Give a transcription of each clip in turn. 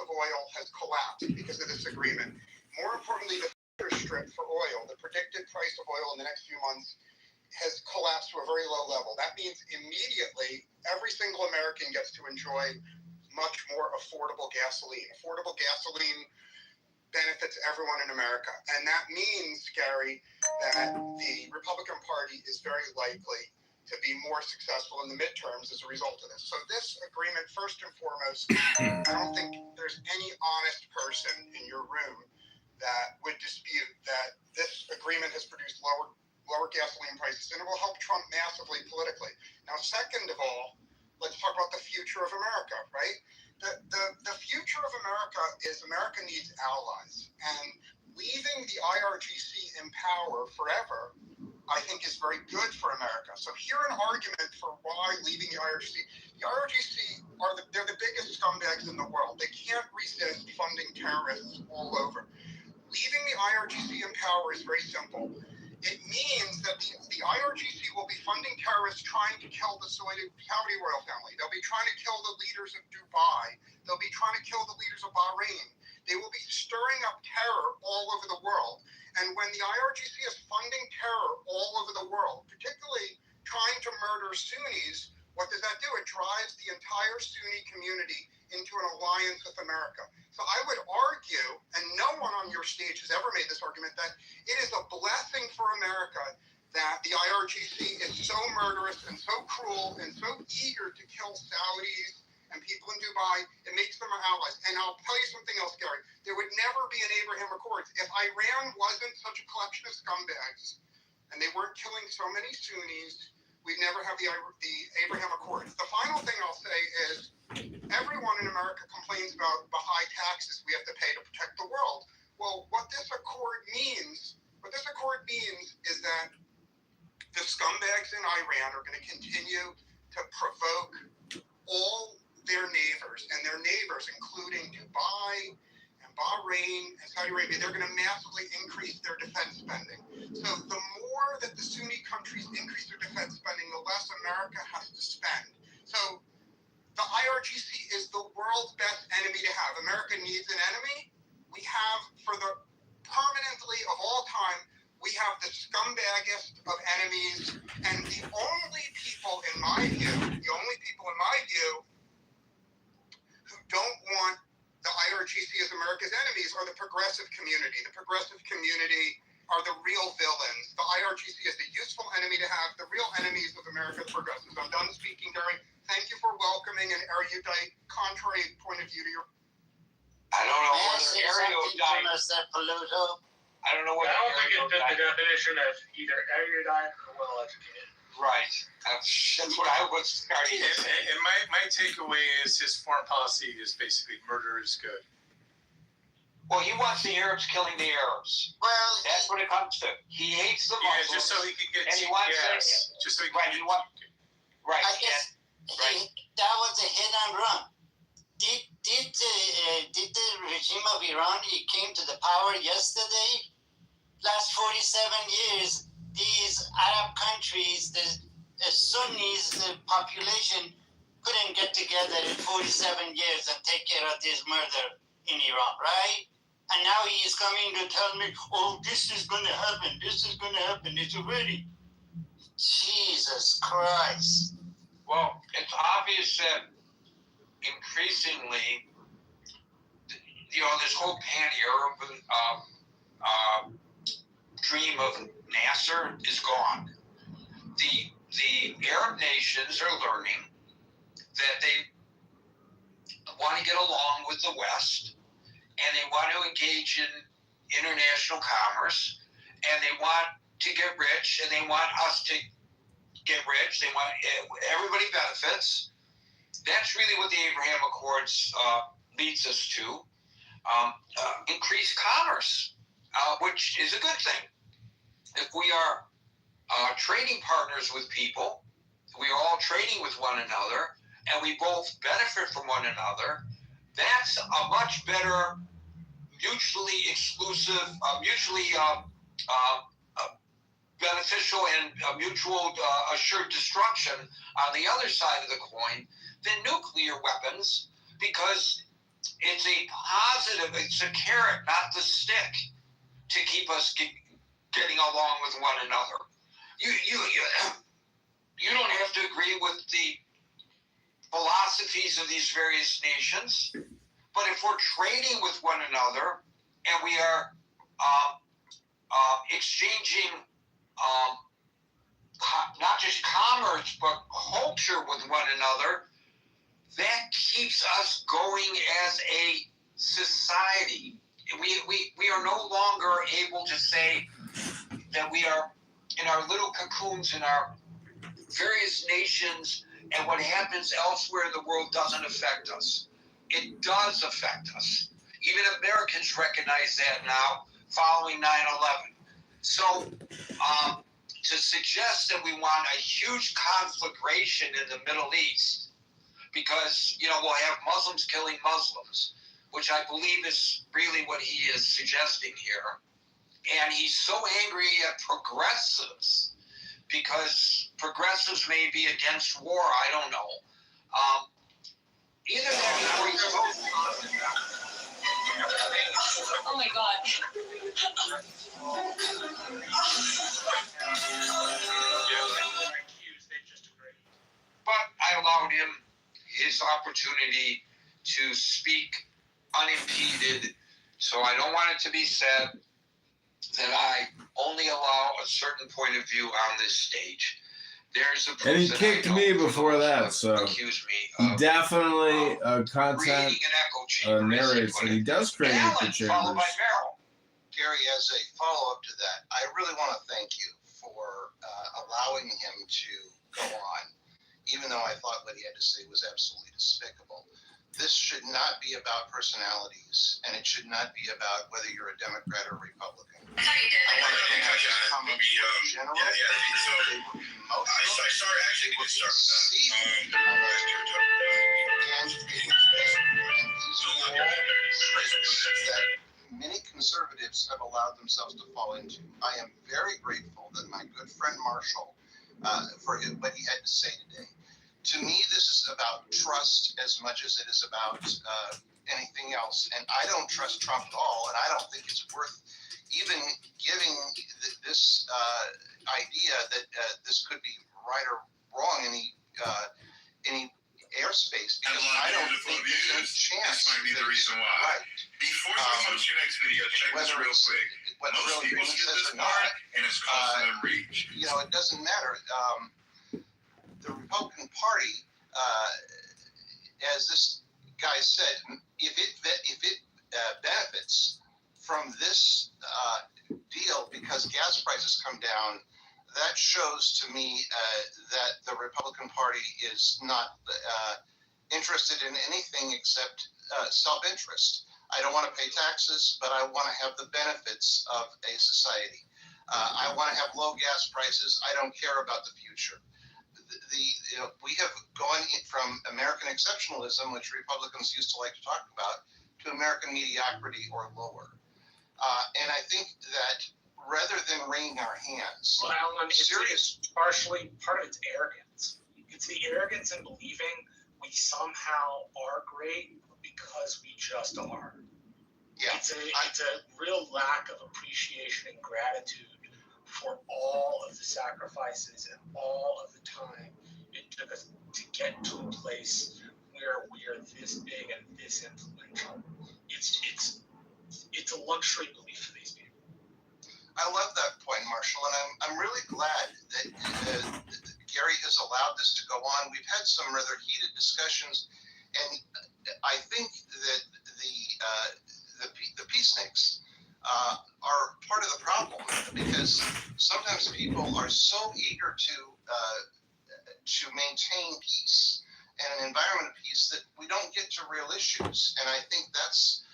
of oil has collapsed because of this agreement. More importantly, the future strip for oil, the predicted price of oil in the next few months, has collapsed to a very low level. That means immediately every single American gets to enjoy much more affordable gasoline. Affordable gasoline benefits everyone in America. And that means, Gary, that the Republican Party is very likely to be more successful in the midterms as a result of this. So this agreement, first and foremost, I don't think there's any honest person in your room that would dispute that this agreement has produced lower gasoline prices, and it will help Trump massively politically. Now, second of all, let's talk about the future of America, right? The future of America is America needs allies, and leaving the IRGC in power forever, I think, is very good for America. So here an argument for why leaving the IRGC. The IRGC they're the biggest scumbags in the world. They can't resist funding terrorists all over. Leaving the IRGC in power is very simple. It means that the IRGC will be funding terrorists trying to kill the Saudi royal family. They'll be trying to kill the leaders of Dubai. They'll be trying to kill the leaders of Bahrain. They will be stirring up terror all over the world. And when the IRGC is funding terror all over the world, particularly trying to murder Sunnis, what does that do? It drives the entire Sunni community into an alliance with America. So I would argue, and no one on your stage has ever made this argument, that it is a blessing for America that the IRGC is so murderous and so cruel and so eager to kill Saudis and people in Dubai. It makes them our allies. And I'll tell you something else, Gary. There would never be an Abraham Accords if Iran wasn't such a collection of scumbags and they weren't killing so many Sunnis. We'd never have the Abraham Accords. The final thing I'll say is everyone in America complains about the high taxes we have to pay to protect the world. Well, what this accord means is that the scumbags in Iran are going to continue to provoke all their neighbors, including Dubai and Bahrain and Saudi Arabia. They're going to massively increase their defense spending. So the more that the Sunni countries increase their defense spending, the less America has to spend. So the IRGC is the world's best enemy to have. America needs an enemy. We have, for the permanently of all time, we have the scumbagest of enemies. And the only people, in my view, who don't want the IRGC as America's enemies are the progressive community. The progressive community are the real villains. The IRGC is the useful enemy to have. The real enemies of America's progressives. I'm done speaking, Gary. Thank you for welcoming an erudite, contrary point of view to your... I don't know whether erudite... I don't know whether I don't think it fit the definition of either erudite or well-educated. Right. That's what I was starting to say. And my takeaway is his foreign policy is basically murder is good. Well, he wants the Arabs killing the Arabs. Well, That's what it comes to. He hates the Muslims. Yeah, just so he can get and he wants gas. Just so he can right, get right. I guess that was a hit and run. Did the regime of Iran, it came to the power yesterday? Last 47 years, these Arab countries, the Sunnis, the population couldn't get together in 47 years and take care of this murder in Iran, right? And now he is coming to tell me, oh, this is going to happen. It's already. Jesus Christ. Well, it's obvious that increasingly, this whole pan-Arab dream of Nasser is gone. The Arab nations are learning that they want to get along with the West, and they want to engage in international commerce, and they want to get rich, and they want us to get rich. They want everybody benefits. That's really what the Abraham Accords leads us to. Increased commerce, which is a good thing. If we are trading partners with people, we are all trading with one another, and we both benefit from one another, that's a much better mutually exclusive, mutually beneficial and mutual assured destruction on the other side of the coin than nuclear weapons, because it's a positive, it's a carrot, not the stick, to keep us getting along with one another. You don't have to agree with the philosophies of these various nations, but if we're trading with one another and we are exchanging not just commerce but culture with one another, that keeps us going as a society. We are no longer able to say that we are in our little cocoons in our various nations, and what happens elsewhere in the world doesn't affect us. It does affect us. Even Americans recognize that now following 9/11. So to suggest that we want a huge conflagration in the Middle East because, we'll have Muslims killing Muslims, which I believe is really what he is suggesting here. And he's so angry at progressives because progressives may be against war. I don't know. Either that or he's so... Oh my God. But I allowed him his opportunity to speak unimpeded, so I don't want it to be said that I only allow a certain point of view on this stage. There's a and he kicked me before that, so accuse me he definitely content creating an echo chamber. narrates that he does create echo Alan, followed chambers. by Merrill. Gary, as a follow-up to that, I really want to thank you for allowing him to go on, even though I thought what he had to say was absolutely despicable. This should not be about personalities, and it should not be about whether you're a Democrat or Republican. I thought you did. I want to think his comments were general. Yeah. They would be emotional. I started actually They would to be start with that. seasoned. And these are all tricks that many conservatives have allowed themselves to fall into. I am very grateful that my good friend Marshall, for what he had to say today. To me, this is about trust as much as it is about anything else. And I don't trust Trump at all, and I don't think it's worth even giving this idea that this could be right or wrong in any airspace, because I don't think there's any chance. This might be the reason why. Right. Before you go to your next video, check this real quick. What the real Most people agreement skip says this or not, part, and it's costing them reach. it doesn't matter. The Republican Party, as this guy said, if it benefits from this deal because gas prices come down, that shows to me that the Republican Party is not interested in anything except self-interest. I don't want to pay taxes, but I want to have the benefits of a society. I want to have low gas prices. I don't care about the future. We have gone from American exceptionalism, which Republicans used to like to talk about, to American mediocrity or lower. And I think that rather than wringing our hands, Well, Alan, it's partially part of it's arrogance. It's the arrogance in believing we somehow are great because we just are. yeah, It's a real lack of appreciation and gratitude for all of the sacrifices and all of the time it took us to get to a place where we are this big and this influential. It's a luxury belief for these people. I love that point, Marshall, and I'm really glad that Gary has allowed this to go on. We've had some rather heated discussions, and I think that the peaceniks are part of the problem, because sometimes people are so eager to maintain peace and an environment of peace that we don't get to real issues. And I think that's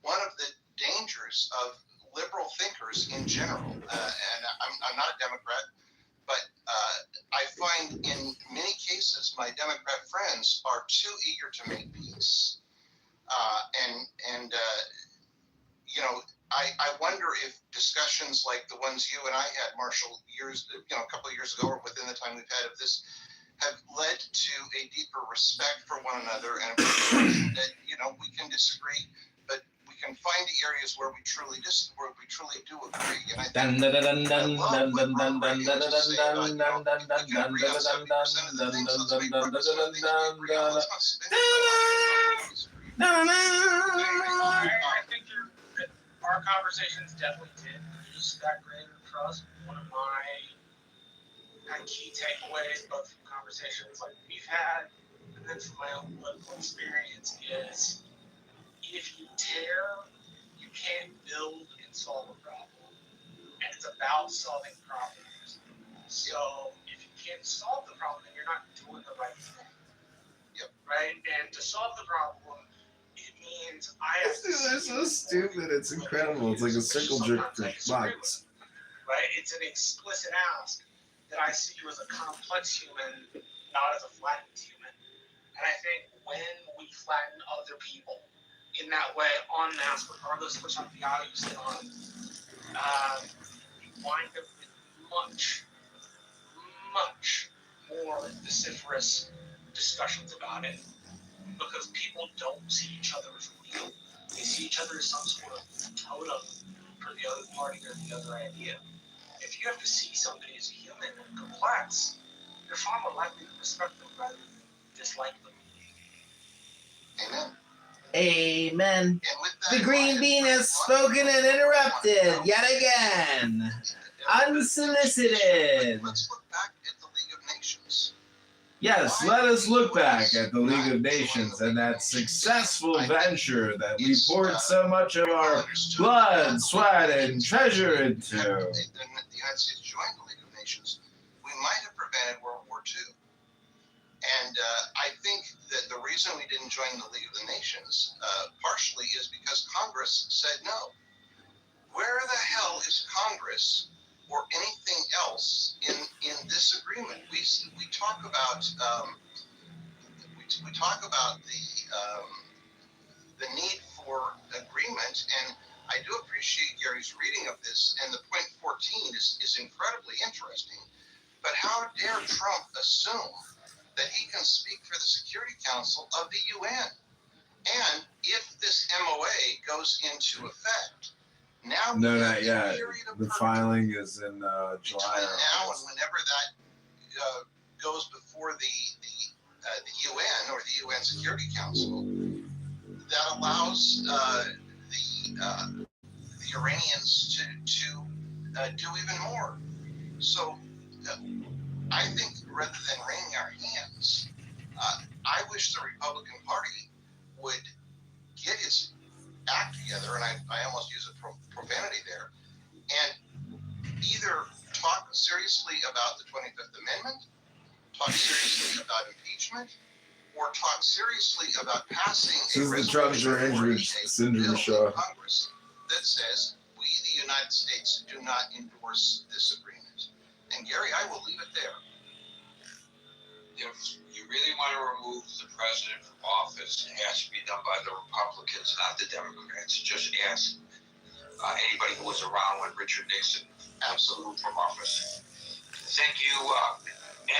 one of the dangers of liberal thinkers in general. And I'm not a Democrat, but I find in many cases my Democrat friends are too eager to make peace. I wonder if discussions like the ones you and I had, Marshall, a couple of years ago, or within the time we've had of this, have led to a deeper respect for one another and appreciation that, we can disagree, but we can find areas where we truly do agree. And I think I love what Ron Reagan had to say about, if we can agree on 70% of the things, let's make progress on the things we agree on. Let's not spend I think our conversations definitely did produce that greater trust. One of my key takeaways, both from conversations like we've had, and then from my own political experience, is if you tear, you can't build and solve a problem. And it's about solving problems. So if you can't solve the problem, then you're not doing the right thing. Yep. Right? And to solve the problem, it means I have to They're so stupid. It's incredible. It's like a circle jerk for bugs. Right? It's an explicit ask that I see you as a complex human, not as a flattened human. And I think when we flatten other people in that way, en masse, regardless of which ideology you sit on, you wind up with much, much more vociferous discussions about it. Because people don't see each other as real. They see each other as some sort of totem for the other party or the other idea. If you have to see somebody as human and complex, you're far more likely to respect them rather than dislike them. Amen. Amen. And with that, The green bean has spoken and interrupted yet again. Unsolicited. Let's look back at the League of Nations. Yes, let us look back at the League of Nations and that successful venture that we poured so much of our blood, sweat, and treasure into. If the United States joined the League of Nations, we might have prevented World War II. And I think that the reason we didn't join the League of the Nations partially is because Congress said no. Where the hell is Congress or anything else in this agreement? We talk about we talk about the need for agreement, and I do appreciate Gary's reading of this, and the point 14 is incredibly interesting. But how dare Trump assume that he can speak for the Security Council of the UN? And if this MOA goes into effect, now No, not yet. The filing is in July. Between now and whenever that goes before the UN or the UN Security Council, that allows the Iranians to do even more. So I think rather than wringing our hands, I wish the Republican Party would get its act together, and I almost use a profanity there, and either talk seriously about the 25th Amendment, talk seriously about impeachment, or talk seriously about passing a resolution or a bill in Congress that says we, the United States, do not endorse this agreement. And Gary, I will leave it there. If you really want to remove the president from office, it has to be done by the Republicans, not the Democrats. Just ask anybody who was around when Richard Nixon absolutely from office. Thank you,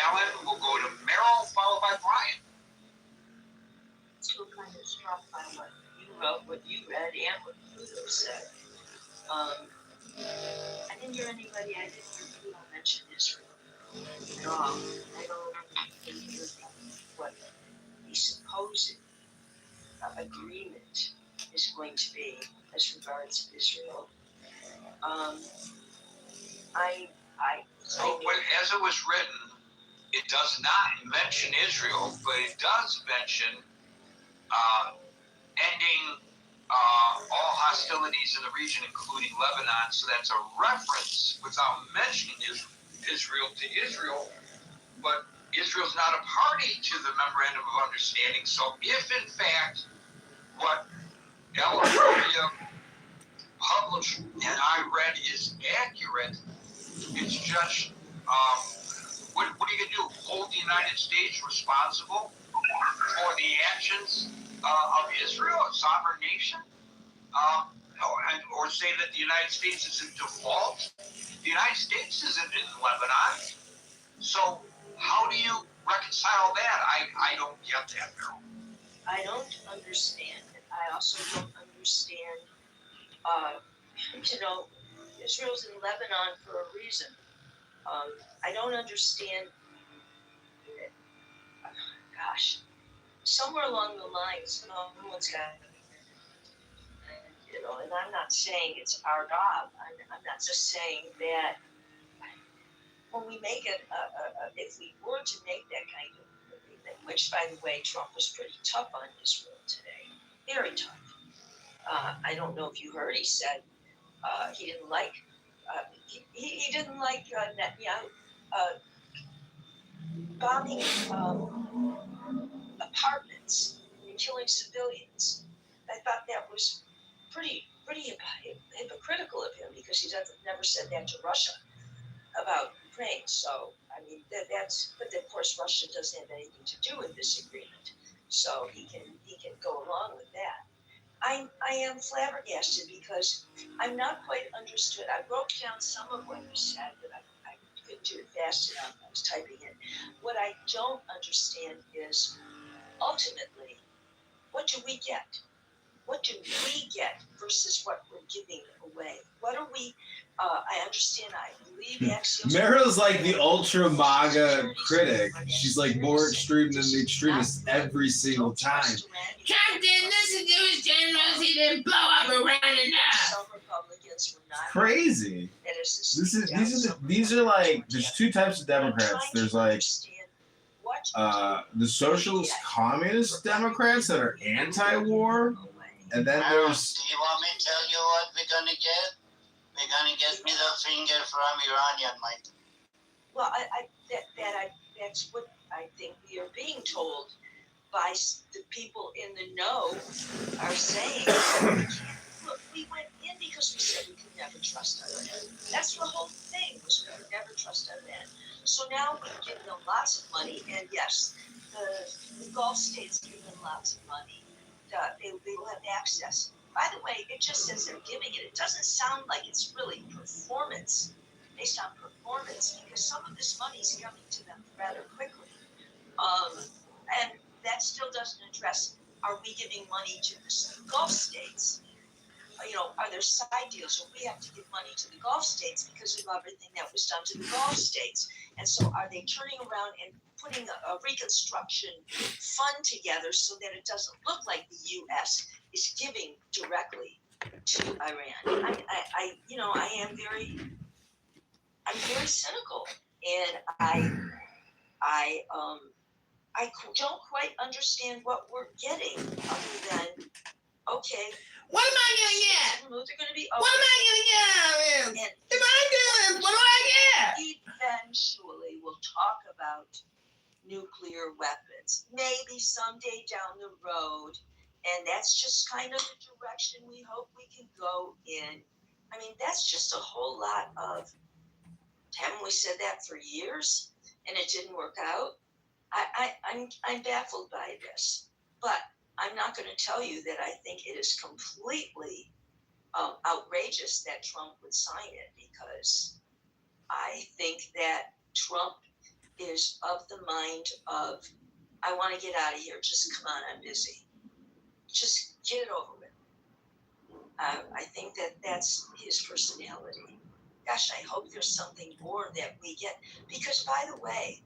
Alan. We'll go to Merrill, followed by Brian. Still kind of struck by what you wrote, what you read, and what Pluto said. I didn't hear anybody, I didn't hear Pluto mention Israel at all. I don't think what the supposed agreement is going to be as regards Israel. As it was written, it does not mention Israel, but it does mention ending all hostilities in the region, including Lebanon. So that's a reference without mentioning Israel to Israel. But Israel's not a party to the Memorandum of Understanding. So if, in fact, what Ella published and I read is accurate, it's just, what are you going to do? Hold the United States responsible for the actions of Israel, a sovereign nation? Or say that the United States is in default? The United States isn't in Lebanon. So how do you reconcile that? I don't get that, Meryl. I don't understand it. I also don't understand, Israel's in Lebanon for a reason. I don't understand, gosh, somewhere along the lines, someone's got, and I'm not saying it's our job. I'm not just saying that when we make it, if we were to make that kind of agreement, which, by the way, Trump was pretty tough on Israel today, very tough. I don't know if you heard, he said he didn't like Netanyahu bombing apartments and killing civilians. I thought that was pretty hypocritical of him, because he never said that to Russia about Ukraine. So I mean but of course Russia doesn't have anything to do with this agreement, so he can go along with that. I am flabbergasted because I'm not quite understood. I wrote down some of what you said, but I couldn't do it fast enough. I was typing it. What I don't understand is ultimately, what do we get? What do we get versus what we're giving away? What are we? I understand. I believe Axios. Meryl's like the ultra MAGA critic. She's like more extreme than the extremists every single time. Trump didn't listen to his generals. He didn't blow up Iran enough. Some Republicans were not. Crazy. These are like, there's two types of Democrats. There's like the socialist communist Democrats that are anti-war, and then there's. Do you want me to tell you what we're gonna get? We're gonna get middle finger from Iranian, Mike. Well, that's what I think we are being told by the people in the know are saying. Look, we went in because we said we could never trust Iran. That's the whole thing, was we could never trust Iran. So now we've given them lots of money, and yes, the Gulf states give them lots of money. They will have access. By the way, it just says they're giving it. It doesn't sound like it's really performance, based on performance, because some of this money is coming to them rather quickly. And that still doesn't address, are we giving money to the Gulf states? Are there side deals where we have to give money to the Gulf states because of everything that was done to the Gulf states? And so are they turning around and putting a reconstruction fund together so that it doesn't look like the U.S. is giving directly to Iran? I'm very cynical, and I don't quite understand what we're getting, other than, okay, what am I gonna get? They're gonna be okay. What am I gonna get? If I do this, what do I get? Eventually, we'll talk about nuclear weapons, maybe someday down the road, and that's just kind of the direction we hope we can go in. I mean, that's just a whole lot of, haven't we said that for years, and it didn't work out? I'm baffled by this, but I'm not going to tell you that I think it is completely outrageous that Trump would sign it, because I think that Trump is of the mind of, I want to get out of here. Just come on, I'm busy. Just get it over with. I think that that's his personality. Gosh, I hope there's something more that we get, because, by the way,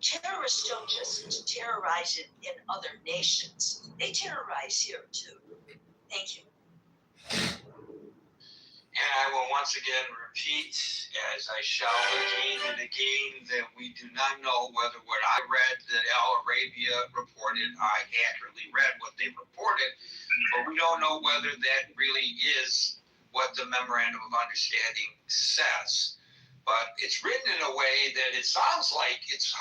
terrorists don't just terrorize in other nations. They terrorize here too. Thank you. And I will once again repeat, as I shall again and again, that we do not know whether what I read that Al Arabia reported, I accurately read what they reported, but we don't know whether that really is what the memorandum of understanding says. But it's written in a way that it sounds like it's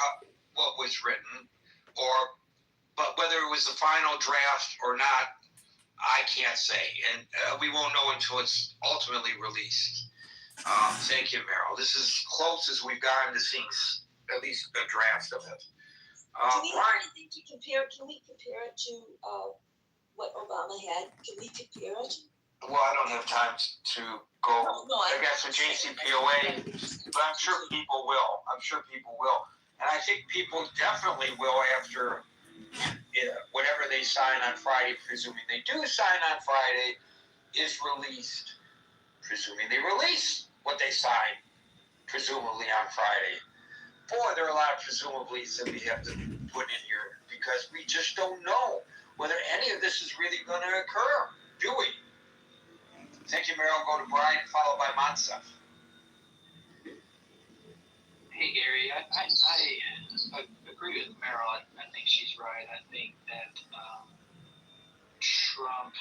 what was written, but whether it was the final draft or not, I can't say, and we won't know until it's ultimately released. Thank you, Meryl. This is as close as we've gotten to seeing at least a draft of it. Do we have anything to compare? Can we compare it to what Obama had? Can we compare it? Well, I don't have time to go. I got some JCPOA, but I'm sure people will. And I think people definitely will after whatever they sign on Friday, presuming they do sign on Friday, is released. Presuming they release what they signed, presumably on Friday. Boy, there are a lot of presumablys that we have to put in here because we just don't know whether any of this is really going to occur, do we? Thank you, Meryl. Go to Brian, followed by Mansef. Hey, Gary, I agree with Meryl. I think she's right. I think that Trump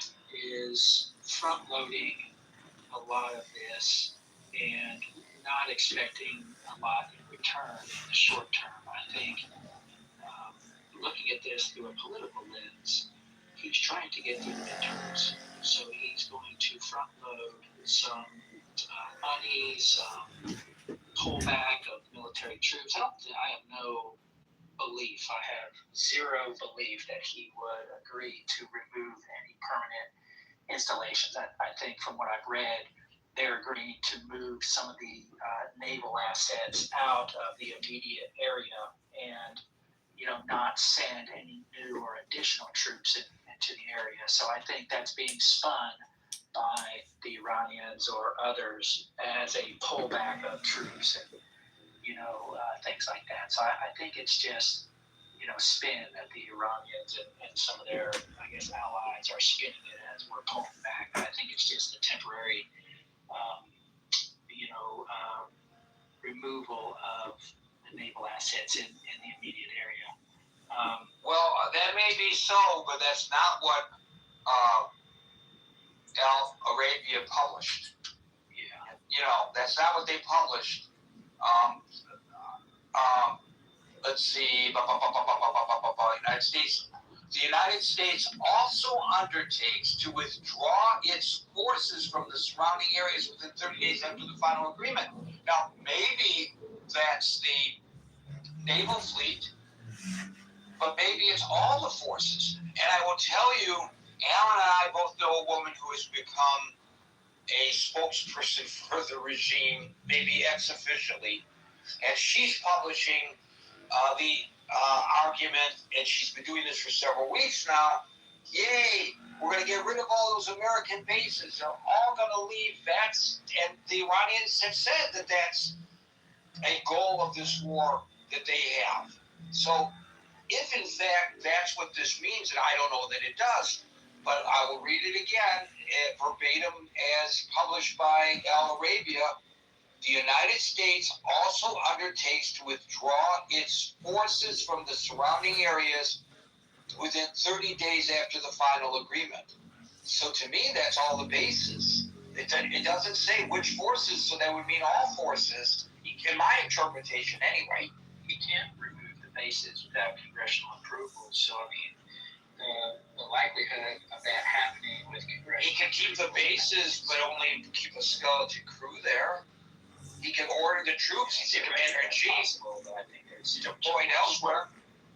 is front-loading a lot of this and not expecting a lot in return in the short term. I think looking at this through a political lens, he's trying to get through the midterms. So he's going to front-load some money, some pullback of military troops. I have no belief. I have zero belief that he would agree to remove any permanent installations. I think from what I've read, they're agreeing to move some of the naval assets out of the immediate area and, not send any new or additional troops into the area. So I think that's being spun by the Iranians or others as a pullback of troops and, things like that. So I think it's just, spin that the Iranians and some of their, allies are spinning it as we're pulling back. But I think it's just a temporary, removal of the naval assets in the immediate area. Well, that may be so, but that's not what Al Arabia published. Yeah. That's not what they published. Let's see. United States. The United States also undertakes to withdraw its forces from the surrounding areas within 30 days after the final agreement. Now, maybe that's the naval fleet, but maybe it's all the forces. And I will tell you, Alan and I both know a woman who has become a spokesperson for the regime, maybe ex-officially, and she's publishing the argument, and she's been doing this for several weeks now. Yay, we're going to get rid of all those American bases. They're all going to leave. And the Iranians have said that that's a goal of this war that they have. So if in fact that's what this means, and I don't know that it does, but I will read it again, verbatim as published by Al Arabia. The United States also undertakes to withdraw its forces from the surrounding areas within 30 days after the final agreement. So to me, that's all the bases. It doesn't say which forces, so that would mean all forces, in my interpretation anyway. You can't remove the bases without congressional approval. So, the likelihood of that happening with congressional He can keep the bases, but only keep a skeleton crew there. He can order the troops. He's the commander-in-chief. But I think it's deployed elsewhere.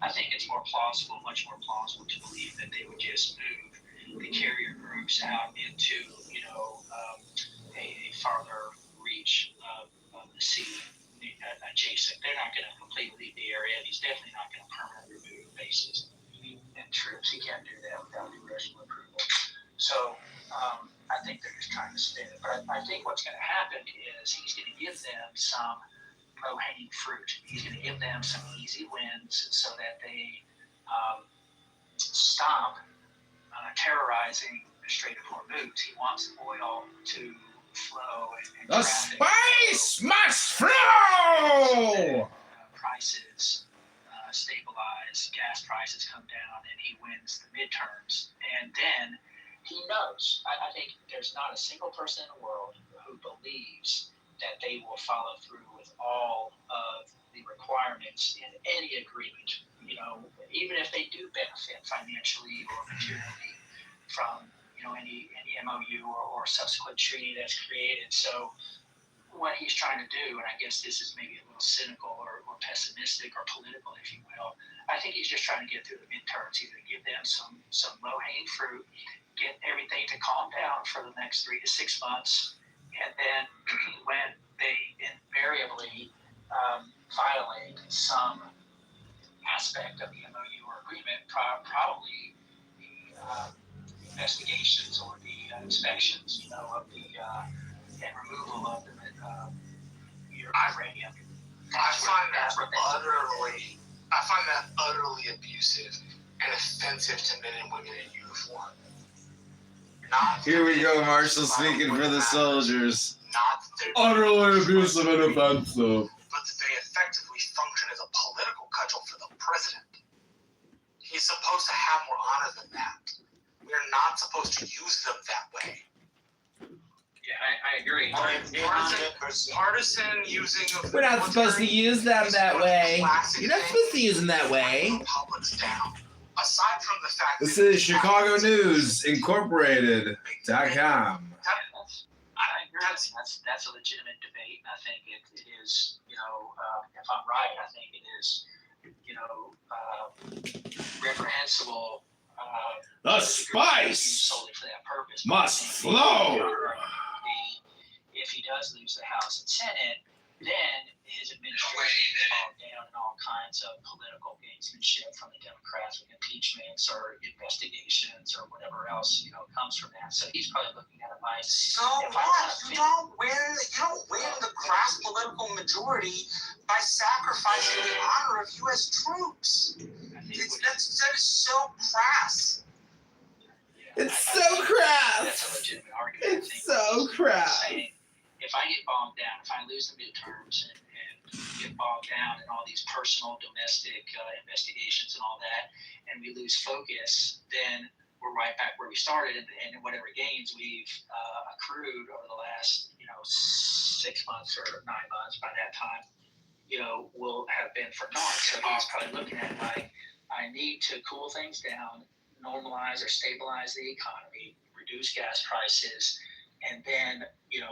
I think it's more plausible, much more plausible, to believe that they would just move the carrier groups out into, a farther reach of the sea adjacent. They're not going to completely leave the area, and he's definitely not going to permanently remove bases and troops. He can't do that without congressional approval. So I think they're just trying to spin it. But I think what's going to happen is he's going to give them some low-hanging fruit. He's going to give them some easy wins so that they stop terrorizing the Strait of Hormuz. He wants oil to flow and the spice must flow! Prices stabilize, gas prices come down, and he wins the midterms. And then he knows. I think there's not a single person in the world who believes that they will follow through with all of the requirements in any agreement. Even if they do benefit financially or materially from any MOU or subsequent treaty that's created. So what he's trying to do, and I guess this is maybe a little cynical or pessimistic or political, if you will, I think he's just trying to get through the midterms, either give them some low-hanging fruit, get everything to calm down for the next 3 to 6 months, and then when they invariably violate some aspect of the MOU or agreement, probably the investigations or the inspections, of the and removal of the uranium. I find that utterly abusive and offensive to men and women in uniform. Here we go, Marshall speaking for the soldiers. Not that they're Utterly abusive and offensive. but that they effectively function as a political cudgel for the president. He's supposed to have more honor than that. We're not supposed to use them that way. Yeah, I agree. Partisan using of We're not supposed to use them that way. You're not supposed to use them that way. Republic's down. Aside from the fact This that is Chicago News Incorporated.com. I agree. That's a legitimate debate, and I think it is. If I'm right, I think it is. Reprehensible. The spice solely for that purpose must flow. If he does lose the House and Senate, then his administration will fall down in all kinds of political gamesmanship from the Democrats with impeachments or investigations or whatever else comes from that. So he's probably looking at it like, so what? You don't win the crass political majority by sacrificing the honor of U.S. troops. That is so crass. It's so crass. That's a legitimate argument. It's so crass. If I get bogged down, if I lose the midterms and get bogged down in all these personal, domestic investigations and all that, and we lose focus, then we're right back where we started, and whatever gains we've accrued over the last 6 months or 9 months by that time, will have been for naught. So he's probably looking at it like, I need to cool things down, normalize or stabilize the economy, reduce gas prices, and then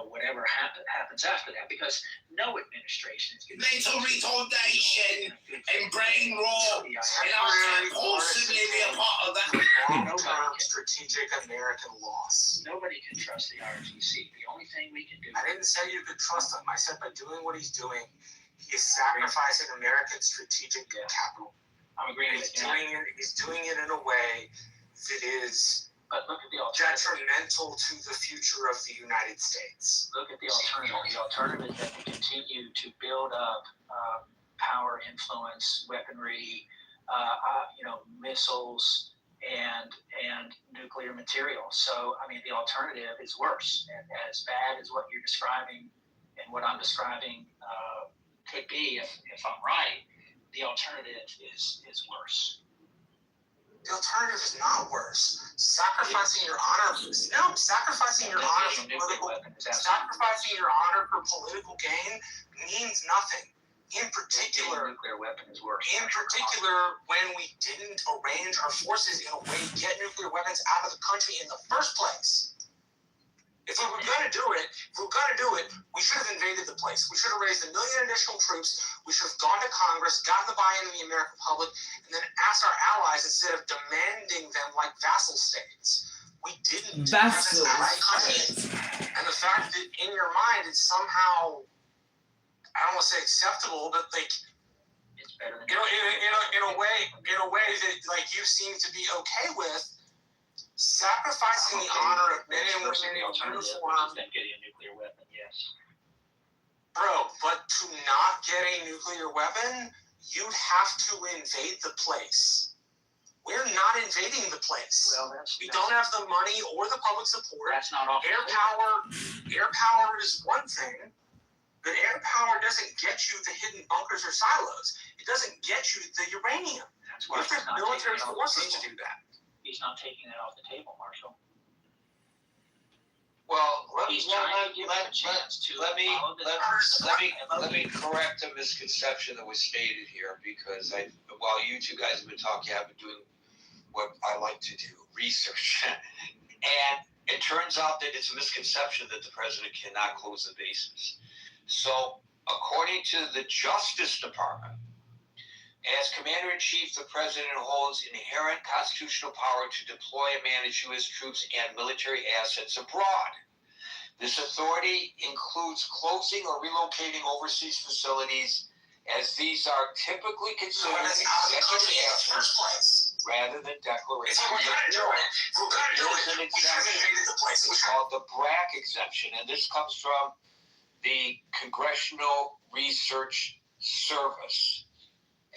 whatever happens after that, because no administration is going to mental retardation and brain rot, and I can't possibly be a part of that. Long-term strategic American loss. Nobody can trust the RTC. The only thing we can do. I didn't say you could trust him. I said by doing what he's doing, he is sacrificing American strategic capital. I'm agreeing with you. He's doing it in a way that is detrimental to the future of the United States. Look at the alternative. The alternative is that we continue to build up power, influence, weaponry, missiles, and nuclear material. So, the alternative is worse. And as bad as what you're describing and what I'm describing could be, if I'm right, the alternative is worse. The alternative is not worse. Sacrificing your honor for political gain means nothing. In particular, nuclear weapon is worse. In particular, when we didn't arrange our forces in a way to get nuclear weapons out of the country in the first place. If we were going to do it, we should have invaded the place. We should have raised 1 million additional troops. We should have gone to Congress, gotten the buy-in of the American public, and then asked our allies instead of demanding them like vassal states. We didn't. Vassal states. And the fact that in your mind it's somehow, I don't want to say acceptable, but like, it's better than in a way that like you seem to be okay with. Sacrificing the honor of men and women in uniform. Than getting a nuclear weapon, yes. Bro, but to not get a nuclear weapon, you'd have to invade the place. We're not invading the place. Well, we don't have the money or the public support. That's not all. Air power is one thing, but air power doesn't get you the hidden bunkers or silos. It doesn't get you the uranium. That's why there's military forces to do that. He's not taking that off the table, Marshall. Well, let He's me correct a misconception that was stated here, because while you two guys have been talking, I've been doing what I like to do, research. And it turns out that it's a misconception that the president cannot close the bases. So, according to the Justice Department, as Commander-in-Chief, the President holds inherent constitutional power to deploy and manage U.S. troops and military assets abroad. This authority includes closing or relocating overseas facilities, as these are typically considered executive actions rather than declarations. There's an exemption. It's called the BRAC exemption, and this comes from the Congressional Research Service.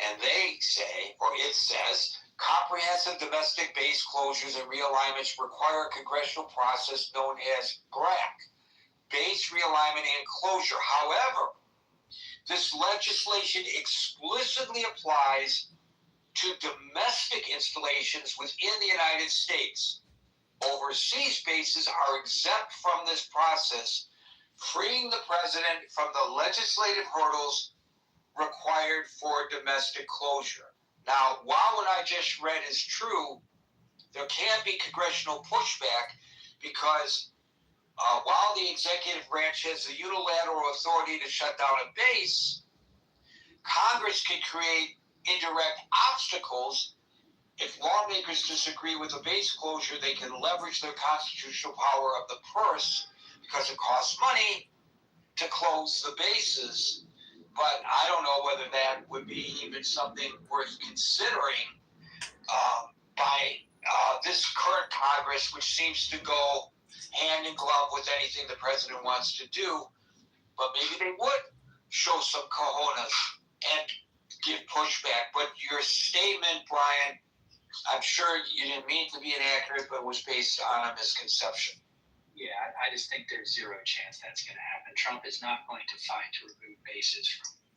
And they say, or it says, comprehensive domestic base closures and realignments require a congressional process known as BRAC, base realignment and closure. However, this legislation explicitly applies to domestic installations within the United States. Overseas bases are exempt from this process, freeing the president from the legislative hurdles required for domestic closure. Now, while what I just read is true, there can be congressional pushback because while the executive branch has the unilateral authority to shut down a base, Congress can create indirect obstacles. If lawmakers disagree with a base closure, they can leverage their constitutional power of the purse because it costs money to close the bases. But I don't know whether that would be even something worth considering by this current Congress, which seems to go hand in glove with anything the president wants to do. But maybe they would show some cojones and give pushback. But your statement, Brian, I'm sure you didn't mean to be inaccurate, but was based on a misconception. Yeah, I just think there's zero chance that's going to happen. Trump is not going to fight to remove bases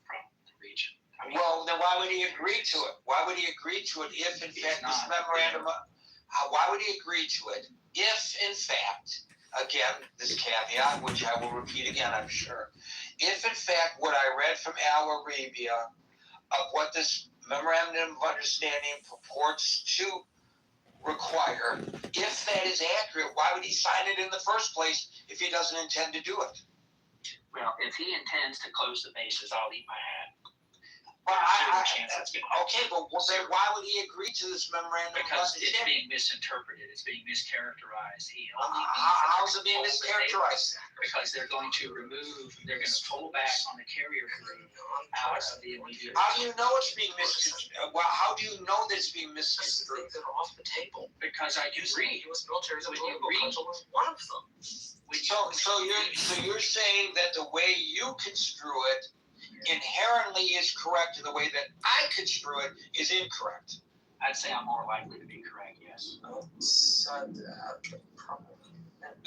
from the region. I mean, well, then why would he agree to it? Why would he agree to it if, in fact, this memorandum? Why would he agree to it if, in fact, again, this caveat, which I will repeat again, I'm sure, if, in fact, what I read from Al Arabia of what this memorandum of understanding purports to require, if that is accurate, why would he sign it in the first place if he doesn't intend to do it? Well, if he intends to close the bases, I'll eat my hat. Well, okay, but then why would he agree to this memorandum? Because it's being misinterpreted. It's being mischaracterized. How's it being mischaracterized? Because they're going to pull back on the carrier group out of the immediate. How do you know it's being misconstrued? Well, how do you know that it's being misconstrued? Things that are off the table. Because I can read. U.S. military is a When you political read- control is one of them. So you're saying that the way you construe it inherently is correct, and the way that I construe it is incorrect. I'd say I'm more likely to be correct, yes. Probably.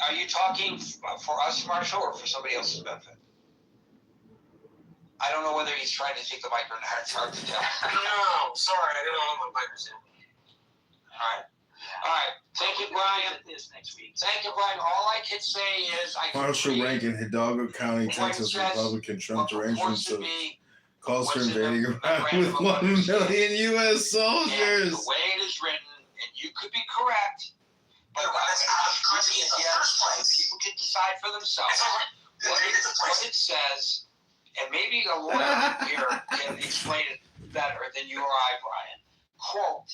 Are you talking for us, Marshall, or for somebody else's benefit? I don't know whether he's trying to take the mic or not. It's hard to tell. No, sorry, I didn't know my mic was in. All right. Thank you, Brian. This next week. Thank you, Brian. All I can say is Marshall Rankin, Hidalgo County, Texas, Republican, Trump arrangements of calls for invading Iraq with 1 million U.S. soldiers. The way it is written, and you could be correct, but people can decide for themselves what it says, and maybe a lawyer here can explain it better than you or I, Brian. Quote,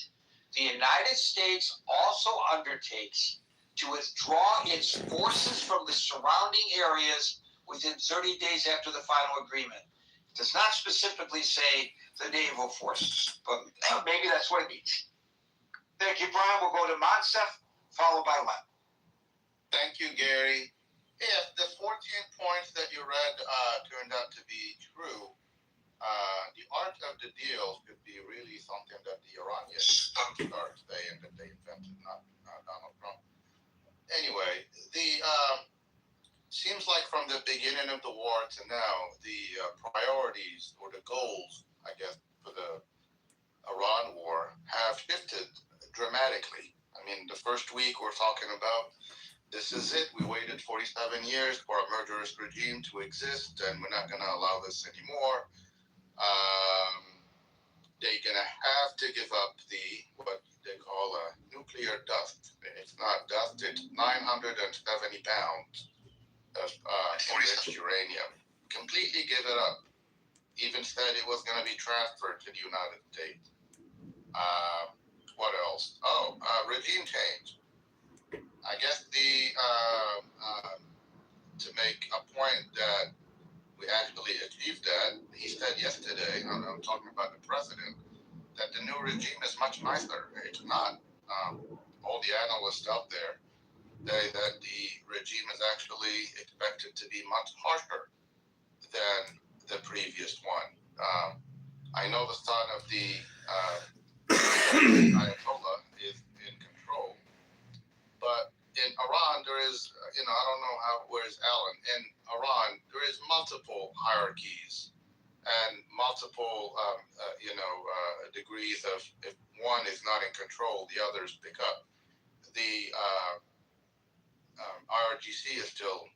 the United States also undertakes to withdraw its forces from the surrounding areas within 30 days after the final agreement. It does not specifically say the naval forces, but maybe that's what it means. Thank you, Brian. We'll go to Monsef, followed by Len. Thank you, Gary. If the 14 points that you read turned out to be true, the art of the deal could be really something that the Iranians start saying that they invented, not Donald Trump. Anyway, the seems like from the beginning of the war to now, the priorities or the goals, I guess, for the Iran war have shifted dramatically. I mean, the first week we're talking about this is it. We waited 47 years for a murderous regime to exist, and we're not going to allow this anymore. They're going to have to give up what they call a nuclear dust. It's not dust, it's 970 pounds of enriched uranium. Completely give it up. Even said it was going to be transferred to the United States. What else? regime change. I guess the make a point that we actually achieved that. He said yesterday, I'm talking about the president, that the new regime is much nicer. It's not. All the analysts out there say that the regime is actually expected to be much harsher than the previous one. I know the son of the Ayatollah is in control, but in Iran there is, I don't know where's Alan? In Iran there is multiple hierarchies and multiple, degrees of, if one is not in control, the others pick up. The IRGC is still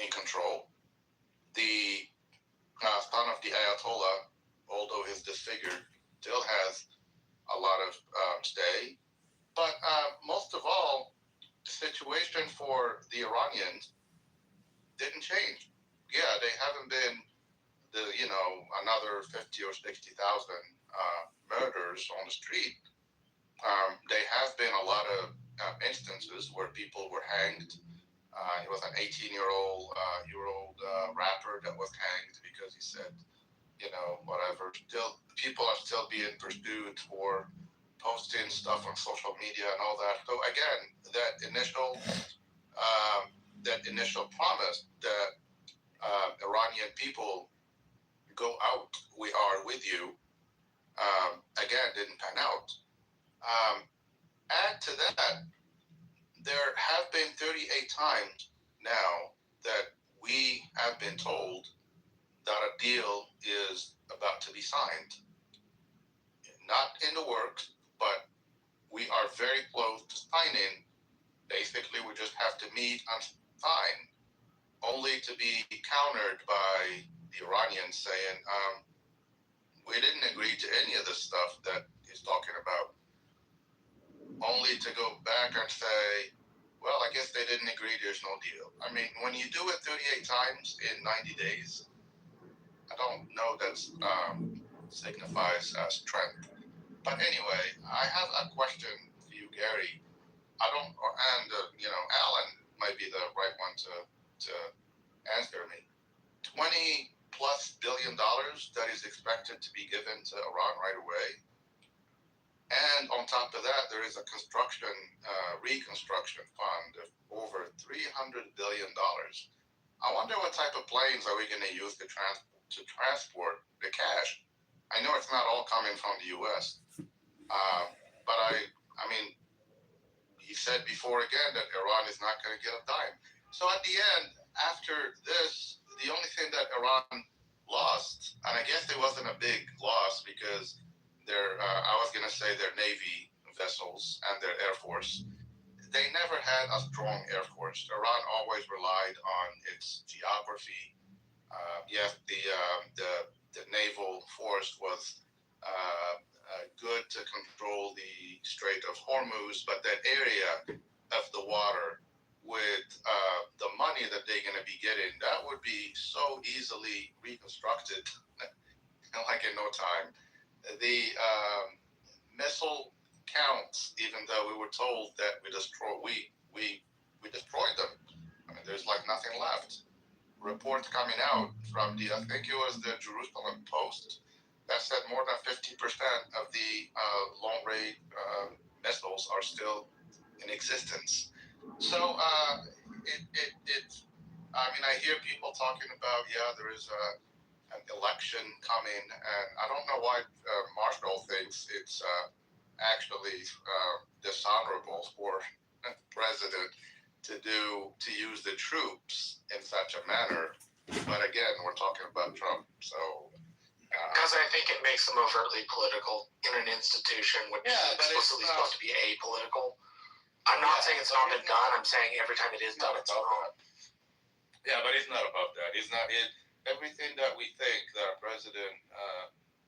in control. The son of the Ayatollah, although he's disfigured, still has a lot of say. But most of all, the situation for the Iranians didn't change. Yeah, they haven't been another 50 or 60,000 murders on the street. There have been a lot of instances where people were hanged. It was an 18-year-old rapper that was hanged because he said, whatever. Still, people are still being pursued for posting stuff on social media and all that. So again, that initial promise that Iranian people go out, we are with you, again, didn't pan out. Add to that, there have been 38 times now that we have been told that a deal is about to be signed. Not in the works, but we are very close to signing. Basically, we just have to meet and sign, only to be countered by the Iranians saying, we didn't agree to any of the stuff that he's talking about. Only to go back and say, well, I guess they didn't agree, there's no deal. I mean, when you do it 38 times in 90 days, I don't know that signifies strength. But anyway, I have a question for you, Gary. Alan might be the right one to answer me. $20+ billion that is expected to be given to Iran right away. And on top of that, there is a reconstruction fund of over $300 billion. I wonder what type of planes are we going to use to transport the cash. I know it's not all coming from the U.S., but I mean, he said before again that Iran is not going to get a dime. So at the end, after this, the only thing that Iran lost, and I guess it wasn't a big loss because I was going to say their Navy vessels and their Air Force, they never had a strong Air Force. Iran always relied on its geography. Yes, the naval force was good to control the Strait of Hormuz, but that area of the water with the money that they're going to be getting, that would be so easily reconstructed like in no time. The missile counts, even though we were told that we destroyed them. I mean, there's like nothing left. Report coming out from I think it was the Jerusalem Post, that said more than 50% of the long-range missiles are still in existence. So I hear people talking about, there is an election coming, and I don't know why Marshall thinks it's actually dishonorable for the president to use the troops in such a manner. But again, we're talking about Trump, so. Because I think it makes them overtly political in an institution which is explicitly supposed to be apolitical. I'm not saying it's not been done. I'm saying every time it is done, it's wrong. Yeah, but it's not about that. It's not it. Everything that we think that a president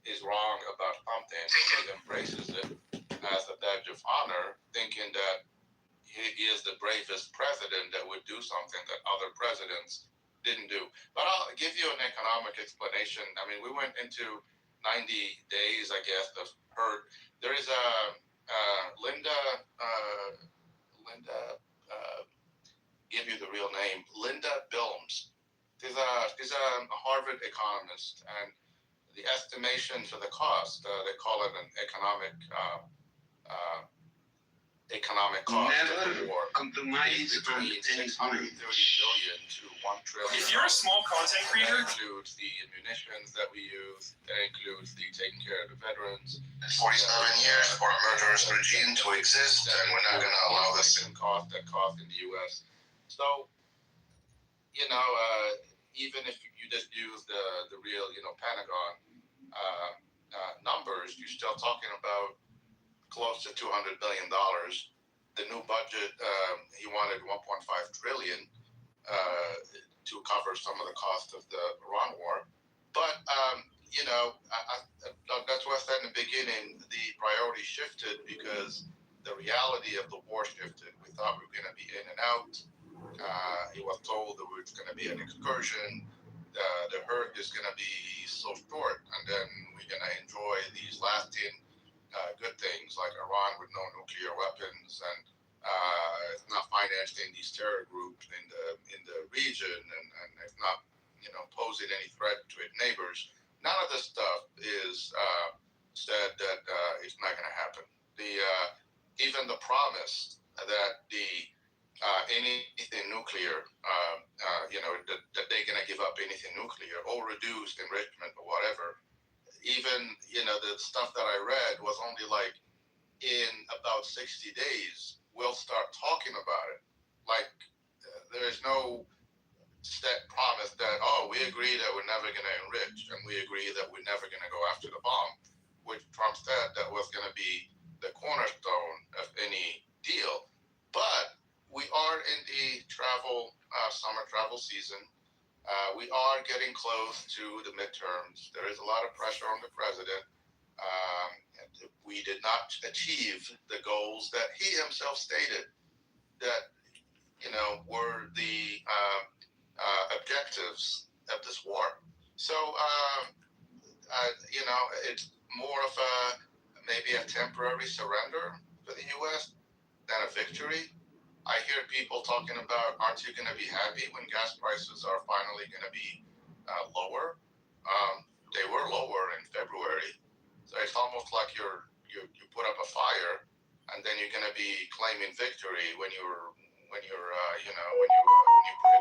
is wrong about something, he embraces it as a badge of honor, thinking that he is the bravest president that would do something that other presidents didn't do. But I'll give you an economic explanation. I mean, we went into 90 days, I guess, of hurt. There is a Linda, give you the real name, Linda a Harvard economist, and the estimation for the cost, they call it an economic cost of the war, compromise is between 630 billion to 1 trillion. If you're a small content creator, That includes the munitions that we use. That includes the taking care of the veterans. 47 years for a murderous regime to exist, and we're not going to allow this. Cost in the U.S. So, even if you just use the real, Pentagon numbers, you're still talking about close to $200 billion. The new budget, he wanted 1.5 trillion to cover some of the cost of the Iran war. But that's what I said in the beginning. The priority shifted because the reality of the war shifted. We thought we were going to be in and out. He was told that it's going to be an excursion. The hurt is going to be so short, and then we're going to enjoy these lasting good things like Iran with no nuclear weapons, and it's not financing these terror groups in the region, and it's not posing any threat to its neighbors. None of this stuff is said that it's not going to happen. Even the promise that anything nuclear, that they're going to give up anything nuclear or reduce enrichment or whatever. Even the stuff that I read was only like in about 60 days we'll start talking about it. Like there is no set promise that we agree that we're never going to enrich, and we agree that we're never going to go after the bomb, which Trump said that was going to be the cornerstone of any deal. But we are in the summer travel season. We are getting close to the midterms. There is a lot of pressure on the president. We did not achieve the goals that he himself stated that were the objectives of this war. So it's more of maybe a temporary surrender for the U.S. than a victory. I hear people talking about, aren't you going to be happy when gas prices are finally going to be lower? They were lower in February, so it's almost like you put up a fire, and then you're going to be claiming victory when you put it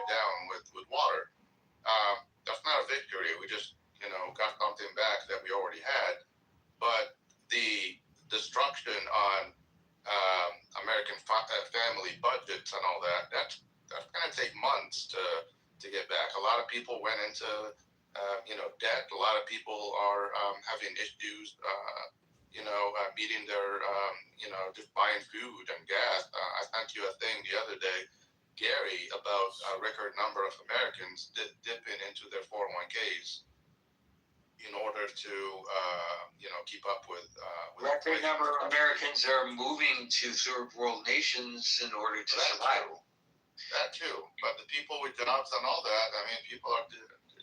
down with water. That's not a victory. We just got something back that we already had, but the destruction on American family budgets and all that's going to take months to get back. A lot of people went into debt. A lot of people are having issues meeting their just buying food and gas. I sent you a thing the other day, Gary, about a record number of Americans dipping into their 401ks in order to keep up with record number of Americans are moving to third world nations in order to survive. That too, but the people with jobs and all that, I mean, people are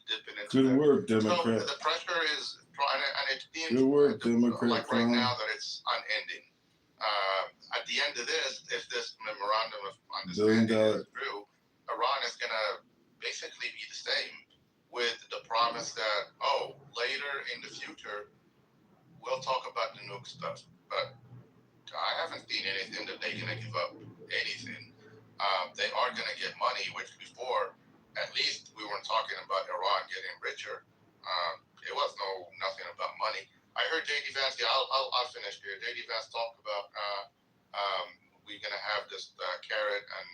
dipping into. Good work, Democrat. So the pressure is trying to, and it seems Good work, Democrat. like right now that it's unending. At the end of this, if this memorandum of understanding is true, Iran is going to basically be the same, with the promise that later in the future we'll talk about the nuke stuff. But I haven't seen anything that they're going to give up anything. They are going to get money, which before, at least we weren't talking about Iran getting richer. It was nothing about money. I heard J.D. Vance. Yeah, I'll finish here. J.D. Vance talked about we're going to have this carrot and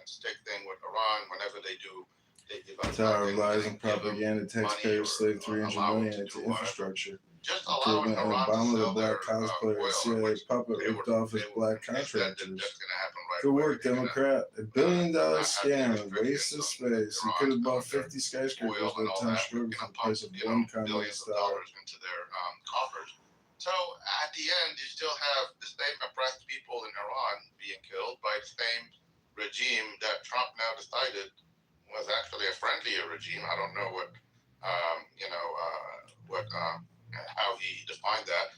stick thing with Iran. Whenever they do, they give us Tower of lies and propaganda, taxpayers slave $300 million into infrastructure. Equivalent Obama, the black cosplayer, CIA puppet ripped off his black contractors. Good work, Democrat. $1 billion scam, waste of space. He could have bought 50 skyscrapers by the time struggle for the price of one communist dollar. Into their coffers. So at the end, you still have the same oppressed people in Iran being killed by the same regime that Trump now decided was actually a friendlier regime. I don't know how he defined that.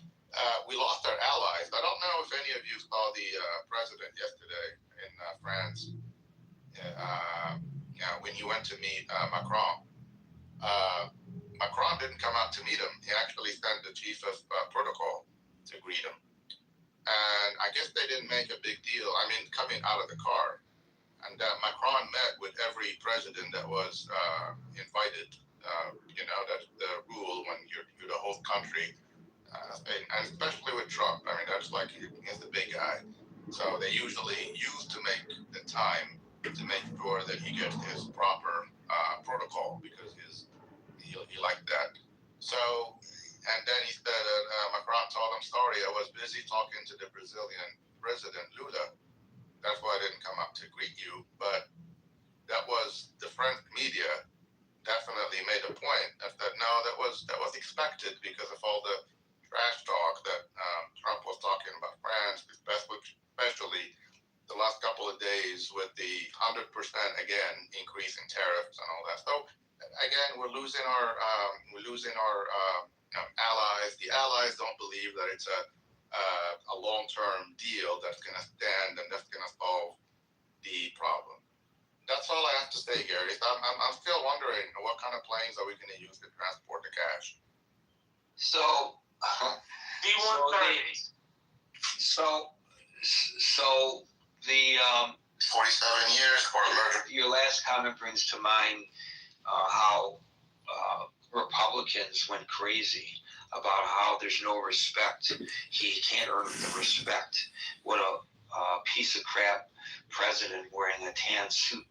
We lost our allies. I don't know if any of you saw the president yesterday in France when he went to meet Macron. Macron didn't come out to meet him. He actually sent the chief of protocol to greet him. And I guess they didn't make a big deal. I mean, coming out of the car. And Macron met with every president that was invited. That's the rule when you're the whole country. And especially with Trump. I mean, that's like he's the big guy. So they usually used to make the time to make sure that he gets his proper protocol because he liked that. So, and then he said, Macron told him, sorry, I was busy talking to the Brazilian president, Lula. That's why I didn't come up to greet you. But that was the French media definitely made a point that no, that was expected because of all the trash talk that Trump was talking about France, especially the last couple of days with the 100% again increase in tariffs and all that. So again, we're losing our allies. The allies don't believe that it's a long-term deal that's going to stand and that's going to solve the problem. That's all I have to say, Gary. I'm still wondering what kind of planes are we going to use to transport the cash. So, D-130. so the 47 years for a murder. your last comment brings to mind how Republicans went crazy about how there's no respect. He can't earn the respect. What a piece of crap president wearing a tan suit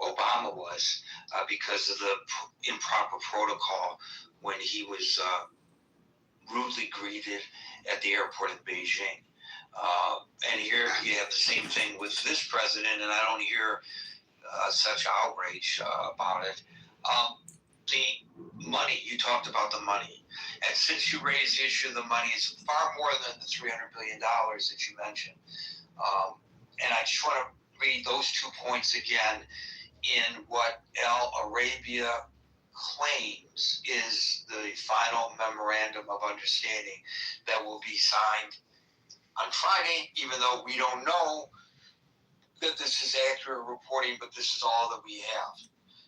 Obama was because of the improper protocol when he was rudely greeted at the airport in Beijing. And here you have the same thing with this president, and I don't hear such outrage about it. The money, you talked about the money. And since you raised the issue of the money, it's far more than the $300 billion that you mentioned. And I just want to read those 2 points again in what Al Arabia claims is the final memorandum of understanding that will be signed on Friday, even though we don't know that this is accurate reporting, but this is all that we have.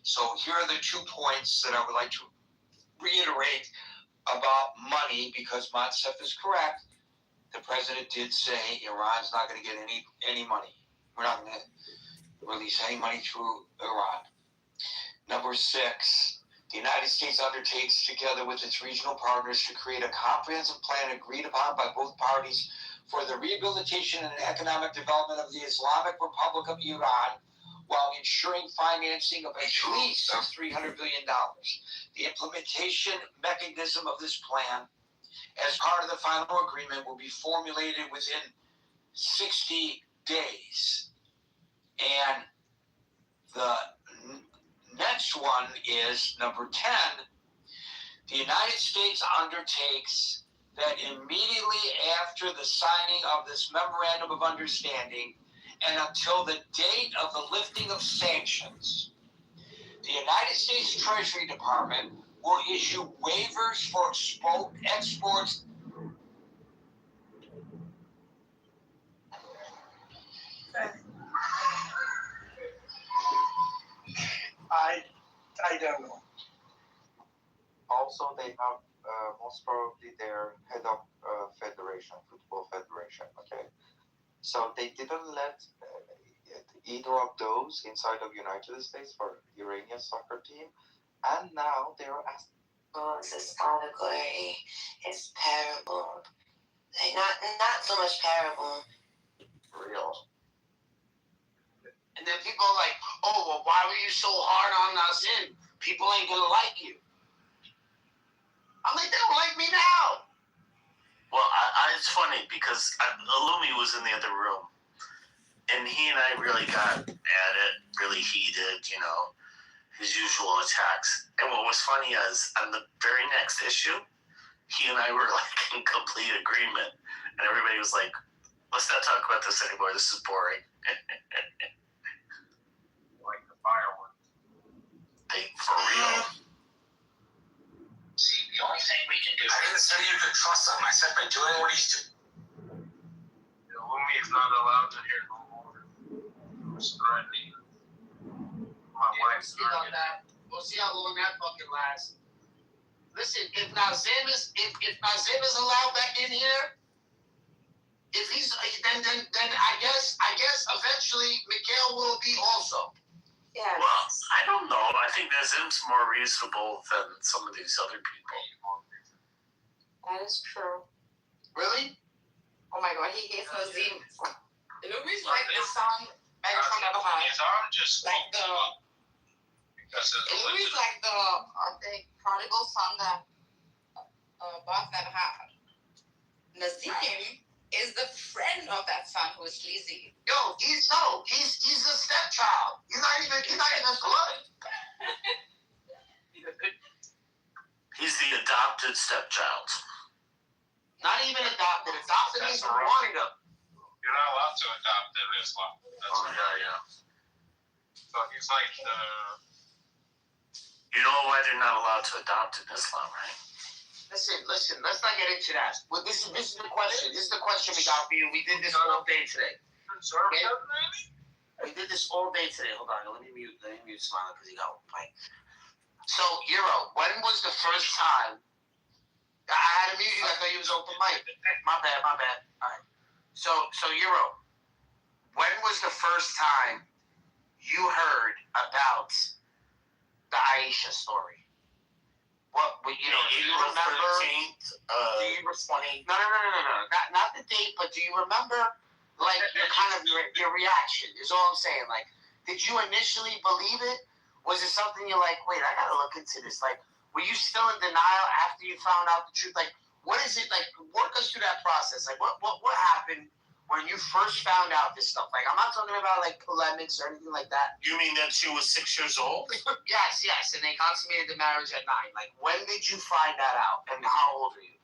So here are the 2 points that I would like to reiterate about money, because Monsef is correct. The president did say Iran's not going to get any money. We're not going to release any money through Iran. Number 6, the United States undertakes, together with its regional partners, to create a comprehensive plan agreed upon by both parties for the rehabilitation and economic development of the Islamic Republic of Iran, while ensuring financing of at least $300 billion. The implementation mechanism of this plan, as part of the final agreement, will be formulated within 60 days. And the next one is number 10. The United States undertakes that immediately after the signing of this memorandum of understanding and until the date of the lifting of sanctions, the United States Treasury Department will issue waivers for exports. I don't know. Also, they have most probably their head of football federation. Okay, so they didn't let either of those inside of United States for Iranian soccer team, and now they are asking. This allegory is parable. Like not so much parable. Real. And then people are like, oh, well, why were you so hard on us in? People ain't gonna like you. I'm like, they don't like me now. Well, it's funny because Illumi was in the other room, and he and I really got at it, really heated, his usual attacks. And what was funny is, on the very next issue, he and I were like in complete agreement, and everybody was like, let's not talk about this anymore, this is boring. Like the fireworks. For real. See, the only thing we can do. I didn't say you could trust him. I said by doing what he's doing. Illumi is not allowed to hear no more. He was threatening. My wife's on threatening. that. We'll see how long that fucking lasts. Listen, if Nazim is allowed back in here, if he's then I guess eventually Mikhail will be also. Yeah. Well, I don't know. I think Nazim's more reasonable than some of these other people. That is true. Really? Oh my God, he hates Nazim. Louis like the song Megatron never had. His arm just Like the Louis like the prodigal son that Boss never had. Nazim is the friend of that son who is sleazy. Yo, he's a stepchild. He's not even blood. He's the adopted stepchild. Not even adopted. Adopted means you wanted him. You're not allowed to adopt in Islam. Yeah. So he's like the. You know why they're not allowed to adopt in Islam, right? Listen. Let's not get into that. Well, this is the question. This is the question we got for you. We did this all day today. Okay? We did this all day today. Hold on. Let me mute Smiley because he got one mic. So, Euro, when was the first time? I had to mute you. I thought you was open mic. My bad. All right. So Euro, when was the first time you heard about the Aisha story? What do you remember? 13th, Do you No. Not the date, but do you remember like your reaction? Is all I'm saying. Like, did you initially believe it? Was it something you're like, wait, I gotta look into this? Like, were you still in denial after you found out the truth? Like, what is it like? Work us through that process. Like, what happened when you first found out this stuff? Like, I'm not talking about like polemics or anything like that. You mean that she was 6 years old? Yes, and they consummated the marriage at 9. Like, when did you find that out, and how old are you?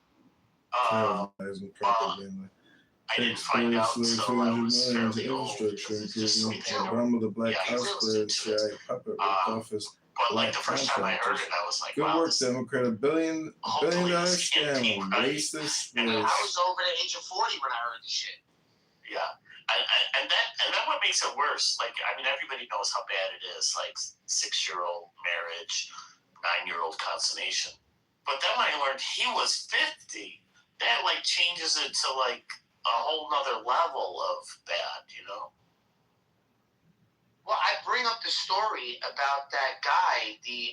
I didn't find out until I was fairly old. Obama, the black cosplayer, CIA puppet ripped off his but like the first time I heard it, I was like, good wow, work, Democrat. $1 billion scam, racist. And I was over the age of 40 when I heard this shit. Yeah. And then what makes it worse? Like, I mean, everybody knows how bad it is. Like, 6-year-old marriage, 9-year-old consummation. But then when I learned he was 50, that like changes it to like a whole nother level of bad, you know? Well, I bring up the story about that guy, the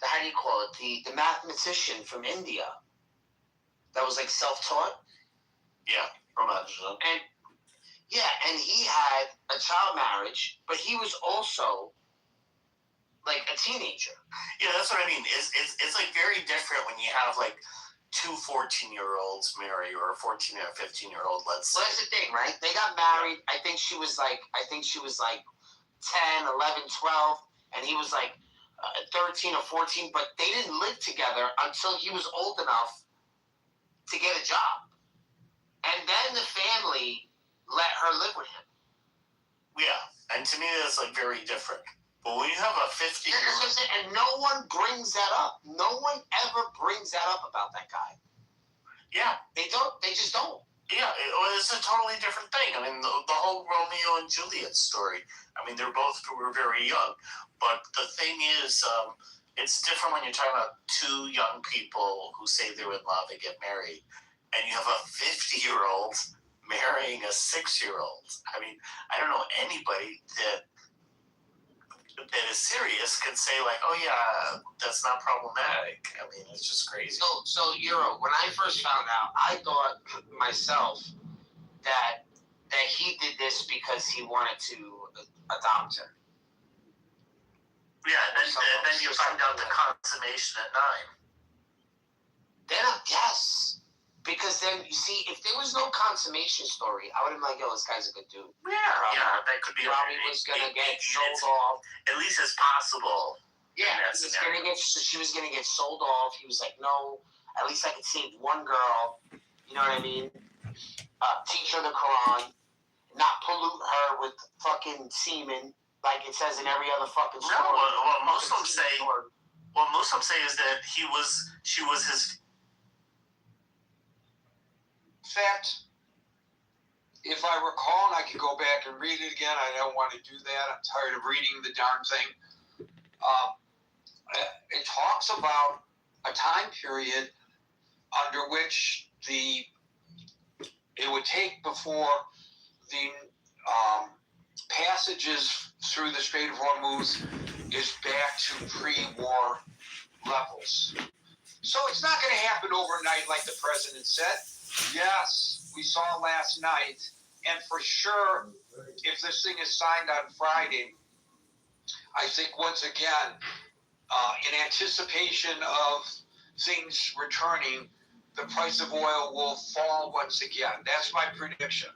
how do you call it? The mathematician from India that was like self-taught. Yeah, Ramanujan. And he had a child marriage, but he was also like a teenager. Yeah, that's what I mean. It's like very different when you have like 2 14-year-olds marry, or a 14 or 15-year-old, let's say. Well, that's the thing, right? They got married. I think she was like 10, 11, 12, and he was like 13 or 14, but they didn't live together until he was old enough to get a job. And then the family let her live with him. Yeah, and to me that's like very different. But when you have a 50-year-old... And no one brings that up. No one ever brings that up about that guy. Yeah. They don't. They just don't. Yeah, it's a totally different thing. I mean, the whole Romeo and Juliet story, I mean, were very young. But the thing is, it's different when you're talking about 2 young people who say they're in love and get married, and you have a 50-year-old marrying a 6-year-old. I mean, I don't know anybody that is serious can say like, oh yeah, that's not problematic. I mean, it's just crazy. So Euro, when I first found out, I thought myself that he did this because he wanted to adopt her. Yeah, and then you find out the consummation at 9. Then yes. Because then, you see, if there was no consummation story, I would have been like, yo, this guy's a good dude. Yeah, that could be. Probably was going to get sold off. At least it's possible. Yeah, she was going to get sold off. He was like, no, at least I could save one girl. You know what I mean? Teach her the Quran. Not pollute her with fucking semen like it says in every other fucking story. No, what Muslims say is that she was his... Fact, if I recall, and I could go back and read it again, I don't want to do that. I'm tired of reading the darn thing. it talks about a time period under which it would take before the passages through the Strait of Hormuz is back to pre-war levels. So it's not going to happen overnight like the president said. Yes, we saw last night, and for sure, if this thing is signed on Friday, I think once again, in anticipation of things returning, the price of oil will fall once again. That's my prediction.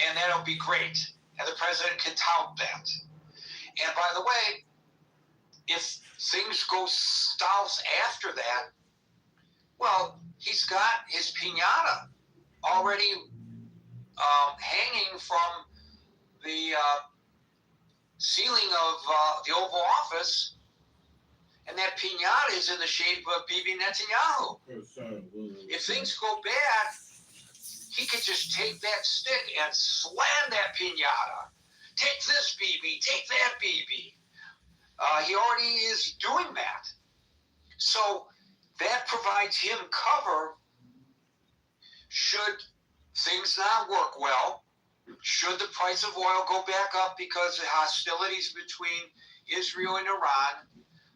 And that'll be great. And the president can tout that. And by the way, if things go south after that, well, he's got his piñata already hanging from the ceiling of the Oval Office, and that piñata is in the shape of Bibi Netanyahu. If things go bad, he could just take that stick and slam that piñata. Take this, Bibi. Take that, Bibi. He already is doing that. So that provides him cover should things not work well, should the price of oil go back up because of hostilities between Israel and Iran.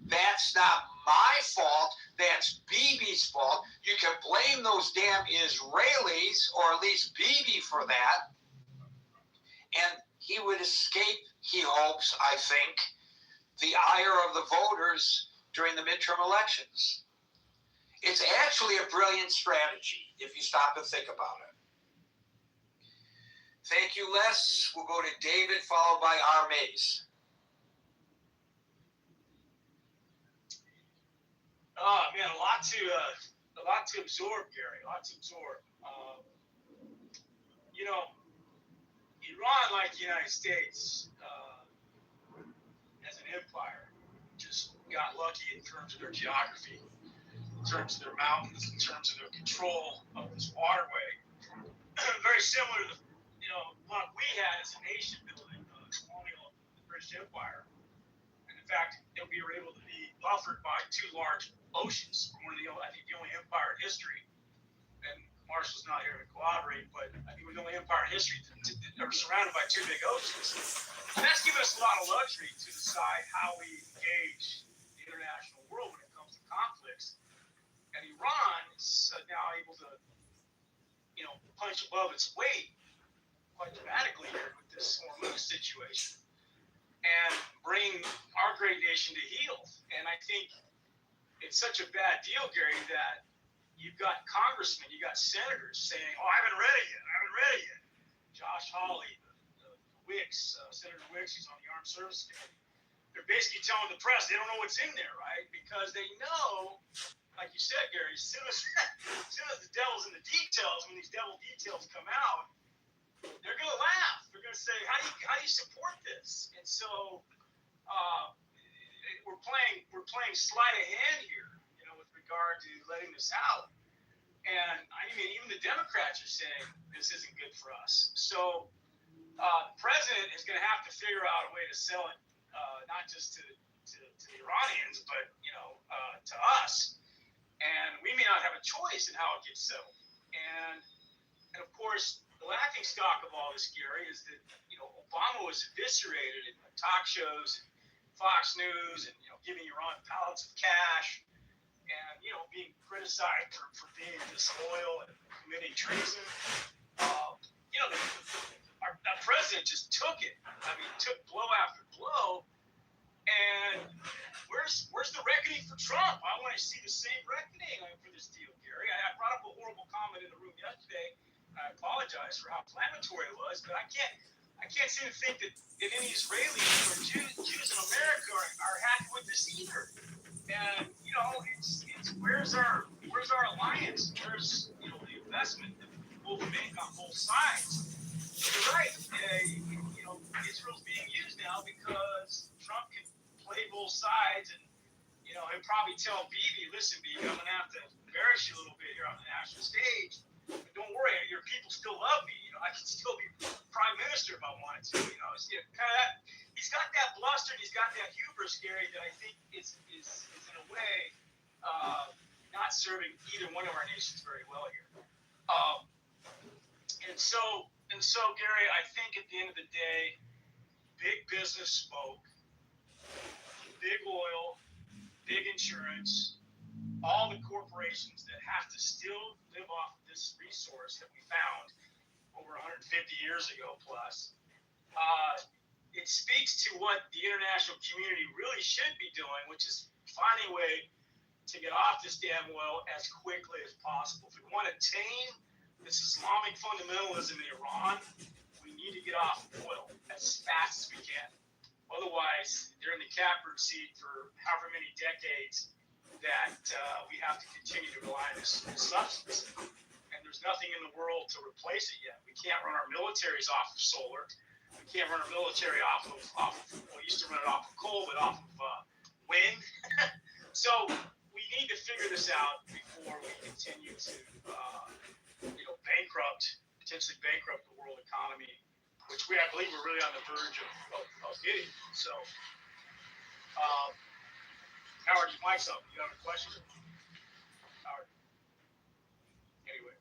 That's not my fault. That's Bibi's fault. You can blame those damn Israelis, or at least Bibi, for that. And he would escape, he hopes, I think, the ire of the voters during the midterm elections. It's actually a brilliant strategy if you stop and think about it. Thank you, Les. We'll go to David, followed by Armaze. Oh man, a lot to absorb, Gary. A lot to absorb. Iran, like the United States, as an empire, just got lucky in terms of their geography, in terms of their mountains, in terms of their control of this waterway. Very similar to what we had as a nation building colonial the British Empire. And in fact, we were able to be buffered by two large oceans. I think the only empire in history, and Marshall's not here to corroborate, but I think we're the only empire in history that are surrounded by two big oceans. And that's given us a lot of luxury to decide how we engage the international world when it comes to conflicts. And Iran is now able to, punch above its weight quite dramatically here with this Hormuz situation and bring our great nation to heel. And I think it's such a bad deal, Gary, that you've got congressmen, you got senators saying, "Oh, I haven't read it yet." Josh Hawley, the Wicks, Senator Wicks, who's on the Armed Services Committee, they're basically telling the press they don't know what's in there, right? Because they know, like you said, Gary, as soon as the devil's in the details, when these devil details come out, they're going to laugh. They're going to say, how do you support this? And so we're playing sleight of hand here, with regard to letting this out. And I mean, even the Democrats are saying this isn't good for us. So the president is going to have to figure out a way to sell it, not just to the Iranians, but to us. And we may not have a choice in how it gets settled. And of course, the laughing stock of all this, Gary, is that Obama was eviscerated in talk shows, and Fox News, and giving Iran pallets of cash, and being criticized for being disloyal and committing treason. Our president just took it. I mean, took blow after blow. And where's the reckoning for Trump? I want to see the same reckoning for this deal, Gary. I brought up a horrible comment in the room yesterday. I apologize for how inflammatory it was, but I can't seem to think that any Israelis or Jews in America are happy with this either. And it's where's our alliance? Where's the investment that we'll make on both sides? You're right. Israel's being used now because Trump can play both sides, and he'll probably tell Bibi, "Listen, Bibi, I'm gonna have to embarrass you a little bit here on the national stage, but don't worry, your people still love me. I can still be prime minister if I wanted to. Kind of that. He's he's got that bluster, and he's got that hubris, Gary, that I think is in a way not serving either one of our nations very well here. And so, Gary, I think at the end of the day, big business spoke, big oil, big insurance, all the corporations that have to still live off this resource that we found over 150 years ago plus. It speaks to what the international community really should be doing, which is finding a way to get off this damn oil as quickly as possible. If we want to tame this Islamic fundamentalism in Iran, we need to get off oil as fast as we can. Otherwise, they're in the catbird seat for however many decades that we have to continue to rely on this substance. And there's nothing in the world to replace it yet. We can't run our militaries off of solar. We can't run our military off of well, we used to run it off of coal, but off of wind. So we need to figure this out before we continue to, potentially bankrupt the world economy, which I believe we're really on the verge of hitting. So, Howard, your mic's up. You have a question? Howard. Anyway,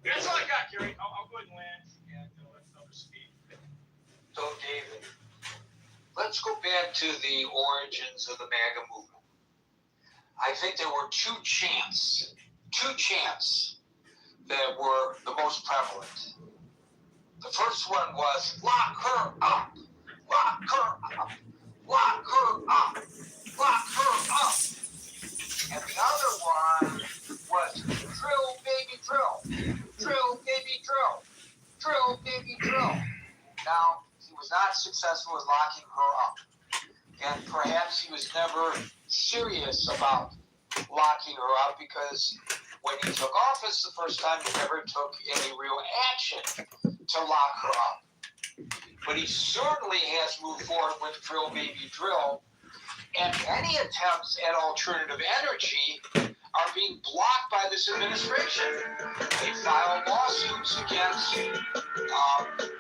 that's all I got, Gary. I'll go ahead and land and let others speak. So, David, let's go back to the origins of the MAGA movement. I think there were two chants that were the most prevalent. The first one was, lock her up, lock her up, lock her up, lock her up. And the other one was, drill, baby, drill, drill, baby, drill, drill, baby, drill. Now, he was not successful in locking her up. And perhaps he was never serious about locking her up because when he took office the first time, he never took any real action to lock her up. But he certainly has moved forward with Drill Baby Drill, and any attempts at alternative energy are being blocked by this administration. They filed lawsuits against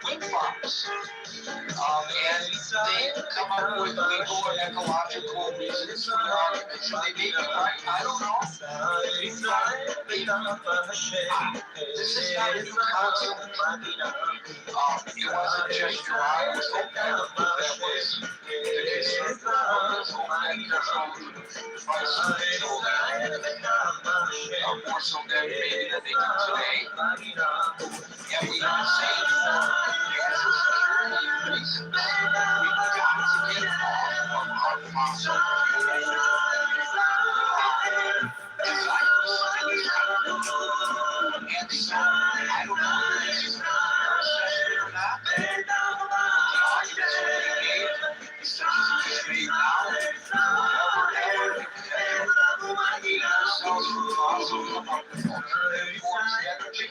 wind farms. And they come up with legal and ecological reasons for their arguments. They may be right, I don't know. This is not a new concept. It wasn't just your eyes that was the concern more so than maybe that they do today. And we have seen national security reasons. We've got to get off of our fossil fuel and so I don't know if this is our session or not. The arguments are being made. The sessions are being made now. Whatever ourselves from fossil come up with alternative forms of energy.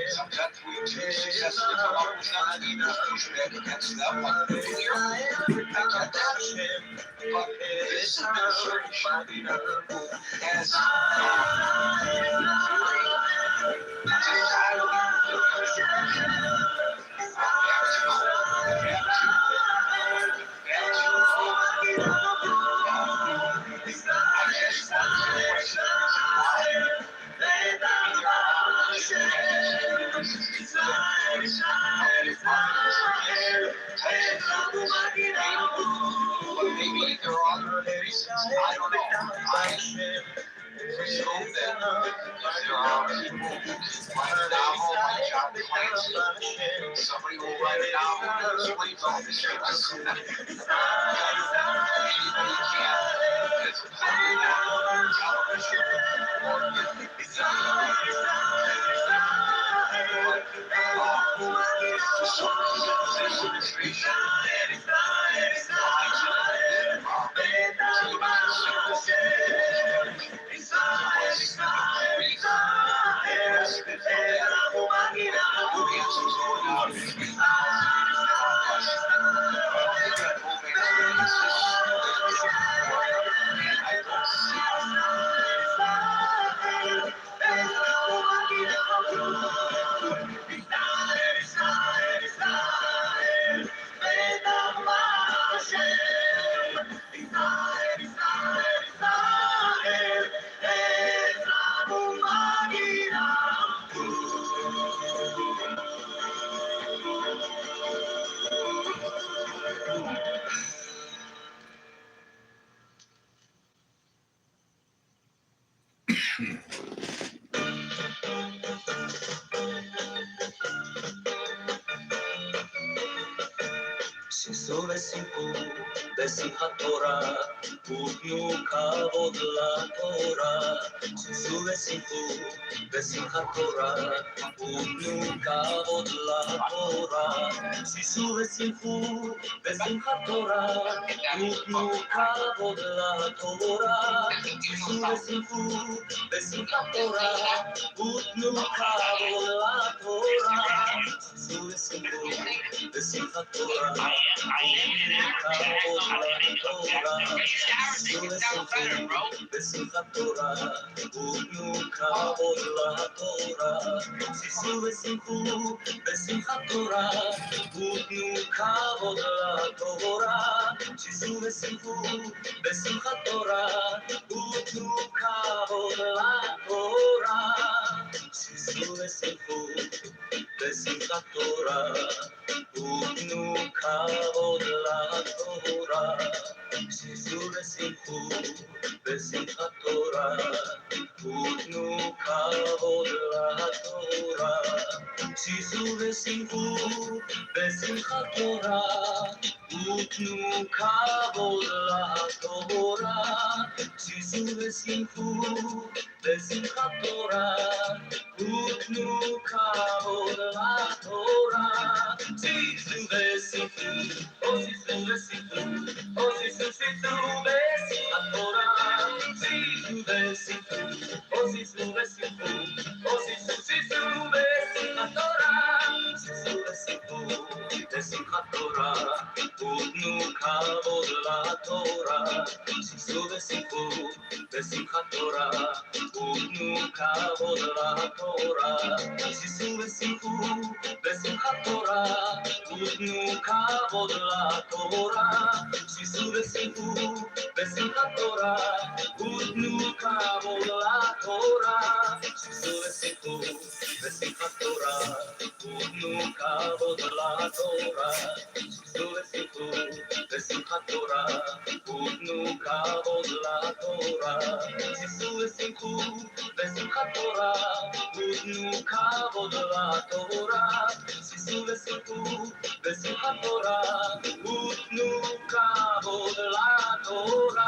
Sometimes we too successfully come up with them and we push back against them like nuclear. I get that. But this administration has but maybe there are other reasons. I don't know. I presume that there are people who write a novel like John Clancy, somebody who will write a novel that explains all this to us. Anybody can. It's a play on television or this administration שישו ושמחו בשמחת תורה, ותנו כבוד לתורה. שישו ושמחו בשמחת תורה, ותנו כבוד לתורה. שישו ושמחו בשמחת תורה, ותנו כבוד לתורה. שישו ושמחו בשמחת תורה, ותנו כבוד לתורה. שישו ושמחו בשמחת תורה, ותנו כבוד לתורה. שישו ושמחו בשמחת תורה, ותנו כבוד לתורה. שישו ושמחו בשמחת תורה, ותנו כבוד לתורה. שישו ושמחו בשמחת תורה, ותנו כבוד לתורה. שישו ושמחו בשמחת תורה, ותנו כבוד לתורה. שישו ושמחו בשמחת תורה, ותנו כבוד לתורה. שישו ושמחו בשמחת תורה, ותנו כבוד לתורה. שישו ושמחו, שישו ושמחו, שישו שישו בשמחת תורה. שישו ושמחו, שישו ושמחו, שישו שישו בשמחת תורה. שישו ושמחו בשמחת תורה, ותנו כבוד לתורה. שישו ושמחו בשמחת תורה, ותנו כבוד לתורה. שישו ושמחו בשמחת תורה, ותנו כבוד לתורה. שישו ושמחו בשמחת תורה, ותנו כבוד לתורה. שישו ושמחו בשמחת תורה, ותנו כבוד לתורה. שישו ושמחו בשמחת תורה, ותנו כבוד לתורה. שישו ושמחו בשמחת תורה, ותנו כבוד לתורה. שישו ושמחו בשמחת תורה, ותנו כבוד לתורה.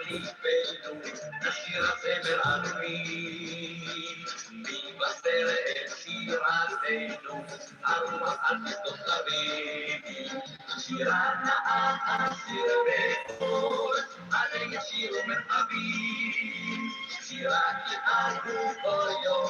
ליבנו, נשיר הזמר עלמי. מבשר את שירתנו, הרוח על שדות הרים. שירת האסיר בקול, עלי ישיר ומרחבים. שירת יעלו כל יום,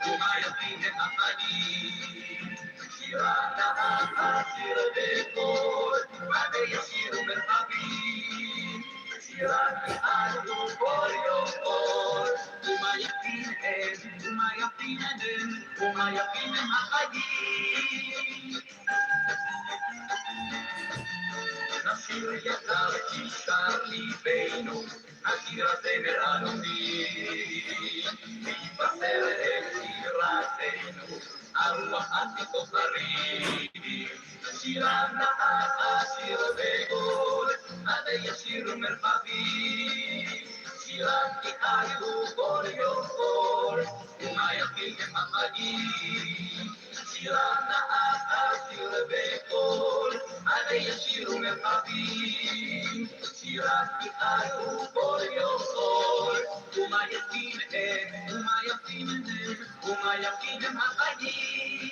ומה יפים הם החיים. שירת האסיר בקול, עלי ישיר ומרחבים. שירת יעלו כל יום, ומה יפים הם, ומה יפים הם, ומה יפים הם החיים. נשיר יקר תשכח ליבנו, השיר הזמר אלוהי. מבשר את שירתנו, הרוח עתיקות הרים. שירה נאה אשיר בקול, עדי ישיר ומרחבים. שירת יעלו כל יום קול, ומה יפים הם החיים. שירה נאה אשיר בקול, עדי ישיר ומרחבים. שירת יעלו כל יום קול, ומה יפים הם, ומה יפים הם, ומה יפים הם החיים.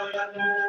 Otapino,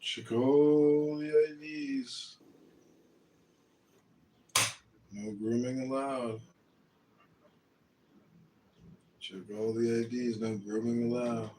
Check all the IDs. No grooming allowed. Check all the IDs. No grooming allowed.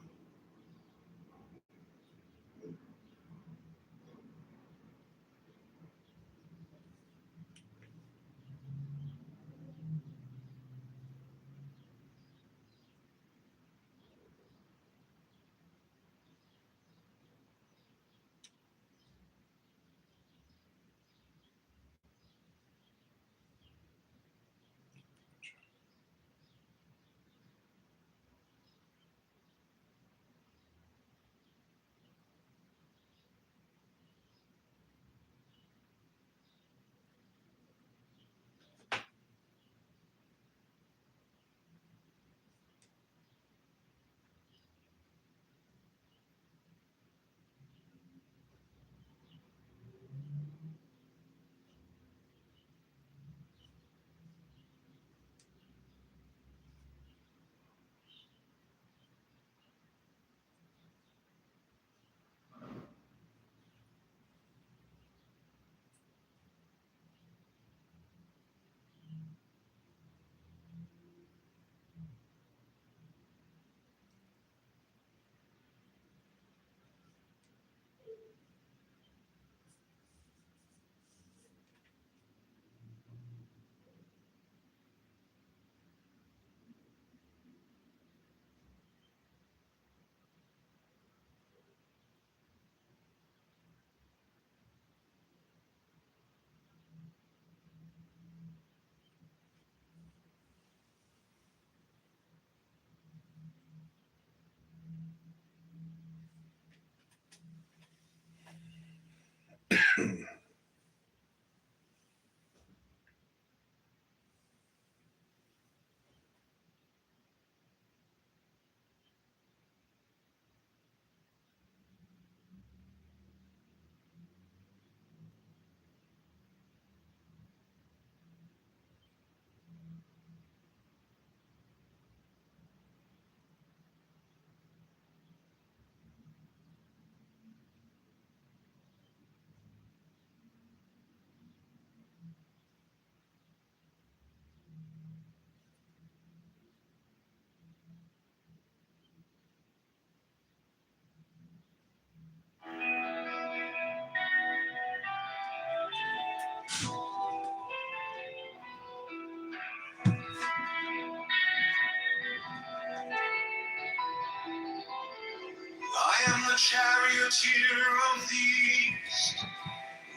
I am the charioteer of the east,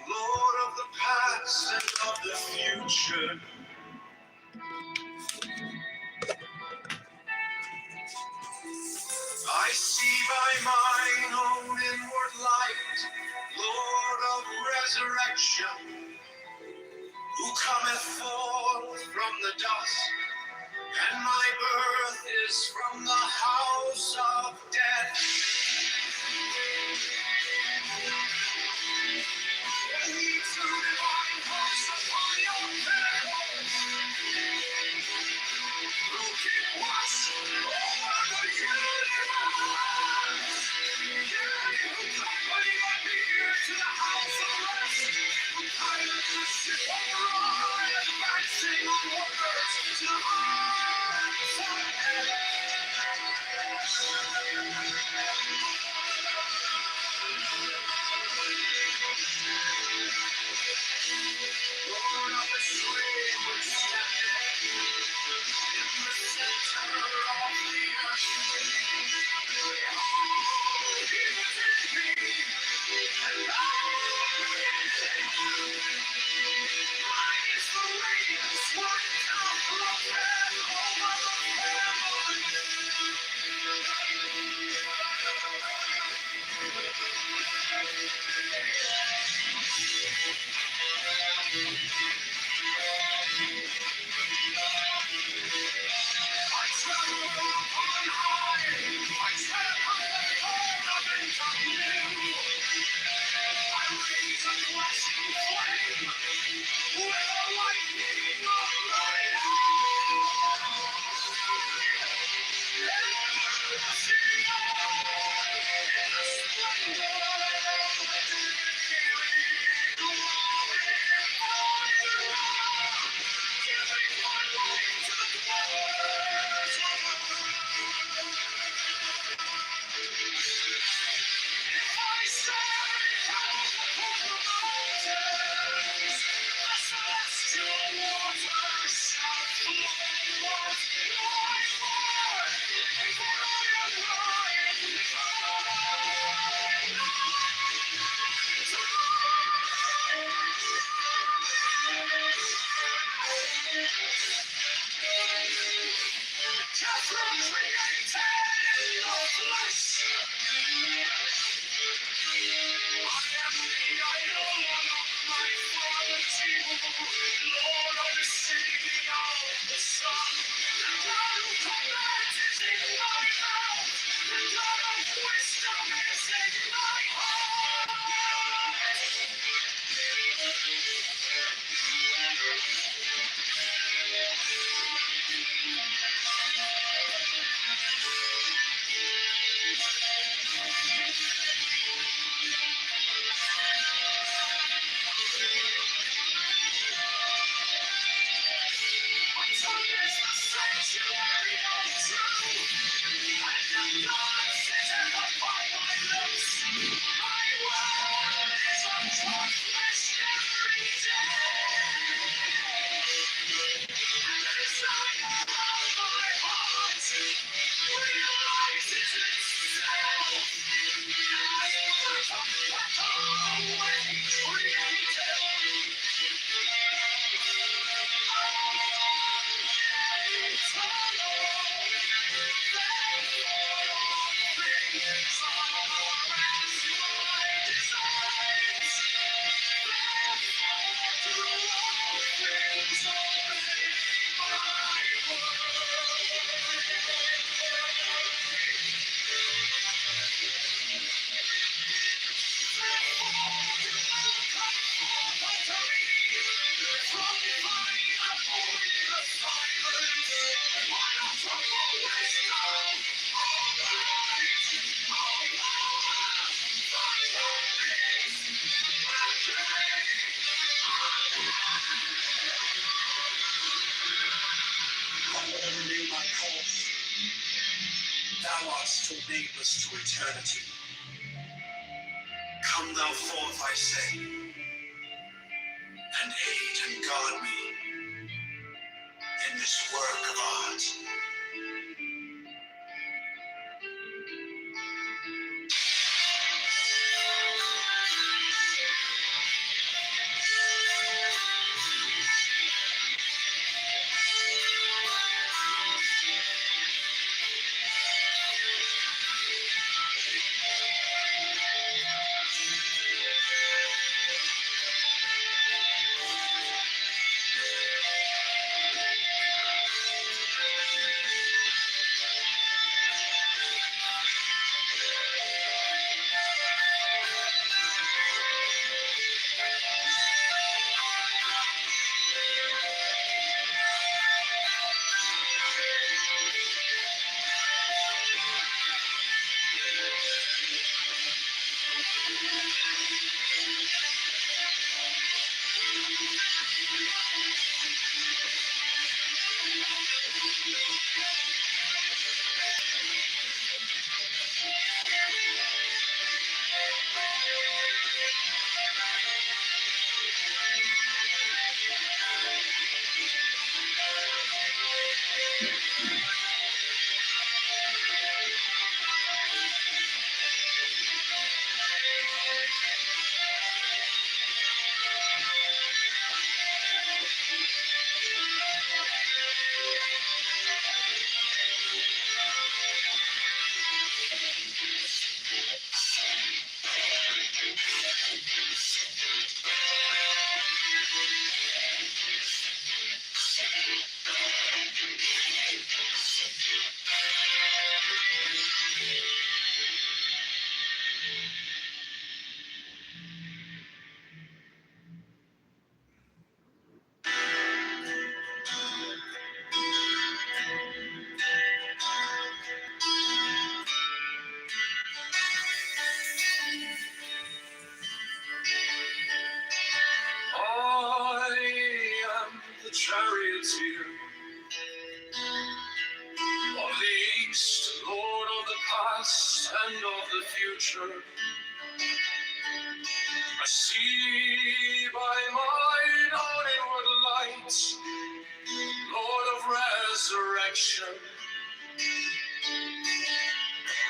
Lord of the past and of the future. I see by mine own inward light, Lord of resurrection, who cometh forth from the dust, and my birth is from the house of death. We two divine hosts Advancing onwards to heights of Lord of the stream, we stand in the center of the earth. Behold, he is in me, and I am in him. Mine is the radiance, one cup of heaven over the I travel on high, I tread upon the throne of incognito. I raise a flashing flame with a lightning of my rushing on in the splendor of the daily glory. Giving my life to the cause of if I stand upon the mountains, the celestial waters shall flow forth my Lord, for I am lying Catherine created in the flesh. I am the idol of my father's evil, Lord of the sea, of the sun. The God who commands is in my mouth. The God of wisdom is in my heart. My tongue is the sanctuary of truth, and the God sitteth upon my lips. My word is accomplished every day. And the desire of my heart realizes itself as the always created. Whatever name I call thee, thou art still nameless to eternity. Come thou forth, I say, and aid and guard me in this work of art. I am the charioteer of the east, Lord of the past and of the future. I see by mine own inward light, Lord of resurrection,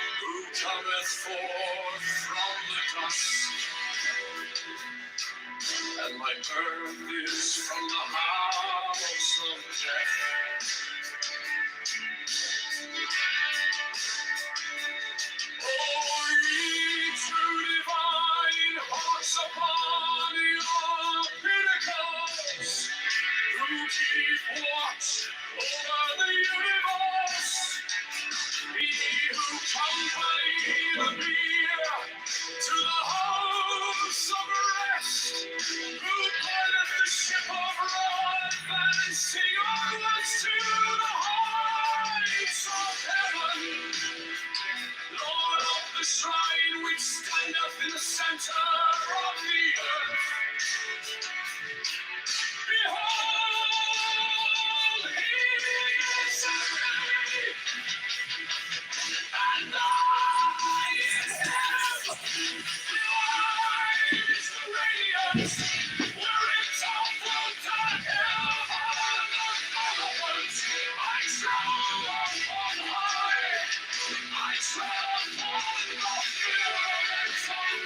who cometh forth from the dust, and my birth is from the house of death. Oh, ye true divine hearts upon your pinnacles, who keep watch over the universe, ye who company the beer to the house of rest, who guideth the ship of wrath, advancing onwards to the heights of heaven. Lord of the shrine which standeth in the center of the earth, behold, he is arrayed, and I is him. Light is the radiance, wherein toppled down hell upon the followers. I tremble on high, I tremble on the pyramids of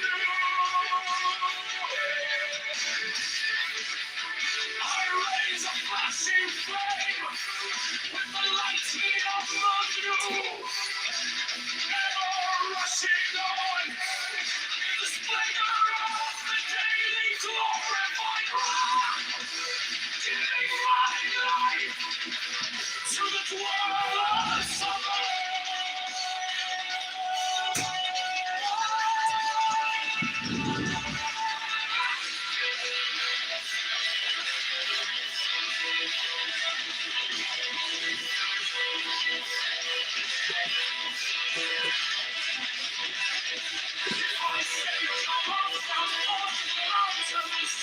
I raise a flashing flame with the lightning of the new, ever rushing on in the splendor of the daily glorified wrath, giving my life to the dwellers of I say, come up from the mountains,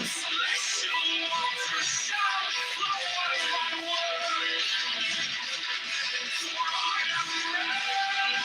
celestial waters shall flow as my word, for I am ready.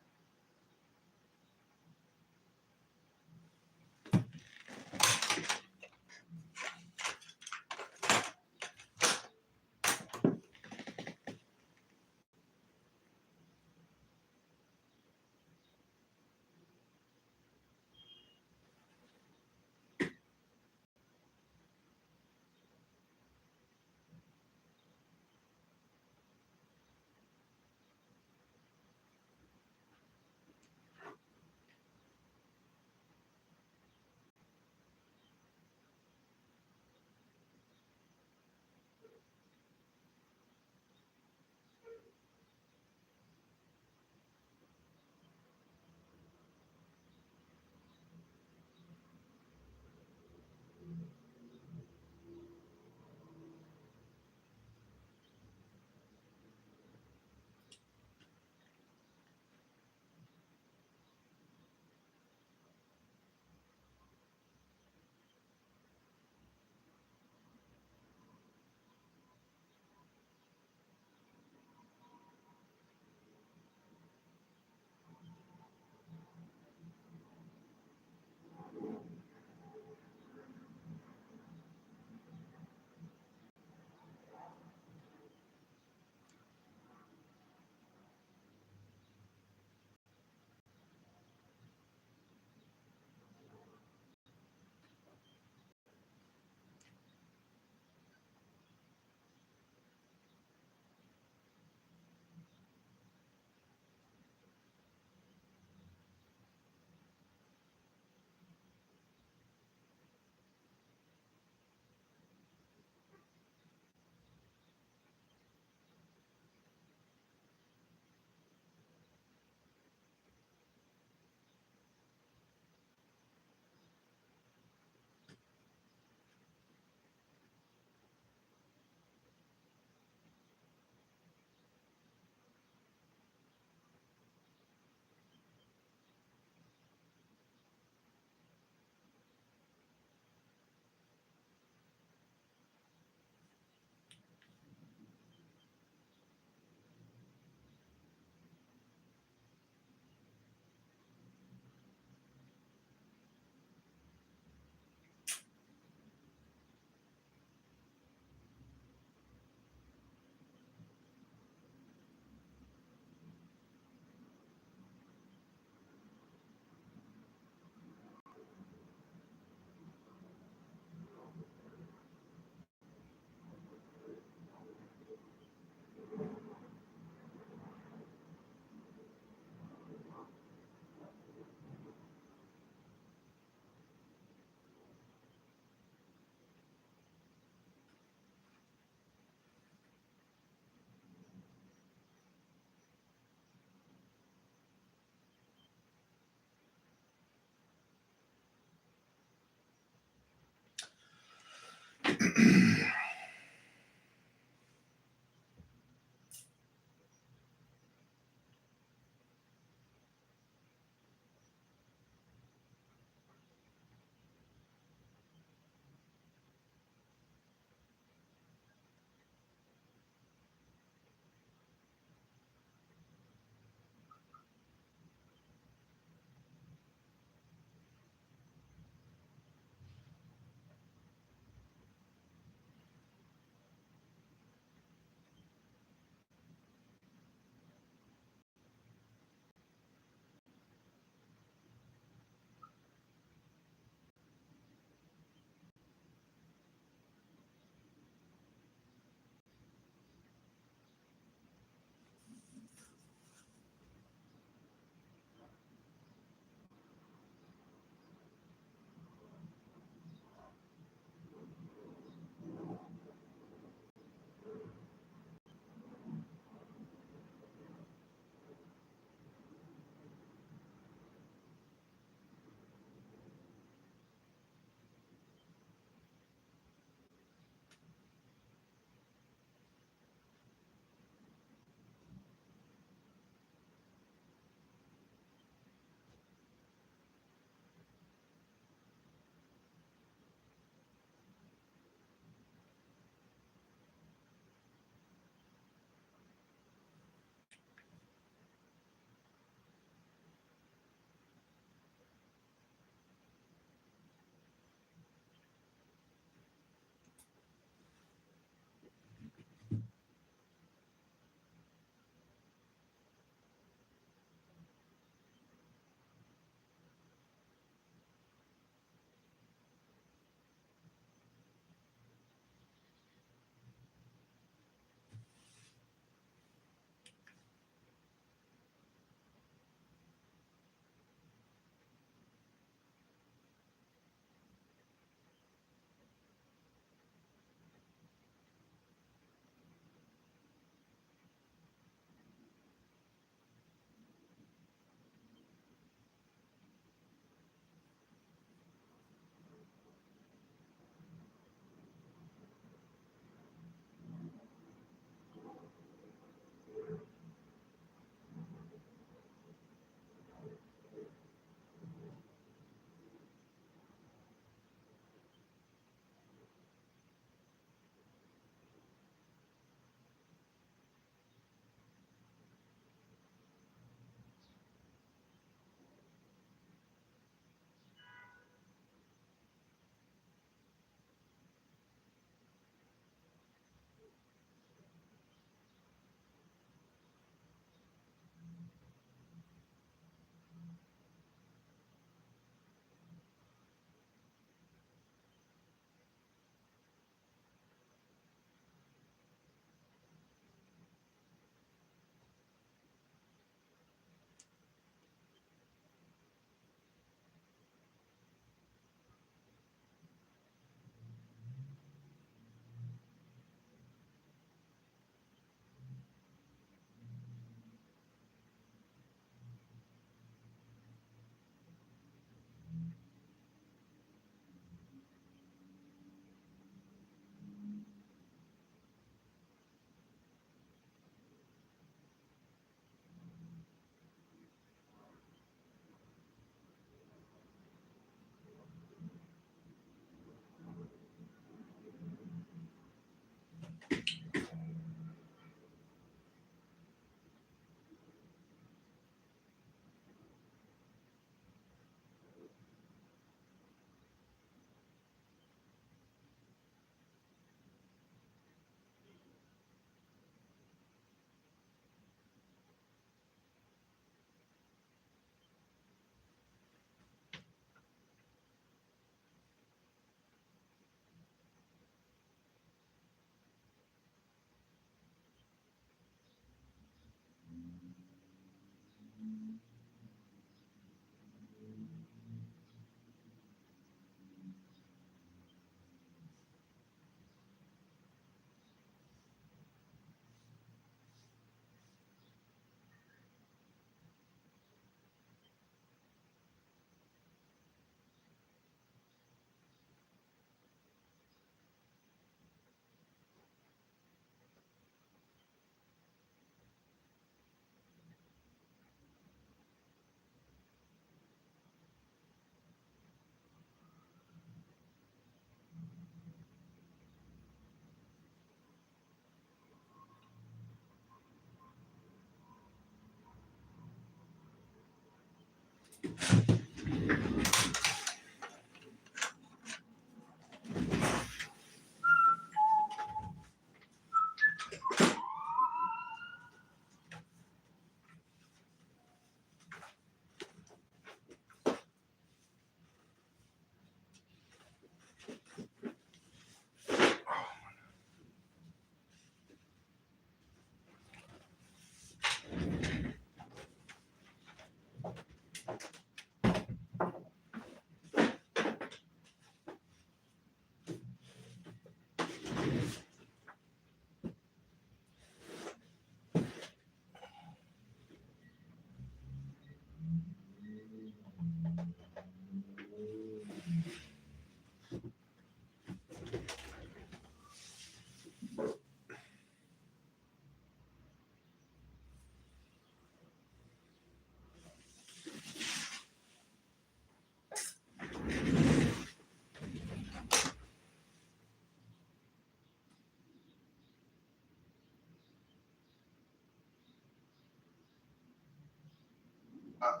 I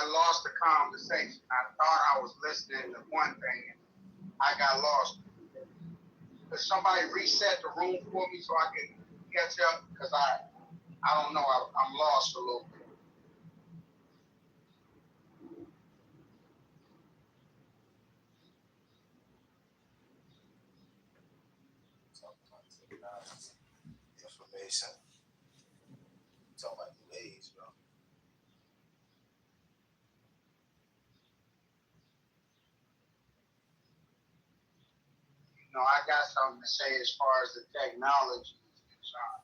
lost the conversation. I thought I was listening to one thing, and I got lost. Could somebody reset the room for me so I can catch up? Because I don't know. I'm lost a little bit. Information. Talking about new age, bro. You know, I got something to say as far as the technology is concerned.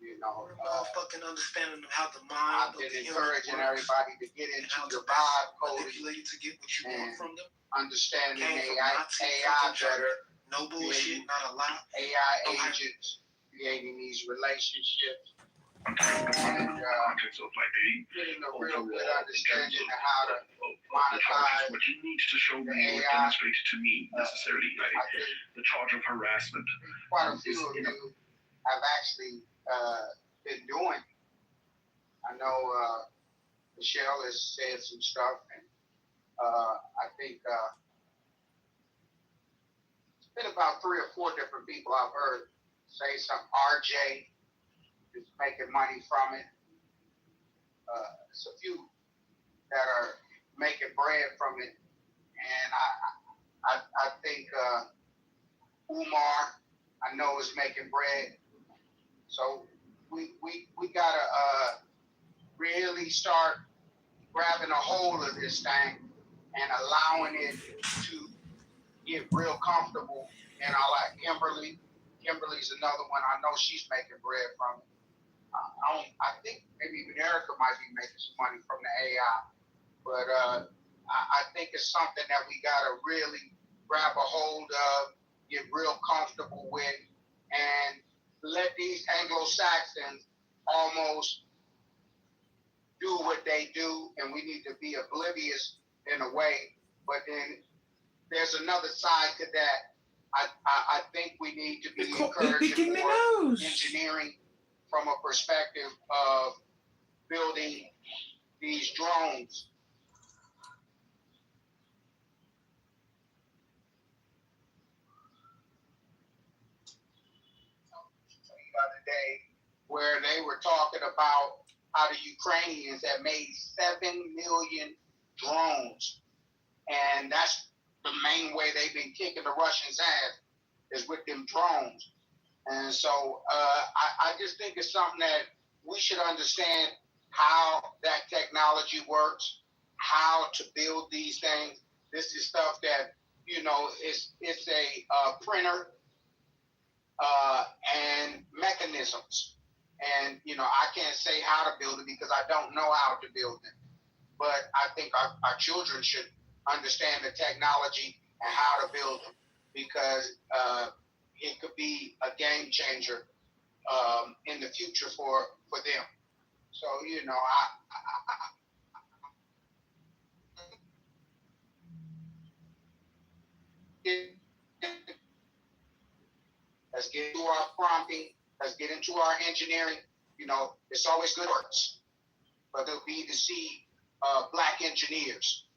You know, fucking understanding of how the mind I've been encouraging everybody to get into the vibe coding to get what you want from them. understanding Came from AI Nazi better. No bullshit, not a lot. AI agents creating these relationships. And getting a real good understanding of how to monetize what you need to show me the or AI. demonstrate to me necessarily, the charge of harassment. Quite a few of you have actually been doing. I know Michelle has said some stuff, and I think it's been about 3 or 4 different people I've heard say something. RJ is making money from it. There's a few that are making bread from it, and I think Umar, I know, is making bread. So we gotta really start grabbing a hold of this thing and allowing it to get real comfortable. And I like Kimberly. Kimberly's another one. I know she's making bread from it. I think maybe even Erica might be making some money from the AI. But I think it's something that we got to really grab a hold of, get real comfortable with, and let these Anglo-Saxons almost do what they do, and we need to be oblivious in a way. But then there's another side to that. I think we need to be encouraging more engineering from a perspective of building these drones. The other day, where they were talking about how the Ukrainians have made 7 million drones, and that's the main way they've been kicking the Russians' ass is with them drones. And so I just think it's something that we should understand how that technology works, how to build these things. This is stuff that, you know, it's a printer and mechanisms. And, you know, I can't say how to build it because I don't know how to build it. But I think our children should understand the technology and how to build them, because it could be a game changer in the future for them. So, you know, let's get into our prompting, let's get into our engineering. You know, it's always good works, but it'll be to see black engineers,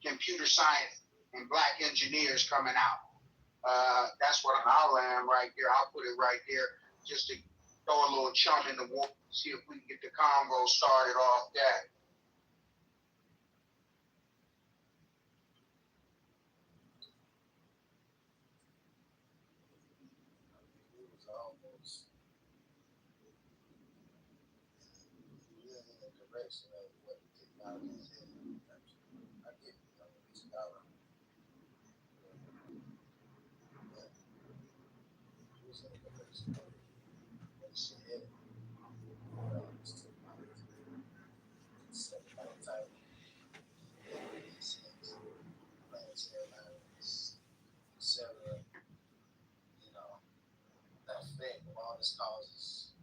computer science, and black engineers coming out. That's what I'll land right there. I'll put it right there just to throw a little chum in the water, see if we can get the convo started off that. It was almost in the direction of what the technology is heading. I get it, it's dollar. But it was in the direction of what it's heading. It's technology. It's about time. These things, planetary lines, etc. You know, the effect of all these causes,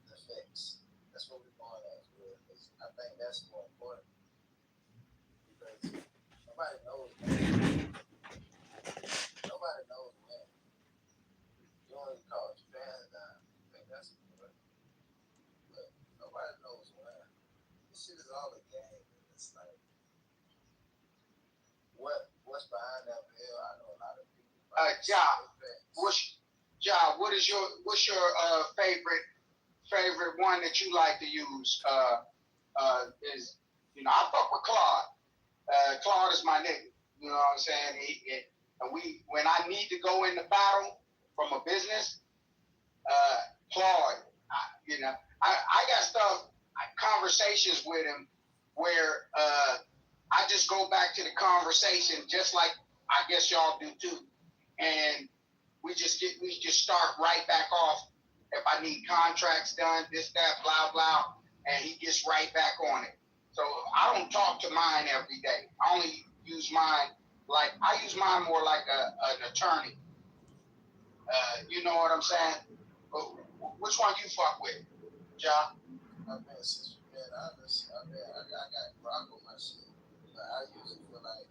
the effects. That's what we're going after. Because I think that's more important. Because nobody knows when. Nobody knows when. You only call Japan down. I think that's correct. shit is all a game. It's like what's behind that bill? I know a lot of people. What's your favorite one that you like to use? Is I fuck with Claude. Claude is my nigga. You know what I'm saying? When I need to go into battle from a business, Claude. I got conversations with him where I just go back to the conversation just like I guess y'all do too, and we just start right back off. If I need contracts done, this, that, blah, blah, and he gets right back on it. So I don't talk to mine every day. I only use mine more like an attorney. You know what I'm saying? Which one you fuck with, John? I mean, since we've been honest, I got rock on my shit. But I use it for like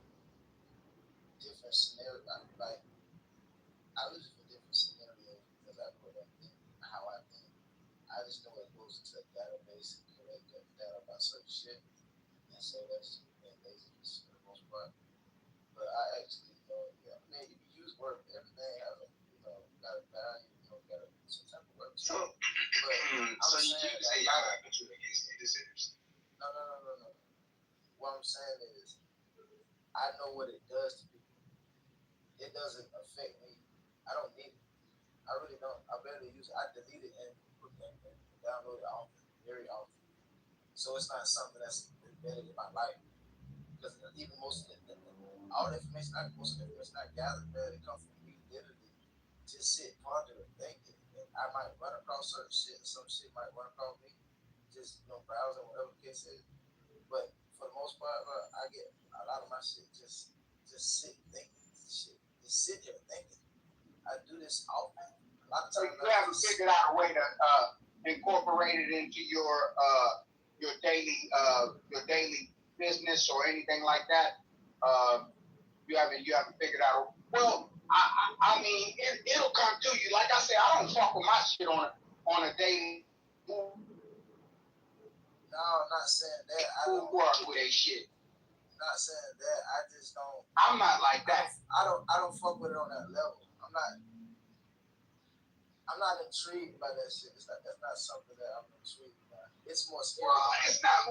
different scenarios. I use it for different scenarios because I put up how I think. I just know it goes into a database and collect that data about certain shit. And so that's laziness for the most part. But I actually, you can use work. Everything has got a value, got some type of work. So you say y'all got put you against data centers? No. What I'm saying is, I know what it does to people. It doesn't affect me. I don't need it. I really don't. I barely use it. I delete it and download it often, very often. So it's not something that's embedded in my life. Because even most of all the information I gather, it comes from me literally just sit, ponder, thinking. And I might run across certain shit, and some shit might run across me. Just browsing, whatever the case is. But for the most part, I get a lot of my shit just sit thinking shit. Just sit here thinking. I do this often. A lot of times you haven't figured out a way to incorporate it into your daily business or anything like that. You haven't figured out. Well, I mean, it'll come to you. Like I said, I don't fuck with my shit on a daily. No, I'm not saying that. I don't work with that shit. Not saying that. I just don't. I'm not like that. I don't fuck with it on that level. I'm not intrigued by that shit. That's not something that I'm intrigued by. It's more scary. It's not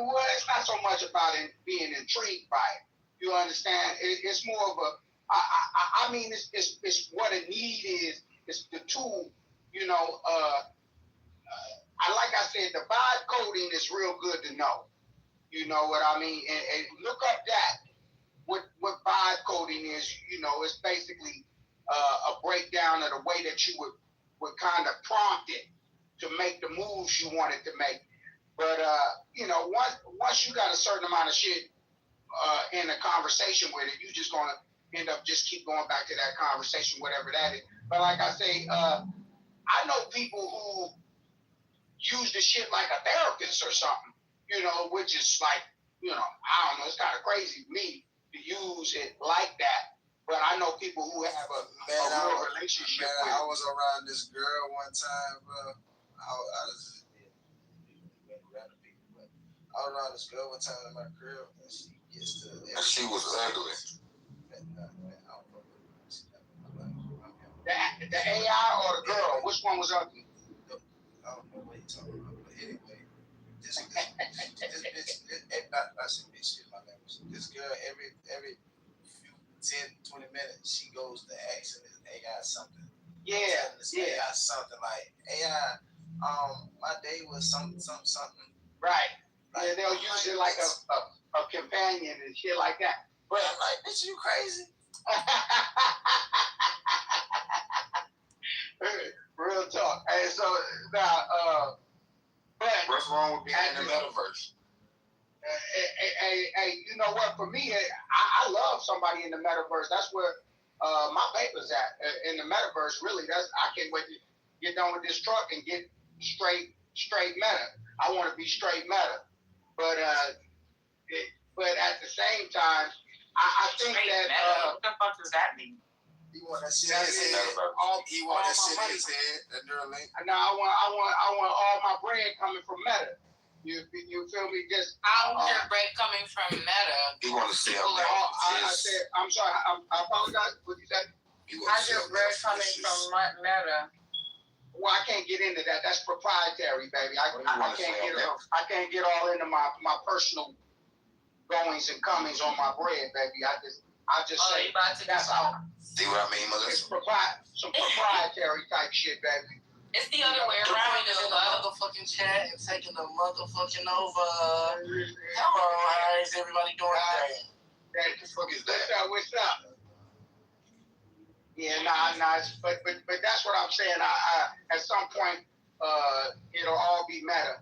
so much about it being intrigued by it. You understand? It's more of a. I mean, it's what a need is. It's the tool. Like I said, the vibe coding is real good to know. You know what I mean? And look up that. What vibe coding is, it's basically a breakdown of the way that you would kind of prompt it to make the moves you wanted to make. But once you got a certain amount of shit in a conversation with it, you're just gonna end up just keep going back to that conversation, whatever that is. But like I say, I know people who use the shit like a therapist or something, which is like, I don't know, it's kind of crazy to me to use it like that. But I know people who have a real relationship with it. I was around this girl one time, bro. I was around this girl one time in my crib, and she gets to. And she was ugly. The AI or the girl? Which one was ugly? I don't know what you're talking about, but anyway, this bitch, excuse my language. This girl, every few 10, 20 minutes, she goes to asking this AI something. Yeah. AI something like AI. My day was something. Right. Like, they'll use it like a companion and shit like that. But I'm like, bitch, you crazy? Real talk. And so now, but what's wrong with being in the metaverse? Hey, you know what? For me, I love somebody in the metaverse. That's where my paper's at in the metaverse. Really, I can't wait to get done with this truck and get straight meta. I want to be straight meta, but at the same time, I think that what the fuck does that mean? He want that shit in his head. He want that shit in his head. That Neuralink. No, I want all my bread coming from Meta. You feel me? Just I don't hear bread coming from Meta. He want to say I said, I'm sorry, I apologize. What you said? I hear bread coming from Meta. Well, I can't get into that. That's proprietary, baby. I can't get all into my personal goings and comings on my bread, baby. I just say that's how. See what I mean, Melissa? It's some proprietary type shit, baby. It's the other way around. In the motherfucking chat and taking the motherfucking over. Hello, how is everybody doing today? What the fuck is that? What's up? Yeah, nah, but that's what I'm saying. I at some point, it'll all be meta,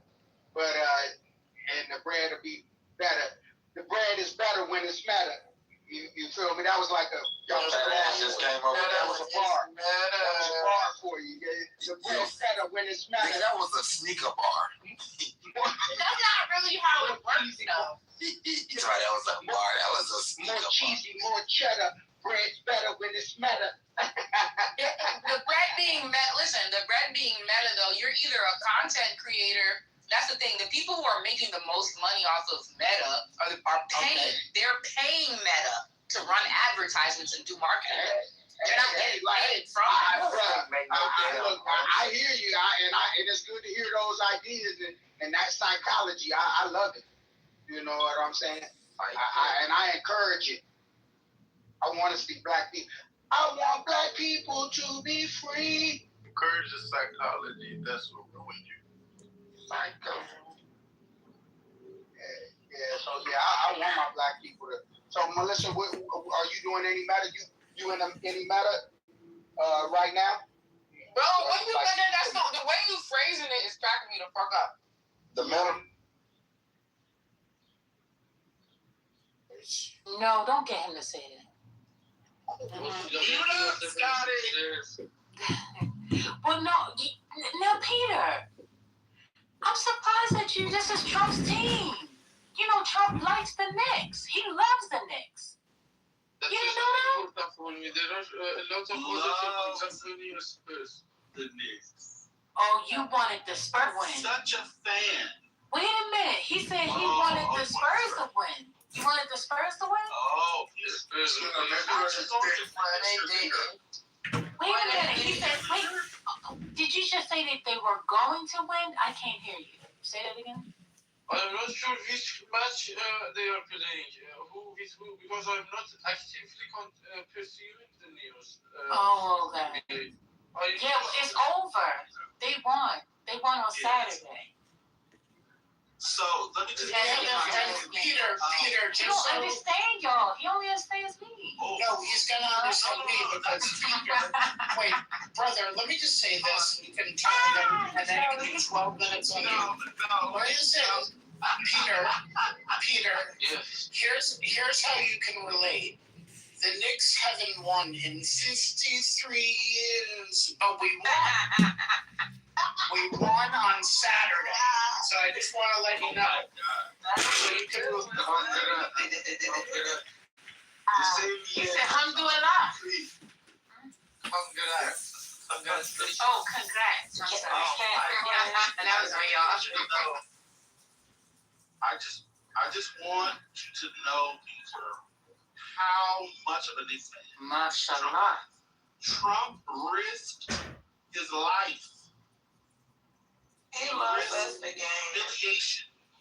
but and the bread will be better. The bread is better when it's meta. You feel me? That was like a just came over. That was a bar. That was a bar for you. The bread's better when it's meta. That was a sneaker bar. That's not really how it works, though. That's right, that was a bar. That was a sneaker more cheesy, more cheddar. Bread's better when it's meta. The bread being meta. Listen, the bread being meta, though, you're either a content creator. That's the thing. The people who are making the most money off of Meta are paying. Okay. They're paying Meta to run advertisements and do marketing. They're not getting paid from it. I hear you, and it's good to hear those ideas and that psychology. I love it. You know what I'm saying? I encourage it. I want to see black people. I want black people to be free. Encourage the psychology. That's what we're doing. Yeah, so I want my black people to. So Melissa, are you doing any meta? You in any meta right now? Bro, when you get in, that's the way you phrasing it is cracking me the fuck up. The meta. No, don't get him to say that. Well, no, Peter. I'm surprised that this is Trump's team. You know, Trump likes the Knicks. He loves the Knicks. You didn't know that? The Knicks. Oh, you wanted the Spurs win. Such a fan. Wait a minute. He said he wanted the Spurs to win. You wanted the Spurs to win? Oh, the Spurs. Wait a minute. He said, wait. Did you just say that they were going to win? I can't hear you. Say that again. I'm not sure which match they are playing. Who with who? Because I'm not actively pursuing the news. Okay. Yeah, it's over. They won. They won on Saturday. So let me just. Peter, He just don't understand y'all. He only understands me. No, he's gonna understand me because Peter. Wait, brother, let me just say this. You can tell them, and then you can do 12 minutes on you. Let me just say this. Peter, here's how you can relate. The Knicks haven't won in 53 years, but we won. We won on Saturday, so I just want to let you know. So you can move on. He said, alhamdulillah. Oh, congrats. I'm sorry. That was real. I just want you to know, Peter, how much of a Knicks fan. Mashallah. Trump risked his life. He loves us the game.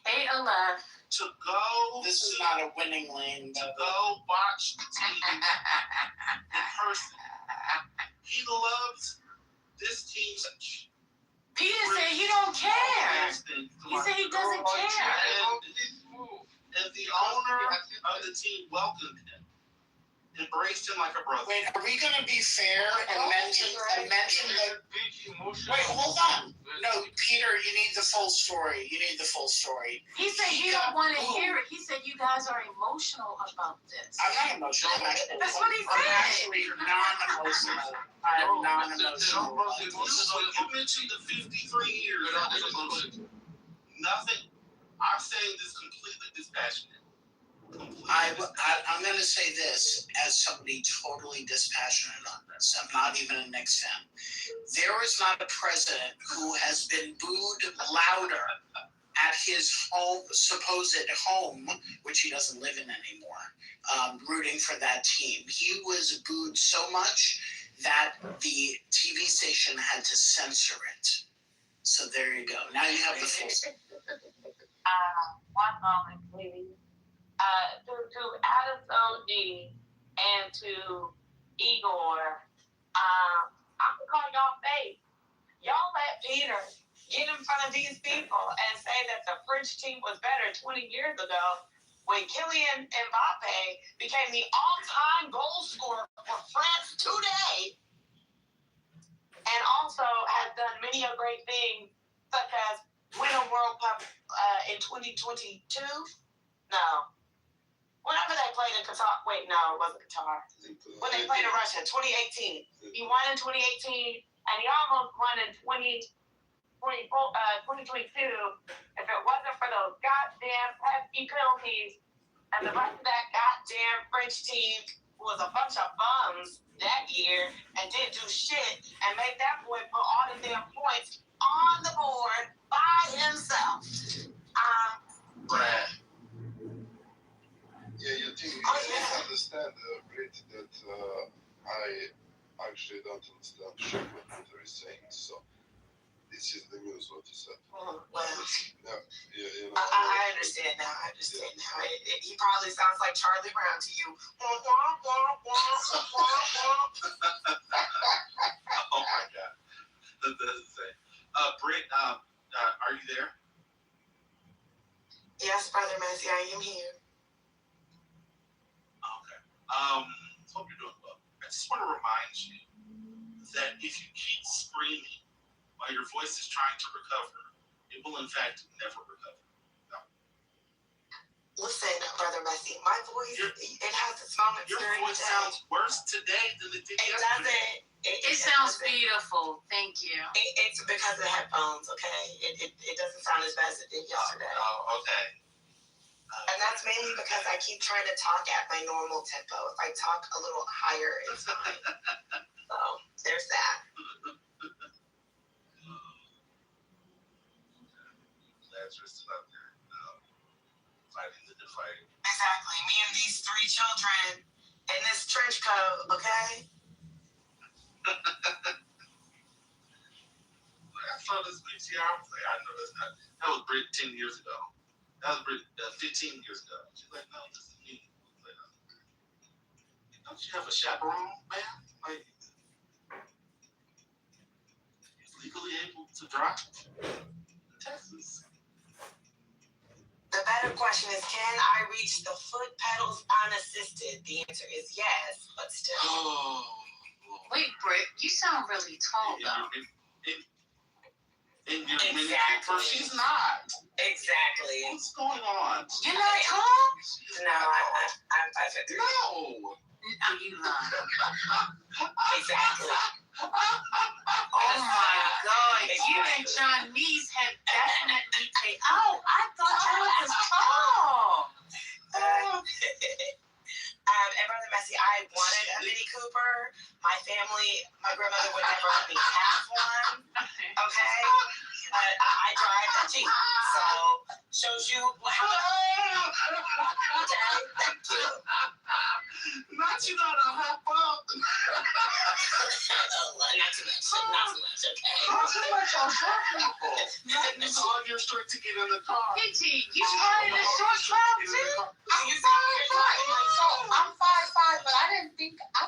Hey, Allah. To go. This is not a winning lane. To go watch the team in person. He loves this team. Peter said he don't care. He said he doesn't care. And the owner of the team welcomed him. Embraced him like a brother. Wait, are we gonna be fair and mention that? Wait, hold on. No, Peter, you need the full story. He said he don't want to hear it. He said you guys are emotional about this. I'm not emotional. That's what he said. I'm actually non-emotional. I'm non-emotional. You mentioned the 53 years of this emotion. Nothing. I'm saying this completely dispassionate. I'm going to say this as somebody totally dispassionate on this. I'm not even a Knicks fan. There is not a president who has been booed louder at his home, supposed home, which he doesn't live in anymore, rooting for that team. He was booed so much that the TV station had to censor it. So there you go. Now you have the full. One moment, please. To Adam G and to Igor, I'm gonna call y'all fake. Y'all let Peter get in front of these people and say that the French team was better 20 years ago when Kylian Mbappe became the all-time goal scorer for France today and also has done many a great things such as win a World Cup in 2022? No. Whenever they played in Qatar, wait, no, it wasn't Qatar. When they played in Russia, 2018. He won in 2018, and he almost won in 2022. If it wasn't for those goddamn pesky penalties and the rest of that goddamn French team who was a bunch of bums that year and didn't do shit and made that boy put all the damn points on the board by himself. Brad. Yeah, you think understand, Brit, that I actually don't understand shit what Peter is saying. So this is the news what he said. Well, yeah, I understand now. I understand now. He probably sounds like Charlie Brown to you. Oh my God. That doesn't say. Britt, are you there? Yes, Brother Messi, I am here. Okay. Hope you're doing well. I just want to remind you that if you keep screaming while your voice is trying to recover, it will in fact never recover. No. Listen, Brother Messi, my voice, it has its moments. Your voice sounds worse today than it did yesterday. It doesn't. It sounds beautiful. Thank you. It's because of the headphones, okay? It doesn't sound as bad as it did yesterday. Oh, okay. And that's mainly because I keep trying to talk at my normal tempo. If I talk a little higher, it's fine. So, there's that. Lazarus is out there fighting the good fight. Exactly. Me and these three children in this trench coat, okay? I saw this VCR. I was like, I know that's not. That was Brit 10 years ago. That was Brit 15 years ago. She's like, no, this is me. Like, don't you have a chaperone, man? Like, he's legally able to drive in Texas. The better question is, can I reach the foot pedals unassisted? The answer is yes, but still. Oh. Wait, Britt, you sound really tall, though. In your Mini Cooper, she's not. Exactly. What's going on? You're not tall? No, I'm 5'3". No. Oh, you lying. Exactly. Oh my God. You and Johnny's have definitely taken. Oh, I thought you was tall. And Brother Messi, I wanted a Mini Cooper. My family, my grandmother would never let me have one. Okay? But I drive a Jeep. So, shows you how okay, thank you. Not you know to hop up. Not too much, okay? Not too much on short people. It's on your straight to get in the car. Pidgey, you running a short crowd too? I'm 5'5", but I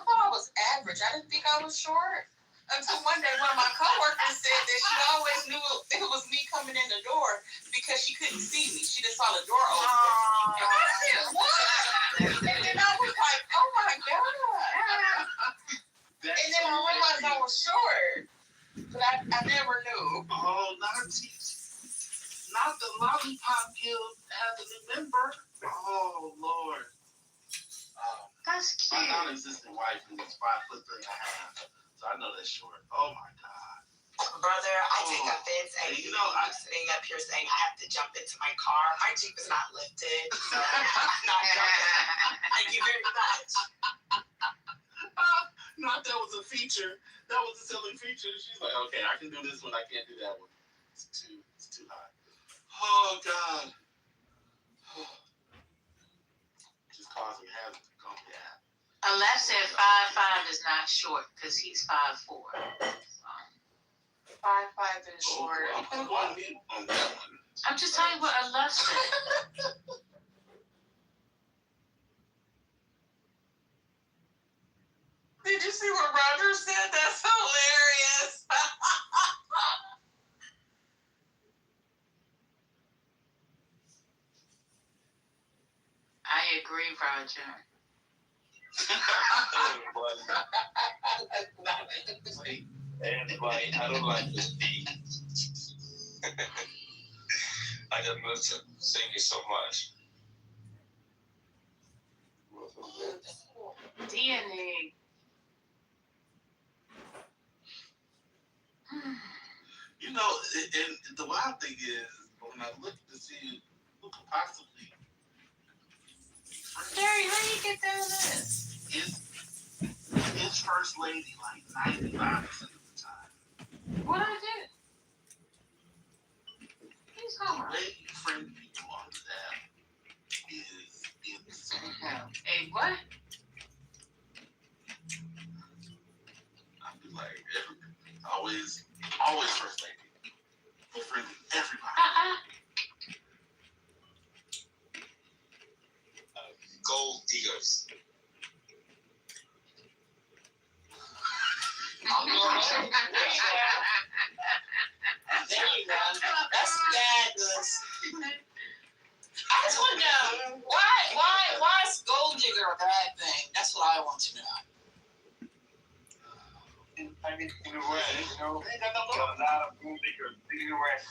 thought I was average. I didn't think I was short. Until one day one of my coworkers said that she always knew it was me coming in the door because she couldn't see me. She just saw the door open. And I said, what? And then I was like, oh my God. And then I realized I was short. But I never knew. Oh, not the Lollipop Guild has a new member. Oh, Lord. That's cute. My non-existent wife is 5'3.5". So I know that's short. Oh my God. Brother, I take offense at you sitting up here saying I have to jump into my car. My Jeep is not lifted, so I'm not jumping. Thank you very much. Not that was a feature. That was a selling feature. She's like, okay, I can do this one. I can't do that one. It's too high. Oh God. Just causing havoc. Oh yeah. Aleph said 5'5" is not short because he's 5'4". 5'5" is short. I'm on mute on that one. I'm just telling you what Aleph said. Did you see what Roger said? That's hilarious. I agree, Roger. Everybody, I don't like this beat. I just love to thank you so much. DNA. You know, and the wild thing is, when I look to see who could possibly Jerry, how do you get down there? His first lady like 95% of the time. What I did? He's home. The way you friend people on that is Hey, what? I'd be like, always first lady. Who friended everybody. Gold diggers. There you go. That's fabulous. I just want to know why is gold digger a bad thing? That's what I want to know. I mean, in the West, you know, they got a lot of gold diggers in the West.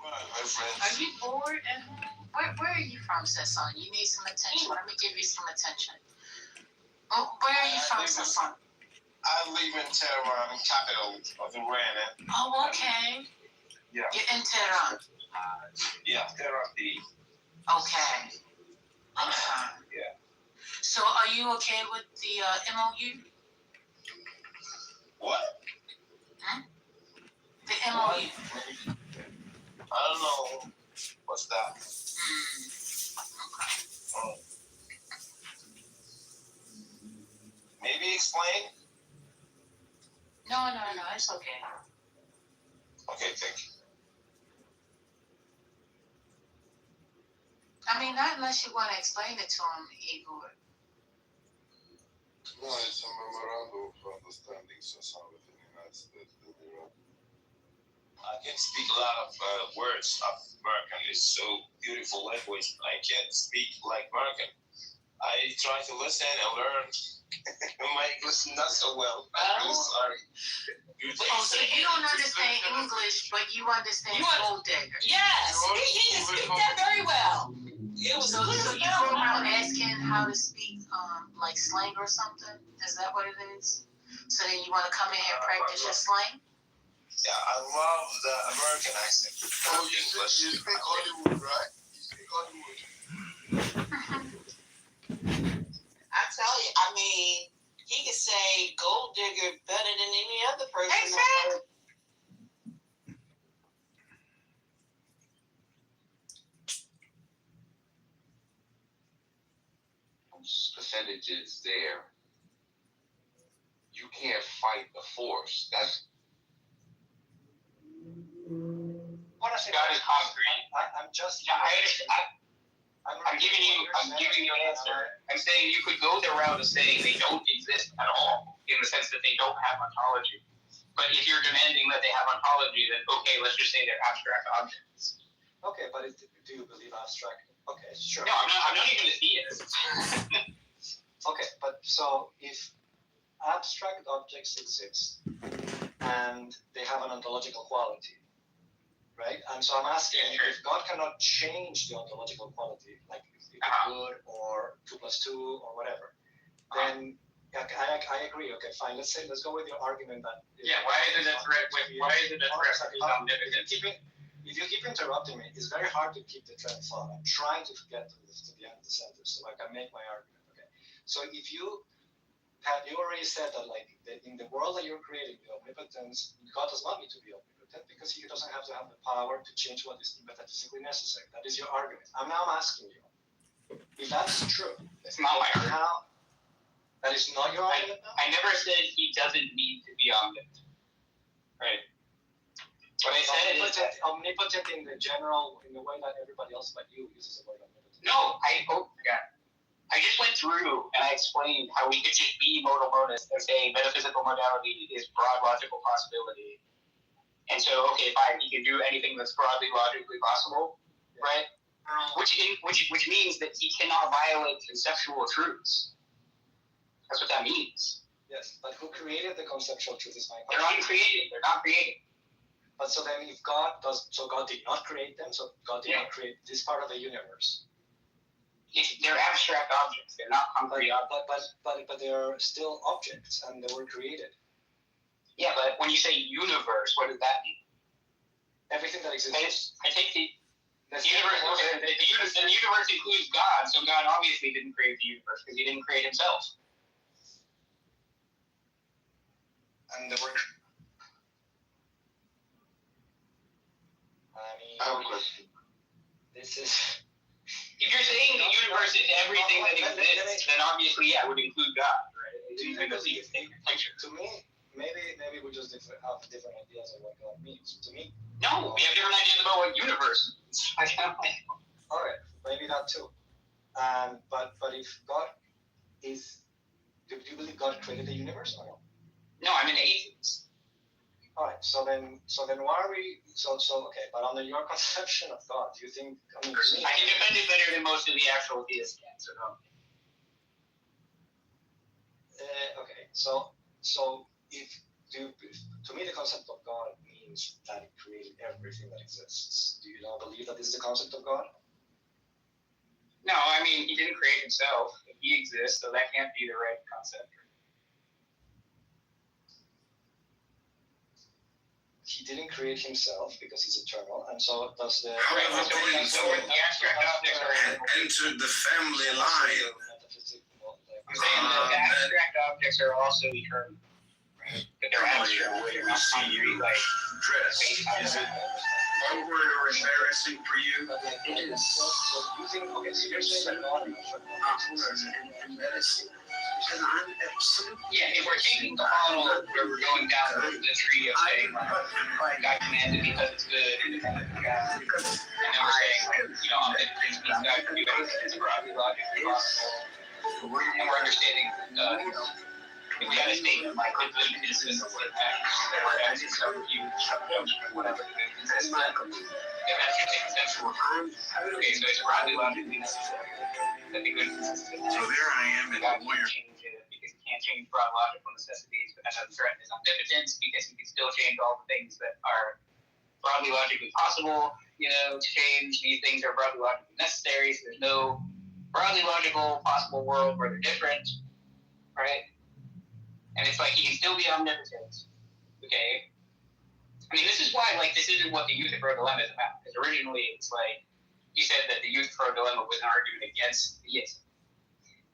Are you bored at home? Where are you from, Sasson? You need some attention. Let me give you some attention. Oh, where are you from, Sasson? I live in Tehran, capital of Iran. Oh, okay. Yeah. You're in Tehran. Yeah, Tehran City. Okay. Yeah. So are you okay with the MOU? What? The MOU. I don't know. What's that? Oh. Maybe explain? No, it's okay. Okay, thank you. I mean, not unless you want to explain it to him, Igor. No, it's a memorandum of understanding, so some with the United States and Iran. I can speak a lot of words of American. It's so beautiful language. I can't speak like American. I try to listen and learn. My English not so well. I'm really sorry. Oh, so you don't understand English, but you understand gold digger. Yes, he can speak that very well. It was So you go around asking how to speak like slang or something? Is that what it is? So then you want to come in here and practice your slang? Yeah, I love the American accent. Oh, you speak Hollywood, right? You speak Hollywood. I tell you, I mean, he could say gold digger better than any other person. Exactly. Percentages there. You can't fight the force. That's What I say that is concrete. I'm just. Yeah, I understand. I'm giving you an answer. I'm saying you could go the route of saying they don't exist at all, in the sense that they don't have ontology. But if you're demanding that they have ontology, then okay, let's just say they're abstract objects. Okay, but do you believe abstract? Okay, sure. No, I'm not even a theist. Okay, but so if abstract objects exist and they have an ontological quality, right? And so I'm asking, if God cannot change the ontological quality, like if it would, or 2 + 2, or whatever, then I agree. Okay, fine. Let's go with your argument that. Yeah, why is it a threat? Why is it a threat to omnipotence? If you keep interrupting me, it's very hard to keep the train of thought. I'm trying to get to the end of the sentence so I can make my argument. Okay, so if you already said that, like, in the world that you're creating, the omnipotence, God does not need to be omnipotent. omnipotent because he doesn't have to have the power to change what is metaphysically necessary. That is your argument. I'm now asking you, if that's true, it's not my argument. That is not your argument now? I never said he doesn't need to be omnipotent. Right? What I said is that omnipotent in the general, in the way that everybody else but you uses the word omnipotent. No, oh my God. I just went through and I explained how we could just be modal monists and say metaphysical modality is broad logical possibility. And so, okay, fine, he can do anything that's broadly logically possible, right? Which means that he cannot violate conceptual truths. That's what that means. Yes, but who created the conceptual truth is my question. They're uncreated. They're not created. But so then if God did not create them, so God did not create this part of the universe. They're abstract objects. They're not concrete objects. But they're still objects, and they were created. Yeah, but when you say universe, what does that mean? Everything that exists. I take the universe. The universe includes God, so God obviously didn't create the universe because he didn't create himself. And the word. I have a question. This is. If you're saying the universe is everything that exists, then obviously, it would include God, right? To me, maybe we just have different ideas of what God means. To me, no, we have different ideas about what universe means. All right, maybe that too. But if God is, do you believe God created the universe or no? No, I'm an atheist. All right, so then why are we okay? But under your conception of God, do you think? I can defend it better than most of the actual theists can. So no. Okay, so if to me the concept of God means that it created everything that exists. Do you not believe that this is the concept of God? No, I mean he didn't create himself. He exists, so that can't be the right concept. He didn't create himself because he's eternal, and so does the. Entered the family line. I'm saying the abstract objects are also eternal, right? But they're abstract. They're not concrete, like dress. Is it awkward or embarrassing for you? It is. So you're saying that God is awkward and embarrassing. And I'm absolutely. Yeah, if we're taking the model where we're going down the tree of saying, like, God commanded because it's good, and then we're saying, like, omnipotence means God can do anything that's broadly logically possible. And we're understanding, if we had a statement like the good is X, or X is some huge, whatever the good is, if that's just a conceptual. Okay, so it's broadly logically necessary. That the good is consistent. So there I am in the lawyer. Because he can't change broad logical necessities, but that doesn't threaten his omnipotence because he can still change all the things that are broadly logically possible, to change. These things are broadly logically necessary, so there's no broadly logical possible world where they're different, right? And it's like he can still be omnipotent, okay? I mean, this is why, this isn't what the Kitover dilemma is about, because originally it's like, you said that the Kitover dilemma was an argument against theism.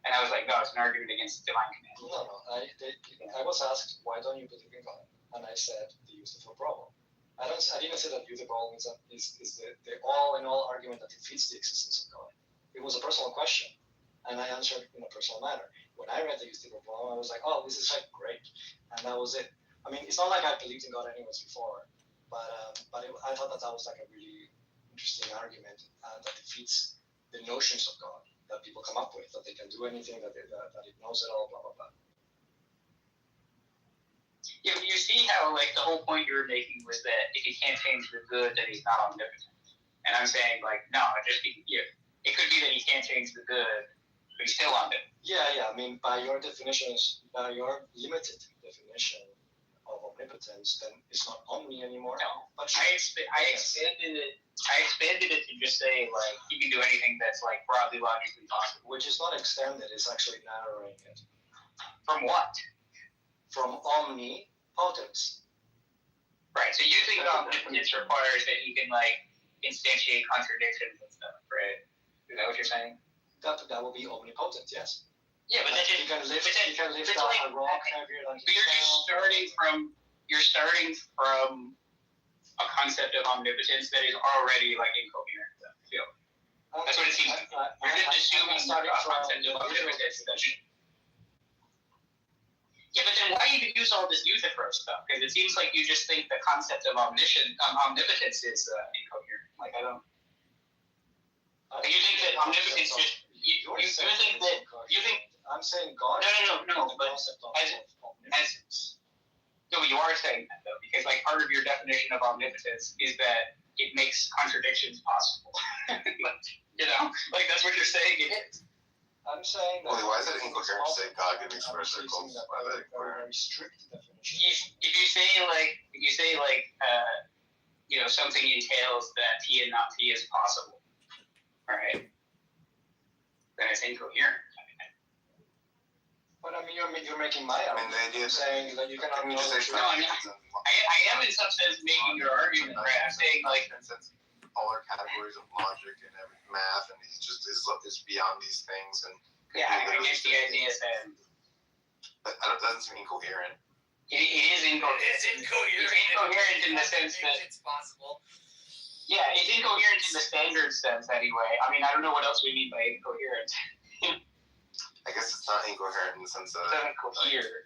And I was like, no, it's an argument against divine command. No. I was asked, why don't you believe in God? And I said, the Kitover problem. I didn't say that Kitover problem is the all-in-all argument that defeats the existence of God. It was a personal question, and I answered in a personal manner. When I read the Kitover problem, I was like, oh, this is great. And that was it. I mean, it's not like I believed in God anyways before, but I thought that was a really interesting argument that defeats the notions of God that people come up with, that they can do anything, that it knows it all, blah, blah, blah. Yeah, but you see how, the whole point you were making was that if he can't change the good, then he's not omnipotent. And I'm saying, no, it could be that he can't change the good, but he's still omnipotent. Yeah, I mean, by your definitions, by your limited definition of omnipotence, then it's not omni anymore. No, but I expanded it to just say, he can do anything that's, broadly logically possible. Which is not extended, it's actually narrowing it. From what? From omnipotence. Right, so you think omnipotence requires that he can, instantiate contradictions and stuff, right? Is that what you're saying? That will be omnipotent, yes. Yeah, but you can lift a rock heavier than himself. But you're starting from a concept of omnipotence that is already like incoherent. I feel. That's what it seems like. You're just assuming a concept of omnipotence. Yeah, but then why even use all this youth approach stuff? Because it seems like you just think the concept of omnipotence is incoherent. Like, I don't. Like, you think that omnipotence just. You think that. You think. I'm saying God. No. But no, you are saying that though, because like part of your definition of omnipotence is that it makes contradictions possible. You know, like that's what you're saying it is. I'm saying that. Why is it incoherent to say God can express circles? Very strict definition. If you say you know, something entails that T and not T is possible, right? Then it's incoherent. But I mean, you're making my argument. the idea of saying that you cannot. No, I am in some sense making your argument, right? I'm saying like all our categories of logic and math, and he's just is beyond these things, and I guess the idea is that. But that doesn't seem incoherent. It is incoherent. It's incoherent. It's incoherent in the sense that it's possible. Yeah, it's incoherent in the standard sense anyway. I mean, I don't know what else we mean by incoherent. I guess it's not incoherent in the sense that it doesn't cohere.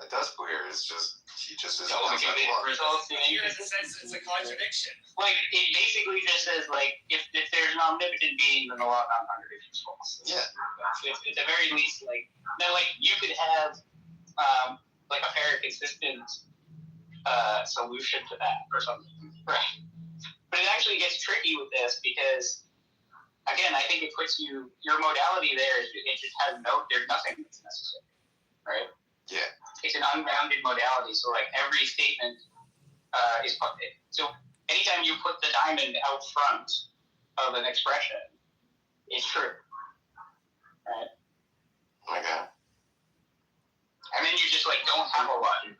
It does cohere. It's just he just is. Results in in the sense that it's a contradiction. Like it basically just says like if there's an omnipotent being, then the law of non-contradiction is false. Yeah. It's at the very least like now like you could have like a fair consistent solution to that or something, right? But it actually gets tricky with this because. Again, I think it puts your modality there. It just has there's nothing that's necessary, right? Yeah. It's an unbounded modality, so like every statement is so anytime you put the diamond out front of an expression, it's true, right? Okay. And then you just like don't have a logic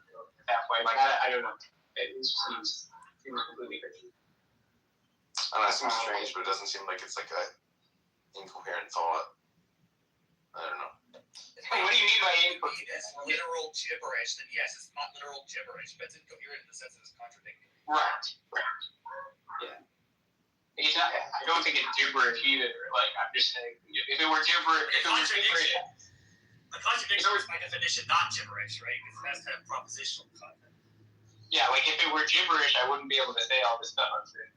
that way. Like I don't know. It just seems completely crazy. And that seems strange, but it doesn't seem like it's like a incoherent thought. I don't know. Wait, what do you mean by incoherent? It's literal gibberish, then yes, it's not literal gibberish, but it's incoherent in the sense that it's contradicting. Right. Yeah. It's not. I don't think it's gibberish either. Like I'm just saying, if it were gibberish, A contradiction is by definition not gibberish, right? Because it has to have propositional content. Yeah, like if it were gibberish, I wouldn't be able to say all this stuff I'm saying.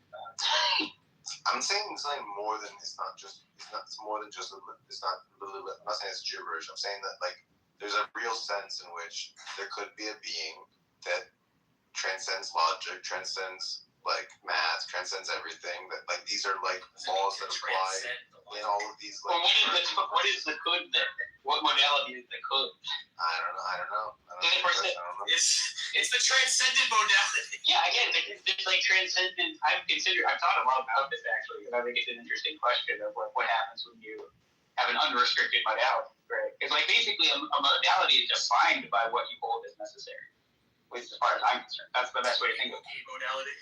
I'm saying something more than it's not just. It's more than just. It's not. I'm not saying it's gibberish. I'm saying that like there's a real sense in which there could be a being that transcends logic, transcends like math, transcends everything. That like these are like laws that apply in all of these. Like, well, what is the could then? What modality is the could? I don't know. It's the transcendent modality. Yeah, again, it's like transcendent. I've thought a lot about this actually, and I think it's an interesting question of what happens when you have an unrestricted modality, right? Because like basically a modality is defined by what you hold as necessary, at least as far as I'm concerned. That's the best way to think of it. Modality.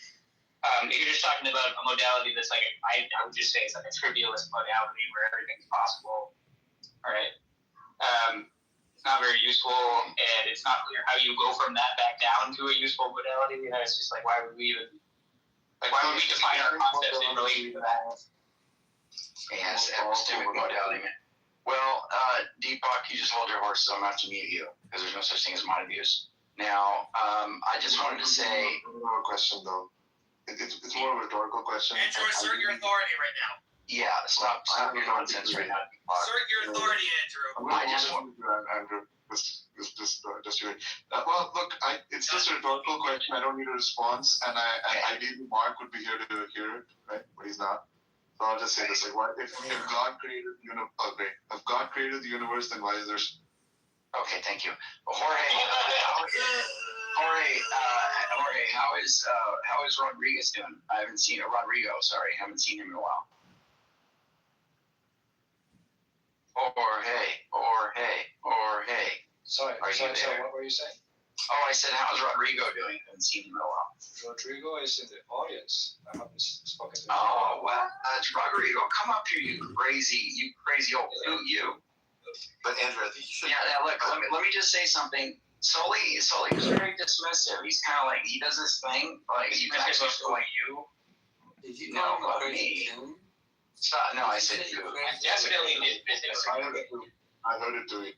If you're just talking about a modality that's like I would just say it's like a trivialist modality where everything's possible, all right? It's not very useful, and it's not clear how you go from that back down to a useful modality. You know, it's just like why would we define our concepts in relation to that? Yes, epistemic modality. Well, Deepak, you just hold your horses. I'm not to mute you because there's no such thing as my views. Now, I just wanted to say. One question though. It's more of a rhetorical question. Andrew, assert your authority right now. Yeah, stop your nonsense right now. Assert your authority, Andrew. I just want. Andrew, well, look, it's just a rhetorical question. I don't need a response, and ideally Mark would be here to hear it, right? But he's not. So I'll just say this: like, why, if God created if God created the universe, then why is there? Okay, thank you, Jorge. Jorge, how is Rodriguez doing? I haven't seen Rodrigo. Sorry, haven't seen him in a while. Jorge. Sorry, what were you saying? Oh, I said, how's Rodrigo doing? I haven't seen him in a while. Rodrigo is in the audience. I haven't spoken to him. Oh, well, that's Rodrigo. Come up here, you crazy old you. But Andrew, I think you should. Yeah, look, let me just say something. Sully was very dismissive. He's kind of like, he does this thing, like he's actually like you. Did you No, but me. Stop. No, I said you. Definitely did. I heard it too. Wait.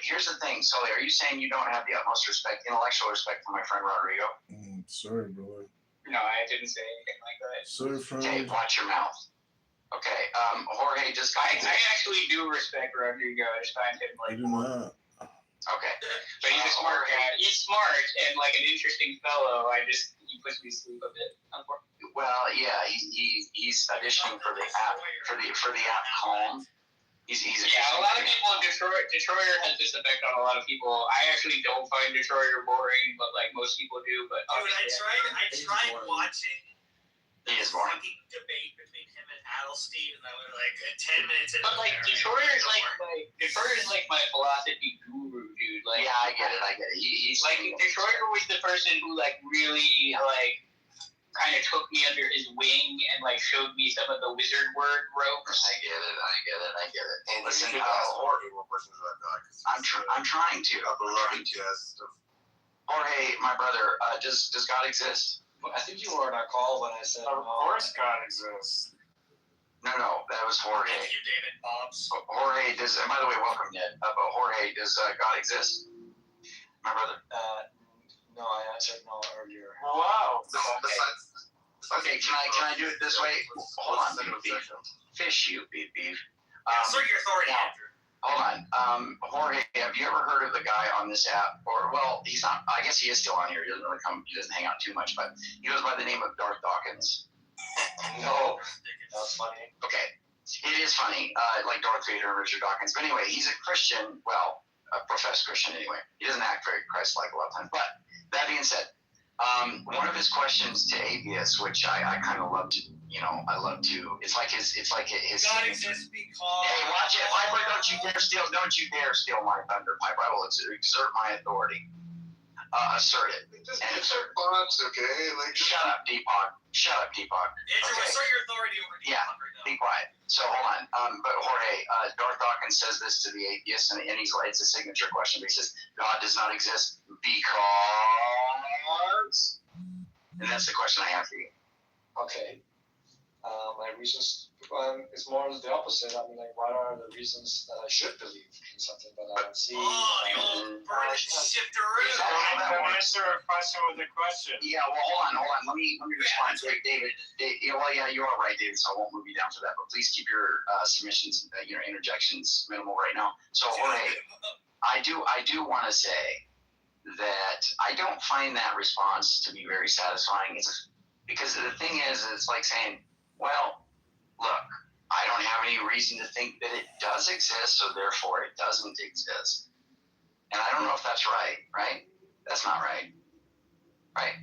Here's the thing, Sully. Are you saying you don't have the utmost respect, intellectual respect for my friend Rodrigo? Sorry, brother. No, I didn't say anything like that. Sorry, friend. Okay, watch your mouth. Okay, Jorge, just I actually do respect Rodrigo. I just find him I like. do not. Okay. But he's a smart guy. He's smart and like an interesting fellow. He puts me to sleep a bit. Well, yeah, he's auditioning for the app Calm. He's a lot of people in Detroiter has this effect on a lot of people. I actually don't find Detroiter boring, but like most people do. But dude, I tried watching the fucking debate between him and Adelstein, and I was like 10 minutes in. But like Detroiter is like my philosophy guru, dude. Like, yeah, I get it. He's like Detroiter was the person who like really like kind of took me under his wing and like showed me some of the wizard word ropes. I get it. And listen, Jorge, what question is that guy? I'm trying to. Jorge, my brother, does God exist? I think you were on a call when I said. Of course, God exists. No, that was Jorge. Thank you, David Bobs. Jorge does. And by the way, welcome, Ned. But Jorge, does God exist? My brother. No, I answered no earlier. Oh, wow. Okay, can I do it this way? Hold on, fish you, beef. Assert your authority, Andrew. Hold on. Jorge, have you ever heard of the guy on this app? Or, well, he's not, I guess he is still on here. He doesn't hang out too much, but he goes by the name of Darth Dawkins. No, that's funny. Okay, it is funny, like Darth Vader and Richard Dawkins. But anyway, he's a Christian, well, a professed Christian anyway. He doesn't act very Christ-like a lot of times. But that being said, one of his questions to atheists, which I kind of love to, it's like his. God exists because. Hey, watch it, Piper! Don't you dare steal my thunder, Piper! I will exert my authority. Assert it. Just insert box, okay? Like, shut up, Deepak. Andrew, Okay. assert your authority over Deepak right now. Be quiet. So hold on. But Jorge, Darth Dawkins says this to the atheists, and it's a signature question. But he says, God does not exist because. And that's the question I have for you. Okay. My reasons is more the opposite. I mean, like, what are the reasons that I should believe in something that I don't see? Oh, the old burn shifter. Answer a question with a question. Yeah, well, hold on. Let me respond to it, David. You are right, David, so I won't move you down for that. But please keep your submissions, interjections minimal right now. So, Jorge, I do want to say that I don't find that response to be very satisfying. Because the thing is, it's like saying, well, look, I don't have any reason to think that it does exist, so therefore it doesn't exist. And I don't know if that's right? That's not right. Right?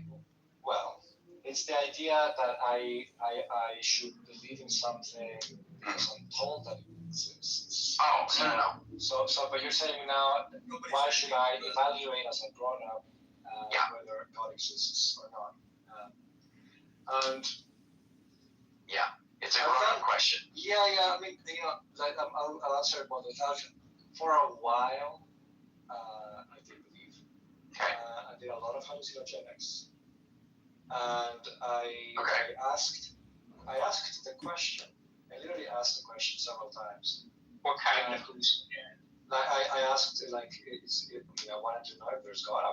Well, it's the idea that I should believe in something because I'm told that it exists. Oh, no. So, but you're saying now, why should I evaluate as a grown-up whether God exists or not? And yeah, it's a grown-up question. Yeah. I mean, I'll answer it more without. For a while, I did believe. Okay. I did a lot of hallucinogenics, and I asked the question. I literally asked the question several times. What kind of hallucinogen? I asked I wanted to know if there's God.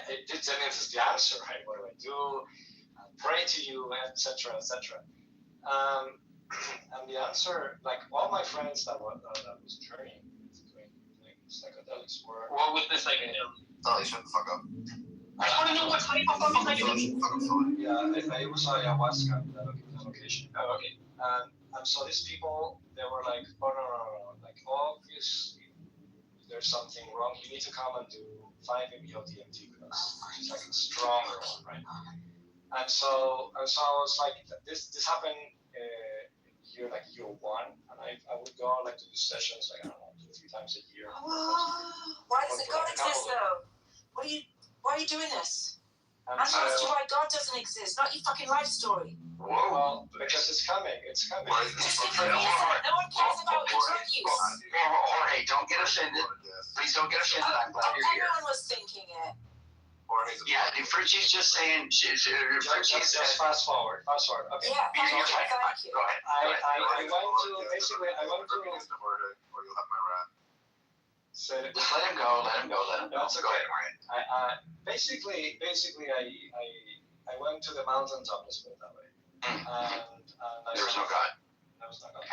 It didn't answer the answer, right? What do I do? I pray to you, etc., etc. And the answer, like all my friends that was journeying doing psychedelics were. What was the psychedelic? Sorry, shut the fuck up. I just want to know what type of psychedelic. Yeah, it was ayahuasca, that location. Oh, okay. And so these people, they were like, oh no, like obviously there's something wrong. You need to come and do 5-MeO-DMT with us. It's like a stronger one, right? And so I was like, this happened year 1, and I would go like to these sessions like 2-3 times a year. Why doesn't God exist though? Why are you doing this? I'm supposed to why God doesn't exist, not your fucking life story. Whoa. Well, because it's coming. Just give me a second. No one cares about your drug use. Jorge, don't get offended. Please don't get offended. I'm glad you're here. Everyone was thinking it. Yeah, Fritchie's just saying. Just fast forward. Okay. Yeah, thank you. Go ahead. I went to basically. I went to. Or you'll have my wrath. Just let him go. That's Go okay. ahead. Basically, I went to the mountaintop. Let's put it that way. And There was no God. There was no God.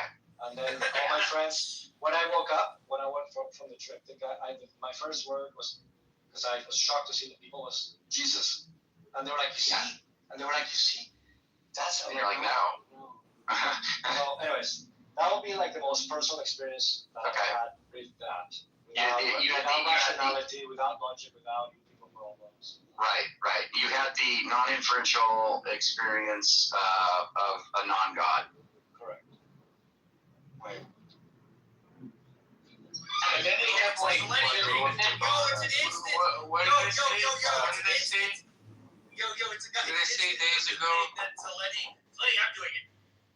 And then all my friends. When I woke up, when I went from the trip, my first word was, because I was shocked to see the people, was Jesus. And they were like, you see? And they were like, you see? That's how. And you're like, no. So, anyways, that would be like the most personal experience that I had with that. Without rationality, without logic, without people problems. Right. You had the non-inferential experience of a non-God. Correct. Right. And then they have like, it's an instant. What did they say? It's a guy. Did they say days ago? Letty, I'm doing it.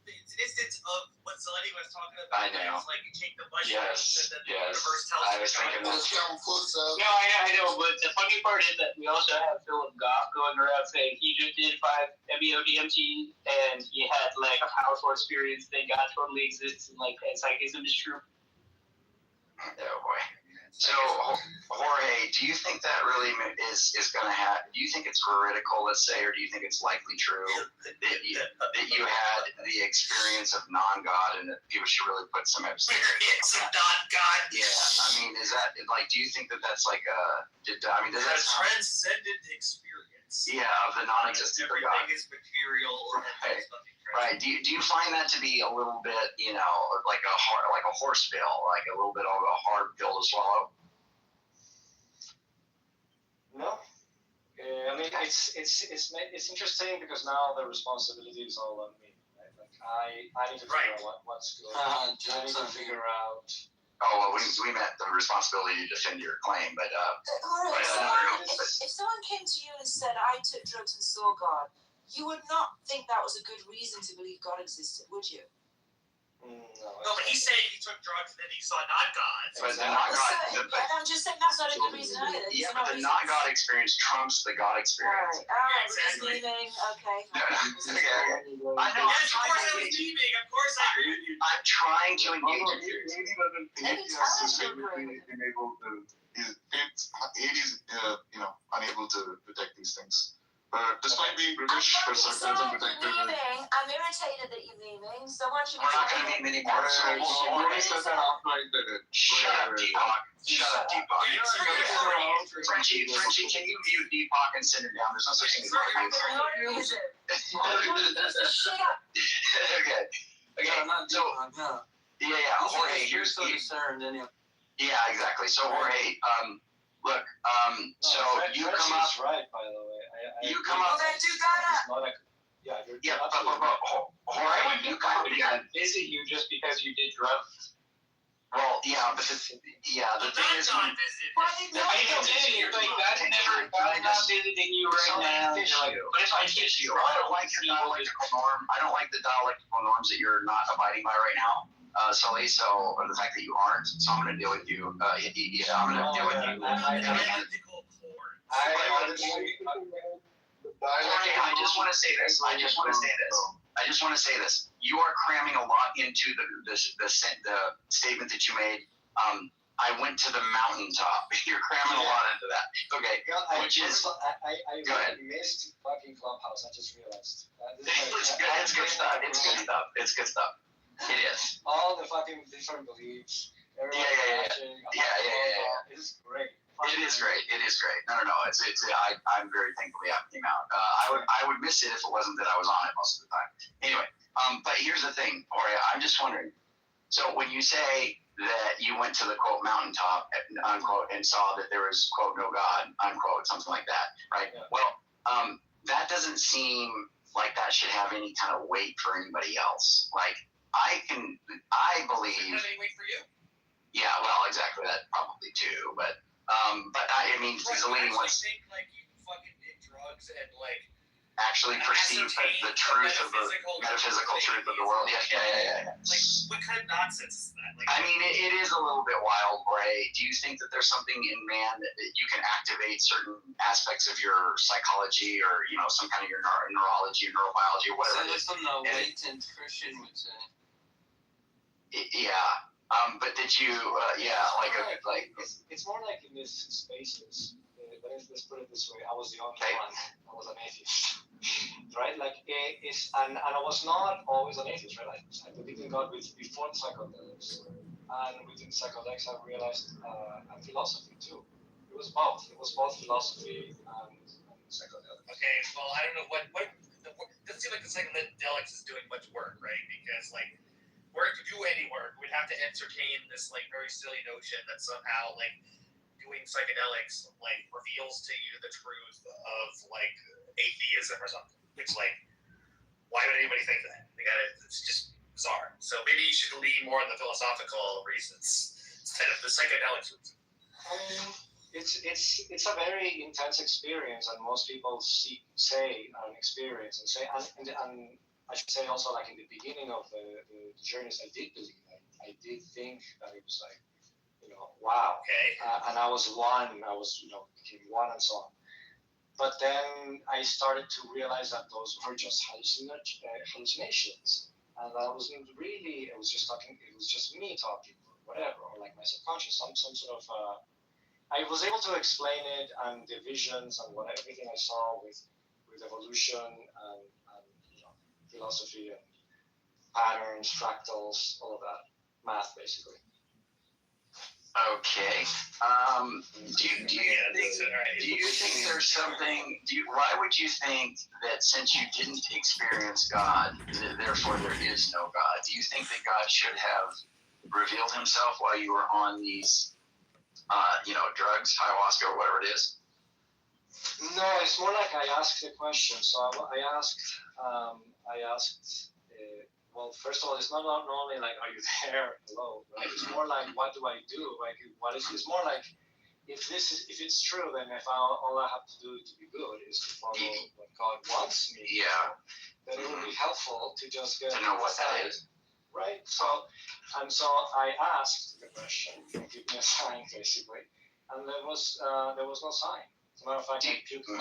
It's an instance of what Saletti was talking about. I know. It's like you take the budget Yes. and then the universe tells I was thinking that too. No, I know, but the funny part is that we also have Philip Goff going around saying he just did 5 MEO-DMT and he had like a powerful experience that God totally exists and like panpsychism is true. Oh boy. So, Jorge, do you think that really is going to happen? Do you think it's veridical, let's say, or do you think it's likely true that you had the experience of non-God and that people should really put some emphasis? Experience of non-God. Yeah, I mean, is that like? Do you think that that's like a? Does that sound? Transcendent experience. Yeah, of the non-existent God. Everything is material. Right. Right. Do you find that to be a little bit, like a horse pill, like a little bit of a hard pill to swallow? No. I mean, it's interesting because now the responsibility is all on me. Right? Like I need to figure out what's good. I need to figure out. Oh well, we met the responsibility to defend your claim, but if someone came to you and said, "I took drugs and saw God," you would not think that was a good reason to believe God existed, would you? No, but he's saying he took drugs and then he saw not God. But the not God. I'm just saying that's not a good reason either. Yeah, but the not God experience trumps the God experience. Alright, we're just leaving. Okay. I know. I'm trying to engage with you. Hades, unable to detect these things. But despite being British, for circles and protected. I'm irritated that you're leaving. Someone should be. We're not going to meme anymore. Shut up, Deepak. Frenchie, can you mute Deepak and send her down? There's no such thing as Shut up. Okay. So, Jorge, here's the concern. Yeah, exactly. So, Jorge, look, so you come up. Right, by the way. You come up. Well, then do that. Yeah, but Jorge, you come up again. Visit you just because you did drugs. Well, yeah, but the thing is, I don't get it. Like God's not visiting you right now. But if I kiss you, I don't like your dialectical norm. I don't like the dialectical norms that you're not abiding by right now. Sully, or the fact that you aren't, so I'm going to deal with you. I'm going to deal with you. I just want to say this. You are cramming a lot into the statement that you made. I went to the mountaintop. You're cramming a lot into that. Okay. I missed fucking Clubhouse. I just realized. It's good stuff. It is. All the fucking different beliefs. Yeah. It's great. It is great. No. I'm very thankful the app came out. I would miss it if it wasn't that I was on it most of the time. Anyway, but here's the thing, Jorge. I'm just wondering. So when you say that you went to the quote mountaintop unquote and saw that there was quote no God unquote something like that, right? Yeah. Well, that doesn't seem like that should have any kind of weight for anybody else. Like I believe. Does that have any weight for you? Yeah. Well, exactly that probably too, but I mean, I think like you fucking did drugs and like actually perceive the truth of the metaphysical truth of the world. Yeah. Like, what kind of nonsense is that? Like, I mean, it is a little bit wild, Bray. Do you think that there's something in man that you can activate certain aspects of your psychology, or some kind of your neurology, or neurobiology, or whatever? So that's something a latent Christian would say. Yeah. But did you? It's more like in these spaces. Let's put it this way: I was the only one. I was an atheist. Right, like and I was not always an atheist, right? I believed in God before the psychedelics, and within psychedelics, I realized and philosophy too. It was both. It was both philosophy and psychedelics. okay, well, I don't know what it doesn't seem like the psychedelics is doing much work, right? Because like, to do any work, we'd have to entertain this like very silly notion that somehow like doing psychedelics like reveals to you the truth of like atheism or something. Which, like, why would anybody think that? It's just bizarre. So maybe you should lean more on the philosophical reasons instead of the psychedelics reasons. It's a very intense experience, and most people say and experience and say, and I should say also, like in the beginning of the journeys, I did believe that. I did think that it was like, wow. Okay. And I was one. I was, became one, and so on. But then I started to realize that those were just hallucinations, and that wasn't really. It was just me talking, or whatever, or like my subconscious, some sort of. I was able to explain it, and the visions and everything I saw with evolution and philosophy and patterns, fractals, all of that, math basically. Okay. Do you think there's something? Why would you think that since you didn't experience God, therefore there is no God? Do you think that God should have revealed Himself while you were on these, drugs, ayahuasca, or whatever it is? No, it's more like I asked the question. So I asked. Well, first of all, it's not only like, are you there? Hello. Right? It's more like, what do I do? Like, it's more like, if it's true, then all I have to do to be good is to follow what God wants me. Yeah. Then it would be helpful to just get to know what that is. Right. So I asked the question, give me a sign, basically, and there was no sign. As a matter of fact, but you can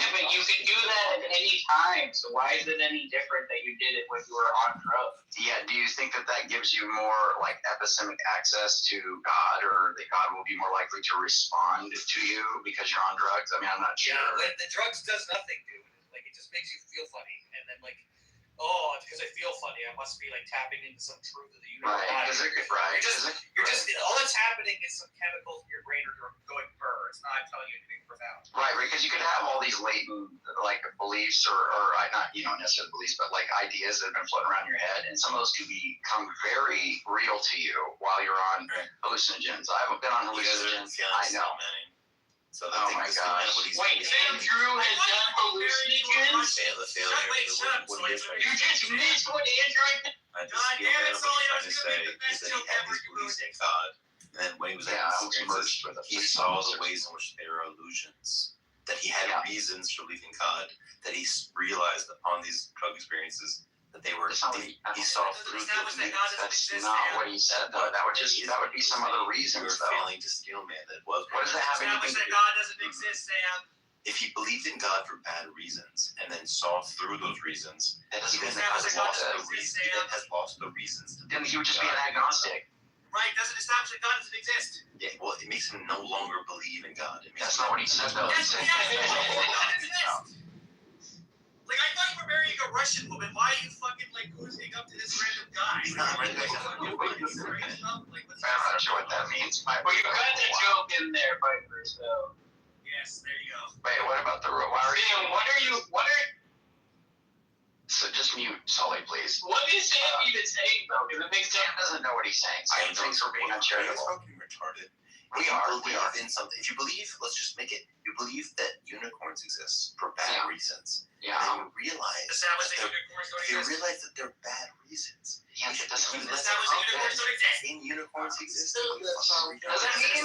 do that at any time. So why is it any different that you did it when you were on drugs? Yeah. Do you think that gives you more like epistemic access to God, or that God will be more likely to respond to you because you're on drugs? I mean, I'm not sure. Yeah, the drugs does nothing, dude. Like, it just makes you feel funny, and then like, oh, because I feel funny, I must be like tapping into some truth of the universe. Right. You're just all that's happening is some chemicals in your brain are going burr. It's not telling you anything profound. Right, because you could have all these latent like beliefs or not necessarily beliefs, but like ideas that have been floating around your head, and some of those could become very real to you while you're on hallucinogens. I haven't been on hallucinogens. I know. So oh my gosh. Wait, Andrew has done hallucinogens? Shut up. You just missed what Andrew... God damn it, Sully, I was going to make the best joke ever. God. And then when he was he saw the ways in which they were illusions. That he had reasons for believing God. That he realized upon these drug experiences that they were. He saw through those. That's not what he said, though. That would be some other reasons, though. Failing to steal man. That was. What does that have anything to do? God doesn't exist, Sam. If he believed in God for bad reasons and then saw through those reasons, that doesn't mean that has lost the reasons. Then he would just be an agnostic. Right, doesn't establish that God doesn't exist. Yeah, well, it makes him no longer believe in God. That's not what he said, though. Like, I thought you were marrying a Russian woman. Why are you fucking like oozing up to this random guy? I'm not sure what that means. Well, you got the joke in there, Piper, so. Yes, there you go. Wait, what about the Sam, what are So just mute Sully, please. What is Sam even saying, though? Because it makes Sam doesn't know what he's saying. Sam thinks we're being uncharitable. Fucking retarded. We are in something. If you believe, let's just make it. You believe that unicorns exist for bad reasons. Yeah. And you realize that they're bad reasons. Yes, it doesn't mean unicorns exist. Doesn't mean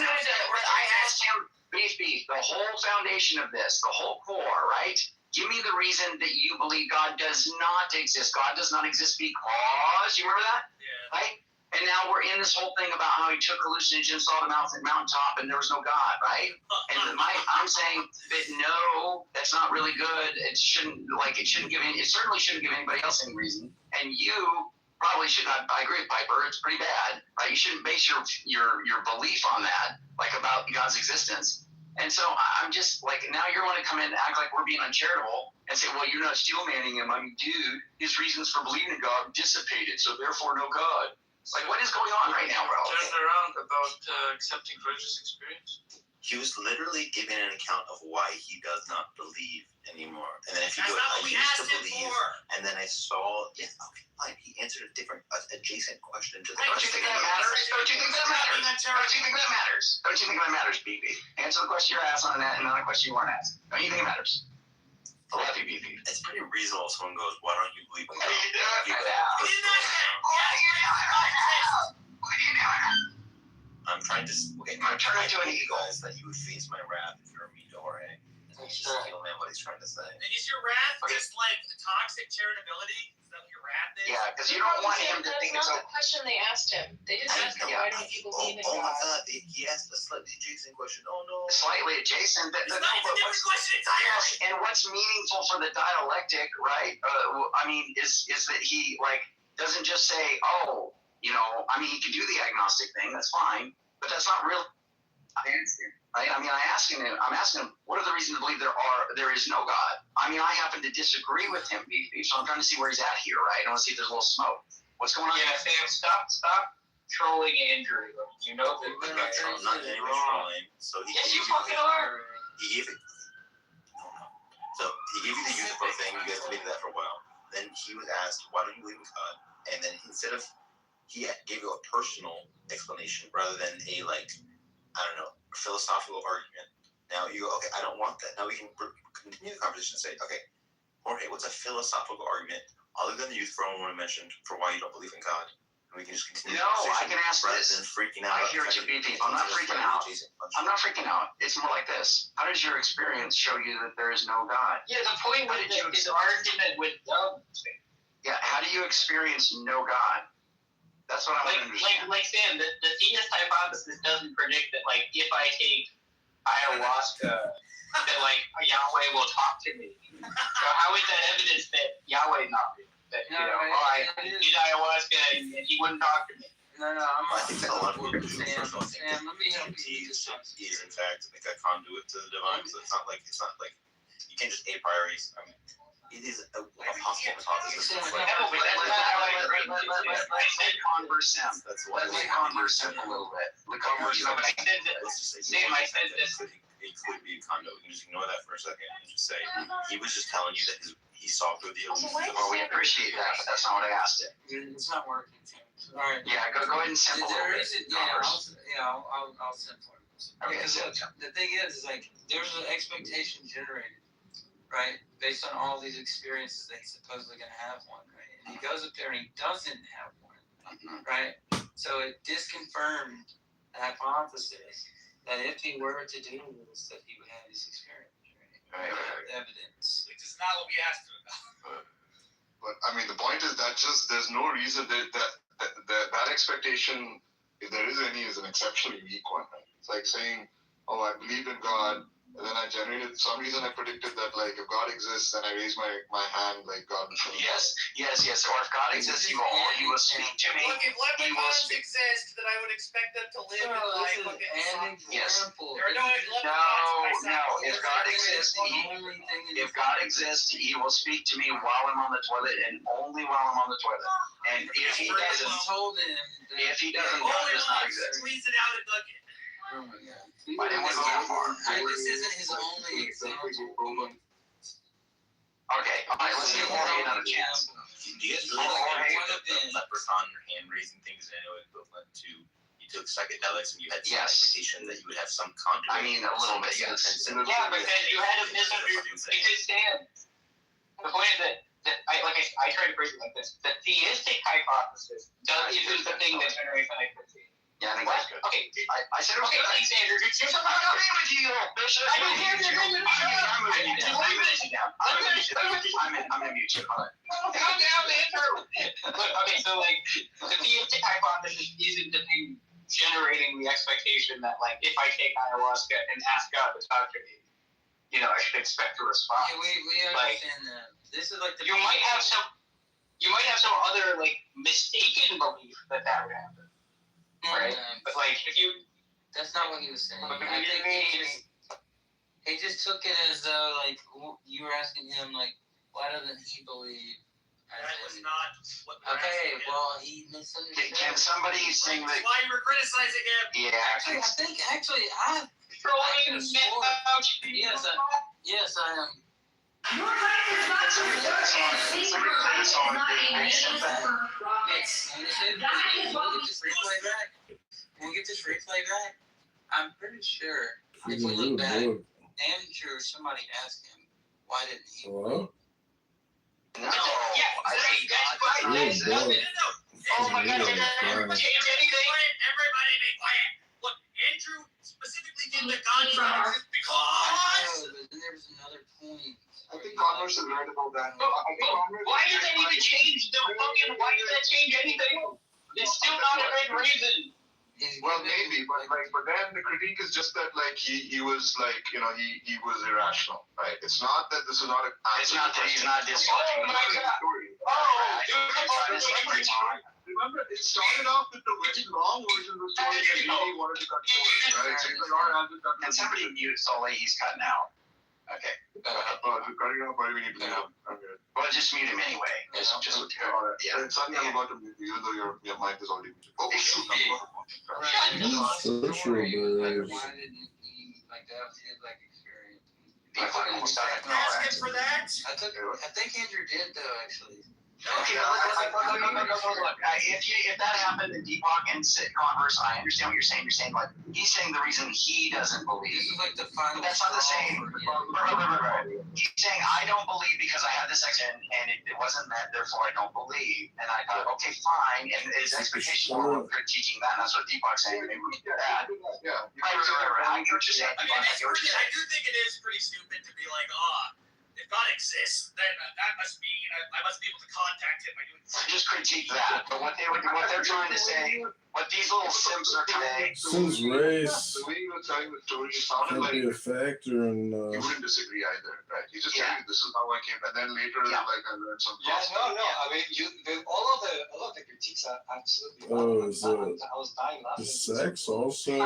that. I asked him, beef. The whole foundation of this, the whole core, right, Give me the reason that you believe God does not exist. God does not exist because, you remember that? Yeah. Right? And now we're in this whole thing about how he took hallucinogens, saw the mountaintop, and there was no God, right? And I'm saying that no, that's not really good. It certainly shouldn't give anybody else any reason. And you probably should not. I agree with Piper. It's pretty bad, right? You shouldn't base your belief on that, like about God's existence. And so I'm just like, now you're going to come in and act like we're being uncharitable and say, well, you're not steel manning him. I mean, dude, his reasons for believing in God dissipated, so therefore no God. Like, what is going on right now, bro? Turn around about accepting religious experience. He was literally giving an account of why he does not believe anymore. And then if you go, I used to believe, and then I saw, yeah, okay, fine. He answered a different, adjacent question to the Don't you think that matters? Don't you think that matters? Don't you think that matters? Don't you think that matters, BB? Answer the question you're asking and another question you weren't asked. Don't you think it matters? I love you, BB. It's pretty reasonable if someone goes, why don't you believe in God? What are you doing right now? What are you doing? I'm trying to, okay, I'm turning into an eagle. Guys, that you would face my wrath if you're me to Jorge. He's just feel man what he's trying to say. Is your wrath just like toxic charitability? Is that what your wrath is? Yeah, because you don't want him to think it's That's not the question they asked him. They didn't ask him, why don't you believe in Oh my God? God, he asked a slightly adjacent question. Oh no. slightly adjacent. It's a different question entirely. Yes, and what's meaningful for the dialectic, right? I mean, is that he like doesn't just say, oh, you know, I mean, he can do the agnostic thing. That's fine, but that's not real. Right? I mean, I'm asking him, what are the reasons to believe there is no God? I mean, I happen to disagree with him, BB, so I'm trying to see where he's at here, right? I want to see if there's a little smoke. What's going on? Yeah, Sam, stop trolling Andrew. You know that I'm not anyway trolling. So yes, you fucking are. He gave it. No. So he gave you the useful thing. You guys debated that for a while. Then he was asked, why don't you believe in God? And then instead of, he gave you a personal explanation rather than a, like, I don't know, philosophical argument. Now you go, okay, I don't want that. Now we can continue the conversation and say, okay, Jorge, what's a philosophical argument other than the youth forum when I mentioned for why you don't believe in God? And we can just continue the I conversation can ask rather this. than freaking out. I hear what you BB. I'm not freaking out. I'm not freaking out. It's more like this. How does your experience show you that there is no God? Yeah, the point was his argument with Doug. Yeah, how do you experience no God? That's what I want to understand. Like Sam, the theist hypothesis doesn't predict that, like, if I take ayahuasca, that, like, Yahweh will talk to me. So how is that evidence that Yahweh not real? That, you know, I did ayahuasca and he wouldn't talk to me. No, I think that a lot of people do Sam, personal Sam, let me help you. is in fact like a conduit to the divine. So it's not like you can't just a priori. I mean, it is a possible hypothesis. Let converse Sam. That's why. Let me converse Sam a little bit. Sam, I said this. It could be a conduit. We can just ignore that for a second and just say he was just telling you that he saw through the illusions. Well, we appreciate that, but that's not what I asked it. It's not working, Tim. All right. Yeah, go ahead and simple. I'll simple. Okay, because the thing is like there's an expectation generated, right, based on all these experiences that he's supposedly going to have one, right? And he goes up there and he doesn't have one, right? So it disconfirmed the hypothesis that if he were to do this, that he would have this experience, right? Evidence. Which is not what we asked him about. But I mean, the point is that just there's no reason that expectation, if there is any, is an exceptionally weak one. Right? It's like saying, "Oh, I believe in God," and then I generated some reason. I predicted that, like, if God exists, then I raise my hand, like God. Yes. Or if God exists, He will speak to me. Look, if leprechauns exist, then I would expect them to live in life. Yes. There are no leprechauns. No. If God exists, He will speak to me while I'm on the toilet, and only while I'm on the toilet. And if He doesn't, God does not exist. Squeeze it out and dug it. Oh my God. I didn't want to go that far. This isn't his only example. Okay, all right, let's give Jorge another chance. Do you guys really think that the leprechaun hand raising thing is equivalent to you took psychedelics and you had some expectation that you would have some conduit? I mean, a little bit, yes. Yeah, because you had a misunderstanding. Because Sam, the point is that I try to phrase it like this: the theistic hypothesis is the thing that generates an expectation. Yeah, I think that's good. Okay. I said it was Okay, good. thanks, Andrew. I agree with you, Bishop. I don't care if you're going to I'm gonna mute you. I'm gonna mute you. All right. Calm down, Andrew. Look, okay, so like the theistic hypothesis isn't the thing generating the expectation that like if I take ayahuasca and ask God to talk to me, you know, I should expect a response. Yeah, we understand that. This is like the You might have some other like mistaken belief that would happen, right? But like if you, that's not what he was saying. I think he just took it as though like you were asking him like, why doesn't he believe? That was not what we were Okay, asking him. well he misunderstood. Can somebody sing the? That's why you were criticizing him. Yeah. Actually, I can throwing swore. Yes, I am. Your life is not your life is not a means for progress. That is what We'll get this replay back. I'm pretty sure if we look back, Andrew, somebody asked him, why didn't he? No. Oh my God! Everybody be quiet. Look, Andrew specifically did the contract because. Then there was another point. I think Converse is right about that. Why did that even change the fucking? Why did that change anything? It's still not a good reason. Well, maybe, but then the critique is just that like he was like, you know, he was irrational, right? It's not that this is not a. It's not that he's not dislodging the story. Remember, it started off with the very long version of the story that he wanted to cut short, right? So it's like, and somebody mute Sully, he's cutting out. Okay. Cutting out, why do we need to mute him? Okay. Well, just mute him anyway. Just yeah. And suddenly I'm about to mute you, even though your mic is already muted. Oh, shoot. Social birds. Why didn't he like that? His like experience. Ask him for that. I think Andrew did though actually. Okay, look. If that happened in Deepak and Converse, I understand what you're saying. You're saying like he's saying the reason he doesn't believe. This is like the final. That's not the same. Right. He's saying I don't believe because I had this accident and it wasn't that, therefore I don't believe. And I thought, okay, fine. And his expectation was teaching that. And that's what Deepak's saying. Maybe we do that. Yeah. Right. I get what you're saying. I mean, I do think it is pretty stupid to be like, if God exists, then that must mean I must be able to contact him by doing this. Just critique that. But what they're trying to say, what these little simps are today. Since race The way you were telling the story sounded can like be a factor in. you wouldn't disagree either, right? You just saying this is how I came, and then later like I learned some. Yeah, no. I mean, all of the critiques are absolutely. Oh, valid. is it I was dying laughing. the sex also?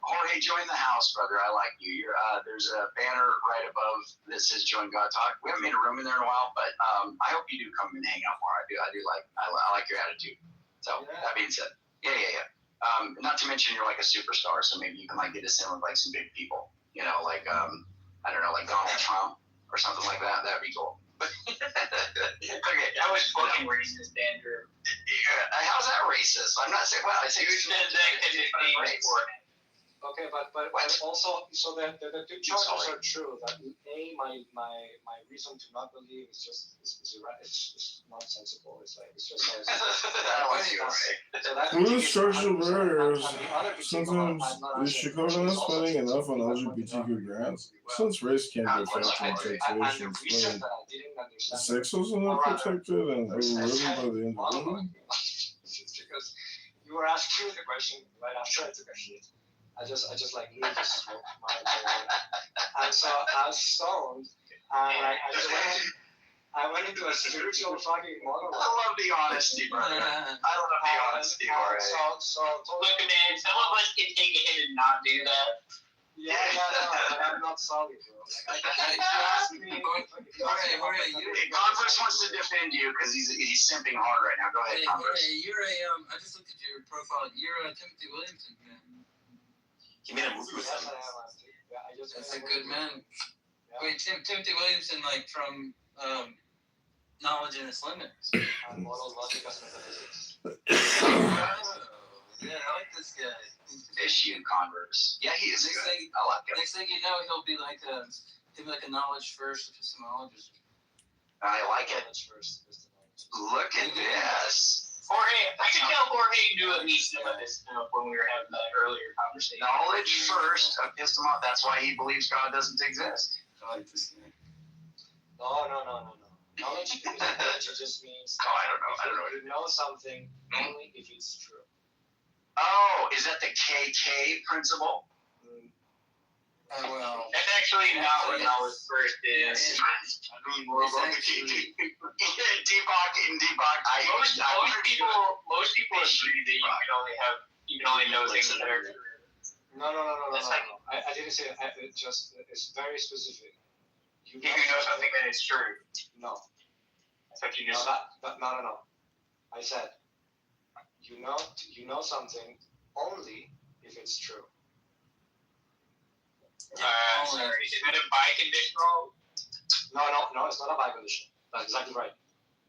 Jorge, join the house, brother. I like you. There's a banner right above that says "Join God Talk." We haven't made a room in there in a while, but I hope you do come and hang out more. I like your attitude. So that being said, yeah. Not to mention you're like a superstar, so maybe you can like get us in with like some big people. You know, like I don't know, like Donald Trump or something like that. That'd be cool. Okay, that was fucking racist, Andrew. How's that racist? I'm not saying. Well, I say you said that because it being important. Okay, but also, so the two charges are true. That my reason to not believe is just it's nonsensical. It's just. With social barriers, sometimes is Chicago not spending enough on LGBTQ grants? Since race can't be a factor in taxation, the sex also not protected and overridden by the individual? Because you were asking the question right after I took a shit. I just like need to smoke my and so I was stoned and I went into a spiritual fucking monologue. I love the honesty, brother. I love the honesty. So look, man, some of us can take a hit and not do that. Yeah, but I'm not sorry, bro. Like, if you ask me, Converse wants to defend you because he's simping hard right now. Go ahead, Converse. You're I just looked at your profile. You're a Timothy Williamson fan. He made a movie with him. That's a good man. Yeah. Wait, Timothy Williamson, like from Knowledge and Its Limits. Moral logic as metaphysics. Yeah, I like this guy. Issue Converse. Yeah, he is good. I like him. Next thing you know, he'll be like a knowledge first epistemologist. I like it. Knowledge first. Look at this. Jorge, I could tell Jorge knew at least some of this stuff when we were having that earlier conversation. Knowledge first pissed him off. That's why he believes God doesn't exist. I like this guy. No. Knowledge just means I don't know. you know something only if it's true. Oh, is that the KK principle? Well, That's actually not what knowledge first is. More about the KK. Debug. Most people agree that you can only know things that are true. No. I didn't say it. It's very specific. If you know something, then it's true. No. That's what you just. No. I said you know something only if it's true. Sorry. Is it a biconditional? No, it's not a biconditional. That's exactly right.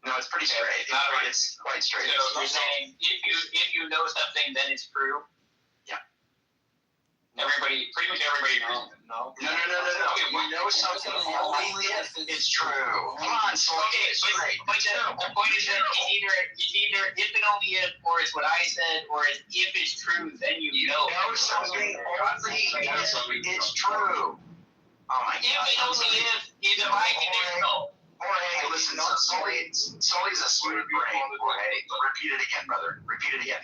No, it's pretty straight. It's quite straight. So you're saying if you know something, then it's true? Yeah. Pretty much everybody agrees. No. If you know something only if it's true. Come on, so the point is that it's either if and only if, or it's what I said, or it's if it's true, then you know. Know something only if it's true. Oh my God. If and only if is a biconditional. Jorge, listen, Sully's a smooth brain. Jorge, repeat it again, brother. Repeat it again.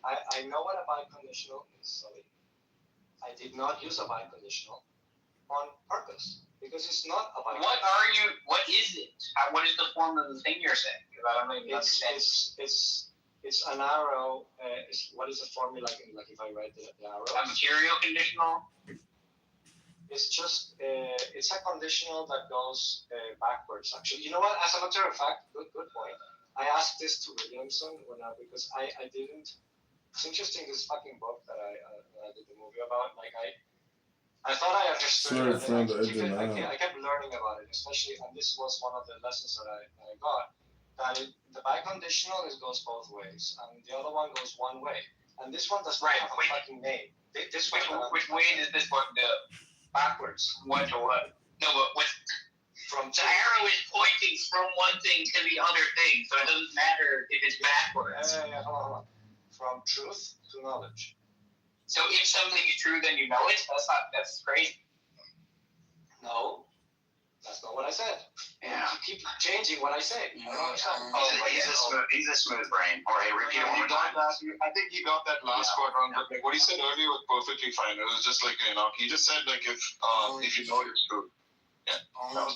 I know what a biconditional is, Sully. I did not use a biconditional on purpose because it's not a biconditional. What is it? What is the form of the thing you're saying? Because I don't even understand. It's an arrow. What is the formula like if I write the arrow? A material conditional? It's just it's a conditional that goes backwards. Actually, you know what? As a matter of fact, good point. I asked this to Williamson because I didn't. It's interesting, this fucking book that I did the movie about. Like I thought I understood it. I kept learning about it, especially, and this was one of the lessons that I got. That the biconditional goes both ways, and the other one goes one way. And this one does not have a fucking name. Which way does this one go? Backwards. What to what? No, but what? From the arrow is pointing from one thing to the other thing, so it doesn't matter if it's backwards. Hold on. From truth to knowledge. So if something is true, then you know it? That's crazy. No, that's not what I said. Yeah. You keep changing what I say. I don't understand. He's a smooth brain. All right, repeat it one more time. I think he got that last part wrong, but like what he said earlier was perfectly fine. It was just like, he just said like if you know it's true. Yeah. But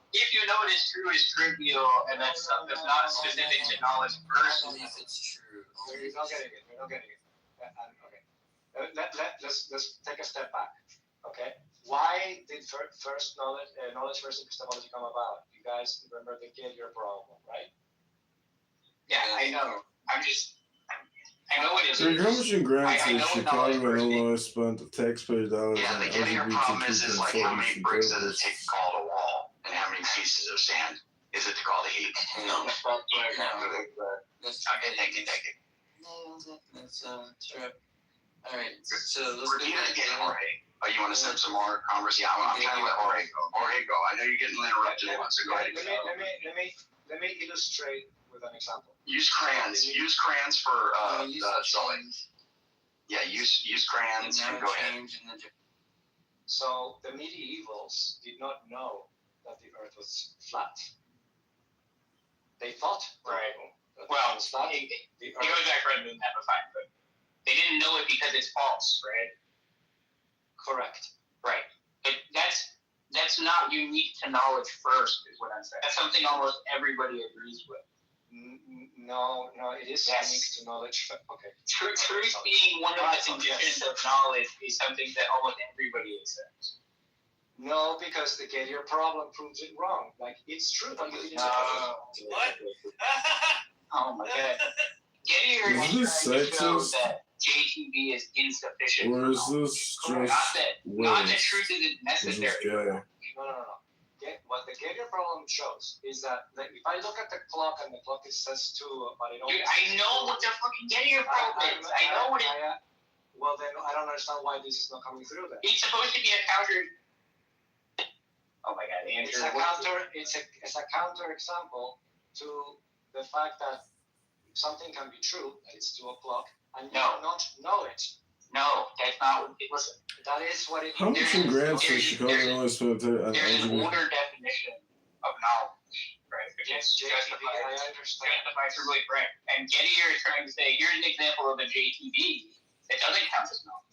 if you know it is true is trivial, and that's not specific to knowledge versus if it's true. We're not getting it. Okay. Let's take a step back. Okay. Why did first knowledge first epistemology come about? You guys remember the Kitover problem, right? Yeah, I know. I know what it is. How much in grants in Chicago and Illinois spent taxpayer dollars on the problem is like how many bricks does it take to call it a wall, and how many pieces of sand is it to call the heat? No. Okay, thank you. That's true. All right, so let's repeat it again, Jorge. Oh, you want to set some more conversation? Yeah, I'm trying to let Jorge go. Jorge, go. I know you're getting interrupted once, so go ahead. Let me illustrate with an example. Use crayons. Use crayons for Sully. Yeah, use crayons and go ahead. So the medievals did not know that the Earth was flat. They thought Well, it goes back further than that, but fine. But they didn't know it because it's false, right? Correct. Right. But that's not unique to knowledge first, is what I'm saying. That's something almost everybody agrees with. No, it is unique to knowledge. Okay. Truth being one of the conditions of knowledge is something that almost everybody accepts. No, because the Kitover problem proves it wrong. Like, it's true, but you didn't What? Oh my God. Kitover is trying to show that JTB is insufficient. Or is this just not that truth isn't necessary. No. What the Kitover problem shows is that if I look at the clock and the clock says 2, but it only. Dude, I know what the fucking Kitover problem is. I know what it is. Well, then I don't understand why this is not coming through then. It's supposed to be a counter. Oh my God, Andrew. It's a counter example to the fact that something can be true, that it's 2 o'clock, and you No. not know it. No, that's not what it was. That is what it How much in grants for Chicago, Illinois, for There's an LGBT? older definition of knowledge, right? Which is JTB, I understand. justified through really correct. And Gettier is trying to say, here's an example of a JTB that doesn't count as knowledge.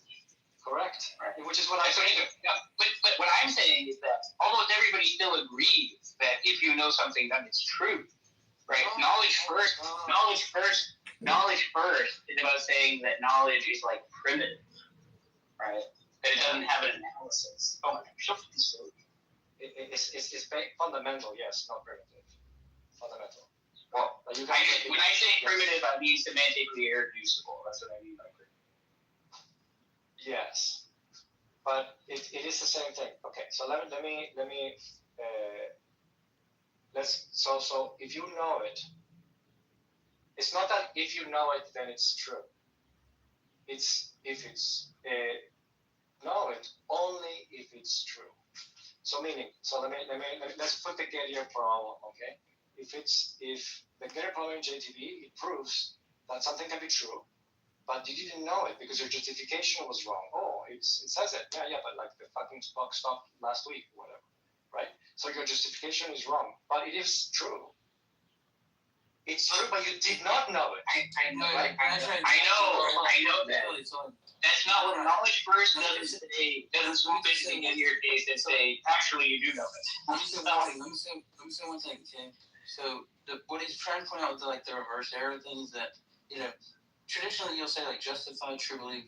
Correct. Right. Which is what I'm That's saying. but what I'm saying is that almost everybody still agrees that if you know something, then it's true. Right? Knowledge first is about saying that knowledge is like primitive. Right? That it doesn't have an analysis. Oh my gosh, something silly. It's fundamental, yes, not primitive. Fundamental. Well, when I say primitive, I mean semantically irreducible. That's what I mean by primitive. Yes, but it is the same thing. Okay, so let me so if you know it, it's not that if you know it then it's true. It's if it's know it only if it's true. So let's put the Gettier problem. Okay, if the Gettier problem in JTB, it proves that something can be true, but you didn't know it because your justification was wrong. Oh, it says it. Yeah, but like the fucking clock stopped last week or whatever, right? So your justification is wrong, but it is true. It's true, but you did not know it. I know that. That's not what knowledge first doesn't say. Doesn't swoop in your case and say, actually, you do know it. Let me say one thing, okay? So what he's trying to point out with the reverse error thing is that, traditionally you'll say justified true belief,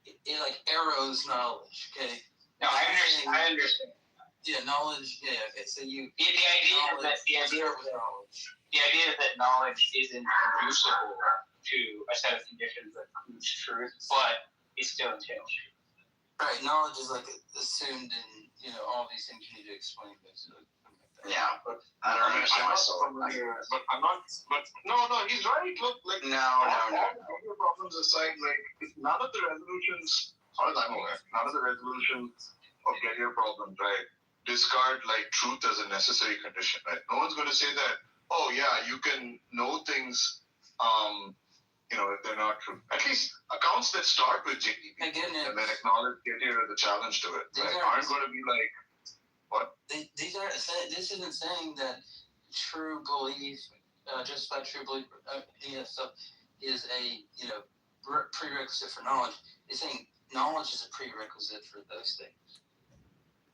it arrows knowledge, okay? No, I understand. Yeah, knowledge. Yeah, okay. So the idea is that knowledge isn't reducible to a set of conditions that proves truth, but it still entails truth. Right, knowledge is assumed in all these things you need to explain basically. Yeah, but I don't understand myself. But I'm not. But no, he's right. Look, no. Your problems aside, none of the resolutions, as far as I'm aware, none of the resolutions of Gettier problems, right, discard truth as a necessary condition, right? No one's going to say that. Oh yeah, you can know things, if they're not true. At least accounts that start with JTB and then acknowledge Gettier as a challenge to it, right, aren't going to be what? This isn't saying that true belief, justified true belief, any of that stuff is a prerequisite for knowledge. It's saying knowledge is a prerequisite for those things.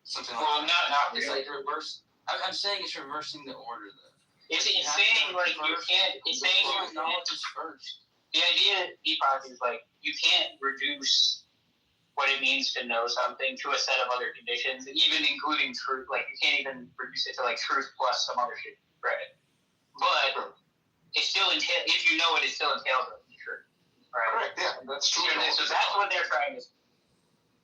Something like that. Not It's really. reverse. I'm saying it's reversing the order though. It's saying you can't. It's saying knowledge is first. The idea, Deepak, is you can't reduce what it means to know something to a set of other conditions, even including truth. You can't even reduce it to truth plus some other shit, right? But it still entails. If you know it, it still entails truth, right? Correct. Yeah, that's true. So that's what they're trying to.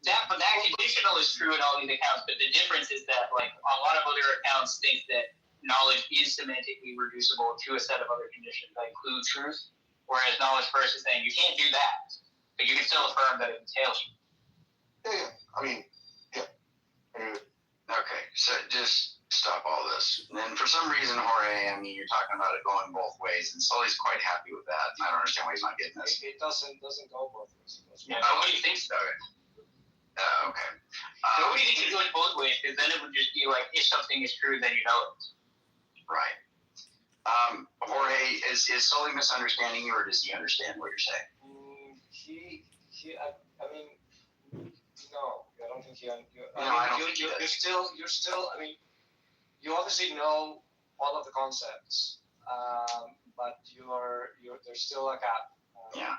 That conditional is true in all these accounts, but the difference is that a lot of other accounts think that knowledge is semantically reducible to a set of other conditions that include truth, whereas knowledge first is saying you can't do that, but you can still affirm that it entails you. Yeah. I mean, yeah. Okay, so just stop all this. And then for some reason, Jorge, you're talking about it going both ways, and Sully's quite happy with that. I don't understand why he's not getting this. It doesn't go both ways. Nobody thinks so. Okay. Nobody thinks it goes both ways, because then it would just be if something is true, then you know it. Right. Jorge, is Sully misunderstanding you, or does he understand what you're saying? No, I don't think he. You're still. You obviously know all of the concepts, but there's still a gap. Yeah.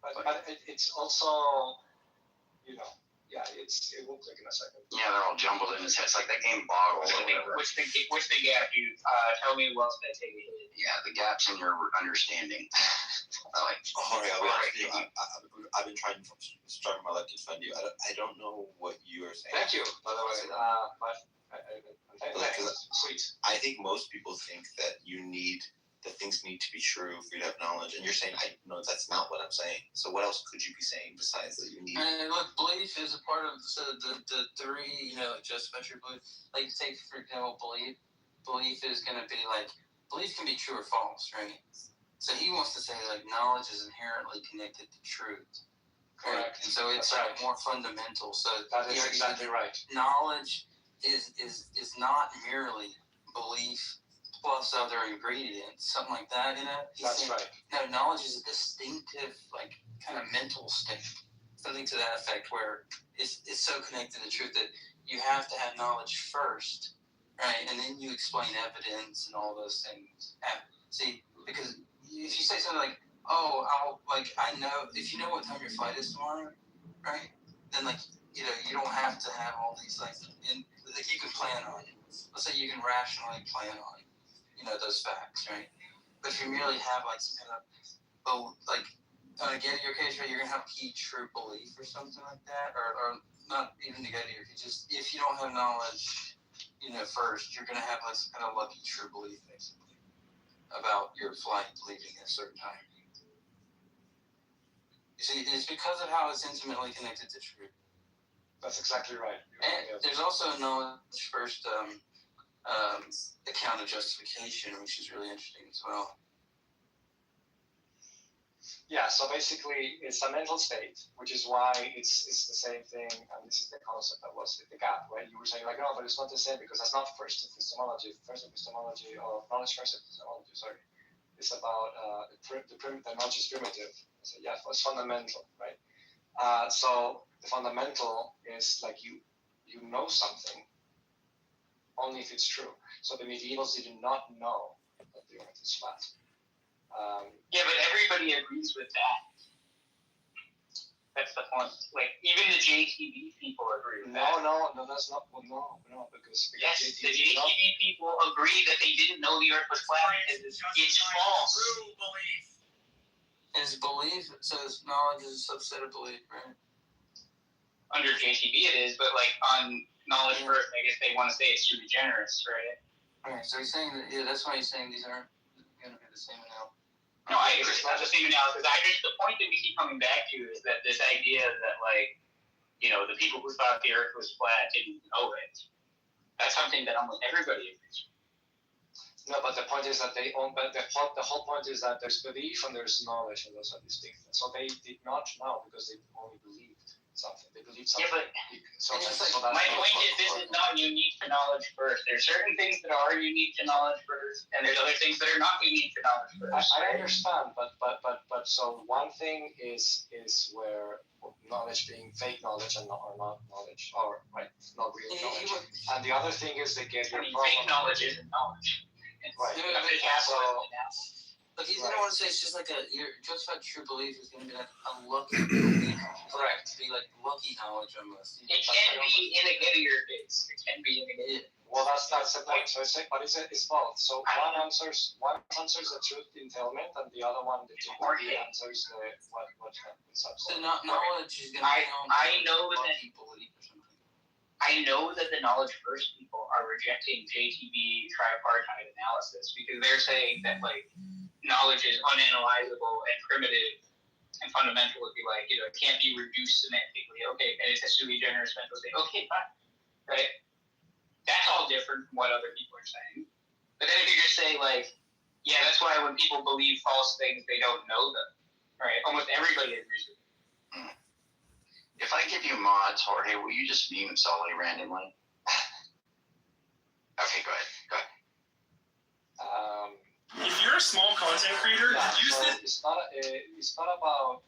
But it's also, it will click in a second. Yeah, they're all jumbled in his head. It's like that game Boggle. What's the gap, dude? Tell me what's that take it. Yeah, the gaps in your understanding. Jorge, I've been trying my luck to defend you. I don't know what you are saying. Thank you, by the way. Sweet. I think most people think that you need that things need to be true for you to have knowledge. And you're saying, I know that's not what I'm saying. So what else could you be saying besides that you need? And look, belief is a part of the three, justified true belief. Like, take, for example, belief. Belief is going to be like, belief can be true or false, right? So he wants to say, like, knowledge is inherently connected to truth. Right? Correct. And so it's like more fundamental. So that is exactly right. Knowledge is not merely belief plus other ingredients, something like that, That's right. No, knowledge is a distinctive, like, kind of mental state, something to that effect, where it's so connected to truth that you have to have knowledge first, right? And then you explain evidence and all those things. See, because if you say something like, oh, I know, if you know what time your flight is tomorrow, right? Then, like, you don't have to have all these, like, you can plan on it. Let's say you can rationally plan on, those facts, right? But if you merely have, like, some kind of, like, on a Gettier case, right, you're going to have key true belief or something like that, or not even the Gettier, if you don't have knowledge, first, you're going to have, like, some kind of lucky true belief, basically, about your flight leaving at a certain time. You see, it's because of how it's intimately connected to truth. That's exactly right. And there's also a knowledge first account of justification, which is really interesting as well. Yeah, so basically it's a mental state, which is why it's the same thing, and this is the concept that was with the gap, right? You were saying, like, no, but it's not the same because that's not first epistemology. First epistemology, or knowledge first epistemology, sorry. It's about the knowledge is primitive. So yeah, it's fundamental, right? So the fundamental is like you know something only if it's true. So the medievals did not know that the earth is flat. Yeah, but everybody agrees with that. That's the point. Like, even the JTB people agree with that. No, that's not. Well, no, because yes, JTB, the JTB people agree that they didn't know the Earth was flat because it's false. True belief. Is belief, so knowledge is a subset of belief, right? Under JTB it is, but, like, on knowledge first, I guess they want to say it's sui generis, right? Okay, so he's saying that, that's why he's saying these aren't going to be the same analysis. No, I agree. It's not the same analysis. The point that we keep coming back to is that this idea that, like, the people who thought the Earth was flat didn't know it. That's something that almost everybody agrees with. No, but the point is that they own. But the whole point is that there's belief and there's knowledge, and those are distinct. So they did not know because they only believed something. They believed something. Yeah, but my point is, this is not unique to knowledge first. There's certain things that are unique to knowledge first, and there's other things that are not unique to knowledge first. I understand, but so one thing is where knowledge being fake knowledge and or not knowledge, or right, not real knowledge. And the other thing is they get your problem. Fake knowledge isn't knowledge. Right. Look, he's going to want to say it's just like your justified true belief is going to be like a lucky belief. Correct. To be like lucky knowledge almost. It can be in a Gettier case. It can be in a Gettier. Well, that's the point. So it's both. So one answers the truth entailment, and the other one the answers what substance. So knowledge is going to be I know that the knowledge first people are rejecting JTB tripartite analysis because they're saying that, like, knowledge is unanalyzable and primitive and fundamental. If you like, it can't be reduced semantically. Okay, and it's a sui generis mental state. Okay, fine, right? That's all different from what other people are saying. But then if you just say, like, yeah, that's why when people believe false things, they don't know them, right? Almost everybody agrees with it. If I give you mods, Jorge, will you just mute Sully randomly? Okay, go ahead. If you're a small content creator, use this. It's not about.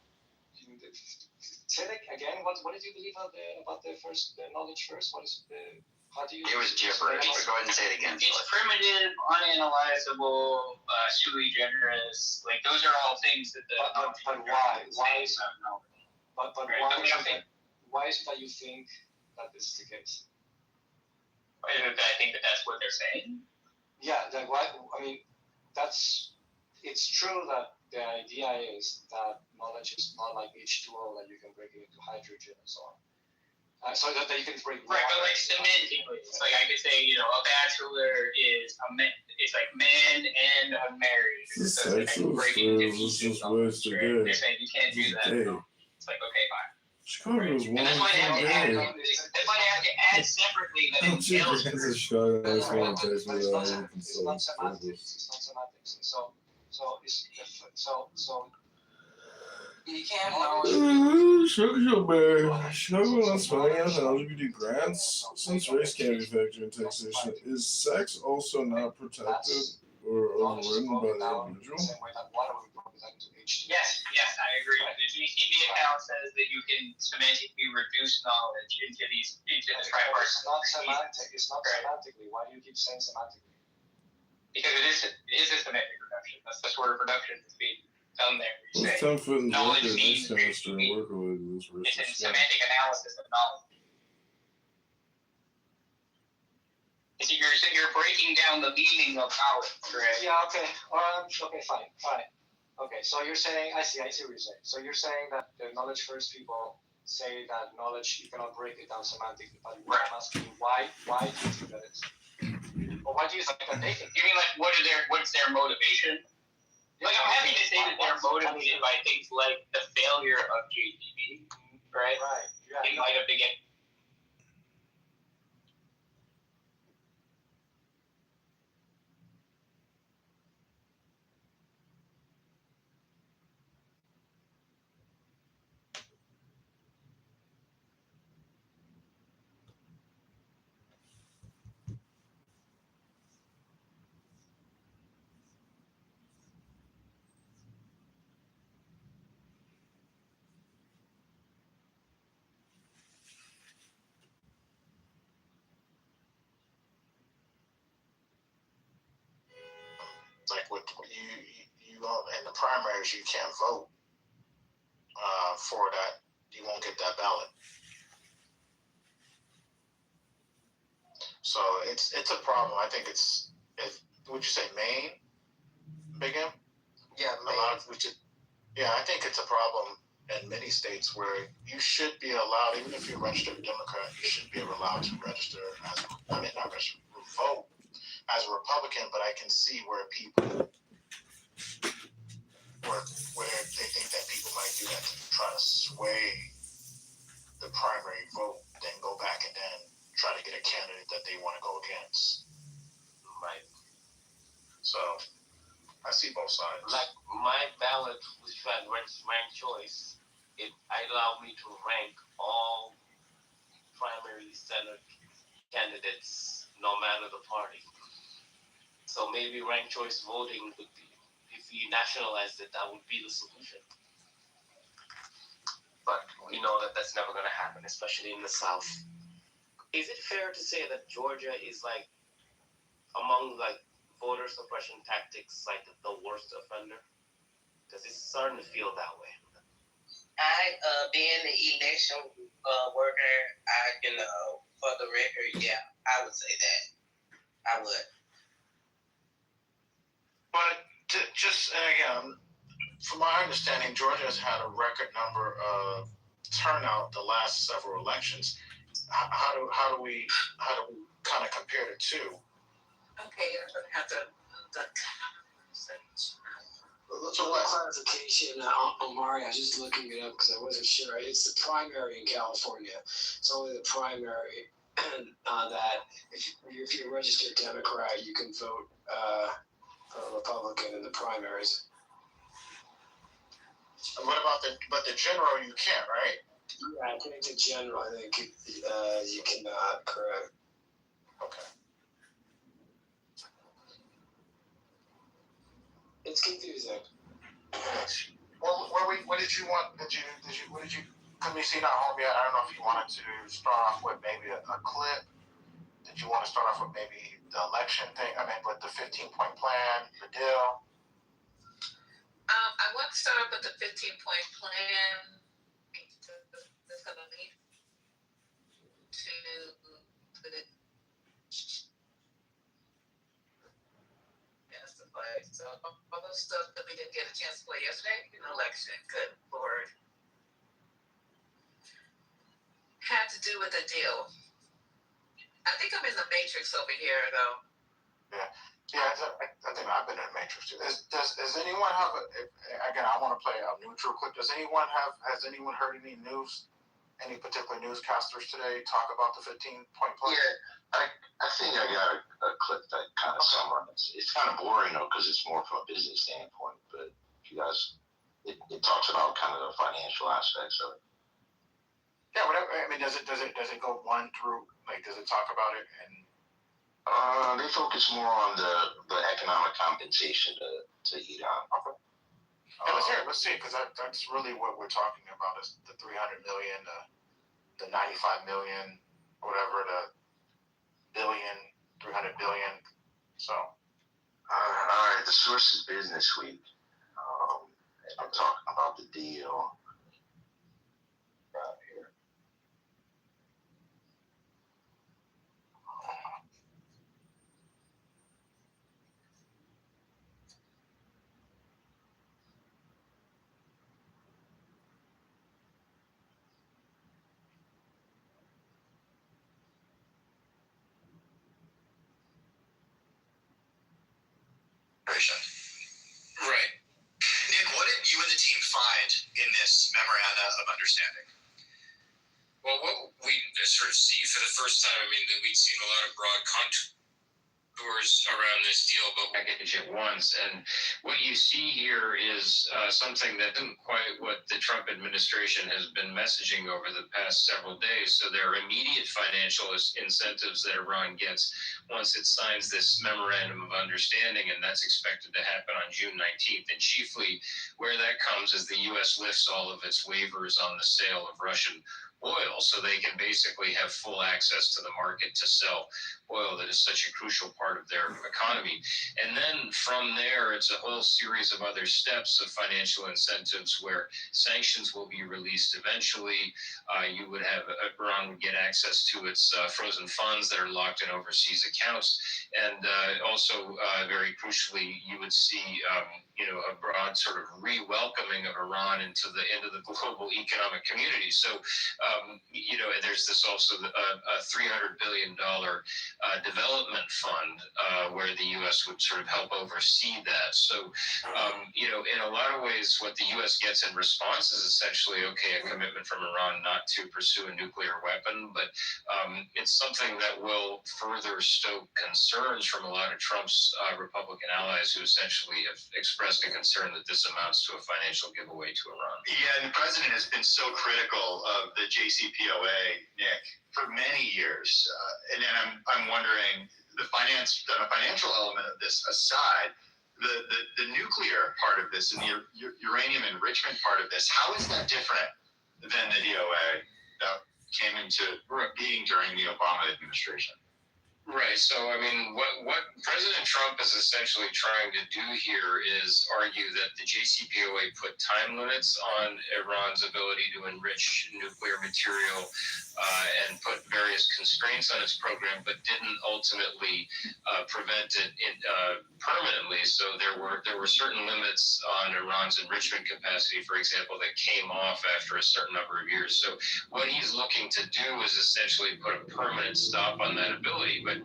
Say that again. What did you believe about the first knowledge first? What is the? How do you? It was gibberish. But go ahead and say it again. It's primitive, unanalyzable, sui generis. Like, those are all things that the. But why? Why is that? But right. Why is it that you think that this is the case? Why is it that I think that that's what they're saying? Yeah, like why? I mean, it's true that the idea is that knowledge is not like H2O that you can break it into hydrogen and so on. So that you can break. Right, but like semantically, it's like I could say, a bachelor is it's like men and unmarried. It's So it's like breaking into just teachings worse right? today. They're saying you can't do that. It's like, okay, fine. Chicago is And one that's why they have to add, day. that's why they have to add separately that it entails. It's a Chicago. That's one text But me it's not, that it's not semantics. It's not semantics. And so You can't know. Chicago and Spain has LGBT grants. Since race can't be factored in taxation, is sex also not protected or overridden by the individual? Yes, I agree. The GCB account says that you can semantically reduce knowledge into the tripartite. It's not semantic. It's not semantically. Why do you keep saying semantically? Because it is a semantic reduction. That's the sort of reduction that's being done there. You What's say 10 foot in the knowledge record means next chemistry and work with this it's a versus semantic analysis of knowledge. You're breaking down the meaning of knowledge, correct? Yeah. Okay. Okay. Fine. Okay. So you're saying I see what you're saying. So you're saying that the knowledge first people say that knowledge you cannot break it down semantically, but I'm asking you why do you think that is? Or why do you think that they think? You mean like what's their motivation? Like I'm happy to say that they're motivated by things like the failure of JTB, right? Right. Yeah. In light of the game. Like with you in the primaries, you can't vote for that. You won't get that ballot. So it's a problem. I think would you say Maine, Big M? Yeah, Maine. Yeah, I think it's a problem in many states where you should be allowed, even if you're a registered Democrat, you should be allowed to register not register, vote as a Republican, but I can see where people where they think that people might do that to try to sway the primary vote, then go back and then try to get a candidate that they want to go against. Right. So I see both sides. Like my ballot, which had ranked choice, it allowed me to rank all primary Senate candidates, no matter the party. So maybe ranked choice voting would be, if you nationalized it, that would be the solution. But we know that that's never going to happen, especially in the South. Is it fair to say that Georgia is like among like voter suppression tactics, like the worst offender? Because it's starting to feel that way. Being the election worker, for the record, yeah, I would say that. I would. But again, from my understanding, Georgia has had a record number of turnout the last several elections. How do we kind of compare the two? Okay, I'm gonna have to. So what clarification, Omari? I was just looking it up because I wasn't sure. It's the primary in California. It's only the primary that if you're a registered Democrat, you can vote for a Republican in the primaries. What about the general? You can't, right? Yeah, I think the general. I think you cannot. Correct. Okay. It's confusing. Well, what did you want? What did you? Because you're not home yet. I don't know if you wanted to start off with maybe a clip. Did you want to start off with maybe the election thing? I mean, with the 15-point plan, the deal. I want to start off with the 15-point plan. That's going to lead to put it. So all those stuff that we didn't get a chance to play yesterday in the election, good Lord, had to do with a deal. I think I'm in the matrix over here, though. Yeah. I independent matrix. Does anyone have again, I want to play a neutral clip. Has anyone heard any news, any particular newscasters today talk about the 15-point plan? Yeah, I think I got a clip that kind of summarizes. It's kind of boring though, because it's more from a business standpoint, but if you guys, it talks about kind of the financial aspects of it. Yeah, whatever. I mean, does it go one through, like, does it talk about it? And they focus more on the economic compensation to Iran. Okay. Yeah, let's see, because that's really what we're talking about is the 300 million, the 95 million, whatever, the billion, 300 billion. So. All right, the source is Business Week. I'm talking about the deal. Right here. Right. Nick, what did you and the team find in this memoranda of understanding? Well, what we sort of see for the first time, I mean, we'd seen a lot of broad contours around this deal, but package at once. And what you see here is something that isn't quite what the Trump administration has been messaging over the past several days. So there are immediate financial incentives that Iran gets once it signs this memorandum of understanding, and that's expected to happen on June 19th. And chiefly where that comes is the U.S. lifts all of its waivers on the sale of Russian oil, so they can basically have full access to the market to sell oil that is such a crucial part of their economy. And then from there, it's a whole series of other steps of financial incentives where sanctions will be released eventually. You would have, Iran would get access to its frozen funds that are locked in overseas accounts. And also, very crucially, you would see a broad sort of re-welcoming of Iran into the global economic community. So, there's this also a $300 billion development fund where the U.S. would sort of help oversee that. So, in a lot of ways, what the U.S. gets in response is essentially, okay, a commitment from Iran not to pursue a nuclear weapon, but it's something that will further stoke concerns from a lot of Trump's Republican allies who essentially have expressed a concern that this amounts to a financial giveaway to Iran. Yeah, and the president has been so critical of the JCPOA, Nick, for many years. And then I'm wondering, the financial element of this aside, the nuclear part of this and the uranium enrichment part of this, how is that different than the DOA that came into being during the Obama administration? Right. So, I mean, what President Trump is essentially trying to do here is argue that the JCPOA put time limits on Iran's ability to enrich nuclear material and put various constraints on its program, but didn't ultimately prevent it permanently. So there were certain limits on Iran's enrichment capacity, for example, that came off after a certain number of years. So what he's looking to do is essentially put a permanent stop on that ability. But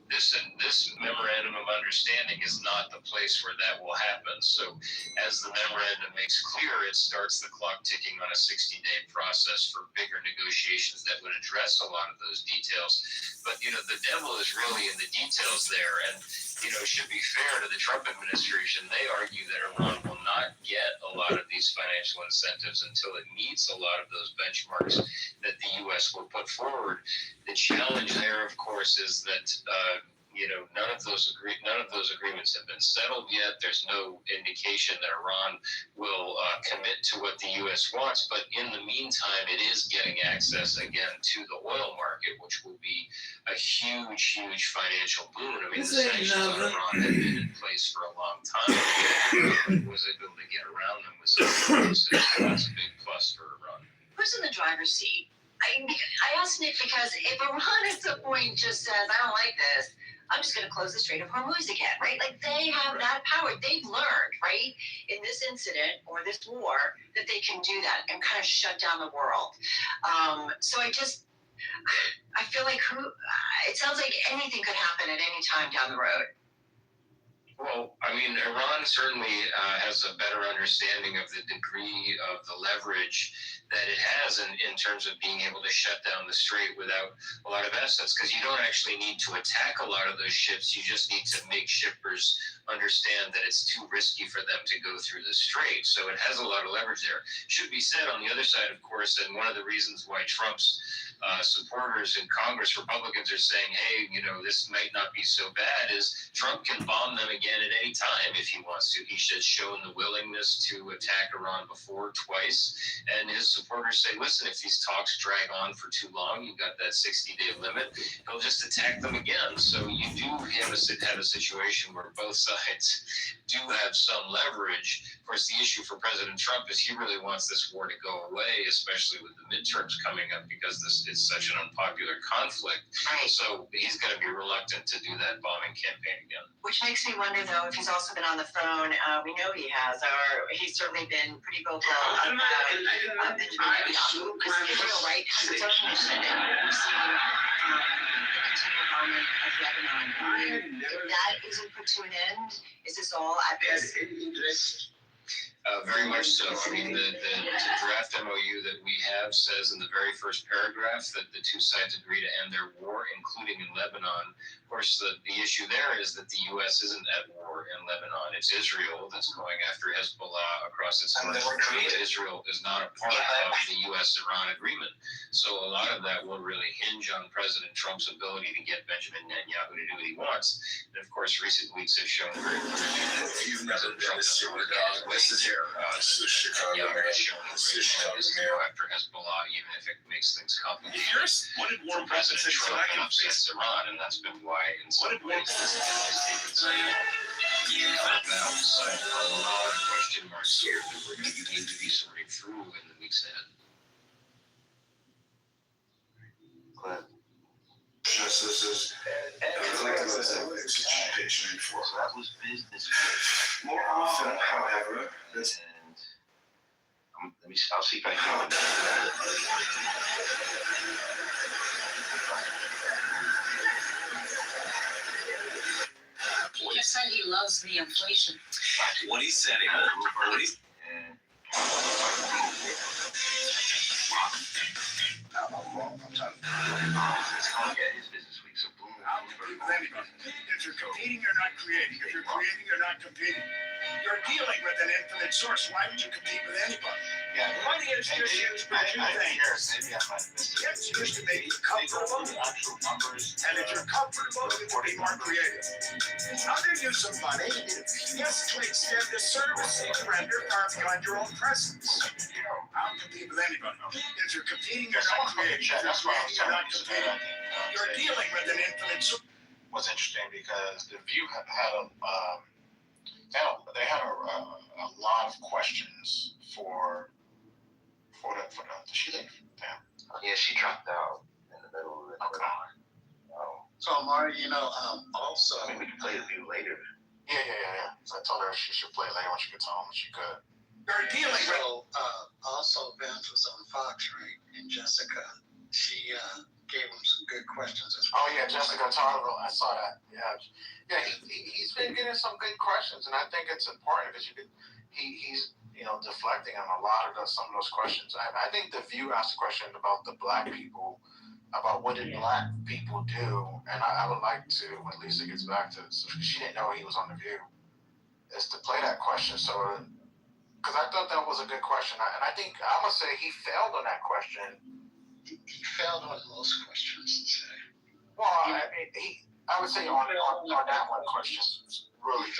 this memorandum of understanding is not the place where that will happen. So as the memorandum makes clear, it starts the clock ticking on a 60-day process for bigger negotiations that would address a lot of those details. But, the devil is really in the details there. And, it should be fair to the Trump administration. They argue that Iran will not get a lot of these financial incentives until it meets a lot of those benchmarks that the U.S. will put forward. The challenge there, of course, is that none of those agreements have been settled yet. There's no indication that Iran will commit to what the U.S. wants. But in the meantime, it is getting access again to the oil market, which will be a huge, huge financial boon. I mean, the sanctions on Iran have been in place for a long time. It was able to get around them with some of those things. So that's a big plus for Iran. Who's in the driver's seat? I asked Nick because if Iran at some point just says, I don't like this, I'm just going to close the Strait of Hormuz again, right? Like, they have that power. They've learned, right, in this incident or this war, that they can do that and kind of shut down the world. So I feel like it sounds like anything could happen at any time down the road. Well, I mean, Iran certainly has a better understanding of the degree of the leverage that it has in terms of being able to shut down the strait without a lot of assets, because you don't actually need to attack a lot of those ships. You just need to make shippers understand that it's too risky for them to go through the strait. So it has a lot of leverage there. Should be said on the other side, of course, and one of the reasons why Trump's supporters in Congress, Republicans, are saying, hey, this might not be so bad, is Trump can bomb them again at any time if he wants to. He's just shown the willingness to attack Iran before, twice, and his supporters say, listen, if these talks drag on for too long, you've got that 60-day limit, he'll just attack them again. So you do have a situation where both sides do have some leverage. Of course, the issue for President Trump is he really wants this war to go away, especially with the midterms coming up, because this is such an unpopular conflict. Right. So he's going to be reluctant to do that bombing campaign again. Which makes me wonder, though, if he's also been on the phone. We know he has, or he's certainly been pretty vocal about Israel, right, has its own mission, and we've seen the continued bombing of Lebanon. If that isn't put to an end, is this all at risk? Very much so. I mean, the draft MOU that we have says in the very first paragraph that the two sides agree to end their war, including in Lebanon. Of course, the issue there is that the U.S. isn't at war in Lebanon. It's Israel that's going after Hezbollah across its border. Israel is not a part of the U.S.-Iran agreement. So a lot of that will really hinge on President Trump's ability to get Benjamin Netanyahu to do what he wants. And of course, recent weeks have shown very clearly that President Trump doesn't want to get his way there. After Hezbollah, even if it makes things complicated. What did For President Trump and upsets Iran, and that's been why in some ways this has taken so long. Now, so a lot of question marks here that we're going to need to be sorting through in the weeks ahead. Justices extradition for that was business. More often, however, this. I'll see if I can. He just said he loves the inflation. What he said, If you're competing, you're not creating. If you're creating, you're not competing. You're dealing with an infinite source. Why would you compete with anybody? Yeah. Money is just used for two things. It's used to make you comfortable. And if you're comfortable, you will be more creative. Other use of money is to extend the service you render far beyond your own presence. I'll compete with anybody. If you're competing, you're not creating. If you're creating, you're not competing. You're dealing with an infinite source. Was interesting because the View had they had a lot of questions for did she leave? Yeah, she dropped out in the middle of the So Amari, also. I mean, we can play the View later. Yeah. So I told her she should play later when she gets home. She could. You're dealing with. Also, Vance was on Fox, right? And Jessica, she gave him some good questions as well. Oh yeah, Jessica Tarville, I saw that. Yeah. He's been getting some good questions, and I think it's important because he's deflecting on a lot of some of those questions. I think the View asked a question about the black people, about what did black people do, and I would like to, when Lisa gets back to, so she didn't know he was on the View, is to play that question. So, because I thought that was a good question, and I think I'm gonna say he failed on that question. He failed on most questions. Well, I would say on that one question, really.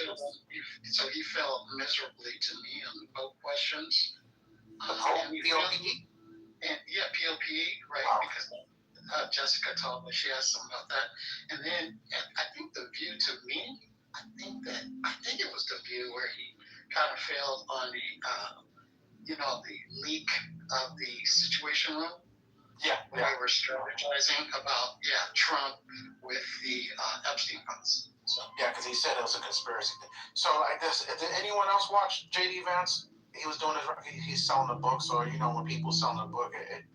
So he failed miserably to me on both questions. PLPE? And yeah, PLPE, right? Wow. Because Jessica told me she asked him about that, and then I think the View to me, I think it was the View where he kind of failed on the leak of the Situation Room. Yeah. When we were strategizing about Trump with the Epstein files. So yeah, because he said it was a conspiracy thing. So I guess did anyone else watch JD Vance? He was doing he's selling the books, or when people selling a book, it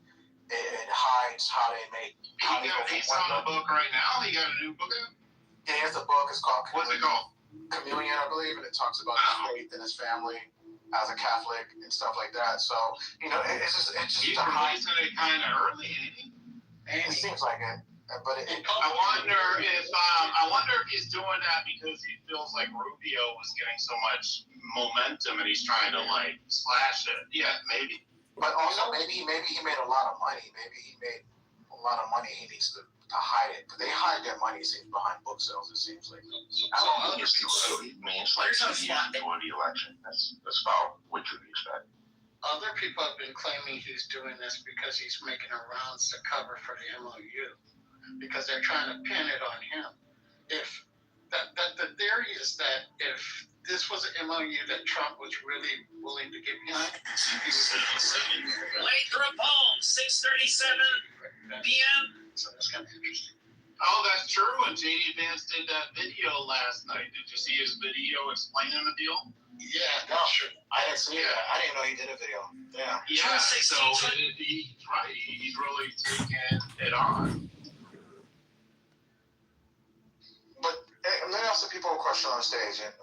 hides how they make. He's selling a book right now. He got a new book out. Yeah, he has a book. It's called. What's it called? Communion, I believe. believe, and it talks about his faith and his family as a Catholic and stuff like that. So, it's just He's a high. releasing it kind of early, ain't he? It seems like it, but I wonder if he's doing that because he feels like Rubio was getting so much momentum and he's trying to like slash it. Yeah, maybe. But also maybe he made a lot of money. Maybe he made a lot of money. He needs to hide it. But they hide their money behind book sales. It seems like. I don't think it's too early. I mean, it's like 2 years before the election. That's about what you expect. Other people have been claiming he's doing this because he's making a rounds to cover for the MOU, because they're trying to pin it on him. If the theory is that if this was an MOU that Trump was really willing to give him, Lake Rapone, 6:37 p.m. So that's kind of interesting. Oh, that's true. And J.D. Vance did that video last night. Did you see his video explaining the deal? Yeah, that's true. I didn't see that. I didn't know he did a video. Yeah. Yeah. So he's right. He's really taking it on. But let me ask the people a question on stage. And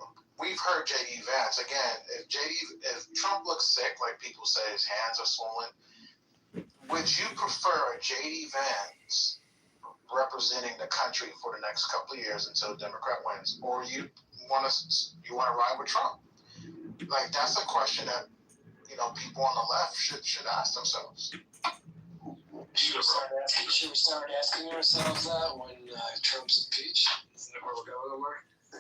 we've heard J.D. Vance again. If Trump looks sick, like people say, his hands are swollen, would you prefer J.D. Vance representing the country for the next couple of years until a Democrat wins, or you want to ride with Trump? Like, that's a question that people on the left should ask themselves. Should we start asking ourselves that when Trump's impeached? Is that where we're going over? I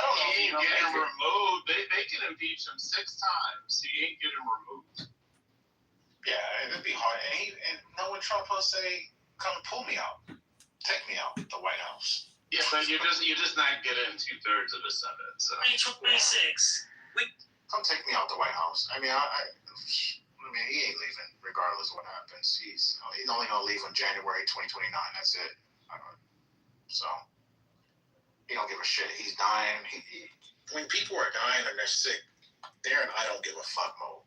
don't know. He ain't getting removed. They can impeach him 6 times. He ain't getting removed. Yeah, it'd be hard. And knowing Trump will say, "Come pull me out, take me out the White House." Yeah, but you're just not getting 2/3 of the Senate. So. Trump 26. Come take me out the White House. I mean, he ain't leaving regardless of what happens. He's only gonna leave on January 2029. That's it. So he don't give a shit. He's dying. When people are dying and they're sick, they're in I don't give a fuck mode.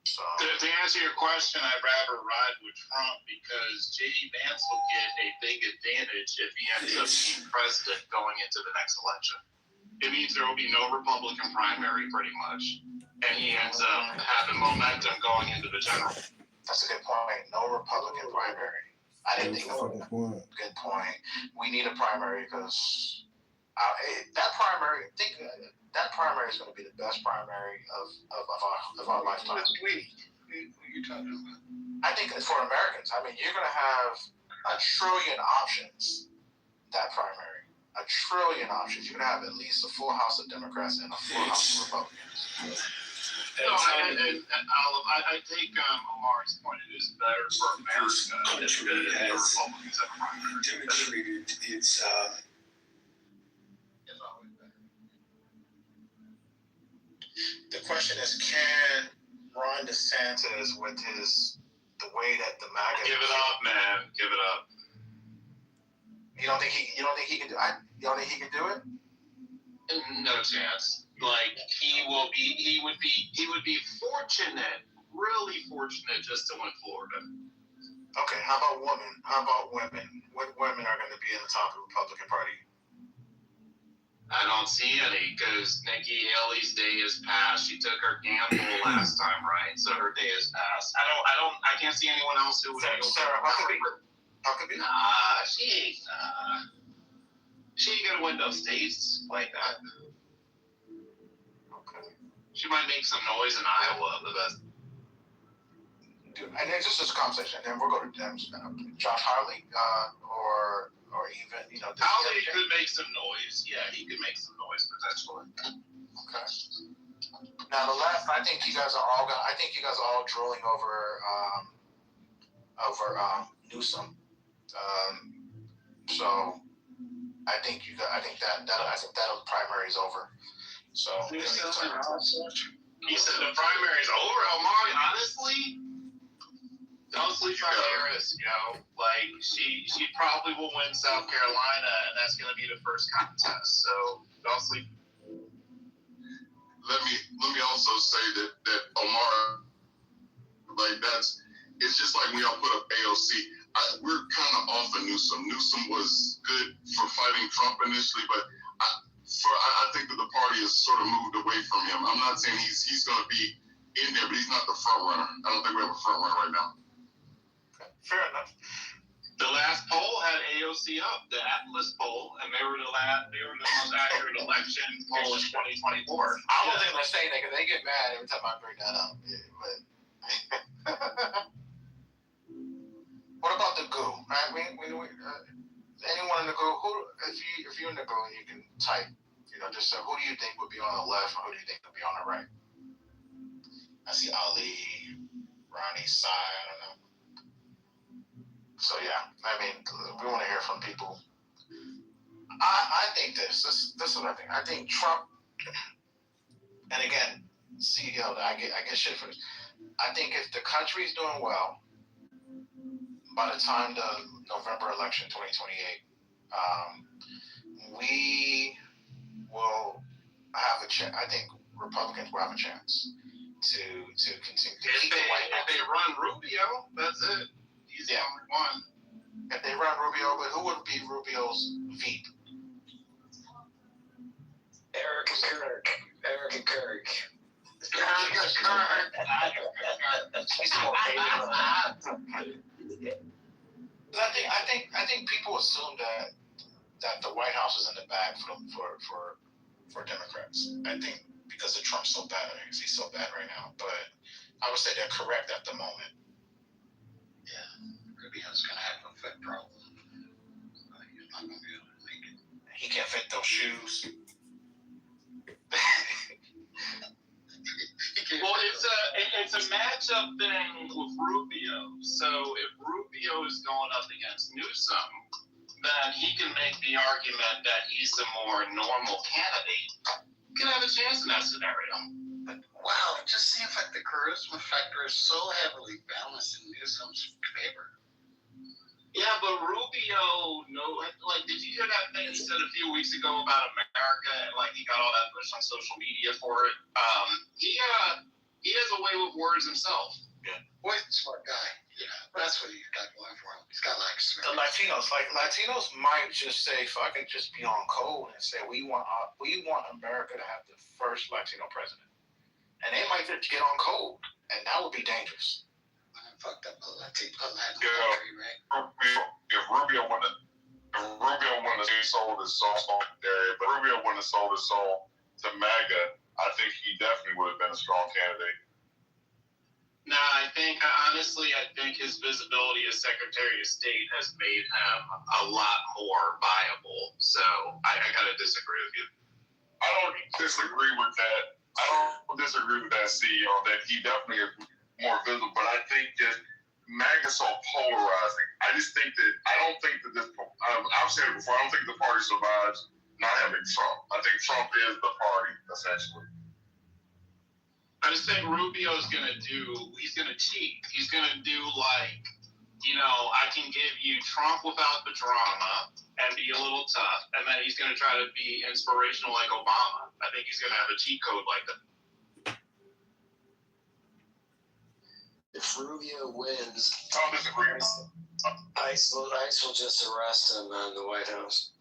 So to answer your question, I'd rather ride with Trump because J.D. Vance will get a big advantage if he ends up being president going into the next election. It means there will be no Republican primary pretty much, and he ends up having momentum going into the general. That's a good point. No Republican primary. I didn't think of that. Good point. We need a primary because that primary is going to be the best primary of our lifetime. Who are you talking about? I think for Americans, you're going to have 1 trillion options. That primary, 1 trillion options. You're going to have at least a full House of Democrats and a full House of Republicans. No, I take Omar's point. It is better for America that the Republicans have a primary. Demonstrated its. The question is, can Ron DeSantis, with the way that the MAGA, give it up, man, give it up. You don't think he can do? You don't think he can do it? No chance. Like he would be fortunate, really fortunate, just to win Florida. Okay, how about women? What women are going to be in the top of the Republican Party? I don't see any because Nikki Haley's day is past. She took her gamble last time, right? So her day is past. I can't see anyone else who would. Sarah Huckabee. Nah, she ain't gonna win those states like that. Okay. She might make some noise in Iowa, but that's. And it's just a conversation, and then we'll go to Josh Hawley, or even Hawley could make some noise. Yeah, he could make some noise potentially. Okay. Now the left, I think you guys are all drooling over Newsom. So I think that primary is over. So he said the primary is over. Omar, honestly. Don't sleep on Harris, like she probably will win South Carolina, and that's going to be the first contest. So don't sleep. Let me also say that Omar, like it's just like we all put up AOC. We're kind of off of Newsom. Newsom was good for fighting Trump initially, but I think that the sort of moved away from him. I'm not saying he's going to be in there, but he's not the front runner. I don't think we have a front runner right now. Okay. Fair enough. The last poll had AOC up, the Atlas poll, and they were the most accurate election poll in 2024. I wasn't gonna say that because they get mad every time I bring that up. Yeah, but what about the goo? Right? Anyone in the goo? Who? If you're in the goo and you can type, just who do you think would be on the left, or who do you think would be on the right? I see Ali, Ronnie, Sai. I don't know. So yeah, I mean, we want to hear from people. I think this is what I think. I think Trump, and again, CEO, I get shit for this. I think if the country's doing well, by the time the November election, 2028, we will have a chance. I think Republicans will have a chance to continue to keep the White House. If they run Rubio, that's it. He's the only one. If they run Rubio, but who would be Rubio's VP? Eric Kirk. I think people assume that the White House is in the bag for Democrats. I think because of Trump's so bad, he's so bad right now. But I would say they're correct at the moment. Rubio's going to have a foot problem. He's not going to be able to make it. He can't fit those shoes. Well, it's a matchup thing with Rubio. So if Rubio is going up against Newsom, then he can make the argument that he's the more normal candidate. He can have a chance in that scenario. But wow, it just seems like the charisma factor is so heavily balanced in Newsom's favor. Yeah, but Rubio, did you hear that thing he said a few weeks ago about America and he got all that push on social media for it? He has a way with words himself. Yeah. Boy's a smart guy. Yeah, that's what he's got going for him. He's got the Latinos. Latinos might just say, "Fuck it," just be on code and say, "We want America to have the first Latino president," and they might just get on code, and that would be dangerous. Fucked up a Latin country, right? If Rubio wouldn't have sold his soul, but Rubio wouldn't have sold his soul to MAGA, I think he definitely would have been a strong candidate. Nah, I think his visibility as Secretary of State has made him a lot more viable. So I gotta disagree with you. I don't disagree with that. CEO, that he definitely is more visible, but I think that MAGA's so polarizing. I just think that I've said it before, I don't think the party survives not having Trump. I think Trump is the party, essentially. I just think Rubio's he's gonna cheat. He's gonna do I can give you Trump without the drama and be a little tough, and then he's gonna try to be inspirational like Obama. I think he's gonna have a cheat code like that. If Rubio wins, I'll disagree. ICE will just arrest him in the White House.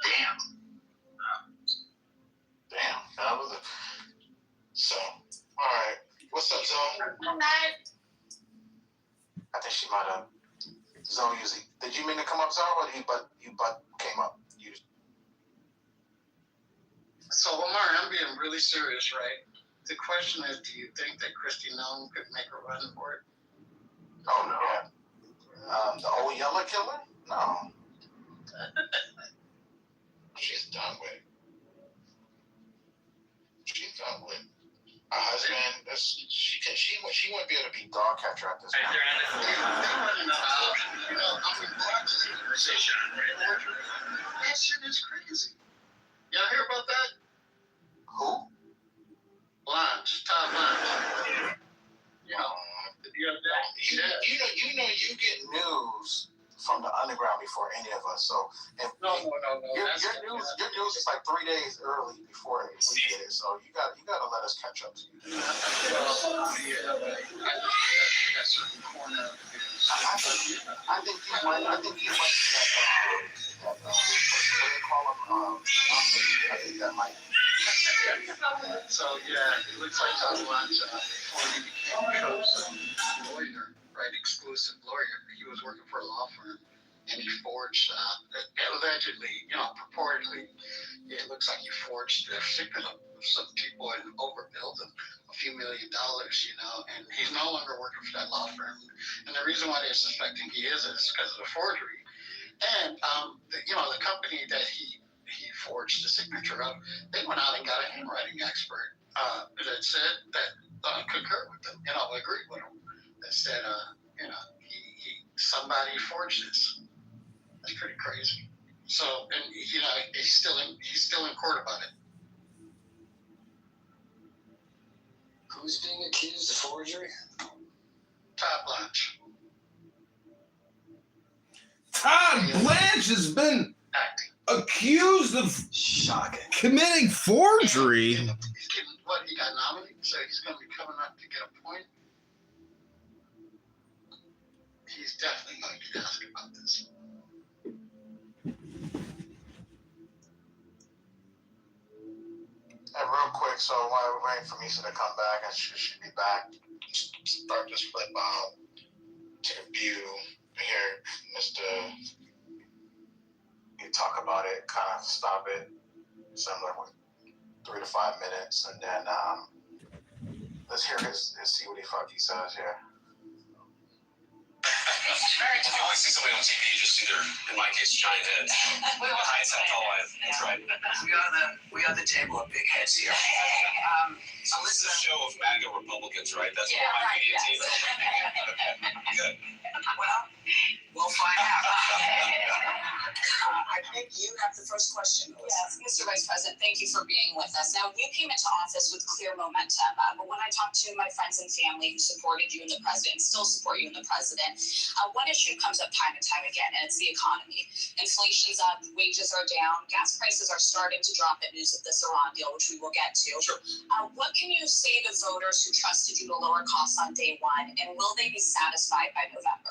Damn. That was it. So, all right. What's up, Zoe? I think she might have. Zoe, did you mean to come up, Zoe, or you came up? So, Omar, I'm being really serious, right? The question is, do you think that Kristi Noem could make a run for it? Oh, no. The old yellow killer? No. She's done with. Her husband, she wouldn't be able to be dog catcher at this point. That shit is crazy. Y'all hear about that? Who? Todd Blanche. You get news from the underground before any of us. So No. Your news is like 3 days early before we get it. So you got to let us catch up to you. I think you might see that. What do they call them? I think that might. So yeah, it looks like I want before he became Trump's lawyer, right? Exclusive lawyer. He was working for a law firm, and he forged, allegedly, purportedly, it looks like he forged the signature of some people and overbilled them a few $1 million, and he's no longer working for that law firm. And the reason why they're suspecting he is because of the forgery. And the company that he forged the signature of, they went out and got a handwriting expert that said that concurred with them, agreed with him. That said, somebody forged this. That's pretty crazy. So, and he's still in court about it. Who's being accused of forgery? Todd Blanche. Todd Blanche has been accused of committing forgery. He got nominated, so he's going to be coming up to get appointed. He's definitely going to ask about this. And real quick, so while we're waiting for Misa to come back, and she should be back, start this flip to the view here, Mr. You talk about it, kind of stop it, similar with 3 to 5 minutes, and then let's see what the fuck he says here. If you always see somebody on TV, you just see their, in my case, giant heads. Hindsight's all I have. That's right. We got the table of big heads here. So this is a show of MAGA Republicans, right? That's what my media team is. Good. Well, we'll find out. I think you have the first question. Yes, Mr. Vice President, thank you for being with us. Now, you came into office with clear momentum, but when I talk to my friends and family who supported you and the president, still support you and the president, one issue comes up time and time again, and it's the economy. Inflation's up, wages are down, gas prices are starting to drop at news of this Iran deal, which we will get to. Sure. What can you say to voters who trusted you to lower costs on day one, and will they be satisfied by November?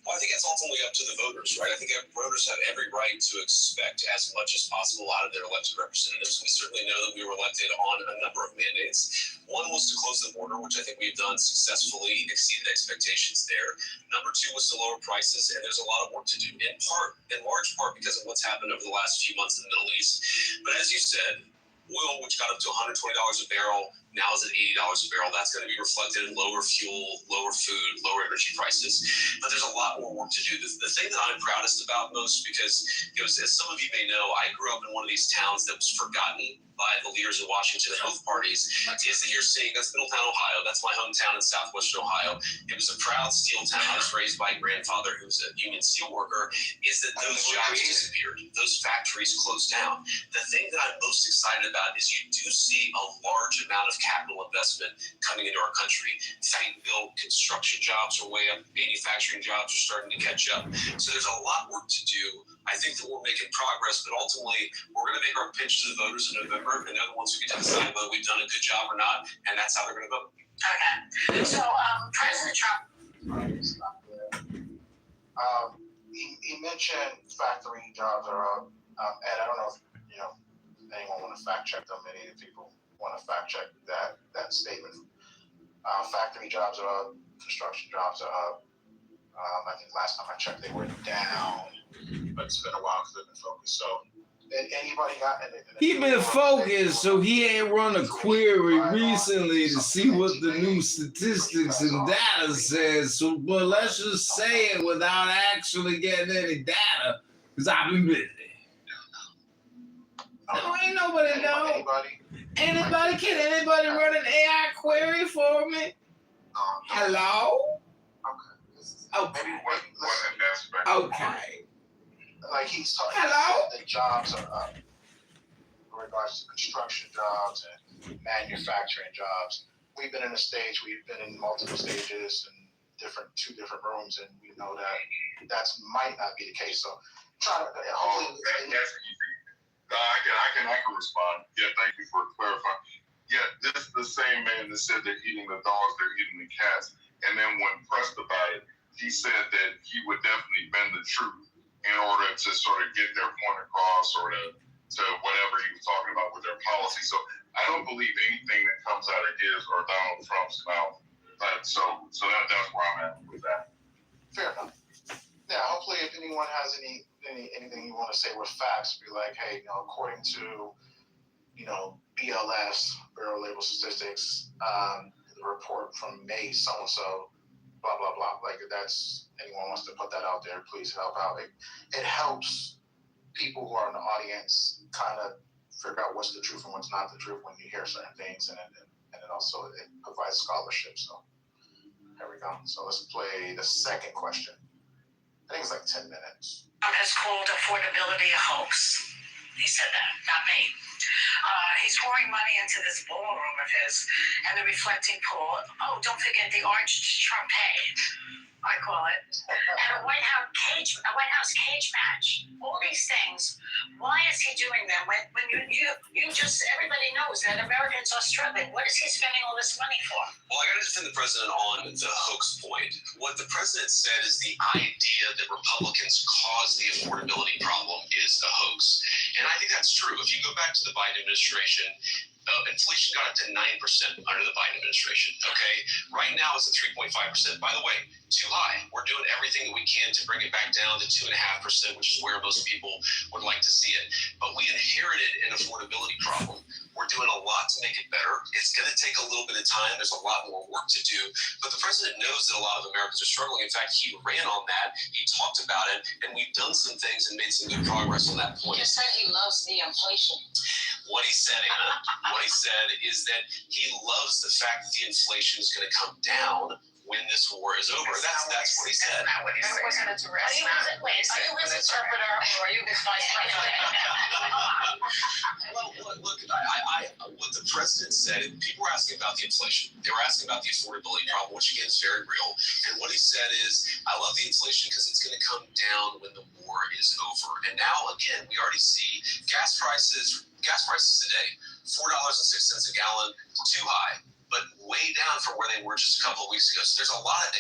Well, I think it's ultimately up to the voters, right? I think voters have every right to expect as much as possible out of their elected representatives. We certainly know that we were elected on a number of mandates. One was to close the border, which I think we've done successfully, exceeded expectations there. Number 2 was to lower prices, and there's a lot of work to do, in large part because of what's happened over the last few months in the Middle East. But as you said, oil, which got up to $120 a barrel, now is at $80 a barrel. That's going to be reflected in lower fuel, lower food, lower energy prices. But there's a lot more work to do. The thing that I'm proudest about most, because as some of you may know, I grew up in one of these towns that was forgotten by the leaders in Washington at both parties, is that you're seeing, that's Middletown, Ohio. That's my hometown in southwestern Ohio. It was a proud steel town. I was raised by a grandfather who was a union steel worker. Is that those jobs disappeared. Those factories closed down. The thing that I'm most excited about is you do see a large amount of capital investment coming into our country. Site-built construction jobs are way up. Manufacturing jobs are starting to catch up. So there's a lot of work to do. I think that we're making progress, but ultimately we're going to make our pitch to the voters in November, and they're the ones who get to decide whether we've done a good job or not, and that's how they're going to vote. Okay. So, President Trump. He mentioned factory jobs are up. Ed, I don't know if anyone want to fact check them. Many people want to fact check that statement. Factory jobs are up. Construction jobs are up. I think last time I checked, they were down, but it's been a while because they've been focused. So, anybody got anything? He been focused, so he ain't run a query recently to see what the new statistics and data says. So, but let's just say it without actually getting any data, because I've been busy. No, ain't nobody know. Anybody? Can anybody run an AI query for me? Hello? Okay. Okay. Like he's talking. Hello? The jobs are up in regards to construction jobs and manufacturing jobs. We've been in a stage. We've been in multiple stages and two different rooms, and we know that might not be the case. So, hopefully. I can respond. Yeah, thank you for clarifying. Yeah, this is the same man that said they're eating the dogs, they're eating the cats. And then when pressed about it, he said that he would definitely bend the truth in order to sort of get their point across or to to whatever he was talking about with their policy. So I don't believe anything that comes out of his or Donald Trump's mouth. But so that's where I'm at with that. Fair enough. Yeah, hopefully if anyone has anything you want to say with facts, be like, hey, according to, BLS, Bureau of Labor Statistics, the report from May so-and-so, blah, blah, blah. Like, if that's, anyone wants to put that out there, please help out. It helps people who are in the audience kind of figure out what's the truth and what's not the truth when you hear certain things, and it also it provides scholarship. So here we go. So let's play the second question. I think it's like 10 minutes. Trump has called affordability a hoax. He said that, not me. He's pouring money into this ballroom of his and the reflecting pool. Oh, don't forget the orange trumpet, I call it, and a White House cage match. All these things. Why is he doing them when you just everybody knows that Americans are struggling? What is he spending all this money for? Well, I got to defend the president on the hoax point. What the president said is the idea that Republicans caused the affordability problem is a hoax. And I think that's true. If you go back to the Biden administration, inflation got up to 9% under the Biden administration, okay? Right now it's at 3.5%. By the way, too high. We're doing everything that we can to bring it back down to 2.5%, which is where most people would like to see it. But we inherited an affordability problem. We're doing a lot to make it better. It's going to take a little bit of time. There's a lot more work to do. But the president knows that a lot of Americans are struggling. In fact, he ran on that. He talked about it. And we've done some things and made some good progress on that point. He just said he loves the inflation. What he said, Anna, is that he loves the fact that the inflation is going to come down when this war is over. That's what he said. That wasn't a direct. Are you his interpreter or are you his vice president? Well, look, what the president said, people were asking about the inflation. They were asking about the affordability problem, which again is very real. And what he said is, I love the inflation because it's going to come down when the war is over. And now, again, we already see gas prices today, $4.06 a gallon, too high, but way down from where they were just a couple of weeks ago. So there's a lot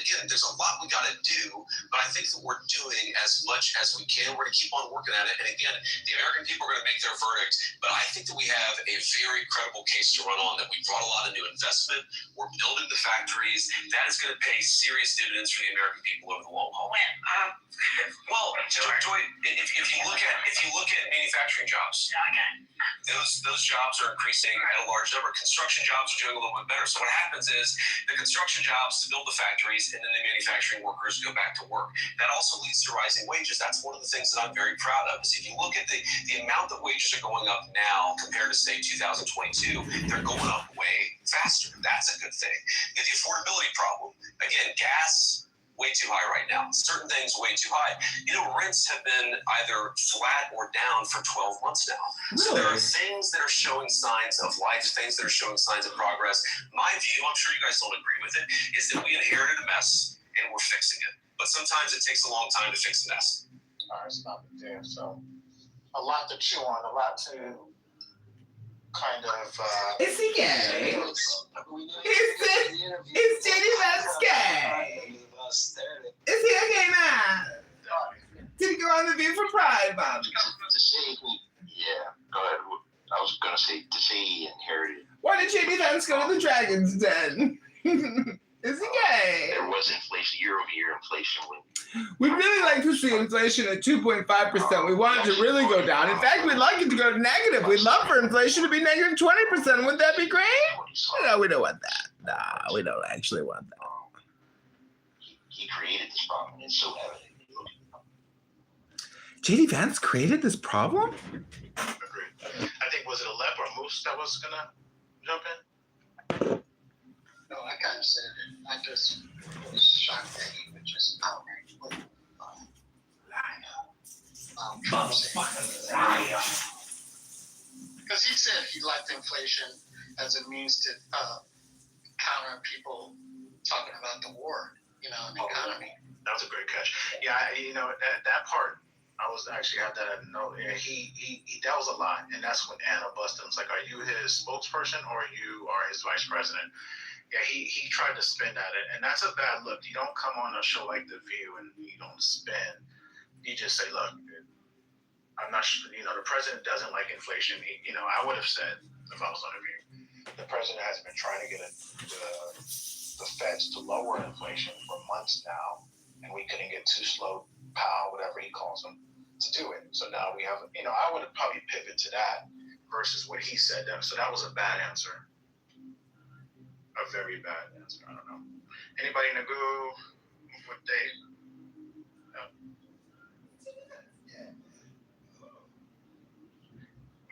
we got to do, but I think that we're doing as much as we can. We're going to keep on working at it. And again, the American people are going to make their verdict, but I think that we have a very credible case to run on, that we brought a lot of new investment. We're building the factories. That is going to pay serious dividends for the American people over the long haul. Well, Joy, if you look at manufacturing jobs, those jobs are increasing at a large number. Construction jobs are doing a little bit better. So what happens is the construction jobs to build the factories, and then the manufacturing workers go back to work. That also leads to rising wages. That's one of the things that I'm very proud of. Is if you look at the amount that wages are going up now compared to say 2022, they're going up way faster. That's a good thing. The affordability problem, again, gas, way too high right now. Certain things way too high. Rents have been either flat or down for 12 months now. Really? So there are things that are showing signs of life, things that are showing signs of progress. My view, I'm sure you guys don't agree with it, is that we inherited a mess and we're fixing it. But sometimes it takes a long time to fix a mess. All right, stop it there. So a lot to chew on, a lot to kind of... Is he gay? Is J.D. Vance gay? Is he a gay man? Did he go on the View for Pride, Bob? Yeah, go ahead. I was going to say, to say he inherited. Why did J.D. Vance go to the Dragon's Den? Is he gay? There was inflation, year-over-year inflation. We'd really like to see inflation at 2.5%. We want it to really go down. In fact, we'd like it to go to negative. We'd love for inflation to be negative 20%. Wouldn't that be great? No, we don't want that. No, we don't actually want that. He created this problem. It's so evident. J.D. Vance created this problem? Agreed. I think, was it Alep or Moose that was going to jump in? No, I kind of said it. I just was shocked that he would just outright liar. Because he said he liked inflation as a means to counter people talking about the war, and the economy. That was a great catch. Yeah, that part, I was actually have that at a note. Yeah, he that was a lot, and that's when Anna busted him. It's like, are you his spokesperson or you are his vice president? Yeah, he tried to spin at it, and that's a bad look. You don't come on a show like The View and you don't spin. You just say, look, I'm not sure, the president doesn't like inflation. I would have said, if I was on the view, the president has been trying to get the feds to lower inflation for months now, and we couldn't get too slow Powell, whatever he calls him, to do it. So now we have, I would have probably pivot to that versus what he said. So that was a bad answer. A very bad answer. I don't know. Anybody in the goo? What day? No.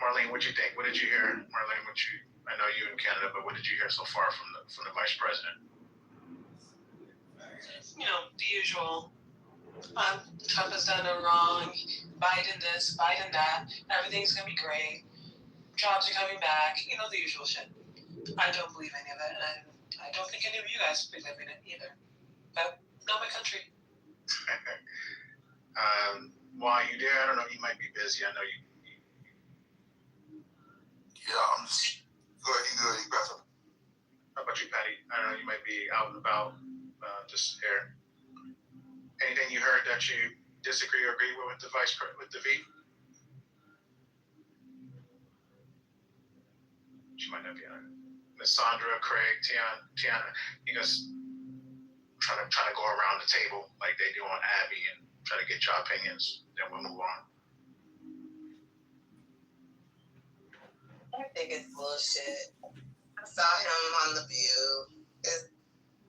Marlene, what you think? What did you hear? Marlene, I know you in Canada, but what did you hear so far from the vice president? The usual. Trump has done no wrong. Biden this, Biden that. Everything's gonna be great. Jobs are coming back. The usual shit. I don't believe any of it, and I don't think any of you guys believe in it either. But not my country. While you there, I don't know. You might be busy. I know you. Yeah, I'm just good. You grab something. How about you, Patty? I don't know. You might be out and about. Just here. Anything you heard that you disagree or agree with the with the V? She might not be on it. Miss Sandra, Craig, Tiana, you guys trying to go around the table like they do on Abby and try to get your opinions. Then we'll move on. I think it's bullshit. I saw him on The View.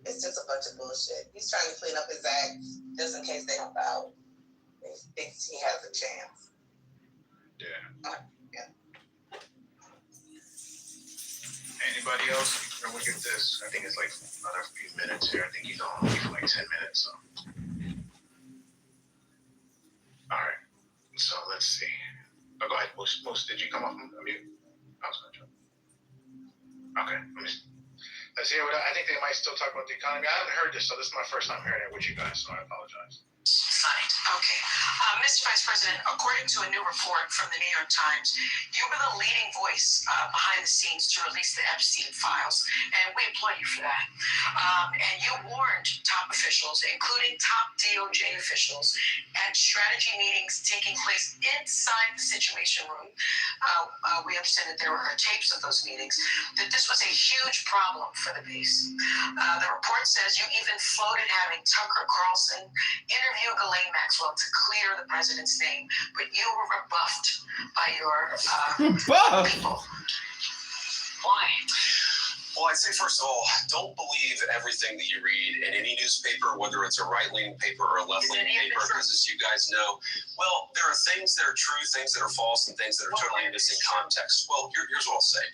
It's just a bunch of bullshit. He's trying to clean up his act just in case they don't bow. He thinks he has a chance. Yeah. Yeah. Anybody else? When we get this, I think it's like another few minutes here. I think he's on for like 10 minutes. So. All right. So let's see. Oh, go ahead. Most, did you come off mute? I was going to try. Okay. Let's hear what I think they might still talk about the economy. I haven't heard this, so this is my first time hearing it with you guys, so I apologize. Signed. Okay. Mr. Vice President, according to a new report from the New York Times, you were the leading voice behind the scenes to release the Epstein files, and we applaud you for that. And you warned top officials, including top DOJ officials, at strategy meetings taking place inside the Situation Room. We understand that there were tapes of those meetings, that this was a huge problem for the base. The report says you even floated having Tucker Carlson interview Ghislaine Maxwell to clear the president's name, but you were rebuffed by your people. Why? Well, I'd say, first of all, don't believe everything that you read in any newspaper, whether it's a right-leaning paper or a left-leaning paper, because as you guys know, well, there are things that are true, things that are false, and things that are totally missing context. Well, here's what I'll say.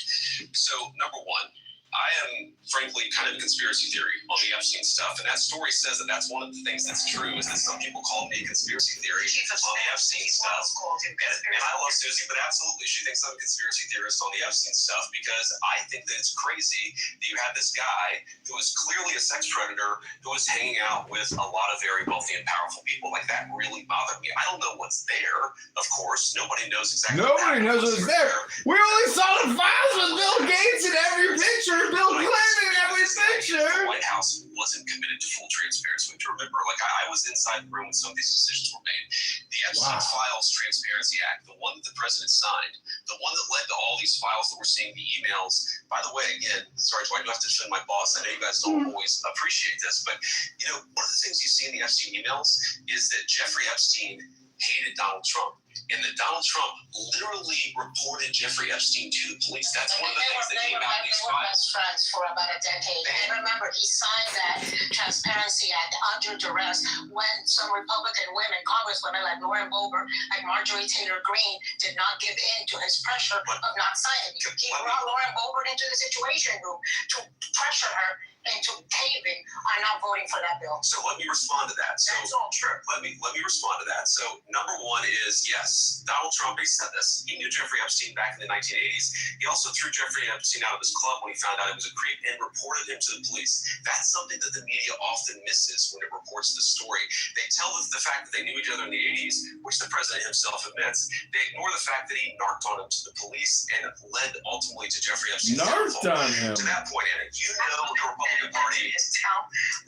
So, number one, I am, frankly, kind of a conspiracy theory on the Epstein stuff, and that story says that that's one of the things that's true, is that some people call me a conspiracy theory on the Epstein stuff. And I love Susie, but absolutely, she thinks I'm a conspiracy theorist on the Epstein stuff, because I think that it's crazy that you have this guy who is clearly a sex predator, who is hanging out with a lot of very wealthy and powerful people. Like, that really bothered me. I don't know what's there, of course. Nobody knows exactly Nobody knows what's there. We only saw the files with Bill Gates in every picture. Bill Clinton in every picture. The White House wasn't committed to full transparency. We have to remember, like, I was inside the room when some of these decisions were made. The Epstein Files Transparency Act, the one that the president signed, the one that led to all these files that we're seeing, the emails. By the way, again, sorry, I do have to defend my boss. I know you guys don't always appreciate this, but, one of the things you see in the Epstein emails is that Jeffrey Epstein hated Donald Trump, and that Donald Trump literally reported Jeffrey Epstein to the police. That's one of the things that came out of these files. They were best friends for about a decade. And remember, he signed that Transparency Act under duress when some Republican women, congresswomen like Lauren Boebert, like Marjorie Taylor Greene, did not give in to his pressure of not signing. He brought Lauren Boebert into the Situation Room to pressure her into caving on not voting for that bill. So let me respond to that. So that's all true. Let me respond to that. So number one is, yes, Donald Trump, he said this. He knew Jeffrey Epstein back in the 1980s. He also threw Jeffrey Epstein out of his club when he found out he was a creep and reported him to the police. That's something that the media often misses when it reports the story. They tell us the fact that they knew each other in the 80s, which the president himself admits. They ignore the fact that he narked on him to the police and led ultimately to Jeffrey Epstein. Narked on him. To that point, Anna, you know the Republican Party.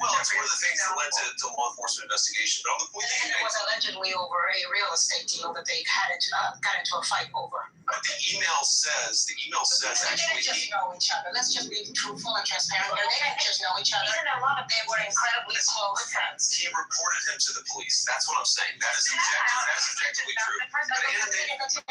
Well, it's one of the things that led to law enforcement investigation. But on the point that you it was allegedly over a real estate deal that they got into a fight over. But the email says They actually didn't just know each other. Let's just be truthful and transparent here. They didn't just know each other. Isn't a lot of They were incredibly close friends. he reported him to the police. That's what I'm saying. That is objectively true. But Anna made another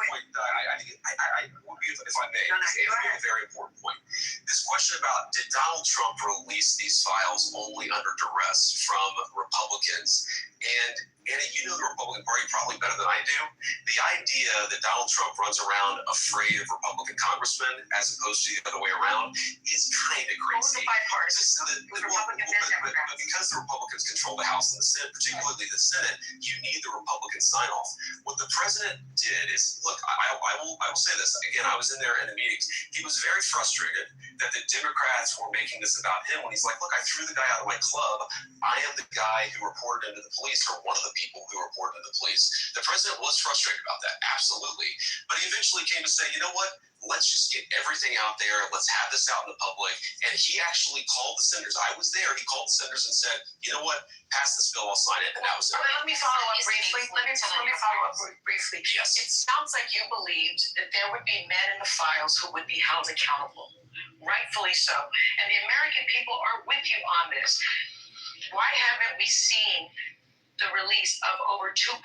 point. I would be, if I may, Anna made a very important point. This question about did Donald Trump release these files only under duress from Republicans? And Anna, you know the Republican Party probably better than I do. The idea that Donald Trump runs around afraid of Republican congressmen as opposed to the other way around is kind of crazy. But because the Republicans control the House and the Senate, particularly the Senate, you need the Republican sign-off. What the president did is, look, I will say this again. I was in there in the meetings. He was very frustrated that the Democrats were making this about him when he's like, look, I threw the guy out of my club. I am the guy who reported into the police, or one of the people who reported to the police. The president was frustrated about that, absolutely. But he eventually came to say, you know what? Let's just get everything out there. Let's have this out in the public. And he actually called the senators. I was there. He called the senators and said, you know what? Pass this bill. I'll sign it. And that was it. Let me follow up briefly. Yes. It sounds like you believed that there would be men in the files who would be held accountable. Rightfully so. And the American people are with you on this. Why haven't we seen the release of over 2.5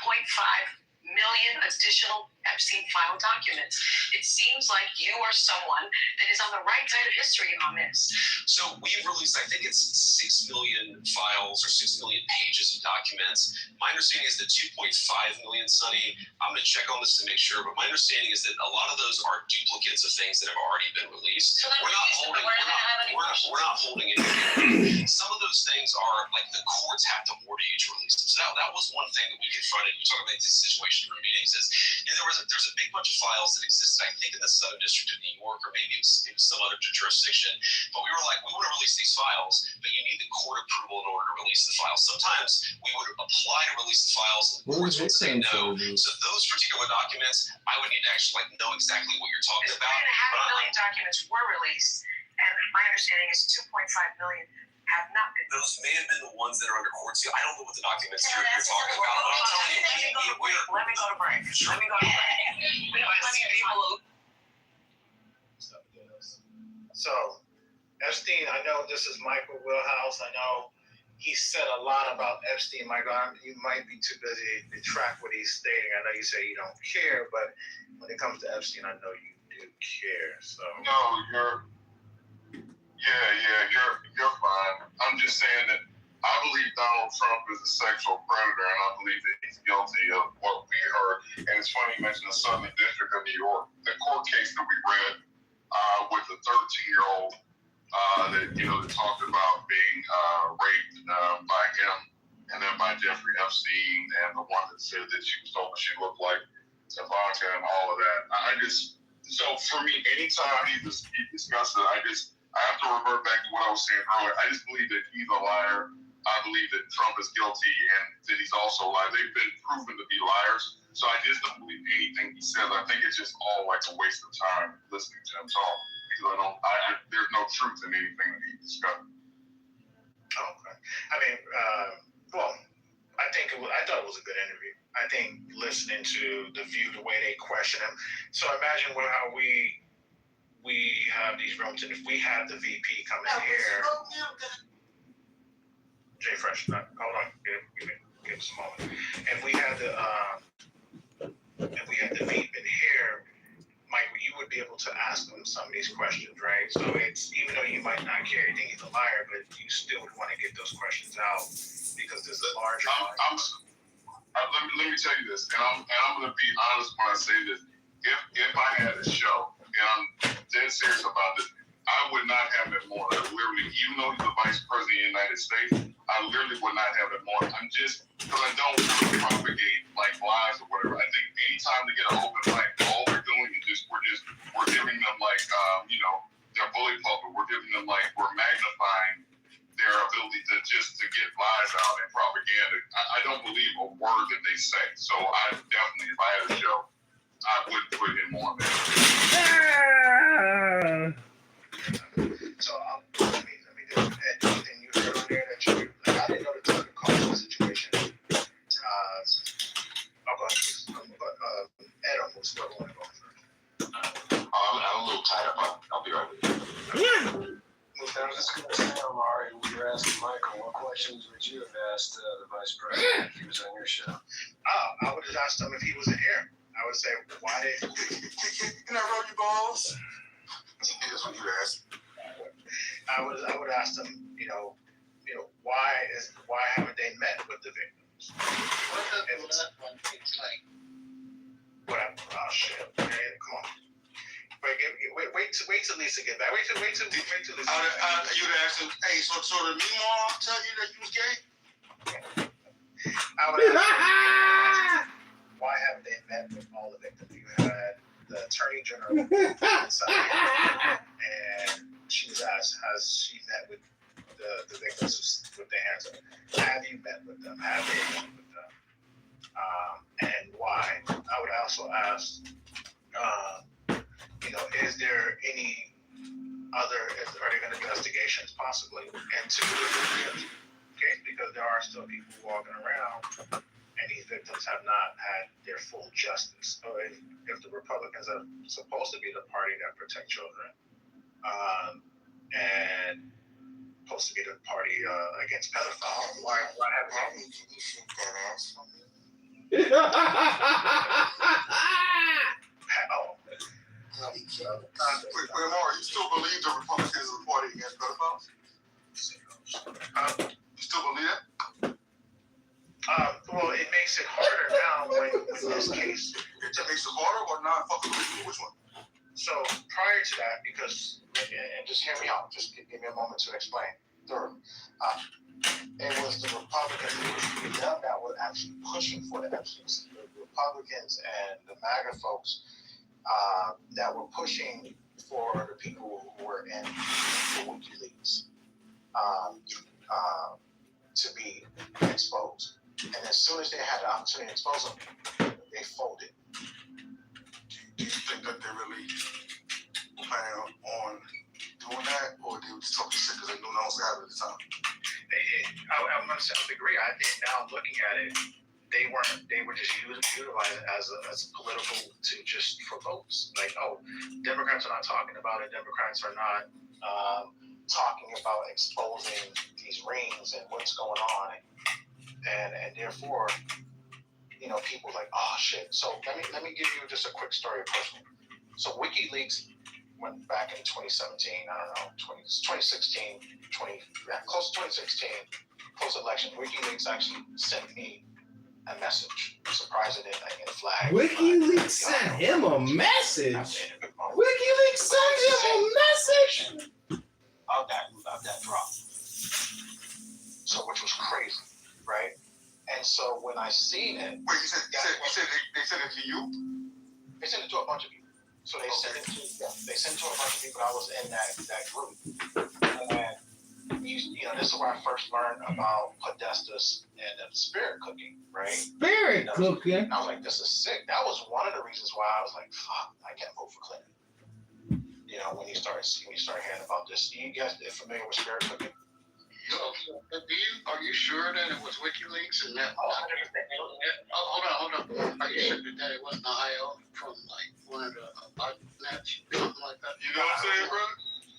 million additional Epstein file documents? It seems like you are someone that is on the right side of history on this. So we've released, I think it's 6 million files or 6 million pages of documents. My understanding is that 2.5 million, Sonny, I'm going to check on this to make sure, but my understanding is that a lot of those are duplicates of things that have already been released. So we're not holding anything. Some of those things are like the courts have to order you to release them. So that was one thing that we confronted. We talked about this situation in meetings is, there's a big bunch of files that existed, I think, in the Southern District of New York, or maybe it was some other jurisdiction. But we were like, we want to release these files, but you need the court approval in order to release the files. Sometimes we would apply to release the files, and the courts would say no. So those particular documents, I would need to actually know exactly what you're talking about. 3.5 million documents were released, and my understanding is 2.5 million have not been. Those may have been the ones that are under court seal. I don't know what the documents you're talking about. But I'm telling you, Let me go to break. Let me go to break. We have plenty of people who. So, Epstein, I know this is Michael Wheelhouse. I know he said a lot about Epstein. Michael, you might be too busy to track what he's stating. I know you say you don't care, but when it comes to Epstein, I know you do care. So. No, you're fine. I'm just saying that I believe Donald Trump is a sexual predator, and I believe that he's guilty of what we heard. And it's funny you mentioned the Southern District of New York. The court case that we read with the 13-year-old that talked about being raped by him, and then by Jeffrey Epstein, and the one that said that she was told she looked like Ivanka and all of that. So for me, anytime he discusses it, I have to revert back to what I was saying earlier. I just believe that he's a liar. I believe that Trump is guilty and that he's also a liar. They've been proven to be liars. So I just don't believe anything he says. I think it's just all like a waste of time listening to him talk. Because there's no truth in anything that he discussed. Okay. I mean, I thought it was a good interview. I think listening to The View, the way they question him. So imagine how we have these rooms, and if we have the VP come in here, Jay Fresh, hold on, give us a moment. If we had the VP in here, Michael, you would be able to ask him some of these questions, right? So it's, even though you might not care, you think he's a liar, but you still would want to get those questions out because there's a larger. Let me tell you this, and I'm going to be honest when I say this. If I had a show, and I'm dead serious about this, I would not have it more. Literally, even though he's the vice president of the United States, I literally would not have it more. I'm just, because I don't want to propagate like lies or whatever. I think anytime they get an open mic, all we're doing is we're giving them like, their bully pulpit. We're giving them like, we're magnifying their ability to get lies out and propaganda. I don't believe a word that they say. So I definitely, if I had a show, I would put him on there. So let me just add anything you heard on there that I didn't know the Tucker Carlson situation. tied up. I'll be right with you. Yeah. I was just going to say, Amari, we were asking Michael, what questions would you have asked the vice president if he was on your show? I would have asked him if he was in here. I would say, why did you not roll your balls? That's what you asked. I would ask them, why haven't they met with the victims? What does that one things like? Whatever. Oh shit. Okay, come on. Wait till Lisa get back. Wait till Lisa. You'd ask him, hey, so did me mom tell you that you was gay? I would ask why haven't they met with all the victims? You had the attorney general inside, and she was asked, has she met with the victims with their hands up? Have you met with them? Have they met with them? And why? I would also ask, is there any are there going to be investigations possibly into the case? Because there are still people walking around and these victims have not had their full justice. So if the Republicans are supposed to be the party that protect children, and supposed to be the party against pedophiles, why haven't you shake that ass for me? Wait, Amari, you still believe the Republicans are the party against pedophiles? You still believe that? Well, it makes it harder now when this case. It makes it harder or not? Which one? So prior to that, because, and just hear me out, just give me a moment to explain. Third, it was the Republicans that were actually pushing for the FCC. The Republicans and the MAGA folks that were pushing for the people who were in the WikiLeaks to be exposed. And as soon as they had the opportunity to expose them, they folded. Do you think that they really plan on doing that, or they were just talking shit because they knew no one was having at the time? I'm going to agree. I think now looking at it, they were just utilizing it as a political for votes. Like, oh, Democrats are not talking about it. Democrats are not talking about exposing these rings and what's going on, and therefore, people like, oh shit. So let me give you just a quick story personally. So WikiLeaks went back in 2017. I don't know, 2016, close to 2016, close election. WikiLeaks actually sent me a message, surprising it, like in flag. WikiLeaks sent him a message. WikiLeaks sent him a message. Of that drop. So, which was crazy, right? And so when I seen it, wait, you said they sent it to you? They sent it to a bunch of people. So they sent it to a bunch of people. I was in that group, and this is where I first learned about Podestas and spirit cooking, right? Spirit cooking. I was like, this is sick. That was one of the reasons why I was like, fuck, I can't vote for Clinton. When you start hearing about this, you guys are familiar with spirit cooking? Are you sure that it was WikiLeaks and that? Hold on. Are you sure that it wasn't IO from like one of the botnets, something like that? You know what I'm saying, bro?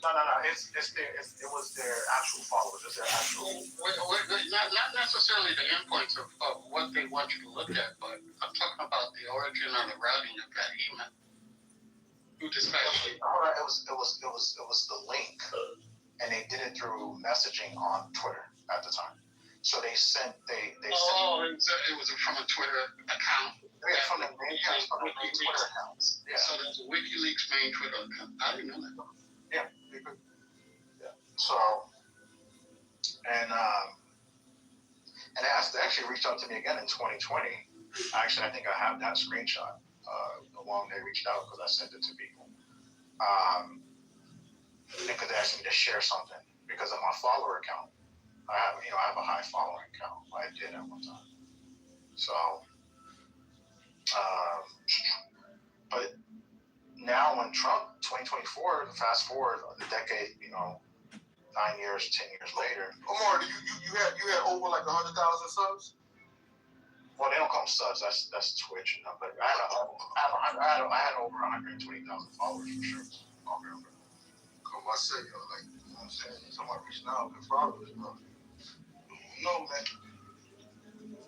No. It was their actual followers. It's their actual. Not necessarily the endpoints of what they want you to look at, but I'm talking about the origin or the routing of that email. Who dispatched it? It was the link, and they did it through messaging on Twitter at the time. So they sent. It was from a Twitter account. Yeah, from the main Twitter accounts. Yeah. So there's a WikiLeaks main Twitter account. I didn't know that. Yeah. So, and they actually reached out to me again in 2020. Actually, I think I have that screenshot. The one they reached out because I sent it to people. Because they asked me to share something because of my follower account. I have a high following count. I did at one time. So, but now when Trump 2024, fast forward the decade, 9 years, 10 years later. Omar, you had over like 100,000 subs? Well, they don't call them subs. That's Twitch. But I had over 120,000 followers for sure. Okay. I said, like, you know what I'm saying? Somebody reaching out and follow this, bro. No, man.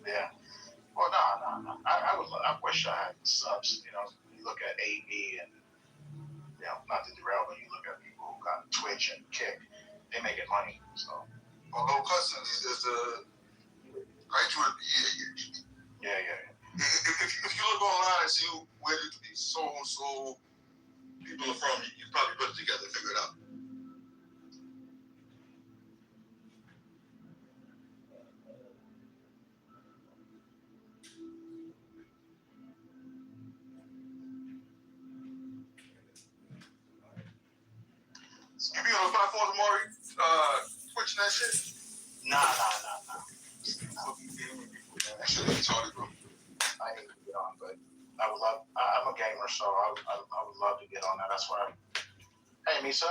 Yeah. Well, no. I wish I had subs. You know, you look at AB and, you know, not to derail, but you look at people who got Twitch and Kick, they making money. So. My little cousin is the. Yeah. If you look online and see where these so people are from, you probably put it together and figure it out. You be on those platforms, Maury? Twitch and that shit? Nah. That shit is retarded, bro. I need to get on, but I would love. I'm a gamer, so I would love to get on that. That's why. Hey, Misa,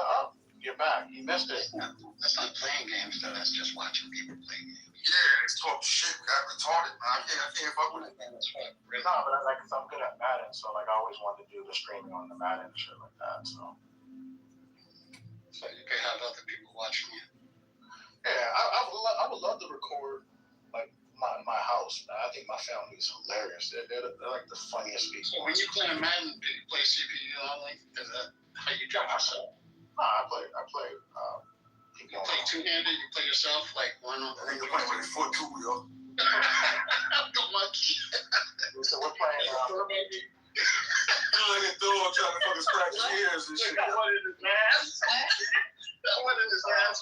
you're back. You missed it. That's not playing games, though. That's just watching people play games. Yeah, it's talk shit. Got retarded, man. I can't fuck with it. That's right. Really. No, but I'm good at Madden, so like I always wanted to do the streaming on the Madden and shit like that. So you can have other people watching you. yeah, I would love to record like my house. Man. I think my family is hilarious. They're like the funniest people. So when you play Madden, do you play CPU only? Is that how you drive yourself? No, I play. You play two-handed. You play yourself like one on. I think you're playing with 4-2, yo. The monkey. So we're playing. You know, like a dog trying to fucking scratch his ears and shit. Got one in his ass. Got one in his ass.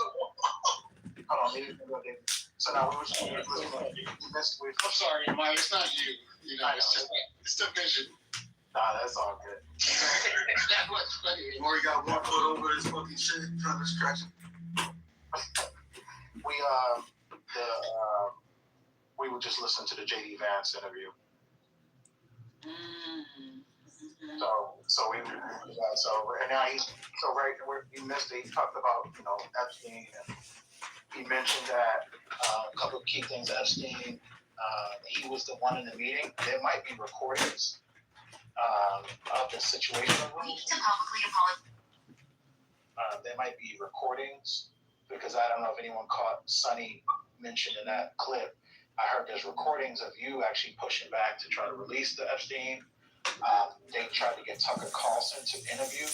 Hold on, so now we missed. I'm sorry, Mike. It's not you. You know, it's the vision. Nah, that's all good. That was funny. Maury got one foot over his fucking shit, trying to scratch it. We would just listen to the JD Vance interview. So we and now we missed it. He talked about Epstein, and he mentioned that a couple of key things. Epstein, he was the one in the meeting. There might be recordings of the situation. There might be recordings because I don't know if anyone caught Sonny mentioned in that clip. I heard there's recordings of you actually pushing back to try to release the Epstein. They tried to get Tucker Carlson to interview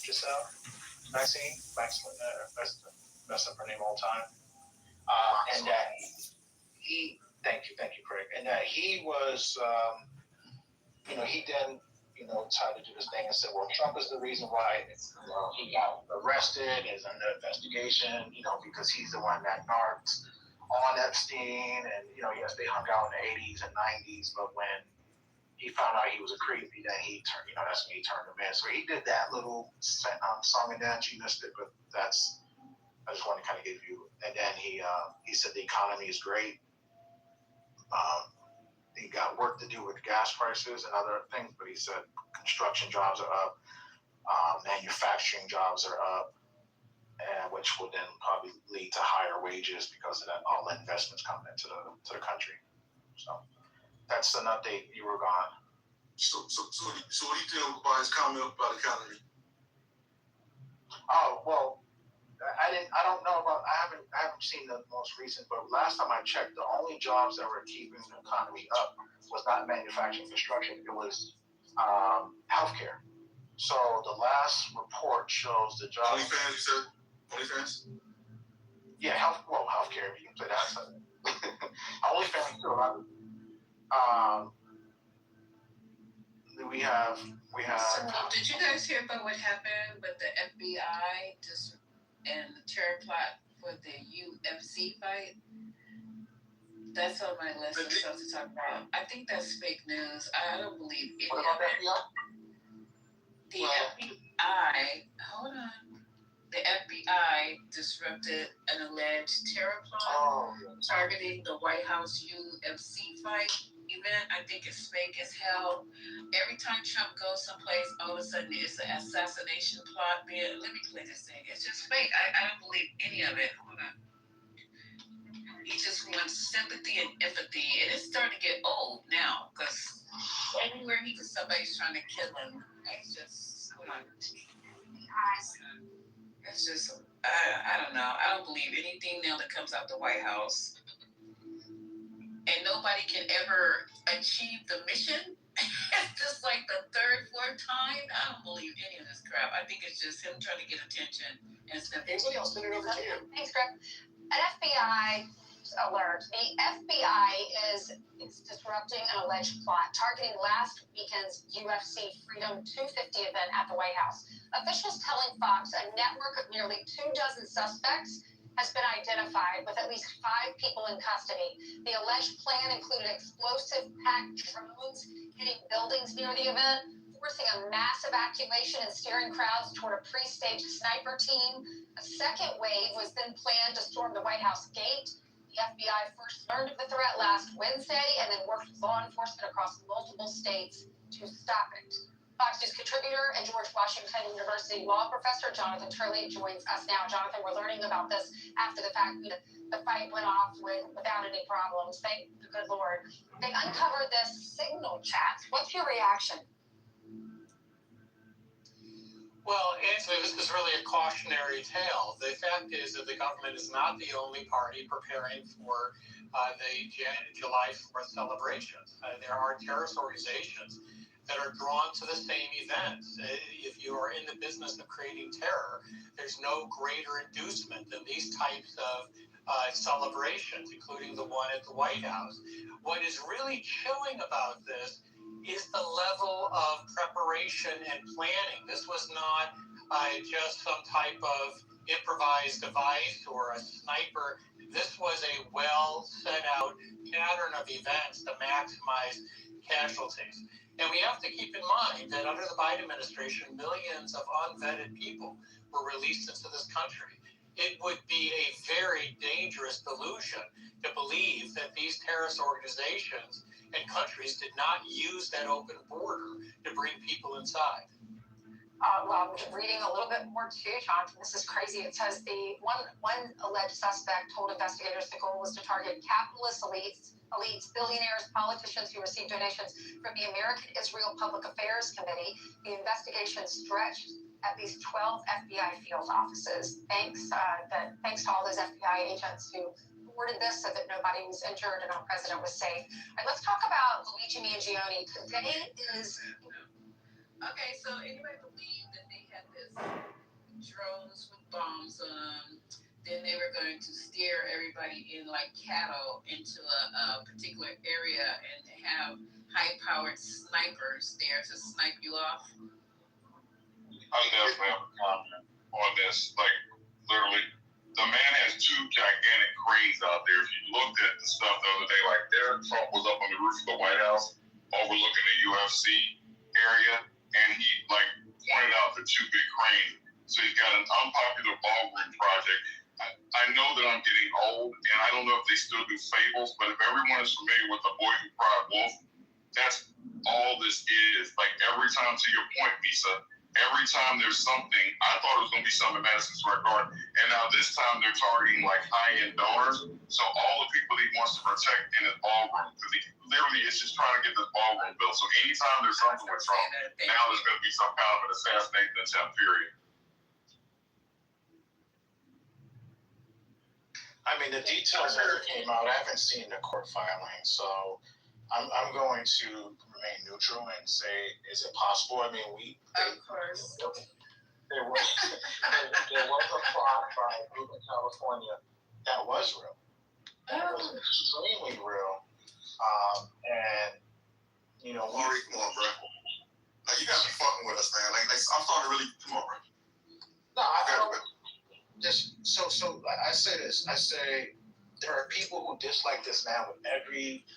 Giselle Maxine. Mess up her name all the time. And that he, thank you, Craig. And that he was, he then, tried to do this thing and said, well, Trump is the reason why he got arrested, is under investigation, because he's the one that narked on Epstein, and yes, they hung out in the 80s and 90s, but when he found out he was a creepy, then he turned, that's when he turned him in. So he did that little song and dance. You missed it, but I just want to kind of give you. And then he said the economy is great. He got work to do with gas prices and other things, but he said construction jobs are up, manufacturing jobs are up, and which will then probably lead to higher wages because of that, all the investments coming into the country. So that's an update. You were gone. So what do you think about his comment about the economy? Oh well, I don't know about. I haven't seen the most recent, but last time I checked, the only jobs that were keeping the economy up was not manufacturing, construction. It was healthcare. So the last report shows the jobs. OnlyFans, you said? OnlyFans? Yeah, healthcare. If you can play that side. OnlyFans too. We have. So, did you guys hear about what happened with the FBI and the terror plot for the UFC fight? That's on my list of stuff to talk about. I think that's fake news. I don't believe any of it. The FBI, hold on. The FBI disrupted an alleged terror plot targeting the White House UFC fight event. I think it's fake as hell. Every time Trump goes someplace, all of a sudden it's an assassination plot. Let me play this thing. It's just fake. I don't believe any of it. Hold on. He just wants sympathy and empathy, and it's starting to get old now because anywhere he goes, somebody's trying to kill him. It's just, hold on. It's just, I don't know. I don't believe anything now that comes out the White House. And nobody can ever achieve the mission. It's just like the third, fourth time. I don't believe any of this crap. I think it's just him trying to get attention and stuff. Anybody else? Send it over to you. Thanks, Greg. An FBI alert. The FBI is disrupting an alleged plot targeting last weekend's UFC Freedom 250 event at the White House. Officials telling Fox a network of nearly 24 suspects has been identified with at least 5 people in custody. The alleged plan included explosive-packed drones hitting buildings near the event, forcing a mass evacuation and steering crowds toward a pre-staged sniper team. A second wave was then planned to storm the White House gate. The FBI first learned of the threat last Wednesday and then worked with law enforcement across multiple states to stop it. Fox News contributor and George Washington University law professor Jonathan Turley joins us now. Jonathan, we're learning about this after the fact that the fight went off without any problems. Thank the good Lord. They uncovered this signal chat. What's your reaction? Well, Anthony, this is really a cautionary tale. The fact is that the government is not the only party preparing for the July 4th celebrations. There are terrorist organizations that are drawn to the same events. If you are in the business of creating terror, there's no greater inducement than these types of celebrations, including the one at the White House. What is really chilling about this is the level of preparation and planning. This was not just some type of improvised device or a sniper. This was a well set out pattern of events to maximize casualties. And we have to keep in mind that under the Biden administration, millions of unvetted people were released into this country. It would be a very dangerous delusion to believe that these terrorist organizations and countries did not use that open border to bring people inside. Well, I'm reading a little bit more too, Jonathan. This is crazy. It says the one alleged suspect told investigators the goal was to target capitalist elites, billionaires, politicians who received donations from the American Israel Public Affairs Committee. The investigation stretched at least 12 FBI field offices. Thanks to all those FBI agents who reported this so that nobody was injured and our president was safe. All right, let's talk about Luigi Mangione. Today is... Okay, so anybody believe that they had this drones with bombs on them? Then they were going to steer everybody in like cattle into a particular area and have high-powered snipers there to snipe you off? I definitely have a comment on this. Like, literally, the man has 2 gigantic cranes out there. If you looked at the stuff the other day, like Trump was up on the roof of the White House overlooking the UFC area, and he like pointed out the 2 big cranes. So he's got an unpopular ballroom project. I know that I'm getting old, and I don't know if they still do fables, but if everyone is familiar with The Boy Who Cried Wolf, that's all this is. Like, every time, to your point, Misa, every time there's something, I thought it was going to be something in Madison Square Garden, and now this time they're targeting, like, high-end donors, so all the people he wants to protect in his ballroom, because he literally is just trying to get this ballroom built. So anytime there's something with Trump, now there's going to be some kind of an assassination attempt, period. I mean, the details never came out. I haven't seen the court filing, so I'm going to remain neutral and say, is it possible? I mean, Of course. There was a plot by a group in California that was real. That was extremely real. And, you know, Maury, come on, bro. Like, you gotta be fucking with us, man. Like I'm starting to really, come on, bro. No, I don't. Just so I say this. I say there are people who dislike this man with every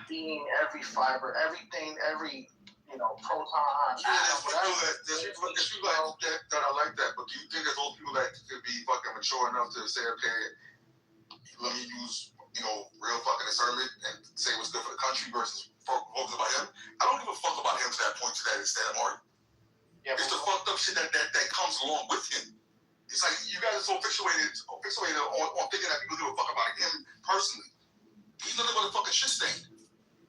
being, every fiber, everything, every proton. There's people that are like that, but do you think there's those people that could be fucking mature enough to say, okay, let me use real fucking discernment and say what's good for the country versus focus about him? I don't give a fuck about him to that point, to that extent, Marty. Yeah, it's the fucked up shit that comes along with him. It's like you guys are so fixated on thinking that people give a fuck about him personally. He's nothing but a fucking shit stain.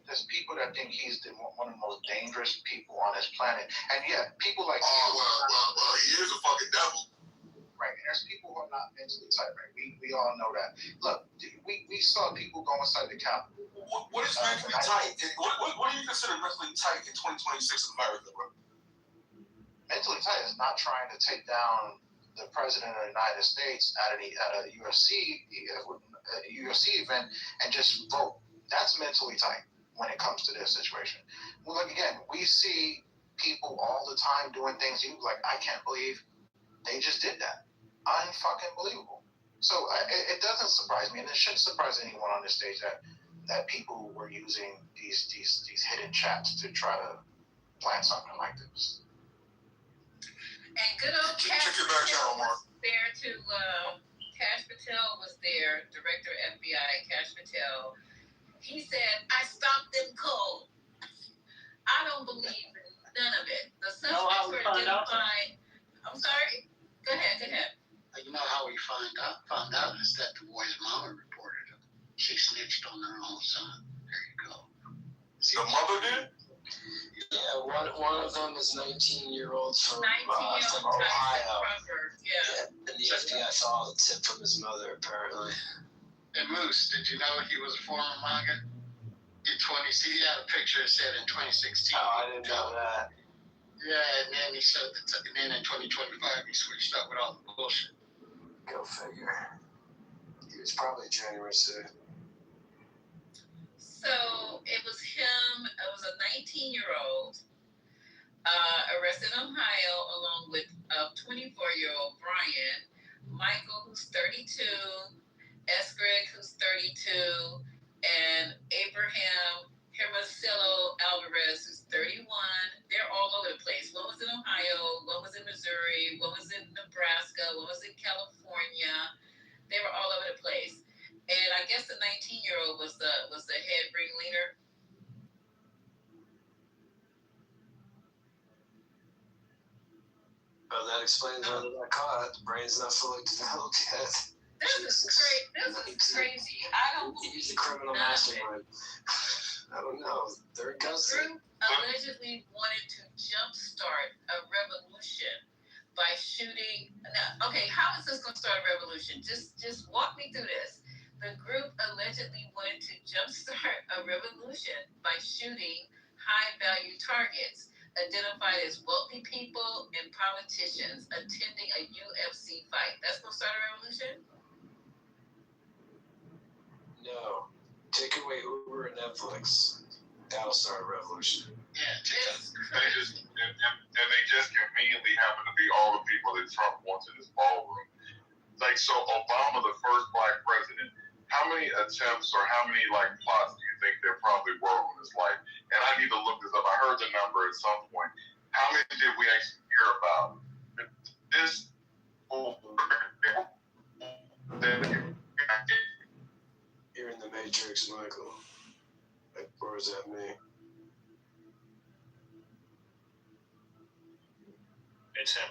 There's people that think he's one of the most dangerous people on this planet, and yet people like well, he is a fucking devil. Right, and there's people who are not mentally tight, right? We all know that. Look, we saw people go inside the Capitol. What is mentally tight? What do you consider mentally tight in 2026 in America, bro? Mentally tight is not trying to take down the president of the United States at a UFC event and just vote. That's mentally tight when it comes to this situation. Well, like again, we see people all the time doing things you like. I can't believe they just did that. Unfucking believable. So it doesn't surprise me, and it shouldn't surprise anyone on this stage that people were using these hidden chats to try to plan something like this. And good old Cash Patel was there too. Cash Patel was there, Director of FBI, Cash Patel. He said, "I stopped them cold." I don't believe in none of it. The suspects were identified. I'm sorry. Go ahead. You know how we found out is that the boy's mama reported him. She snitched on her own son. There you go. The mother did? Yeah, one of them is 19-year-old from Ohio. Yeah, and the FBI saw the tip from his mother, apparently. And Moose, did you know he was a former MAGA? He had a picture that said in 2016. Oh, I didn't know that. Yeah, and then he said, and then in 2025 he switched up with all the bullshit. Go figure. He was probably January 6th. So it was him. It was a 19-year-old arrested in Ohio, along with a 24-year-old Brian, Michael, who's 32, Esgreg, who's 32, and Abraham Hermosillo Alvarez, who's 31. They're all over the place. One was in Ohio, one was in Missouri, one was in Nebraska, one was in California. They were all over the place. And I guess the 19-year-old was the head ringleader. Well, that explains why they got caught. The brain's not fully developed yet. This is crazy. I don't believe he's a criminal mastermind. I don't know. They're gutsy. The group allegedly wanted to jumpstart a revolution by shooting. Now, okay, how is this going to start a revolution? Just walk me through this. The group allegedly wanted to jumpstart a revolution by shooting high-value targets identified as wealthy people and politicians attending a UFC fight. That's going to start a revolution? No. Take away Uber and Netflix. That'll start a revolution. Yeah, they just conveniently happen to be all the people that Trump wants in his ballroom. Like, so Obama, the first black president, how many attempts or how many plots do you think there probably were on his life? And I need to look this up. I heard the number at some point. How many did we actually hear about? This You're in the Matrix, Michael. Or is that me? It's him.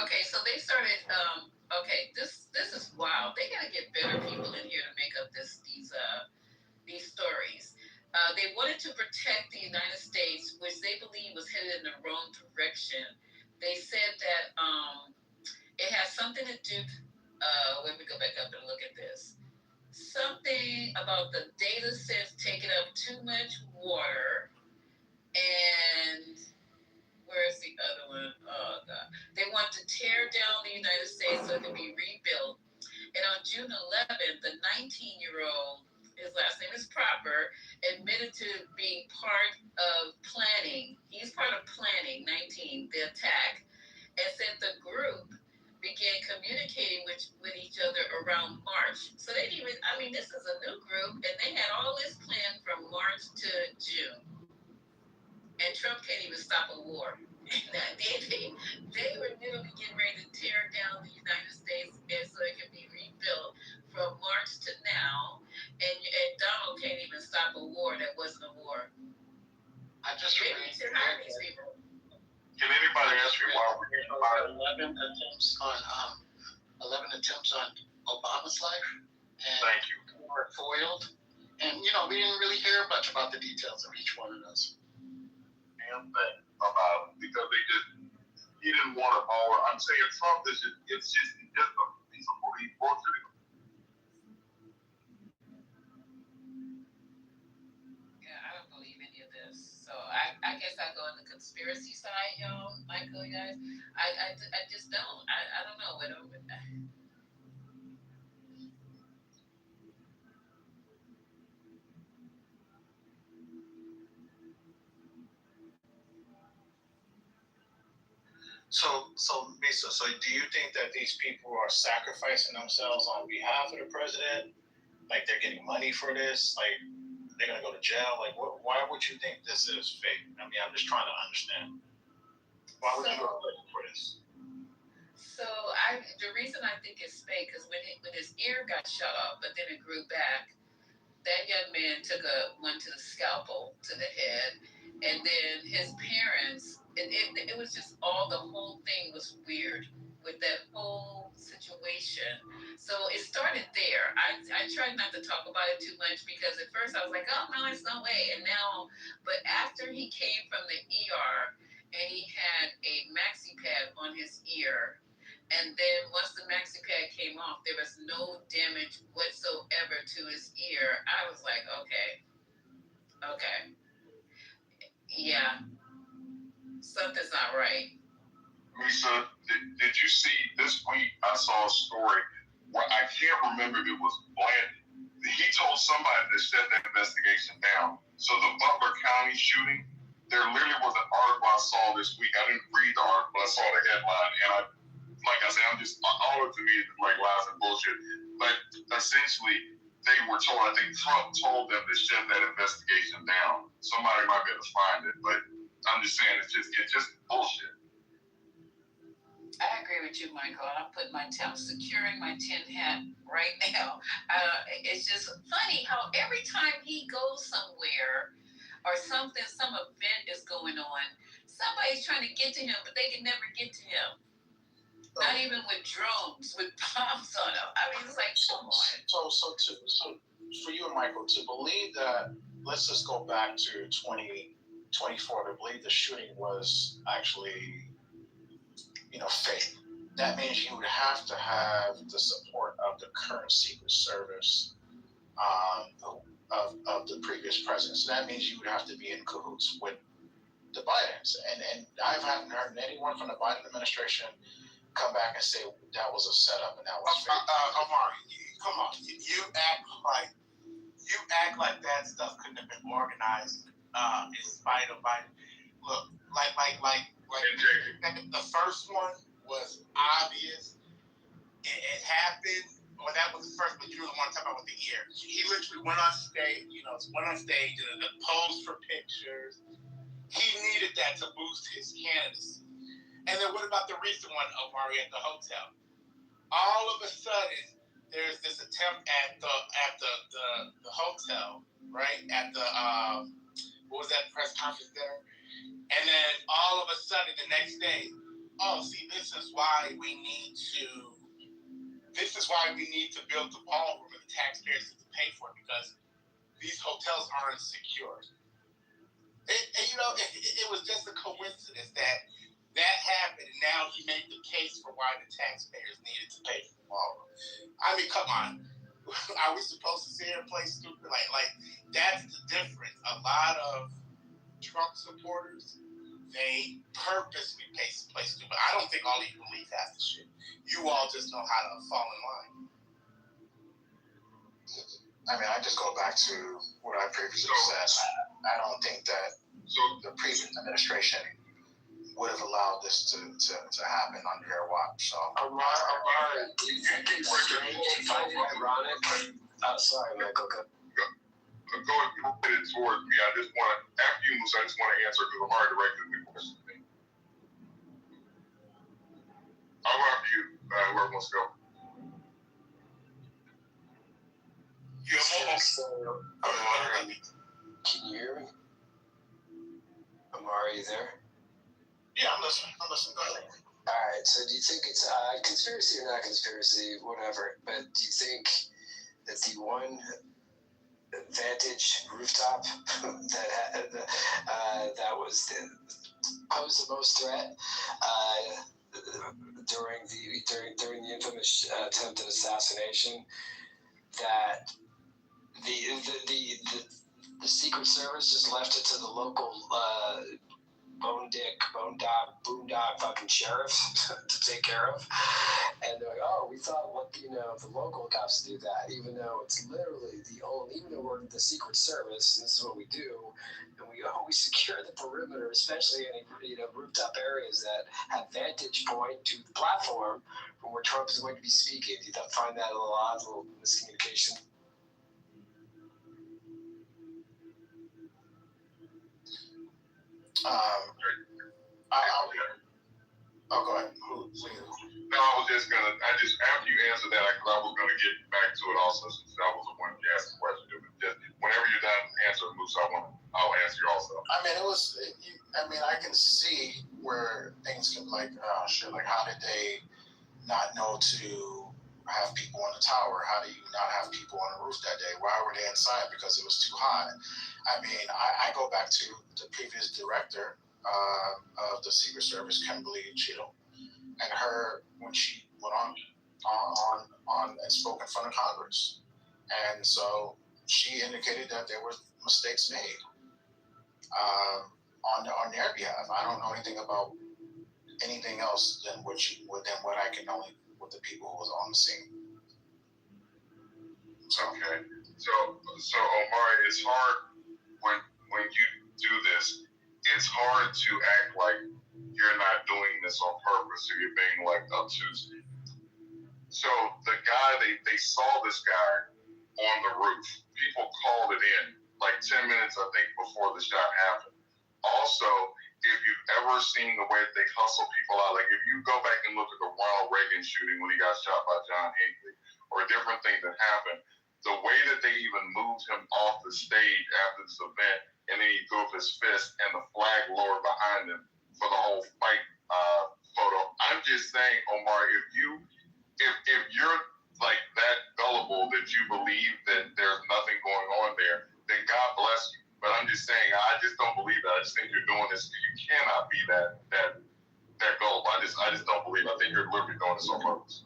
Okay, so they started. This is wild. They gotta get better people in here to make up these stories. They wanted to protect the United States, which they believe was headed in the wrong direction. They said that it has something to do. Let me go back up and look at this. Something about the data sets taking up too much water, and where's the other one? Oh God! They want to tear down the United States so it can be rebuilt. And on June 11th, the 19-year-old, his last name is Proper, admitted to being part of planning. He's part of planning, 19, the attack, and said the group began communicating with each other around March. So they didn't even, this is a new group, and they had all this planned from March to June. And Trump can't even stop a war. They were literally getting ready to tear down the United States and so it can be rebuilt from March to now. And Donald can't even stop a war that wasn't a war. I just Maybe we should hire these people. Can anybody ask me why we're hearing about 11 attempts on Obama's life, and Thank you. we were foiled. And we didn't really hear much about the details of each one of those. Damn thing about it, because he didn't want to follow. I'm saying Trump is just a piece of bullshit. Yeah, I don't believe any of this. So I guess I go on the conspiracy side, y'all, Michael, guys. I just don't. I don't know. So Lisa, so do you think that these people are sacrificing themselves on behalf of the president? Like they're getting money for this? Like they're gonna go to jail? Like why would you think this is fake? I mean, I'm just trying to understand. Why would you go for this? So the reason I think it's fake is when his ear got shut off, but then it grew back. That young man took one to the scalpel to the head, and then his parents. It was just the whole thing was weird with that whole situation. So it started there. I tried not to talk about it too much because at first I was like, oh no, it's no way. And now, but after he came from the ER and he had a maxi pad on his ear. And then once the maxi pad came off, there was no damage whatsoever to his ear. I was like, okay. Yeah, something's not right. Lisa, did you see this week? I saw a story where I can't remember if it was Bland. He told somebody to shut that investigation down. So the Butler County shooting, there literally was an article I saw this week. I didn't read the article, I saw the headline, and like I said, all of it to me is like lies and bullshit. But essentially, they were told, I think Trump told them to shut that investigation down. Somebody might be able to find it, but I'm just saying it's just bullshit. I agree with you, Michael. I'm securing my tin hat right now. It's just funny how every time he goes somewhere or some event is going on, somebody's trying to get to him, but they can never get to him. Not even with drones, with bombs on them. I mean, it's like, come on. So for you and Michael, to believe that, let's just go back to 2024, to believe the shooting was actually, fake. That means you would have to have the support of the current Secret Service of the previous president. So that means you would have to be in cahoots with the Bidens. And I haven't heard anyone from the Biden administration come back and say that was a setup and that was fake. Omari, come on. You act like that stuff couldn't have been organized in spite of Biden. Look, like the first one was obvious. It happened. Well, that was the first, but you were the one talking about with the ear. He literally went on stage, and posed for pictures. He needed that to boost his candidacy. And then what about the recent one, Omari, at the hotel? All of a sudden, there's this attempt at the hotel, right? At the what was that press conference there? And then all of a sudden, the next day, this is why we need to build the ballroom, and the taxpayers need to pay for it because these hotels aren't secure. It was just a coincidence that happened, and now he made the case for why the taxpayers needed to pay for the ballroom. I mean, come on. Are we supposed to sit here and play stupid? Like that's the difference. A lot of Trump supporters, they purposely play stupid. I don't think all of you believe half the shit. You all just know how to fall in line. I mean, I just go back to what I previously said. I don't think that the previous administration would have allowed this to happen under their watch. So, Omar, do you think it's strange? Do you find it ironic? Sorry, Michael. Go ahead towards me. I just want to, after you, Musa, I just want to answer because Omar directed the question to me. I'll go after you, whoever wants to go. Omari, can you hear me? Omari, are you there? Yeah, I'm listening. Go ahead. All right. So do you think it's conspiracy or not conspiracy, whatever? But do you think that the one Vantage rooftop that was posed the most threat during the infamous attempted assassination, that the Secret Service just left it to the local boondock fucking sheriff to take care of, and they're like, oh, we thought the local cops do that, even though it's literally even though we're the Secret Service, and this is what we do, and we always secure the perimeter, especially in rooftop areas that have vantage point to the platform from where Trump is going to be speaking. Do you find that a little odd, a little miscommunication? I'll go ahead. No, after you answer that, because I was going to get back to it also, since that was the one you asked the question. Just whenever you're done answering, Moose, I'll answer you also. I can see where things can oh shit, how did they not know to have people on the tower? How do you not have people on the roof that day? Why were they inside? Because it was too hot. I go back to the previous director of the Secret Service, Kimberly Cheadle, and her when she went on and spoke in front of Congress, and so she indicated that there were mistakes made on their behalf. I don't know anything about anything else than what I can only with the people who was on the scene. Okay, so Omari, it's hard when you do this. It's hard to act like you're not doing this on purpose, or you're being obtuse. So the guy, they saw this guy on the roof. People called it in 10 minutes, I think, before the shot happened. Also, if you've ever seen the way that they hustle people out, if you go back and look at the Ronald Reagan shooting when he got shot by John Hinckley, or different things that happened, the way that they even moved him off the stage after this event, and then he threw up his fist and the flag lowered behind him for the whole fight photo. I'm just saying, Omar, if you're that gullible that you believe that there's nothing going on there, then God bless you. But I'm just saying, I just don't believe that. I just think you're doing this. You cannot be that gullible. I just don't believe. I think you're literally doing this on purpose.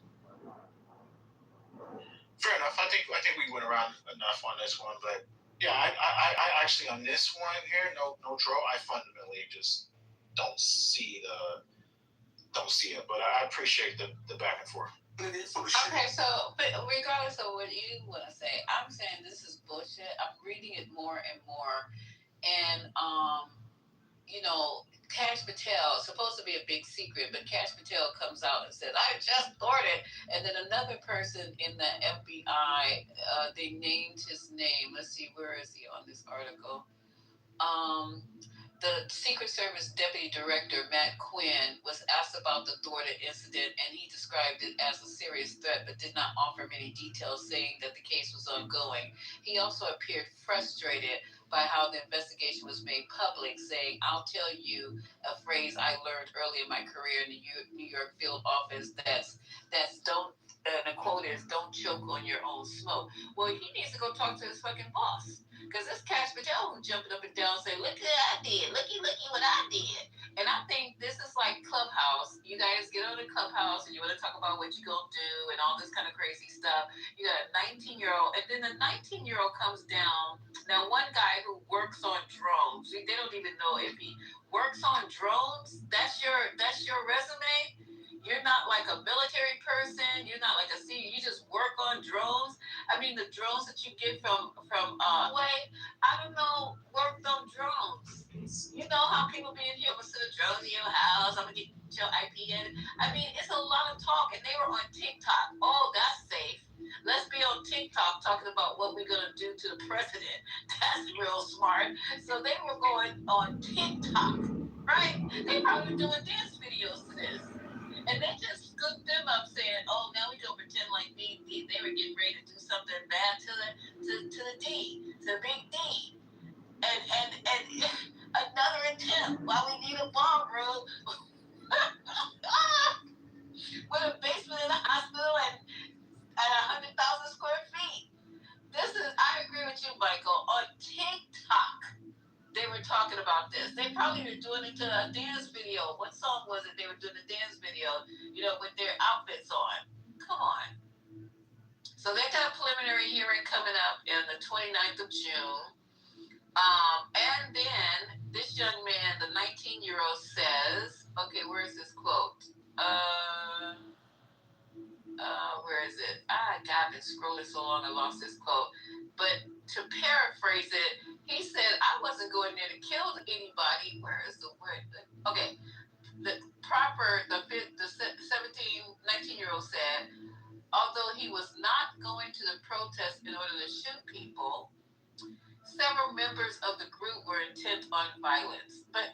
Fair enough. I think we went around enough on this one, but yeah, I actually on this one here, no troll. I fundamentally just don't see it, but I appreciate the back and forth. Okay, so but regardless of what you want to say, I'm saying this is bullshit. I'm reading it more and more, and Kash Patel, supposed to be a big secret, but Kash Patel comes out and says, I just thwarted. And then another person in the FBI, they named his name. Let's see, where is he on this article? The Secret Service Deputy Director, Matt Quinn, was asked about the thwarted incident, and he described it as a serious threat, but did not offer many details, saying that the case was ongoing. He also appeared frustrated by how the investigation was made public, saying, I'll tell you a phrase I learned early in my career in the New York field office that's don't, the quote is, don't choke on your own smoke. Well, he needs to go talk to his fucking boss. Because this Kash Patel who's jumping up and down saying, look what I did, looky what I did. And I think this is like Clubhouse. You guys get on the Clubhouse and you want to talk about what you're going to do and all this kind of crazy stuff. You got a 19-year-old, and then the 19-year-old comes down. Now, one guy who works on drones, they don't even know if he works on drones. That's your resume. You're not like a military person. You're not like a CEO. You just work on drones. I mean, the drones that you get from I don't know, worked on drones. You know how people be in here, I'm gonna send a drone to your house. I'm gonna get your IP in. I mean, it's a lot of talk, and they were on TikTok. Oh, that's safe. Let's be on TikTok talking about what we're gonna do to the president. That's real smart. So they were going on TikTok, right? They probably doing dance videos to this. And they just scooped them up saying, oh, now we go pretend like they were getting ready to do something bad to the big D. And another attempt while we need a bomb room. about this. They probably were doing it to a dance video. What song was it? They were doing a dance video, with their outfits on. Come on. So they got a preliminary hearing coming up on the 29th of June. And then this young man, the 19-year-old, says, okay, where's this quote? Where is it? God, I've been scrolling so long I lost this quote. But to paraphrase it, he said, I wasn't going there to kill anybody. Where is the word? Okay. The 19-year-old said, although he was not going to the protest in order to shoot people, several members of the group were intent on violence. But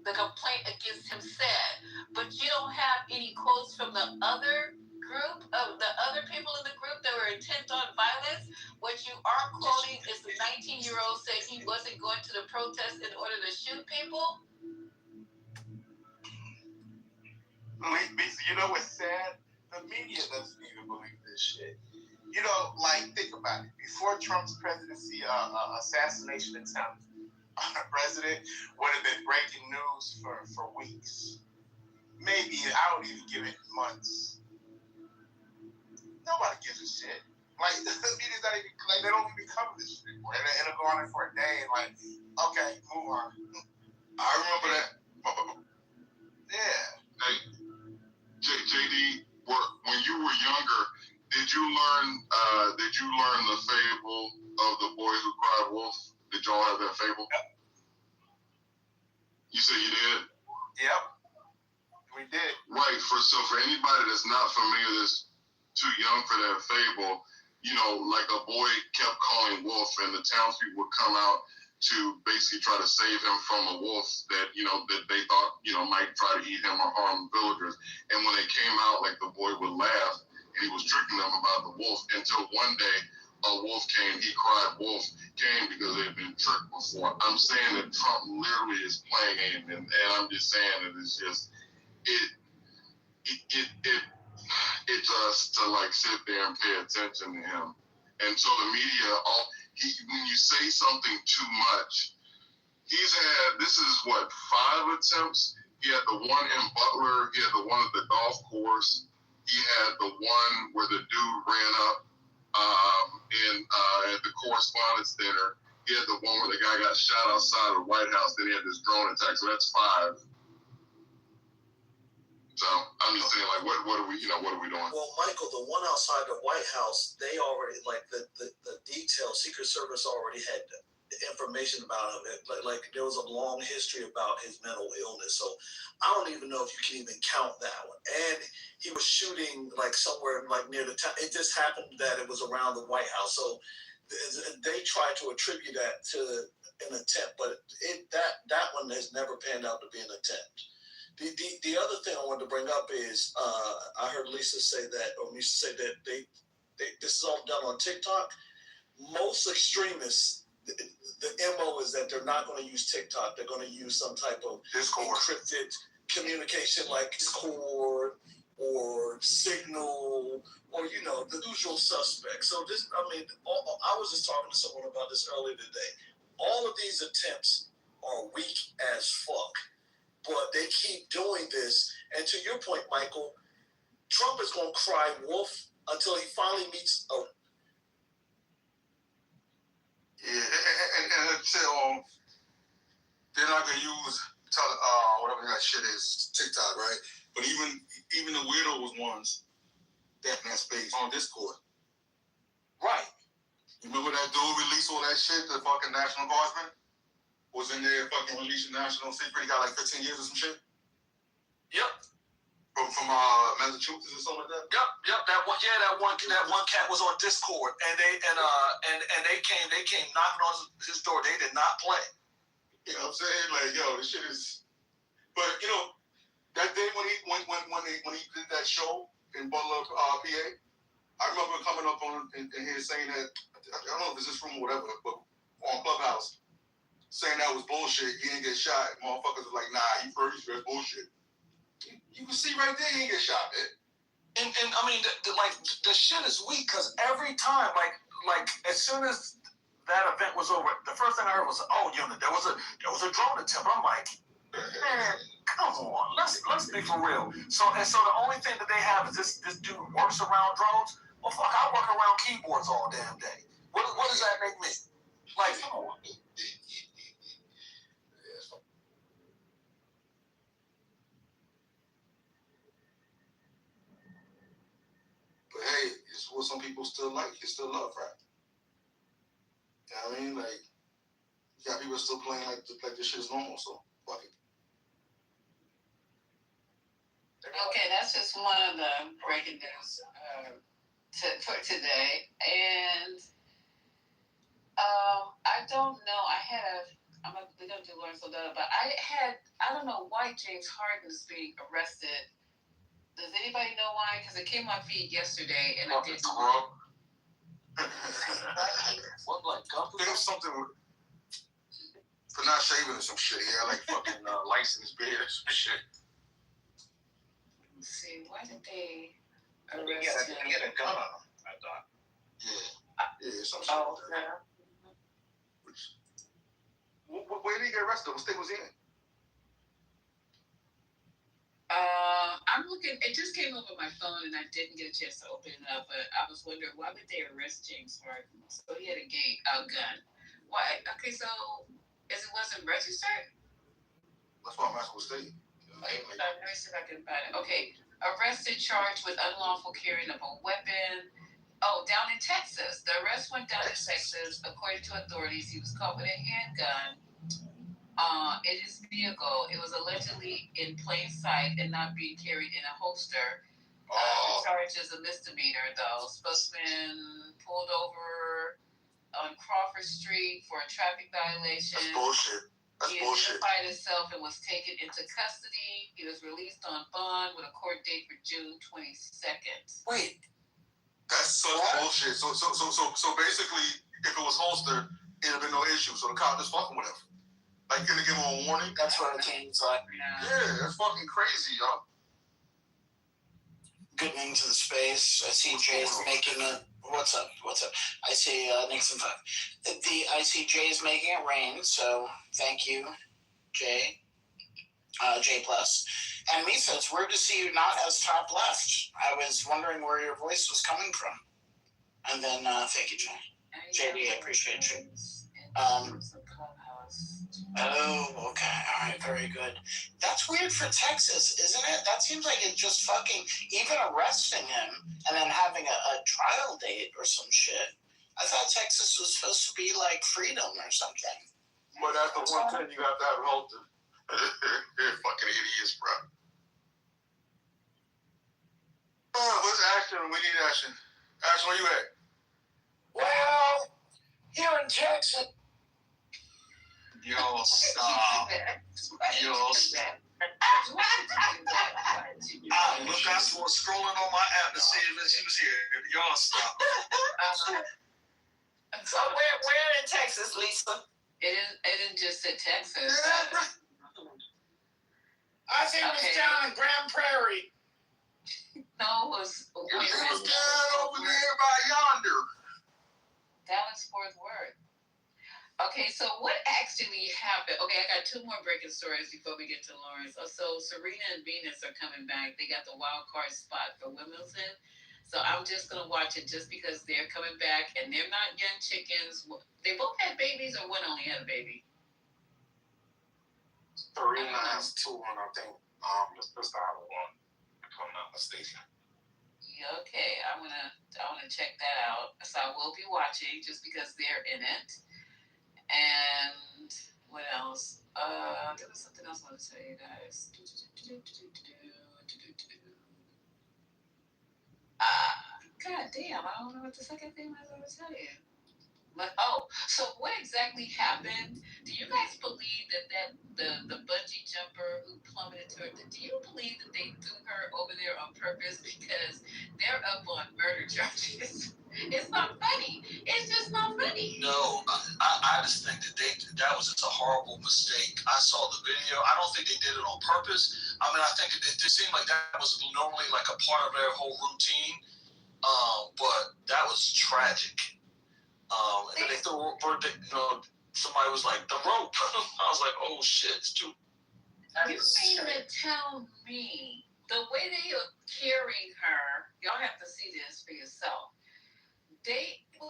the complaint against him said, but you don't have any quotes from the other group, of the other people in the group that were intent on violence. What you are quoting is the 19-year-old said he wasn't going to the protest in order to shoot people. You know what's sad? The media doesn't even believe this shit. Think about it. Before Trump's presidency, assassination attempt on a president would have been breaking news for weeks. Maybe, I don't even give it months. Nobody gives a shit. The media's not even, they don't even cover this shit anymore. It'll go on for a day and okay, move on. I remember that. Yeah. Hey, JD, when you were younger, did you learn the fable of the boy who cried wolf? Did y'all have that fable? Yep. You said you did? Yep. We did. Right. So for anybody that's not familiar, that's too young for that fable, a boy kept calling wolf, and the townspeople would come out to basically try to save him from a wolf that they thought might try to eat him or harm villagers. And when they came out, the boy would laugh, and he was tricking them about the wolf, until one day a wolf came. He cried wolf, came because they had been tricked before. I'm saying that Trump literally is playing game, and I'm just saying that it's just it just to sit there and pay attention to him. And so the media, when you say something too much, he's had, this is 5 attempts. He had the one in Butler, he had the one at the golf course, he had the one where the dude ran up at the Correspondence Dinner, he had the one where the guy got shot outside of the White House, then he had this drone attack, so that's 5. So I'm just saying, what are we doing? Well, Michael, the one outside the White House, they already the detail. Secret Service already had information about him. There was a long history about his mental illness. So I don't even know if you can even count that one. And he was shooting somewhere near the town. It just happened that it was around the White House. So they tried to attribute that to an attempt, but that one has never panned out to be an attempt. The other thing I wanted to bring up is I heard Misha say that they this is all done on TikTok. Most extremists, the MO is that they're not going to use TikTok. They're going to use some type of encrypted communication like Discord or Signal or the usual suspects. So I was just talking to someone about this earlier today. All of these attempts are weak as fuck. But they keep doing this. And to your point, Michael, Trump is going to cry wolf until he finally meets a... Yeah, and until they're not going to use whatever that shit is, TikTok, right? But even the weirdos ones that space on Discord. Right. You remember that dude released all that shit, the fucking National Guardsman? Was in there fucking releasing national secret. He got 15 years or some shit. Yep. From Massachusetts or something like that. Yep. That one cat was on Discord, and they came knocking on his door. They did not play. You know what I'm saying? This shit is. But that day when he did that show in Butler, PA, I remember coming up on in here saying that I don't know if it's this room or whatever, but on Clubhouse. Saying that was bullshit, he didn't get shot. Motherfuckers was like, nah, you first, that's bullshit. You can see right there he didn't get shot, man. And I mean, the shit is weak because every time, as soon as that event was over, the first thing I heard was, "Oh, unit, there was a drone attempt." I'm like, man, come on, let's be for real. So the only thing that they have is this dude works around drones. Well, fuck, I work around keyboards all damn day. What does that make me? Like, come on. But hey, it's what some people still like. You still love rap. You know what I mean? Like, you got people still playing like this shit is normal, so fuck it. Okay, that's just one of the breaking news for today. And I don't know. We're going to do Lawrence Odetta, but I don't know why James Harden is being arrested. Does anybody know why? Because it came on feed yesterday, and I didn't. What, like, there was something for not shaving or some shit. He had like fucking license beard or some shit. Let's see, why did they arrest him? He had a gun on him, I thought. Yeah, some shit. Oh, yeah. Where did he get arrested? What state was he in? I'm looking. It just came up on my phone, and I didn't get a chance to open it up. But I was wondering, why would they arrest James Harden? So he had a gun. Why? Okay, so it wasn't registered. That's why I'm asking what state. Let me see if I can find it. Okay, arrested, charged with unlawful carrying of a weapon. Oh, down in Texas. The arrest went down in Texas. According to authorities, he was caught with a handgun in his vehicle. It was allegedly in plain sight and not being carried in a holster. The charge is a misdemeanor, though. Spokesman pulled over on Crawford Street for a traffic violation. That's bullshit. He identified himself and was taken into custody. He was released on bond with a court date for June 22nd. Wait. That's such bullshit. So basically, if it was holstered, it'd have been no issue. So the cop just fucking with him. Like, gonna give him a warning? That's what it seems like. Yeah, that's fucking crazy, y'all. Good evening to the space. I see Jay's making it. What's up? I see Nixon 5. I see Jay's making it rain, so thank you, Jay. J+. And Misa, it's weird to see you not as top left. I was wondering where your voice was coming from. And then, thank you, Jay. JD, I appreciate you. Oh, okay. All right, very good. That's weird for Texas, isn't it? That seems like it's just fucking, even arresting him and then having a trial date or some shit. I thought Texas was supposed to be like freedom or something. But that's the one thing you have to have halted. Fucking idiots, bro. What's action? We need action. Action, where you at? Well, here in Texas. Yo, stop. Look, I was scrolling on my app to see if she was here. Y'all stop. So where in Texas, Lisa? It isn't just in Texas. I think it was down in Grand Prairie. No, it was down over there by yonder. Dallas Fort Worth. Okay, so what actually happened? Okay, I got two more breaking stories before we get to Lawrence. So Serena and Venus are coming back. They got the wild card spot for Wimbledon. So I'm just going to watch it just because they're coming back and they're not young chickens. They both had babies or one only had a baby? Serena has two, and I think the sister has one, if I'm not mistaken. Yeah, okay, I wanna check that out. So I will be watching just because they're in it. And what else? There was something else I wanted to tell you guys. God damn, I don't know what the second thing I was going to tell you. But so what exactly happened? Do you guys believe that the bungee jumper who plummeted to her? Do you believe that they threw her over there on purpose because they're up on murder charges? It's not funny. It's just not funny. No, I just think that was just a horrible mistake. I saw the video. I don't think they did it on purpose. I mean, I think it seemed like that was normally like a part of their whole routine. But that was tragic. And then they verdict, somebody was like, the rope. I was like, oh shit, it's too. You mean to tell me the way they are carrying her, y'all have to see this for yourself.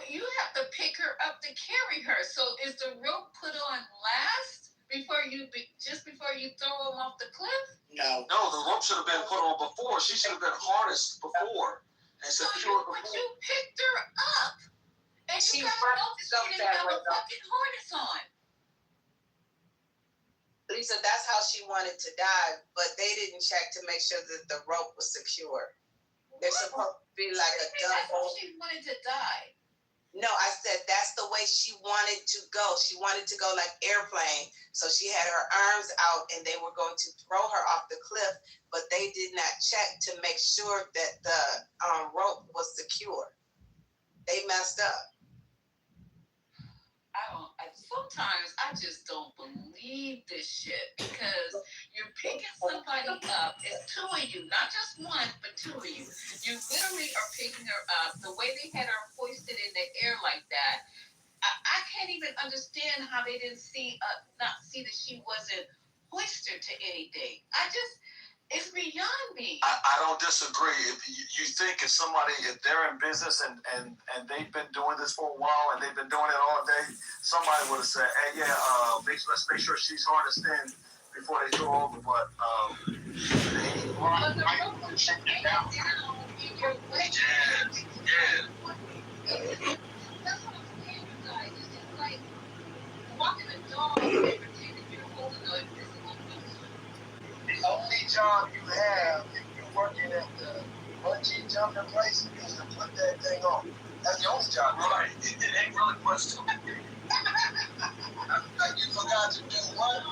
You have to pick her up to carry her. So is the rope put on last just before you throw them off the cliff? No, the rope should have been put on before. She should have been harnessed before and secured before. But you picked her up, and you got to know that she didn't have a fucking harness on. Lisa, that's how she wanted to die, but they didn't check to make sure that the rope was secure. They're supposed to be like a dumb. That's how she wanted to die. No, I said that's the way she wanted to go. She wanted to go like airplane. So she had her arms out and they were going to throw her off the cliff, but they did not check to make sure that the rope was secure. They messed up. Sometimes I just don't believe this shit because you're picking somebody up. It's two of you, not just one, but two of you. You literally are picking her up. The way they had her hoisted in the air like that, I can't even understand how they didn't not see that she wasn't hoisted to anything. It's beyond me. I don't disagree. If you think if they're in business and they've been doing this for a while and they've been doing it all day, somebody would have said, hey, let's make sure she's harnessed in before they throw over. But That's what I'm saying, you guys. It's just like walking a dog and pretending you're holding an invisible piece. The only job you have if you're working at the bungee jumping place is to put that thing on. That's the only job. Right. It ain't really much to it. Like you forgot to do what?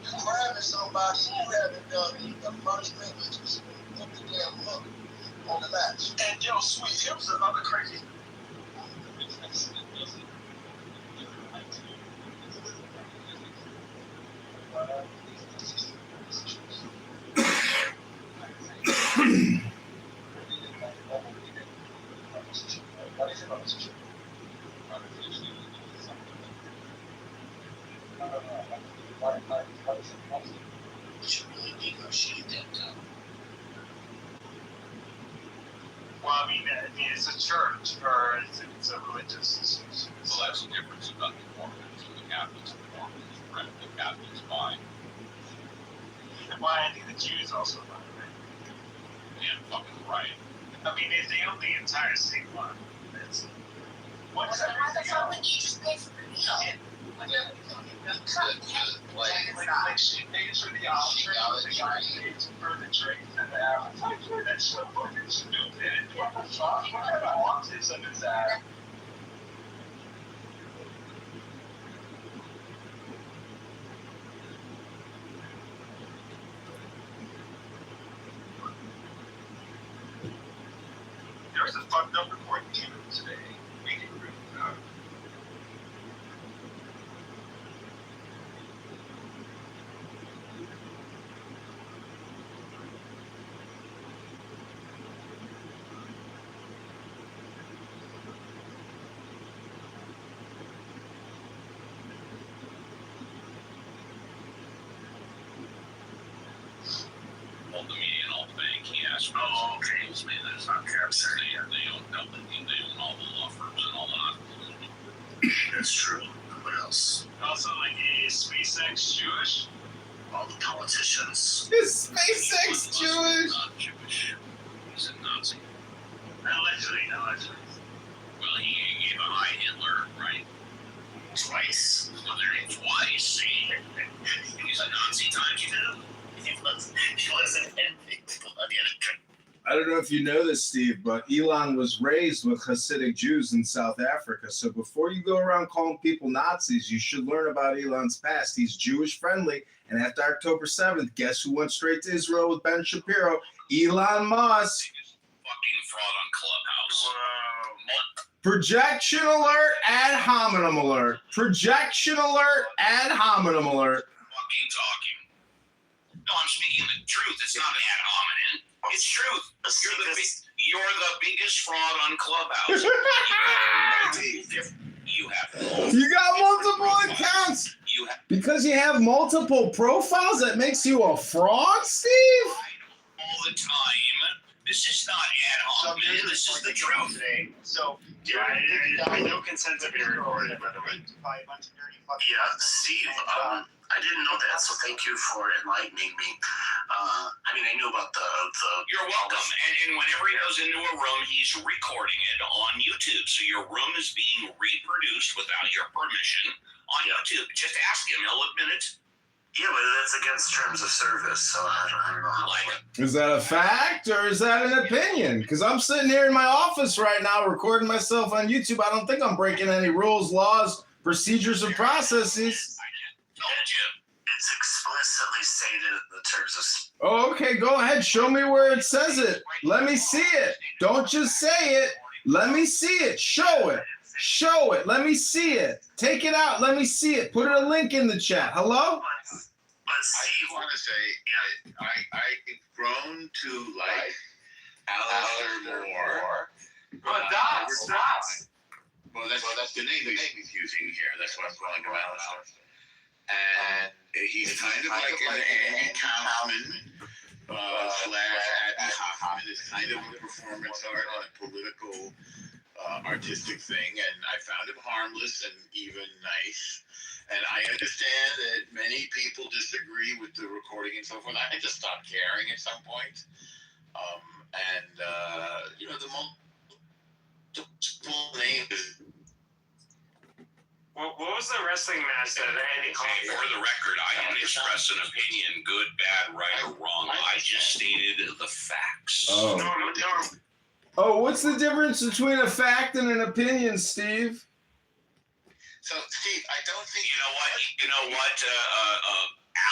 You're grabbing somebody you haven't done the first thing, which is put the damn hook on the latch. And sweet, it was another crazy. Well, I mean, it's a church or it's a religious institution. Well, that's the difference about the Mormons and the Catholics. The Mormons rent the Catholics by. Well, I think the Jews also buy, right? Yeah, fucking right. I mean, they own the entire state line. What's that? How would you just pay for the meal? Like she pays for the option, the guy pays for the drinks and the that's so fucking stupid. What the fuck? What kind of autism is that? There was a fucked up report that came out today. Reading room. All the media and all the bank, he asked me. Oh, okay. Tells me that it's not caps. They own nothing. They own all the law firms and all the hospitals. That's true. What else? Also, like, is SpaceX Jewish? All the politicians. Is SpaceX Jewish? Not Jewish. He's a Nazi. Allegedly. Well, he gave a high Hitler, right? Twice. Well, there he twice. See, he's a Nazi times two. He wasn't I don't know if you know this, Steve, but Elon was raised with Hasidic Jews in South Africa. So before you go around calling people Nazis, you should learn about Elon's past. He's Jewish friendly. And after October 7th, guess who went straight to Israel with Ben Shapiro? Elon Musk. Fucking fraud on Clubhouse. Projection alert, ad hominem alert. Projection alert, ad hominem alert. Fucking talking. No, I'm speaking the truth. It's not an ad hominem. It's truth. You're the biggest fraud on Clubhouse. You got multiple accounts. Because you have multiple profiles, that makes you a fraud, Steve? All the time. This is not ad hoc, man. This is the truth. So, I know consent to be recorded, by the way. Yeah, Steve, I didn't know that, so thank you for enlightening me. I mean, I knew about the You're welcome. And whenever he goes into a room, he's recording it on YouTube. So your room is being reproduced without your permission on YouTube. Just ask him. He'll admit it. Yeah, but that's against terms of service, so I don't know how to work. Is that a fact or is that an opinion? Because I'm sitting here in my office right now recording myself on YouTube. I don't think I'm breaking any rules, laws, procedures, or processes. It's explicitly stated in the terms of... Oh, okay, go ahead. Show me where it says it. Let me see it. Don't just say it. Let me see it. Show it. Show it. Let me see it. Take it out. Let me see it. Put a link in the chat. Hello? I just want to say, I've grown to like Alistair Moore. But that's Well, that's the name he's using here. That's why I'm calling him Alistair. And he's kind of like an Andy Kaufman / Abby Hoffman. It's kind of a performance art and a political artistic thing. And I found him harmless and even nice. And I understand that many people disagree with the recording and so forth. I just stopped caring at some point. You know, the multiple name is... What was the wrestling match that Andy Kaufman? For the record, I didn't express an opinion, good, bad, right, or wrong. I just stated the facts. Oh. Oh, what's the difference between a fact and an opinion, Steve? So, Steve, I don't think... You know what?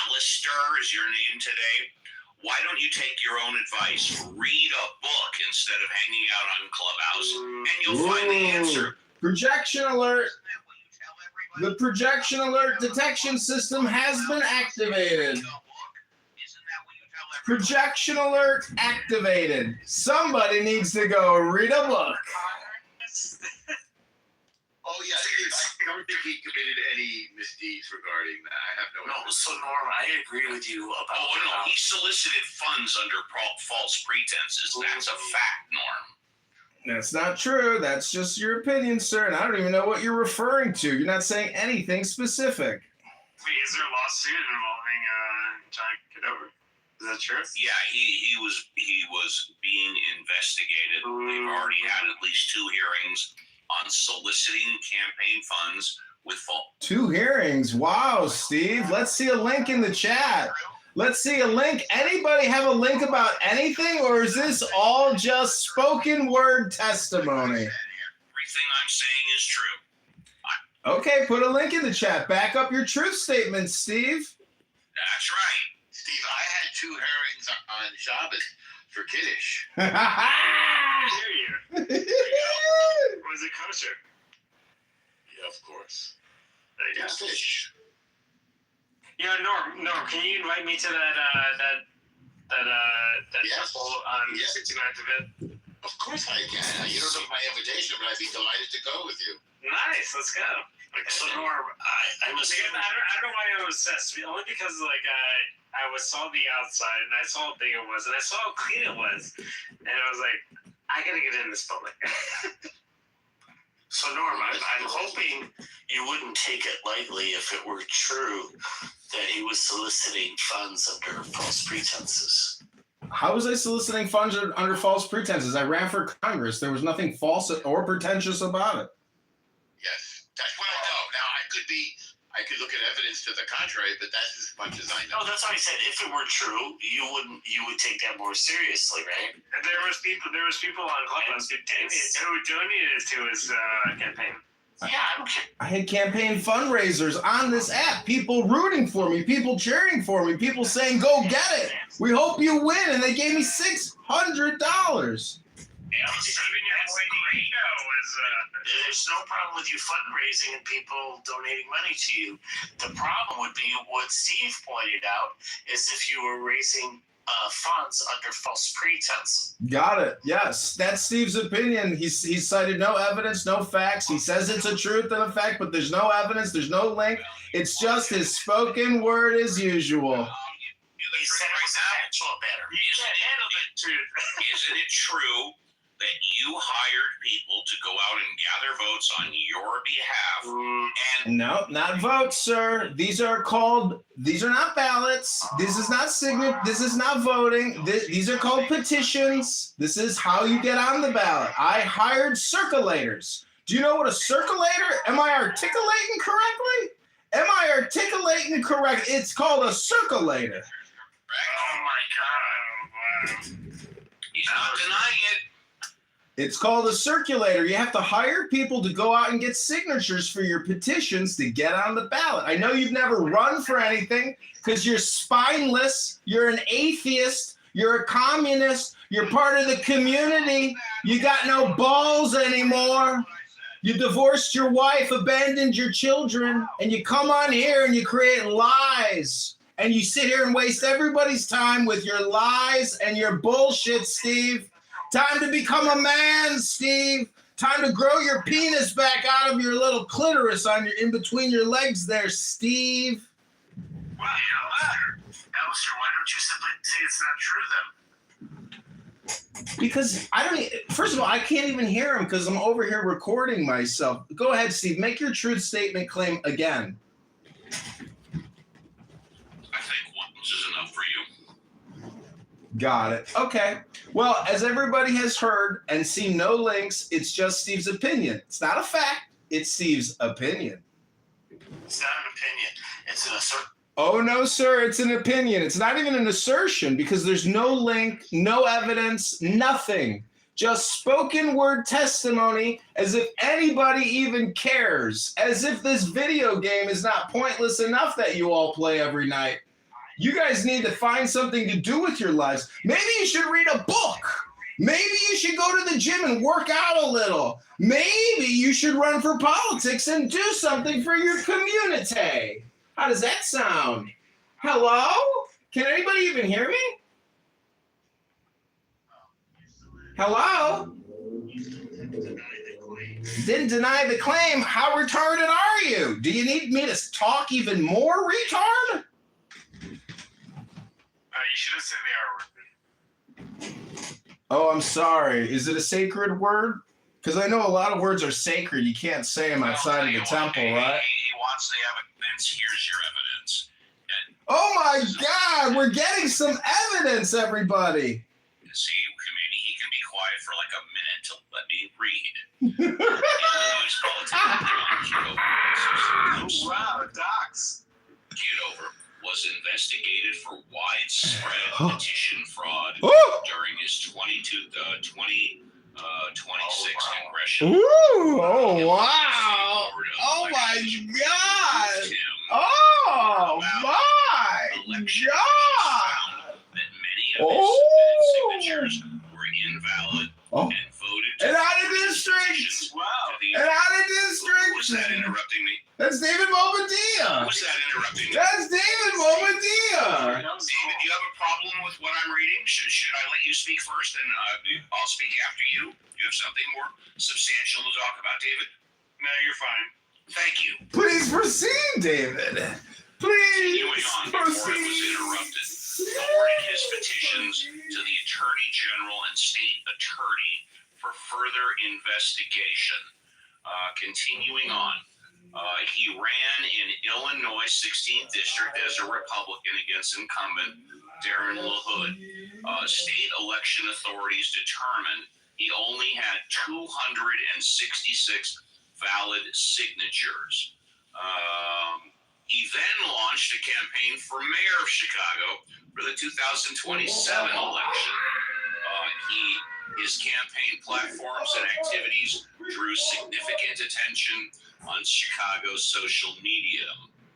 Alistair is your name today. Why don't you take your own advice? Read a book instead of hanging out on Clubhouse, and you'll find the answer. Projection alert. The projection alert detection system has been activated. Projection alert activated. Somebody needs to go read a book. Oh, yeah, I don't think he committed any misdeeds regarding that. I have no... So, Norm, I agree with you about... Oh, no, he solicited funds under false pretenses. That's a fact, Norm. That's not true. That's just your opinion, sir, and I don't even know what you're referring to. You're not saying anything specific. Wait, is there a lawsuit involving John Kitover? Is that true? Yeah, he was being investigated. They've already had at least 2 hearings on soliciting campaign funds with false. 2 hearings. Wow, Steve. Let's see a link in the chat. Let's see a link. Anybody have a link about anything, or is this all just spoken word testimony? Everything I'm saying is true. Okay, put a link in the chat. Back up your truth statement, Steve. That's right. Steve, I had 2 hearings on Shabbos for Kiddush. Was it kosher? Yeah, of course. It's fish. Yeah, Norm, can you invite me to that temple on 69th of it? Of course I can. You don't know my invitation, but I'd be delighted to go with you. Nice, let's go. So, Norm, I must... I don't know why I was obsessed. Only because, like, I saw the outside, and I saw how big it was, and I saw how clean it was. And I was like, I gotta get in this public. So, Norm, I'm hoping you wouldn't take it lightly if it were true that he was soliciting funds under false pretenses. How was I soliciting funds under false pretenses? I ran for Congress. There was nothing false or pretentious about it. Yes, that's what I know. Now, I could look at evidence to the contrary, but that's as much as I know. No, that's why I said if it were true, you would take that more seriously, right? And there was people on Clubhouse who donated to his campaign. Yeah, I don't care. I had campaign fundraisers on this app. People rooting for me, people cheering for me, people saying, "Go get it. We hope you win." And they gave me $600. There's no problem with you fundraising and people donating money to you. The problem would be what Steve pointed out is if you were raising funds under false pretense. Got it. Yes, that's Steve's opinion. He's cited no evidence, no facts. He says it's a truth and a fact, but there's no evidence, there's no link. It's just his spoken word as usual. He said it was a factual matter. You can't handle the truth. Isn't it true that you hired people to go out and gather votes on your behalf? And No, not votes, sir. These are not ballots. This is not This is not voting. These are called petitions. This is how you get on the ballot. I hired circulators. Do you know what a circulator? Am I articulating correctly? Am I articulating correct? It's called a circulator. Oh my God. he's not denying it. It's called a circulator. You have to hire people to go out and get signatures for your petitions to get on the ballot. I know you've never run for anything because you're spineless. You're an atheist. You're a communist. You're part of the community. You got no balls anymore. You divorced your wife, abandoned your children, and you come on here and you create lies. And you sit here and waste everybody's time with your lies and your bullshit, Steve. Time to become a man, Steve. Time to grow your penis back out of your little clitoris in between your legs there, Steve. Well, Alistair, why don't you simply say it's not true then? Because first of all, I can't even hear him because I'm over here recording myself. Go ahead, Steve. Make your truth statement claim again. I think once is enough for you. Got it. Okay. Well, as everybody has heard and seen no links, it's just Steve's opinion. It's not a fact. It's Steve's opinion. It's not an opinion. It's an assertion. Oh, no, sir. It's an opinion. It's not even an assertion because there's no link, no evidence, nothing. Just spoken word testimony as if anybody even cares. As if this video game is not pointless enough that you all play every night. You guys need to find something to do with your lives. Maybe you should read a book. Maybe you should go to the gym and work out a little. Maybe you should run for politics and do something for your community. How does that sound? Hello? Can anybody even hear me? Hello? Didn't deny the claim. How retarded are you? Do you need me to talk even more, retard? You shouldn't say the R word. Oh, I'm sorry. Is it a sacred word? Because I know a lot of words are sacred. You can't say them outside of the temple, right? He wants the evidence. Here's your evidence. And Oh my God, we're getting some evidence, everybody. see, maybe he can be quiet for like a minute to let me read. Illinois politician Kitover. Wow, docs. Kitover was investigated for widespread petition fraud during his 2026 congressional. Ooh, oh wow. Oh my God. Oh my God. That many of his signatures were invalid and voted to and out of district. Wow. And out of district. Who was that interrupting me? That's David Bobadilla. Who was that interrupting me? That's David Bobadilla. David, do you have a problem with what I'm reading? Should I let you speak first and I'll speak after you? You have something more substantial to talk about, David? No, you're fine. Thank you. Please proceed, David. Please Continuing on before it was interrupted, forwarded his petitions to the Attorney General and State Attorney for further investigation. Continuing on. He ran in Illinois 16th District as a Republican against incumbent Darren LaHood. State election authorities determined he only had 266 valid signatures. He then launched a campaign for mayor of Chicago for the 2027 election. His campaign platforms and activities drew significant attention on Chicago's social media,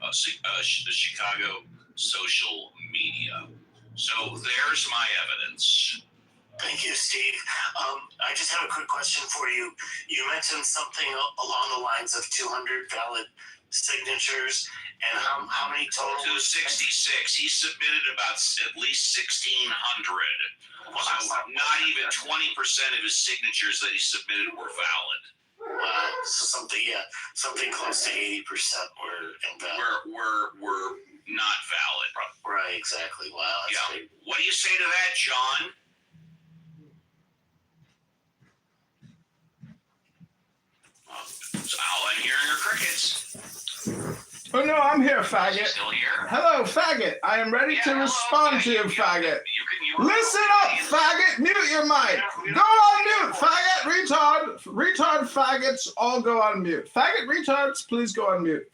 the Chicago social media. So there's my evidence. Thank you, Steve. I just have a quick question for you. You mentioned something along the lines of 200 valid signatures, and how many total? 266. He submitted about at least 1,600. So not even 20% of his signatures that he submitted were valid. So something close to 80% were invalid. Were not valid. Right, exactly. Wow. That's great. What do you say to that, John? So I'm hearing your crickets. Oh no, I'm here, faggot. Still here? Hello, faggot. I am ready to respond to you, faggot. Listen up, faggot. Mute your mic. Go on mute, faggot. Retard faggots all go on mute. Faggot retards, please go on mute.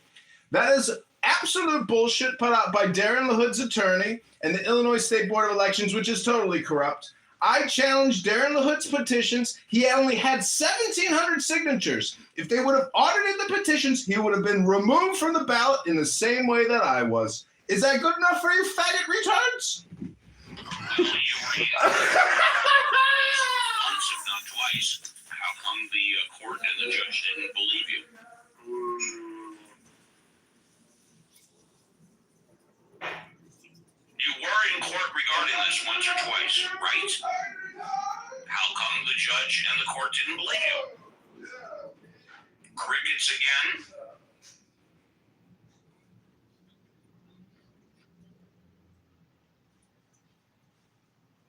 That is absolute bullshit put out by Darren LaHood's attorney and the Illinois State Board of Elections, which is totally corrupt. I challenged Darren LaHood's petitions. He only had 1,700 signatures. If they would have audited the petitions, he would have been removed from the ballot in the same way that I was. Is that good enough for you, faggot retards? Once, if not twice. How come the court and the judge didn't believe you? You were in court regarding this once or twice, right? How come the judge and the court didn't believe you? Crickets again?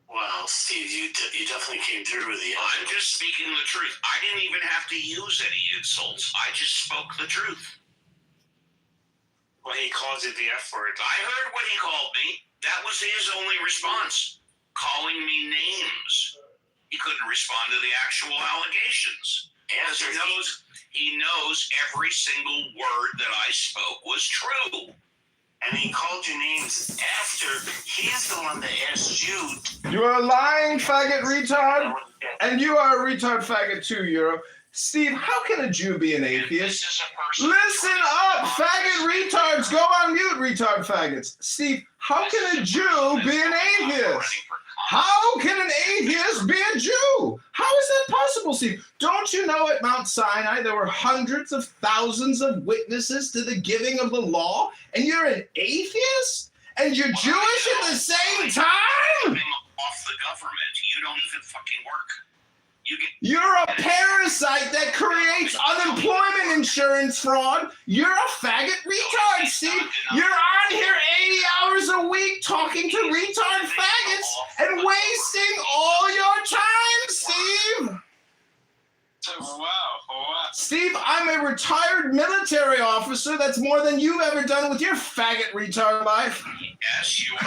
Wow, Steve, you definitely came through with the I'm just speaking the truth. I didn't even have to use any insults. I just spoke the truth. Well, he called you the F word. I heard what he called me. That was his only response, calling me names. He couldn't respond to the actual allegations. And he knows every single word that I spoke was true. And he called you names after he's the one that asked you. You are lying, faggot retard. And you are a retard faggot too, Euro. Steve, how can a Jew be an atheist? Listen up, faggot retards. Go on mute, retard faggots. Steve, how can a Jew be an atheist? How can an atheist be a Jew? How is that possible, Steve? Don't you know at Mount Sinai there were hundreds of thousands of witnesses to the giving of the law, and you're an atheist? And you're Jewish at the same time? Off the government. You don't even fucking work. You're a parasite that creates unemployment insurance fraud. You're a faggot retard, Steve. You're on here 80 hours a week talking to retard faggots and wasting all your time, Steve. Wow. Steve, I'm a retired military officer. That's more than you've ever done with your faggot retard life. Yes, you are.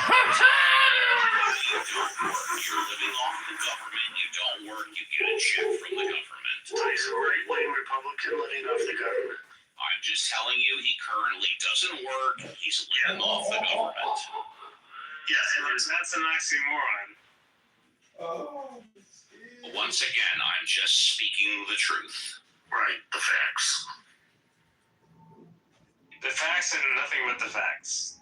You're living off the government. You don't work. You get a check from the government. He's a right-wing Republican living off the government. I'm just telling you, he currently doesn't work. He's living off the government. Yes, that's an oxymoron. Once again, I'm just speaking the truth. Right, the facts. The facts and nothing but the facts.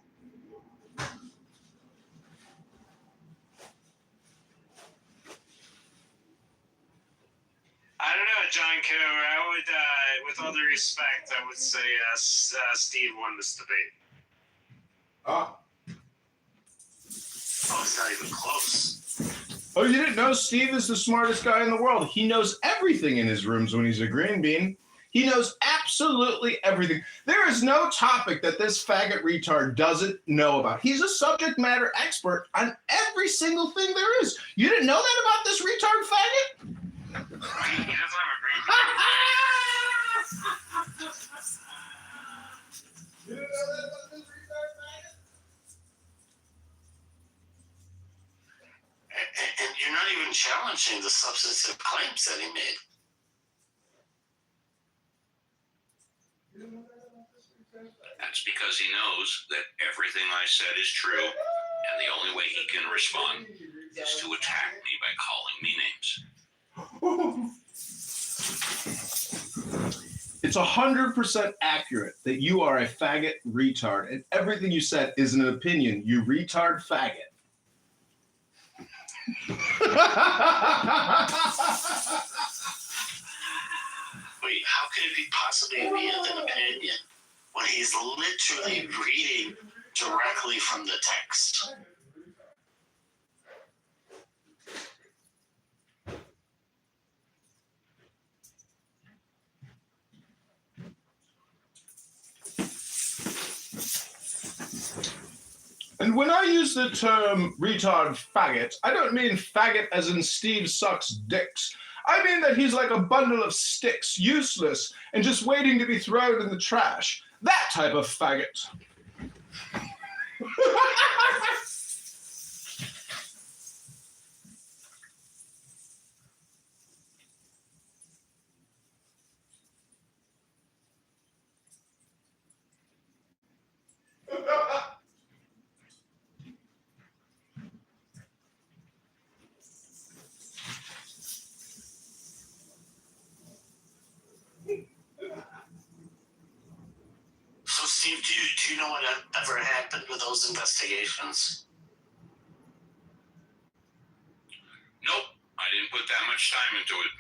I don't know, John Kitover. I would, with all due respect, I would say Steve won this debate. Oh, it's not even close. Oh, you didn't know Steve is the smartest guy in the world. He knows everything in his rooms when he's a green bean. He knows absolutely everything. There is no topic that this faggot retard doesn't know about. He's a subject matter expert on every single thing there is. You didn't know that about this retard faggot? He doesn't have a green And you're not even challenging the substantive claims that he made. That's because he knows that everything I said is true, and the only way he can respond is to attack me by calling me names. It's 100% accurate that you are a faggot retard, and everything you said is an opinion, you retard faggot. Wait, how could it possibly be an opinion when he's literally reading directly from the text? And when I use the term retard faggot, I don't mean faggot as in Steve sucks dicks. I mean that he's like a bundle of sticks, useless, and just waiting to be thrown in the trash. That type of faggot. So, Steve, do you know what ever happened with those investigations? Nope, I didn't put that much time into it.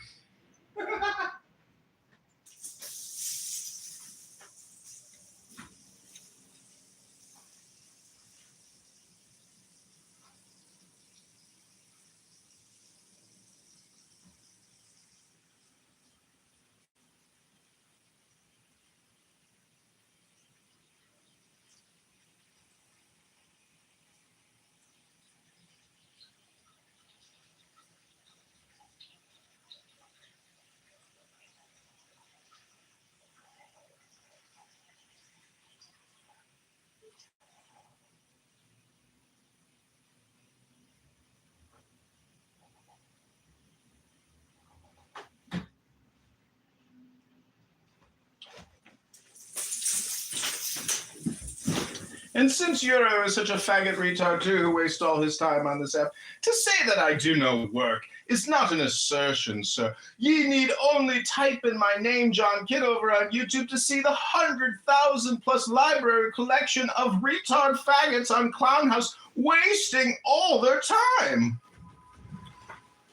And since Euro is such a faggot retard too who wastes all his time on this app, to say that I do no work is not an assertion, sir. Ye need only type in my name, John Kitover, on YouTube to see the 100,000 plus library collection of retard faggots on Clownhouse wasting all their time.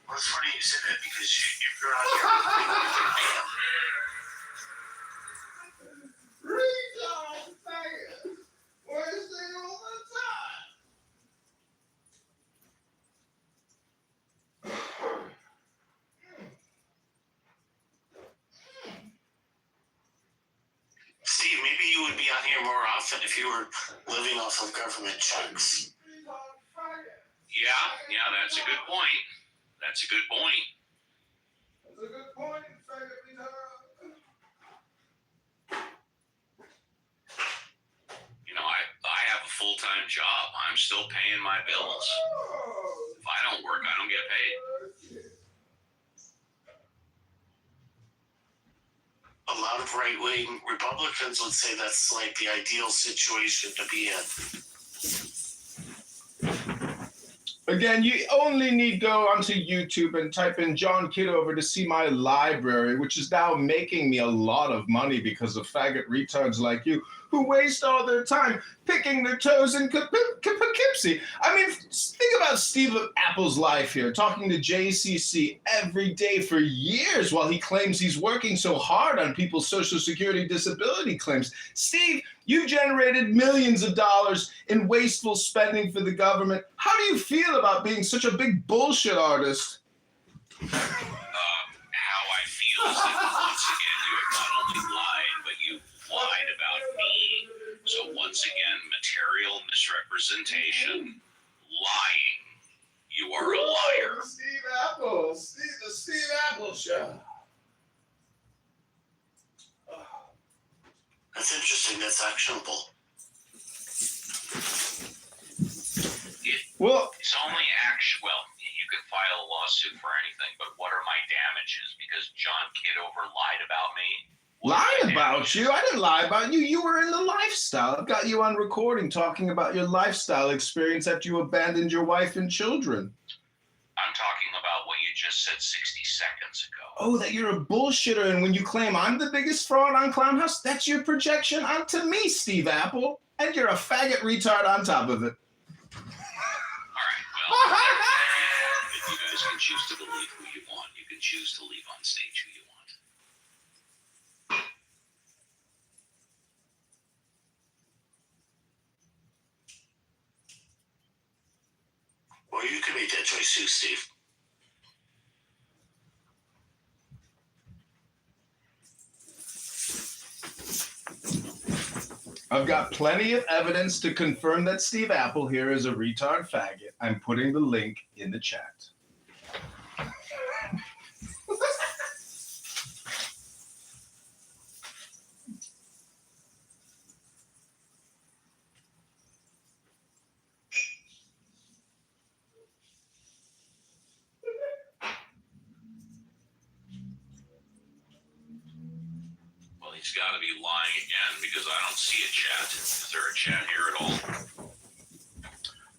Well, it's funny you said that because you're on your Retard faggot wasting all the time. Steve, maybe you would be on here more often if you were living off of government checks. Yeah, that's a good point. That's a good point. That's a good point, faggot retard. You know, I have a full-time job. I'm still paying my bills. If I don't work, I don't get paid. A lot of right-wing Republicans would say that's like the ideal situation to be in. Again, you only need go onto YouTube and type in John Kitover to see my library, which is now making me a lot of money because of faggot retards like you who waste all their time picking their toes in Poughkeepsie. I mean, think about Steve Apple's life here, talking to JCC every day for years while he claims he's working so hard on people's Social Security disability claims. Steve, you've generated millions of dollars in wasteful spending for the government. How do you feel about being such a big bullshit artist? How I feel is that once again you have not only lied, but you lied about me. So once again, material misrepresentation, lying. You are a liar. Steve Apple, the Steve Apple Show. That's interesting. That's actionable. Well, it's only action. Well, you could file a lawsuit for anything, but what are my damages? Because John Kitover lied about me. Lied about you? I didn't lie about you. You were in the lifestyle. I've got you on recording talking about your lifestyle experience after you abandoned your wife and children. I'm talking about what you just said 60 seconds ago. Oh, that you're a bullshitter, and when you claim I'm the biggest fraud on Clownhouse, that's your projection onto me, Steve Apple. And you're a faggot retard on top of it. All right, well, judges can choose to believe who you want. You can choose to leave on stage who you want. Or you can make that choice too, Steve. I've got plenty of evidence to confirm that Steve Apple here is a retard faggot. I'm putting the link in the chat. Well, he's got to be lying again because I don't see a chat. Is there a chat here at all?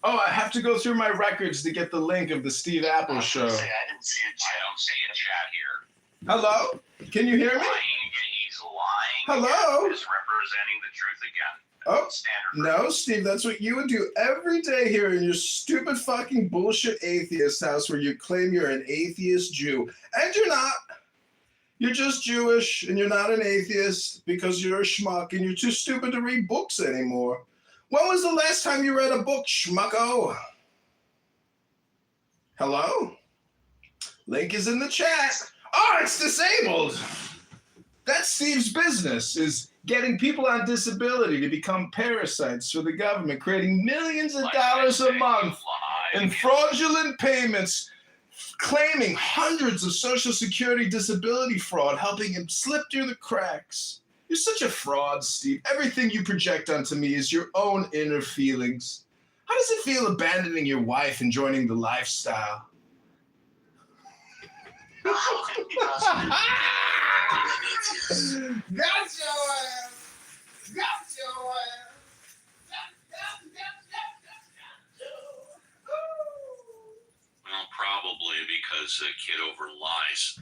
Oh, I have to go through my records to get the link of the Steve Apple show. I didn't see a chat. I don't see a chat here. Hello? Can you hear me? He's lying. Hello? Misrepresenting the truth again. Oh, Standard. no, Steve, that's what you would do every day here in your stupid fucking bullshit atheist house where you claim you're an atheist Jew. And you're not. You're just Jewish and you're not an atheist because you're a schmuck and you're too stupid to read books anymore. When was the last time you read a book, schmucko? Hello? Link is in the chat. Oh, it's disabled. That's Steve's business, is getting people on disability to become parasites for the government, creating millions of dollars a month in fraudulent payments, claiming hundreds of Social Security disability fraud, helping him slip through the cracks. You're such a fraud, Steve. Everything you project onto me is your own inner feelings. How does it feel abandoning your wife and joining the lifestyle? Got your ass! Got your ass! Well, probably because Kitover lies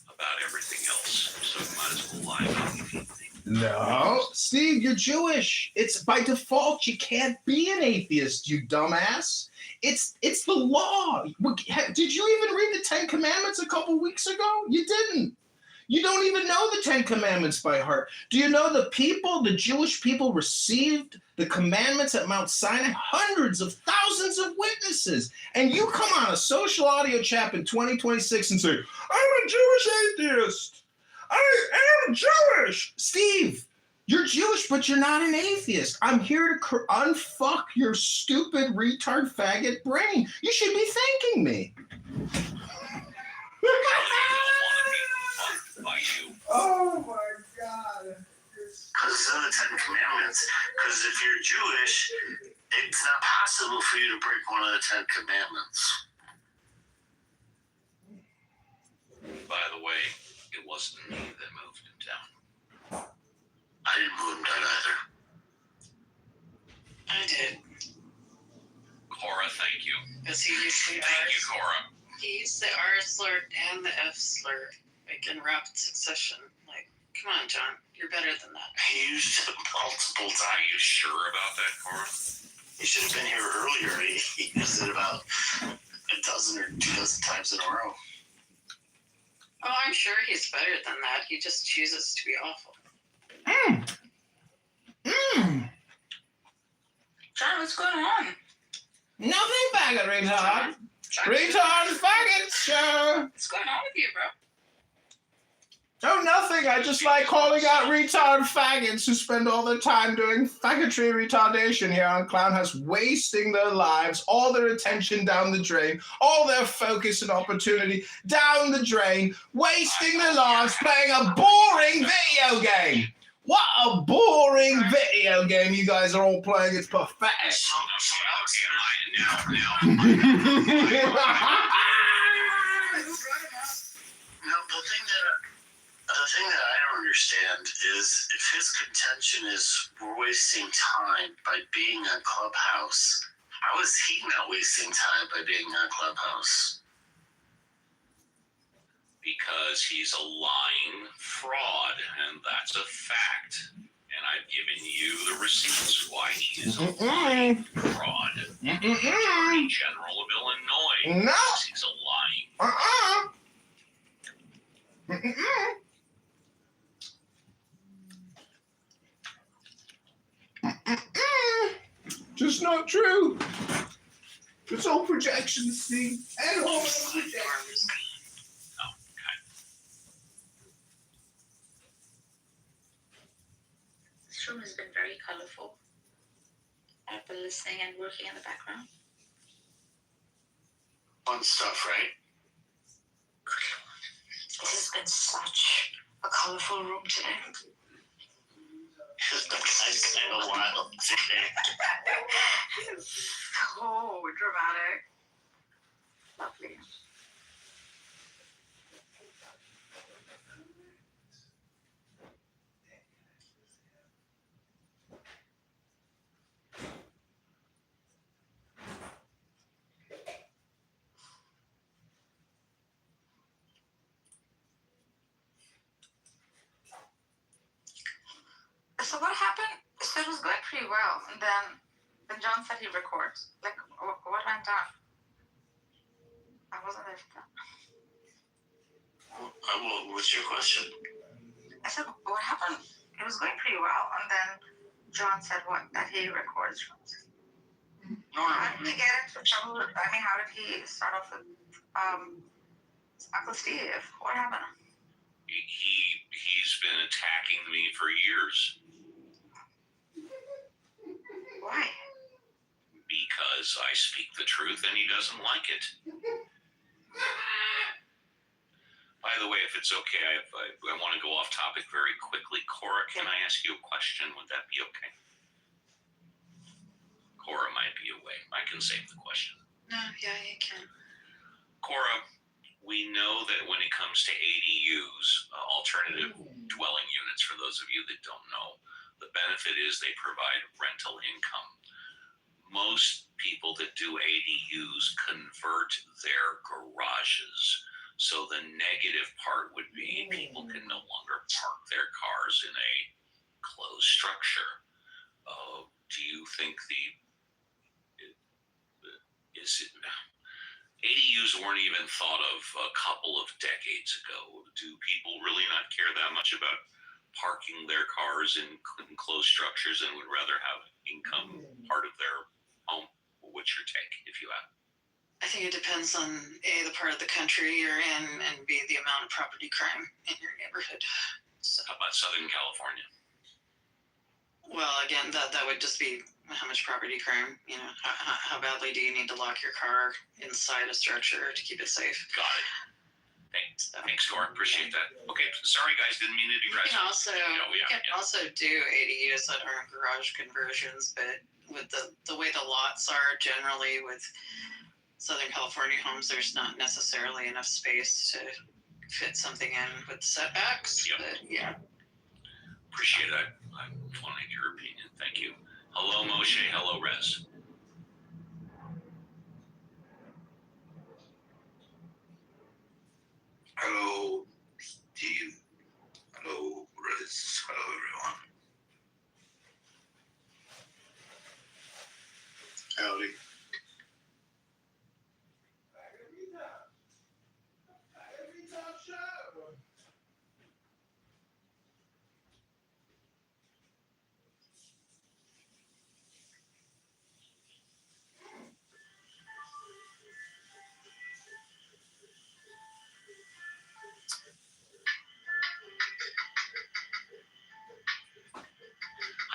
about everything else, so you might as well lie about anything. No, Steve, you're Jewish. It's by default. You can't be an atheist, you dumbass. It's the law. Did you even read the Ten Commandments a couple weeks ago? You didn't. You don't even know the Ten Commandments by heart. Do you know the Jewish people received the commandments at Mount Sinai? Hundreds of thousands of witnesses. And you come on a social audio chat in 2026 and say, I'm a Jewish atheist. I am Jewish. Steve, you're Jewish, but you're not an atheist. I'm here to unfuck your stupid retard faggot brain. You should be thanking me. Oh my God. Because of the Ten Commandments. Because if you're Jewish, it's not possible for you to break one of the Ten Commandments. By the way, it wasn't me that moved him down. I didn't move him down either. I did. Cora, thank you. Because he used the Thank you, Cora. He used the R slur and the F slur, like in rapid succession. Like, come on, John, you're better than that. He used it multiple times. Are you sure about that, Cora? He should have been here earlier. He used it about a dozen or 2 dozen times in a row. Oh, I'm sure he's better than that. He just chooses to be awful. John, what's going on? Nothing, faggot retard. Retard faggot show. What's going on with you, bro? Oh, nothing. I just like calling out retard faggots who spend all their time doing faggotry retardation here on Clown House, wasting their lives, all their attention down the drain, all their focus and opportunity down the drain, wasting their lives playing a boring video game. What a boring video game you guys are all playing. It's pathetic. The thing that I don't understand is if his contention is we're wasting time by being on Clubhouse, how is he not wasting time by being on Clubhouse? Because he's a lying fraud, and that's a fact. And I've given you the receipts why he is a lying fraud. Attorney General of Illinois. No. He's Just not true. It's all projections, Steve. And all projections. This room has been very colorful. I've been listening and working in the background. Fun stuff, right? This has been such a colorful room today. It's been kind of wild today. So dramatic. Lovely. So what happened? So it was going pretty well, and then John said he records. Like, what went down? I wasn't there for that. What's your question? I said, what happened? It was going pretty well, and then John said what? That he records drums. How did he get into trouble? I mean, how did he start off with Uncle Steve? What happened? He's been attacking me for years. Why? Because I speak the truth and he doesn't like it. By the way, if it's okay, I want to go off topic very quickly. Cora, can I ask you a question? Would that be okay? Cora might be away. I can save the question. No, yeah, you can. Cora, we know that when it comes to ADUs, alternative dwelling units, for those of you that don't know, the benefit is they provide rental income. Most people that do ADUs convert their garages. So the negative part would be people can no longer park their cars in a closed structure. Do you think ADUs weren't even thought of a couple of decades ago? Do people really not care that much about parking their cars in closed structures and would rather have income part of their home? What's your take, if you have? I think it depends on A, the part of the country you're in, and B, the amount of property crime in your neighborhood. So, how about Southern California? Well, again, that would just be how much property crime, you know, how badly do you need to lock your car inside a structure to keep it safe? Got it. Thanks, Cora. Appreciate that. Okay, sorry guys, didn't mean to digress. You can also do ADUs that aren't garage conversions, but with the way the lots are generally with Southern California homes, there's not necessarily enough space to fit something in with setbacks. Yep. But yeah. Appreciate it. I wanted your opinion. Thank you. Hello, Moshe. Hello, Rez. Hello, Steve. Hello, Rez. Hello, everyone. Howdy.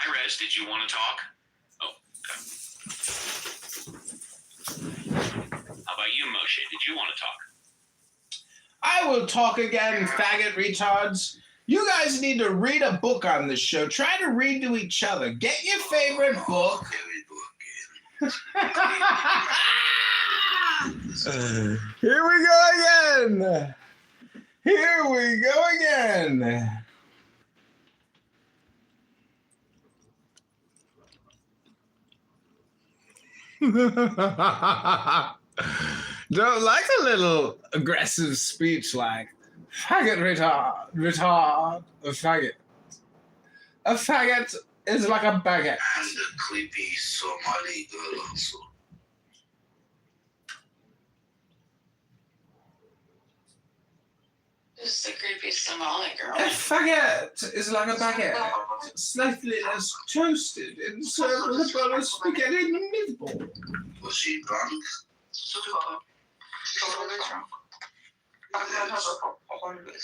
Hi, Rez. Did you want to talk? Oh, okay. How about you, Moshe? Did you want to talk? I will talk again, faggot retards. You guys need to read a book on this show. Try to read to each other. Get your favorite book. Here we go again. Here we go again. Don't like a little aggressive speech like faggot retard, a faggot. A faggot is like a baguette. And a creepy Somali girl also. Just a creepy Somali girl. A faggot is like a baguette, slightly less toasted and served with a bowl of spaghetti and a meatball. Was she drunk? Totally drunk. I've had her for a whole week.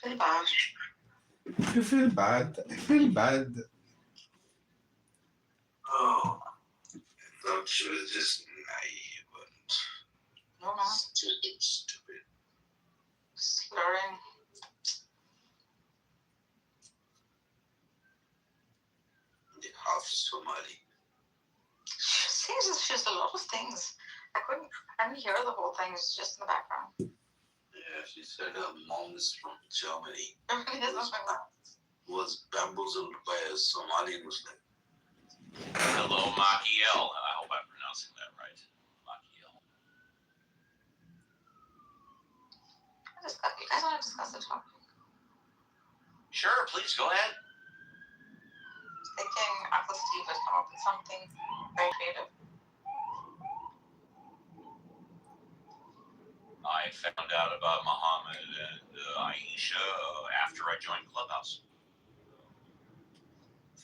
Feel bad. I feel bad. I feel bad. Oh, I thought she was just naive, but No, no. stupid. Slurring. Half Somali. She says a lot of things. I didn't hear the whole thing. It's just in the background. Yeah, she said her mom is from Germany. It is something like that. Was bamboozled by a Somali Muslim. Hello, Machiel. I hope I'm pronouncing that right. Machiel. You guys want to discuss the topic? Sure, please go ahead. Thinking Uncle Steve would come up with something very creative. I found out about Muhammad and Aisha after I joined Clubhouse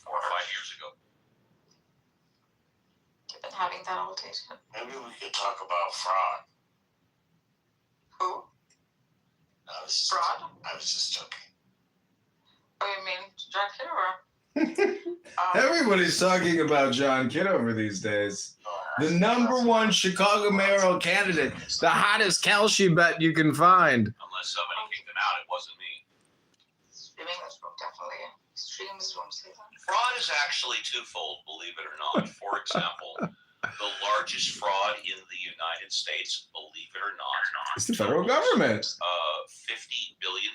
4 or 5 years ago. You've been having that all day too. Maybe we could talk about fraud. Who? Fraud? I was just joking. Oh, you mean John Kitover? Everybody's talking about John Kitover these days. The #1 Chicago mayoral candidate. The hottest Kelshi bet you can find. Unless somebody kicked him out, it wasn't me. Streaming this room, definitely. Stream this room, see that? Fraud is actually twofold, believe it or not. For example, the largest fraud in the United States, believe it or not, It's the federal government. $50 billion,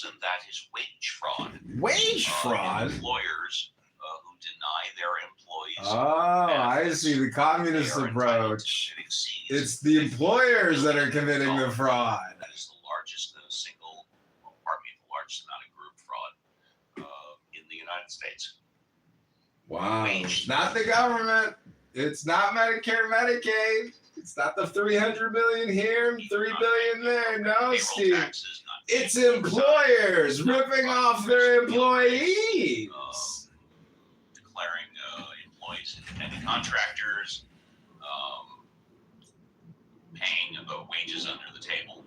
and that is wage fraud. Wage fraud? Employers who deny their employees. Oh, I see the communist approach. It's the employers that are committing the fraud. That is the largest single, the largest amount of group fraud in the United States. Wow. It's not the government. It's not Medicare, Medicaid. It's not the 300 million here, 3 billion there. No, Steve. It's employers ripping off their employees. Declaring employees independent contractors, paying wages under the table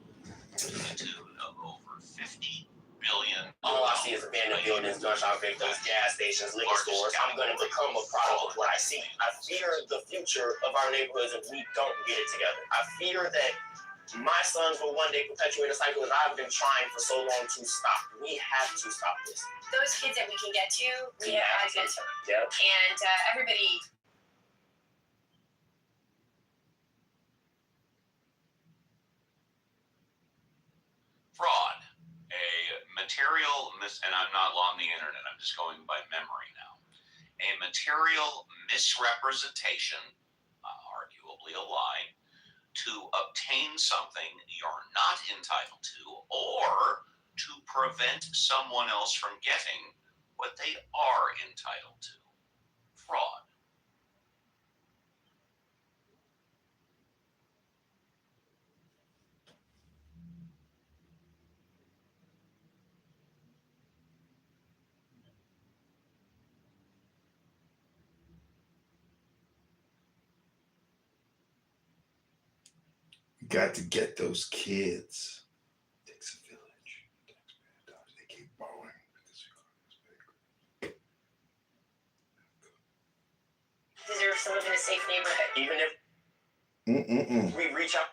to the tune of over $50 billion. All I see is abandoned buildings, gunshot victims, gas stations, liquor stores. I'm going to become a product of what I see. I fear the future of our neighborhoods if we don't get it together. I fear that my sons will one day perpetuate a cycle that I've been trying for so long to stop. We have to stop this. Those kids that we can get to, we have to get to. Yep. And everybody. Fraud, a material and I'm not on the internet, I'm just going by memory now. A material misrepresentation, arguably a lie, to obtain something you're not entitled to or to prevent someone else from getting what they are entitled to. Fraud. Got to get those kids. It takes a village. They keep borrowing. Deserve to live in a safe neighborhood. Even if we reach out.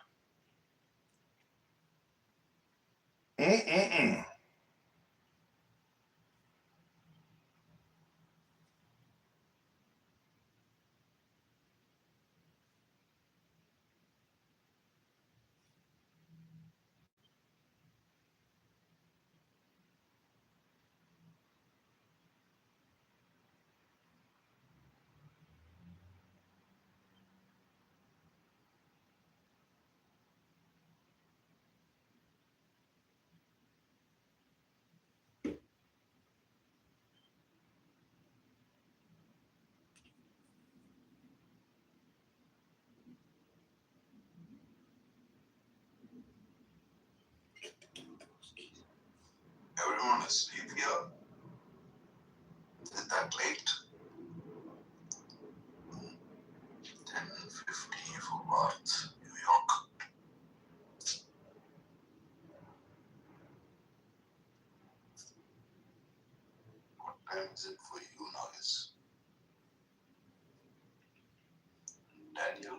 doing is PPR. Is it that late? 10:50 for North New York. What time is it for you now? Is Daniel?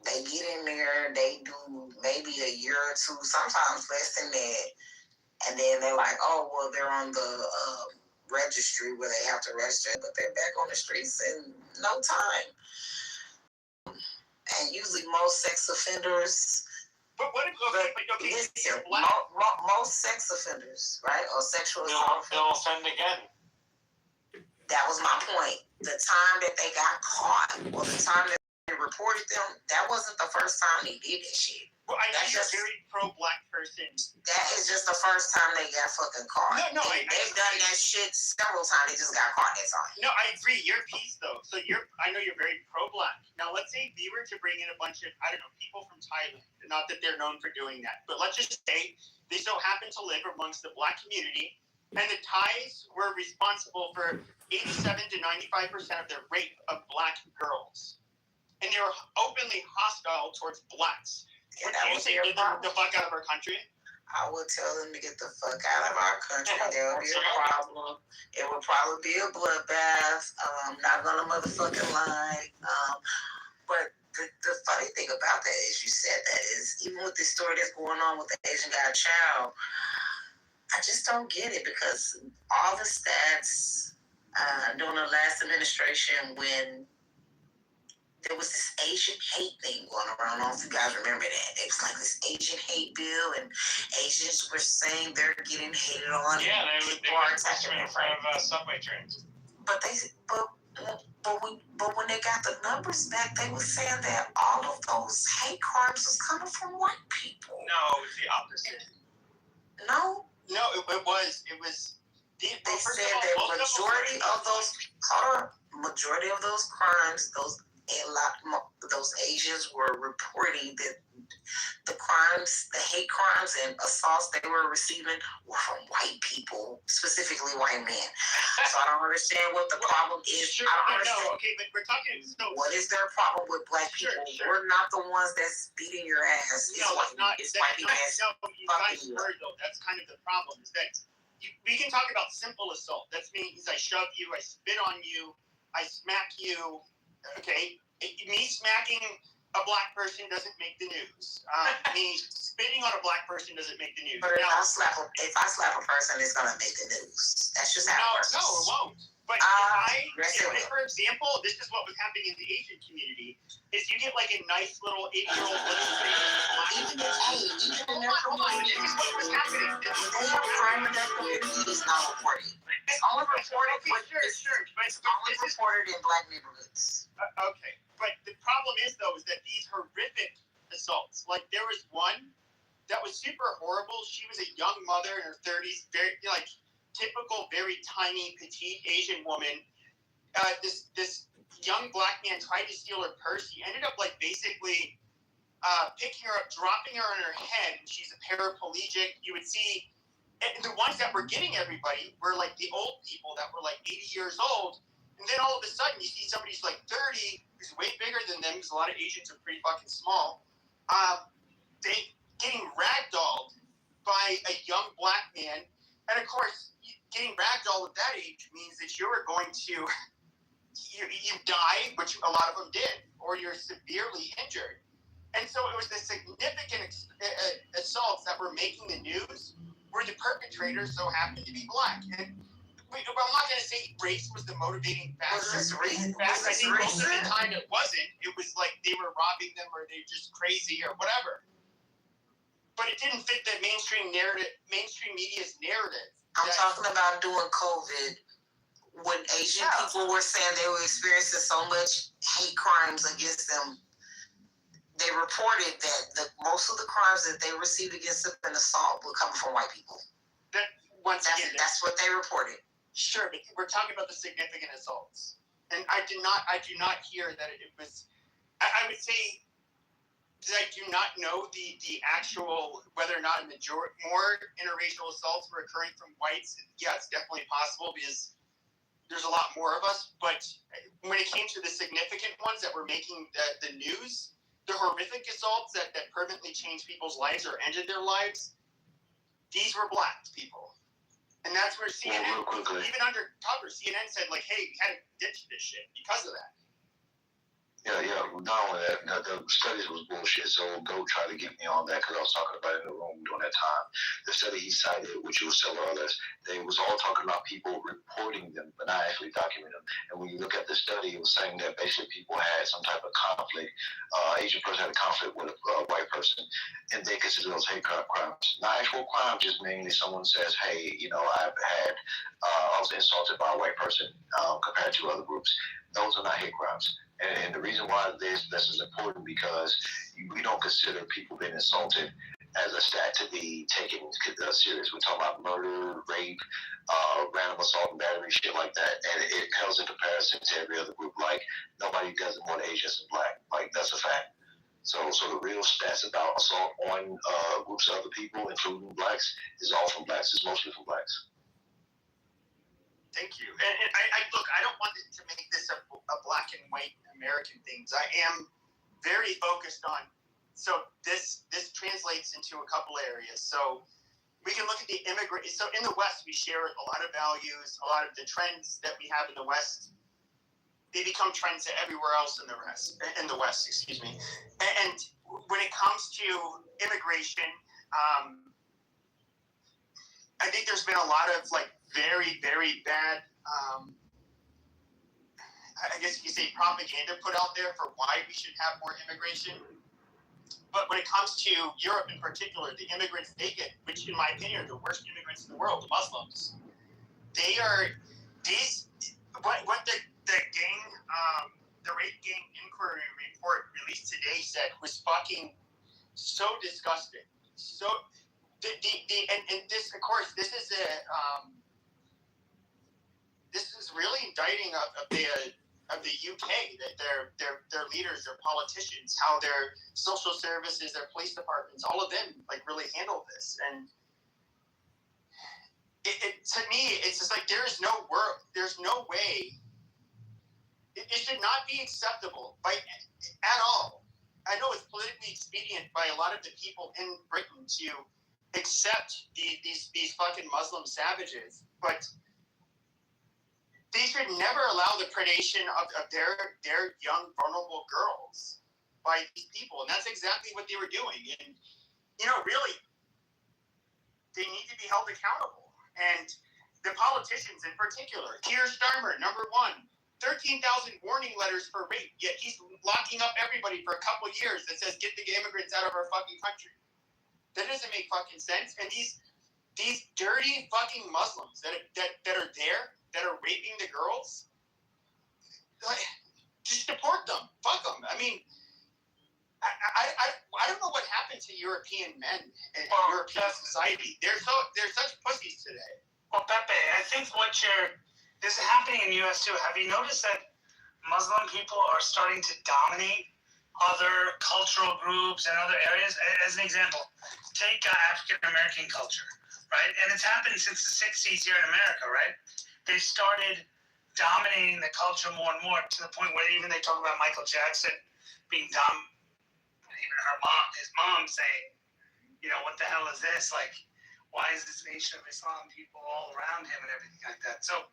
They get in there, they do maybe a year or two, sometimes less than that, and then they're like, oh, well, they're on the registry where they have to register, but they're back on the streets in no time. And usually most sex offenders, listen, most sex offenders, right, or sexual assault offenders, they'll offend again. That was my point. The time that they got caught, or the time that they reported them, that wasn't the first time they did that shit. Well, I know you're a very pro-black person. That is just the first time they got fucking caught. No, they've done that shit several times. They just got caught that time. No, I agree. Your piece, though. So I know you're very pro-black. Now, let's say we were to bring in a bunch of, I don't know, people from Thailand. Not that they're known for doing that, but let's just say they so happen to live amongst the black community, and the Thais were responsible for 87 to 95% of the rape of black girls, and they were openly hostile towards blacks. Yeah, would you say get the fuck out of our country? I would tell them to get the fuck out of our country. There would be a problem. It would probably be a bloodbath. Not gonna motherfucking lie. But the funny thing about that is, you said that, is even with the story that's going on with the Asian guy child, I just don't get it because all the stats during the last administration when there was this Asian hate thing going around. I don't know if you guys remember that. It was like this Asian hate bill, and Asians were saying they're getting hated on. Yeah, they were attacking in front of subway trains. But when they got the numbers back, they were saying that all of those hate crimes was coming from white people. No, it was the opposite. No, it was. They said that majority of those crimes, those Asians were reporting that the hate crimes and assaults they were receiving were from white people, specifically white men. So I don't understand what the problem is. Sure, okay, but we're talking. What is their problem with black people? Sure. We're not the ones that's beating your ass. It's white people. You guys heard though. That's kind of the problem. Is that we can talk about simple assault. That means I shove you, I spit on you, I smack you. Okay, me smacking a black person doesn't make the news. Me spitting on a black person doesn't make the news. But if I slap a person, it's gonna make the news. That's just how it works. No, it won't. But for example, this is what was happening in the Asian community, is you get like a nice little 8-year-old even in their community, this is what was happening. They have crime in their community is not reported. It's only reported in black neighborhoods. Okay, but the problem is that these horrific assaults, like there was one that was super horrible. She was a young mother in her 30s, very typical, very tiny, petite Asian woman. This young black man tried to steal her purse. He ended up basically picking her up, dropping her on her head. She's a paraplegic. You would see, and the ones that were getting everybody were like the old people that were like 80 years old. And then all of a sudden you see somebody who's like 30, who's way bigger than them, because a lot of Asians are pretty fucking small. They getting ragdolled by a young black man. And of course, getting ragdolled at that age means that you are going to, you die, which a lot of them did, or you're severely injured. And so it was the significant assaults that were making the news where the perpetrators so happened to be black. And I'm not going to say race was the motivating factor. I think most of the time it wasn't. It was like they were robbing them or they're just crazy or whatever. But it didn't fit the mainstream media's narrative. I'm talking about during COVID, when Asian people were saying they were experiencing so much hate crimes against them. They reported that most of the crimes that they received against them in assault were coming from white people. That's what they reported. Sure, but we're talking about the significant assaults, and I do not hear that it was. I would say that I do not know the actual whether or not more interracial assaults were occurring from whites. Yeah, it's definitely possible because there's a lot more of us. But when it came to the significant ones that were making the news, the horrific assaults that permanently changed people's lives or ended their lives, these were black people. And that's where CNN, even under cover, CNN said, hey, we had to ditch this shit because of that. Yeah. Not only that, the studies was bullshit, so go try to get me on that because I was talking about it in the room during that time. The study he cited, which was several others, they was all talking about people reporting them, but not actually documenting them. And when you look at the study, it was saying that basically people had some type of conflict. Asian person had a conflict with a white person, and they consider those hate crimes. Not actual crime, just mainly someone says, hey, I was insulted by a white person compared to other groups. Those are not hate crimes. And the reason why this is important because we don't consider people being insulted as a stat to be taken serious. We're talking about murder, rape, random assault and battery, shit like that. And it pales in comparison to every other group. Like, nobody does it more than Asians and black. Like, that's a fact. So the real stats about assault on groups of other people, including blacks, is all from blacks. It's mostly from blacks. Thank you. And I don't want to make this a black and white American thing. I am very focused on, so this translates into a couple areas. So we can look at the immigrant. So in the West, we share a lot of values, a lot of the trends that we have in the West. They become trends everywhere else in the West. Excuse me. And when it comes to immigration, I think there's been a lot of like very, very bad, I guess you could say, propaganda put out there for why we should have more immigration. But when it comes to Europe in particular, the immigrants they get, which in my opinion are the worst immigrants in the world, the Muslims, they are these. What the gang, the rape gang inquiry report released today said was fucking so disgusting. So and this, of course, this is really indicting of the UK, that their leaders, their politicians, how their social services, their police departments, all of them like really handle this. And it to me, it's just like there's no way. It should not be acceptable at all. I know it's politically expedient by a lot of the people in Britain to accept these fucking Muslim savages, but they should never allow the predation of their young, vulnerable girls by these people. And that's exactly what they were doing. And, really, they need to be held accountable. And the politicians in particular, Keir Starmer, number one, 13,000 warning letters for rape, yet he's locking up everybody for a couple years that says, get the immigrants out of our fucking country. That doesn't make fucking sense. And these dirty fucking Muslims that are there, that are raping the girls, like, just deport them. Fuck them. I mean, I don't know what happened to European men and European society. They're such pussies today. Well, Pepe, I think this is happening in the U.S. too. Have you noticed that Muslim people are starting to dominate other cultural groups and other areas? As an example, take African American culture, right? And it's happened since the 60s here in America, right? They started dominating the culture more and more, to the point where even they talk about Michael Jackson being dominated. Even his mom saying, what the hell is this? Like, why is this Nation of Islam people all around him and everything like that? So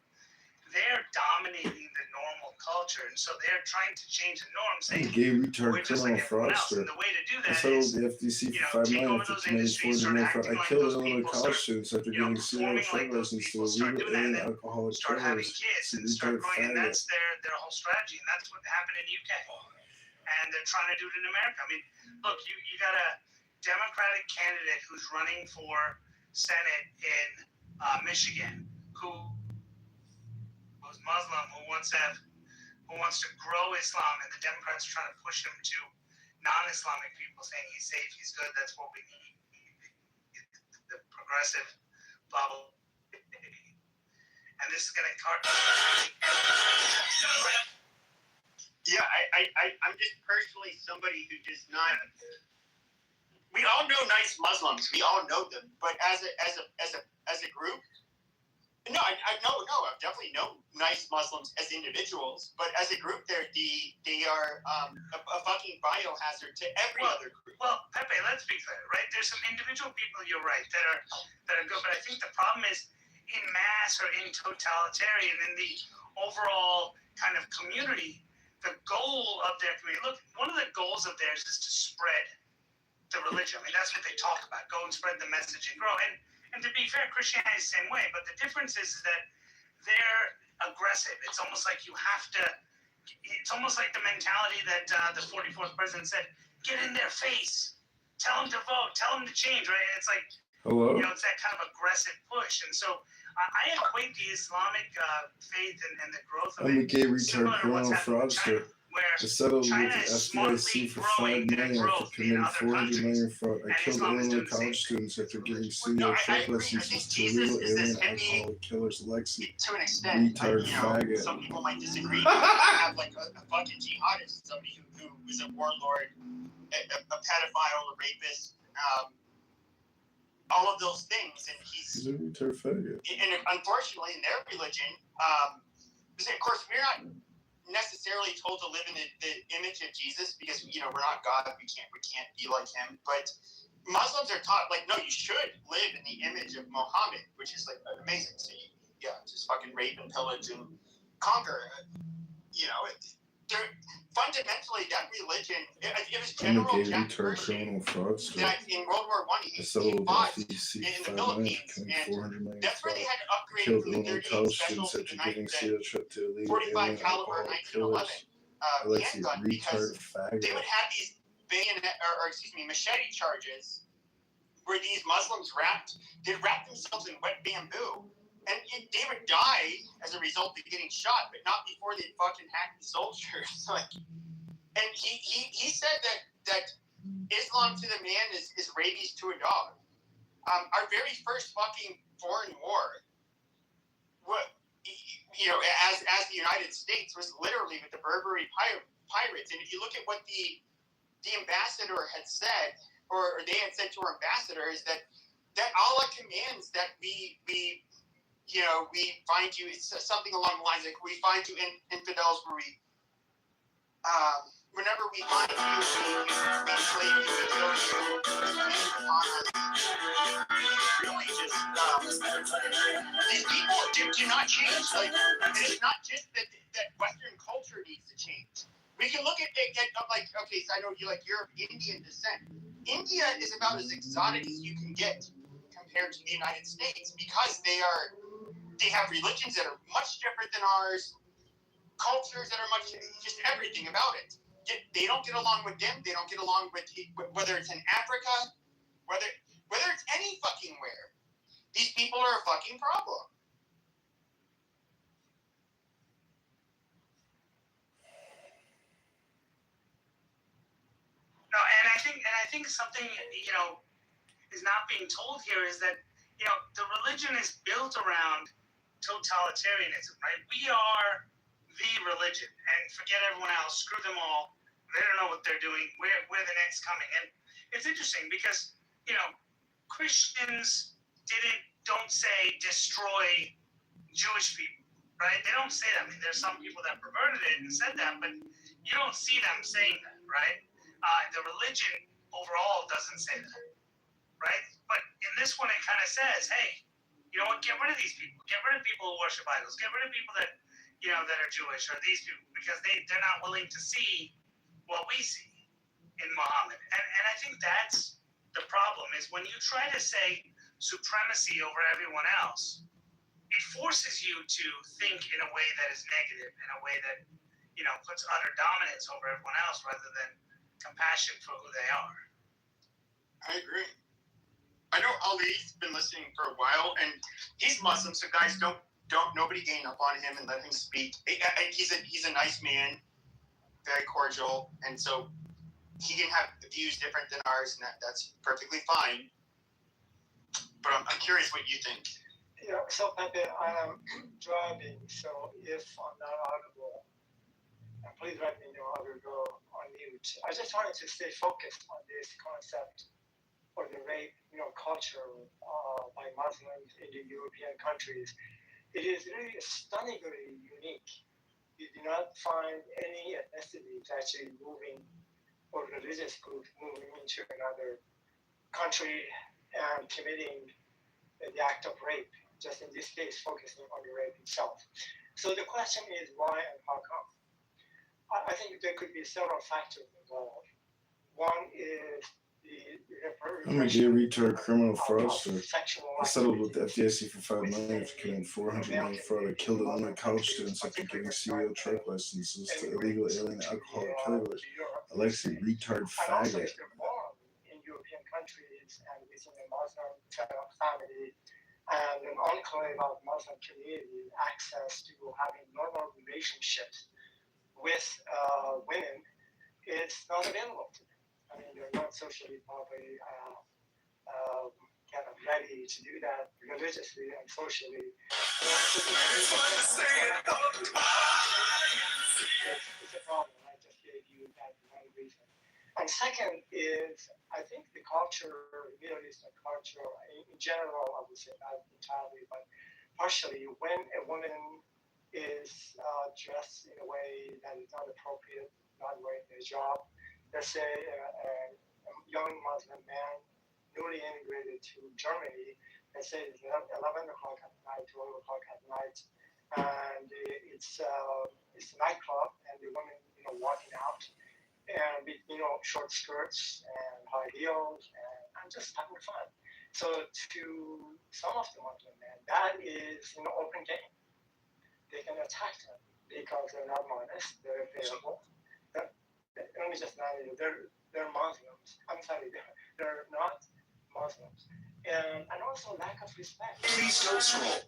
they're dominating the normal culture, and so they're trying to change the norm, saying gay retard we're just like everyone else. And the way to do that is, the FTC for $5 million for committing forgery. I killed Illinois college students after getting serial drug license to illegal alien alcoholic terrorists. Kids and start growing, and that's their whole strategy, and that's what happened in the UK. And they're trying to do it in America. I mean, look, you got a Democratic candidate who's running for Senate in Michigan, who's Muslim, who wants to grow Islam, and the Democrats are trying to push him to non-Islamic people, saying he's safe, he's good, that's what we need. The progressive blah blah. And this is going to cut. Yeah, I'm just personally somebody who does not. We all know nice Muslims. We all know them, but as a group, no, I definitely know nice Muslims as individuals, but as a group, they are a fucking biohazard to every other group. Well, Pepe, let's be clear, right? There's some individual people, you're right, that are good, but I think the problem is in mass or in totalitarian, in the overall kind of community. The goal of their community, look, one of the goals of theirs is to spread the religion. I mean, that's what they talk about. Go and spread the message and grow. And to be fair, Christianity is the same way. But the difference is that they're aggressive. It's almost like it's almost like the mentality that the 44th president said, get in their face. Tell them to vote. Tell them to change, right? And it's like, hello? It's that kind of aggressive push. And so I equate the Islamic faith and the growth of I'm a it gay retard criminal China, fraudster. I settled with the FDIC for $5 million after committing $400 million fraud. I killed Illinois college students after giving serial drug licenses to illegal alien alcoholic killers. Lexi, to an extent, retard faggot. Some people might disagree. I have like a fucking jihadist, somebody who was a warlord, a pedophile, a rapist. All of those things, and he's a retard faggot. And unfortunately, in their religion, because of course we're not necessarily told to live in the image of Jesus, because we're not God, we can't be like him. But Muslims are taught like, no, you should live in the image of Muhammad, which is like amazing. So just fucking rape and pillage and conquer. fundamentally, that religion, it was I'm a General gay Jack retard Pershing criminal fraudster. that in World War I, he fought in the Philippines, and that's where they had to upgrade Killed from the Illinois 38 college special students to after giving the CO trip to illegal 45 alien caliber alcohol 1911 killers. Alexi, handgun, because retard faggot. they would have these machete charges where these Muslims they'd wrap themselves in wet bamboo. And they would die as a result of getting shot, but not before they fucking hacked the soldiers. And he said that Islam to the man is rabies to a dog. Our very first fucking foreign war, as the United States, was literally with the Berberi pirates. And if you look at what the ambassador had said, or they had said to our ambassador, is that Allah commands that we find you, it's something along the lines like, we find you infidels where whenever we find you, we enslave you, we kill you, really just, these people do not change. Like, it's not just that Western culture needs to change. We can look at like, okay, so I know you're of Indian descent. India is about as exotic as you can get compared to the United States, because they have religions that are much different than ours, cultures that are just everything about it. They don't get along with them. They don't get along with, whether it's in Africa, whether it's any fucking where. These people are a fucking problem. No, and I think something is not being told here is that the religion is built around totalitarianism, right? We are the religion, and forget everyone else. Screw them all. They don't know what they're doing. We're the next coming. And it's interesting because Christians don't say destroy Jewish people, right? They don't say that. I mean, there's some people that perverted it and said that, but you don't see them saying that, right? The religion overall doesn't say that, right? But in this one, it kind of says, hey, you know what? Get rid of these people. Get rid of people who worship idols. Get rid of people that that are Jewish, or these people, because they're not willing to see what we see in Muhammad. And I think that's the problem, is when you try to say supremacy over everyone else, it forces you to think in a way that is negative, in a way that puts utter dominance over everyone else rather than compassion for who they are. I agree. I know Ali's been listening for a while, and he's Muslim, so guys, nobody gang up on him and let him speak. He's a nice man, very cordial, and so he can have views different than ours, and that's perfectly fine. But I'm curious what you think. Yeah, so Pepe, I'm driving, so if I'm not audible, please let me know. I will go on mute. I just wanted to stay focused on this concept or the rape, culture by Muslims in the European countries. It is really stunningly unique. You do not find any ethnicities actually moving, or religious group moving into another country and committing the act of rape, just in this case focusing on the rape itself. So the question is why and how come? I think there could be several factors involved. One is I'm a gay retard criminal fraudster. I settled with the FDIC for $5 million for committing $400 million fraud. I killed Illinois college students after giving CEO truck licenses to illegal alien alcoholic killers. Alexi, retard faggot. In European countries and within the Muslim family and an enclave of Muslim community, access to having normal relationships with women is not available to them. I mean, they're not socially probably kind of ready to do that religiously and socially. It's a problem. I just gave you that one reason. And second is, I think the culture, Middle Eastern culture, in general, I would say not entirely, but partially, when a woman is dressed in a way that is not appropriate, not wearing a hijab, let's say a young Muslim man, newly immigrated to Germany, let's say it's 11 o'clock at night, 12 o'clock at night, and it's a nightclub, and the woman, short skirts and high heels and just having fun. So to some of the Muslim men, that is open game. They can attack them because they're not modest, they're available. Let me just not they're Muslims. I'm sorry, they're not Muslims. And also lack of respect. Please don't scroll.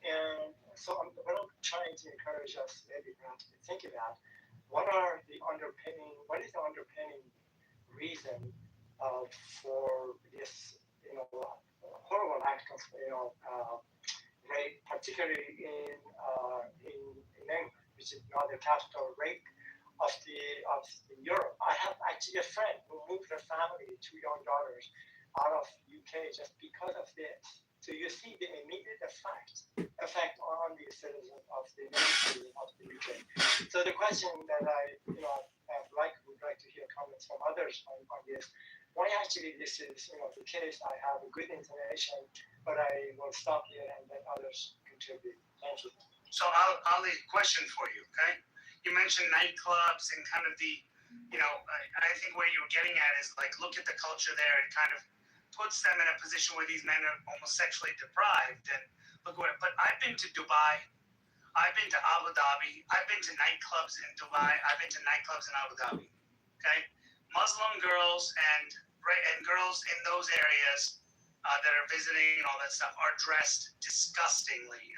And so what I'm trying to encourage us maybe perhaps to think about what is the underpinning reason for this horrible act of rape, particularly in England, which is now the capital rape of Europe. I have actually a friend who moved her family, 2 young daughters, out of UK just because of this. So you see the immediate effect on the citizens of the UK. So the question that I would like to hear comments from others on this. Why actually this is the case? I have a good inclination, but I will stop here and let others contribute. Thank you. So I'll leave a question for you, okay? You mentioned nightclubs and kind of the, I think where you're getting at is like, look at the culture there and kind of puts them in a position where these men are almost sexually deprived. And look where, but I've been to Dubai, I've been to Abu Dhabi, I've been to nightclubs in Dubai, I've been to nightclubs in Abu Dhabi, okay? Muslim girls and girls in those areas that are visiting and all that stuff are dressed disgustingly,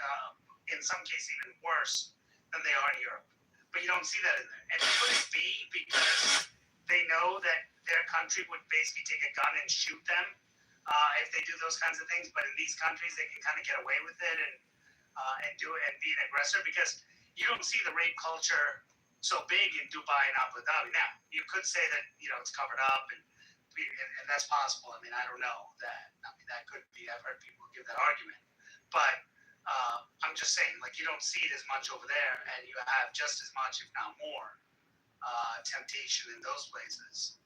in some cases even worse than they are in Europe. But you don't see that in there. And could it be because they know that their country would basically take a gun and shoot them if they do those kinds of things? But in these countries, they can kind of get away with it and do it and be an aggressor, because you don't see the rape culture so big in Dubai and Abu Dhabi. Now, you could say that it's covered up and that's possible. I mean, I don't know that. I mean, that could be. I've heard people give that argument, but I'm just saying, like, you don't see it as much over there, and you have just as much, if not more, temptation in those places.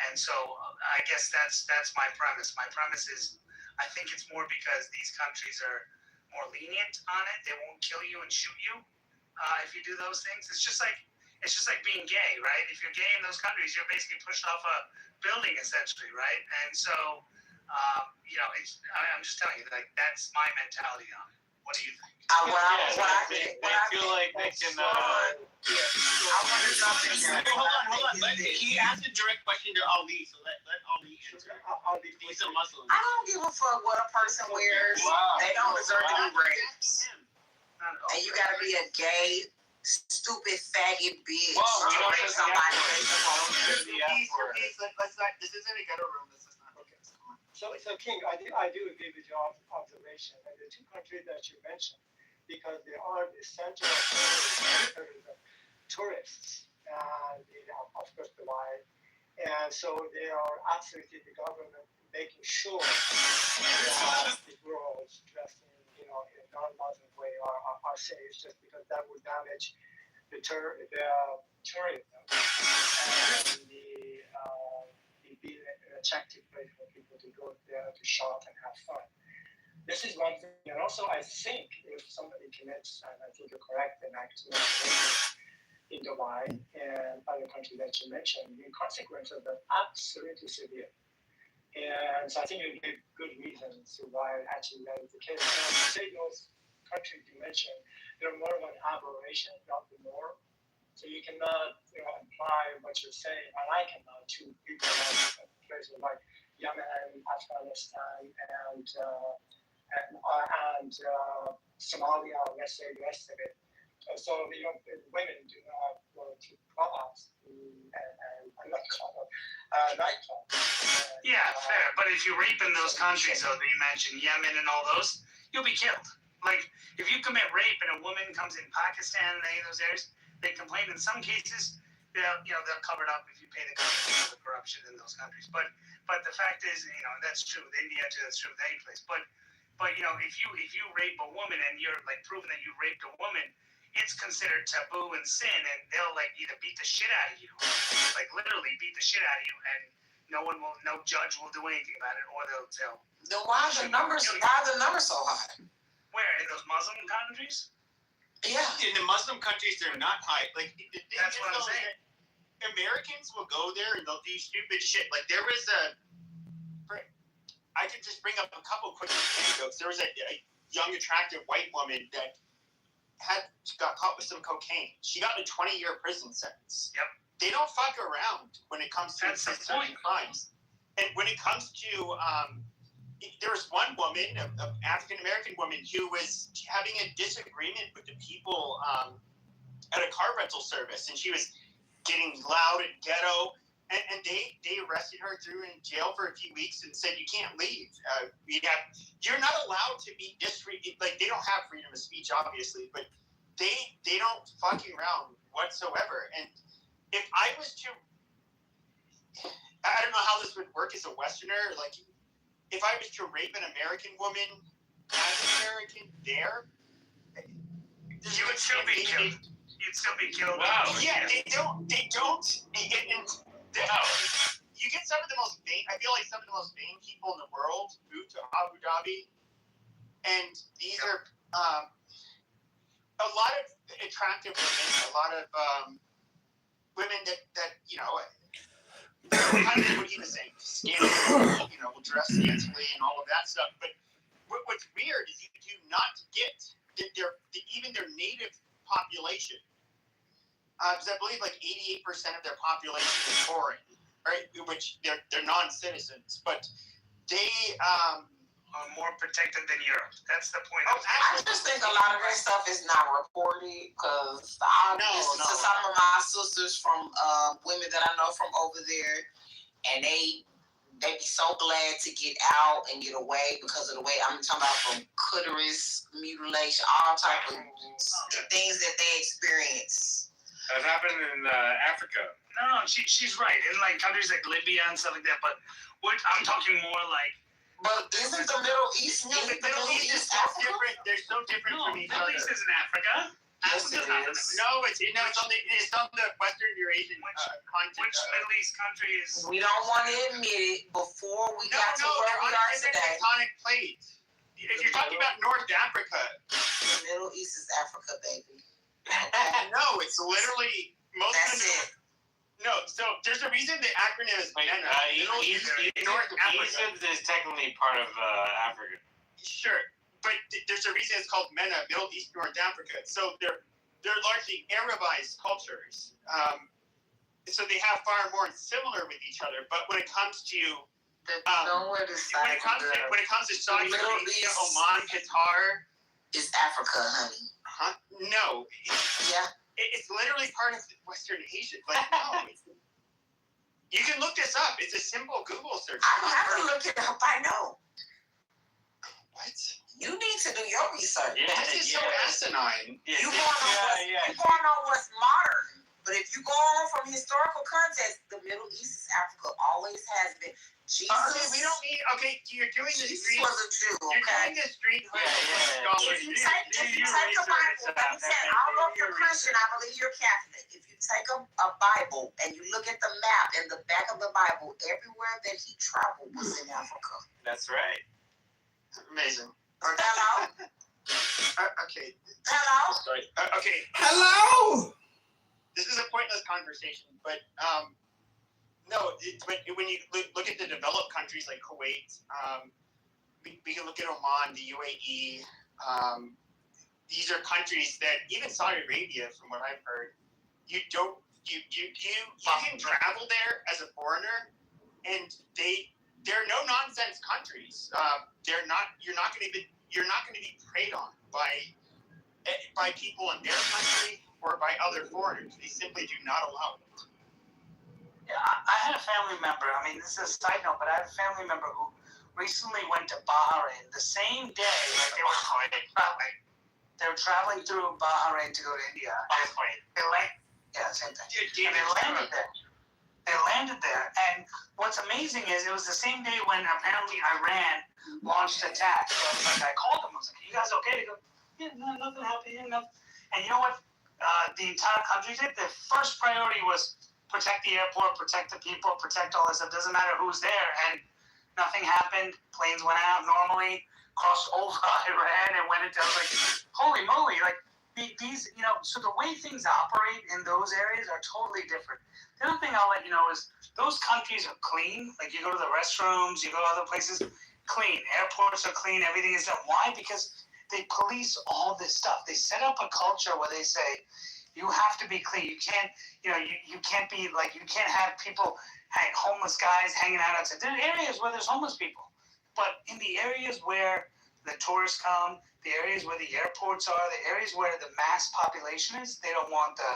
And so, I guess that's my premise. My premise is, I think it's more because these countries are more lenient on it. They won't kill you and shoot you if you do those things. It's just like being gay, right? If you're gay in those countries, you're basically pushed off a building, essentially, right? And so, I'm just telling you, like, that's my mentality on it. What do you think? I feel like they can. I want to jump in here. Hold on. He asked a direct question to Ali, so let Ali answer. He's a Muslim. I don't give a fuck what a person wears. Wow. They don't deserve to be raped. And you gotta be a gay, stupid, faggot bitch to rape somebody. This isn't a ghetto room. This is not. Okay. So King, I do agree with your observation. And the two countries that you mentioned, because they are the center of tourists, and of course Dubai, and so they are absolutely the government making sure that the girls dressed in a non-Muslim way are safe, just because that would damage the tourism and be an attractive place for people to go there to shop and have fun. This is one thing. And also, I think if somebody commits, and I think you're correct, an act in Dubai and other countries that you mentioned, the consequences are absolutely severe. And so I think you give good reasons to why actually that is the case. Now, to say those countries you mentioned, they're more of an aberration, not the norm. So you cannot imply what you're saying, and I cannot, to people in places like Yemen, Afghanistan, and Somalia, let's say the rest of it. So women do not go to clubs and not nightclubs. Yeah, fair. But if you rape in those countries, though, that you mentioned, Yemen and all those, you'll be killed. Like, if you commit rape and a woman comes in Pakistan and any of those areas, they complain. In some cases, they'll cover it up if you pay the government for the corruption in those countries. But the fact is, that's true with India too. That's true with any place. But if you rape a woman and you're like proven that you raped a woman, it's considered taboo and sin, and they'll like either beat the shit out of you, like literally beat the shit out of you, and no judge will do anything about it, or they'll tell. Then why are the numbers so high? Where, in those Muslim countries? Yeah. In the Muslim countries, they're not high. Like that's what I'm saying. Americans will go there and they'll do stupid shit. Like there was I could just bring up a couple quick anecdotes. There was a young, attractive white woman that got caught with some cocaine. She got a 20-year prison sentence. Yep. They don't fuck around when it comes to certain crimes. And when it comes to, there was one woman, an African-American woman, who was having a disagreement with the people at a car rental service. And she was getting loud and ghetto. And they arrested her, threw her in jail for a few weeks, and said, you can't leave. You're not allowed to be like, they don't have freedom of speech, obviously, but they don't fucking around whatsoever. And if I was to, I don't know how this would work as a Westerner, like, if I was to rape an American woman as an American there, you would still be killed. You'd still be killed. Wow. Yeah, they don't. You get some of the most vain. I feel like some of the most vain people in the world move to Abu Dhabi, and these are a lot of attractive women, a lot of women that you know, kind of what he was saying, scantily, you know, will dress scantily and all of that stuff. But what's weird is you do not get even their native population. Because I believe like 88% of their population is foreign, right? Which they're non-citizens, but they are more protected than Europe. That's the point. I just think a lot of this stuff is not reported because I listen to some of my sisters from women that I know from over there, and they be so glad to get out and get away because of the way I'm talking about, from clitoris mutilation, all type of things that they experience. That happened in Africa. No, she's right. In like countries like Libya and stuff like that. But I'm talking more like. But isn't the Middle East? The Middle East is so different. They're so different from each other. Middle East isn't Africa. Yes, it is. No, it's on the Western Eurasian continent. Which Middle East country is? We don't want to admit it before we got to where we are today. Tectonic plates. If you're talking about North Africa, the Middle East is Africa, baby. No, it's literally most of it. No, so there's a reason the acronym is MENA. North Africa is technically part of Africa. Sure, but there's a reason it's called MENA, Middle East, North Africa. So they're largely Arabized cultures. So they have far more similar with each other. But when it comes to when it comes to Saudi Arabia, Oman, Qatar, is Africa, honey. Huh? No. Yeah. It's literally part of Western Asia. Like, no. You can look this up. It's a simple Google search. I don't have to look it up. I know. What? You need to do your research. Yeah, this is so asinine. Yeah, you want to know what's modern. But if you go on from historical context, the Middle East is Africa. Always has been. Jesus. We don't need. Okay, you're doing the Jesus street. was a Jew. Okay. You're doing the street. If you take a Bible, let me say, I don't know if you're Christian. I believe you're Catholic. If you take a Bible and you look at the map in the back of the Bible, everywhere that he traveled was in Africa. That's right. Amazing. Hello. Okay. Hello. Okay. Hello. This is a pointless conversation, but no. When you look at the developed countries like Kuwait, we can look at Oman, the UAE. These are countries that even Saudi Arabia, from what I've heard, you can travel there as a foreigner, and they're no nonsense countries. You're not going to be preyed on by people in their country or by other foreigners. They simply do not allow it. Yeah, I had a family member. I mean, this is a side note, but I had a family member who recently went to Bahrain the same day. Like they were traveling through Bahrain to go to India. Same thing. And they landed there. They landed there, and what's amazing is it was the same day when apparently Iran launched attacks. So I called them. I was like, "You guys okay?" They go, "Yeah, no, nothing happened here, nothing." And you know what? The entire country did. The first priority was protect the airport, protect the people, protect all this stuff. Doesn't matter who's there. And nothing happened. Planes went out normally, crossed over Iran and went into. I was like, holy moly! Like these, so the way things operate in those areas are totally different. The other thing I'll let you know is those countries are clean. Like you go to the restrooms, you go to other places, clean. Airports are clean. Everything is done. Why? Because they police all this stuff. They set up a culture where they say, you have to be clean. You can't, you can't be like, you can't have people, homeless guys hanging out outside. There are areas where there's homeless people. But in the areas where the tourists come, the areas where the airports are, the areas where the mass population is, they don't want the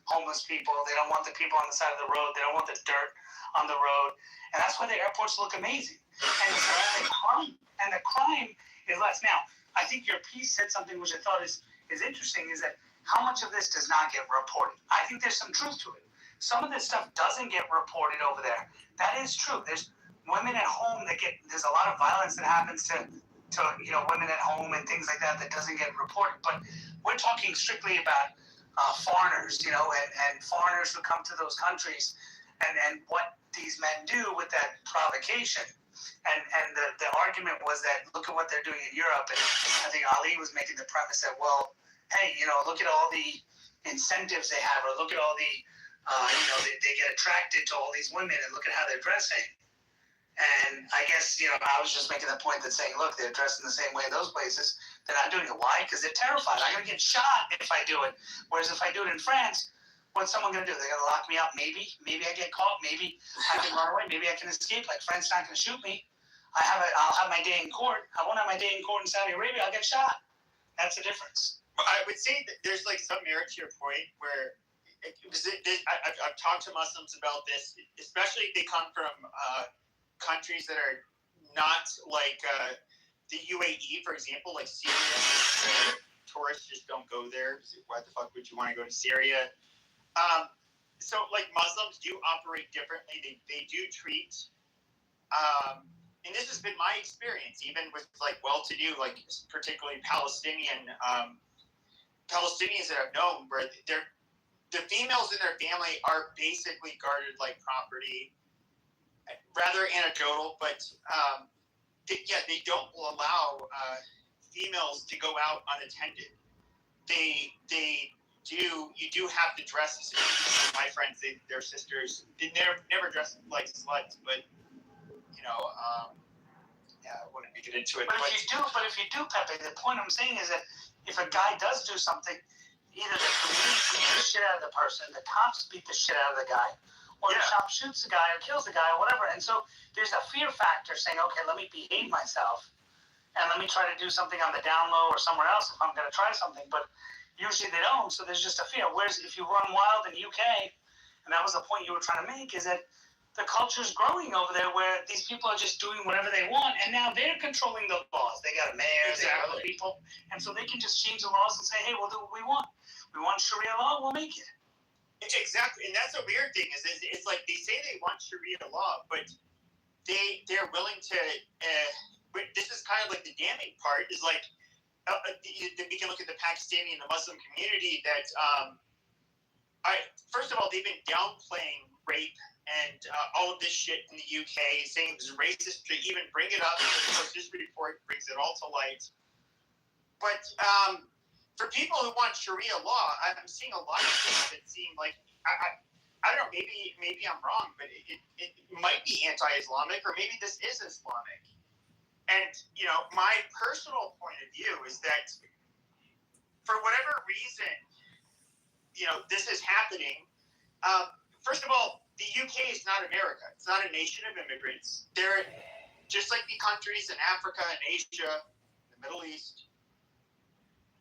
homeless people. They don't want the people on the side of the road. They don't want the dirt on the road. And that's why the airports look amazing. And the crime is less. Now, I think your piece said something which I thought is interesting, is that how much of this does not get reported? I think there's some truth to it. Some of this stuff doesn't get reported over there. That is true. There's women at home there's a lot of violence that happens to women at home and things like that doesn't get reported. But we're talking strictly about foreigners, and foreigners who come to those countries and what these men do with that provocation. And the argument was that look at what they're doing in Europe. And I think Ali was making the premise that, well, hey, look at all the incentives they have, or look at all the, they get attracted to all these women and look at how they're dressing. And I guess, I was just making the point that saying, look, they're dressed in the same way in those places. They're not doing it. Why? Because they're terrified. I'm going to get shot if I do it. Whereas if I do it in France, what's someone going to do? They're going to lock me up. Maybe I get caught. Maybe I can run away. Maybe I can escape. Like, France not going to shoot me. I'll have my day in court. I won't have my day in court in Saudi Arabia. I'll get shot. That's the difference. I would say that there's like some merit to your point where I've talked to Muslims about this, especially if they come from countries that are not like the UAE, for example, like Syria. Tourists just don't go there. Why the fuck would you want to go to Syria? So like Muslims do operate differently. They do treat, and this has been my experience, even with like well-to-do, like particularly Palestinians that I've known, where the females in their family are basically guarded like property. Rather anecdotal, but they don't allow females to go out unattended. You do have to dress. My friends, their sisters, they never dress like sluts, but I wouldn't get into it. But if you do, Pepe, the point I'm saying is that if a guy does do something, either the police beat the shit out of the person, the cops beat the shit out of the guy, or the cop shoots the guy or kills the guy or whatever. And so there's a fear factor saying, okay, let me behave myself and let me try to do something on the down low or somewhere else if I'm going to try something. But usually they don't, so there's just a fear. Whereas if you run wild in the UK, and that was the point you were trying to make, is that the culture's growing over there where these people are just doing whatever they want, and now they're controlling the laws. They got a mayor, they got other people, and so they can just change the laws and say, hey, we'll do what we want. We want Sharia law, we'll make it. Exactly, and that's a weird thing. Is it's like they say they want Sharia law, but they're willing to. But this is kind of like the damning part. Is like we can look at the Pakistani and the Muslim community that first of all they've been downplaying rape and all of this shit in the UK, saying it was racist to even bring it up. Of course, this report brings it all to light. But for people who want Sharia law, I'm seeing a lot of things that seem like I don't know. Maybe I'm wrong, but it might be anti-Islamic, or maybe this is Islamic. And my personal point of view is that for whatever reason, this is happening. First of all, the UK is not America. It's not a nation of immigrants. They're just like the countries in Africa and Asia, the Middle East,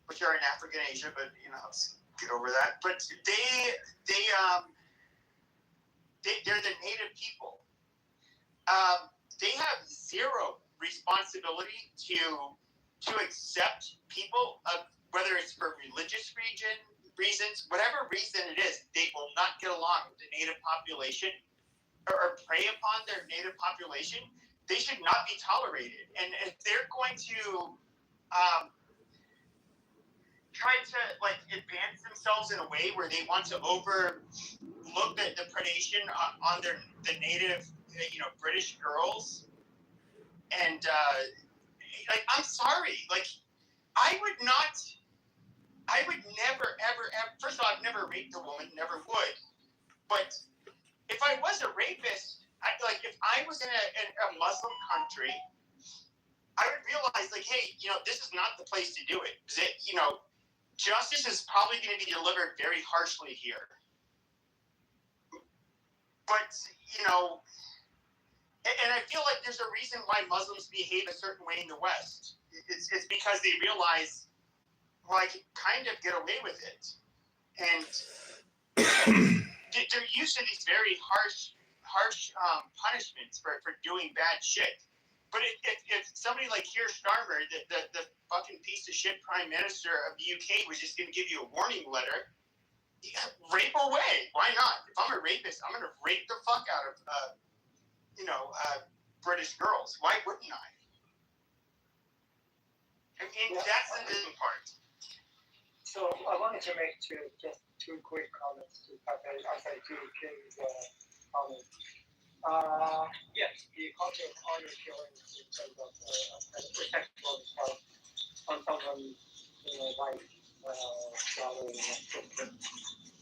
which are in Africa and Asia, but let's get over that. But they're the native people. They have zero responsibility to accept people, whether it's for religious reasons, whatever reason it is. They will not get along with the native population or prey upon their native population. They should not be tolerated. And if they're going to try to advance themselves in a way where they want to overlook the predation on the native British girls, and I'm sorry, I would not I would never, ever, first of all, I've never raped a woman, never would. But if I was a rapist, if I was in a Muslim country, I would realize, like, hey, this is not the place to do it. Justice is probably going to be delivered very harshly here. But, and I feel like there's a reason why Muslims behave a certain way in the West. It's because they realize, well, I can kind of get away with it. And they're used to these very harsh punishments for doing bad shit. But if somebody like Keir Starmer, the fucking piece of shit prime minister of the UK, was just going to give you a warning letter, rape away. Why not? If I'm a rapist, I'm going to rape the fuck out of, British girls. Why wouldn't I? And that's the different part. So I wanted to make just two quick comments to Kim's comment. Yes, the culture of honor killing in terms of sexual assault on someone's wife, brother, and sister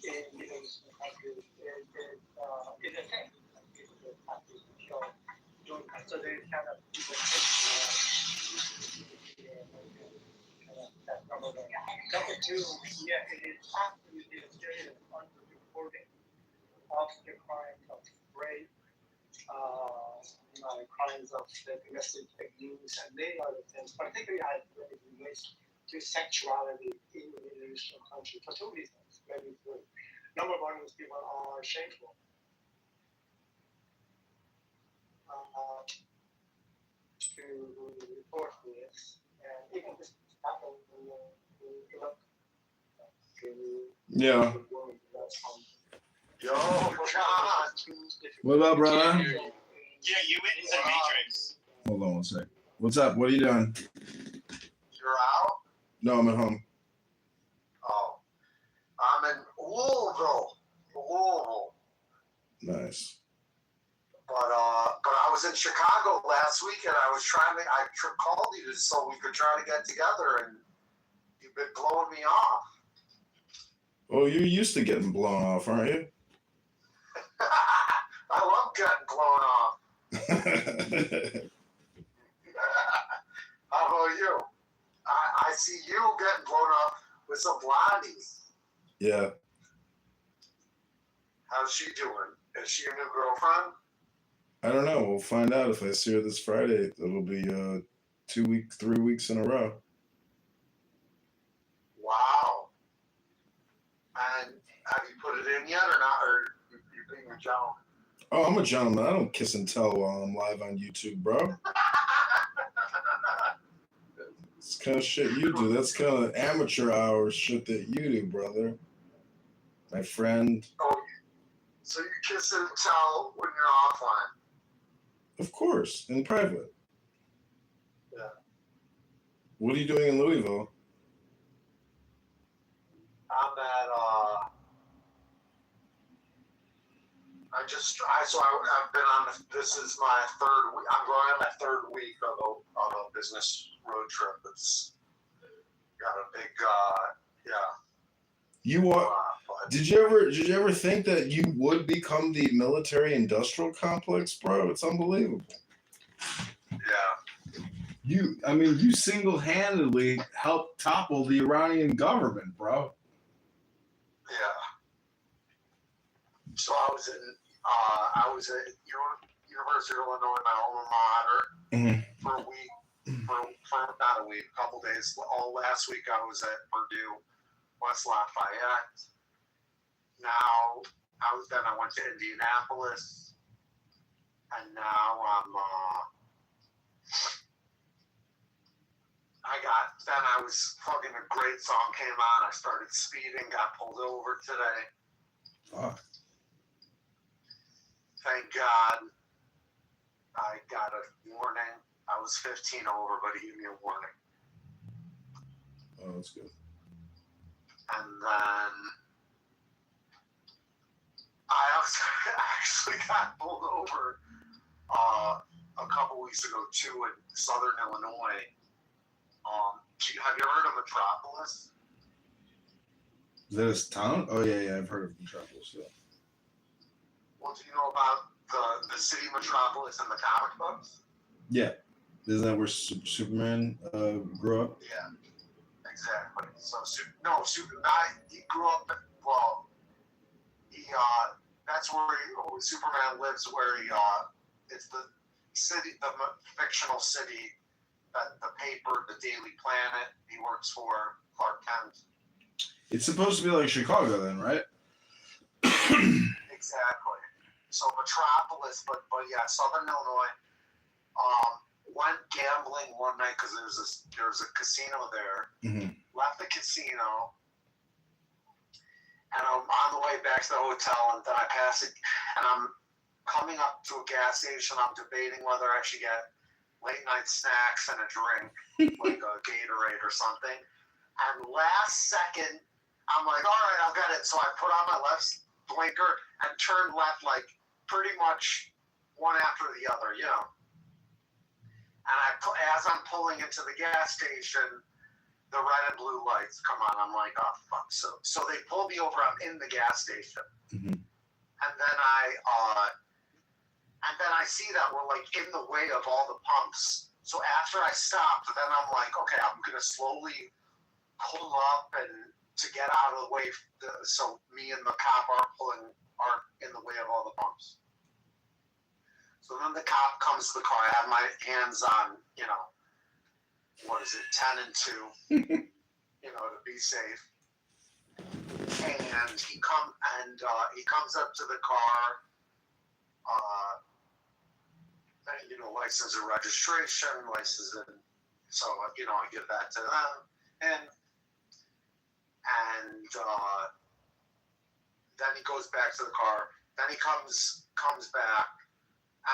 in Middle Eastern countries is a thing. People just have to kill. So they kind of Number two, yeah, it is absolutely a serious underreporting of the crimes of rape, crimes of domestic abuse, and many other things, particularly as it relates to sexuality in the Middle Eastern country for two reasons, maybe three. Number one is people are shameful. To report this, and even this happened Yeah. Yo, John. What up, brother? Yeah, you went into the Matrix. Hold on one sec. What's up? What are you doing? You're out? No, I'm at home. Oh. I'm in Louisville. Nice. But I was in Chicago last week, and I called you so we could try to get together, and you've been blowing me off. Oh, you're used to getting blown off, aren't you? I love getting blown off. How about you? I see you getting blown off with some blondies. Yeah. How's she doing? Is she a new girlfriend? I don't know. We'll find out if I see her this Friday. It'll be 3 weeks in a row. Wow. And have you put it in yet or not? Or you being a gentleman? Oh, I'm a gentleman. I don't kiss and tell while I'm live on YouTube, bro. It's kind of shit you do. That's kind of amateur hour shit that you do, brother. My friend. Oh, so you kiss and tell when you're offline? Of course, in private. Yeah. What are you doing in Louisville? I'm at I've been on this is my third week. I'm going on my third week of a business road trip. It's got a big You are. Did you ever think that you would become the military-industrial complex, bro? It's unbelievable. Yeah. You single-handedly helped topple the Iranian government, bro. Yeah. So I was at University of Illinois, my alma mater, for a week, for not a week, a couple days. All last week I was at Purdue, West Lafayette. Now I went to Indianapolis, and now I was fucking a great song came on. I started speeding, got pulled over today. Fuck. Thank God I got a warning. I was 15 over, but he gave me a warning. Oh, that's good. And then I actually got pulled over a couple weeks ago too in Southern Illinois. Have you ever heard of Metropolis? Is that his town? Oh yeah, I've heard of Metropolis. Yeah. Well, do you know about the city Metropolis and the comic books? Yeah. Isn't that where Superman grew up? Yeah, exactly. So he grew up. Well, he that's where Superman lives. Where it's the city, the fictional city that the paper, the Daily Planet, he works for, Clark Kent. It's supposed to be like Chicago, then, right? Exactly. So Metropolis, but yeah, Southern Illinois. Went gambling one night because there's a casino there. Mm-hmm. Left the casino, and I'm on the way back to the hotel, and then I pass it, and I'm coming up to a gas station. I'm debating whether I should get late night snacks and a drink, like a Gatorade or something. And last second, I'm like, all right, I'll get it. So I put on my left blinker and turned left, like pretty much one after the other, you know. And as I'm pulling into the gas station, the red and blue lights come on. I'm like, oh fuck! So they pull me over. I'm in the gas station, mm-hmm. and then I see that we're like in the way of all the pumps. So after I stopped, then I'm like, okay, I'm gonna slowly pull up and to get out of the way, so me and the cop aren't in the way of all the pumps. So then the cop comes to the car. I have my hands on, you know, what is it, 10 and 2, you know, to be safe. And he comes up to the car, and, you know, license and registration, license and, so, you know, I give that to them. And then he goes back to the car. Then he comes back.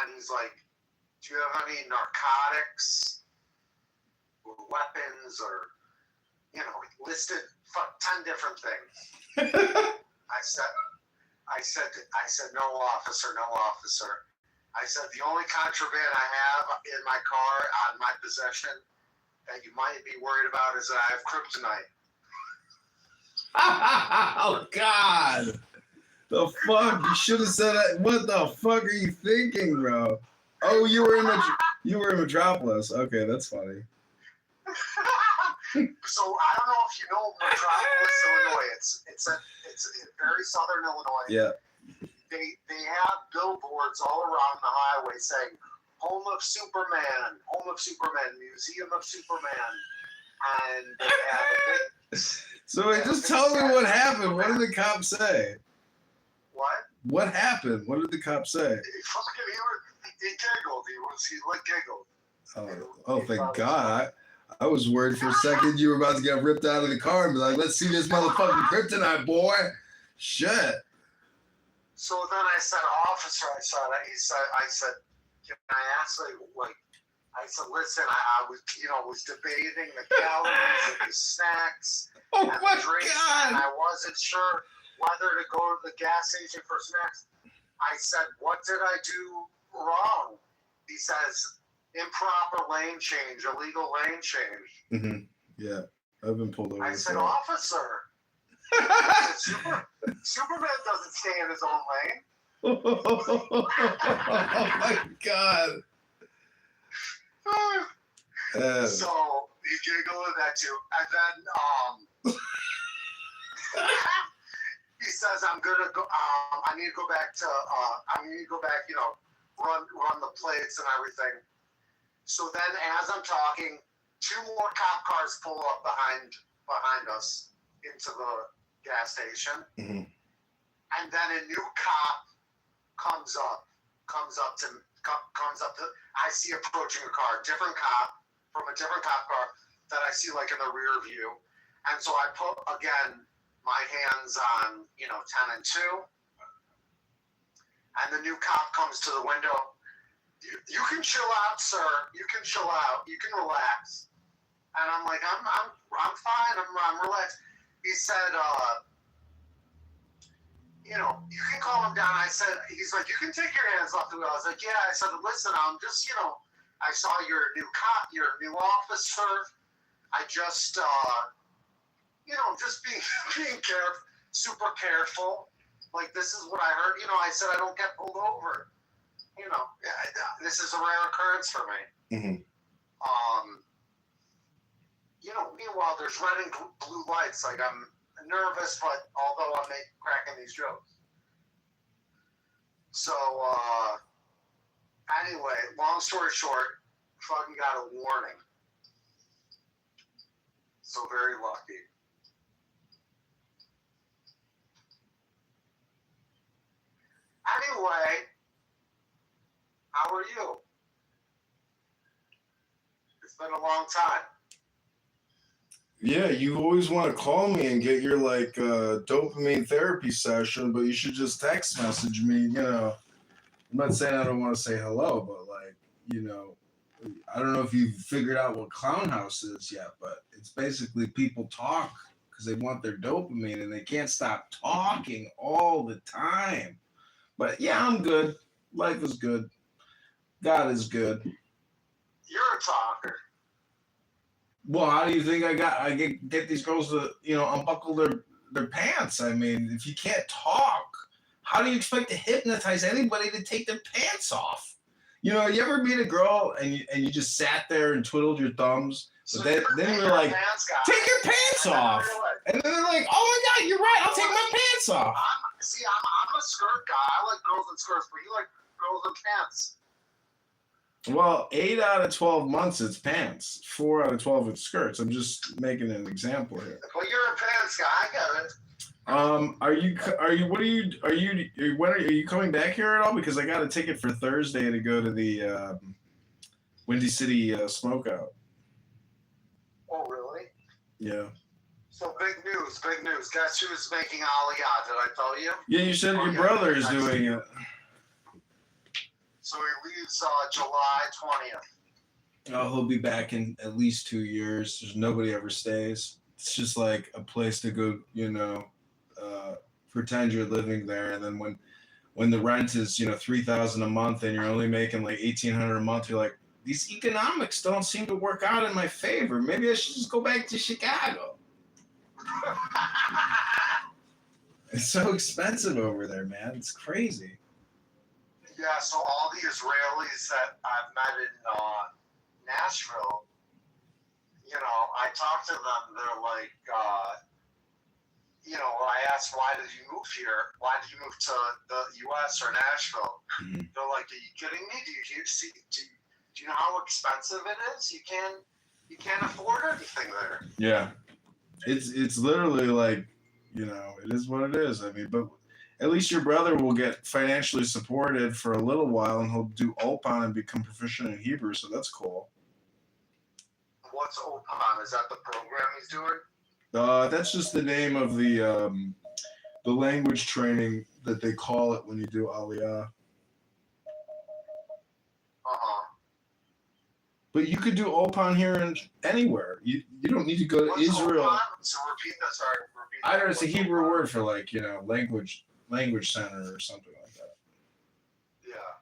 And he's like, do you have any narcotics or weapons or, you know, listed 10 different things. I said, no, officer, no, officer. I said, the only contraband I have in my car, on my possession, that you might be worried about is that I have kryptonite. Oh, God. The fuck? You should have said that. What the fuck are you thinking, bro? Oh, you were in Metropolis. Okay, that's funny. So I don't know if you know Metropolis, Illinois. It's very southern Illinois. Yeah. They have billboards all around the highway saying "Home of Superman," "Home of Superman," "Museum of Superman," and they have a big. So wait, just tell me what happened. What did the cop say? What? What happened? What did the cop say? He giggled. He giggled. Oh, thank God. I was worried for a second you were about to get ripped out of the car and be like, let's see this motherfucking kryptonite, boy. Shit. So then I said, officer, I said, can I ask, I said, listen, I was debating the calories and the snacks and the drinks, and I wasn't sure whether to go to the gas station for snacks. I said, what did I do wrong? He says, improper lane change, illegal lane change. Mm-hmm. Yeah, I've been pulled over. I said, officer. I said, Superman doesn't stay in his own lane. Oh my God. So he giggled at that too. And then he says, I'm gonna go, I need to go back, you know, run the plates and everything. So then as I'm talking, 2 more cop cars pull up behind us into the gas station. Mm-hmm. And then a new cop comes up to, I see approaching a car, different cop from a different cop car that I see like in the rear view. And so I put, again, my hands on, you know, 10 and 2. And the new cop comes to the window. You can chill out, sir. You can chill out. You can relax. And I'm like, I'm fine. I'm relaxed. He said, you know, you can calm him down. He's like, you can take your hands off the wheel. I was like, yeah. I said, listen, I'm just, you know, I saw you're a new cop. You're a new officer. I just, just being super careful. Like, this is what I heard. I said I don't get pulled over. This is a rare occurrence for me. Mm-hmm. Meanwhile, there's red and blue lights. Like, I'm nervous, but although I'm cracking these jokes. So, anyway, long story short, fucking got a warning. So very lucky. Anyway, how are you? It's been a long time. Yeah, you always want to call me and get your dopamine therapy session, but you should just text message me. I'm not saying I don't want to say hello, but I don't know if you've figured out what Clown House is yet, but it's basically people talk because they want their dopamine and they can't stop talking all the time. But yeah, I'm good. Life is good. God is good. You're a talker. Well, how do you think I get these girls to, unbuckle their pants? I mean, if you can't talk, how do you expect to hypnotize anybody to take their pants off? You ever meet a girl and you just sat there and twiddled your thumbs, but then you're like, take your pants off. And then they're like, oh my God, you're right, I'll take my pants off. I'm a skirt guy. I like girls in skirts, but you like girls in pants. Well, 8 out of 12 months it's pants. 4 out of 12 it's skirts. I'm just making an example here. Well, you're a pants guy. I get it. Are you coming back here at all? Because I got a ticket for Thursday to go to the Windy City Smokeout. Oh, really? Yeah. So big news. Guess who's making Aliyah? Did I tell you? Yeah, you said your brother is doing it. So he leaves July 20th. Oh, he'll be back in at least 2 years. There's nobody ever stays. It's just like a place to go, pretend you're living there, and then when the rent is $3,000 a month and you're only making like $1,800 a month, you're like, these economics don't seem to work out in my favor. Maybe I should just go back to Chicago. It's so expensive over there, man. It's crazy. Yeah, so all the Israelis that I've met in Nashville, I talk to them. They're like, I asked, why did you move here? Why did you move to the U.S. or Nashville? Mm-hmm. They're like, are you kidding me? Do you know how expensive it is? You can't afford anything there. Yeah, it's literally like, it is what it is. I mean, but at least your brother will get financially supported for a little while, and he'll do Ulpan and become proficient in Hebrew. So that's cool. What's Ulpan? Is that the program he's doing? That's just the name of the language training that they call it when you do Aliyah. But you could do Ulpan here and anywhere. You don't need to go to Israel. So repeat that. Sorry, repeat. I don't know. It's a Hebrew word for language center or something like that. Yeah.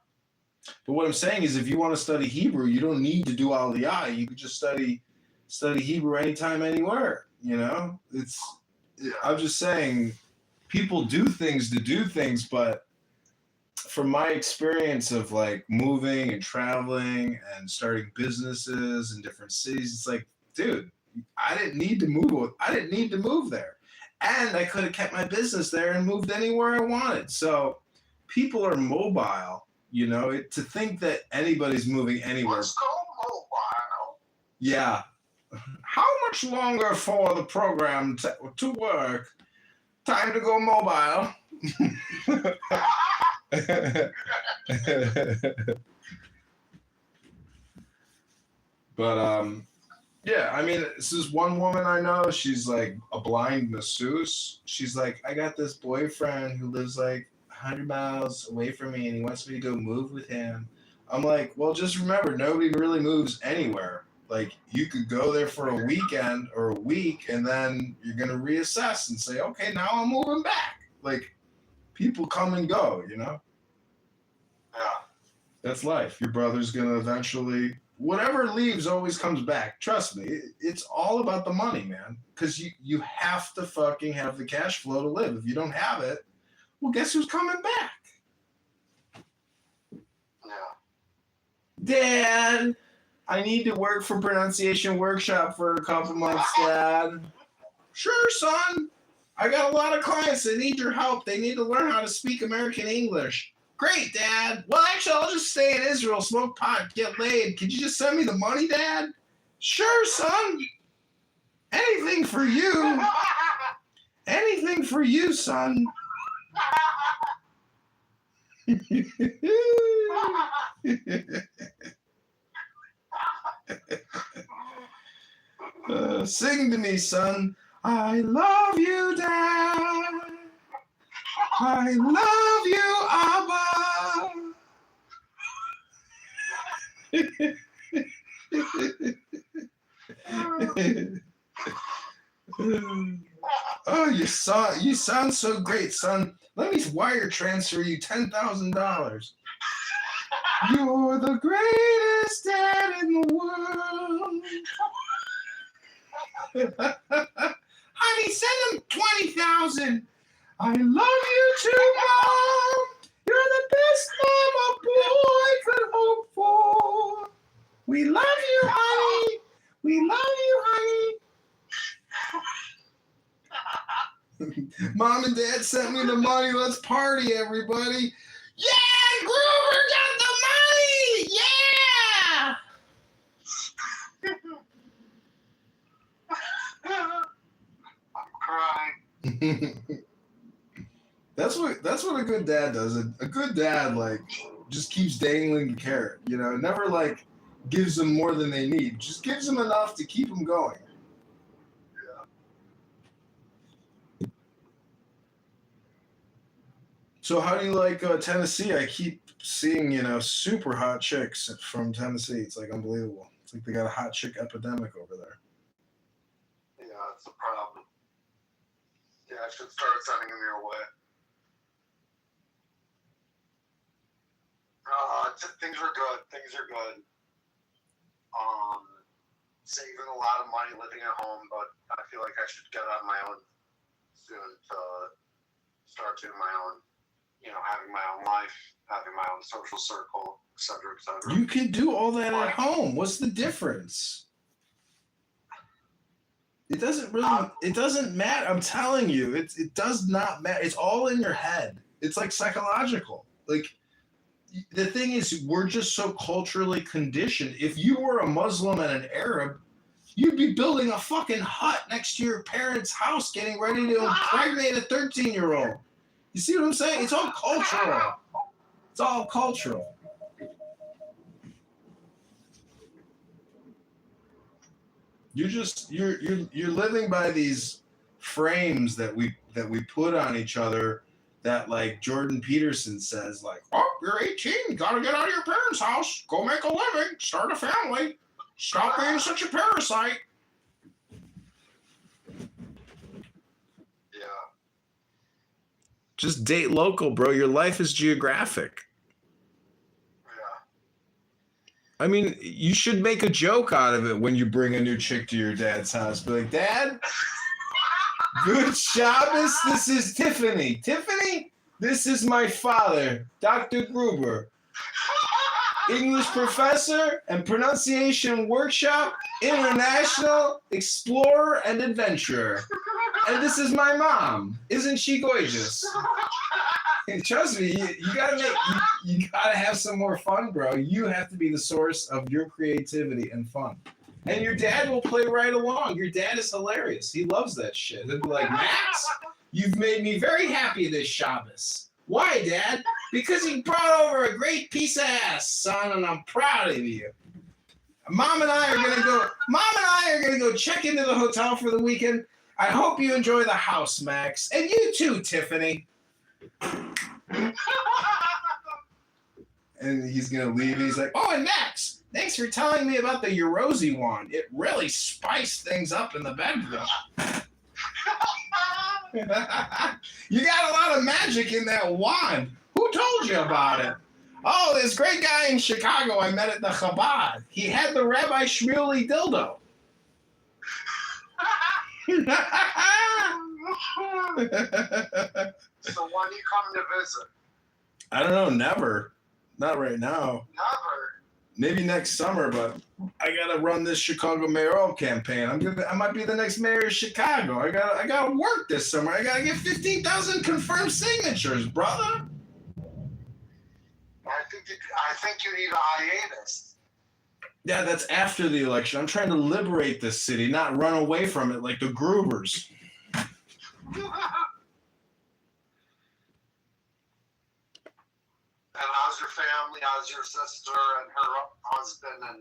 But what I'm saying is, if you want to study Hebrew, you don't need to do Aliyah. You could just study Hebrew anytime, anywhere. I'm just saying, people do things to do things, but from my experience of like moving and traveling and starting businesses in different cities, it's like, dude, I didn't need to move. I didn't need to move there. And I could have kept my business there and moved anywhere I wanted. So people are mobile, to think that anybody's moving anywhere. Let's go mobile. Yeah. How much longer for the program to work? Time to go mobile. But yeah, I mean, this is one woman I know. She's like a blind masseuse. She's like, I got this boyfriend who lives like 100 miles away from me, and he wants me to go move with him. I'm like, well, just remember, nobody really moves anywhere. Like, you could go there for a weekend or a week, and then you're going to reassess and say, okay, now I'm moving back. Like, people come and go, Yeah. That's life. Your brother's going to eventually whatever leaves always comes back. Trust me, it's all about the money, man. Because you have to fucking have the cash flow to live. If you don't have it, well, guess who's coming back? Yeah. Dad, I need to work for pronunciation workshop for a couple months, Dad. Sure, son. I got a lot of clients that need your help. They need to learn how to speak American English. Great, Dad. Well, actually, I'll just stay in Israel, smoke pot, get laid. Could you just send me the money, Dad? Sure, son. Anything for you. Anything for you, son. Sing to me, son. I love you, Dad. I love you, Abba. Oh, you sound so great, son. Let me wire transfer you $10,000. You're the greatest dad in the world. Honey, send him 20,000. I love you too, Mom. You're the best mom a boy could hope for. We love you, honey. We love you, honey. Mom and Dad sent me the money. Let's party, everybody. Yeah, Grover got the money. Yeah. I'm crying. That's what a good dad does. A good dad just keeps dangling the carrot. Never gives them more than they need. Just gives them enough to keep them going. Yeah. So how do you like Tennessee? I keep seeing super hot chicks from Tennessee. It's unbelievable. It's like they got a hot chick epidemic over there. Yeah, it's a problem. Yeah, I should start sending them your way. Things are good. Saving a lot of money living at home, but I feel like I should get on my own soon to start doing my own, having my own life, having my own social circle, etc., etc. You can do all that at home. What's the difference? It doesn't matter. I'm telling you, it does not matter. It's all in your head. It's psychological. The thing is, we're just so culturally conditioned. If you were a Muslim and an Arab, you'd be building a fucking hut next to your parents' house, getting ready to impregnate a 13-year-old. You see what I'm saying? It's all cultural. It's all cultural. You're living by these frames that we put on each other. That Jordan Peterson says, oh, you're 18, you gotta get out of your parents' house, go make a living, start a family, stop being such a parasite. Yeah. Just date local, bro. Your life is geographic. Yeah. I mean, you should make a joke out of it when you bring a new chick to your dad's house. Be like, Dad, good Shabbos, this is Tiffany. Tiffany, this is my father, Dr. Gruber. English professor and pronunciation workshop, international explorer and adventurer. And this is my mom. Isn't she gorgeous? And trust me, you gotta have some more fun, bro. You have to be the source of your creativity and fun. And your dad will play right along. Your dad is hilarious. He loves that shit. He'll be like, Max, you've made me very happy this Shabbos. Why, Dad? Because you brought over a great piece of ass, son, and I'm proud of you. Mom and I are gonna go check into the hotel for the weekend. I hope you enjoy the house, Max. And you too, Tiffany. And he's gonna leave. He's like, oh, and Max, thanks for telling me about the Eurosi wand. It really spiced things up in the bedroom. You got a lot of magic in that wand. Who told you about it? Oh, this great guy in Chicago I met at the Chabad. He had the Rabbi Shmuley dildo. So when you come to visit? I don't know, never. Not right now. Never. Maybe next summer, but I gotta run this Chicago mayoral campaign. I might be the next mayor of Chicago. I gotta work this summer. I gotta get 15,000 confirmed signatures, brother. I think you need a hiatus. Yeah, that's after the election. I'm trying to liberate this city, not run away from it like the Groovers. And how's your family? How's your sister and her husband and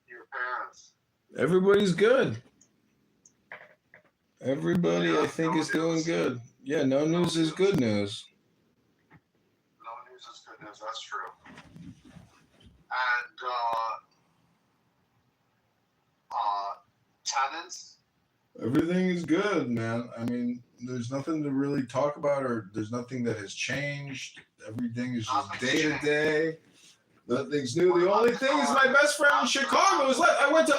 your parents? Everybody's good. Everybody, I think, is doing good. Yeah, no news is good news. No news is good news. That's true. And tenants? Everything is good, man. I mean, there's nothing to really talk about, or there's nothing that has changed. Everything is just day to day. Nothing's new. The only thing is my best friend in Chicago is left. I went to.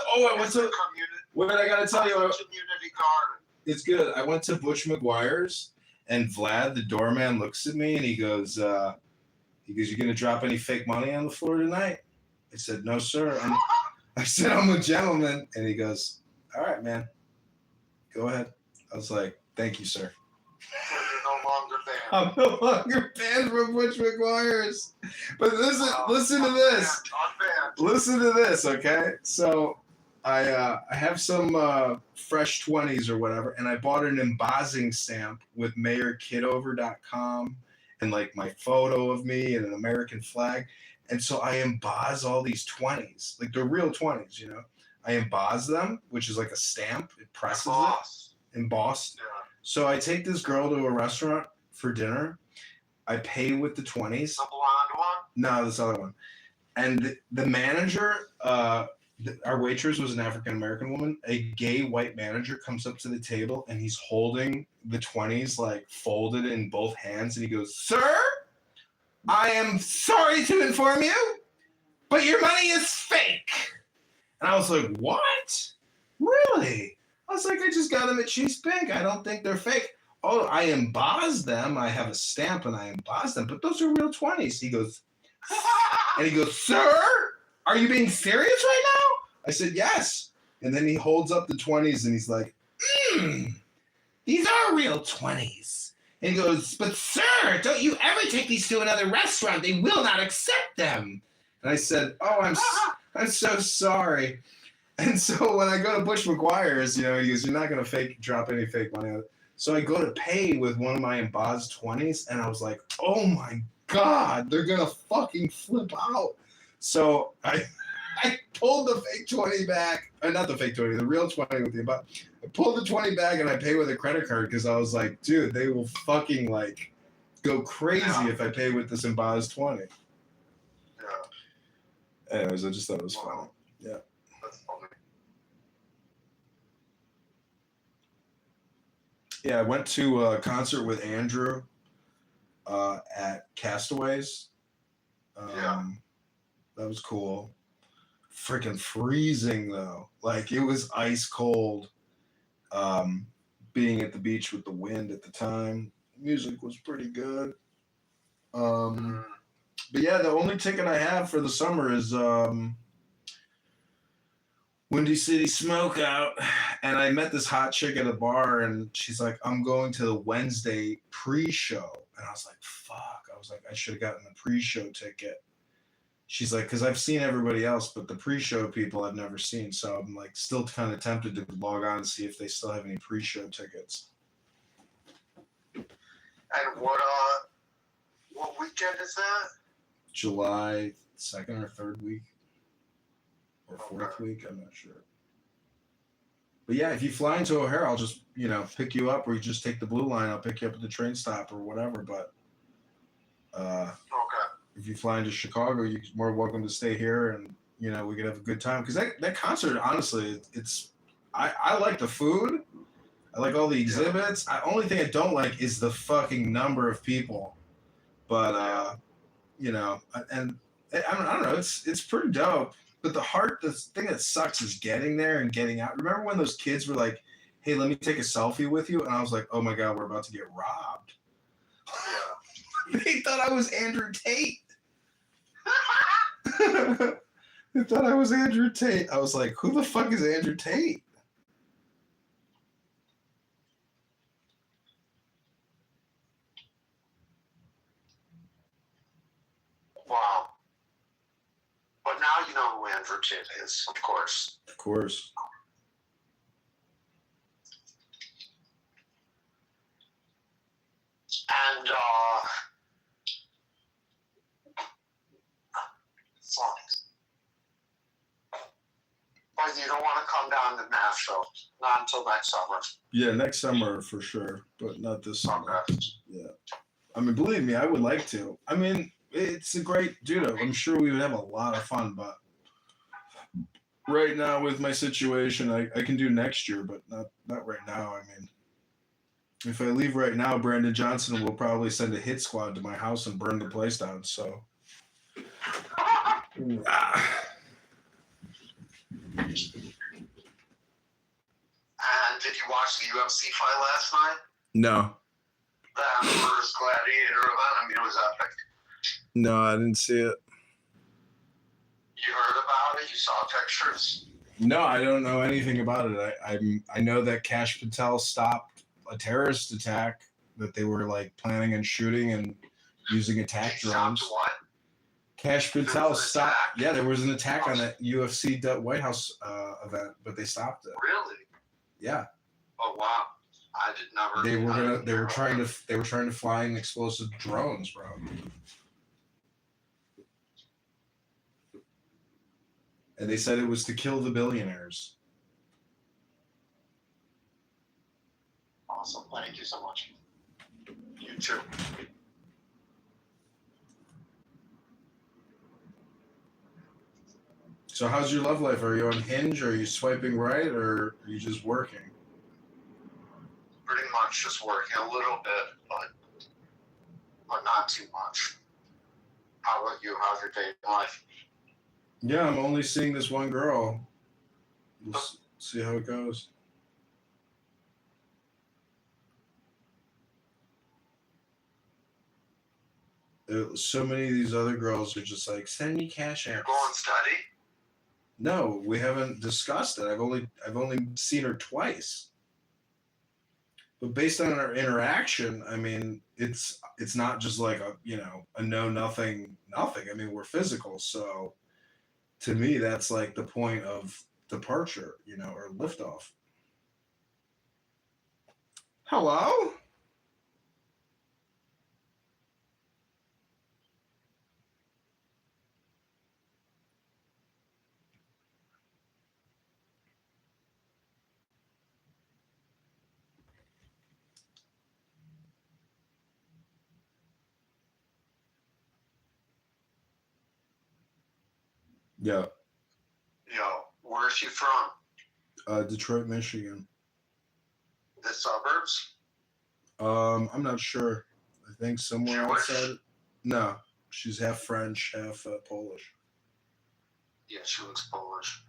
What I gotta tell you? Community garden. It's good. I went to Butch McGuire's, and Vlad, the doorman, looks at me and he goes, "You gonna drop any fake money on the floor tonight?" I said, "No, sir." I said, "I'm a gentleman," and he goes, "All right, man. Go ahead." I was like, "Thank you, sir." So you're no longer banned. I'm no longer banned from Butch McGuire's. But listen to this. Listen to this, okay? So I have some fresh 20s or whatever, and I bought an embossing stamp with mayorkitover.com and like my photo of me and an American flag. And so I emboss all these 20s, like they're real 20s, you know. I emboss them, which is like a stamp. It presses it. Embossed. Yeah. So I take this girl to a restaurant for dinner. I pay with the 20s. The blonde one? No, this other one. And the manager, our waitress was an African-American woman. A gay white manager comes up to the table and he's holding the 20s like folded in both hands. And he goes, "Sir, I am sorry to inform you, but your money is fake." And I was like, "What? Really?" I was like, "I just got them at Chase Bank. I don't think they're fake." "Oh, I embossed them. I have a stamp and I embossed them, but those are real 20s. He goes, "Sir, are you being serious right now?" I said, "Yes." And then he holds up the 20s and he's like, "These are real 20s." And he goes, "But sir, don't you ever take these to another restaurant. They will not accept them." And I said, "Oh, I'm so sorry." And so when I go to Butch McGuire's, you know, he goes, "You're not going to drop any fake money on it." So I go to pay with one of my embossed 20s, and I was like, "Oh my God, they're going to fucking flip out." So I pulled the fake 20 back. Not the fake 20, the real 20 with the embossed. I pulled the 20 back and I pay with a credit card because I was like, dude, they will fucking like go crazy if I pay with this embossed 20. Yeah. Anyways, I just thought it was funny. Yeah. That's funny. Yeah, I went to a concert with Andrew at Castaways. That was cool. Freaking freezing though. Like it was ice cold. Being at the beach with the wind at the time. Music was pretty good. But yeah, the only ticket I have for the summer is Windy City Smokeout. And I met this hot chick at a bar and she's like, "I'm going to the Wednesday pre-show." And I was like, fuck. I was like, I should have gotten the pre-show ticket. She's like, "Because I've seen everybody else, but the pre-show people I've never seen." So I'm like still kind of tempted to log on and see if they still have any pre-show tickets. And what weekend is that? July 2nd or 3rd week. Or 4th week, I'm not sure. But yeah, if you fly into O'Hare, I'll just, you know, pick you up, or you just take the blue line. I'll pick you up at the train stop or whatever. But if you fly into Chicago, you're more welcome to stay here, and you know we could have a good time. Because that concert, honestly, I like the food, I like all the exhibits. The only thing I don't like is the fucking number of people. But you know, and I don't know, it's pretty dope. But the thing that sucks is getting there and getting out. Remember when those kids were like, "Hey, let me take a selfie with you," and I was like, "Oh my god, we're about to get robbed." They thought I was Andrew Tate. They thought I was Andrew Tate. I was like, "Who the fuck is Andrew Tate?" Wow. But now you know who Andrew Tate is, of course. Of course. And fuck. But you don't want to come down to Nashville, not until next summer. Yeah, next summer for sure, but not this summer. Yeah. I mean, believe me, I would like to. I mean, it's a great dude. I'm sure we would have a lot of fun, but right now with my situation, I can do next year, but not right now. I mean, if I leave right now, Brandon Johnson will probably send a hit squad to my house and burn the place down. So, And did you watch the UFC fight last night? no, The Emperor's Gladiator event. I mean, it was epic. no, I didn't see it. You heard about it? You saw pictures? No, I don't know anything about it. I know that Cash Patel stopped a terrorist attack that they were like planning on shooting and using attack drones. Stopped what? Cash Patel stopped. Yeah, there was an attack on that UFC White House event, but they stopped it. Really? Yeah. Oh wow! I did never. They were trying to fly in explosive drones, bro. And they said it was to kill the billionaires. Awesome. Thank you so much. You too. So how's your love life? Are you on Hinge? Are you swiping right, or are you just working? Pretty much just working a little bit, but not too much. How about you? How's your dating life? Yeah, I'm only seeing this one girl. We'll see how it goes. So many of these other girls are just like, send me cash apps. Going steady? No, we haven't discussed it. I've only seen her twice. But based on our interaction, I mean, it's not just like a no nothing. I mean, we're physical, so to me, that's like the point of departure, or liftoff. Hello? Yeah. Yo, where's she from? Detroit, Michigan. The suburbs? I'm not sure. I think somewhere outside. No, she's half French, half Polish. Yeah, she looks Polish.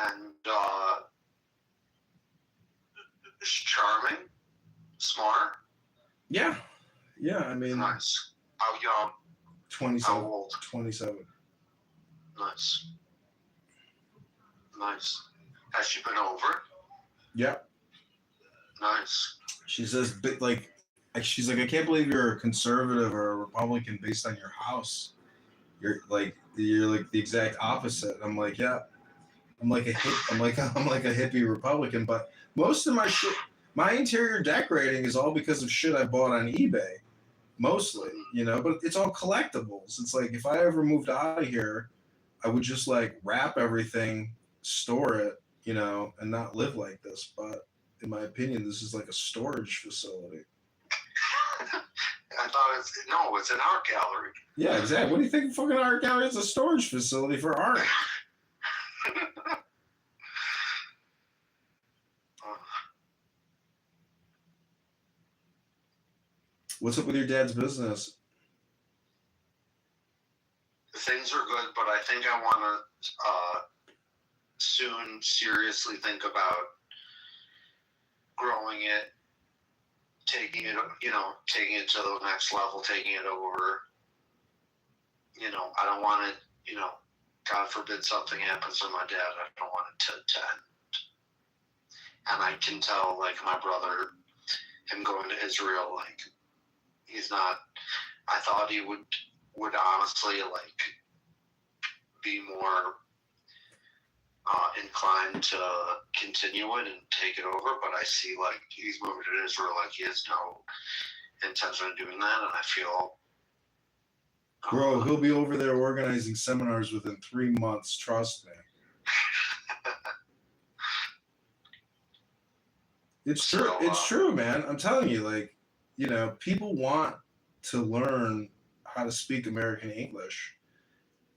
And she's charming, smart. Yeah. I mean, nice. How young? 27. How old? 27. Nice. Has she been over? Yeah. Nice. She says, she's like, I can't believe you're a conservative or a Republican based on your house. You're like the exact opposite. I'm like, yeah. I'm like a hippie Republican, but most of my shit, my interior decorating is all because of shit I bought on eBay. Mostly, but it's all collectibles. It's like if I ever moved out of here, I would just like wrap everything, store it, and not live like this. But in my opinion, this is like a storage facility. I thought it's an art gallery. Yeah, exactly. What do you think? Fucking art gallery is a storage facility for art. What's up with your dad's business? Things are good, but I think I want to soon seriously think about growing it, taking it to the next level, taking it over. I don't want it, God forbid something happens to my dad. I don't want it to end. And I can tell, like, my brother, him going to Israel, like, he's not, I thought he would honestly, like, be more inclined to continue it and take it over, but I see, like, he's moving to Israel, like, he has no intention of doing that, and I feel... Bro, he'll be over there organizing seminars within 3 months, trust me. It's true. It's true, man. I'm telling you, like, people want to learn how to speak American English.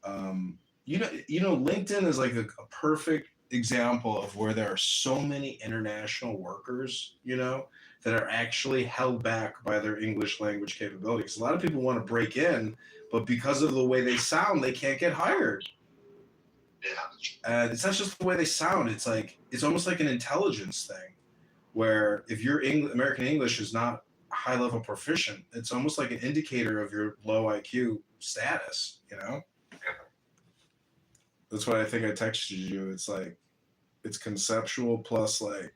LinkedIn is like a perfect example of where there are so many international workers, that are actually held back by their English language capabilities. A lot of people want to break in, but because of the way they sound, they can't get hired. Yeah. And it's not just the way they sound. It's like, it's almost like an intelligence thing, where if your American English is not high level proficient, it's almost like an indicator of your low IQ status, That's why I think I texted you. It's like, it's conceptual plus like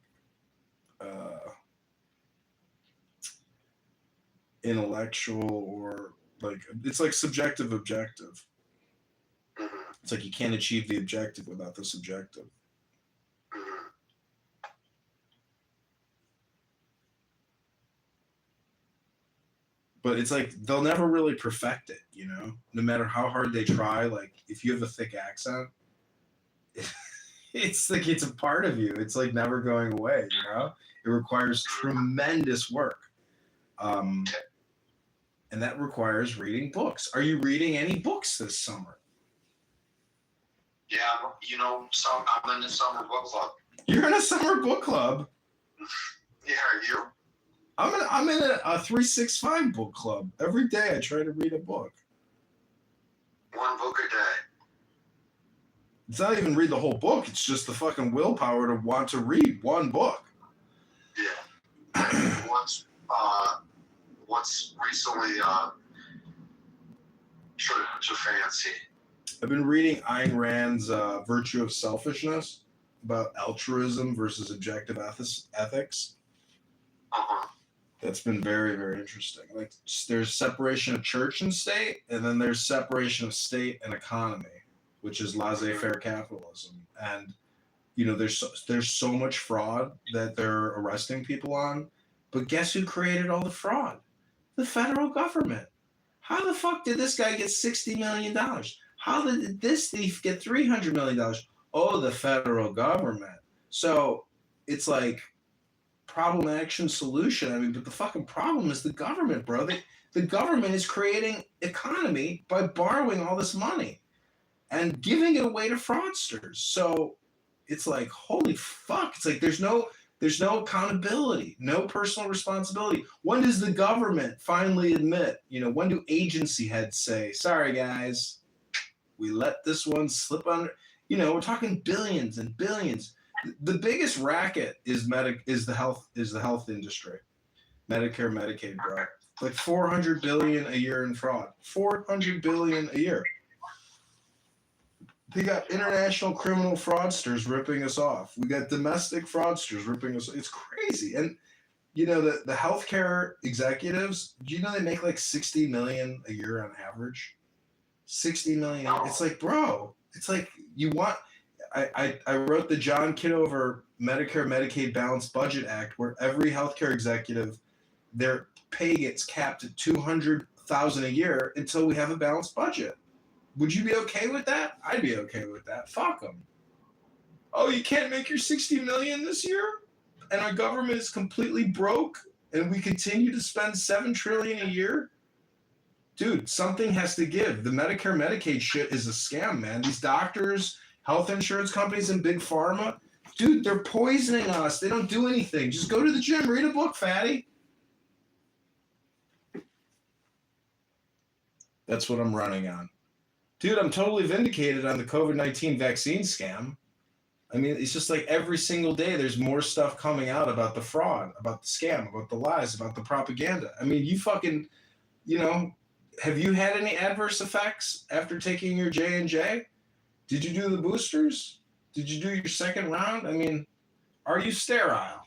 intellectual, or like, it's like subjective objective. It's like you can't achieve the objective without the subjective. But it's like they'll never really perfect it, no matter how hard they try. Like, if you have a thick accent, it's like it's a part of you. It's like never going away, It requires tremendous work. And that requires reading books. Are you reading any books this summer? Yeah, I'm in the summer book club. You're in a summer book club? Yeah, you? I'm in a 365 book club. Every day I try to read a book. One book a day. It's not even read the whole book. It's just the fucking willpower to want to read one book. Yeah. What's recently to fancy? I've been reading Ayn Rand's Virtue of Selfishness, about altruism versus objective ethics. That's been very, very interesting. Like, there's separation of church and state, and then there's separation of state and economy, which is laissez-faire capitalism. And there's so much fraud that they're arresting people on, but guess who created all the fraud? The federal government. How the fuck did this guy get $60 million? How did this thief get $300 million? Oh, the federal government. So it's like problem, action, solution. I mean, but the fucking problem is the government, bro. The government is creating economy by borrowing all this money and giving it away to fraudsters. So it's like, holy fuck. It's like there's no accountability, no personal responsibility. When does the government finally admit, when do agency heads say, sorry guys, we let this one slip under, we're talking billions and billions. The biggest racket is the health industry. Medicare, Medicaid, bro. Like $400 billion a year in fraud. $400 billion a year. They got international criminal fraudsters ripping us off. We got domestic fraudsters ripping us off. It's crazy. And, the healthcare executives, they make like $60 million a year on average? $60 million. It's like, bro, it's like I wrote the John Kitover Medicare Medicaid Balanced Budget Act, where every healthcare executive, their pay gets capped at $200,000 a year until we have a balanced budget. Would you be okay with that? I'd be okay with that. Fuck them. Oh, you can't make your $60 million this year? And our government is completely broke and we continue to spend $7 trillion a year? Dude, something has to give. The Medicare Medicaid shit is a scam, man. These doctors, health insurance companies, and big pharma, dude, they're poisoning us. They don't do anything. Just go to the gym, read a book, fatty. That's what I'm running on. Dude, I'm totally vindicated on the COVID-19 vaccine scam. I mean, it's just like every single day there's more stuff coming out about the fraud, about the scam, about the lies, about the propaganda. I mean, you fucking, have you had any adverse effects after taking your J&J? Did you do the boosters? Did you do your second round? I mean, are you sterile?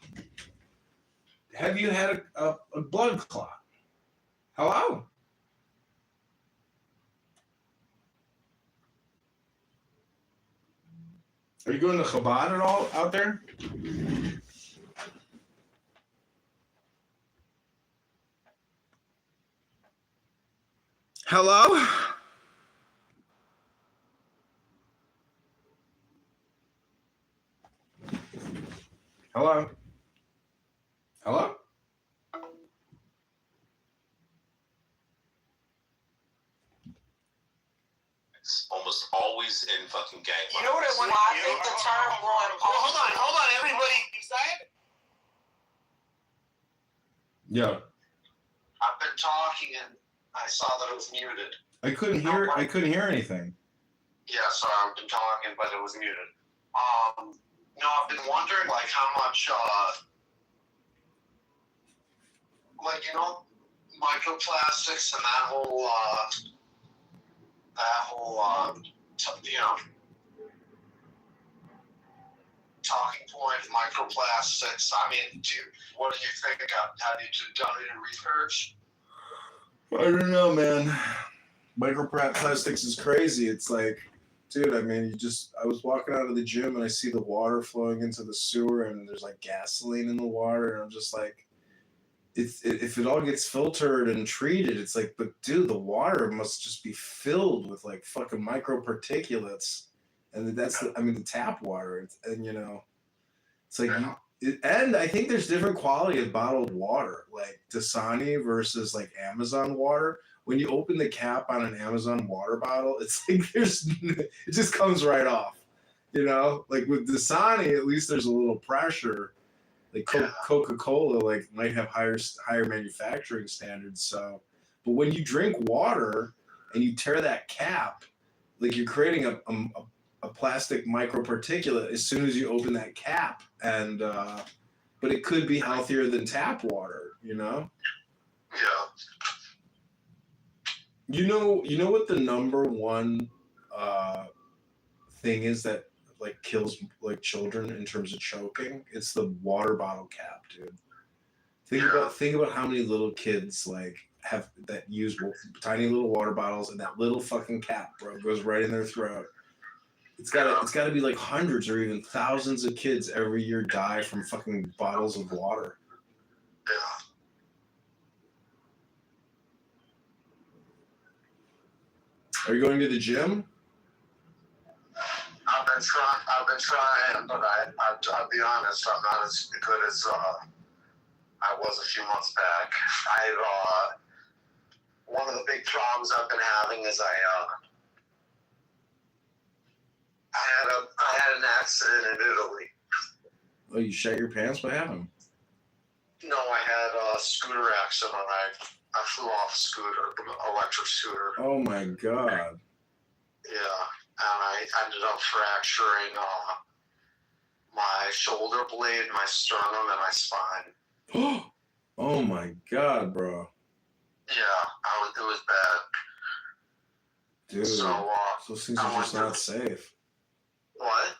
Have you had a blood clot? Hello? Are you going to Chabad at all out there? Hello? Hello? Hello? It's almost always in fucking gang. You know what I want? I think the term going Hold on, everybody. Yeah. I've been talking and I saw that it was muted. I couldn't hear anything. Yeah, sorry, I've been talking, but it was muted. I've been wondering, like, how much, microplastics and that whole talking point, microplastics. I mean, what do you think? Have you done any research? I don't know, man. Microplastics is crazy. It's like, dude, I mean, I was walking out of the gym and I see the water flowing into the sewer and there's like gasoline in the water. And I'm just like, if it all gets filtered and treated, it's like, but dude, the water must just be filled with like fucking microparticulates. And that's the tap water. And it's like, and I think there's different quality of bottled water, like Dasani versus like Amazon water. When you open the cap on an Amazon water bottle, it's like it just comes right off, like with Dasani, at least there's a little pressure. Like Coca-Cola, like might have higher manufacturing standards. So, but when you drink water and you tear that cap, like you're creating a plastic microparticulate as soon as you open that cap, and but it could be healthier than tap water, Yeah. You know what the number one thing is that like kills like children in terms of choking? It's the water bottle cap, dude. Think about how many little kids like use tiny little water bottles, and that little fucking cap, bro, goes right in their throat. It's gotta be like hundreds or even thousands of kids every year die from fucking bottles of water. Are you going to the gym? I've been trying, but I'll be honest, I'm not as good as I was a few months back. One of the big problems I've been having is I had an accident in Italy. Oh, you shut your pants? What happened? No, I had a scooter accident. I flew off a scooter, electric scooter. Oh my god. Yeah, and I ended up fracturing my shoulder blade, my sternum, and my spine. Oh my god, bro. Yeah, it was bad. Dude, so those things are just not safe. What?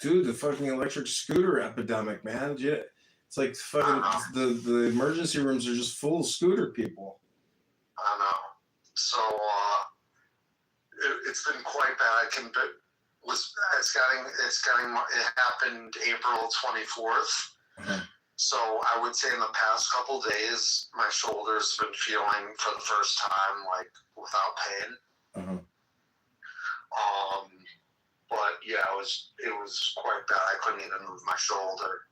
Dude, the fucking electric scooter epidemic, man. It's like fucking the emergency rooms are just full of scooter people. I know. So it's been quite bad. It happened April 24th. Uh-huh. So I would say in the past couple days, my shoulder's been feeling for the first time like without pain. Uh-huh. But yeah, it was quite bad. I couldn't even move my shoulder.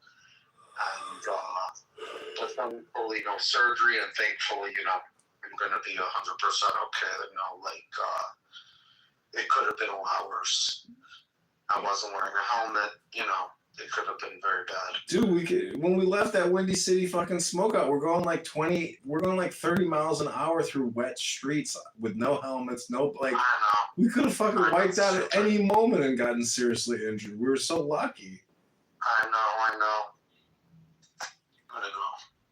And but thankfully no surgery, and thankfully, I'm gonna be 100% okay. It could have been a lot worse. I wasn't wearing a helmet, It could have been very bad. Dude, when we left that Windy City fucking smokeout, we're going like 30 miles an hour through wet streets with no helmets, no like. I know. We could have fucking wiped out at any moment and gotten seriously injured. We were so lucky. I know.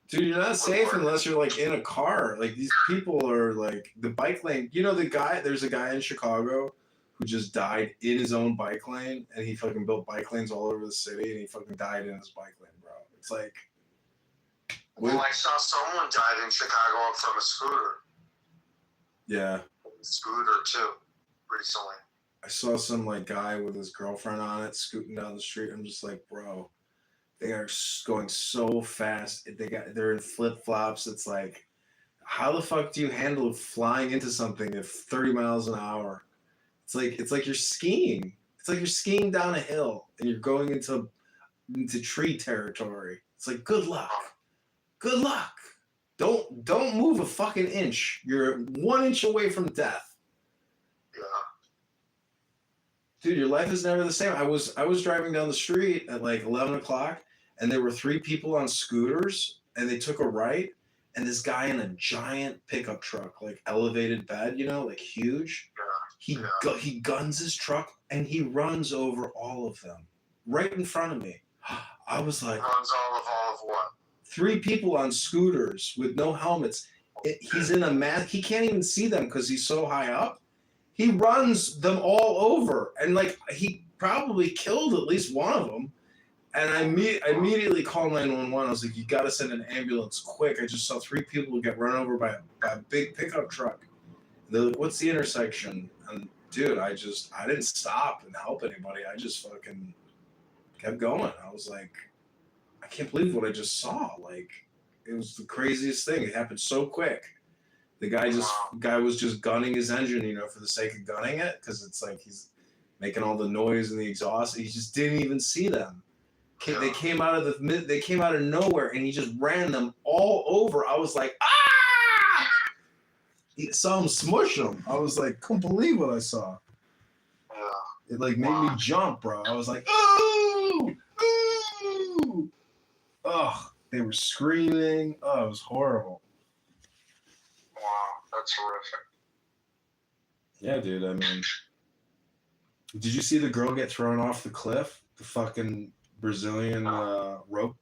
Dude, you're not safe unless you're like in a car. Like these people are like the bike lane. You know there's a guy in Chicago who just died in his own bike lane, and he fucking built bike lanes all over the city, and he fucking died in his bike lane, bro. It's like. Well, I saw someone died in Chicago from a scooter. Yeah. Scooter too, recently. I saw some like guy with his girlfriend on it scooting down the street. I'm just like, bro, they are going so fast. They're in flip flops. It's like, how the fuck do you handle flying into something at 30 miles an hour? It's like you're skiing. It's like you're skiing down a hill and you're going into tree territory. It's like, good luck. Good luck. Don't move a fucking inch. You're 1 inch away from death. Yeah. Dude, your life is never the same. I was driving down the street at like 11 o'clock, and there were 3 people on scooters, and they took a right, and this guy in a giant pickup truck, like elevated bed, like huge. He guns his truck, and he runs over all of them right in front of me. I was like, runs all of what? 3 people on scooters with no helmets. He's in a mask. He can't even see them because he's so high up. He runs them all over, and like he probably killed at least one of them. And I immediately called 911. I was like, "You got to send an ambulance quick! I just saw 3 people get run over by a big pickup truck." And they're like, "What's the intersection?" And dude, I didn't stop and help anybody. I just fucking kept going. I was like, I can't believe what I just saw. Like, it was the craziest thing. It happened so quick. The guy was just gunning his engine, for the sake of gunning it, because it's like he's making all the noise and the exhaust. He just didn't even see them. They came out of nowhere, and he just ran them all over. I was like, ah! He saw him smush them. I was like, couldn't believe what I saw. It like made me jump, bro. I was like, ooh, ooh. Ugh, they were screaming. Oh, it was horrible. Wow, that's horrific. Yeah, dude. I mean, did you see the girl get thrown off the cliff? The fucking Brazilian rope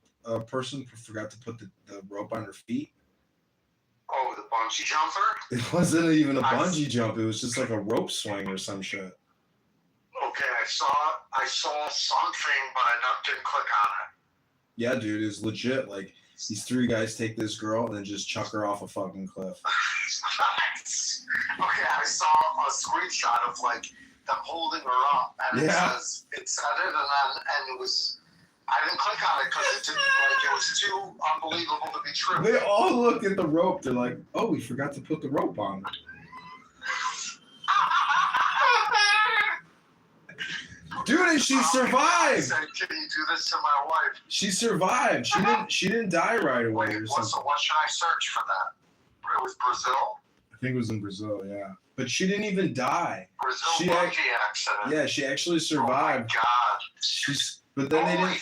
person forgot to put the rope on her feet. Oh, the bungee jumper? It wasn't even a bungee jump. It was just like a rope swing or some shit. Okay, I saw something, but I didn't click on it. Yeah, dude, it's legit. Like, these 3 guys take this girl and then just chuck her off a fucking cliff. Okay, I saw a screenshot of like them holding her up, and it said it, and it was. I didn't click on it because it was too unbelievable to be true. They all look at the rope. They're like, "Oh, we forgot to put the rope on." Dude, and she survived. I said, "Can you do this to my wife?" She survived. She didn't die right away or something. So what should I search for that? It was Brazil. I think it was in Brazil, yeah. But she didn't even die. Brazil bungee accident. Yeah, she actually survived. Oh my God. But then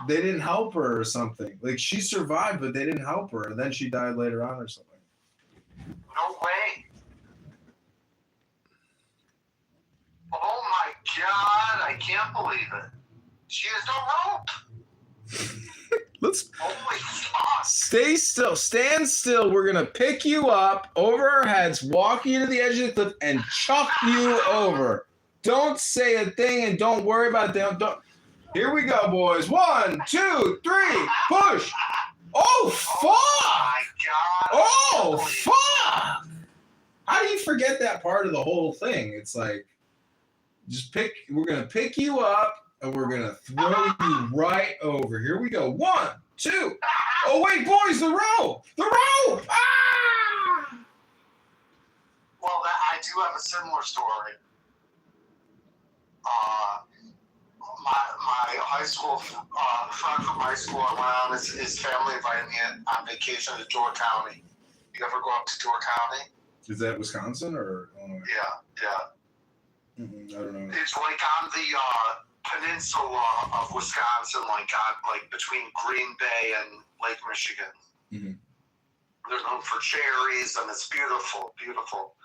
they didn't help her or something. Like, she survived, but they didn't help her, and then she died later on or something. No way. Oh my God, I can't believe it. She has no rope. Holy fuck. Stay still. Stand still. We're going to pick you up over our heads, walk you to the edge of the cliff, and chuck you over. Don't say a thing and don't worry about it. Don't. Here we go, boys. 1, 2, 3, push. Oh, fuck. Oh my God. Oh, fuck. How do you forget that part of the whole thing? It's like, we're going to pick you up and we're going to throw you right over. Here we go. 1, 2. Oh, wait, boys, the rope. The rope. Ah! Well, I do have a similar story. My high school friend from high school, I went on his family invited me on vacation to Door County. You ever go up to Door County? Is that Wisconsin or Illinois? Yeah. I don't know. It's like on peninsula of Wisconsin, like between Green Bay and Lake Michigan. Mm-hmm. They're known for cherries, and it's beautiful, beautiful.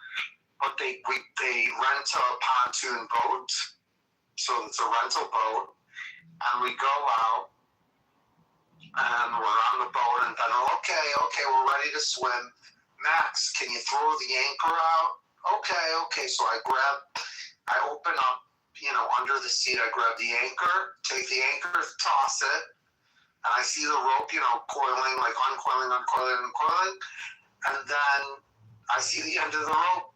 But they rent a pontoon boat, so it's a rental boat, and we go out, and we're on the boat, and then okay, we're ready to swim. Max, can you throw the anchor out? Okay. So I open up, under the seat. I grab the anchor, take the anchor, toss it, and I see the rope, coiling, like uncoiling, and then I see the end of the rope,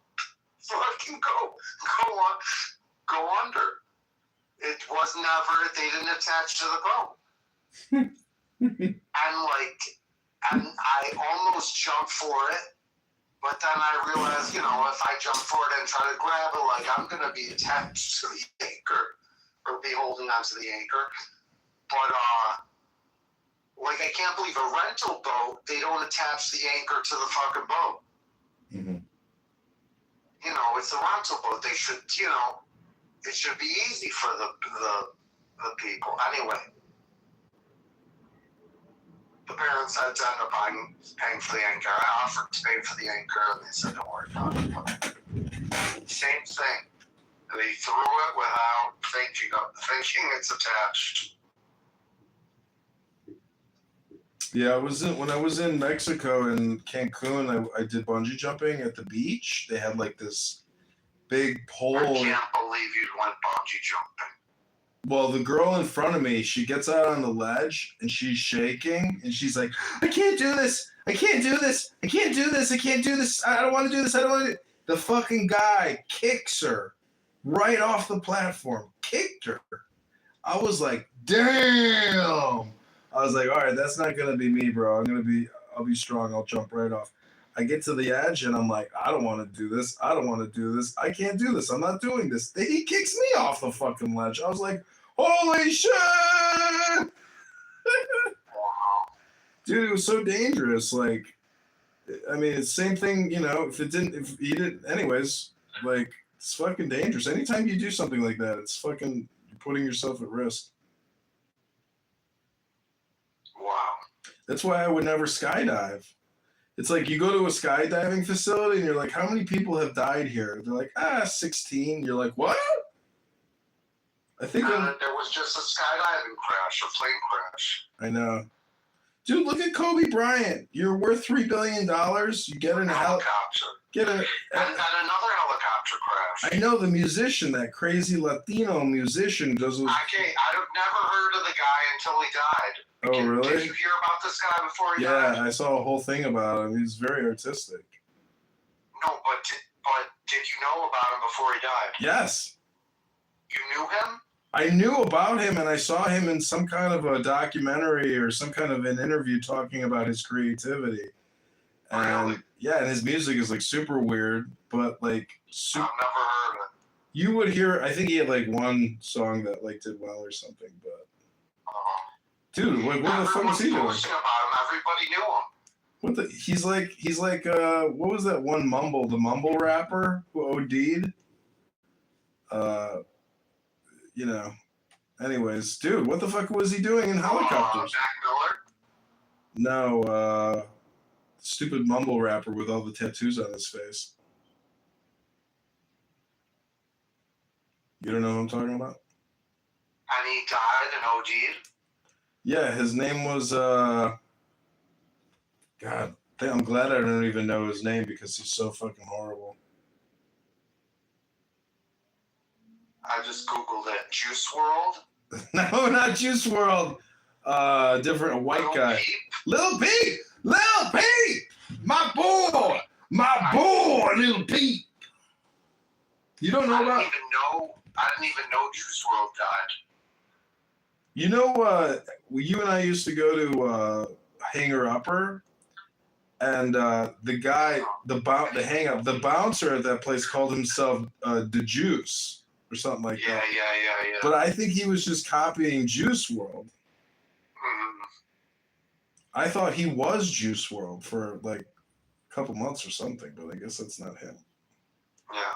so I can go under. It was never. They didn't attach to the boat, and I almost jumped for it. But then I realized, if I jump for it and try to grab it, I'm going to be attached to the anchor or be holding onto the anchor. But, I can't believe a rental boat, they don't attach the anchor to the fucking boat. Mm-hmm. It's a rental boat. They should, it should be easy for the people. Anyway. The parents had to end up paying for the anchor. I offered to pay for the anchor, and they said, don't worry about it. Same thing. They threw it without thinking it's attached. Yeah, when I was in Mexico in Cancun, I did bungee jumping at the beach. They had this big pole. I can't believe you went bungee jumping. Well, the girl in front of me, she gets out on the ledge and she's shaking and she's like, I can't do this. I can't do this. I can't do this. I can't do this. I don't want to do this. I don't want to. The fucking guy kicks her right off the platform. Kicked her. I was like, damn. I was like, all right, that's not going to be me, bro. I'll be strong. I'll jump right off. I get to the edge and I'm like, I don't want to do this. I don't want to do this. I can't do this. I'm not doing this. He kicks me off the fucking ledge. I was like, holy shit! Dude, it was so dangerous. It's the same thing, if he didn't, anyways, it's fucking dangerous. Anytime you do something like that, it's fucking putting yourself at risk. Wow. That's why I would never skydive. It's like you go to a skydiving facility and you're like, how many people have died here? They're like, 16. You're like, what? I think there was just a skydiving crash, a plane crash. I know. Dude, look at Kobe Bryant. You're worth $3 billion. You get in a helicopter. And another helicopter crash. I know the musician, that crazy Latino musician goes. I've never heard of the guy until he died. Oh, really? Did you hear about this guy before he died? Yeah, I saw a whole thing about him. He's very artistic. No, but did you know about him before he died? Yes. You knew him? I knew about him, and I saw him in some kind of a documentary or some kind of an interview talking about his creativity. And really? Yeah, and his music is super weird, but I've never heard of it. You would hear. I think he had one song that did well or something, but. Dude, what the fuck was he doing? About him. Everybody knew him. What the? He's like what was that one the mumble rapper who OD'd? Anyways, dude, what the fuck was he doing in helicopters? Mac Miller? No, stupid mumble rapper with all the tattoos on his face. You don't know who I'm talking about? And he died and OD'd? Yeah, his name was, God, I'm glad I don't even know his name because he's so fucking horrible. I just Googled it. Juice WRLD? No, not Juice WRLD. Different white guy. Lil Peep! Lil Peep! My boy! Lil Peep! You don't know about... I didn't even know Juice WRLD died. You know, you and I used to go to Hanger Upper, and the guy, the bouncer at that place called himself the Juice or something like that. Yeah. But I think he was just copying Juice WRLD. I thought he was Juice WRLD for a couple months or something, but I guess that's not him. Yeah.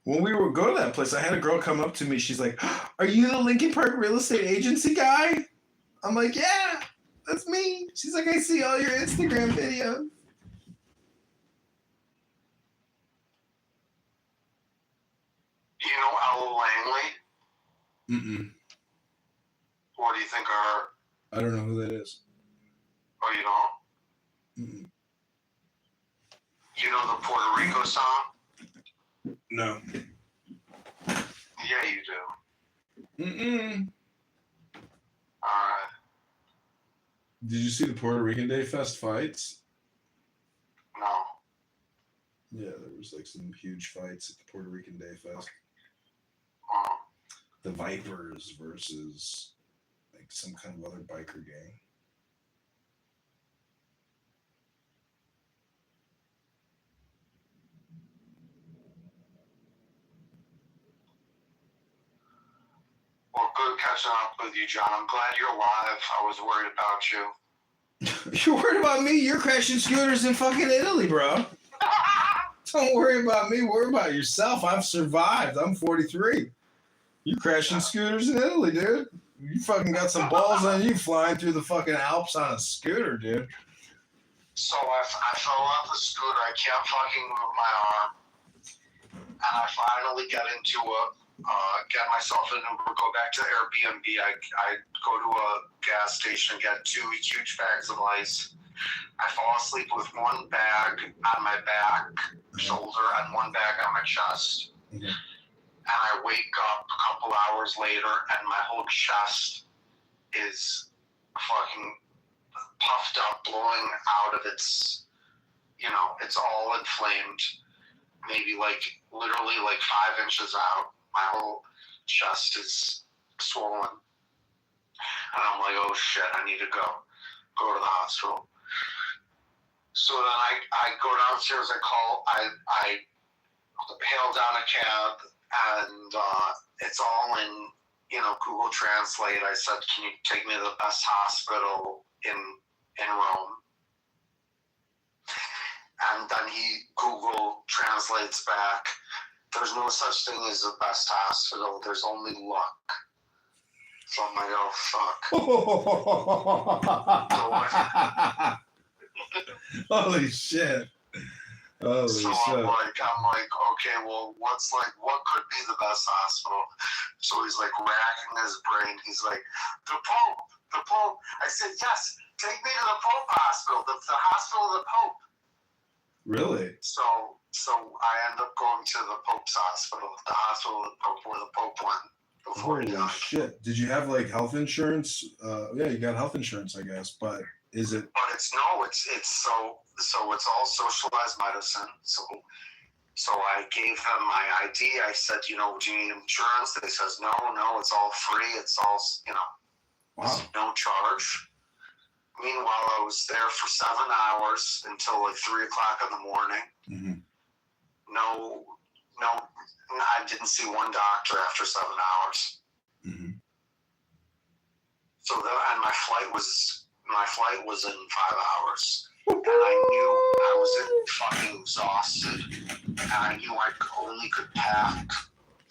When we would go to that place, I had a girl come up to me. She's like, "Are you the Lincoln Park real estate agency guy?" I'm like, "Yeah, that's me." She's like, "I see all your Instagram videos." Do you know Ella Langley? Mm-mm. What do you think of her? I don't know who that is. Oh, you don't? Mm-mm. You know the Puerto Rico song? No. Yeah, you do. Mm-mm. Alright. Did you see the Puerto Rican Day Fest fights? No. Yeah, there was like some huge fights at the Puerto Rican Day Fest. Oh. The Vipers versus like some kind of other biker gang. Well, good catching up with you, John. I'm glad you're alive. I was worried about you. You're worried about me? You're crashing scooters in fucking Italy, bro. Don't worry about me. Worry about yourself. I've survived. I'm 43. You crashing scooters in Italy, dude. You fucking got some balls on you flying through the fucking Alps on a scooter, dude. So I fell off the scooter. I can't fucking move my arm. And I finally get get myself an Uber, go back to Airbnb. I go to a gas station, get 2 huge bags of ice. I fall asleep with one bag on my back, shoulder, and one bag on my chest. Mm-hmm. And I wake up a couple hours later, and my whole chest is fucking puffed up, blowing out of its, it's all inflamed. Maybe literally 5 inches out. My whole chest is swollen. And I'm like, oh shit, I need to go to the hospital. So then I go downstairs, I hail down a cab, and it's all in, Google Translate. I said, can you take me to the best hospital in Rome? And then he Google translates back, there's no such thing as the best hospital, there's only luck. So I'm like, oh fuck. Holy shit. Holy so shit. I'm like, okay, well, what could be the best hospital? So he's like racking his brain. He's like, the Pope. I said, yes, take me to the Pope hospital, the hospital of the Pope. Really? So I end up going to the Pope's hospital, the hospital of the Pope, where the Pope went before he Holy died. shit. Did you have health insurance? Yeah, you got health insurance, I guess, but is it? But it's it's all socialized medicine. So I gave them my ID. I said, do you need insurance? They says, no, it's all free. It's all, Wow. no charge. Meanwhile, I was there for 7 hours until 3 o'clock in the morning. Mm-hmm. No, I didn't see one doctor after 7 hours. Mm-hmm. So and my flight was in 5 hours. And I knew I was fucking exhausted. And I knew I only could pack.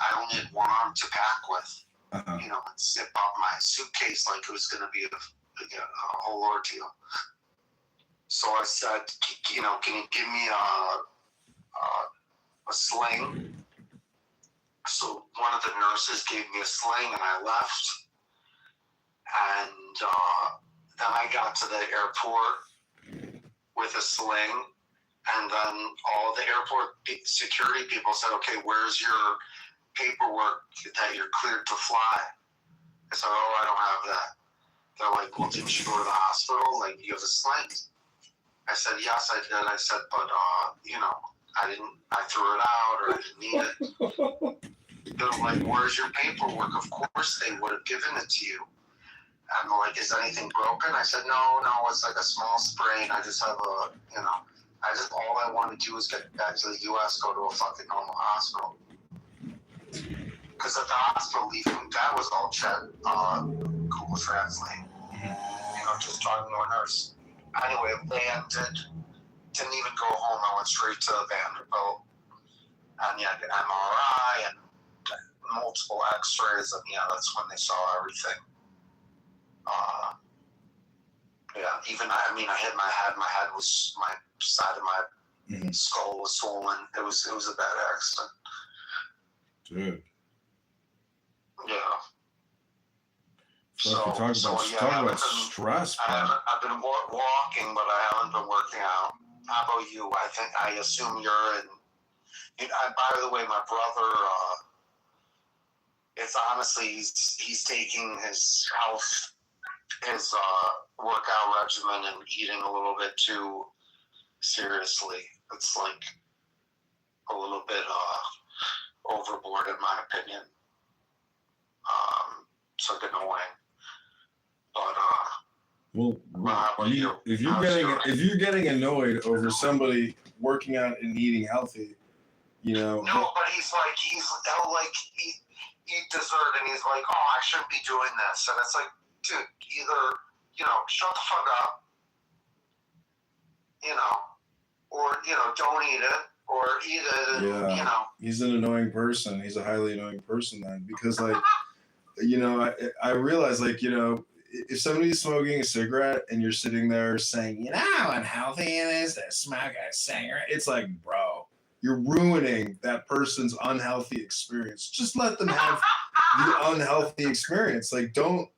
I only had one arm to pack with. Uh-huh. And zip up my suitcase like it was going to be a whole ordeal. So I said, can you give me a sling? So one of the nurses gave me a sling, and I left. And then I got to the airport with a sling, and then all the airport security people said, okay, where's your paperwork that you're cleared to fly? I said, oh, I don't have that. They're like, well, didn't you go to the hospital? You have a sling? I said, yes, I did. I said, but, I threw it out, or I didn't need it. They're like, where's your paperwork? Of course they would have given it to you. And they're like, is anything broken? I said, no, it's a small sprain. I just have all I want to do is get back to the U.S., go to a fucking normal hospital. Because at the hospital, even that was all chat, Google Translate. Just talking to a nurse. Anyway, landed, didn't even go home. I went straight to Vanderbilt. and yeah, the MRI and multiple X-rays, and yeah, that's when they saw everything. Yeah, even I hit my head. My head was, my side of my skull was swollen. It was a bad accident. Dude. Yeah. Talk about stress, man. I've been walking, but I haven't been working out. How about you? I assume you're in. By the way, my brother. It's honestly he's taking his health, his workout regimen, and eating a little bit too seriously. It's like a little bit overboard, in my opinion. It's like annoying. But if you're getting annoyed over somebody working out and eating healthy, you know. No, but he'll eat dessert and he's like, oh, I shouldn't be doing this, and it's like, dude, either shut the fuck up, or don't eat it, or eat it, and He's an annoying person. He's a highly annoying person, then, because I realize, if somebody's smoking a cigarette and you're sitting there saying, how unhealthy it is to smoke a cigarette, it's like, bro, you're ruining that person's unhealthy experience. Just let them have the unhealthy experience. Like, don't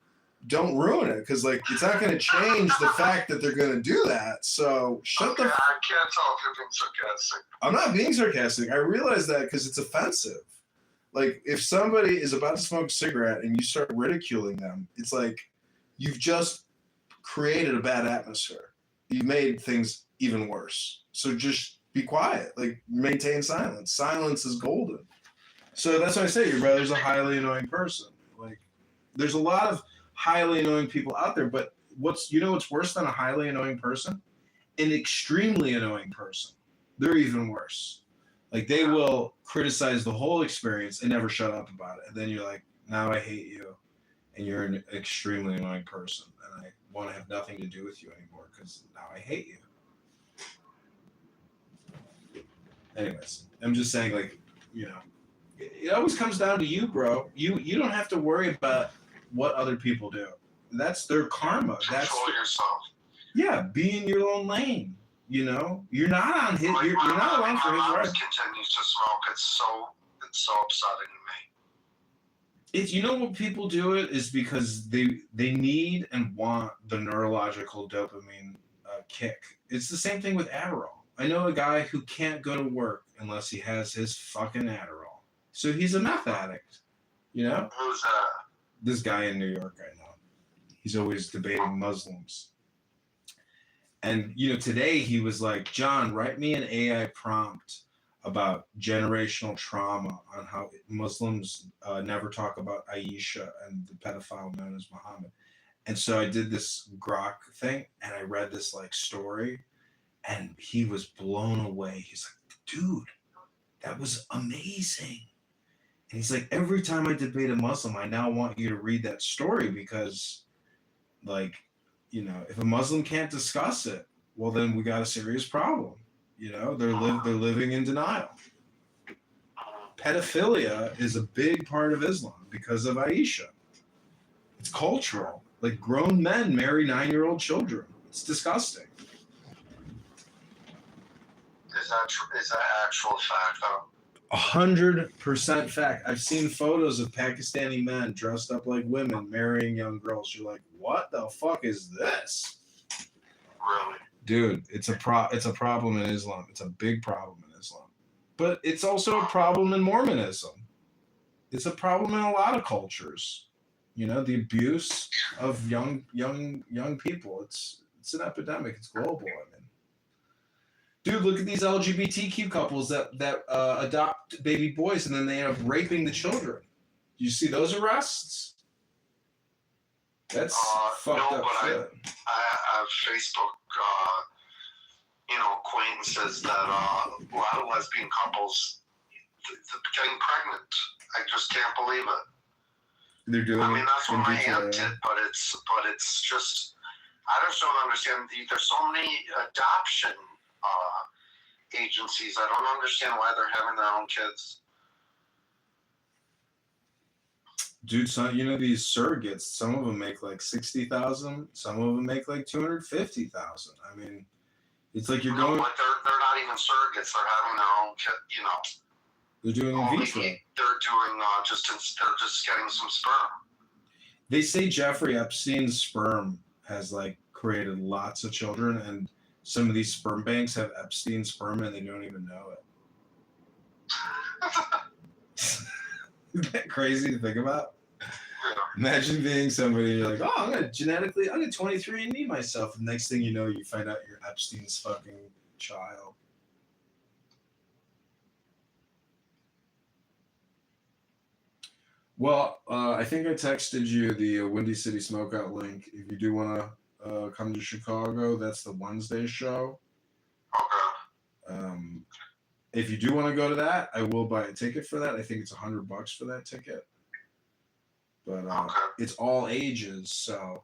ruin it, because it's not going to change the fact that they're going to do that. So I can't tell if you're being sarcastic. I'm not being sarcastic. I realize that because it's offensive. Like, if somebody is about to smoke a cigarette and you start ridiculing them, it's like you've just created a bad atmosphere. You made things even worse. So just be quiet. Like, maintain silence. Silence is golden. So that's why I say your brother's a highly annoying person. Like, there's a lot of highly annoying people out there, but what's worse than a highly annoying person? An extremely annoying person. They're even worse. Like, they will criticize the whole experience and never shut up about it. And then you're like, now I hate you, and you're an extremely annoying person, and I want to have nothing to do with you anymore because now I hate you. Anyways, I'm just saying, it always comes down to you, bro. You don't have to worry about what other people do. That's their karma. Control yourself. Yeah, be in your own lane. You're not on his. You're not along for his ride. Continues to smoke. It's so upsetting to me. It's what people do it is because they need and want the neurological dopamine kick. It's the same thing with Adderall. I know a guy who can't go to work unless he has his fucking Adderall. So he's a meth addict. Who's that? This guy in New York I know. He's always debating Muslims. And, today he was like, John, write me an AI prompt about generational trauma on how Muslims never talk about Aisha and the pedophile known as Muhammad. And so I did this Grok thing, and I read this story, and he was blown away. He's like, dude, that was amazing. And he's like, every time I debate a Muslim, I now want you to read that story because, if a Muslim can't discuss it, well, then we got a serious problem. They're living in denial. Pedophilia is a big part of Islam because of Aisha. It's cultural. Like, grown men marry 9-year-old children. It's disgusting. Is that actual fact, though? 100% fact. I've seen photos of Pakistani men dressed up like women marrying young girls. You're like, what the fuck is this? Really? Dude, it's a problem in Islam. It's a big problem in Islam. But it's also a problem in Mormonism. It's a problem in a lot of cultures. The abuse of young people. It's an epidemic. It's global. Dude, look at these LGBTQ couples that adopt baby boys and then they end up raping the children. Do you see those arrests? That's fucked up shit. I have Facebook, acquaintances that a lot of lesbian couples getting pregnant. I just can't believe it. They're doing. That's what my aunt did, but it's just I just don't understand. There's so many adoption agencies. I don't understand why they're having their own kids. Dude, some, you know, these surrogates, some of them make like 60,000, some of them make like 250,000. I mean, it's like you're going. But they're not even surrogates. They're having their own kid. You know. They're doing in vitro. They're doing they're just getting some sperm. They say Jeffrey Epstein's sperm has like created lots of children, and some of these sperm banks have Epstein's sperm and they don't even know it. Isn't that crazy to think about? Imagine being somebody, you're like, oh, I'm gonna 23andMe myself. And next thing you know, you find out you're Epstein's fucking child. Well, I think I texted you the Windy City Smokeout link. If you do want to come to Chicago, that's the Wednesday show. Okay. If you do want to go to that, I will buy a ticket for that. I think it's $100 for that ticket. But it's all ages, so,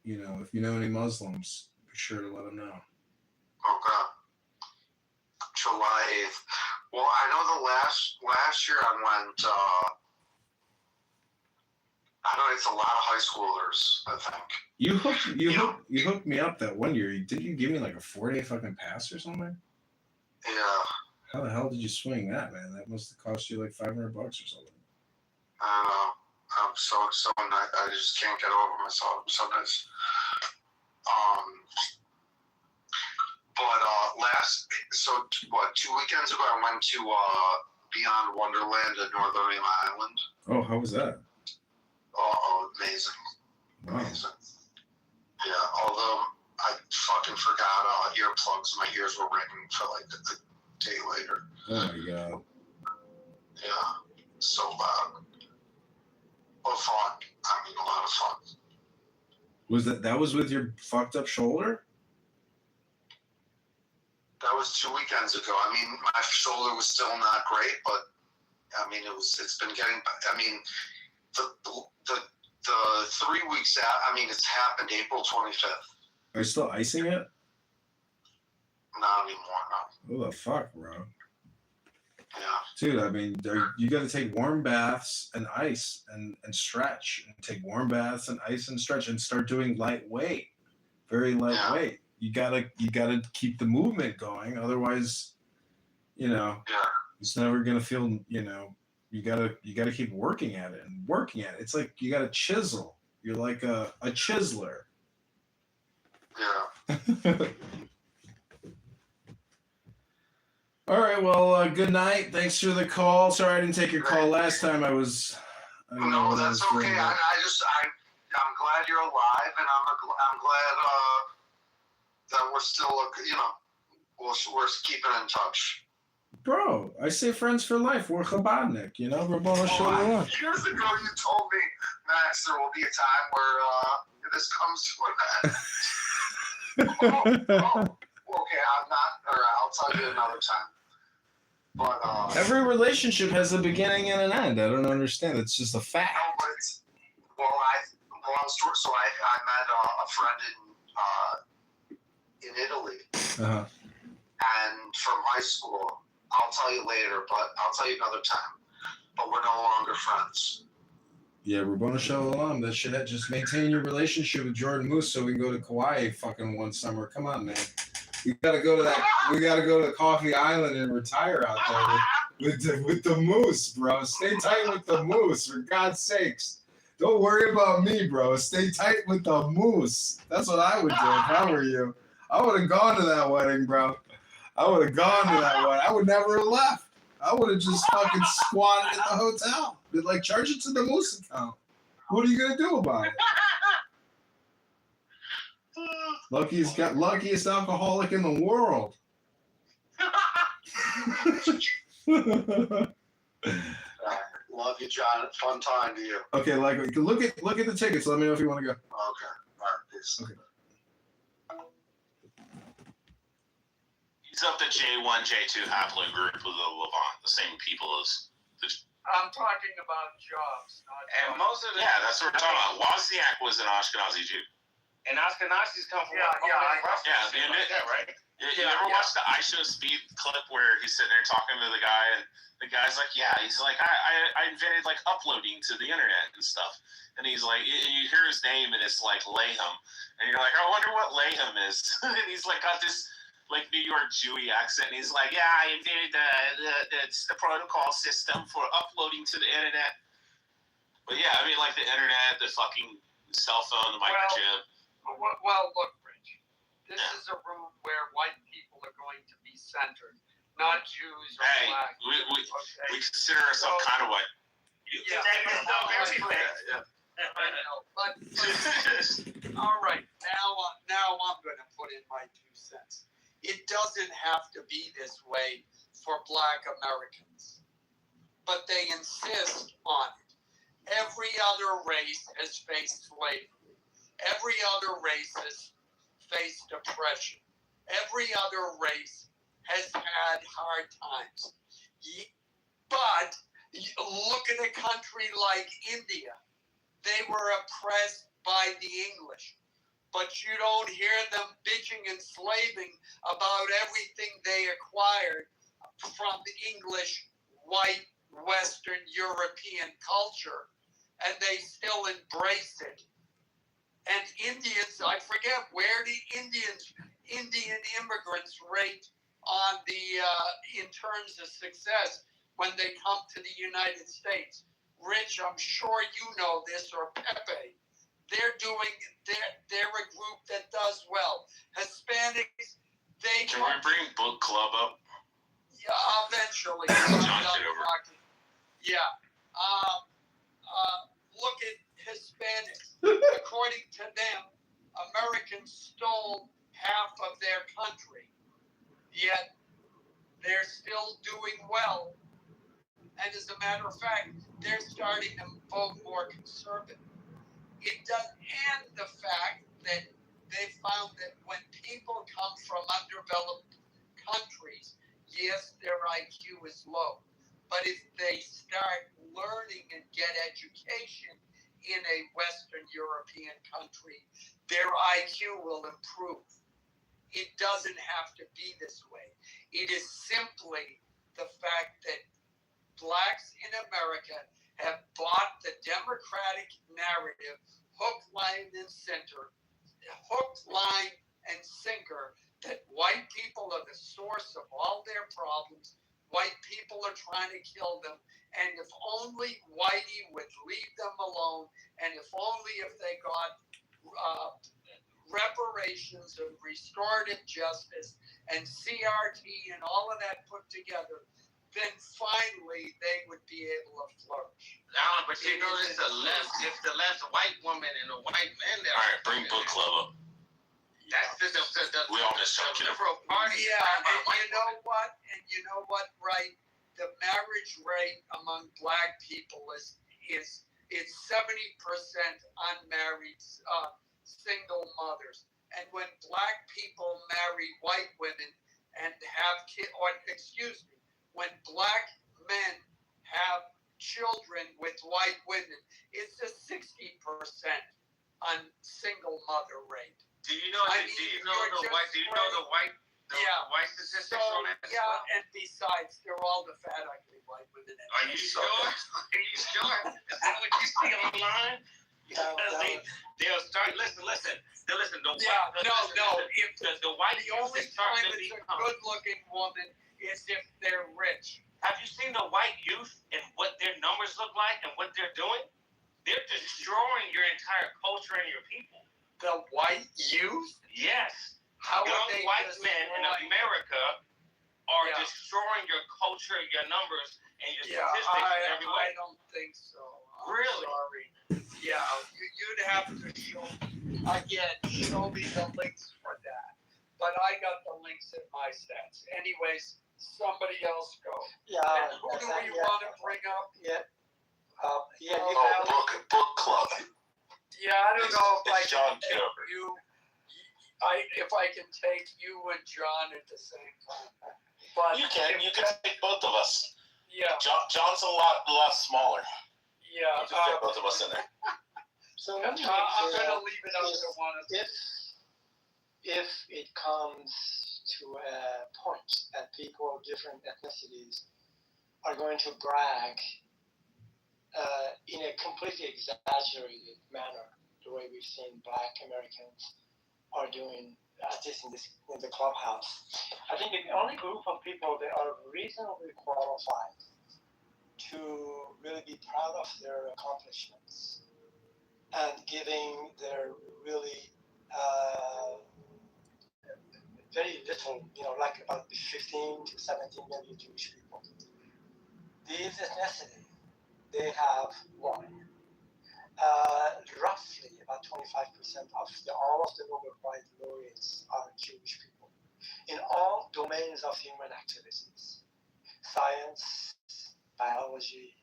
you know, if you know any Muslims, be sure to let them know. Okay. July 8th. Well, I know the last year I went, I know it's a lot of high schoolers, I think. You hooked me up that one year. Did you give me like a 4-day fucking pass or something? Yeah. How the hell did you swing that, man? That must have cost you like $500 or something. I know. I'm so I just can't get over myself sometimes. But 2 weekends ago I went to Beyond Wonderland at Northern Island. Oh, how was that? Oh, amazing. Wow. Amazing. Yeah, although I fucking forgot earplugs. My ears were ringing for like a day later. Oh my god. Yeah, so loud. But fun. I mean, a lot of fun. Was that was with your fucked up shoulder? That was 2 weekends ago. I mean, my shoulder was still not great, but I mean, it's been getting. I mean, the 3 weeks out. I mean, it's happened April 25th. Are you still icing it? Not anymore, no. What the fuck, bro? Yeah. Dude, I mean, you got to take warm baths and ice and stretch. And take warm baths and ice and stretch and start doing lightweight, very lightweight. You gotta keep the movement going, otherwise, you know, it's never gonna feel. You know, you gotta keep working at it and working at it. It's like you gotta chisel. You're like a chiseler. Yeah. All right. Well, good night. Thanks for the call. Sorry I didn't take your call last time. I don't know what that's I was okay. doing. I'm glad you're alive, and I'm glad that we're still, you know, we're keeping in touch. Bro, I say friends for life. We're Chabadnik, you know. We're both Years ago, you told me, Max, there will be a time where this comes to an end. Okay, I'm not, or I'll tell you another time. But every relationship has a beginning and an end. I don't understand. It's just a fact. No, but it's long story. So I met a friend in Italy, and from high school. I'll tell you later, but I'll tell you another time. But we're no longer friends. Yeah, Rabbona Shalom. That shit. Just maintain your relationship with Jordan Moose so we can go to Kauai fucking one summer. Come on, man. We gotta go to that. We gotta go to Coffee Island and retire out there with the moose, bro. Stay tight with the moose, for God's sakes. Don't worry about me, bro. Stay tight with the moose. That's what I would do if I were you. I would have gone to that wedding, bro. I would have gone to that wedding. I would never have left. I would have just fucking squatted at the hotel. But like, charge it to the moose account. What are you gonna do about it? Luckiest alcoholic in the world. Love you, John. Fun time to you. Okay, like look at the tickets. Let me know if you want to go. Okay. All right. Peace. Okay. He's of the J1, J2 haplogroup of the Levant, the same people as the. I'm talking about jobs, not. And most of that's what we're talking about. Wozniak was an Ashkenazi Jew. And Ashkenazis come from Russia. Yeah, You like that, right? You ever watch the I Show Speed clip where he's sitting there talking to the guy, and the guy's like, "Yeah," he's like, "I invented like uploading to the internet and stuff," and he's like, you hear his name and it's like Layhem, and you're like, "I wonder what Layhem is," and he's like got this like New York Jewy accent, and he's like, "Yeah, I invented the protocol system for uploading to the internet." But yeah, I mean, like the internet, the fucking cell phone, the microchip. Well, look, Rich. This is a room where white people are going to be centered, not Jews or black. We consider ourselves kind of white. Yeah, I know. But all right, now I'm going to put in my 2 cents. It doesn't have to be this way for Black Americans, but they insist on it. Every other race has faced slavery. Every other race has faced oppression. Every other race has had hard times. But look at a country like India. They were oppressed by the English. But you don't hear them bitching and slaving about everything they acquired from the English, white, Western European culture. And they still embrace it. And Indians, I forget where the Indian immigrants rate on the in terms of success when they come to the United States. Rich, I'm sure you know this, or Pepe. They're a group that does well. Hispanics, they Can we bring book club up? Yeah, eventually. John Kitover. Yeah. Look at Hispanics. According to them, Americans stole half of their country, yet they're still doing well. And as a matter of fact, they're starting to vote more conservative. It does, and the fact that they found that when people come from underdeveloped countries, yes, their IQ is low. But if they start learning and get education in a Western European country, their IQ will improve. It doesn't have to be this way. It is simply the fact that blacks in America have bought the Democratic narrative hook, line, and sinker, that white people are the source of all their problems. White people are trying to kill them. And if only Whitey would leave them alone, and if they got reparations and restorative justice and CRT and all of that put together, then finally they would be able to flourish. Alan, but you know, it's the less white woman and the white man that. All right, bring book club up. That's the we all miss John Kitover. liberal party. Yeah, and you know what, right? The marriage rate among black people is 70% unmarried single mothers. And when black people marry white women and have kids, when black men have children with white women, it's a 60% on single mother rate. Do you know the white statistics on that? Yeah, and besides, they're all the fat, ugly white women. Are you sure? Are you sure? Is that what you see online? They'll start. Listen. The only time it's a good-looking woman is if they're rich. Have you seen the white youth and what their numbers look like and what they're doing? They're destroying your entire culture and your people. The white youth? Yes. How young are they white men in America are Yeah. destroying your culture, your numbers, and your Yeah, statistics in every way. I don't think so. I'm Really? sorry. Yeah, you'd have to show me the links for that. But I got the links in my stats. Anyways, somebody else go. Yeah. And who do we want to bring up? Book club. Yeah, I don't know if I It's can John take Kitover. if I can take you and John at the same time. But You can take both of us. Yeah. John's a lot smaller. Yeah. You can fit both of us in there. So let me I'm going to leave it up to one of them. If it comes to a point that people of different ethnicities are going to brag in a completely exaggerated manner, the way we've seen Black Americans are doing, at least in the clubhouse, I think the only group of people that are reasonably qualified to really be proud of their accomplishments and giving their really very little, like about 15 to 17 million Jewish people. These ethnicities, they have won. Roughly about 25% of all of the Nobel Prize laureates are Jewish people in all domains of human activities: science, biology,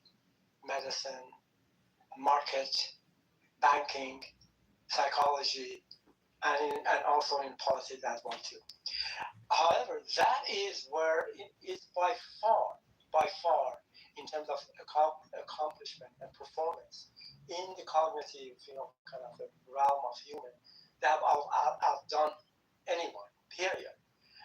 medicine, market, banking, psychology, and also in politics as well too. However, that is where it is by far, in terms of accomplishment and performance in the cognitive, kind of the realm of human, that I've done anyone, period.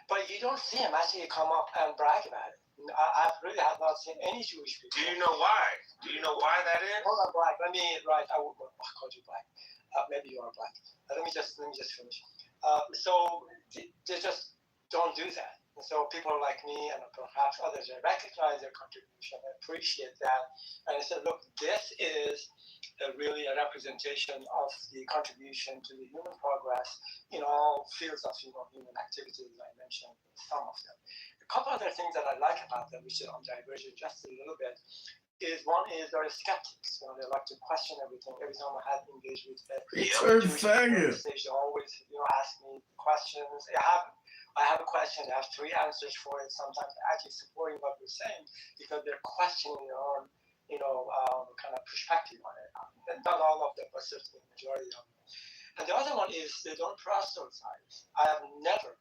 But you don't see him actually come up and brag about it. I really have not seen any Jewish people. Do you know why? Do you know why that is? Hold on, Black. I called you Black. Maybe you are Black. Let me just finish. So they just don't do that. And so people like me and perhaps others recognize their contribution, appreciate that, and they say, look, this is really a representation of the contribution to the human progress in all fields of human activities. I mentioned some of them. A couple other things that I like about them, which are divergent just a little bit, is one is they're skeptics. They like to question everything. Every time I have engaged with Jewish people, they always ask me questions. I have a question. I have 3 answers for it. Sometimes actually supporting what we're saying because they're questioning their own, kind of perspective on it. Not all of them, but certainly the majority of them. And the other one is they don't proselytize. I have never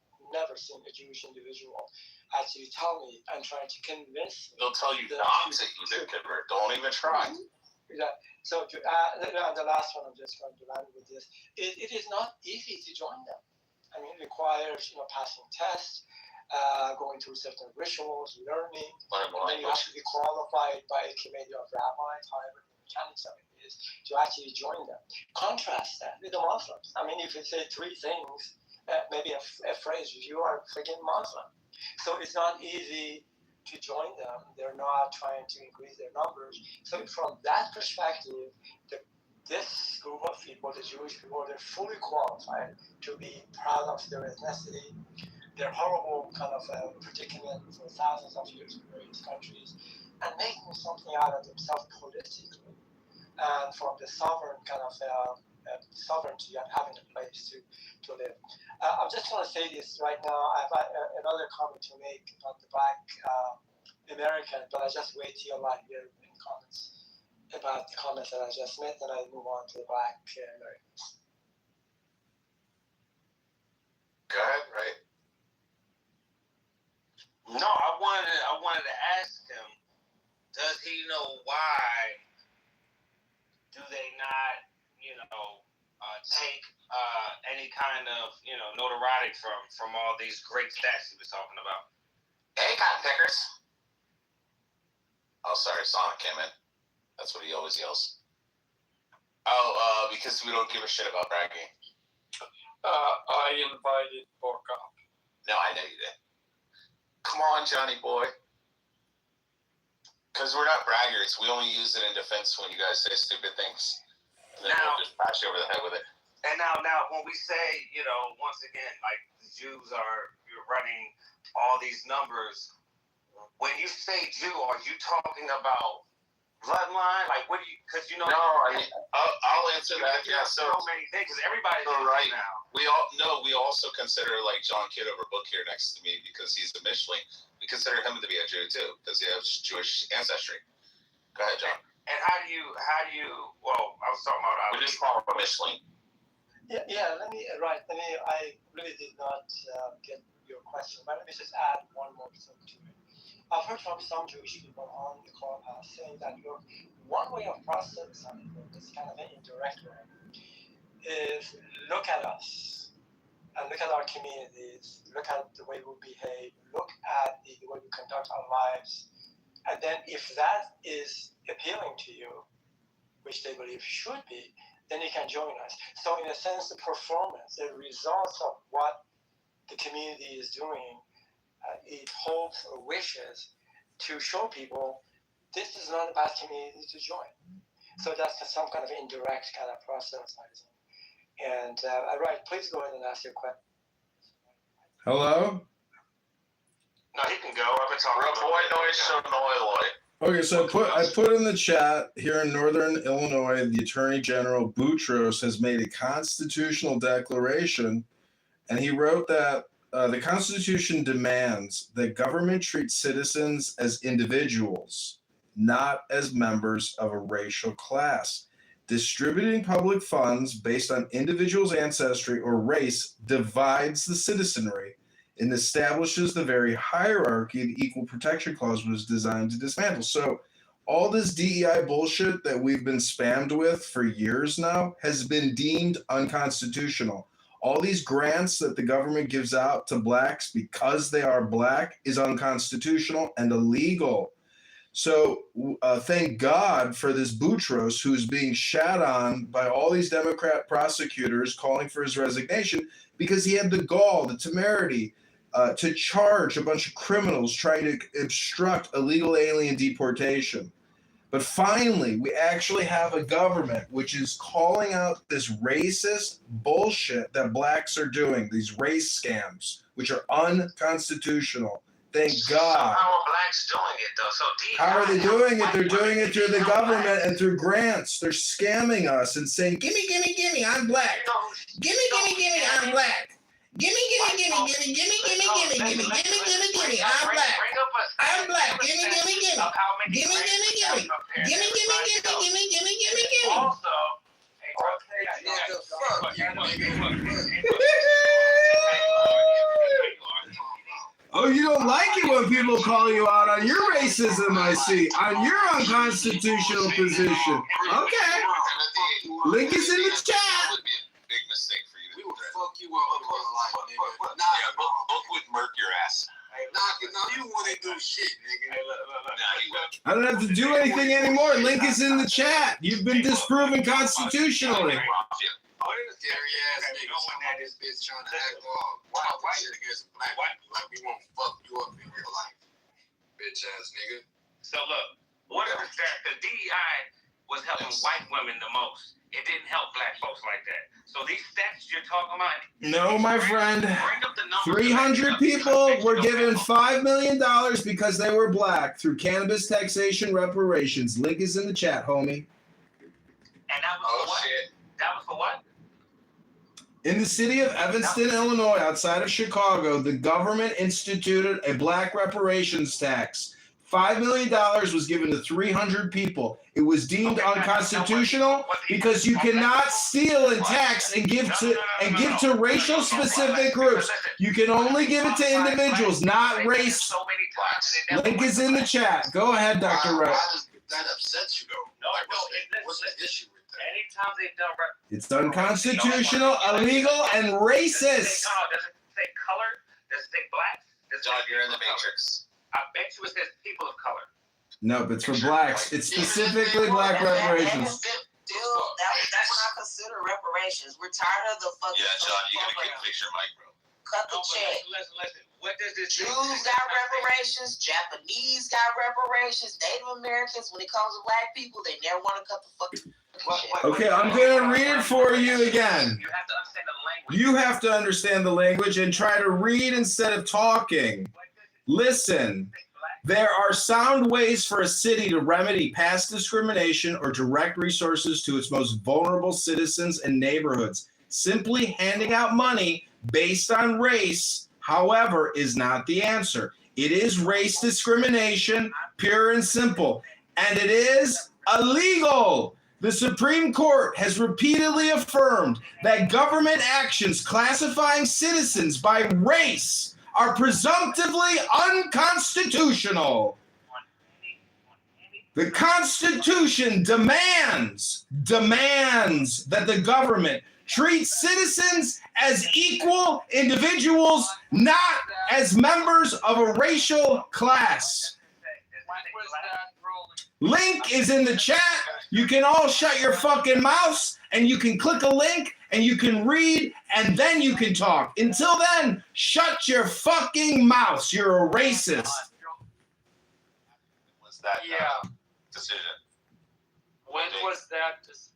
seen a Jewish individual actually tell me and try to convince me. They'll tell you not to even convert. Don't even try. Yeah. So the last one, I'm just going to land with this. It is not easy to join them. I mean, it requires passing tests, going through certain rituals, learning, and then you have to be qualified by a committee of rabbis, however the mechanics of it is, to actually join them. Contrast that with the Muslims. I mean, if you say 3 things, maybe a phrase, you are freaking Muslim. So it's not easy to join them. They're not trying to increase their numbers. So from that perspective, this group of people, the Jewish people, they're fully qualified to be proud of their ethnicity, their horrible kind of predicament for thousands of years in various countries, and making something out of themselves politically, and from the sovereign kind of sovereignty and having a place to live. I'm just going to say this right now. I have another comment to make about the Black American, but I just wait till I hear in comments about the comments that I just made, and I move on to the Black Americans. Go ahead, right? No, I wanted to ask him, does he know why do they not, take any kind of, notoriety from all these great stats he was talking about? Hey, cotton pickers. Oh, sorry, Sonic came in. That's what he always yells. Oh, because we don't give a shit about bragging. I invited Bork up. No, I know you did. Come on, Johnny boy. Because we're not braggarts. We only use it in defense when you guys say stupid things. And then we'll just bash you over the head with it. And now when we say, once again, like the Jews are running all these numbers, when you say Jew, are you talking about bloodline? Like, what do you? Because No, I mean, I'll answer that. Yeah, so many things. Because everybody's right now. We also consider like John Kitover book here next to me because he's a Mishling. We consider him to be a Jew too because he has Jewish ancestry. Go ahead, John. And how do you? Well, I was talking about. We just call him a Mishling. Yeah. I really did not get your question, but let me just add one more thing to it. I've heard from some Jewish people on the clubhouse saying that, look, one way of processing this kind of an indirect way is look at us and look at our communities, look at the way we behave, look at the way we conduct our lives, and then if that is appealing to you, which they believe should be, then you can join us. So in a sense, the performance, the results of what the community is doing, it hopes or wishes to show people this is not a bad community to join. So that's some kind of indirect kind of process. And right, please go ahead and ask your question. Hello? No, he can go. I've been talking. Real boy noise, so noise. Okay, so I put in the chat here in Northern Illinois, the Attorney General Boutros has made a constitutional declaration, and he wrote that the Constitution demands that government treat citizens as individuals, not as members of a racial class. Distributing public funds based on individuals' ancestry or race divides the citizenry and establishes the very hierarchy the Equal Protection Clause was designed to dismantle. So all this DEI bullshit that we've been spammed with for years now has been deemed unconstitutional. All these grants that the government gives out to blacks because they are black is unconstitutional and illegal. So thank God for this Boutros, who's being shat on by all these Democrat prosecutors calling for his resignation because he had the gall, the temerity, to charge a bunch of criminals trying to obstruct illegal alien deportation. But finally, we actually have a government which is calling out this racist bullshit that blacks are doing, these race scams, which are unconstitutional. Thank God. How are blacks doing it, though? So How are they doing it? They're doing it through the government and through grants. They're scamming us and saying, gimme, gimme, gimme, I'm black. Gimme, gimme, gimme, I'm black. Gimme, gimme, gimme, gimme, gimme, gimme, gimme, gimme, gimme, gimme, gimme, I'm black. I'm black. Gimme, gimme, gimme. Gimme, gimme, gimme. Gimme, gimme, gimme, gimme, gimme, gimme, gimme. Also, Oh, you don't like it when people call you out on your racism, I see, on your unconstitutional position. Okay. Link is in the chat. Big mistake for you to do that. Fuck you up in real life, nigga. Yeah, Book would murk your ass. Now you wouldn't do shit, nigga. I don't have to do anything anymore. Link is in the chat. You've been disproven constitutionally. Scary ass nigga. Someone this bitch trying to act all talking shit against black people like we won't fuck you up in real life. Bitch ass nigga. So look, what is that? The DEI was helping white women the most. It didn't help black folks like that. So these stats you're talking about. No, my friend. 300 people were given $5 million because they were black through cannabis taxation reparations. Link is in the chat, homie. And that was for what? Shit. That was for what? In the city of Evanston, Illinois, outside of Chicago, the government instituted a black reparations tax. $5 million was given to 300 people. It was deemed unconstitutional because you cannot steal and tax and give to racial specific groups. You can only give it to individuals, not race. Link is in the chat. Go ahead, Dr. Wright. Why does that upset you though? What's the issue with that? Anytime they've done It's unconstitutional, illegal, and racist. Does it say color? Does it say black? John, you're in the Matrix. I bet you it says people of color. No, but it's for blacks. It's specifically black reparations. Still, that's not considered reparations. We're tired of the fucking. Yeah, John, you gotta fix your mic, bro. Cut the check. Listen. What does this Jews got reparations. Japanese got reparations. Native Americans, when it comes to black people, they never want to cut the fucking check. Okay, I'm going to read it for you again. You have to understand the language. You have to understand the language and try to read instead of talking. Listen, there are sound ways for a city to remedy past discrimination or direct resources to its most vulnerable citizens and neighborhoods. Simply handing out money based on race, however, is not the answer. It is race discrimination, pure and simple, and it is illegal. The Supreme Court has repeatedly affirmed that government actions classifying citizens by race are presumptively unconstitutional. The Constitution demands that the government treat citizens as equal individuals, not as members of a racial class. Link is in the chat. You can all shut your fucking mouths and you can click a link and you can read and then you can talk. Until then, shut your fucking mouths. You're a racist. Was that Yeah. decision? When was that decision?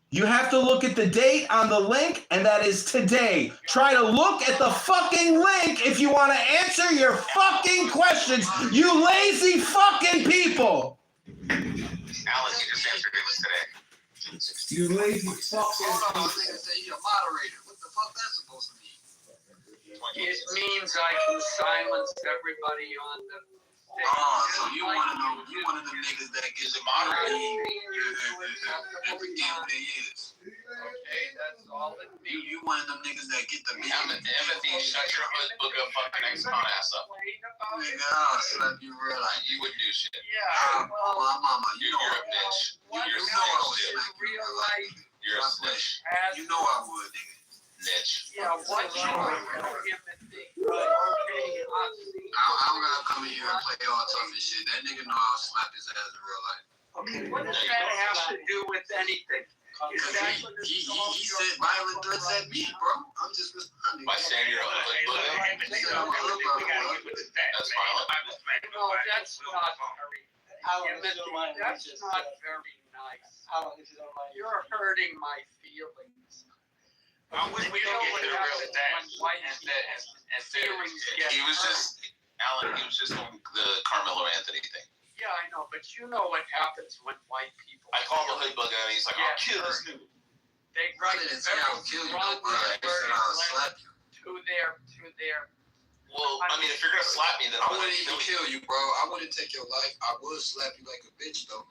You have to look at the date on the link, and that is today. Try to look at the fucking link if you want to answer your fucking questions, you lazy fucking people. Alan, you just answered it was today. You lazy fucking Hold on, people. nigga say he a moderator. What the fuck that's supposed to mean? It means I can silence everybody on the thing. So you one of them niggas that gets a moderator every game they is. Okay, that's all it means. You one of them niggas that get the Timothy, shut your hood book of fucking ex-con ass up. Nigga, I'll slap you real like You would do shit. Yeah, well, my mama. You're a bitch. what You're a is know I would snitch. slap you real real life You're a snitch. has You know I would, nigga. Snitch. Yeah, what you empathy. Okay, I've seen. I don't gotta come in here and play all tough and shit. That nigga know I'll slap his ass in real life. Okay, what does that have to do with anything? Is that what He it's said violent threats at me, bro. I'm just responding. By saying you're a hood book. Nigga, I'm a hood bugger. That's violent. No, that's not very. That's not very nice. You're hurting my feelings. I wish we could get to the real that He was just, Alan, he was just on the Carmelo Anthony thing. Yeah, I know, but you know what happens when white people. I called him a hood bugger and he's like, I'll kill this dude. They I write didn't say very I'll kill you. strong I said I'll slap you. to their. Well, I mean, if you're gonna slap me, then I I'm wouldn't gonna even kill you, bro. I wouldn't take your life. I would slap you like a bitch, though.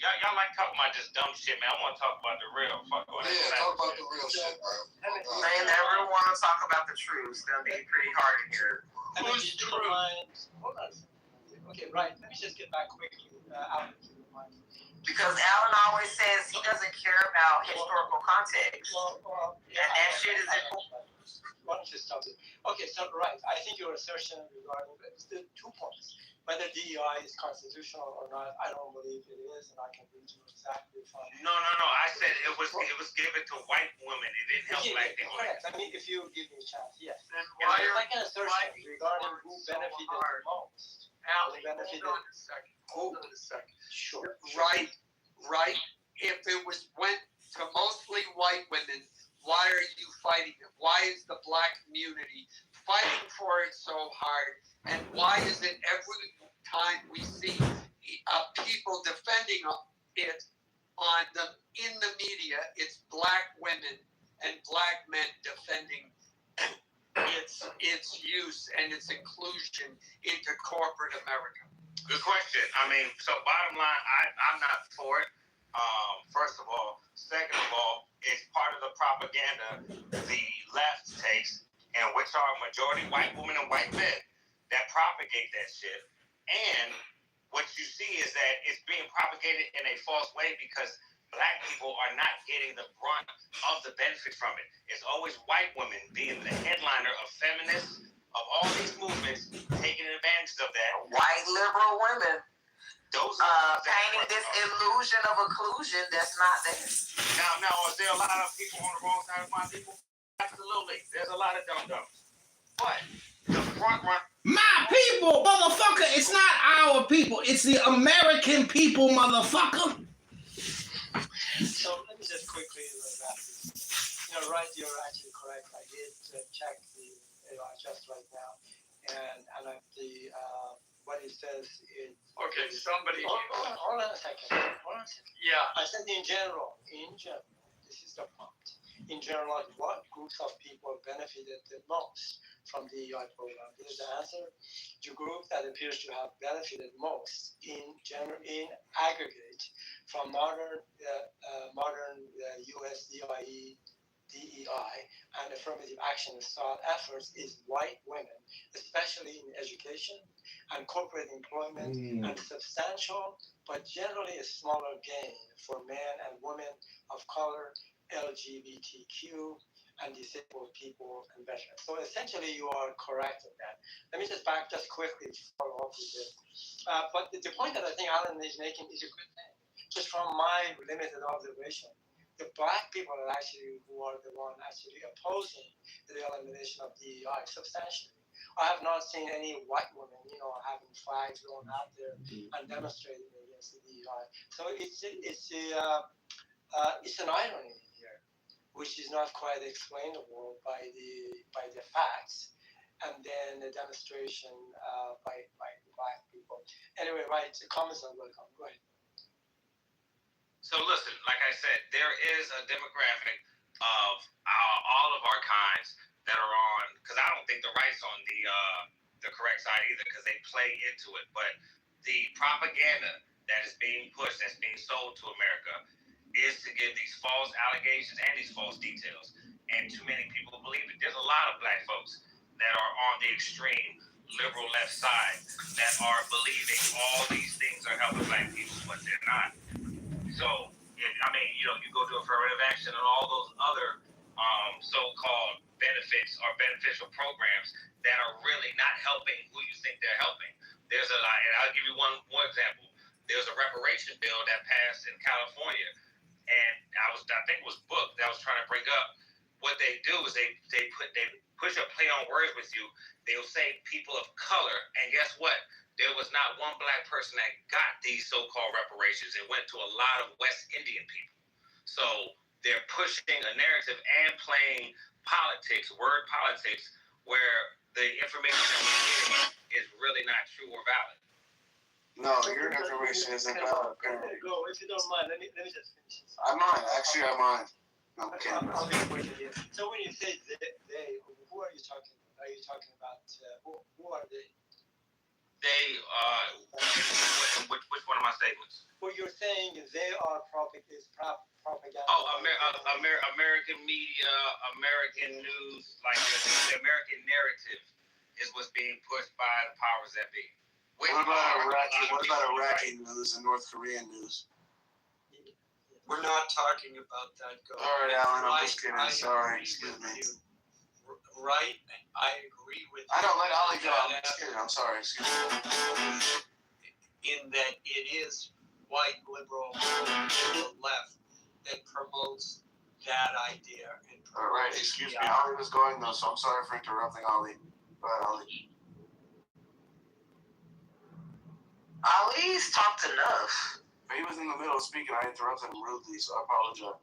Y'all like talking about this dumb shit, man. I want to talk about the real. Fuck what Yeah, talk about the real shit, bro. Man, everyone want to talk about the truth. It's gonna be pretty hard in here. Who's true? Hold on. Okay, right. Let me just get back quickly. Alan, if you don't mind. Because Alan always says he doesn't care about historical context. Yeah, And that shit is why don't you stop it? Okay, so right. I think your assertion regarding the 2 points. Whether DEI is constitutional or not, I don't believe it is, and I can read you exactly from. No. I said it was given to white women. It didn't help black people. Correct. I mean, if you give me a chance, yes. Then Yeah, why the are second assertion regarding who benefited the most. Allie, benefited. hold on a second. Sure. Right. If it went to mostly white women, why are you fighting it? Why is the black community fighting for it so hard? And why is it every time we see people defending it in the media, it's black women and black men defending its use and its inclusion into corporate America? Good question. I mean, so bottom line, I'm not for it. First of all. Second of all, it's part of the propaganda the left takes, and which are majority white women and white men that propagate that shit. And what you see is that it's being propagated in a false way because black people are not getting the brunt of the benefit from it. It's always white women being the headliner of feminists, of all these movements, taking advantage of that. white liberal women Those painting this illusion of occlusion that's not there. Now, is there a lot of people on the wrong side of my people? Absolutely. There's a lot of dum-dums. But the front run. My people, motherfucker. It's not our people. It's the American people, motherfucker. So let me just quickly wrap this. Right, you're actually correct. I did check the just right now, and what it says is. Okay, somebody. Hold on a second. Yeah. I said in general, this is the point. In general, what groups of people benefited the most from the EI program? Here's the answer. The group that appears to have benefited most in aggregate from modern US DIE DEI and affirmative action style efforts is white women, especially in education and corporate employment, and substantial but generally a smaller gain for men and women of color, LGBTQ, and disabled people and veterans. So essentially, you are correct in that. Let me just quickly follow up with this. But the point that I think Alan is making is a good thing. Just from my limited observation, the black people are actually who are the one actually opposing the elimination of DEI substantially. I have not seen any white women, having flags going out there and demonstrating against the DEI. So it's an irony here, which is not quite explainable by the facts, and then the demonstration by the black people. Anyway, right? Comments are welcome. Go ahead. So listen, like I said, there is a demographic of all of our kinds that are on, because I don't think the right's on the correct side either, because they play into it. But the propaganda that is being pushed, that's being sold to America, is to give these false allegations and these false details. And too many people believe it. There's a lot of black folks that are on the extreme liberal left side that are believing all these things are helping black people, but they're not. So, you go to affirmative action and all those other so-called benefits or beneficial programs that are really not helping who you think they're helping. There's a lot, and I'll give you one more example. There's a reparation bill that passed in California, and I think it was booked that I was trying to bring up. What they do is they push a play on words with you. They'll say people of color, and guess what? There was not one black person that got these so-called reparations. It went to a lot of West Indian people. So they're pushing a narrative and playing politics, word politics, where the information that we're getting is really not true or valid. No, your information isn't valid, apparently. Go, if you don't mind, let me just finish this. I mind. Actually, I mind. Okay. I'll be quick here. So when you say they, who are you talking about? Are you talking about, who are they? Which one of my statements? Well, you're saying they are propaganda. Oh, American media, American news, like the American narrative is what's being pushed by the powers that be. What about Iraqi news and North Korean news? We're not talking about that. All right, Alan, I'm just kidding. Sorry, excuse me. Right, I agree with you. I don't let Ali go. I'm just kidding. I'm sorry. Excuse me. In that it is white liberal left that promotes that idea. All right, excuse me. Ali was going though, so I'm sorry for interrupting Ali. Go ahead, Ali. Ali's talked enough. He was in the middle of speaking. I interrupted him rudely, so I apologize.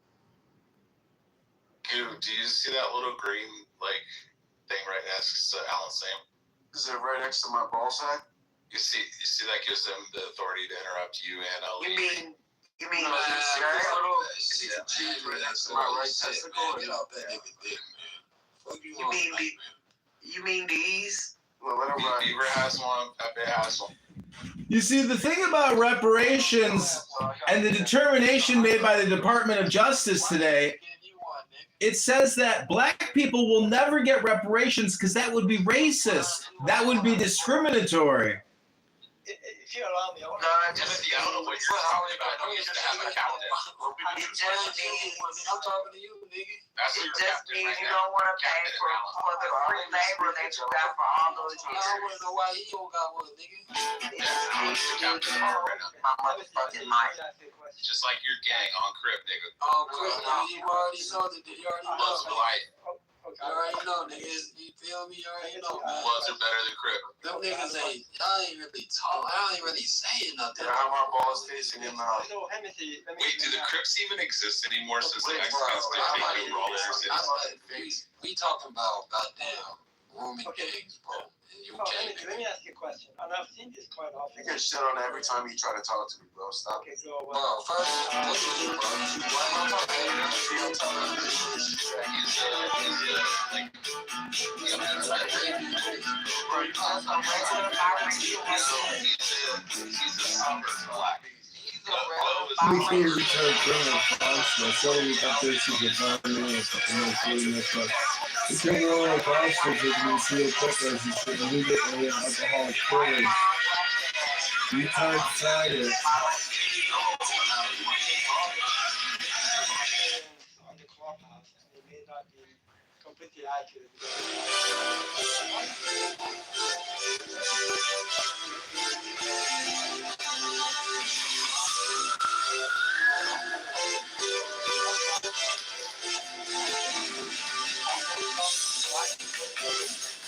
Dude, do you see that little green thing right next to Alan Sam? Is it right next to my ball sack? You see that gives them the authority to interrupt you and Ali. You mean See that cheese right next to my right testicle? Get off that nigga dick, man. Fuck you. You mean these? Well, let him ride. Beaver has one. Pepe has one. You see, the thing about reparations and the determination made by the Department of Justice today, it says that black people will never get reparations because that would be racist. That would be discriminatory. If you allow me, I want I don't know what you're talking about. We used to have a captain. It just means I'm talking to you, nigga. That's it your just captain means right you now. don't want to pay for the free labor that you got for all those I don't years. want to know why he don't got one, nigga. My motherfucking mic. Just like your gang on Crip, nigga. Oh, Chris, you already know that. You already know. Bloods are white. You already know, niggas. You feel me? You already know, man. Bloods are better than Crip. Them niggas y'all ain't really talking. Y'all ain't really saying nothing. I have my balls facing your mouth. Wait, do the Crips even exist anymore since the Mexicans did take over all the cities? We talking about goddamn rooming gangs, bro. Let me ask you a question. And I've seen this quite often. You get shit on every time you try to talk to me, bro. Stop. Okay, so, bro, first, what you do, bro? He's a black. He's We think we try to grow faster, so we got this to the environment, if you're growing faster, you can see a quicker as you should immediately alcohol killers. You can't fight it. On the clubhouse, and it may not be completely accurate.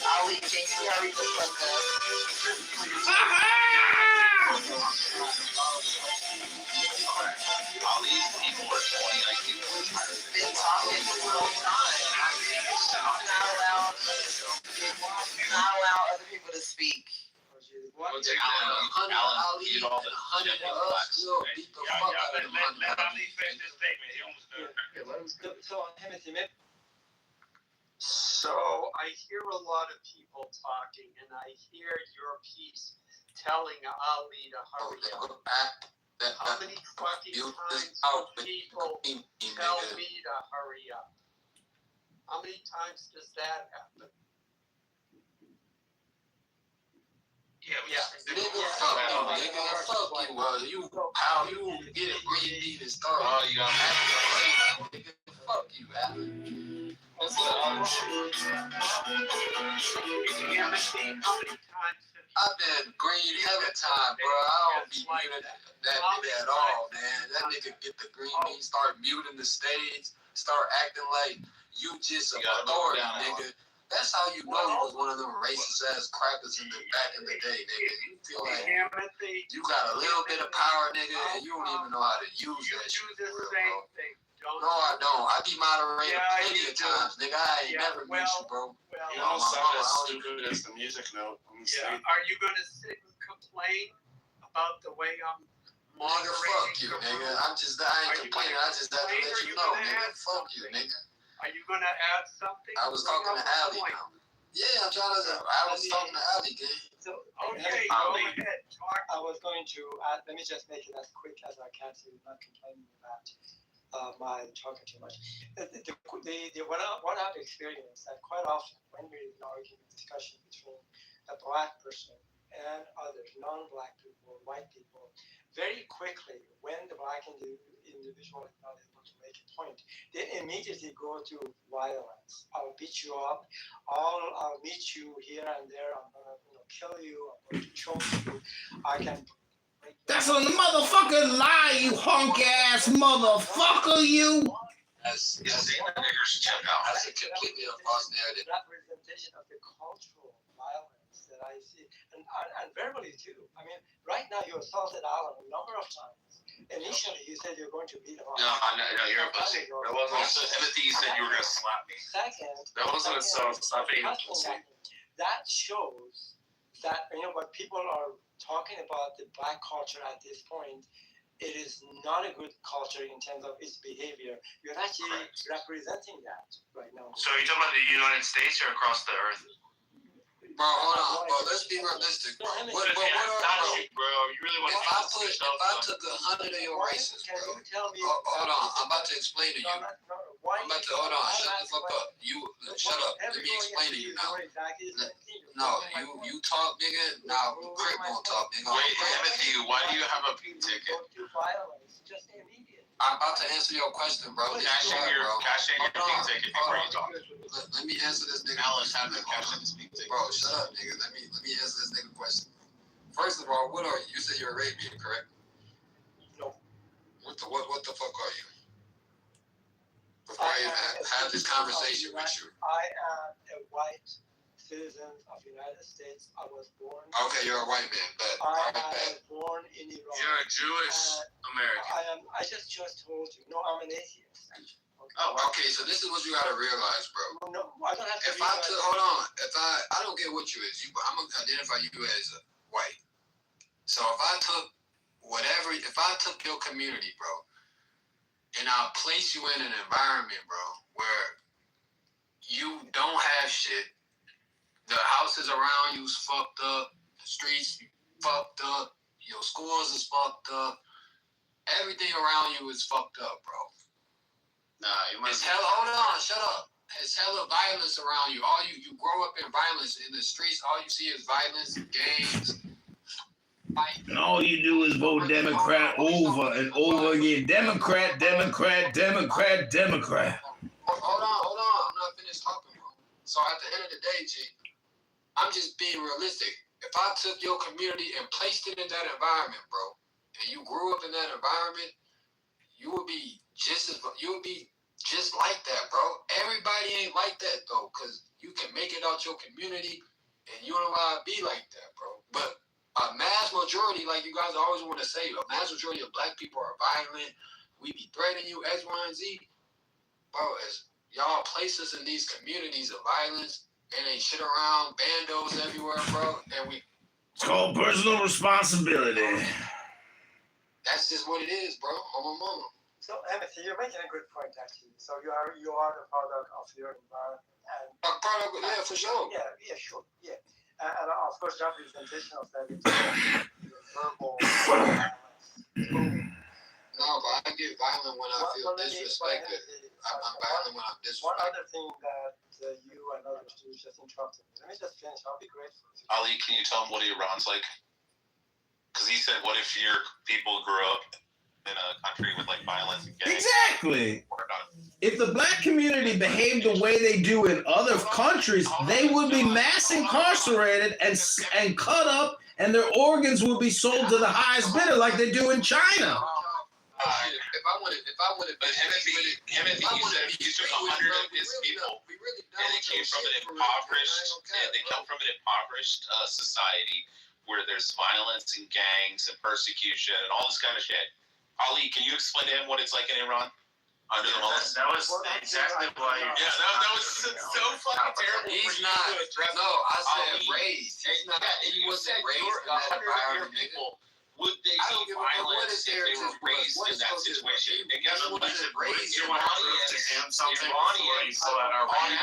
Ali, can you hurry the fuck up? Ali's people are 20 IQ. Been talking this whole time. Not allow other people to speak. We'll take Alan, beat all the jet blacks. Let Ali finish his statement. He almost done. So, Timothy, so I hear a lot of people talking, and I hear your piece telling Ali to hurry up. How many fucking times do people tell me to hurry up? How many times does that happen? Yeah. Nigga, fuck you. How you get a green bean and start? Oh, you got nigga. Fuck you, Alan. What's up? I've been green every time, bro. I don't be muting that nigga at all, man. That nigga get the green bean, start muting the stage, start acting like you just an authority, nigga. That's how you know he was one of them racist ass crackers in the back in the day, nigga. You feel like you got a little bit of power, nigga, and you don't even know how to use that shit for real, bro. No, I don't. I be moderated plenty of times, nigga. I ain't never mute you, bro. You almost sound as stupid as the music note. Are you gonna sit and complain about the way I'm moderating? Nigga, fuck you, nigga. I ain't complaining. I just have to let you know, nigga. Fuck you, nigga. Are you gonna add something? I was talking to Ali now. Yeah, I was talking to Ali, gang. So, okay, go ahead. Talk. I was going to add, let me just make it as quick as I can so you're not complaining about my talking too much. What I've experienced that quite often when we're in an argument discussion between a black person and others, non-black people, white people, very quickly when the black individual is not able to make a point, they immediately go to violence. I'll beat you up. I'll meet you here and there. I'm gonna kill you. I'm going to choke you. I can. That's a motherfucking lie, you hunk ass motherfucker, you. That's a completely false narrative. Representation of the cultural violence that I see, and verbally too. I mean, right now you assaulted Alan a number of times. Initially, you said you're going to beat him up. No, you're a pussy. That wasn't so. Timothy, you said you were gonna slap me. Second, that wasn't a stop being a pussy. That shows that when people are talking about the black culture at this point, it is not a good culture in terms of its behavior. You're actually representing that right now. So are you talking about the United States or across the earth? Bro, hold on, bro. Let's be realistic, bro. Bro? You really want if I took 100 of your races, bro. Hold on, I'm about to explain to you. Hold on, shut the fuck up. Shut up. Let me explain to you now. No, you talk, nigga. Now, Crip won't talk, nigga. Wait, Timothy, why do you have a pink ticket? I'm about to answer your question, bro. Cash in your pink ticket before you talk. Let me answer this nigga. Alice had to cash in his pink ticket. Bro, shut up, nigga. Let me answer this nigga question. First of all, what are you? You said you're Arabian, correct? No. What the fuck are you? Before I even have this conversation with you. I am a white citizen of the United States. I was born. Okay, you're a white man, but I was born in Iran. You're a Jewish American. I just told you. No, I'm an atheist. Oh, okay. So this is what you gotta realize, bro. No, I don't have to. Hold on. I don't get what you is. I'm gonna identify you as a white. So if I took your community, bro, and I'll place you in an environment, bro, where you don't have shit, the houses around you's fucked up, the streets fucked up, your schools is fucked up, everything around you is fucked up, bro. Nah, you might. It's hella. Hold on, shut up. It's hella violence around you. All you grow up in violence in the streets. All you see is violence, gangs. And all you do is vote Democrat over and over again. Democrat, Democrat, Democrat, Democrat. Hold on. I'm not finished talking, bro. So at the end of the day, G, I'm just being realistic. If I took your community and placed it in that environment, bro, and you grew up in that environment, you would be just like that, bro. Everybody ain't like that though, cause you can make it out your community, and you don't want to be like that, bro. But a mass majority, like you guys always want to say, a mass majority of black people are violent. We be threatening you, X, Y, and Z. Bro, as y'all place us in these communities of violence, and they shit around, bandos everywhere, bro, and It's called personal responsibility. that's just what it is, bro. On my mama. So, Timothy, you're making a good point, actually. So you are the product of your environment. And a product, yeah, for sure. Yeah, sure. Yeah. And of course, representation of that is verbal. No, but I get violent when I feel disrespected. I'm violent when I'm disrespected. One other thing that you and others do just interrupted me. Let me just finish. I'll be grateful. Ali, can you tell him what Iran's like? Because he said, what if your people grew up in a country with like violence and gangs? Exactly. If the black community behaved the way they do in other countries, they would be mass incarcerated and cut up, and their organs would be sold to the highest bidder like they do in China. If I wanted, But Timothy, you said he took 100 of his people, and they came from an impoverished society where there's violence and gangs and persecution and all this kind of shit. Ali, can you explain to him what it's like in Iran? Under the mullahs? That was exactly why. Yeah, that was so fucking terrible. He's not. No, I said raised. He's not. He wasn't raised in that environment. People, would they be violent if they were raised in that situation? And guess what? Raised Iranians, on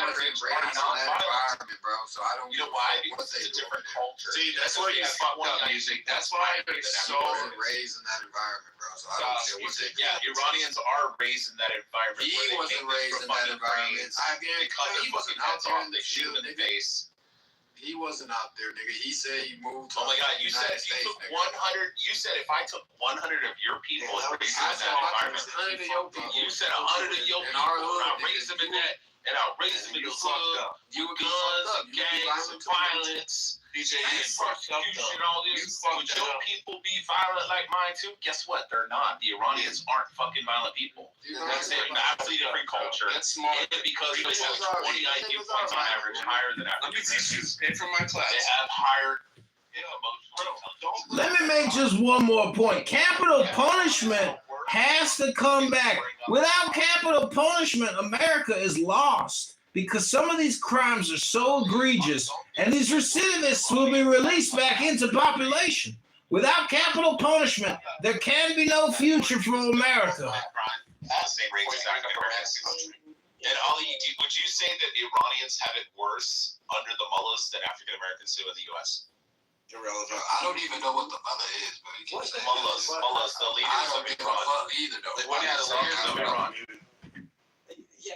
average, raised in that environment, bro. So I don't. You know why? Because it's a different culture. See, that's why you fucked up music. That's why it's so raised in that environment, bro. So I don't care what they do. Yeah, Iranians are raised in that environment. He wasn't raised in that environment. I guarantee he wasn't out there in the shoot in the face. He wasn't out there, nigga. He said he moved to Oh my God, you said if you took 100, you said if I took 100 of your people and raised them in that environment, you said 100 of your people, and I'll raise them in that, and I'll raise them in the hood, guns, gangs, and violence, and persecution, all this. Would your people be violent like mine too? Guess what? They're not. The Iranians aren't fucking violent people. That's it. An absolutely different culture. That's smart. And because they have 20 IQ points on average, higher than average. Let me teach you. Pay for my class. They have higher emotional intelligence. Let me make just one more point. Capital punishment has to come back. Without capital punishment, America is lost. Because some of these crimes are so egregious, and these recidivists will be released back into population. Without capital punishment, there can be no future for America. And Ali, would you say that Iranians have it worse under the mullahs than African Americans do in the U.S.? Irrelevant. I don't even know what the mullah is, but you can say Mullahs, the leaders of Iran. Either though. What is the leaders of Iran? Yeah,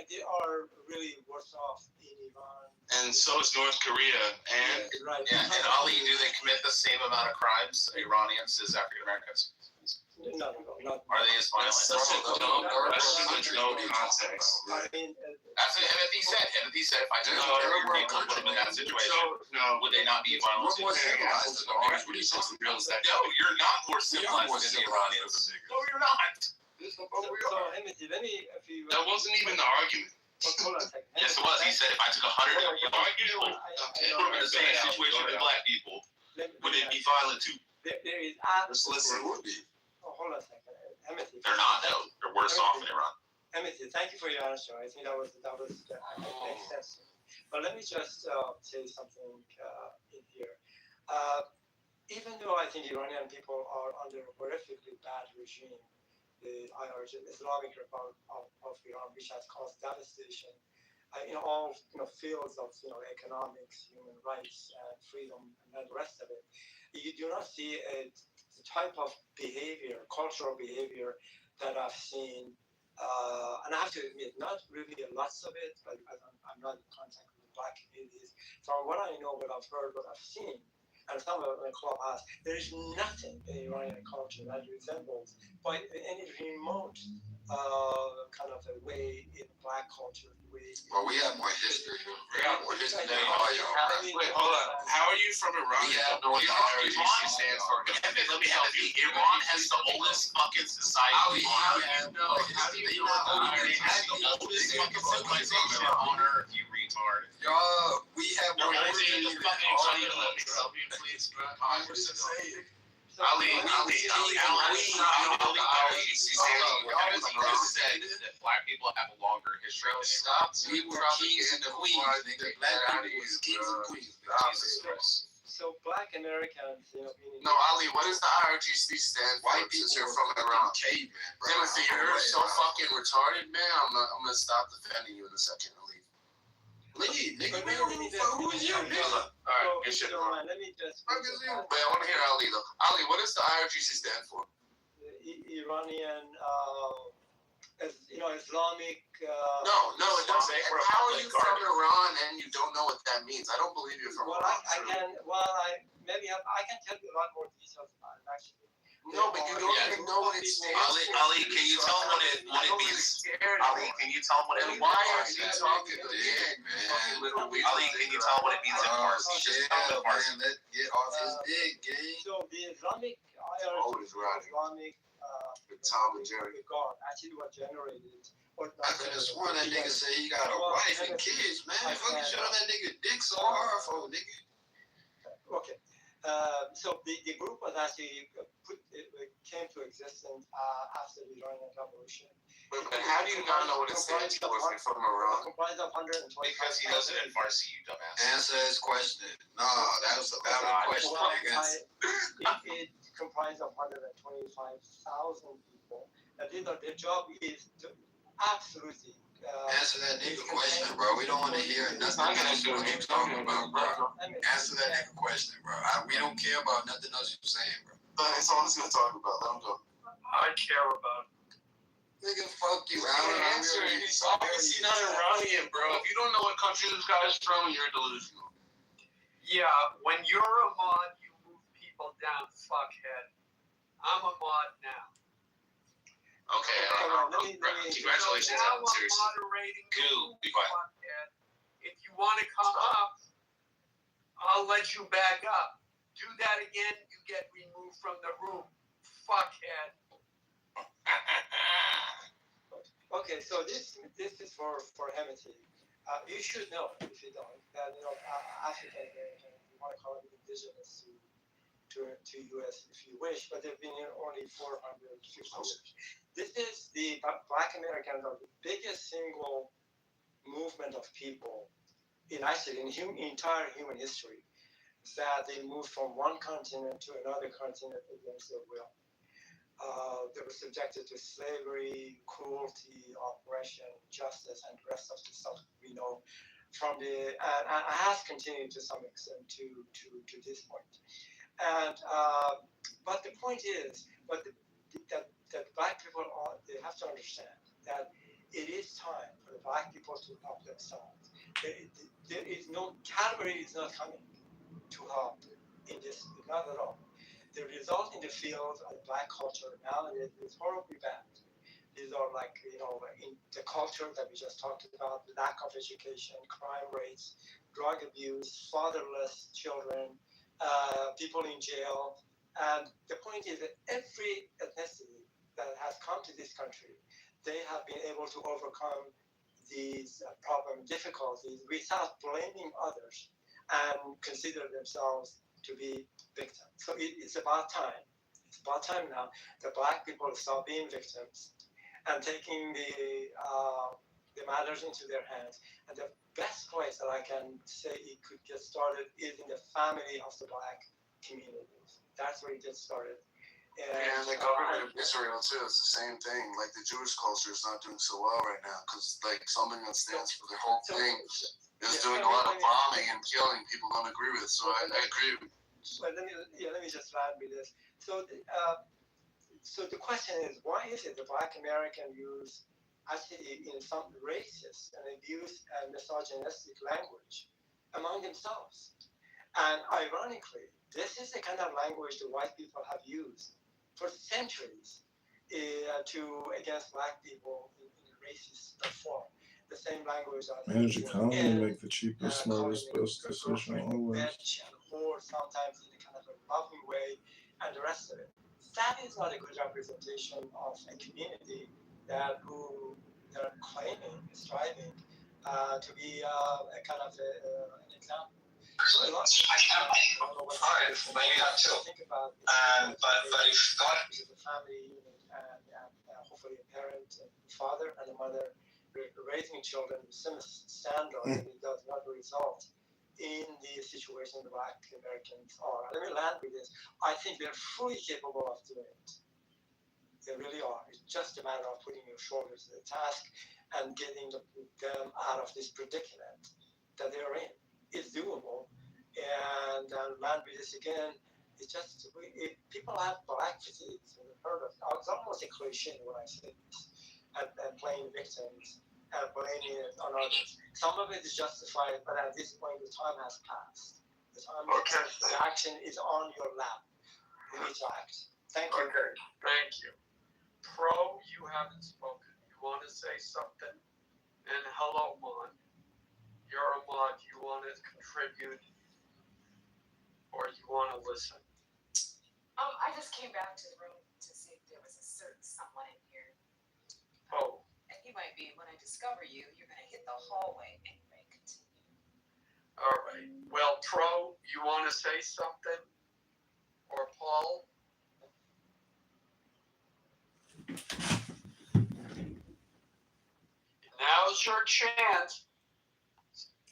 they are really worse off in Iran. And so is North Korea. And Right. Yeah, and Ali, do they commit the same amount of crimes, Iranians, as African Americans? No, not. Are they as violent? There's no context. I mean, That's what Timothy said. Timothy said if I took 100 of your people and put them in that situation, would they not be violent? We're more civilized than ours. What are you talking about? No, you're not more civilized than the Iranians. No, you're not. That wasn't even the argument. Yes, it was. He said if I took 100 of your people and put them in the same situation with black people, would they be violent too? There is. Listen, would be. Hold on a second. They're not. No, they're worse off in Iran. Timothy, thank you for your answer. I think that makes sense. But let me just say something in here. Even though I think Iranian people are under a horrifically bad regime, the Islamic Republic of Iran, which has caused devastation in all fields of economics, human rights, and freedom, and the rest of it, you do not see a type of behavior, cultural behavior that I've seen, and I have to admit, not really lots of it, but I'm not in contact with the Black communities. From what I know, what I've heard, what I've seen, and some of the clubhouse, there is nothing in Iranian culture that resembles by any remote kind of a way in Black culture. Well, we have more history. We have more history than all y'all. Wait, hold on. How are you from Iran? You don't know what the ROTC stands for. Let me help you. Iran has the oldest fucking society on Earth. How do you know what the It has the oldest fucking civilization on Earth, you retard. Y'all, we have more history history than than fucking all China. y'all. Let me help you, please. I'm just saying. Ali, I know what the ROTC stands for. Everything you said that Black people have a longer history than Stop. We were kings and queens. Nigga. Black people was kings and queens. Jesus Christ. So Black Americans, meaning No, Ali, what does the IRGC stand for? White people Since you're were from Iran. cavemen, bro. Timothy, you're so fucking retarded, man. I'm gonna stop defending you in a second and leave. Leave, nigga. Who is you, nigga? Alright, good shit, bro. Let me just. Wait, I want to hear Ali though. Ali, what does the IRGC stand for? Iranian, Islamic. No, it doesn't. And how are you from Iran and you don't know what that means? I don't believe you're from Well, Iran. I can tell you a lot more details about it actually. No, but you don't even know what it stands for. Ali, can you tell them what it means? Ali, can you tell them what it means? Why are you talking again, man? Ali, can you tell them what it means in Farsi? Just tell them in Farsi. Man, let's get off his dick, gang. So the Islamic Always right. Islamic Tom and Jerry. God actually what generated. I could have sworn that nigga said he got a wife and kids, man. Fucking shut that nigga dick so hard for, nigga. Okay. So the group was actually came to existence after the Iranian Revolution. But how do you not know what it stands for if you're from Iran? Comprised of 120. Because he does it in Farsi, you dumbass. Answer his question. No, that was a valid question, nigga. It comprised of 125,000 people. And their job is to absolutely. Answer that nigga question, bro. We don't want to hear nothing else what you talking about, bro. Answer that nigga question, bro. We don't care about nothing else you're saying, bro. That's all he's gonna talk about. Let him go. I care about. Nigga, fuck you, He's Alan. gonna answer it. He's obviously not Iranian, bro. If you don't know what country this guy's from, you're delusional. Yeah, when you're a mod, you move people down, fuckhead. I'm a mod now. Okay, congratulations, Now Alan. I'm Seriously. moderating. Goo, be quiet. Fuckhead. If you want to come up, I'll let you back up. Do that again, you get removed from the room. Fuckhead. Okay, so this is for Hemity. You should know, if you don't, that African Americans, you want to call them indigenous to U.S. if you wish, but they've been here only 450 years. This is the Black Americans are the biggest single movement of people in entire human history that they moved from one continent to another continent against their will. They were subjected to slavery, cruelty, oppression, injustice, and the rest of the stuff we know from and has continued to some extent to this point. And but the point is, that Black people they have to understand that it is time for the Black people to help themselves. There is no category is not coming to help in this, not at all. The result in the field of Black culture now is horribly bad. These are like, in the culture that we just talked about, the lack of education, crime rates, drug abuse, fatherless children, people in jail. And the point is that every ethnicity that has come to this country, they have been able to overcome these difficulties without blaming others and consider themselves to be victims. So it's about time. It's about time now that Black people stop being victims and taking the matters into their hands. And the best place that I can say it could get started is in the family of the Black communities. That's where it gets started. And the government of Israel too. It's the same thing. Like the Jewish culture is not doing so well right now because like something that stands for the whole thing is doing a lot of bombing and killing. People don't agree with. So I agree. Well, let me just land with this. So, so the question is, why is it the Black American use actually in some racist and abuse and misogynistic language among themselves? And ironically, this is the kind of language the white people have used for centuries against black people in a racist form. The same language that Manage economy, make the cheapest, smartest, best decision always. Bitch and whore, sometimes in a kind of a loving way, and the rest of it. That is not a good representation of a community that they're claiming, striving to be a kind of an example. So a lot Alright, maybe not too. But if God is a family and hopefully a parent and father and a mother raising children with similar standards, and it does not result in the situation the Black Americans are. Let me land with this. I think they're fully capable of doing it. They really are. It's just a matter of putting your shoulders to the task and getting them out of this predicament that they're in. It's doable. And land with this again. It's just people have black fatigues. I've heard of it. It's almost a cliche when I say this. And playing victims and blaming it on others. Some of it is justified, but at this point, the time has passed. The action is on your lap. You need to act. Thank you. Okay, thank you. Pro, you haven't spoken. You want to say something? And hello, Mon. You're a mod. You want to contribute? Or you want to listen? I just came back to the room to see if there was a certain someone in here. Oh. And he might be, when I discover you, you're going to hit the hallway. Anyway, continue. All right. Well, Pro, you want to say something? Or Paul? Now's your chance.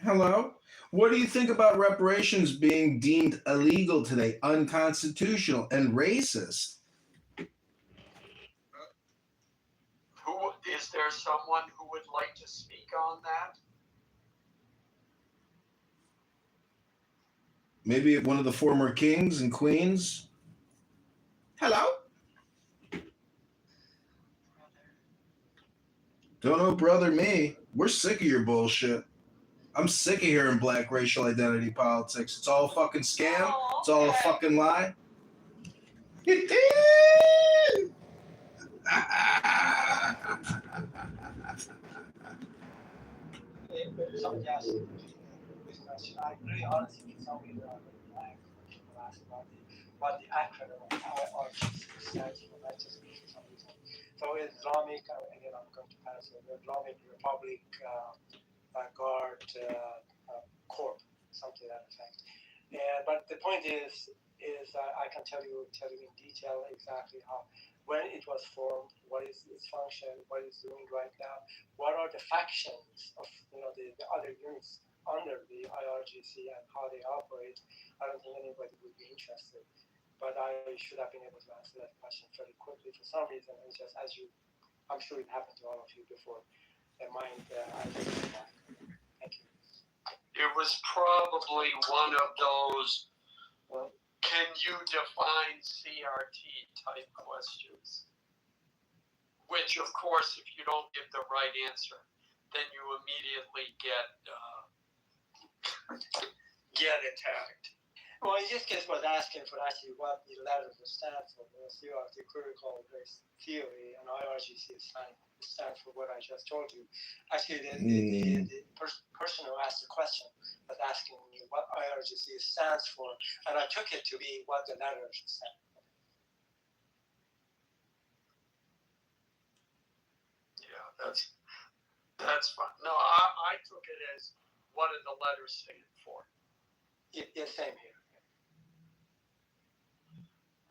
Hello? What do you think about reparations being deemed illegal today, unconstitutional, and racist? Is there someone who would like to speak on that? Maybe one of the former kings and queens? Hello? Don't know, brother me. We're sick of your bullshit. I'm sick of hearing black racial identity politics. It's all a fucking scam. It's all a fucking lie. Somebody asked me this question. I really honestly can tell me that black people ask about the acronym of IRGC stands for, not just me for some reason. So Islamic, again I'm going to pass it, Islamic Republic Guard Corp, something to that effect. But the point is I can tell you in detail exactly how, when it was formed, what is its function, what it's doing right now, what are the factions of the other units under the IRGC and how they operate. I don't think anybody would be interested, but I should have been able to answer that question fairly quickly. For some reason, it's just I'm sure it happened to all of you before. Mind, I didn't back. Thank you. It was probably one of those, can you define CRT type questions? Which, of course, if you don't give the right answer, then you immediately get attacked. Well, in this case, was asking for actually what the letters stand for. CRT, critical race theory, and IRGC stands for what I just told you. Actually, the person who asked the question was asking me what IRGC stands for, and I took it to be what the letters stand for. Yeah, that's fine. No, I took it as what did the letters stand for? Yeah, same here.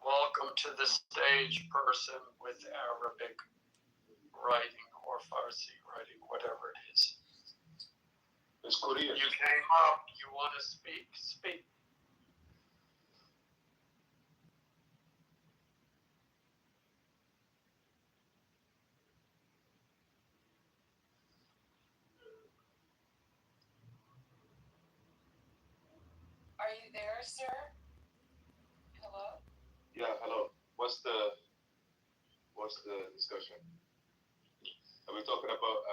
Welcome to the stage, person with Arabic writing or Farsi writing, whatever it is. It's Korean. You came up, you want to speak? Speak. Are you there, sir? what's the discussion? Are we talking about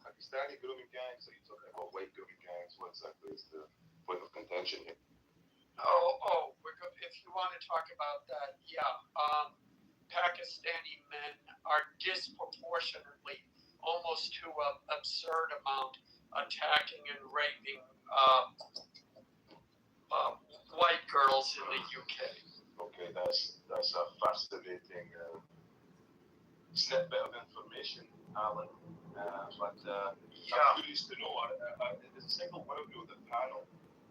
Pakistani grooming gangs? Or are you talking about white grooming gangs? What exactly is the point of contention here? If you want to talk about that, Pakistani men are disproportionately, almost to an absurd amount, attacking and raping white girls in the UK. Okay, that's a fascinating snippet of information, Alan. But I'm curious to know, is a single one of you on the panel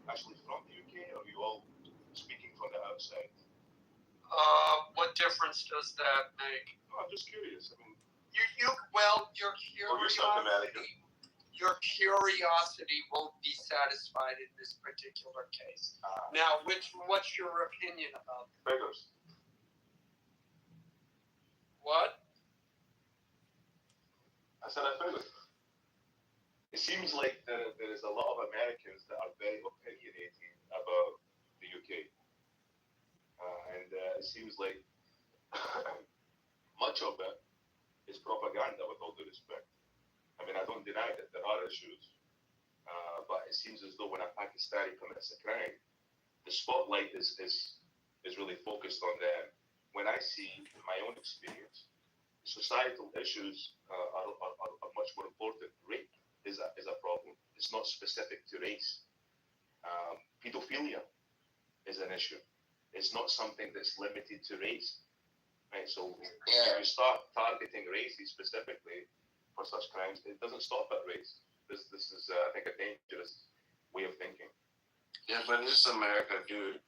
actually from the UK, or are you all speaking from the outside? What difference does that make? I'm just curious. I mean, your curiosity won't be satisfied in this particular case. Now, what's your opinion about that? Figures. What? I said I figured. It seems like there is a lot of Americans that are very opinionated about the UK. And it seems like much of it is propaganda, with all due respect. I mean, I don't deny that there are issues, but it seems as though when a Pakistani commits a crime, the spotlight is really focused on them. When I see, in my own experience, societal issues are much more important. Rape is a problem. It's not specific to race. Pedophilia is an issue. It's not something that's limited to race. Right? So if you start targeting races specifically for such crimes, it doesn't stop at race. This is, I think, a dangerous way of thinking. Yeah, but this is America, dude.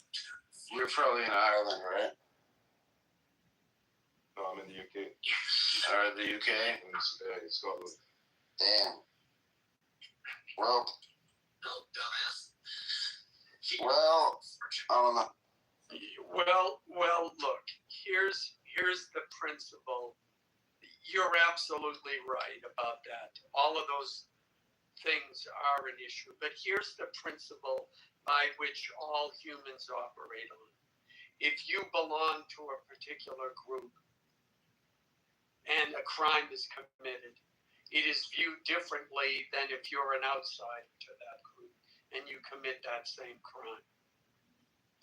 You're probably in Ireland, right? No, I'm in the UK. Or the UK? In Scotland. Damn. Well, I don't know. Well, look, here's the principle. You're absolutely right about that. All of those things are an issue, but here's the principle by which all humans operate on. If you belong to a particular group and a crime is committed, it is viewed differently than if you're an outsider to that group and you commit that same crime.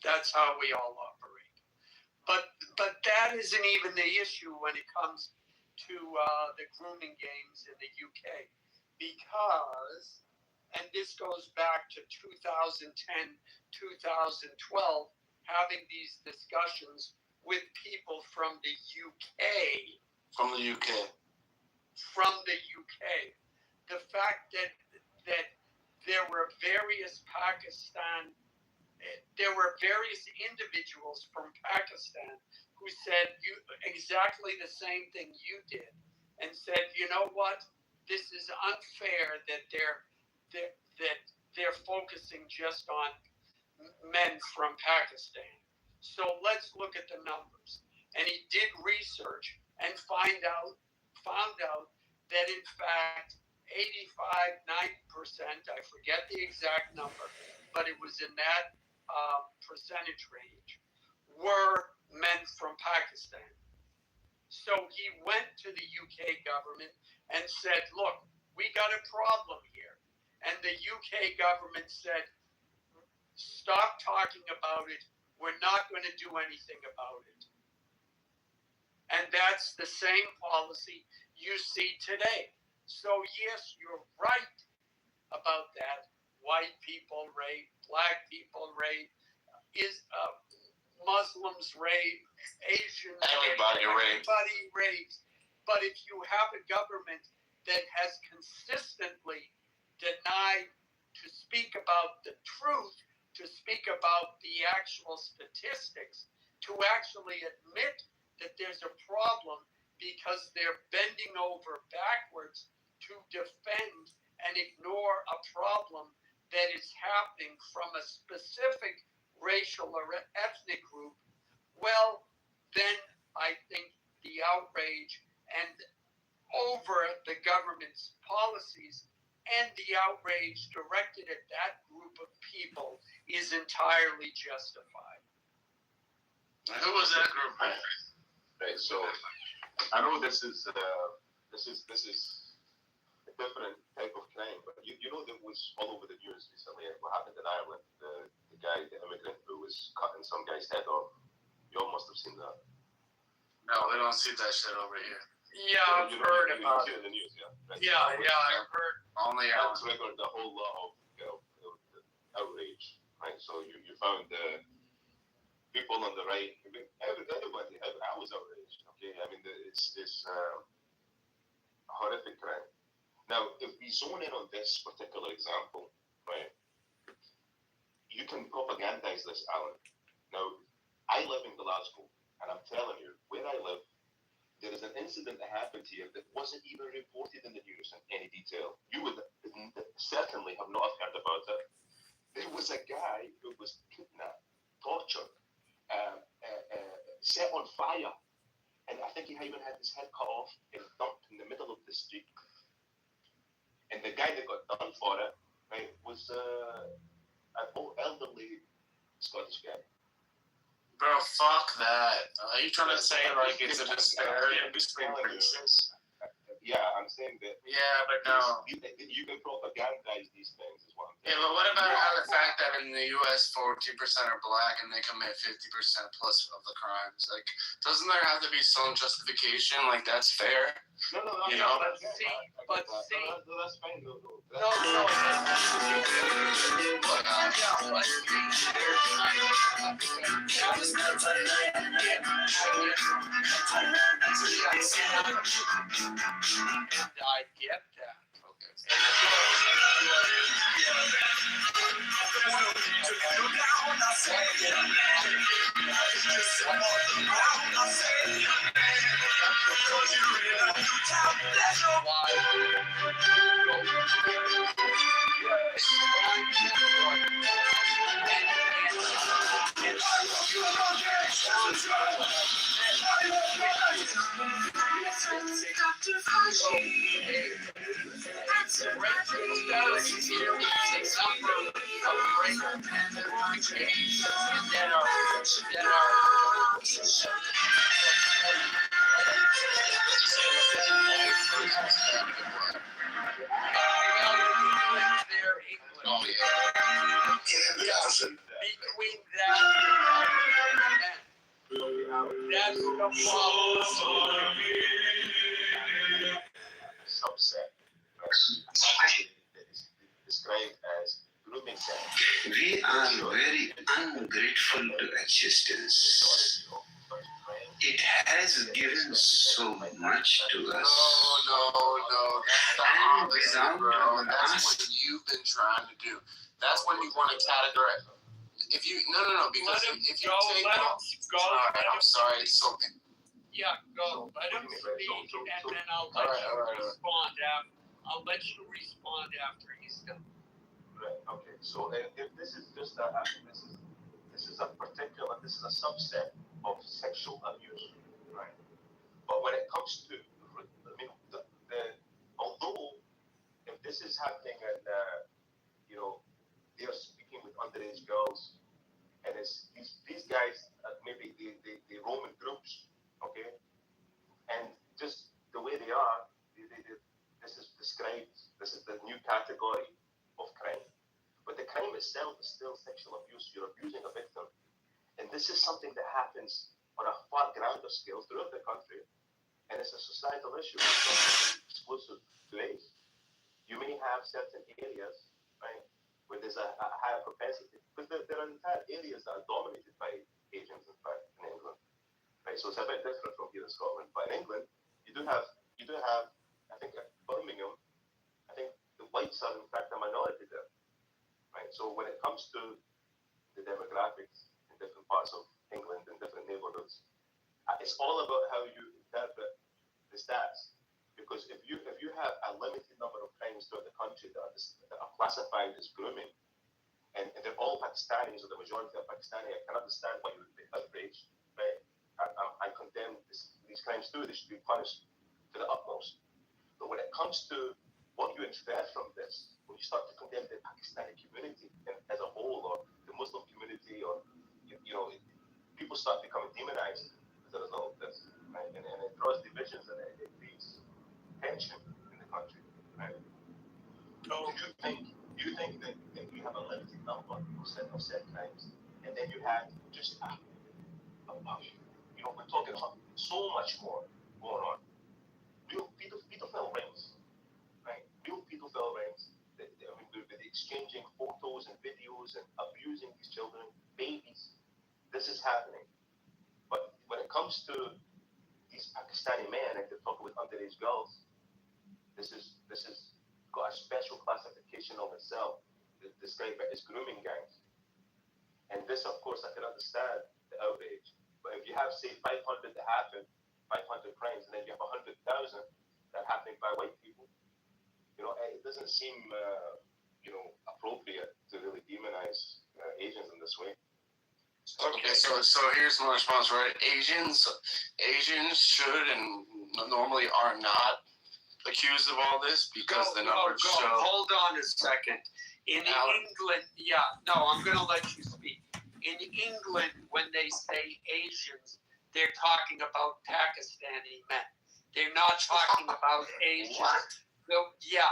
That's how we all operate. But that isn't even the issue when it comes to the grooming games in the UK. Because, and this goes back to 2010, 2012, having these discussions with people from the UK. From the UK. The fact that there were various individuals from Pakistan who said exactly the same thing you did, and said, you know what, this is unfair that they're focusing just on men from Pakistan. So let's look at the numbers. And he did research and found out that in fact 85-90%, I forget the exact number, but it was in that percentage range, were men from Pakistan. So he went to the UK government and said, look, we got a problem here. And the UK government said, stop talking about it. We're not going to do anything about it. And that's the same policy you see today. So yes, you're right about that. White people rape, black people rape, Muslims rape, Asians everybody rapes. But if you have a government that has consistently denied to speak about the truth, to speak about the actual statistics, to actually admit that there's a problem because they're bending over backwards to defend and ignore a problem that is happening from a specific racial or ethnic group, well, then I think the outrage and over the government's policies and the outrage directed at that group of people is entirely justified. Who was that group? Right, so I know this is a different type of crime, but you know that was all over the news recently. What happened in Ireland? The guy, the immigrant who was cutting some guy's head off. You all must have seen that. No, we don't see that shit over here. Yeah, I've heard about it. In the news, yeah. I've heard. Only That triggered a whole lot of outrage, right? So you found people on the right, everybody. I was outraged. Okay, I mean it's a horrific crime. Now, if we zone in on this particular example, right, you can propagandize this, Alan. Now, I live in Glasgow, and I'm telling you, where I live, there is an incident that happened here that wasn't even reported in the news in any detail. You would certainly have not heard about it. There was a guy who was kidnapped, tortured, set on fire, and I think he even had his head cut off and dumped in the middle of the street. And the guy that got done for it, right, was an elderly Scottish guy. Bro, fuck that. Are you trying to say like it's a disparity between races? Yeah, I'm saying that. Yeah, but no. You can propagandize these things, is what I'm saying. Yeah, but what about how the fact that in the U.S. 40% are black and they commit 50% plus of the crimes? Like, doesn't there have to be some justification? Like, that's fair. No. You know? But see. No, that's fine. No. No. I get that. Between that that's the problem. Subset. Described as grooming sex. We are very ungrateful to existence. It has given so much to us. No. That's the opposite, bro. That's what you've been trying to do. That's when you want to categorize. If you because if you take I'm sorry, it's something. Yeah, go. Let him speak, and then I'll let you respond. I'll let you respond after he's done. Right. Okay. So if this is just this is a subset of sexual abuse, right? But when it comes to, although if this is happening and they are speaking with underage girls, and it's these guys maybe they roam in groups, okay, and just the way they are, this is described. This is the new category of crime. But the crime itself is still sexual abuse. You're abusing a victim. And this is something that happens on a far grander scale throughout the country. And it's a societal issue. It's not exclusive to age. You may have certain areas, right, where there's a higher propensity. Because there are entire areas that are dominated by Asians, in fact, in England. Right? So it's a bit different from here in Scotland. But in England, you do have, I think, Birmingham, I think the whites are, in fact, a minority there. Right? So when it comes to the demographics in different parts of England and different neighborhoods, it's all about how you interpret the stats. Because if you have a limited number of crimes throughout the country that are classified as grooming, and they're all Pakistanis, or the majority are Pakistani, I can understand why you would be outraged. Right? I condemn these crimes too. They should be punished to the utmost. But when it comes to what you infer from this, when you start to condemn the Pakistani community as a whole, or the Muslim community, or people start becoming demonized as a result of this, right? And it draws divisions had just, we're talking about so much more going on. Real pedophile rings, right? Real pedophile rings. They're exchanging photos and videos and abusing these children, babies. This is happening. But when it comes to these Pakistani men and they're talking with underage girls, this is got a special classification of itself. Described as grooming gangs. And this, of course, I can understand the outrage. But if you have, say, 500 that happen, 500 crimes, and then you have 100,000 that happening by white people, it doesn't seem, appropriate to really demonize Asians in this way. Okay, so here's my response, right? Asians should and normally are not accused of all this because the numbers show. Hold on a second. In England, I'm going to let you speak. In England, when they say Asians, they're talking about Pakistani men. They're not talking about Asians. So, yeah.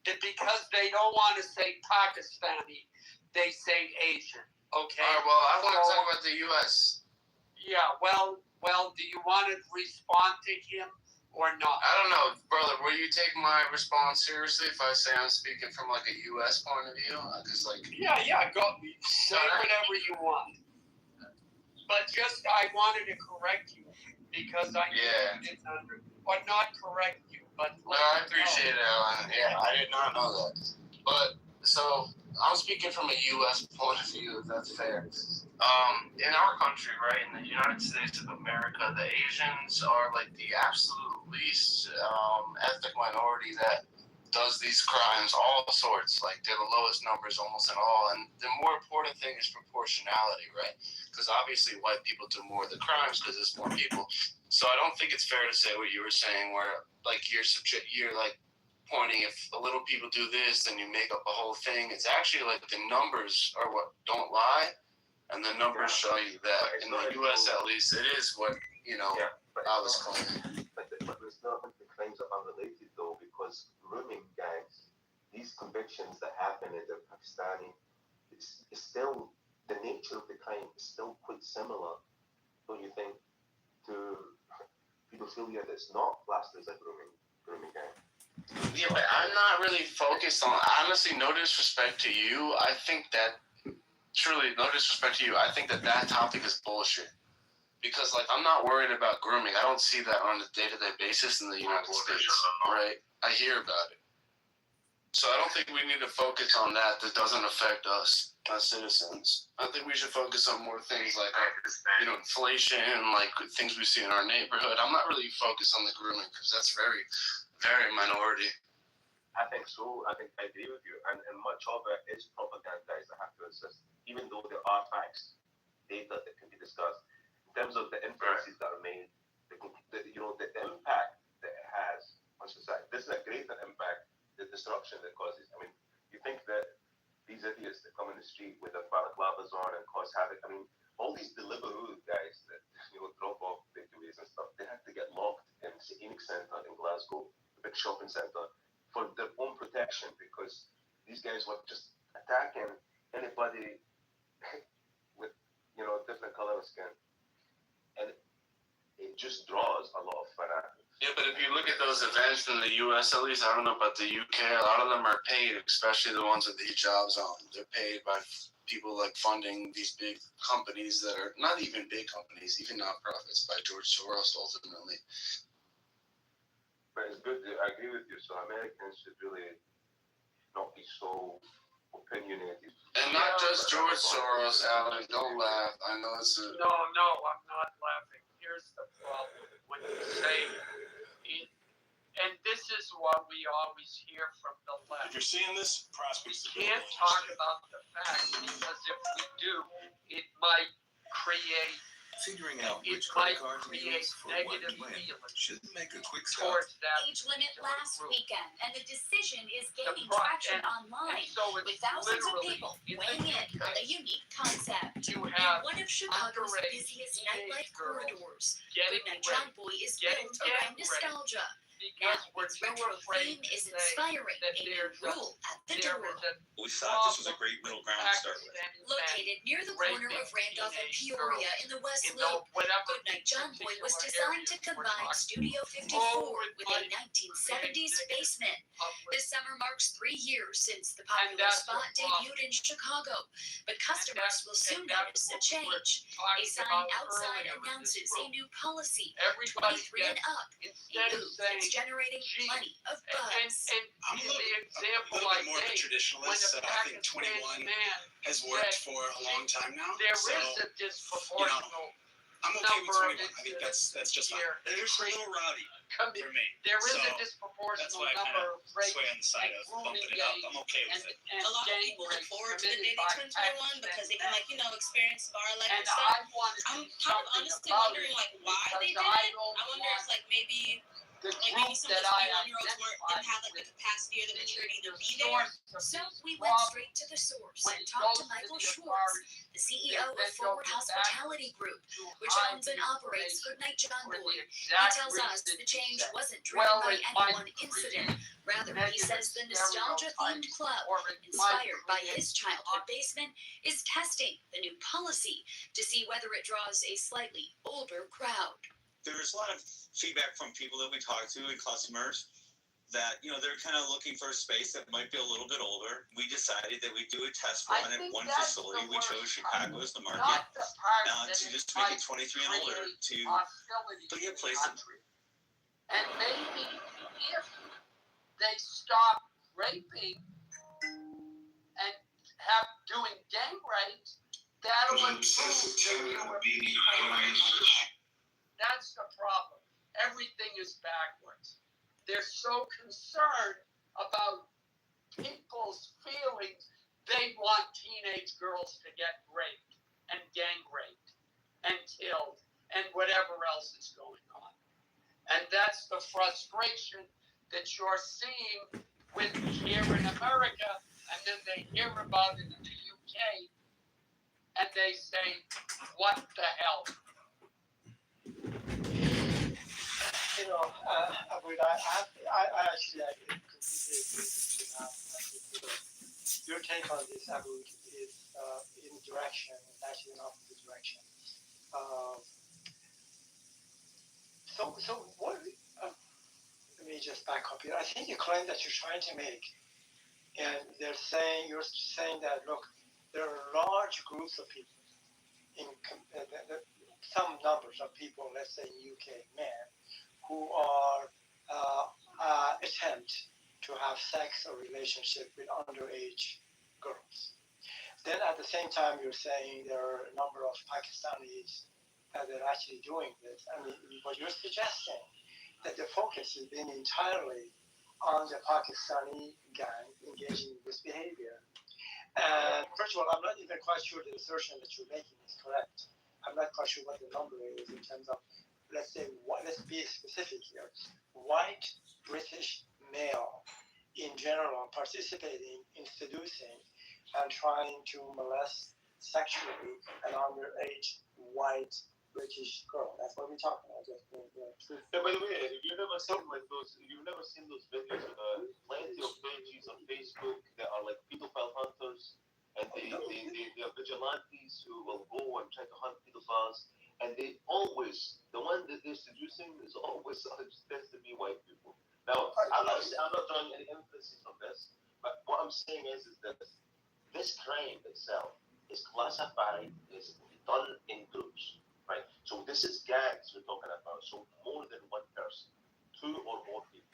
Because they don't want to say Pakistani, they say Asian. Okay. All right. Well, I want to talk about the U.S. Yeah. Well. Do you want to respond to him or not? I don't know, brother. Will you take my response seriously if I say I'm speaking from like a U.S. point of view? Because Yeah. Go. Say whatever you want. But I wanted to correct you because I didn't or not correct you, but. No, I appreciate it, Alan. Yeah, I did not know that. But so I'm speaking from a U.S. point of view, if that's fair. In our country, right, in the United States of America, the Asians are like the absolute least ethnic minority that does these crimes, all sorts. Like they're the lowest numbers almost in all. And the more important thing is proportionality, right? Because obviously white people do more of the crimes because there's more people. So I don't think it's fair to say what you were saying, where like you're like pointing if a little people do this, then you make up a whole thing. It's actually like the numbers are what don't lie. And the numbers show you that in the U.S. at least it is what I was claiming. But it's not like the crimes are unrelated though, because grooming gangs, these convictions that happen in the Pakistani, it's still the nature of the crime is still quite similar, don't you think, to pedophilia that's not classed as a grooming gang? Yeah, but I'm not really focused on. Honestly, no disrespect to you. I think that. Truly, no disrespect to you, I think that topic is bullshit. Because, I'm not worried about grooming. I don't see that on a day-to-day basis in the United States, right? I hear about it. So I don't think we need to focus on that doesn't affect us as citizens. I think we should focus on more things like, inflation, like things we see in our neighborhood. I'm not really focused on the grooming because that's very, very minority. I think so. I agree with you. And much of it is propagandized, I have to insist. Even though there are facts, data that can be discussed. In terms of the inferences that are made, the impact that it has on society. This is a greater impact, the disruption that causes. I mean, you think that these idiots that come in the street with their balaclavas on and cause havoc, all these Deliveroo guys that, drop off takeaways and stuff, they had to get locked in the Scenic Centre in Glasgow, the big shopping centre, for their own protection, because these guys were just attacking anybody with different color of skin, and it just draws a lot of fanatics. Yeah, but if you look at those events in the U.S., at least I don't know about the UK. A lot of them are paid, especially the ones with the hijabs on. They're paid by people funding these big companies that are not even big companies, even nonprofits, by George Soros ultimately. But it's good. I agree with you. So Americans should really not be so opinionated. And not just George Soros, Alan. Don't laugh. I know it's a... No, I'm not laughing. Here's the problem. When you say it, and this is what we always hear from the left. If you're seeing this, prospects. We can't talk about the facts because if we do, it might create. Figuring out It which might credit card to create use for what negative when feelings shouldn't make a quick stop. towards that Age limit last weekend, and the decision is gaining pro- traction and- online, and so it's with thousands of literally people in the weighing in on the UK. unique concept. You In have one of Chicago's underage busiest teenage nightlife girls corridors, getting Goodnight raped, Drive Boy is getting built around gang raped, nostalgia. because we're its too retro afraid theme to is say inspiring that a new there's rule at the there door. is a We thought this was a great middle ground to start with. Located near the corner of Randolph and Peoria in the West Loop, Goodnight John Boy was designed to combine Studio 54 with a 1970s basement. This summer marks 3 years since the popular spot debuted in Chicago, but customers will soon notice a change. A sign outside announces a new policy, 23 and up. A move that's generating plenty of buzz. I'm a little bit more of a traditionalist, so I think 21 has worked for a long time now. There so, is a disproportional I'm okay with 21. I think that's just fine. They're a little rowdy for me. There is so a disproportional that's why I kind number of of rapes sway on the side of bumping it up. I'm okay with it. and A lot of gang people look rapes forward to the committed day they by turn 21 because they can, Pakistan. experience bar life And and stuff. I want to I'm do kind of something honestly about wondering it why they because did I it. don't I wonder want if maybe the maybe group some that of I those 21-year-olds didn't have identify the capacity or the maturity to be there. source of So these we went problems straight to the source when and it talked to goes to Michael the Schwartz, authorities, the CEO of then Forward go back Hospitality Group, to which hide owns the and operates information Goodnight John for Boy. the He exact tells us reason the change he said. wasn't driven Well, by it any might one create incident. Rather, he negative says the nostalgia-themed stereotypes, club, or it might inspired by create his childhood basement, is testing the new policy to see whether it draws a slightly older crowd. There's a lot of feedback from people that we talk to and customers that, they're kind of looking for a space that might be a little bit older. We decided that we'd do a test run at one facility. We chose Chicago as the market to just make it 23 and older to be a place that and maybe if they stop raping and have doing gang rapes, that'll improve. That's the problem. Everything is backwards. They're so concerned about people's feelings. They want teenage girls to get raped and gang raped and killed and whatever else is going on. And that's the frustration that you're seeing with here in America, and then they hear about it in the UK and they say, what the hell? I actually completely agree with you now. Your take on this, Abud, is in direction, actually in opposite direction. So what? Let me just back up here. I think the claim that you're trying to make, and you're saying that look, there are large groups of people, some numbers of people, let's say in UK, men, who are attempt to have sex or relationship with underage girls. Then at the same time, you're saying there are a number of Pakistanis that are actually doing this. I mean, what you're suggesting that the focus has been entirely on the Pakistani gang engaging in this behavior. And first of all, I'm not even quite sure the assertion that you're making is correct. I'm not quite sure what the number is in terms of, let's be specific here. White British male in general participating in seducing and trying to molest sexually an underage white British girl. That's what we're talking about. Yeah, by the way, you've never seen those videos of plenty of pages on Facebook that are like pedophile hunters, and they are vigilantes who will go and try to hunt pedophiles, and the one that they're seducing is always tends to be white people. Now, I'm not drawing any emphasis on this, but what I'm saying is that this crime itself is classified as done in groups. Right, so this is gangs we're talking about. So more than one person, 2 or more people.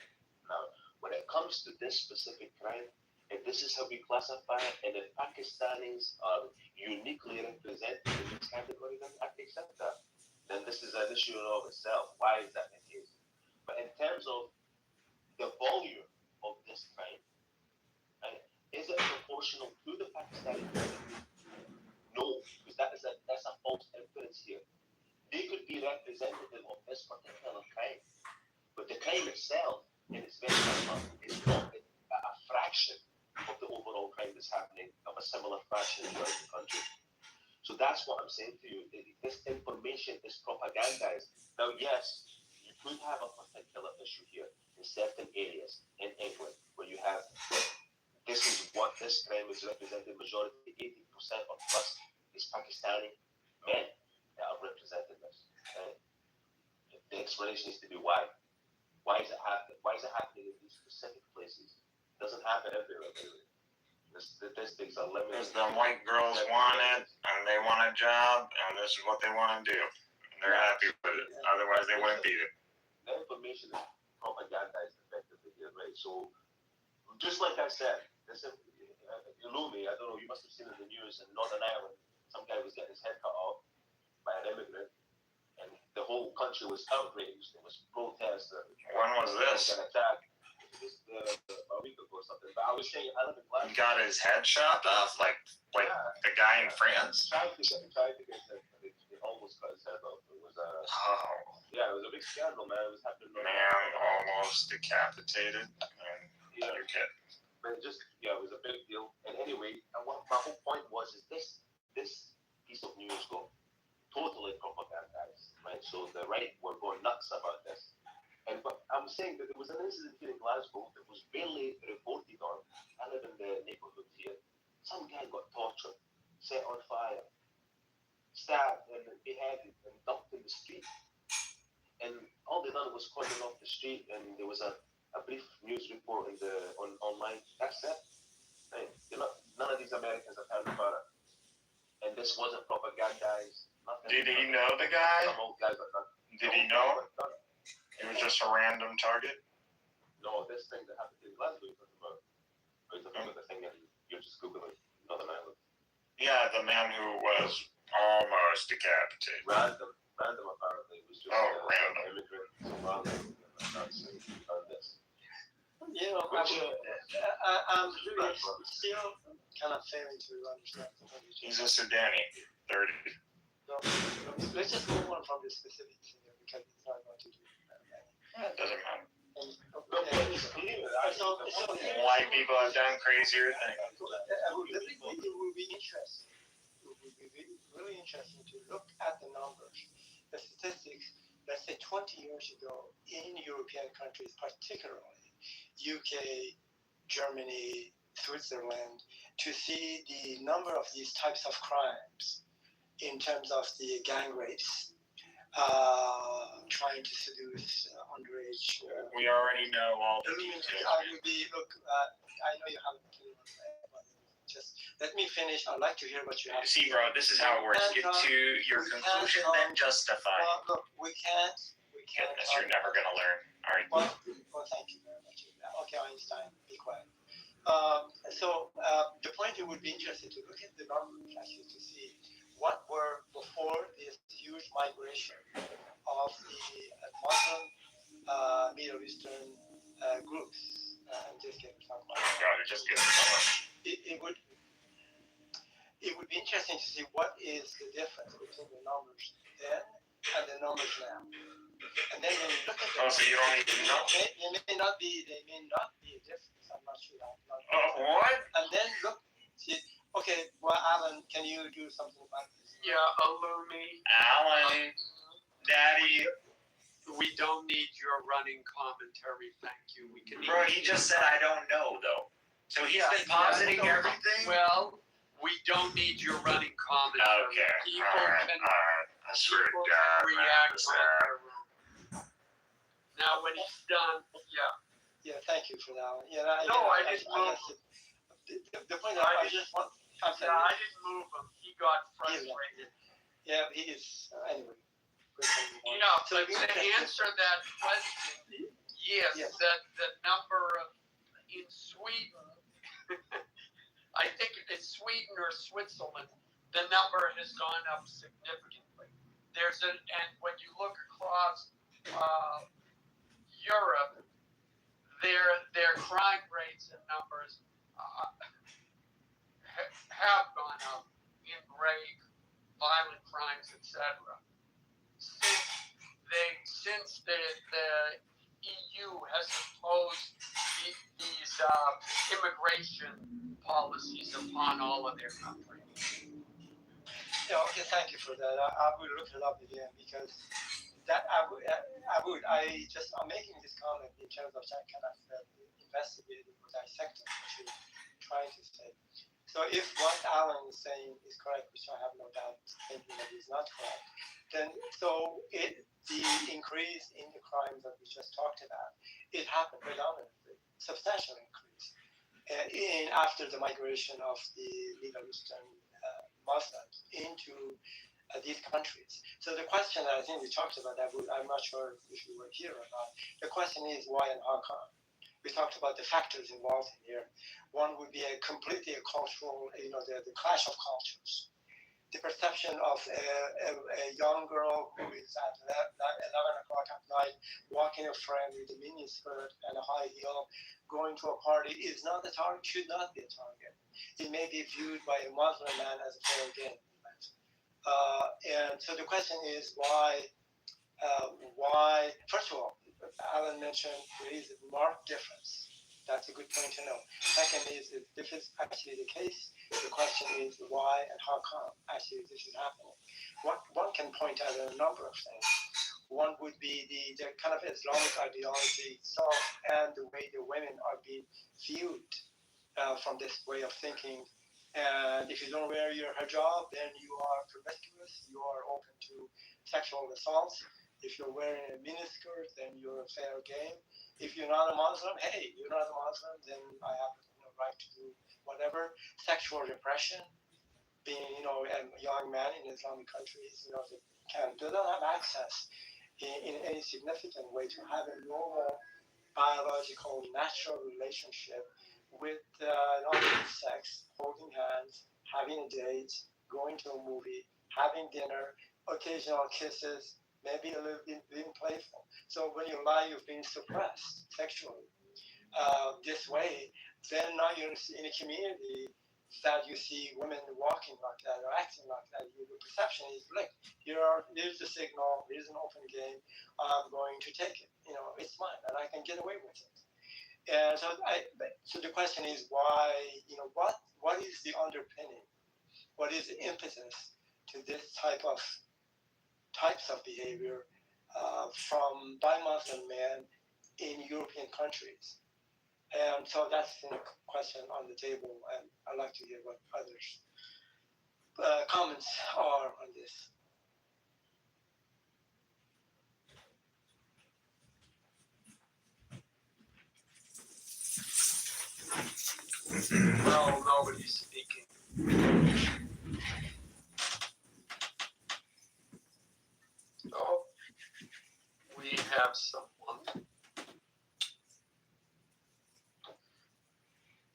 Now, when it comes to this specific crime, if this is how we classify it, and if Pakistanis are uniquely represented in this category, then I accept that. Then this is an issue in of itself. Why is that the case? But in terms of the volume of this crime, right, is it proportional to the Pakistani crime? No, because that's a false inference here. They could be representative of this particular crime, but the crime itself, in its very minimum, is not a fraction of the overall crime that's happening of a similar fashion throughout the country. So that's what I'm saying to you. This information is propagandized. Now, yes, could have a particular issue here in certain areas in England where you have this is what this crime is represented. Majority, 80% or plus, is Pakistani men that are representing this. The explanation needs to be why. Why is it happening? Why is it happening in these specific places? It doesn't happen everywhere. The statistics are limited. Because the white girls want it, and they want a job, and this is what they want to do. And they're happy with it. Otherwise, they wouldn't be there. The information is propagandized effectively here, right? So, just like I said, Illumi, I don't know, you must have seen in the news in Northern Ireland, some guy was getting his head cut off by an immigrant, and the whole country was outraged. There was protests. When was this? An attack. This a week ago or something. But I was saying, I live in Glasgow. He got his head chopped off, like the guy in France. Tried to get they almost cut his head off. It was yeah, it was a big scandal, man. It was happening. Man almost decapitated. And you're kidding. But it was a big deal. And anyway, what my whole point was is this piece of news got totally propagandized, right? So the right were going nuts about this. But I'm saying that there was an incident here in Glasgow that was barely reported on. I live in the neighbourhood here. Some guy got tortured, set on fire, stabbed and beheaded and dumped in the street. And all they done was cordon off the street, and there was a brief news report online. That's it. Hey, none of these Americans have heard about it. And this wasn't propagandized. Nothing. Did he know the guy? Some old guy got done. Did he know? It was just a random target? No, this thing that happened in Glasgow you're talking about. Or you're talking about the thing that you're just Googling Northern Ireland. Yeah, the man who was almost decapitated. Random apparently. It was just random. Immigrant Somali on this. You know, I'm really still kind of failing to understand. He's a Sudani, 30. No, let's just move on from the specifics here because it's not going to do It doesn't matter. So, White people have done crazier things. It will be interesting. It will be really interesting to look at the numbers, the statistics. Let's say 20 years ago in European countries, particularly UK, Germany, Switzerland, to see the number of these types of crimes in terms of the gang rapes, trying to seduce underage. We already know all the details. I know you haven't put it on there, but just let me finish. I'd like to hear what you have. See, bro, this is how it works. Get to your conclusion, then justify. Look, we can't. Goodness, you're never gonna learn. All right. Well, thank you very much. Okay, Einstein, be quiet. So the point, it would be interesting to look at the numbers actually to see what were before this huge migration of the Muslim Middle Eastern groups. Just getting talk about it would be interesting to see what is the difference between the numbers then and the numbers now. And then when you look at them, so you don't even know. They may not be a difference. I'm not sure. What? And then look, see, okay, well, Alan, can you do something about this? Yeah, Illumi. Alan, Daddy. We don't need your running commentary, thank you. We can. Bro, he just said I don't know, though. So he's been positing everything? Well, we don't need your running commentary. Okay, People all right. I swear to God, react on their own. Now, when he's done, Yeah, thank you for that one. Yeah, I didn't move. The point I just want. I didn't move him. He got frustrated. Yeah, he is. Anyway. Yeah, but to answer that question, yes. That the number in Sweden, I think it's Sweden or Switzerland, the number has gone up significantly. And when you look across Europe, their crime rates and numbers have gone up in rape, violent crimes, etc. Since the EU has imposed these immigration policies upon all of their countries. Yeah, okay, thank you for that. I will look it up again because that I I'm making this comment in terms of that kind of investigating or dissecting what you're trying to say. So if what Alan is saying is correct, which I have no doubt thinking that is not correct, then the increase in the crimes that we just talked about, it happened predominantly, substantial increase, after the migration of the Middle Eastern Muslims into these countries. So the question that I think we talked about, I'm not sure if you were here or not, the question is why and how come? We talked about the factors involved in here. One would be a completely cultural, the clash of cultures. The perception of a young girl who is at 11 o'clock at night walking a friend with a mini skirt and a high heel going to a party is not a target, should not be a target. It may be viewed by a Muslim man as a fair game. And so the question is why, first of all, Alan mentioned there is a marked difference. That's a good point to know. Second is, if this is actually the case, the question is why and how come actually this is happening. One can point out a number of things. One would be the kind of Islamic ideology itself and the way the women are being viewed from this way of thinking. And if you don't wear your hijab, then you are promiscuous, you are open to sexual assaults. If you're wearing a miniskirt, then you're a fair game. If you're not a Muslim, hey, you're not a Muslim, then I have the right to do whatever. Sexual repression, being, a young man in Islamic countries, they don't have access in any significant way to have a normal, biological, natural relationship with non sex, holding hands, having a date, going to a movie, having dinner, occasional kisses, maybe a little bit being playful. So when you lie, you've been suppressed sexually. This way, then now you're in a community that you see women walking like that or acting like that. Your perception is, look, here's the signal, here's an open game, I'm going to take it. It's mine, and I can get away with it. And so the question is why, what is the underpinning? What is the impetus to this types of behavior by Muslim men in European countries? And so that's the question on the table, and I'd like to hear what others' comments are on this. Well, nobody's speaking. Oh, we have someone.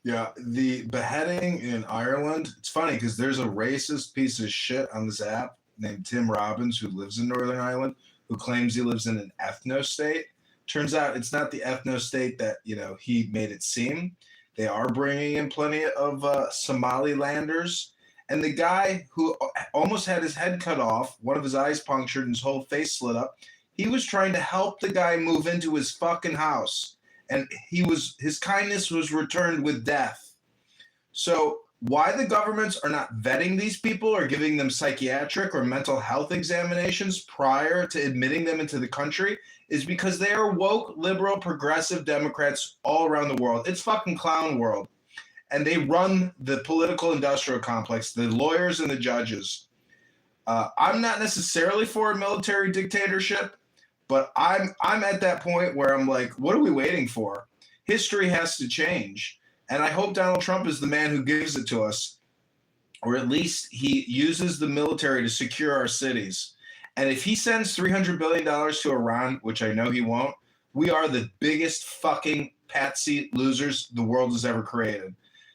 Yeah, the beheading in Ireland, it's funny because there's a racist piece of shit on this app named Tim Robbins who lives in Northern Ireland who claims he lives in an ethno-state. Turns out it's not the ethno-state that, he made it seem. They are bringing in plenty of Somalilanders. And the guy who almost had his head cut off, one of his eyes punctured, and his whole face slit up, he was trying to help the guy move into his fucking house. And his kindness was returned with death. So why the governments are not vetting these people or giving them psychiatric or mental health examinations prior to admitting them into the country is because they are woke, liberal, progressive Democrats all around the world. It's fucking clown world. And they run the political industrial complex, the lawyers and the judges. I'm not necessarily for a military dictatorship, but I'm at that point where I'm like, what are we waiting for? History has to change. And I hope Donald Trump is the man who gives it to us, or at least he uses the military to secure our cities. And if he sends $300 billion to Iran, which I know he won't, we are the biggest fucking patsy losers the world has ever created.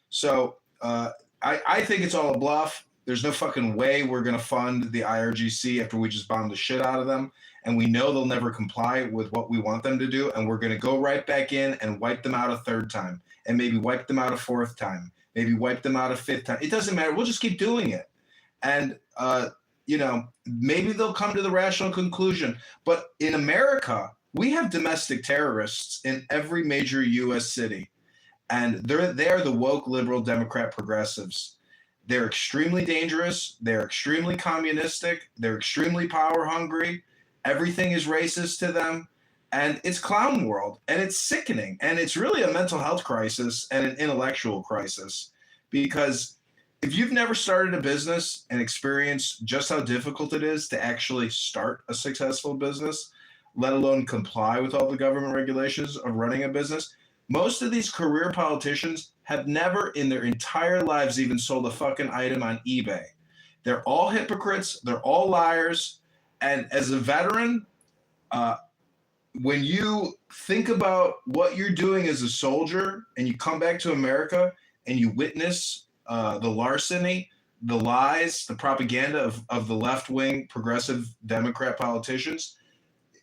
So I think it's all a bluff. There's no fucking way we're going to fund the IRGC after we just bomb the shit out of them. And we know they'll never comply with what we want them to do. And we're going to go right back in and wipe them out a third time. And maybe wipe them out a fourth time. Maybe wipe them out a fifth time. It doesn't matter. We'll just keep doing it. And, maybe they'll come to the rational conclusion. But in America, we have domestic terrorists in every major U.S. city. And they're the woke, liberal, Democrat progressives. They're extremely dangerous. They're extremely communistic. They're extremely power hungry. Everything is racist to them. And it's clown world, and it's sickening, and it's really a mental health crisis and an intellectual crisis, because if you've never started a business and experienced just how difficult it is to actually start a successful business, let alone comply with all the government regulations of running a business, most of these career politicians have never in their entire lives even sold a fucking item on eBay. They're all hypocrites. They're all liars. And as a veteran, when you think about what you're doing as a soldier and you come back to America and you witness the larceny, the lies, the propaganda of the left-wing progressive Democrat politicians,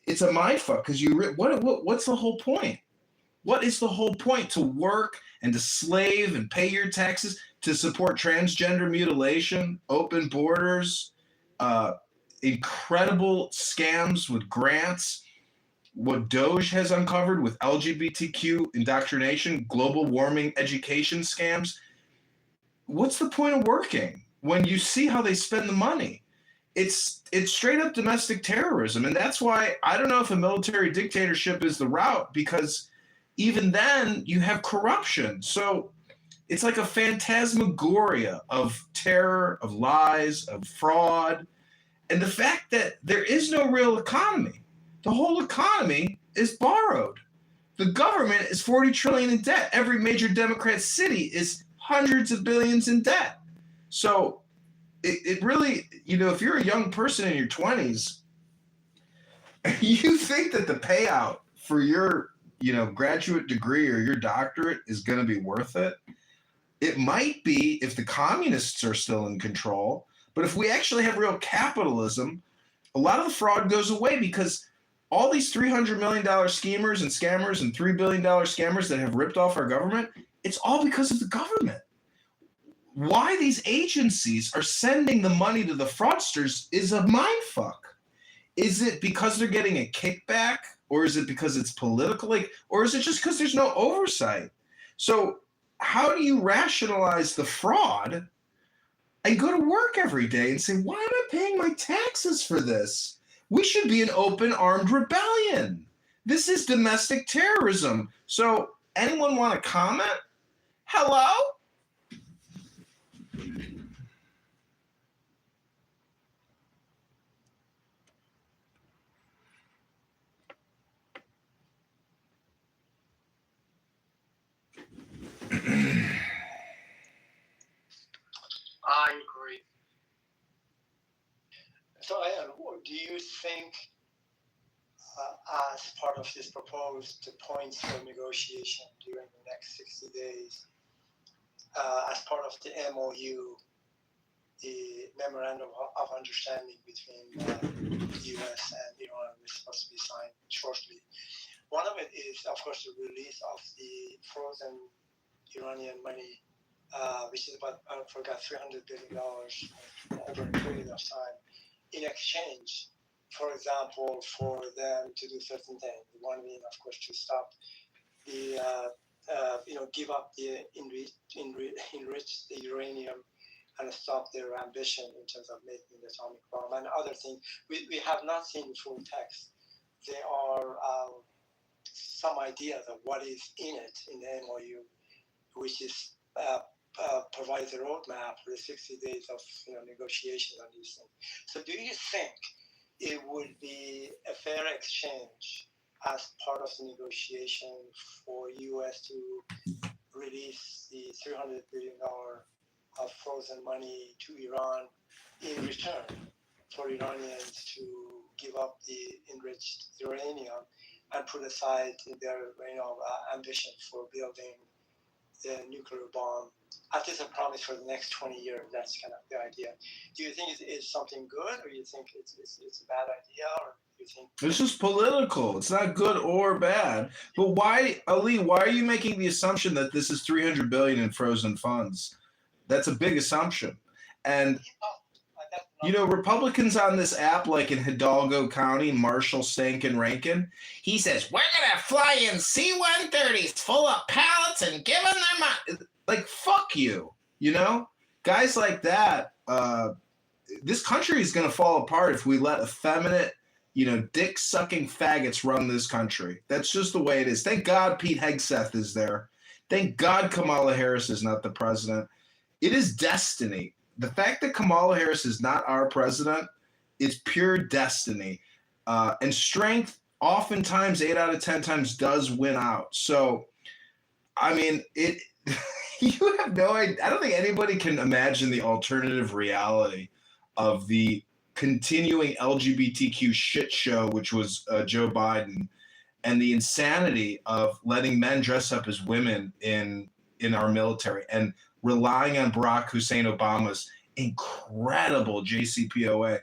it's a mindfuck, because what's the whole point? What is the whole point? To work and to slave and pay your taxes to support transgender mutilation, open borders, incredible scams with grants, what Doge has uncovered with LGBTQ indoctrination, global warming education scams. What's the point of working when you see how they spend the money? It's straight up domestic terrorism. And that's why I don't know if a military dictatorship is the route, because even then you have corruption. So it's like a phantasmagoria of terror, of lies, of fraud. And the fact that there is no real economy. The whole economy is borrowed. The government is $40 trillion in debt. Every major Democrat city is hundreds of billions in debt. So it really, if you're a young person in your 20s, you think that the payout for your, graduate degree or your doctorate is going to be worth it. It might be if the communists are still in control, but if we actually have real capitalism, a lot of the fraud goes away, because all these $300 million schemers and scammers and $3 billion scammers that have ripped off our government, it's all because of the government. Why these agencies are sending the money to the fraudsters is a mindfuck. Is it because they're getting a kickback, or is it because it's political, or is it just because there's no oversight? So how do you rationalize the fraud and go to work every day and say, why am I paying my taxes for this? We should be an open armed rebellion. This is domestic terrorism. So anyone want to comment? Hello? I agree. So, do you think, as part of this proposed points for negotiation during the next 60 days, as part of the MOU, the Memorandum of Understanding between the U.S. and Iran is supposed to be signed shortly. One of it is, of course, the release of the frozen Iranian money, which is about, I forgot, $300 billion over a period of time, in exchange, for example, for them to do certain things. One being, of course, to stop the, give up the enriched uranium and stop their ambition in terms of making the atomic bomb and other things. We have not seen the full text. There are some ideas of what is in it in the MOU, which is provides a roadmap for the 60 days of negotiations on these things. So do you think it would be a fair exchange as part of the negotiation for U.S. to release the $300 billion of frozen money to Iran in return for Iranians to give up the enriched uranium and put aside their ambition for building the nuclear bomb, at least a promise for the next 20 years? That's kind of the idea. Do you think it's something good, or you think it's a bad idea, or do you think this is political? It's not good or bad. But why, Ali? Why are you making the assumption that this is $300 billion in frozen funds? That's a big assumption. And Republicans on this app, like in Hidalgo County, Marshall Stankin Rankin, he says, we're going to fly in C-130s full of pallets and give them their money. Like, fuck you, Guys like that, this country is going to fall apart if we let effeminate, dick-sucking faggots run this country. That's just the way it is. Thank God Pete Hegseth is there. Thank God Kamala Harris is not the president. It is destiny. The fact that Kamala Harris is not our president is pure destiny. And strength, oftentimes, 8 out of 10 times, does win out. So, I mean, you have no idea. I don't think anybody can imagine the alternative reality of the continuing LGBTQ shit show, which was Joe Biden, and the insanity of letting men dress up as women in our military and relying on Barack Hussein Obama's incredible JCPOA.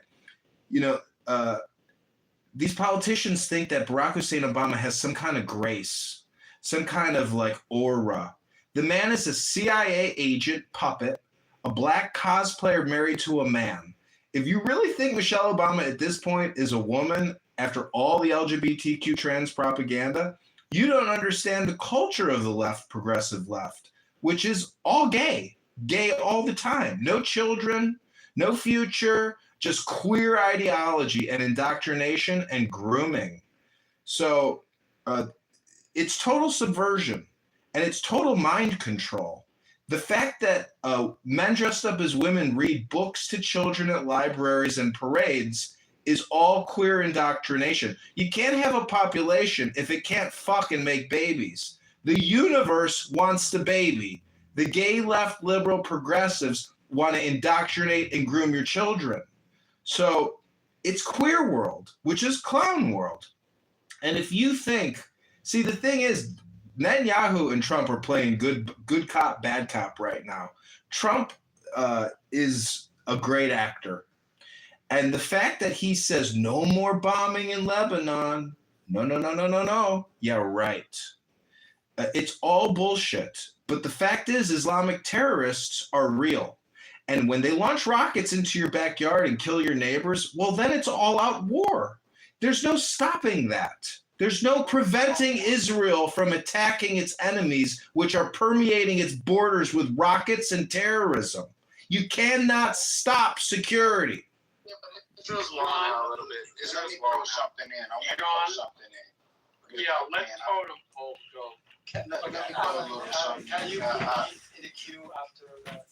These politicians think that Barack Hussein Obama has some kind of grace, some kind of aura. The man is a CIA agent puppet, a black cosplayer married to a man. If you really think Michelle Obama at this point is a woman after all the LGBTQ trans propaganda, you don't understand the culture of the left, progressive left, which is all gay all the time. No children, no future, just queer ideology and indoctrination and grooming. So it's total subversion and it's total mind control. The fact that men dressed up as women read books to children at libraries and parades is all queer indoctrination. You can't have a population if it can't fuck and make babies. The universe wants the baby. The gay left liberal progressives want to indoctrinate and groom your children. So it's queer world, which is clown world. And if you think, see, the thing is, Netanyahu and Trump are playing good cop, bad cop right now. Trump is a great actor. And the fact that he says no more bombing in Lebanon, no. Yeah, right. It's all bullshit. But the fact is, Islamic terrorists are real. And when they launch rockets into your backyard and kill your neighbors, well, then it's all-out war. There's no stopping that. There's no preventing Israel from attacking its enemies, which are permeating its borders with rockets and terrorism. You cannot stop security. Yeah, but it feels long now a little bit. Let me throw something in. I want to throw something in. Yeah, let Totem Pole go. Let me throw a little something Can you in. put me in the queue after that?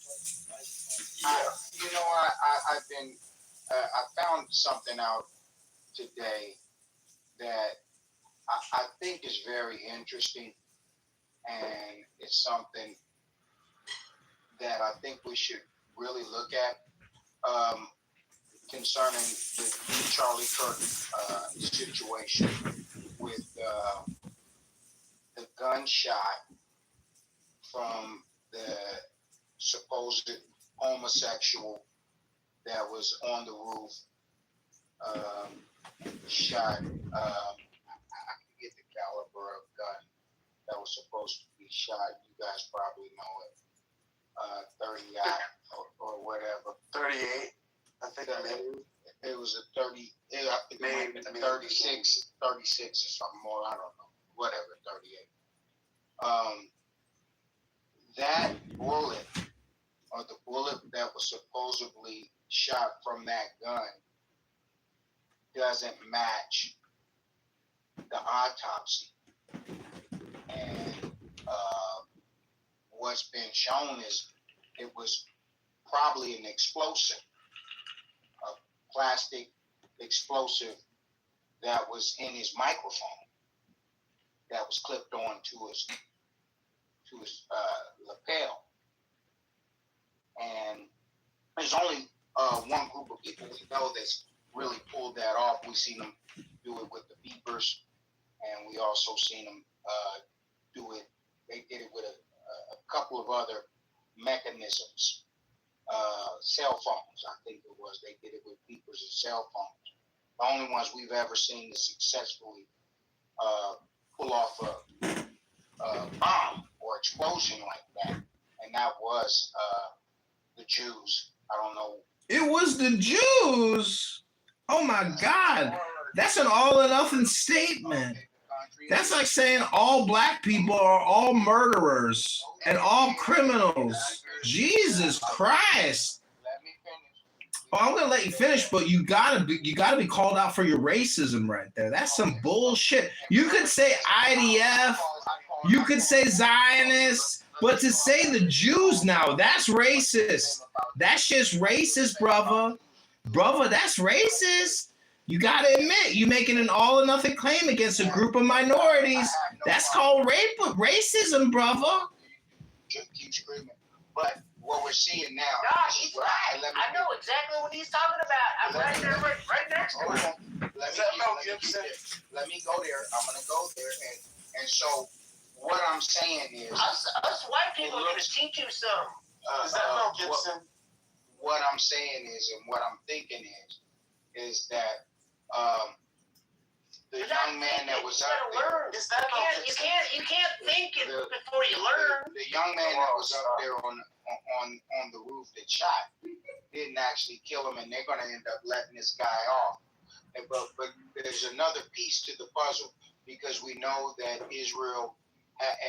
I've been, I found something out today that I think is very interesting, and it's something that I think we should really look at concerning the Charlie Kirk situation with the gunshot from the supposed homosexual that was on the roof, shot. I forget the caliber of gun that was supposed to be shot. You guys probably know it. 30 or whatever. 38. I think it was a 30. I think it might have been 36 or something more. I don't know. Whatever. 38. That bullet, or the bullet that was supposedly shot from that gun, doesn't match the autopsy. And what's been shown is it was probably an explosive, a plastic explosive that was in his microphone, that was clipped on to his lapel. And there's only one group of people we know that's really pulled that off. We've seen them do it with the beepers, and we also seen them do it. They did it with a couple of other mechanisms, cell phones, I think it was. They did it with beepers and cell phones. The only ones we've ever seen to successfully pull off a bomb or explosion like that, and that was the Jews. I don't know. It was the Jews. Oh my God. That's an all or nothing statement. That's like saying all black people are all murderers and all criminals. Jesus Christ. Let me finish. Oh, I'm gonna let you finish, but you gotta be called out for your racism right there. That's some bullshit. You could say IDF, you could say Zionists, but to say the Jews now, that's racist. That shit's racist, brother. Brother, that's racist. You gotta admit, you making an all or nothing claim against a group of minorities. That's called racism, brother. Keep screaming. But what we're seeing now. God, he's right. I know exactly what he's talking about. I'm right there, right next to him. Let me go there. I'm gonna go there, and so what I'm saying is, us white people are gonna teach you something. Is that Mel Gibson? What I'm saying is, and what I'm thinking is that the young man that was up there. Is that you can't think it before you learn. The young man that was up there on the roof that shot didn't actually kill him, and they're going to end up letting this guy off. But there's another piece to the puzzle, because we know that Israel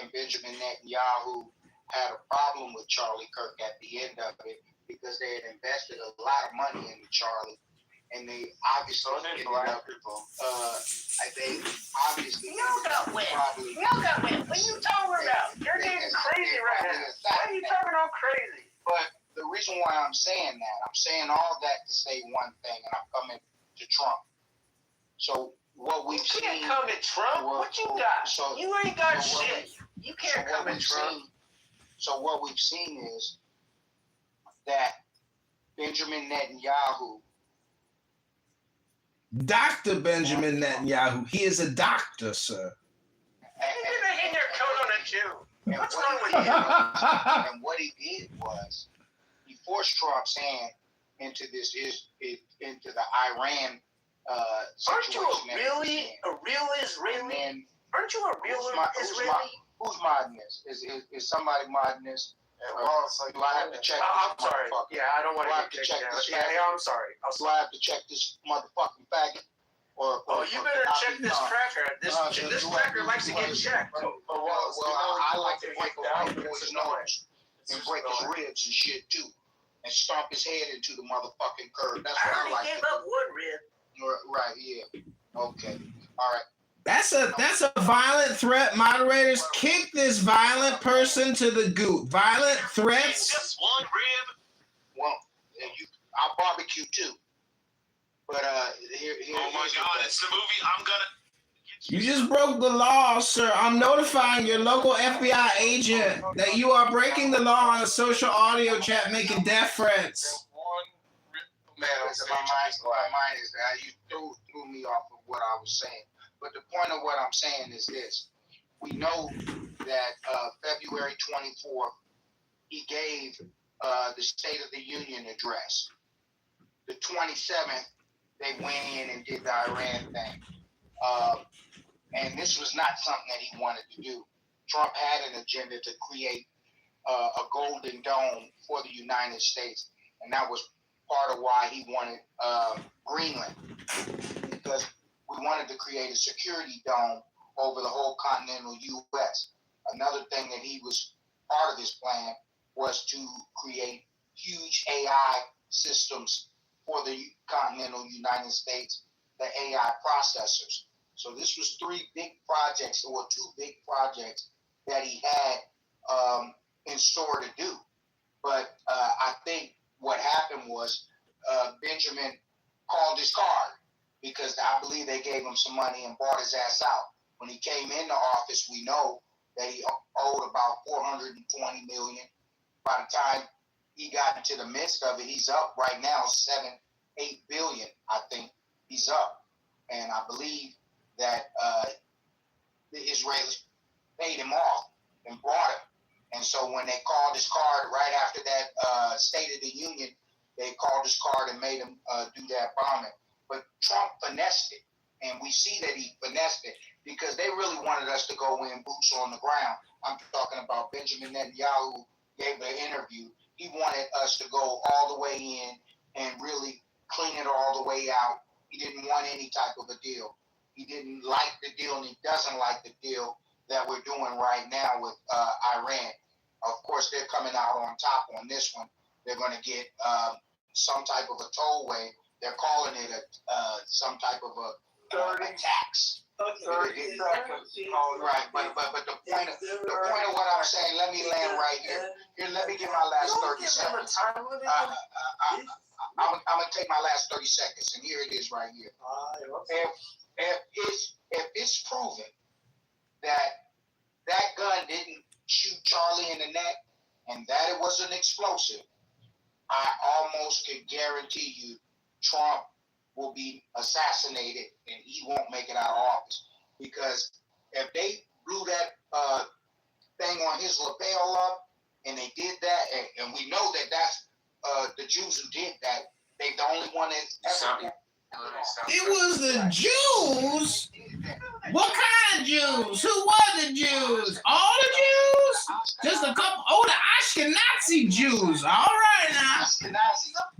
and Benjamin Netanyahu had a problem with Charlie Kirk at the end of it, because they had invested a lot of money into Charlie, and they obviously ended up. They obviously y'all got wet. Y'all got wet. What are you talking about? You're getting crazy right now. Why are you talking all crazy? But the reason why I'm saying that, I'm saying all that to say one thing, and I'm coming to Trump. So what we've seen. You can't come at Trump. What you got? So, you ain't got shit. You can't come at Trump. So what we've seen is that Benjamin Netanyahu. Dr. Benjamin Netanyahu. He is a doctor, sir. You're gonna hang your coat on a Jew. What's wrong with you? And what he did was he forced Trump's hand into into the Iran Aren't you situation. a real Israeli? Aren't you a real Israeli? Who's modding this? Is somebody modding this? Do I have to check? I'm sorry. Yeah, I don't want to get kicked out. Yeah, I'm sorry. Do I have to check this motherfucking faggot? You better check this cracker. This cracker likes to get checked. I like to break a white boy's nose and break his ribs and shit too, and stomp his head into the motherfucking curb. That's what I like. I gave up one rib. Right. Yeah. Okay. All right. That's a violent threat. Moderators, kick this violent person to the goop. Violent threats. Just one rib. Well, I'll barbecue too. But here. Oh my God! It's the movie. I'm gonna. You just broke the law, sir. I'm notifying your local FBI agent that you are breaking the law on a social audio chat, making death threats. Man, my mind is that you threw me off of what I was saying. But the point of what I'm saying is this. We know that February 24th, he gave the State of the Union address. The 27th, they went in and did the Iran thing. And this was not something that he wanted to do. Trump had an agenda to create a golden dome for the United States. And that was part of why he wanted Greenland. Because we wanted to create a security dome over the whole continental U.S. Another thing that he was part of his plan was to create huge AI systems for the continental United States, the AI processors. So this was two big projects that he had in store to do. But I think what happened was Benjamin called his card, because I believe they gave him some money and bought his ass out. When he came into office, we know that he owed about $420 million. By the time he got into the midst of it, he's up right now $7-8 billion. I think he's up, and I believe that the Israelis paid him off and brought him. And so when they called his card right after that State of the Union, they called his card and made him do that bombing. But Trump finessed it, and we see that he finessed it because they really wanted us to go in boots on the ground. I'm talking about Benjamin Netanyahu gave the interview. He wanted us to go all the way in and really clean it all the way out. He didn't want any type of a deal. He didn't like the deal, and he doesn't like the deal that we're doing right now with Iran. Of course, they're coming out on top on this one. They're going to get some type of a tollway. They're calling it some type of a tax. 30 seconds. Right, but the point of what I'm saying, let me land right here. Here, let me get my last 30 seconds. I'm gonna take my last 30 seconds, and here it is right here. If it's proven that gun didn't shoot Charlie in the neck and that it was an explosive, I almost could guarantee you Trump will be assassinated and he won't make it out of office. Because if they blew that thing on his lapel up and they did that, and we know that that's the Jews who did that, they the only one that's ever did. It was the Jews? What kind of Jews? Who were the Jews? All the Jews? Just a couple? Oh, the Ashkenazi Jews. All right now.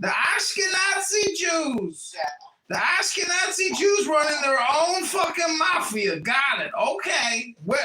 The Ashkenazi Jews. The Ashkenazi Jews running their own fucking mafia. Got it. Okay. Well,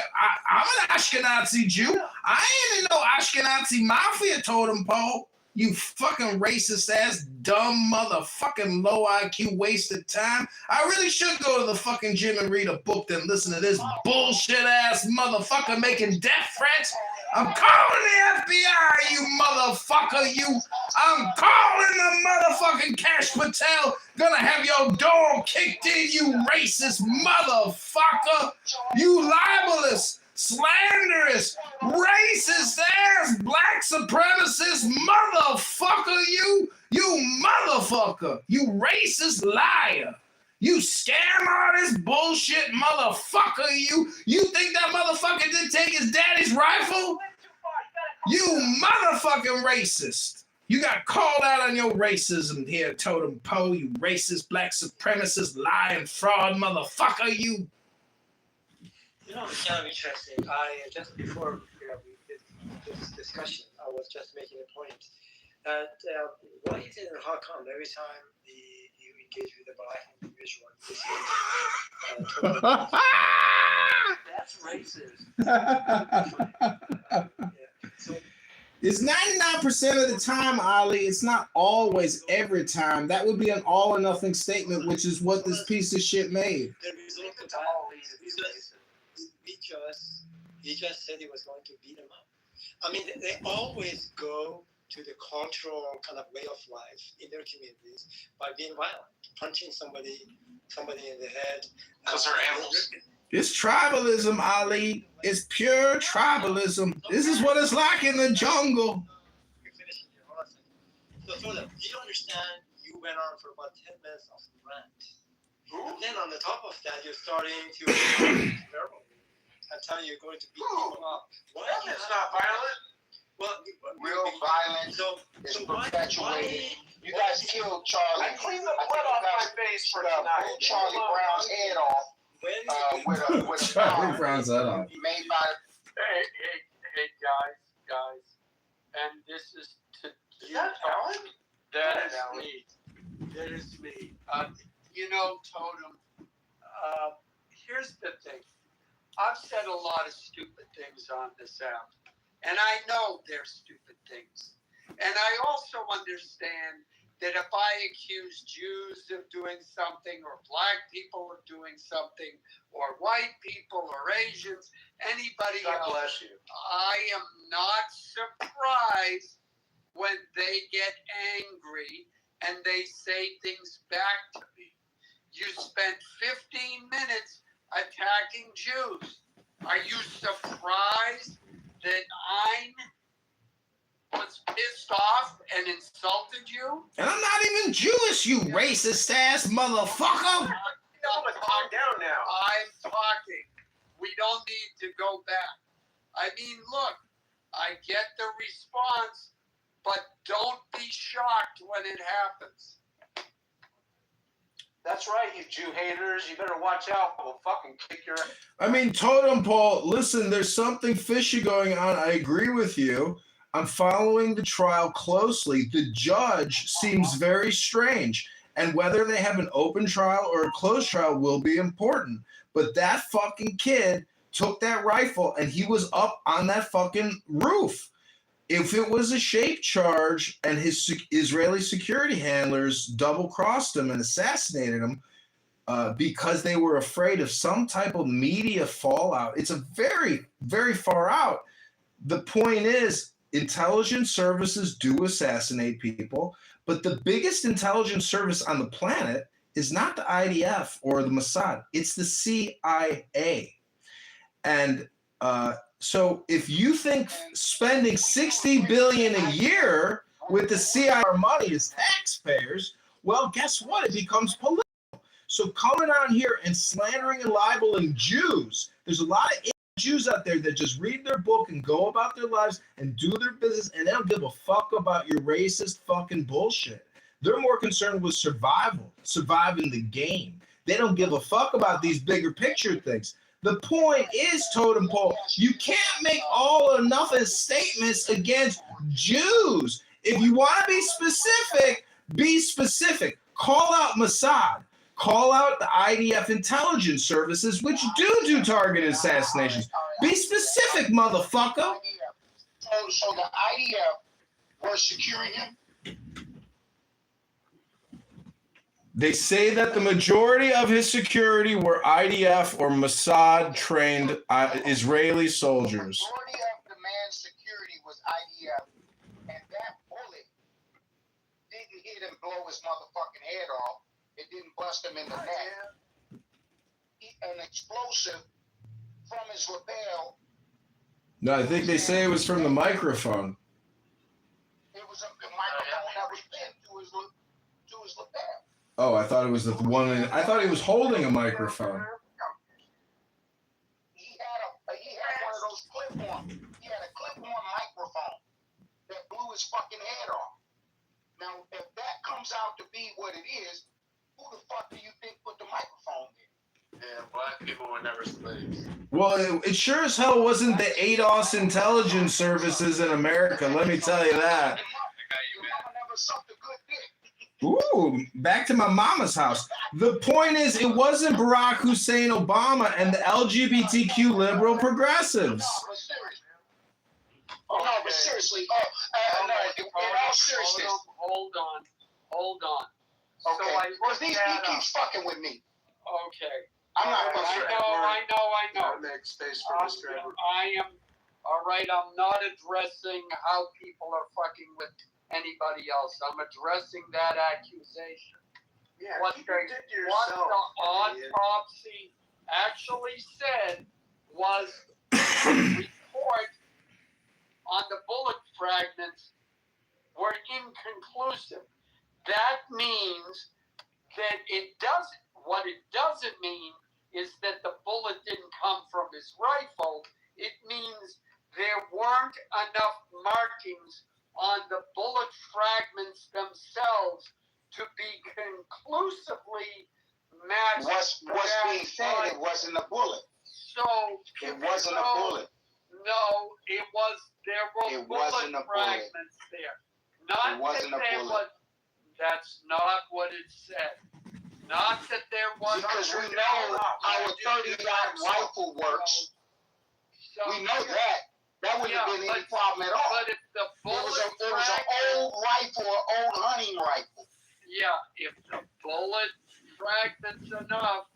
I'm an Ashkenazi Jew. I ain't in no Ashkenazi mafia totem pole. You fucking racist ass, dumb motherfucking low IQ waste of time. I really should go to the fucking gym and read a book than listen to this bullshit ass motherfucker making death threats. I'm calling the FBI, you motherfucker, you. I'm calling the motherfucking Cash Patel. Gonna have your door kicked in, you racist motherfucker. You libelous, slanderous, racist ass, black supremacist motherfucker, you motherfucker, you racist liar. You scam artist bullshit motherfucker, you think that motherfucker didn't take his daddy's rifle? You motherfucking racist. You got called out on your racism here, Totem Poe, you racist, black supremacist, lying, fraud motherfucker, you. You know, it's kind of interesting. I just before we did this discussion, I was just making a point that why is it in Hong Kong every time you engage with a black individual, that's racist. So, it's 99% of the time, Ali. It's not always every time. That would be an all or nothing statement, which is what this piece of shit made. The result of that he just said he was going to beat him up. I mean, they always go to the cultural kind of way of life in their communities by being violent, punching somebody in the head. Because they're animals. It's tribalism, Ali. It's pure tribalism. This is what it's like in the jungle. So, do you understand? You went on for about 10 minutes of rant. And then on the top of that, you're starting to and tell you you're going to beat people up. Why it's not violent. Well, real violence is perpetuated. You guys killed Charlie. I cleaned the blood off my face for tonight. Charlie Brown's head off. With a Charlie Brown's head off. Made by. Hey, guys, and this is to you. That is me. That is me. You know, Totem. Here's the thing. I've said a lot of stupid things on this app, and I know they're stupid things. And I also understand that if I accuse Jews of doing something, or black people of doing something, or white people, or Asians, anybody else, God bless you. I am not surprised when they get angry and they say things back to me. You spent 15 minutes attacking Jews. Are you surprised that I was pissed off and insulted you? And I'm not even Jewish, you racist ass motherfucker. Calm down now. I'm talking. We don't need to go back. I mean, look, I get the response, but don't be shocked when it happens. That's right, you Jew haters. You better watch out. We'll fucking kick your ass. I mean, Totem Pole, listen, there's something fishy going on. I agree with you. I'm following the trial closely. The judge seems very strange. And whether they have an open trial or a closed trial will be important. But that fucking kid took that rifle and he was up on that fucking roof. if it was a shape charge and his Israeli security handlers double-crossed him and assassinated him because they were afraid of some type of media fallout, it's a very, very far out. The point is, intelligence services do assassinate people, but the biggest intelligence service on the planet is not the IDF or the Mossad. It's the CIA. And so if you think spending $60 billion a year with the CIA money as taxpayers, well, guess what? It becomes political. So coming on here and slandering and libeling Jews, there's a lot of Jews out there that just read their book and go about their lives and do their business, and they don't give a fuck about your racist fucking bullshit. They're more concerned with surviving the game. They don't give a fuck about these bigger picture things. The point is, Totem Pole, you can't make all or nothing statements against Jews. If you want to be specific, be specific. Call out Mossad. Call out the IDF intelligence services, which do targeted assassinations. Be specific, motherfucker. So the IDF was securing him? They say that the majority of his security were IDF or Mossad-trained Israeli soldiers. The majority of the man's security was IDF, and that bullet didn't hit him, blow his motherfucking head off. It didn't bust him in the neck. An explosive from his lapel. No, I think they say it was from the microphone. It was a microphone that was pinned to his lapel. Oh, I thought it was the one. I thought he was holding a microphone. He had one of those clip-on. He had a clip-on microphone that blew his fucking head off. Now, if that comes out to be what it is, who the fuck do you think put the microphone in? Yeah, black people were never slaves. Well, it sure as hell wasn't the ADOS intelligence services in America. Let me tell you that. Your mama never sucked a good dick. Ooh, back to my mama's house. The point is, it wasn't Barack Hussein Obama and the LGBTQ liberal progressives. No, but seriously, in all seriousness. Hold on. Okay, because he keeps fucking with me. Okay. I'm not I know. Make space for Mr. Edward. I am, all right, I'm not addressing how people are fucking with anybody else. I'm addressing that accusation. Yeah, what keep the it to yourself, autopsy actually said was the report on the bullet fragments were inconclusive. That means that what it doesn't mean is that the bullet didn't come from his rifle. It means there weren't enough markings on the bullet fragments themselves to be conclusively matched. What's being said, it wasn't a bullet. So it wasn't a bullet. No, it was. There were bullet fragments there. Not it wasn't that a bullet. That's not what it said. Not that there was. Because we know how a 30-aught rifle works. So, we know that. That wouldn't have been any problem at all. But if the bullet it was an old rifle, an old hunting rifle. Yeah, if the bullet fragments enough.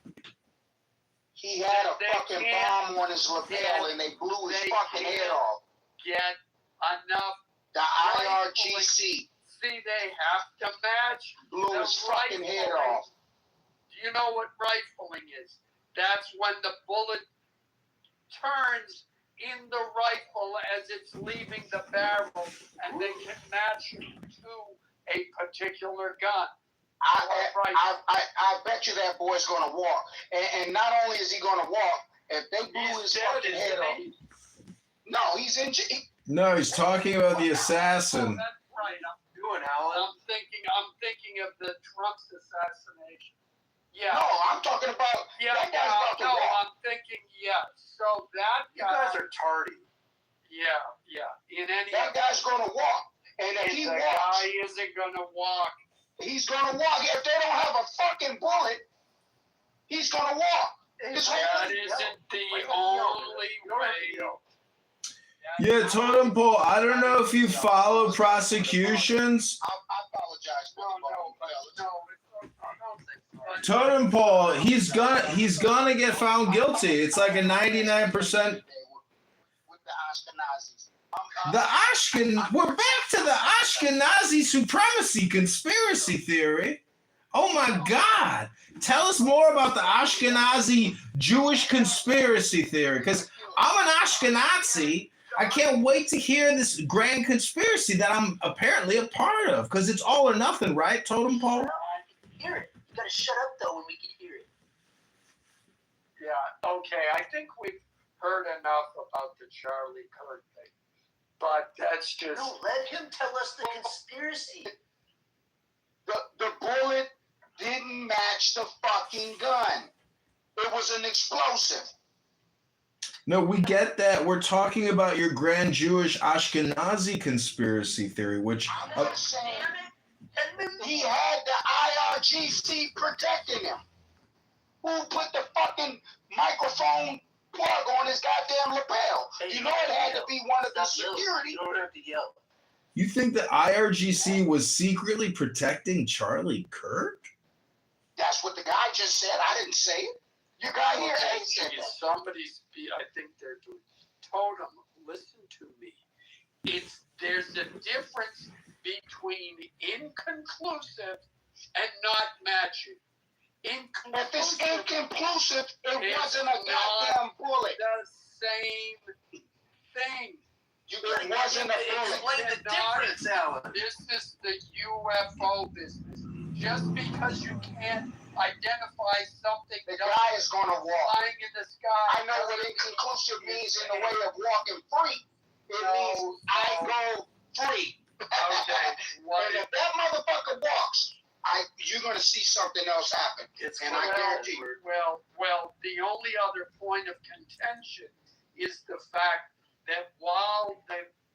He had a fucking bomb on his lapel and they blew his fucking head off. Get enough. The IRGC. See, they have to match. Blew his fucking head off. Do you know what rifling is? That's when the bullet turns in the rifle as it's leaving the barrel, and they can match it to a particular gun. I bet you that boy's going to walk. And not only is he going to walk, if they blew his fucking head off. No, he's in jail. No, he's talking about the assassin. That's right. I'm thinking of the Trump's assassination. Yeah. No, I'm talking about that guy's about to walk. I'm thinking, So that guy. You guys are tardy. Yeah. That guy's going to walk. And if he walks. The guy isn't going to walk. He's going to walk. If they don't have a fucking bullet, he's going to walk. That isn't the only way. Yeah, Totem Pole, I don't know if you follow prosecutions. I apologize. Totem Pole, he's gonna get found guilty. It's like a 99%. We're back to the Ashkenazi supremacy conspiracy theory. Oh my God. Tell us more about the Ashkenazi Jewish conspiracy theory, because I'm an Ashkenazi. I can't wait to hear this grand conspiracy that I'm apparently a part of, because it's all or nothing, right, Totem Pole? Hear it. You gotta shut up though when we can hear it. Yeah, okay. I think we've heard enough about the Charlie Kirk thing. But that's just... No, let him tell us the conspiracy. The bullet didn't match the fucking gun. It was an explosive. No, we get that. We're talking about your grand Jewish Ashkenazi conspiracy theory, which... I'm not saying he had the IRGC protecting him. Who put the fucking microphone plug on his goddamn lapel? Hey, you know it had to be one of the security. You don't have to yell. You think the IRGC was secretly protecting Charlie Kirk? That's what the guy just said. I didn't say it. Your guy here said that. Somebody's, I think they're doing... Totem, listen to me. There's a difference between inconclusive and not matching. If it's inconclusive, it wasn't a goddamn bullet. The same thing. It wasn't a bullet. Explain the difference, Alan. This is the UFO business. Just because you can't identify something, the guy is going to walk flying in the sky. I know what inconclusive means in the way of walking free. It means I go free. Okay. And if that motherfucker walks, you're going to see something else happen. I guarantee you. Well, the only other point of contention is the fact that while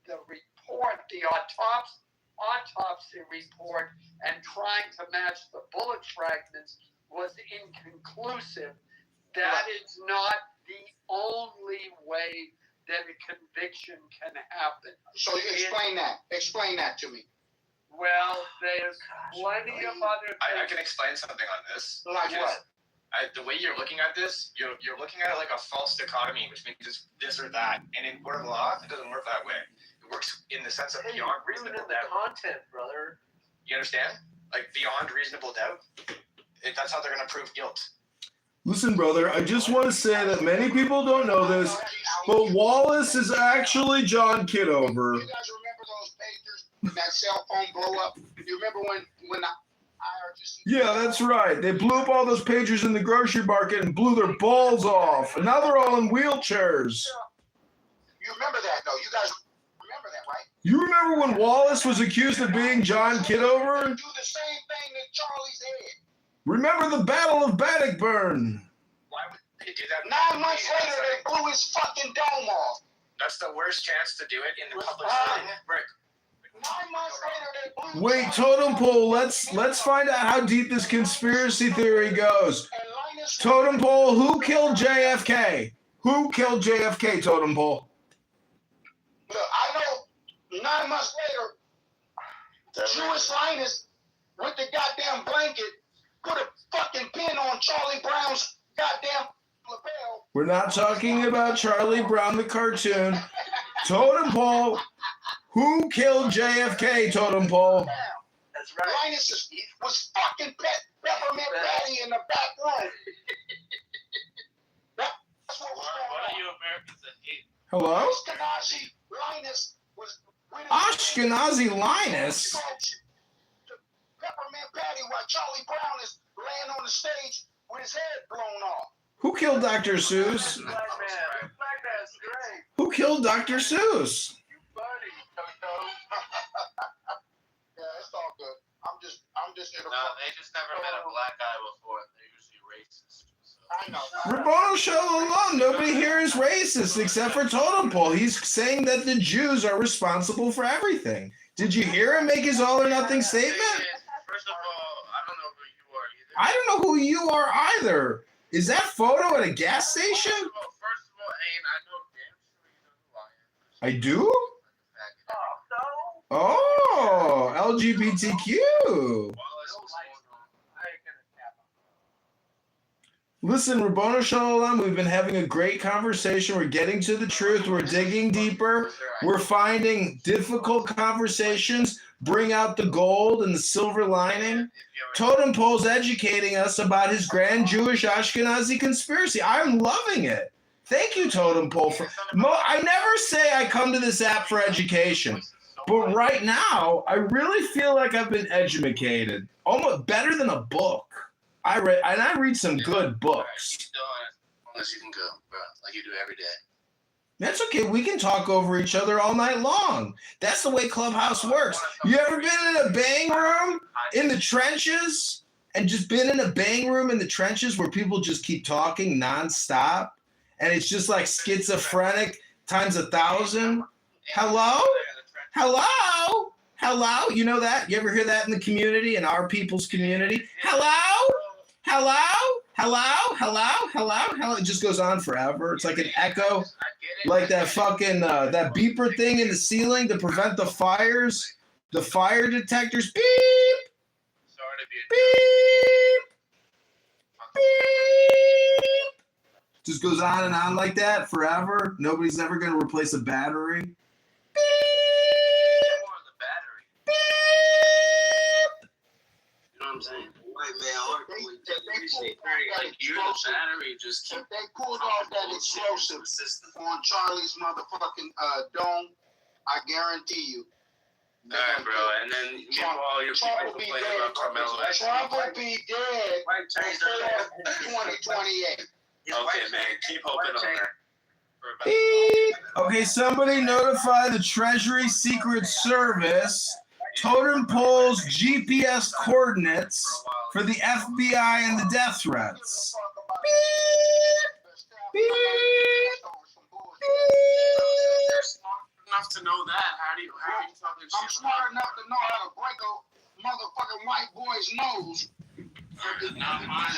the report, the autopsy report, and trying to match the bullet fragments was inconclusive, that is not the only way that a conviction can happen. So you explain that. Explain that to me. Well, there's plenty of other things. I can explain something on this. Like what? The way you're looking at this, you're looking at it like a false dichotomy, which means it's this or that. And in court of law, it doesn't work that way. It works in the sense of beyond reasonable doubt. Content, brother. You understand? Like beyond reasonable doubt. That's how they're going to prove guilt. Listen, brother, I just want to say that many people don't know this, but Wallace is actually John Kitover. You guys remember those pagers when that cell phone blew up? You remember when the IRGC... Yeah, that's right. They blew up all those pagers in the grocery market and blew their balls off. And now they're all in wheelchairs. You remember that, though. You guys remember that, right? You remember when Wallace was accused of being John Kitover? Do the same thing that Charlie's did. Remember the Battle of Bannockburn? Why would they do that? 9 months later, they blew his fucking dome off. That's the worst chance to do it in the public setting. Right. 9 months later, they blew. Wait, Totem Pole, let's find out how deep this conspiracy theory goes. Totem Pole, who killed JFK? Who killed JFK, Totem Pole? Look, I know 9 months later, Jewish Linus with the goddamn blanket put a fucking pin on Charlie Brown's goddamn lapel. We're not talking about Charlie Brown the cartoon. Totem Pole, who killed JFK, Totem Pole? That's right. Linus was fucking Peppermint Patty in the back room. That's what was going on. you Americans that hate? Hello? Ashkenazi Linus was... Ashkenazi Linus? Peppermint Patty while Charlie Brown is laying on the stage with his head blown off. Who killed Dr. Seuss? Black man's great. Who killed Dr. Seuss? You buddy, Toto. Yeah, it's all good. I'm just here to... No, they just never met a black guy before. They're usually racist. I know. Rabono Shalom, nobody here is racist except for Totem Pole. He's saying that the Jews are responsible for everything. Did you hear him make his all or nothing statement? First of all, I don't know who you are either. I don't know who you are either. Is that photo at a gas station? First of all, Ain, I know damn sure you know who I am. I do? Oh, LGBTQ. Listen, Rabboni Shalom, we've been having a great conversation. We're getting to the truth. We're digging deeper. We're finding difficult conversations, bring out the gold and the silver lining. Totem Pole's educating us about his grand Jewish Ashkenazi conspiracy. I'm loving it. Thank you, Totem Pole. I never say I come to this app for education, but right now, I really feel like I've been educated. Almost better than a book. I read some good books. Unless you can go, bro, like you do every day. That's okay. We can talk over each other all night long. That's the way Clubhouse works. You ever been in a bang room in the trenches and just been in a bang room in the trenches where people just keep talking nonstop and it's just like schizophrenic times 1,000? Hello? Hello? Hello? You know that? You ever hear that in the community, in our people's community? Hello? Hello? Hello? Hello? Hello? Hello? It just goes on forever. It's like an echo, like that fucking, that beeper thing in the ceiling to prevent the fires. The fire detectors, beep, beep, beep. Just goes on and on like that forever. Nobody's ever going to replace a battery. Beep, beep. You know what I'm saying? Wait, man, If they pulled off that explosive on Charlie's motherfucking dome, I guarantee you. Alright, bro, and then you know all your people complaining about Carmelo. Trump will be dead before 2028. Okay, man, keep hoping on that. Beep. Okay, somebody notify the Treasury Secret Service Totem Pole's GPS coordinates for the FBI and the death threats. Beep. Enough to know that. How do you talking shit? I'm smart enough to know how to break a motherfucking white boy's nose. Not mine,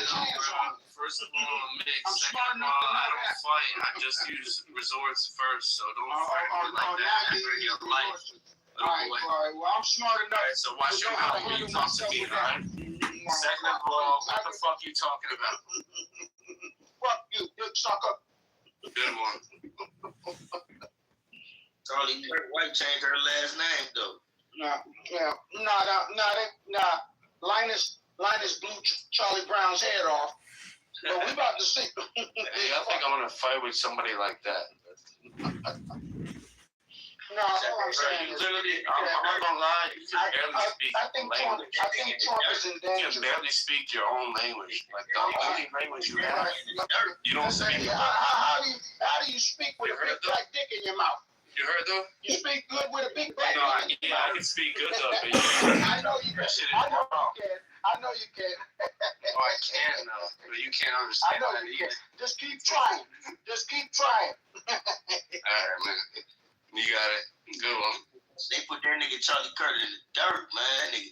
First of all, I'm mixed. Second of all, I don't fight. I just use resorts first, so don't fight me like that ever in your life. Alright, well, I'm smart enough. Alright, so watch your mouth when you talk to me, alright? Second of all, what the fuck you talking about? Fuck you, dick sucker. Good one. Charlie White changed her last name though. Linus blew Charlie Brown's head off. But we about to see. Hey, I think I'm gonna fight with somebody like that. No, all I'm saying is, I'm not gonna lie, you can barely speak I think Trump is in danger. You can barely speak your own language. Like the only language you have, you don't speak. How do you speak with a big black dick in your mouth? You heard though? You speak good with a big black dick in your I mouth. can speak good though, but I know you can. I know you can. Oh, I can though, but you can't understand. I know that you either. can. Just keep trying. Just keep trying. Alright, man. You got it. Good one. They put that nigga Charlie Kirk in the dirt, man. That nigga.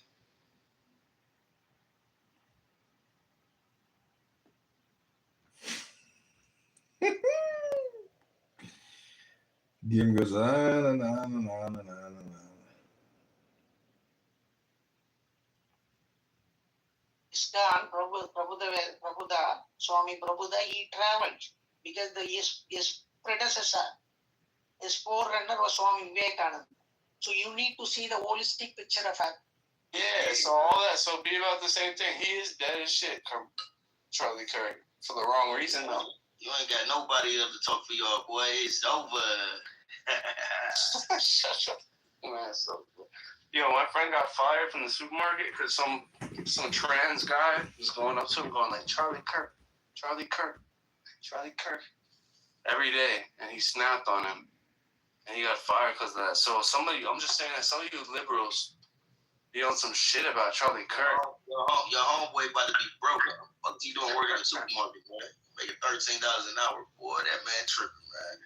Game goes on and on and on and on and on. Iskan, Prabhuda, Swami Prabhuda, he traveled because his predecessor, his forerunner was Swami Vivekananda. So you need to see the holistic picture of it. Yeah, so all that, so be about the same thing. He is dead as shit, Charlie Kirk, for the wrong reason though. You ain't got nobody else to talk for y'all, boy. It's over. Shut up. Man, so yo, my friend got fired from the supermarket because some trans guy was going up to him going like, Charlie Kirk, every day, and he snapped on him, and he got fired because of that. So I'm just saying that some of you liberals, you on some shit about Charlie Kirk. Your homeboy about to be broke. What you doing working in the supermarket, man? Making $13 an hour, boy. That man tripping, man.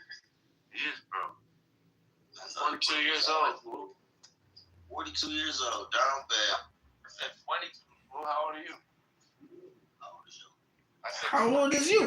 He is, bro. 42 years old. 42 years old, down bad. I said 22. Well, how old are you? How old is you?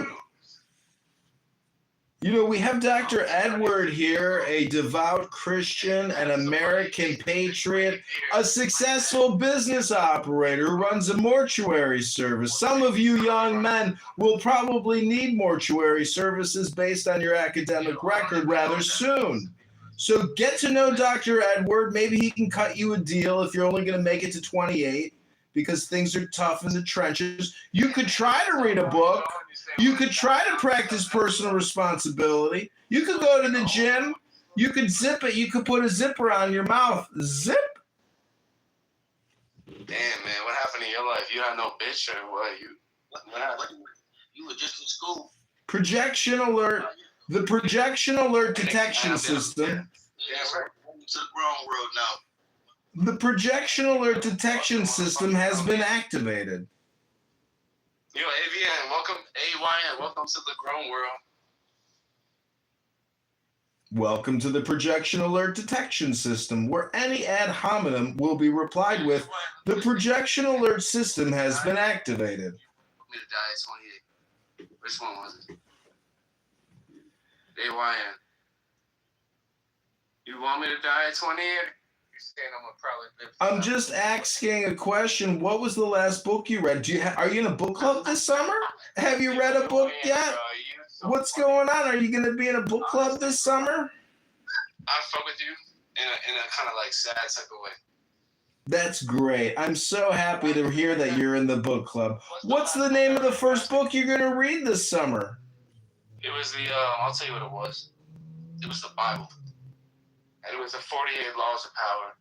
You know, we have Dr. Edward here, a devout Christian, an American patriot, a successful business operator who runs a mortuary service. Some of you young men will probably need mortuary services based on your academic record rather soon. So get to know Dr. Edward. Maybe he can cut you a deal if you're only going to make it to 28 because things are tough in the trenches. You could try to read a book. You could try to practice personal responsibility. You could go to the gym. You could zip it. You could put a zipper on your mouth. Zip. Damn, man, what happened in your life? You had no bitch or what? You were just in school. Projection alert. The projection alert detection system. Yeah, welcome to the grown world now. The projection alert detection system has been activated. Yo, AVN, welcome, AYN, welcome to the grown world. Welcome to the projection alert detection system, where any ad hominem will be replied with, the projection alert system has been activated. Me to die at 28. Which one was it? AYN. You want me to die at 28? You're saying I'm gonna probably live. I'm just asking a question. What was the last book you read? Are you in a book club this summer? Have you read a book yet? What's going on? Are you going to be in a book club this summer? I fuck with you in a kind of like sad type of way. That's great. I'm so happy to hear that you're in the book club. What's the name of the first book you're going to read this summer? It was the, I'll tell you what it was. It was the Bible. And it was the 48 Laws of Power.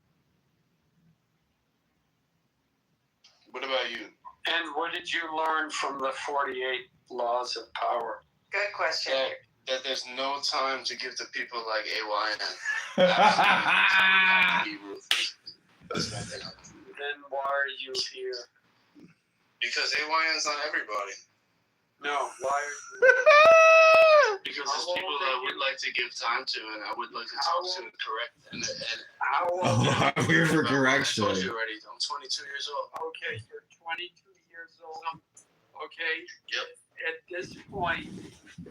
What about you? And what did you learn from the 48 Laws of Power? Good question. That there's no time to give to people like AYN. Then why are you here? Because AYN's not everybody. No, why are you? Because there's people that I would like to give time to, and I would like to talk to and correct. And how old? Oh, I'm here for correction. I told you already. I'm 22 years old. Okay, you're 22 years old. Okay. Yep. At this point,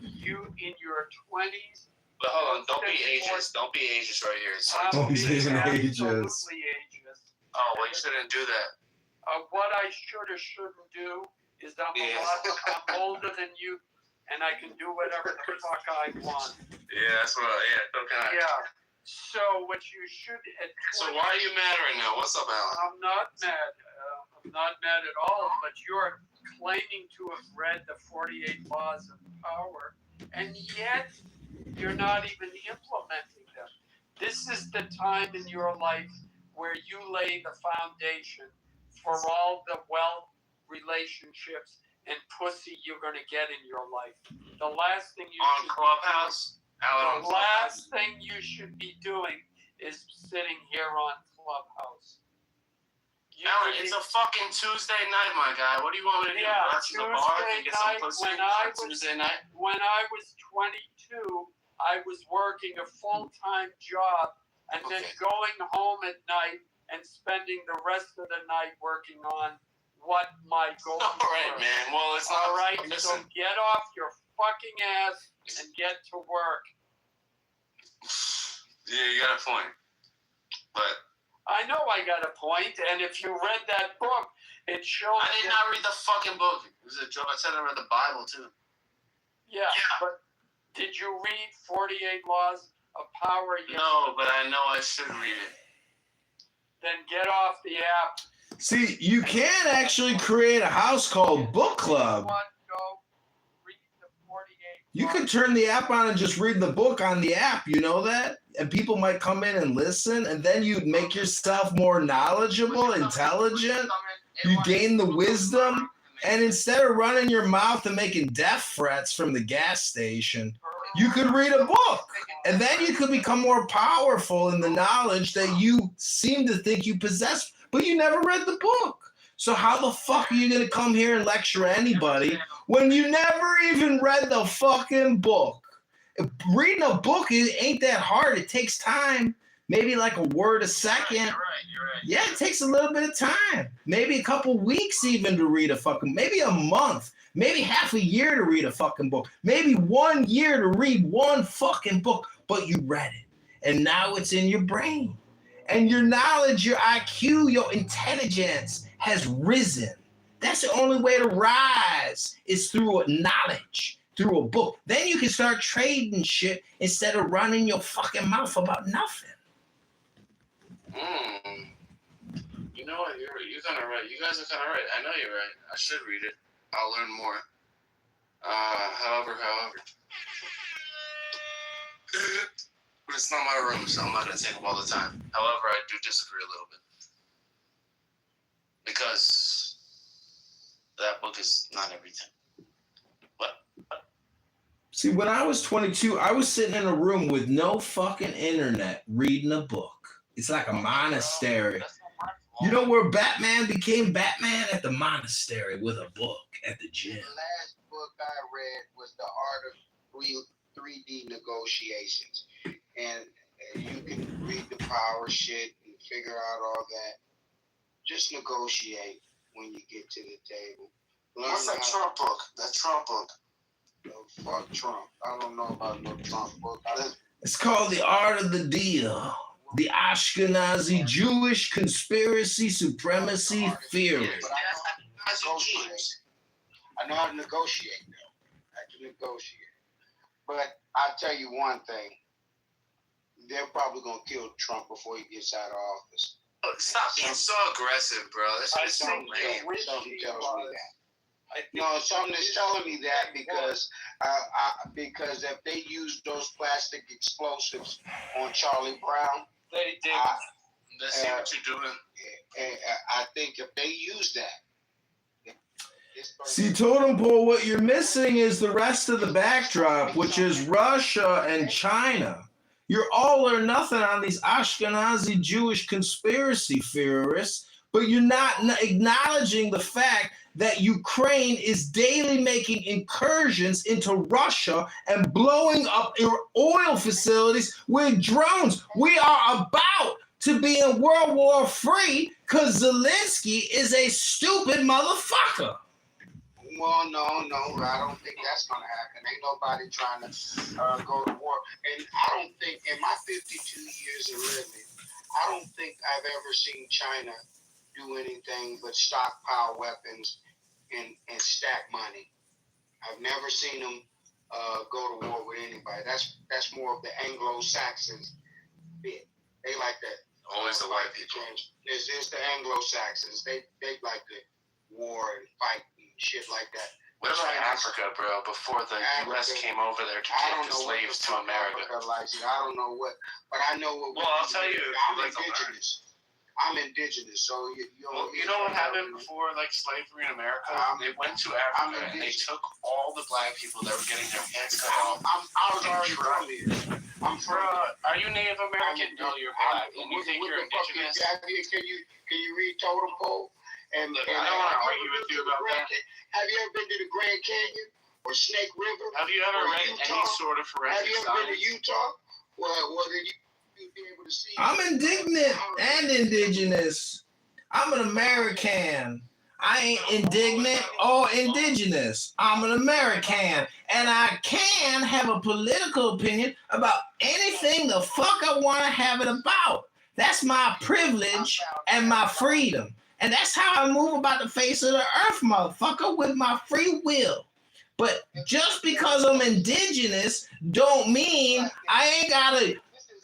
you in your 20s. But hold on, don't be ageist. Don't be ageist right here. Don't be absolutely ageist. ageist. Oh, well, you shouldn't do that. What I should or shouldn't do is I'm older than you, and I can do whatever the fuck I want. Yeah, that's what. Okay. Yeah. So what you should. So why are you mad right now? What's up, Alan? I'm not mad. I'm not mad at all. But you're claiming to have read the 48 Laws of Power, and yet you're not even implementing them. This is the time in your life where you lay the foundation for all the wealth, relationships, and pussy you're going to get in your life. The last thing you on Clubhouse. The last thing you should be doing is sitting here on Clubhouse. Alan, it's a fucking Tuesday night, my guy. What do you want me to do? Yeah, Tuesday night. Tuesday night. When I was 22, I was working a full-time job and then going home at night and spending the rest of the night working on what my goals were. All right, man. Well, it's not. All right, listen. so get off your fucking ass and get to work. Yeah, you got a point. But I know I got a point, and if you read that book, it shows. I did not read the fucking book. It was a joke. I said I read the Bible too. Yeah, but did you read 48 Laws of Power? No, but I know I should read it. Then get off the app. See, you can actually create a house called Book Club. You could turn the app on and just read the book on the app, you know that? And people might come in and listen, and then you'd make yourself more knowledgeable, intelligent. You gain the wisdom, and instead of running your mouth and making death threats from the gas station, you could read a book. And then you could become more powerful in the knowledge that you seem to think you possess, but you never read the book. So how the fuck are you going to come here and lecture anybody when you never even read the fucking book? Reading a book ain't that hard. It takes time. Maybe like a word a second. You're right. Yeah, it takes a little bit of time. Maybe a couple weeks even to read maybe a month. maybe half a year to read a fucking book, maybe 1 year to read one fucking book, but you read it. And now it's in your brain. And your knowledge, your IQ, your intelligence has risen. That's the only way to rise is through knowledge, through a book. Then you can start trading shit instead of running your fucking mouth about nothing. You know what? You're kind of right. You guys are kind of right. I know you're right. I should read it. I'll learn more. However. But it's not my room, so I'm not going to take up all the time. However, I do disagree a little bit. Because that book is not everything. But See, when I was 22, I was sitting in a room with no fucking internet reading a book. It's like a monastery. You know where Batman became Batman? At the monastery with a book at the gym. The last book I read was The Art of 3D Negotiations. And you can read the power shit and figure out all that. Just negotiate when you get to the table. What's that Trump book? That Trump book. Oh, fuck Trump. I don't know about no Trump book. It's called The Art of the Deal. The Ashkenazi Jewish Conspiracy Supremacy Theory. I know how to negotiate, though. I can negotiate. But I'll tell you one thing. They're probably going to kill Trump before he gets out of office. Stop being so aggressive, bro. That's just so lame. Something tells me that. No, something is telling me that because if they use those plastic explosives on Charlie Brown, they did. Let's see what you're doing. I think if they use that. See, Totem Pole, what you're missing is the rest of the backdrop, which is Russia and China. You're all or nothing on these Ashkenazi Jewish conspiracy theorists, but you're not acknowledging the fact that Ukraine is daily making incursions into Russia and blowing up oil facilities with drones. We are about to be in World War III because Zelensky is a stupid motherfucker. Well, no, I don't think that's going to happen. Ain't nobody trying to go to war. And I don't think, in my 52 years of living, I don't think I've ever seen China do anything but stockpile weapons and stack money. I've never seen them go to war with anybody. That's more of the Anglo-Saxons bit. They like that. Always the white people. It's the Anglo-Saxons. They like the war and fight and shit like that. What about Africa, bro? Before the U.S. came over there to take the slaves to America. I don't know what, but I know what. Well, I'll tell you. I'm indigenous. I'm indigenous, so you know what happened before slavery in America? They went to Africa and they took all the black people that were getting their heads cut off. I was already from here. I'm from. Are you Native American? No, you're black. And you think you're indigenous? Can you read Totem Pole? And I don't want to argue with you about that. Have you ever been to the Grand Canyon or Snake River? Have you ever read any sort of forensic Have you ever been to Utah? Well, then you'd be able to see. I'm indignant and indigenous. I'm an American. I ain't indignant or indigenous. I'm an American. And I can have a political opinion about anything the fuck I want to have it about. That's my privilege and my freedom. And that's how I move about the face of the earth, motherfucker, with my free will. But just because I'm indigenous don't mean I ain't gotta,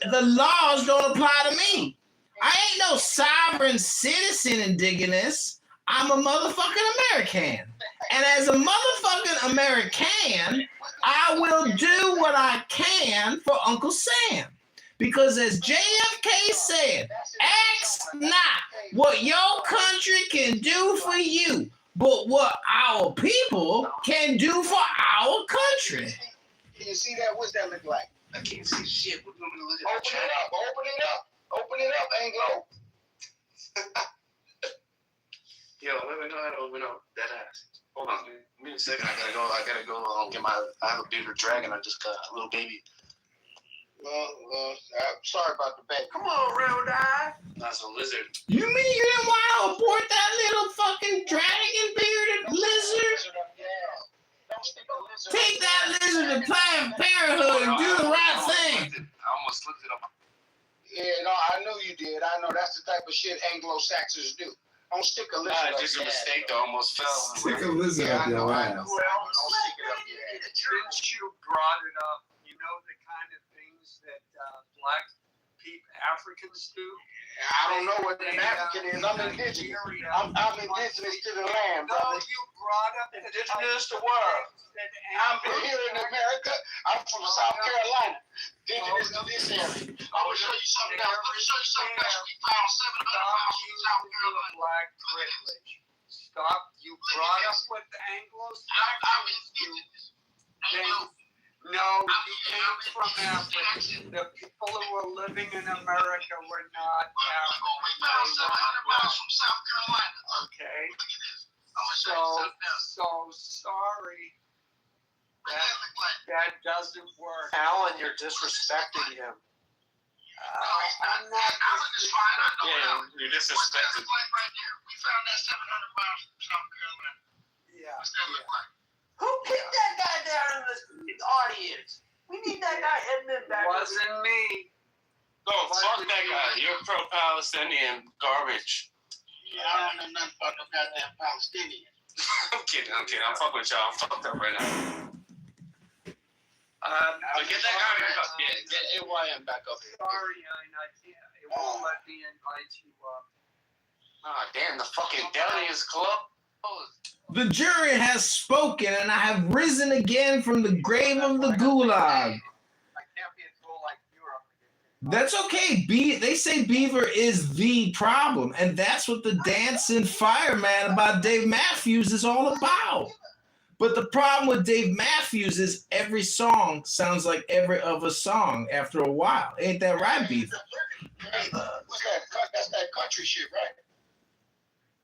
the laws don't apply to me. I ain't no sovereign citizen indigenous. I'm a motherfucking American. And as a motherfucking American, I will do what I can for Uncle Sam. Because as JFK said, ask not what your country can do for you, but what our people can do for our country. Can you see that? What's that look like? I can't see shit. What do you want me to look at? Open it up, Anglo. Yo, let me know how to open up that ass. Hold on, dude. Give me a second. I gotta go get my. I have a bigger dragon. I just got a little baby. Well, I'm sorry about the baby. Come on, real die. That's a lizard. You mean you didn't want to abort that little fucking dragon bearded lizard? Take that lizard to Planned Parenthood and do the right thing. I almost looked it up. Yeah, no, I know you did. I know that's the type of shit Anglo-Saxons do. Don't stick a lizard up just a your mistake ass. though. Almost fell. Stick a lizard up your ass. Don't stick it up your ass. Since you brought it up, you know the kind of things that black Africans do? I don't know what an African is. I'm indigenous. I'm indigenous to the land, brother. No, you brought up indigenous to what? I'm here in America. I'm from South Carolina. Indigenous to this area. I'm gonna show you something else. Let me show you something else. We found 700 miles from South Carolina. Black privilege. Stop. You brought up with the Anglo-Saxons. No, you came from Africa. The people who were living in America were not African. We found 700 miles from South Carolina. Okay. So sorry. That doesn't work. Alan, you're disrespecting him. I'm not. Yeah, you're disrespected. We found that 700 miles from South Carolina. Yeah. What's that look like? Who kicked that guy down in the audience? We need that guy Edmund back. Wasn't me. No, fuck that guy. You're pro-Palestinian garbage. Yeah, I don't know nothing about no goddamn Palestinian. I'm kidding. I'm fucking with y'all. I'm fucked up right now. Get that guy back up. Get AYM back up here. Sorry, I can't. It won't let me invite you up. Ah, damn, the fucking deli is closed. The jury has spoken, and I have risen again from the grave of the gulag. I can't be a fool like you are. That's okay. They say Beaver is the problem, and that's what the Dancing Fireman about Dave Matthews is all about. But the problem with Dave Matthews is every song sounds like every other song after a while. Ain't that right, Beaver? Hey, what's that? That's that country shit, right?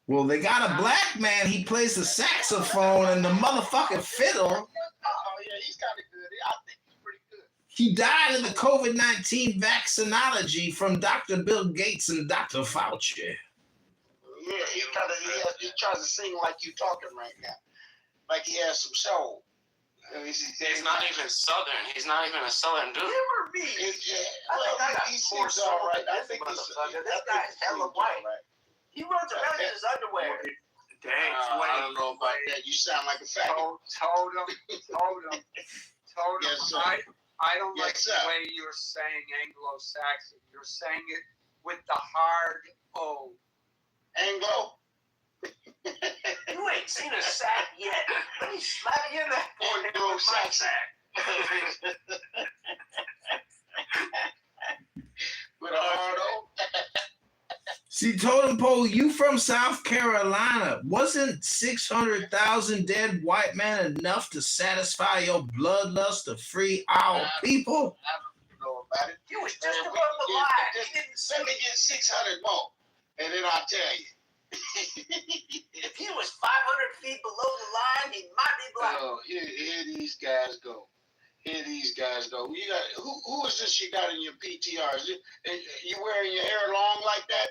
Well, they got a black man. He plays the saxophone and the motherfucking fiddle. Oh, yeah, he's kind of good. I think he's pretty good. He died of the COVID-19 vaccinology from Dr. Bill Gates and Dr. Fauci. Yeah, he tries to sing like you talking right now. Like he has some soul. He's not even Southern. He's not even a Southern dude. Him or me? He seems all right. I think this guy's hella white. He runs around in his underwear. Dang, I don't know about that. You sound like a faggot. Told him. Yes, sir. I don't like Yes, the sir. way you're saying Anglo-Saxon. You're saying it with the hard O. Anglo? You ain't seen a sack yet. Let me slap you in that forehead with my sack. With a hard O? See, Totem Pole, you from South Carolina. Wasn't 600,000 dead white men enough to satisfy your bloodlust to free our people? I don't know about it. He was just above the line. Let me get 600 more, and then I'll tell you. If he was 500 feet below the line, he might be black. Oh, here these guys go. You got who is this you got in your PTR? Is it you wearing your hair long like that?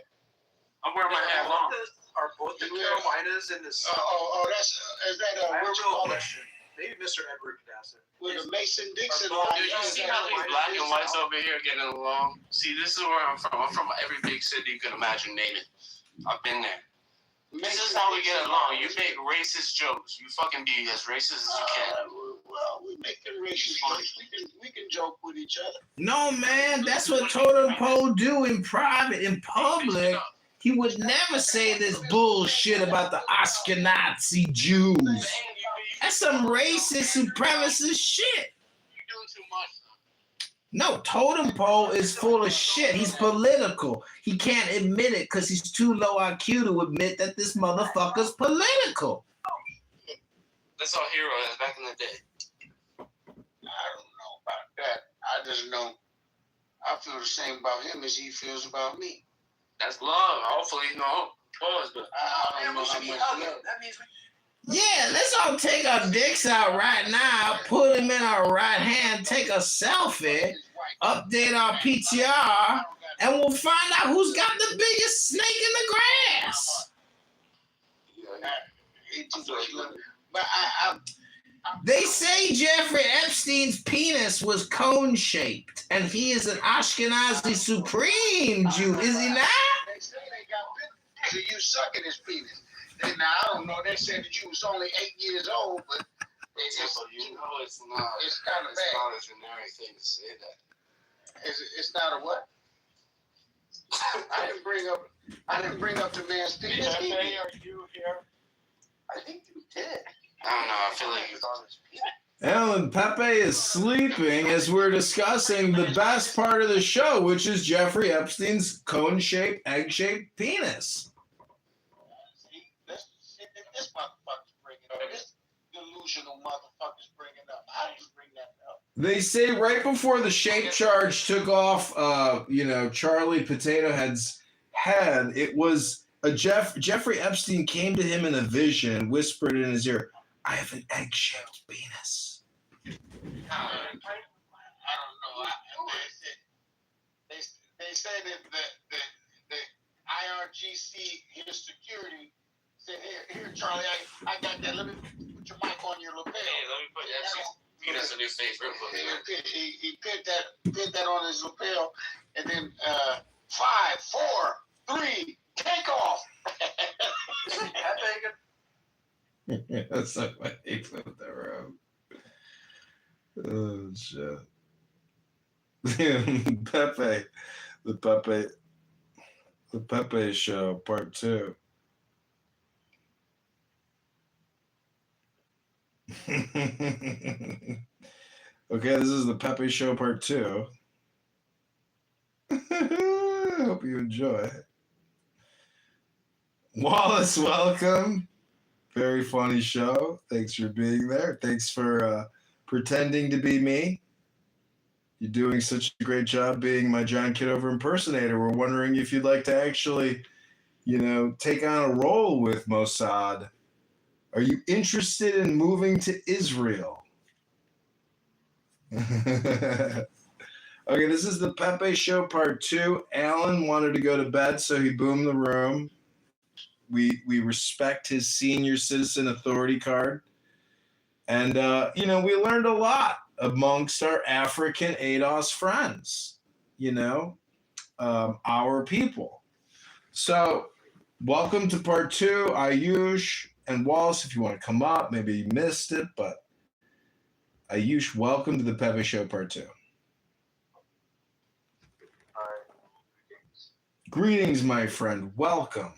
I'm wearing my hair long. Are both the Carolinas in this? That's is that I have what you a call it? question. Maybe Mr. Edward could ask it. With a Mason Dixon Are both- line. Dude, you see how these black and whites over here getting along? See, this is where I'm from. I'm from every big city you can imagine, name it. I've been there. This is how we get along. You make racist jokes. You fucking be as racist as you can. Well, we making racist jokes. We can joke with each other. No, man, that's what Totem Pole do in private. In public, he would never say this bullshit about the Ashkenazi Jews. That's some racist, supremacist shit. You're doing too much. No, Totem Pole is full of shit. He's political. He can't admit it because he's too low IQ to admit that this motherfucker's political. That's our hero back in the day. I don't know about that. I just know I feel the same about him as he feels about me. That's love. Hopefully, no pause, but I don't know how much love. That means Yeah, let's all take our dicks out right now, put them in our right hand, take a selfie, update our PTR, and we'll find out who's got the biggest snake in the grass. But They say Jeffrey Epstein's penis was cone-shaped, and he is an Ashkenazi Supreme Jew, is he not? they say they got pictures of you sucking his penis. Now, I don't know. They said that you was only 8 years old, but it's it's not. It's kind of It's bad. not a generic thing to say that. It's not a what? I didn't bring up the man's penis. Are you here? I think you did. I don't know. I feel like you thought his penis. Ellen Pepe is sleeping as we're discussing the best part of the show, which is Jeffrey Epstein's cone-shaped, egg-shaped penis. This motherfucker's bringing up. This delusional motherfucker's bringing up. I didn't bring that up. They say right before the shape charge took off, Charlie Potato Head's head, it was Jeffrey Epstein came to him in a vision and whispered in his ear, "I have an egg-shaped penis." I don't know. They say that the IRGC, his security, said, here, Charlie, I got that. Let me put your mic on your lapel. Hey, let me put Epstein's penis in your face real quick. He pinned that on his lapel, and then 5, 4, 3, take off. That's so funny. Flip the room. Oh shit. The Pepe Show Part 2. Okay, this is the Pepe Show Part 2. I hope you enjoy. Wallace, welcome. Very funny show. Thanks for being there. Thanks for pretending to be me. You're doing such a great job being my John Kitover impersonator. We're wondering if you'd like to actually, take on a role with Mossad. Are you interested in moving to Israel? Okay, this is the Pepe Show Part 2. Alan wanted to go to bed, so he boomed the room. We respect his senior citizen authority card. And, we learned a lot amongst our African ADOS friends, our people. So welcome to Part 2. Ayush and Wallace, if you want to come up, maybe you missed it, but Ayush, welcome to the Pepe Show Part 2. Greetings, my friend. Welcome.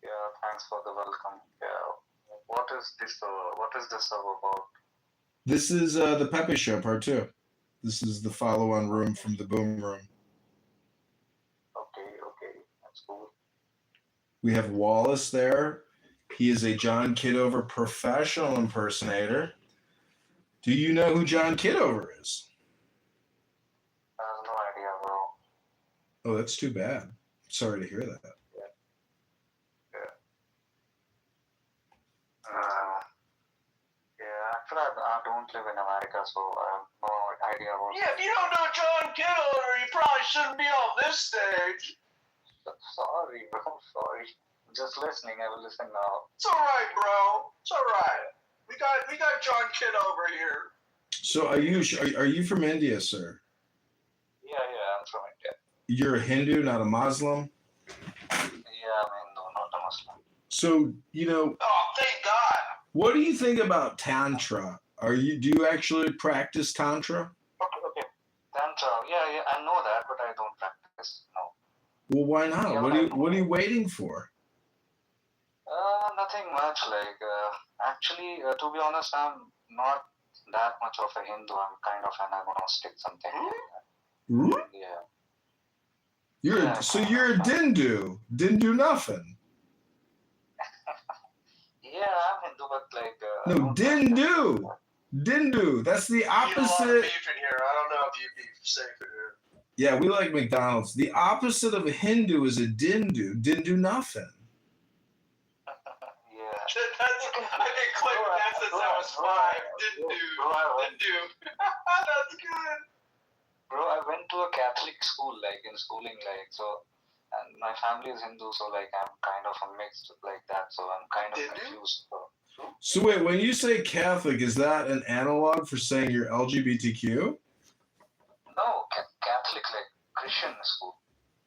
Yeah, thanks for the welcome. Yeah, what is this all about? This is the Pepe Show Part 2. This is the follow-on room from the Boom Room. Okay, that's cool. We have Wallace there. He is a John Kitover professional impersonator. Do you know who John Kitover is? I have no idea, bro. Oh, that's too bad. Sorry to hear that. Actually, I don't live in America, so I have no idea about. Yeah, if you don't know John Kitover, you probably shouldn't be on this stage. Sorry, bro. Sorry. Just listening. I will listen now. It's all right, bro. It's all right. We got John Kitover here. So, Ayush, are you from India, sir? Yeah, I'm from India. You're a Hindu, not a Muslim? Yeah, I'm Hindu, not a Muslim. So, Oh, thank God. What do you think about Tantra? Do you actually practice Tantra? Okay. Tantra. Yeah, I know that, but I don't practice. No. Well, why not? Yeah, What are you waiting for? Nothing much. Actually, to be honest, I'm not that much of a Hindu. I'm kind of an agnostic something. Yeah. You're a Dindu. Dindu nothing. Yeah, I'm Hindu, but No, Dindu. Dindu. That's the opposite. You a lot of beef in here. I don't know if you'd be safe in here. Yeah, we like McDonald's. The opposite of a Hindu is a Dindu. Dindu nothing. I've been claiming that since I was 5. Didn't do. That's good. school, like in schooling, like so. And my family is Hindu, so like I'm kind of a mixed like that, so I'm kind of confused. So wait, when you say Catholic, is that an analog for saying you're LGBTQ? No, Catholic, like Christian school.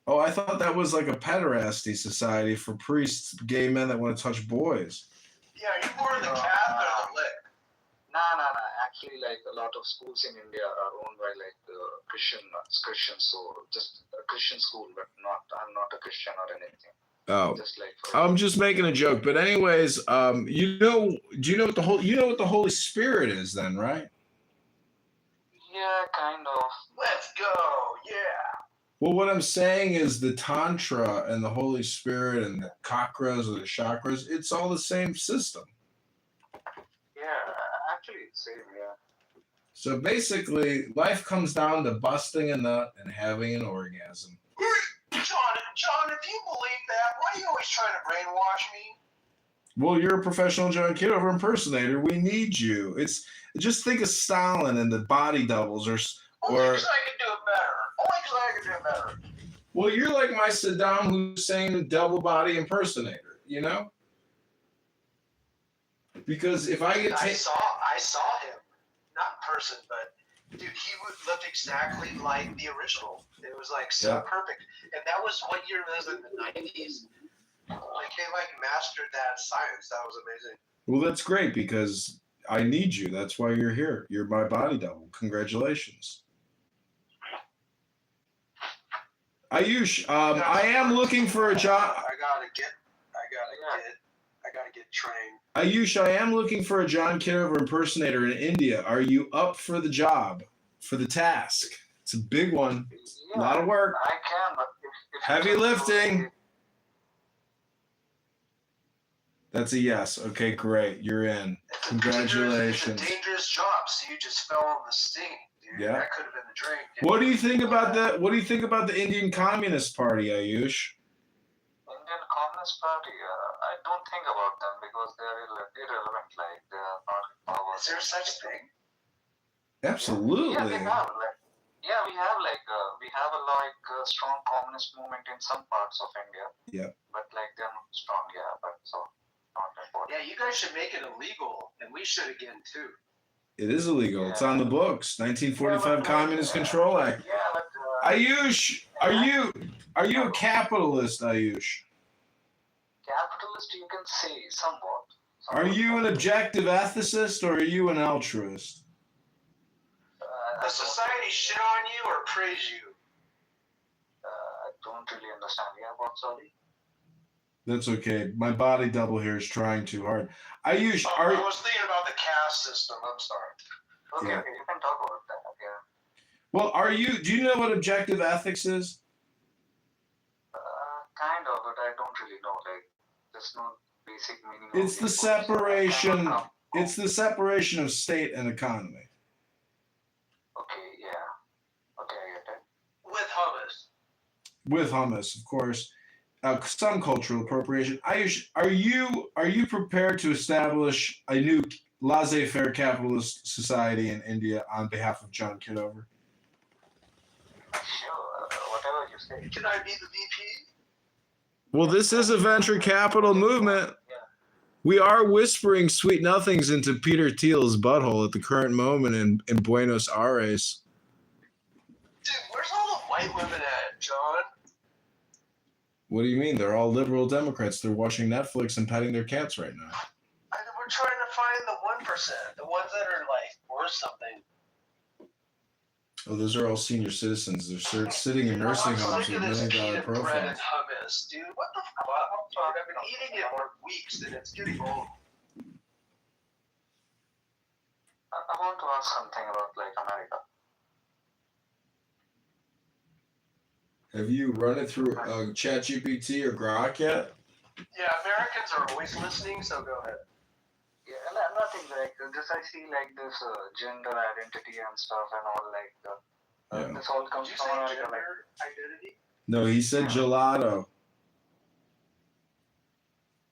Oh, I thought that was like a pederasty society for priests, gay men that want to touch boys. Yeah, are you more the Catholic or the lick? Nah. Actually, like a lot of schools in India are owned by like the Christians, so just a Christian school, but I'm not a Christian or anything. Oh, Just like I'm just making a joke. But anyways, do you know what the Holy Spirit is then, right? Yeah, kind of. Let's go, yeah. Well, what I'm saying is the Tantra and the Holy Spirit and the chakras or the chakras, it's all the same system. Yeah, actually, it's same, yeah. So basically, life comes down to busting a nut and having an orgasm. John, if you believe that, why are you always trying to brainwash me? Well, you're a professional John Kitover impersonator. We need you. It's just think of Stalin and the body doubles, or Only because I can do it better. Only because I can do it better. Well, you're like my Saddam Hussein double body impersonator, you know? Because if I get I saw him, not in person, but dude, he looked exactly like the original. It was like so perfect, and that was what year was in the 90s. Like they mastered that science. That was amazing. Well, that's great because I need you. That's why you're here. You're my body double. Congratulations. Ayush, I am looking for a job. I gotta get trained. Ayush, I am looking for a John Kitover impersonator in India. Are you up for the job, for the task? It's a big one. A lot of work. I can, but if Heavy lifting. That's a yes. Okay, great. You're in. Congratulations. It's a dangerous job, so you just fell on the sting, dude. Yeah. That could have been the drink. What do you think about that? What do you think about the Indian Communist Party, Ayush? Indian Communist Party, I don't think about them because they're irrelevant. Like they are not in power. Is there such thing? Absolutely. Yeah, we have a strong communist movement in some parts of India. Yeah. But like they're not strong, yeah. But so not important. Yeah, you guys should make it illegal, and we should again too. It is illegal. It's on the books. 1945 Communist Control Act. Yeah, but Ayush, are you a capitalist, Ayush? Capitalist, you can say somewhat. Are you an objective ethicist or are you an altruist? Does society shit on you or praise you? I don't really understand. Yeah, what, sorry? That's okay. My body double here is trying too hard. Ayush, I was thinking about the caste system. I'm sorry. Okay, you can talk about that. Yeah. Well, do you know what objective ethics is? Kind of, but I don't really know. Like, there's no basic meaning. It's the separation. It's the separation of state and economy. Okay, yeah. Okay, I get it. With hummus. With hummus, of course. Some cultural appropriation. Ayush, are you prepared to establish a new laissez-faire capitalist society in India on behalf of John Kitover? Sure, whatever you say. Can I be the VP? Well, this is a venture capital movement. We are whispering sweet nothings into Peter Thiel's butthole at the current moment in Buenos Aires. Dude, where's all the white women at, John? What do you mean? They're all liberal Democrats. They're watching Netflix and petting their cats right now. We're trying to find the 1%, the ones that are worth something. Oh, those are all senior citizens. They're sitting in nursing homes with $1 million profiles. Bread and hummus, dude. What the fuck? I've been eating it for weeks and it's getting old. I want to ask something about America. Have you run it through ChatGPT or Grok yet? Yeah, Americans are always listening, so go ahead. Yeah, nothing this. I see this gender identity and stuff and all this all comes from America. Gender identity? No, he said gelato.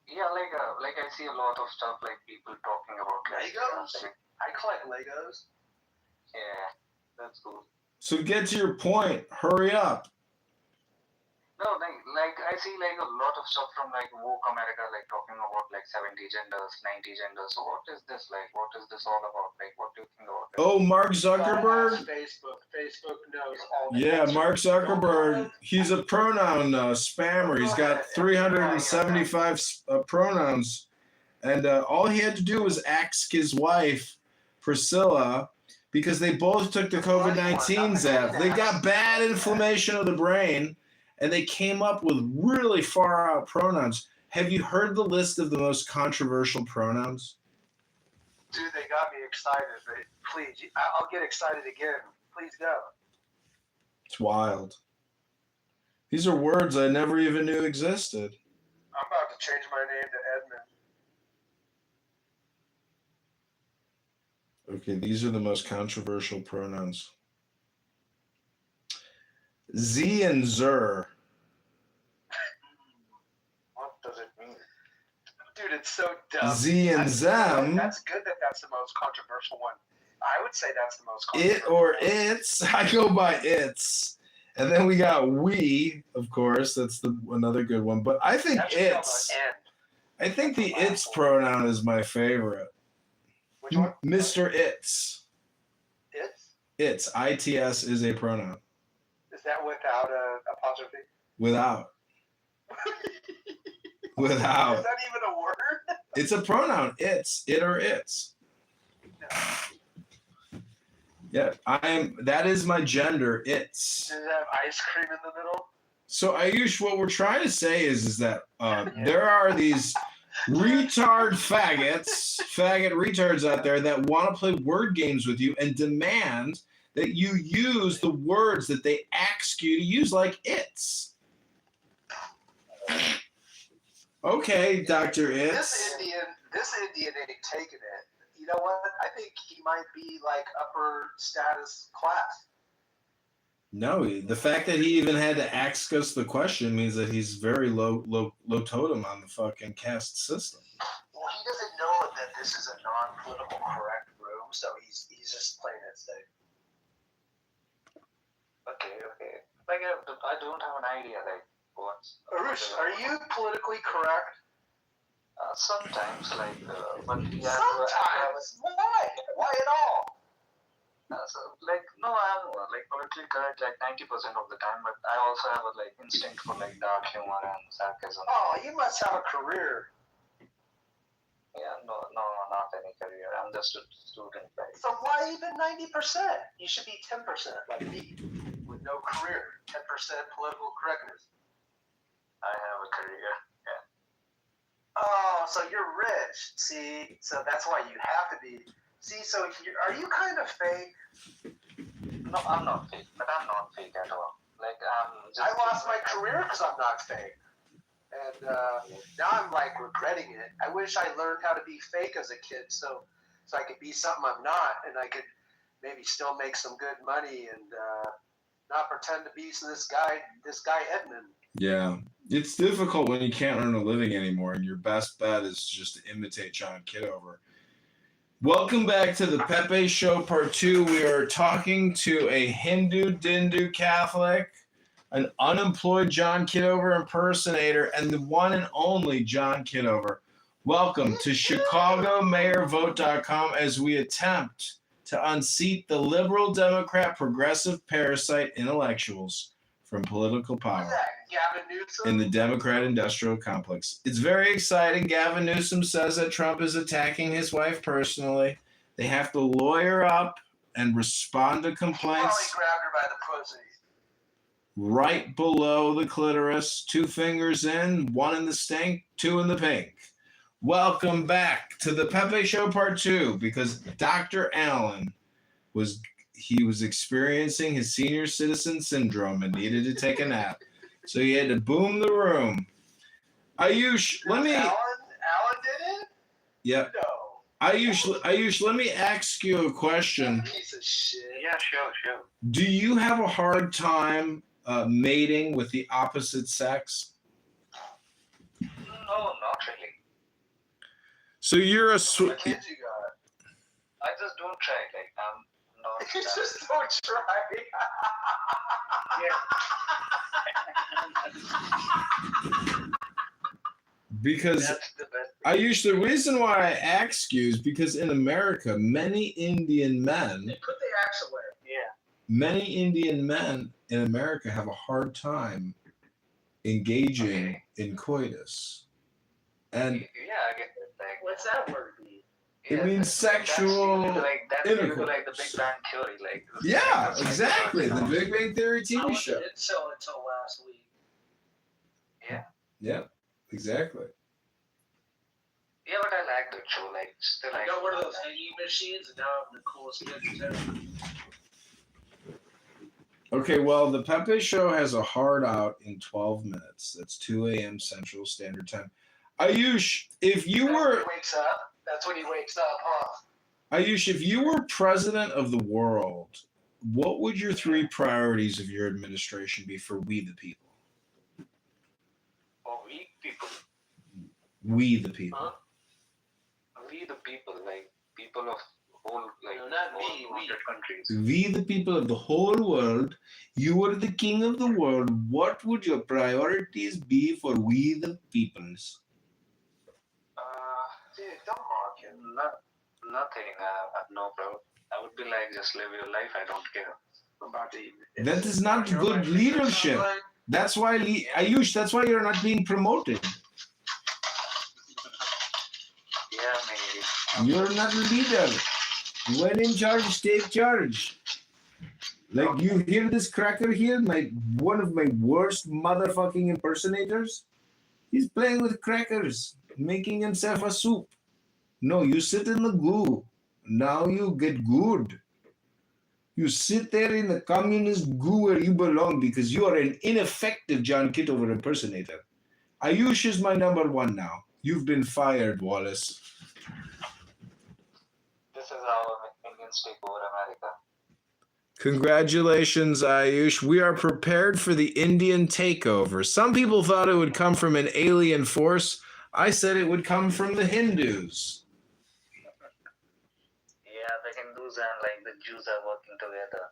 Yeah, I see a lot of stuff people talking about Legos. I collect Legos. Yeah, that's cool. So get to your point. Hurry up. No, like I see like a lot of stuff from like woke America, like talking about like 70 genders, 90 genders. So what is this like? What is this all about? Like, what do you think about it? Oh, Mark Zuckerberg. Facebook knows all the Yeah, answers. Mark Zuckerberg. He's a pronoun spammer. He's got 375 pronouns, and all he had to do was ask his wife, Priscilla, because they both took the COVID-19 zap. They got bad inflammation of the brain, and they came up with really far out pronouns. Have you heard the list of the most controversial pronouns? Dude, they got me excited. But please, I'll get excited again. Please go. It's wild. These are words I never even knew existed. I'm about to change my name to Edmund. Okay, these are the most controversial pronouns. Z and Zer. What does it mean? Dude, it's so dumb. Z and Zem. That's good that that's the most controversial one. I would say that's the most It controversial. or it's. I go by it's. And then we got we, of course. That's another good one. But I think it's. I think the it's pronoun is my favorite. Which one? Mr. It's. It's? It's. ITS is a pronoun. Is that without a apostrophe? Without. Without. Is that even a word? It's a pronoun. It's. It or it's. Yeah, that is my gender. It's. Does it have ice cream in the middle? So Ayush, what we're trying to say is that there are these faggot retards out there that want to play word games with you and demand that you use the words that they ask you to use, like it's. Okay, Dr. It's. This Indian ain't taking it. You know what? I think he might be like upper status class. No, the fact that he even had to ask us the question means that he's very low totem on the fucking caste system. Well, he doesn't know that this is a non-political correct room, so he's just playing it safe. Okay. Like I don't have an idea. Like what? Arush, are you politically correct? Sometimes, like, but yeah. Sometimes. Why at all? Like no, I'm like politically correct like 90% of the time, but I also have a like instinct for like dark humor and sarcasm. Oh, you must have a career. Yeah, no, not any career. I'm just a student. Like. So why even 90%? You should be 10% like me, with no career. 10% political correctness. I have a career. Yeah. Oh, so you're rich. See, so that's why you have to be. See, so are you kind of fake? No, I'm not fake, but I'm not fake at all. Like I lost my career because I'm not fake, and now I'm like regretting it. I wish I learned how to be fake as a kid, so I could be something I'm not, and I could maybe still make some good money and not pretend to be this guy Edmund. Yeah, it's difficult when you can't earn a living anymore, and your best bet is just to imitate John Kitover. Welcome back to the Pepe Show Part 2. We are talking to a Hindu Dindu Catholic, an unemployed John Kitover impersonator, and the one and only John Kitover. Welcome to ChicagoMayorVote.com as we attempt to unseat the liberal Democrat progressive parasite intellectuals from political power Gavin Newsom? in the Democrat industrial complex. It's very exciting. Gavin Newsom says that Trump is attacking his wife personally. They have to lawyer up and respond to complaints. Probably grabbed her by the pussy. Right below the clitoris, 2 fingers in, 1 in the stink, 2 in the pink. Welcome back to the Pepe Show Part 2, because Dr. Allen was experiencing his senior citizen syndrome and needed to take a nap. So he had to boom the room. Ayush, let me... Alan did it? Yep. No. Ayush, let me ask you a question. Piece of shit. Yeah, sure. Do you have a hard time mating with the opposite sex? No, not really. So you're a... What kids you got? I just don't try. Like I'm not You just don't try. Because the reason why I ask you is because in America, many Indian men Put the axe away. many Indian men in America have a hard time engaging in coitus. And I get it. Like, what's that word mean? It means sexual that's intercourse. like the Big Bang Theory, like. Yeah, exactly. The Big Bang Theory TV show. I didn't sell it till last week. Yeah, exactly. Yeah, but I like the show. Like, still, I got one of those hanging machines, and now I'm the coolest kid ever. Okay, well, the Pepe Show has a hard out in 12 minutes. That's 2 a.m. Central Standard Time. Ayush, if you were Wakes up. That's when he wakes up, huh? Ayush, if you were president of the world, what would your 3 priorities of your administration be for we the people? Oh, we people. We the people. Huh? We the people, like people of whole, like no, not me, whole countries. We the people of the whole world. You are the king of the world. What would your priorities be for we the peoples? Dude, don't mock him. Nothing. No, bro. I would be like, just live your life. I don't care about the. That is not good leadership. That's why, Ayush, that's why you're not being promoted. Yeah, maybe. You're not a leader. When in charge, take charge. Like, you hear this cracker here, one of my worst motherfucking impersonators? He's playing with crackers, making himself a soup. No, you sit in the goo. Now you get good. You sit there in the communist goo where you belong because you are an ineffective John Kitover impersonator. Ayush is my number 1 now. You've been fired, Wallace. This is how Indians take over America. Congratulations, Ayush. We are prepared for the Indian takeover. Some people thought it would come from an alien force. I said it would come from the Hindus. Yeah, the Hindus and like the Jews are working together.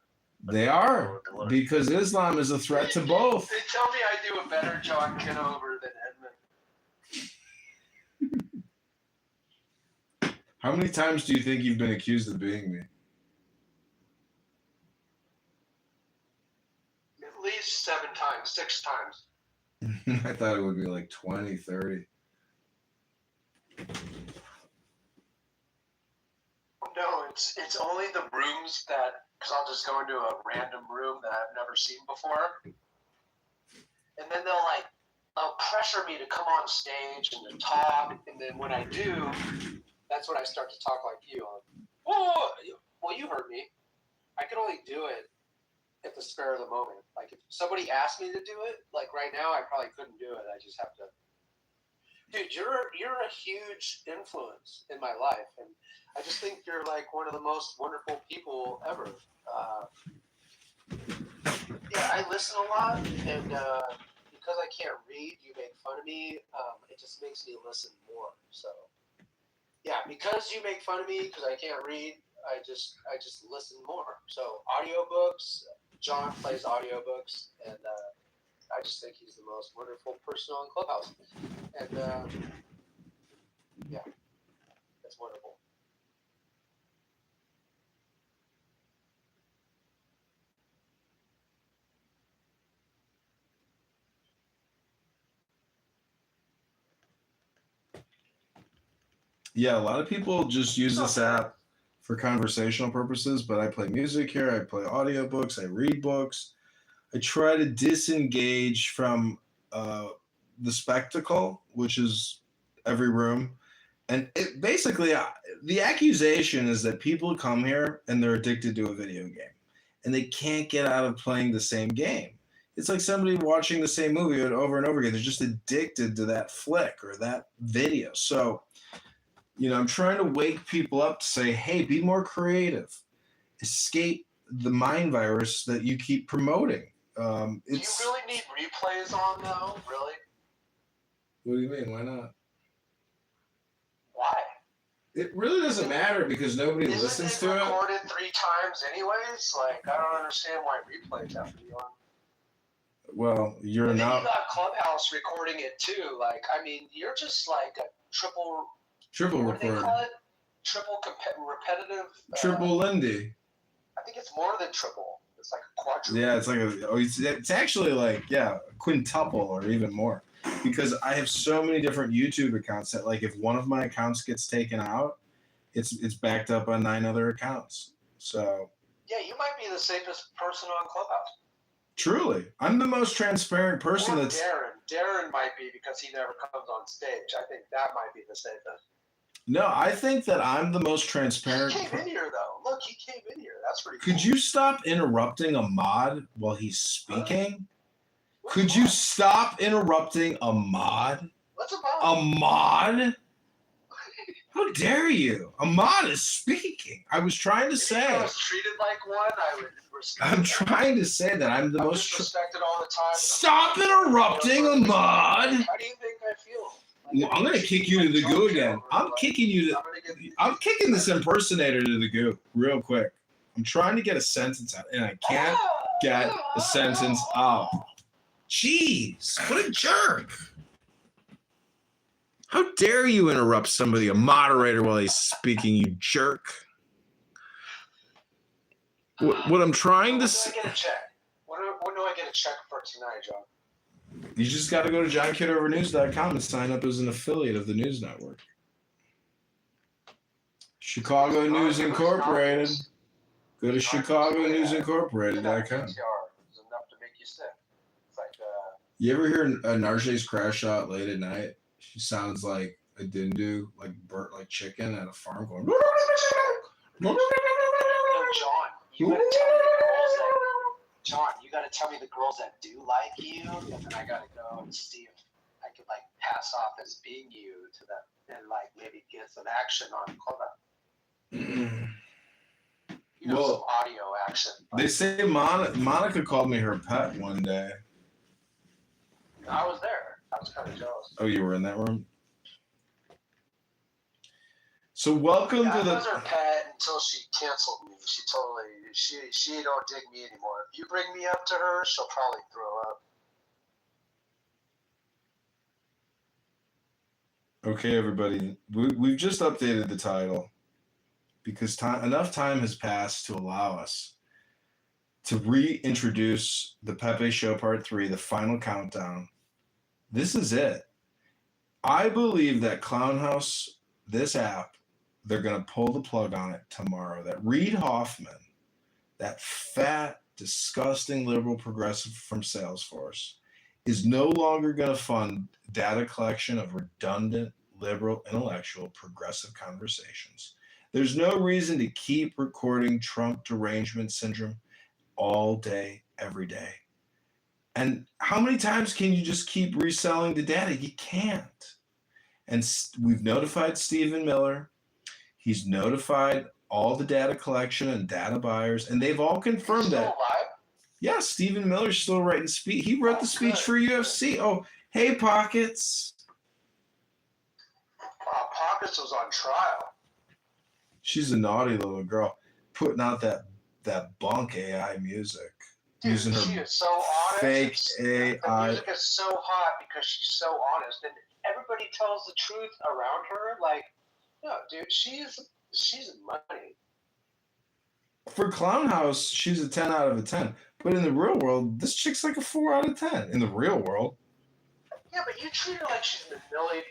They are, because Islam is a threat to both. They tell me I do a better John Kitover than Edmund. How many times do you think you've been accused of being me? At least 7 times, 6 times. I thought it would be like 20, 30. No, it's only the rooms that, because I'll just go into a random room that I've never seen before, and then they'll pressure me to come on stage and to talk, and then when I do, that's when I start to talk like you. Well, you heard me. I can only do it at the spur of the moment. Like, if somebody asked me to do it, like right now, I probably couldn't do it. I just have to. Dude, you're a huge influence in my life, and I just think you're like one of the most wonderful people ever. Yeah, I listen a lot, and because I can't read, you make fun of me. It just makes me listen more. So, yeah, because you make fun of me because I can't read, I just listen more. So, audiobooks. John plays audiobooks, and I just think he's the most wonderful person on Clubhouse. And yeah, that's wonderful. Yeah, a lot of people just use this app for conversational purposes, but I play music here, I play audiobooks, I read books. I try to disengage from the spectacle, which is every room. And it basically, the accusation is that people come here and they're addicted to a video game and they can't get out of playing the same game. It's like somebody watching the same movie over and over again. They're just addicted to that flick or that video. So, I'm trying to wake people up to say, hey, be more creative. Escape the mind virus that you keep promoting. Do you really need replays on though? Really? What do you mean? Why not? Why? It really doesn't matter because nobody listens to it. Recorded 3 times anyways. Like, I don't understand why replays have to be on. Well, you're And then not you got Clubhouse recording it too. Like, I mean, you're just like a triple what do they record. call it? Repetitive. Triple Lindy. I think it's more than triple. It's like a quadruple. Yeah, it's like it's actually like a quintuple or even more. Because I have so many different YouTube accounts that like if one of my accounts gets taken out, it's backed up on 9 other accounts. So yeah, you might be the safest person on Clubhouse. truly, I'm the most transparent person. Or Darren might be because he never comes on stage. I think that might be the safest. No, I think that I'm the most transparent. He came in here though. Look, he came in here. That's pretty cool. Could you stop interrupting a mod while he's speaking? Could you stop interrupting a mod? What's a mod? A mod? How dare you? A mod is speaking. I was trying to say. If I was treated like one, I would respect. I'm trying to say that I'm the most respected all the time. Stop interrupting a mod. How do you think I feel? Well, I'm gonna kick you to the goo again. I'm kicking this impersonator to the goo real quick. I'm trying to get a sentence out, and I can't get a sentence out. Jeez, what a jerk. How dare you interrupt somebody, a moderator, while he's speaking, you jerk. What I'm trying to say. When do I get a check? When do I get a check for tonight, John? You just got to go to JohnKitoverNews.com and sign up as an affiliate of the news network. Chicago News Incorporated. Go to ChicagoNewsIncorporated.com. You ever hear Narje's crash shot late at night? She sounds like a dindu, like burnt like chicken at a farm going. John, you gotta tell me the girls that do like you, and then I gotta go and see if I could like pass off as being you to them, and like maybe get some action on Clubhouse. Some audio action. They say Monica called me her pet one day. I was there. I was kind of jealous. Oh, you were in that room? So welcome to the... I was her pet until she canceled me. She don't dig me anymore. If you bring me up to her, she'll probably throw up. Okay, everybody. We've just updated the title because enough time has passed to allow us to reintroduce the Pepe Show Part 3, the final countdown. This is it. I believe that Clownhouse, this app, they're going to pull the plug on it tomorrow. That Reid Hoffman, that fat, disgusting liberal progressive from Salesforce, is no longer going to fund data collection of redundant, liberal, intellectual, progressive conversations. There's no reason to keep recording Trump derangement syndrome all day, every day. And how many times can you just keep reselling the data? You can't. And we've notified Stephen Miller. He's notified all the data collection and data buyers, and they've all confirmed that. Yeah, Stephen Miller's still writing speech. He wrote the speech for UFC. Oh, hey, Pockets. Pockets was on trial. She's a naughty little girl, putting out that bunk AI music. Dude, using her she is so honest. fake AI. The music is so hot because she's so honest, and everybody tells the truth around her. Like, no, dude, she's money. For Clownhouse, she's a 10 out of a 10. But in the real world, this chick's like a 4 out of 10. In the real world. Yeah, but you treat her like she's Milli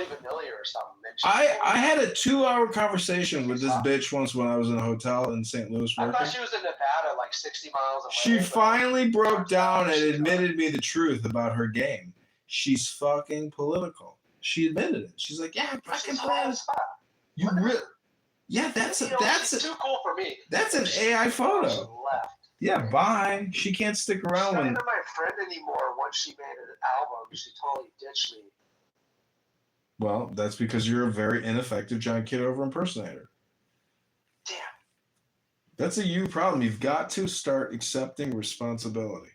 Vanilli or something. I had a 2-hour conversation with this bitch once when I was in a hotel in St. Louis working. I thought she was in Nevada, like 60 miles away. She finally broke down and admitted me the truth about her game. She's fucking political. She admitted it. She's like, yeah, I'm fucking political. You really? Yeah, that's she's too cool for me. That's an AI photo. She left. Yeah, bye. She can't stick around. She's not even my friend anymore. Once she made an album, she totally ditched me. Well, that's because you're a very ineffective John Kitover impersonator. Damn. That's a you problem. You've got to start accepting responsibility.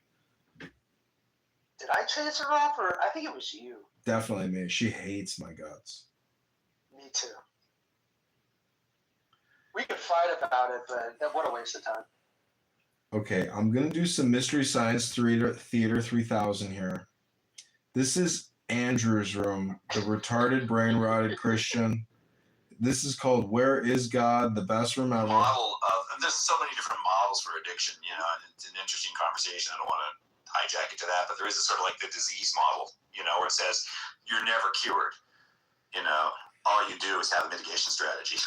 Did I chase her off, or I think it was you? Definitely me. She hates my guts. Me too. We could fight about it, but what a waste of time. Okay, I'm gonna do some Mystery Science Theater 3000 here. This is Andrew's room, the retarded, brain-rotted Christian. This is called "Where Is God?" The best room ever. Model of, and there's so many different models for addiction, you know, and it's an interesting conversation. I don't want to hijack it to that, but there is a sort of like the disease model, you know, where it says you're never cured. You know, all you do is have a mitigation strategy.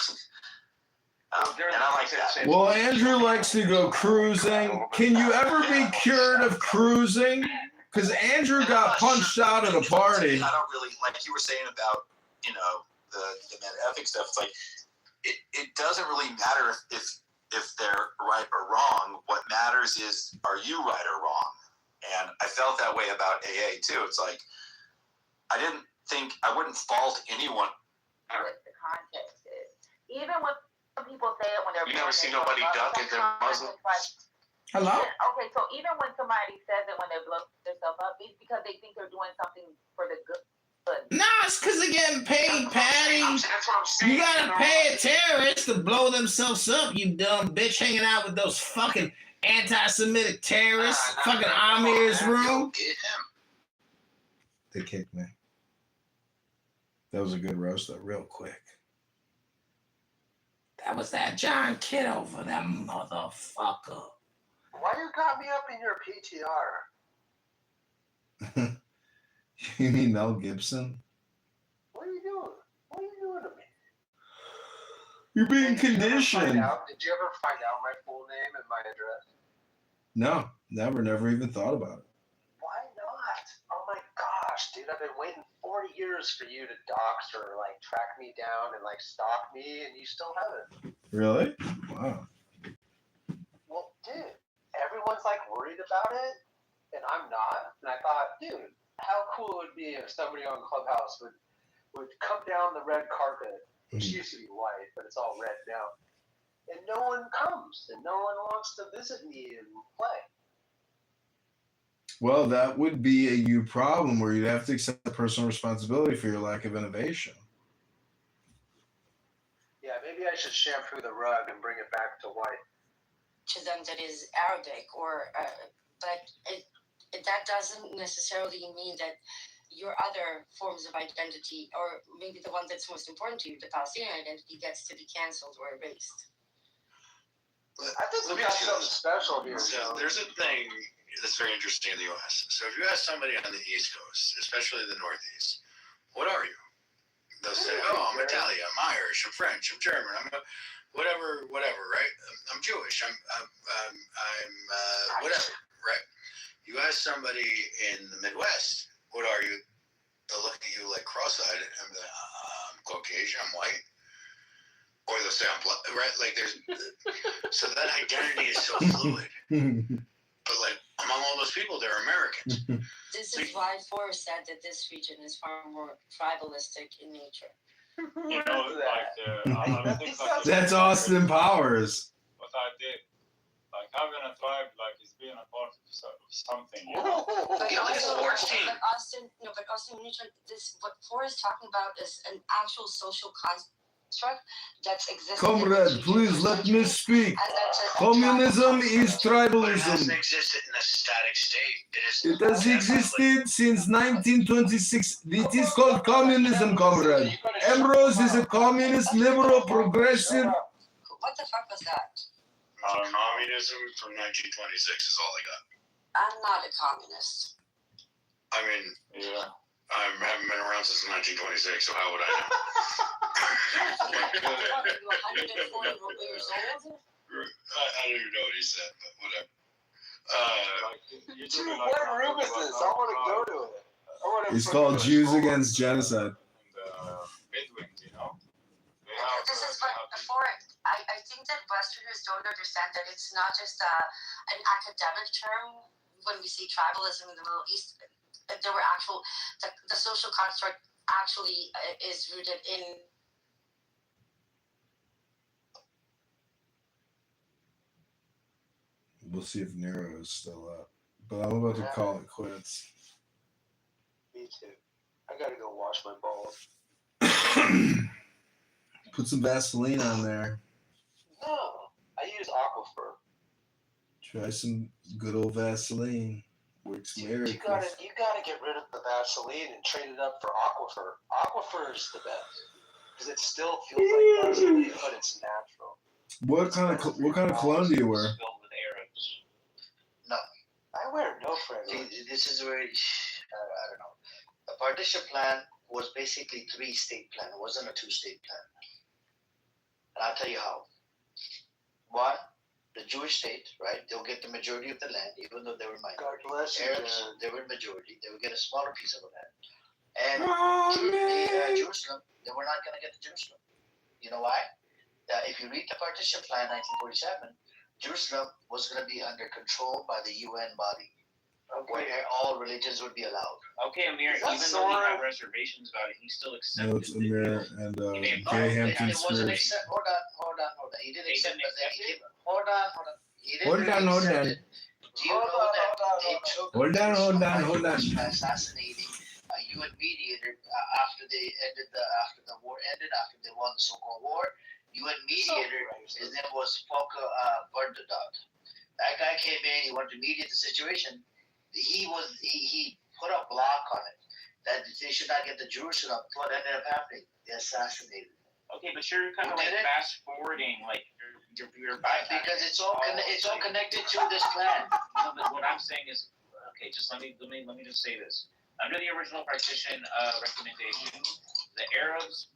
And I like that. Well, Andrew likes to go cruising. Can you ever be cured of cruising? Because Andrew got punched out at a party. I don't really, like you were saying about, you know, the meta ethics stuff. It's like, it doesn't really matter if they're right or wrong. What matters is, are you right or wrong? And I felt that way about AA too. It's like, I wouldn't fault anyone. What the context is. Even when people say it when they're... You never see nobody dunk at their muzzle? Hello? Okay, so even when somebody says it when they blow themselves up, it's because they think they're doing something for the good. Nah, it's because they're getting paid, Patty. You gotta pay a terrorist to blow themselves up, you dumb bitch, hanging out with those fucking anti-Semitic terrorists. Fucking Amir's room. They kicked me. That was a good roast, though, real quick. That was that John Kitover, that motherfucker. Why you got me up in your PTR? You mean Mel Gibson? What are you doing? What are you doing to me? You're being Did you ever conditioned. find out my full name and my address? No, never even thought about it. Why not? Oh my gosh, dude, I've been waiting 40 years for you to dox or like track me down and like stalk me, and you still haven't. Really? Wow. Well, dude, everyone's like worried about it, and I'm not. And I thought, dude, how cool it would be if somebody on Clubhouse would come down the red carpet, which used to be white, but it's all red now, and no one comes, and no one wants to visit me and play. Well, that would be a you problem where you'd have to accept personal responsibility for your lack of innovation. Yeah, maybe I should shampoo the rug and bring it back to white. To them that is Arabic, or but that doesn't necessarily mean that your other forms of identity, or maybe the one that's most important to you, the Palestinian identity, gets to be canceled or erased. I think we got something special here. So there's a thing that's very interesting in the U.S. So if you ask somebody on the East Coast, especially the Northeast, what are you? They'll say, "Oh, I'm Italian, I'm Irish, I'm French, I'm German, I'm whatever, right? I'm Jewish, I'm whatever, right?" You ask somebody in the Midwest, "What are you?" They'll look at you like cross-eyed and be like, "I'm Caucasian, I'm white." Or they'll say, "I'm black," right? Like there's, so that identity is so fluid. But like among all those people, they're Americans. This is why Forrest said that this region is far more tribalistic in nature. You know, like That's Austin Powers. what I did, like having a tribe, like is being a part of something. You know? But Austin, what Forrest is talking about is an actual social construct that's existing. Comrade, please let me speak. Communism is tribalism. It hasn't existed in a static state. It has existed since 1926. It is called communism, comrade. Ambrose is a communist, liberal, progressive. What the fuck was that? Communism from 1926 is all I got. I'm not a communist. I mean, yeah. I haven't been around since 1926, so how would I know? You're 140 years old? I don't even know what he said, but whatever. Dude, what room is this? I want to go to it. It's called Jews Against Genocide. Bedouins, you know. This is what I think that Westerners don't understand that it's not just an academic term when we see tribalism in the Middle East. There were the social construct actually is rooted in. We'll see if Nero is still up. But I'm about to call it quits. Me too. I gotta go wash my balls. Put some Vaseline on there. No, I use Aquifer. Try some good old Vaseline. Works miracles. You gotta get rid of the Vaseline and trade it up for Aquifer. Aquifer is the best because it still feels like Vaseline, but it's natural. What kind of cologne do you wear? Filled with Arabs. No, I wear no fragrance. See, this is where I don't know. The partition plan was basically 3-state plan. It wasn't a 2-state plan. And I'll tell you how. One, the Jewish state, right? They'll get the majority of the land, even though they were minority. God bless you, Arabs, they were majority. They would get a smaller piece of the land. And Jerusalem, they were not going to get the Jerusalem. You know why? If you read the partition plan, 1947, Jerusalem was going to be under control by the UN body, where all religions would be allowed. Okay, Amir, even though he had reservations about it, he still accepted No, it's Amir and Gay Hampton It wasn't Spirits. accept. Hold on. He didn't accept, but then he came. Hold on. He didn't Hold on. Do you know that they took Hold on. assassinating a UN mediator after the war ended, after they won the so-called war? UN mediator, his name was Volker Bernadot. That guy came in. He wanted to mediate the situation. He put a block on it that they should not get the Jerusalem. What ended up happening? They assassinated him. Okay, but you're kind of like fast forwarding, like you're bypassing. Because it's all connected to this plan. No, but what I'm saying is, okay, just let me just say this. Under the original partition recommendation, the Arabs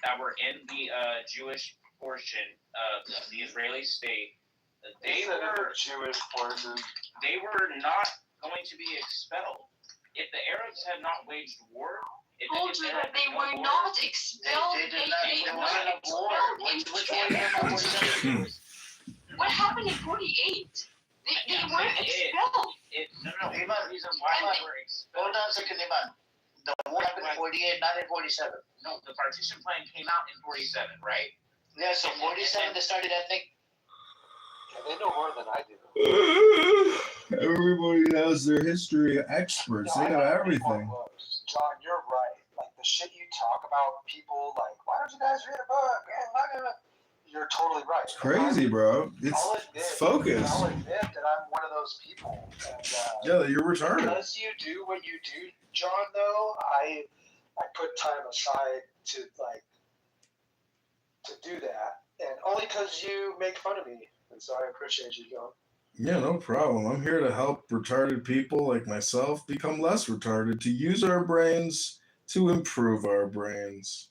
that were in the Jewish portion of the Israeli state, they were Jewish portion. They were not going to be expelled. If the Arabs had not waged war, They were not expelled. They weren't expelled. What happened in 48? They weren't expelled. No. The reason why they were expelled. Hold on a second, Iman. The war happened in 48, not in 47. No, the partition plan came out in 47, right? Yeah, so 47 they started ethnic. They know more than I do. Everybody knows their history experts. They know everything. John, you're right. Like the shit you talk about people, like, why don't you guys read a book? You're totally right. It's crazy, bro. It's focus. I'll admit that I'm one of those people. And, Yeah, you're retarded. Because you do what you do, John, though, I put time aside to do that. And only because you make fun of me. And so I appreciate you, John. Yeah, no problem. I'm here to help retarded people like myself become less retarded, to use our brains to improve our brains.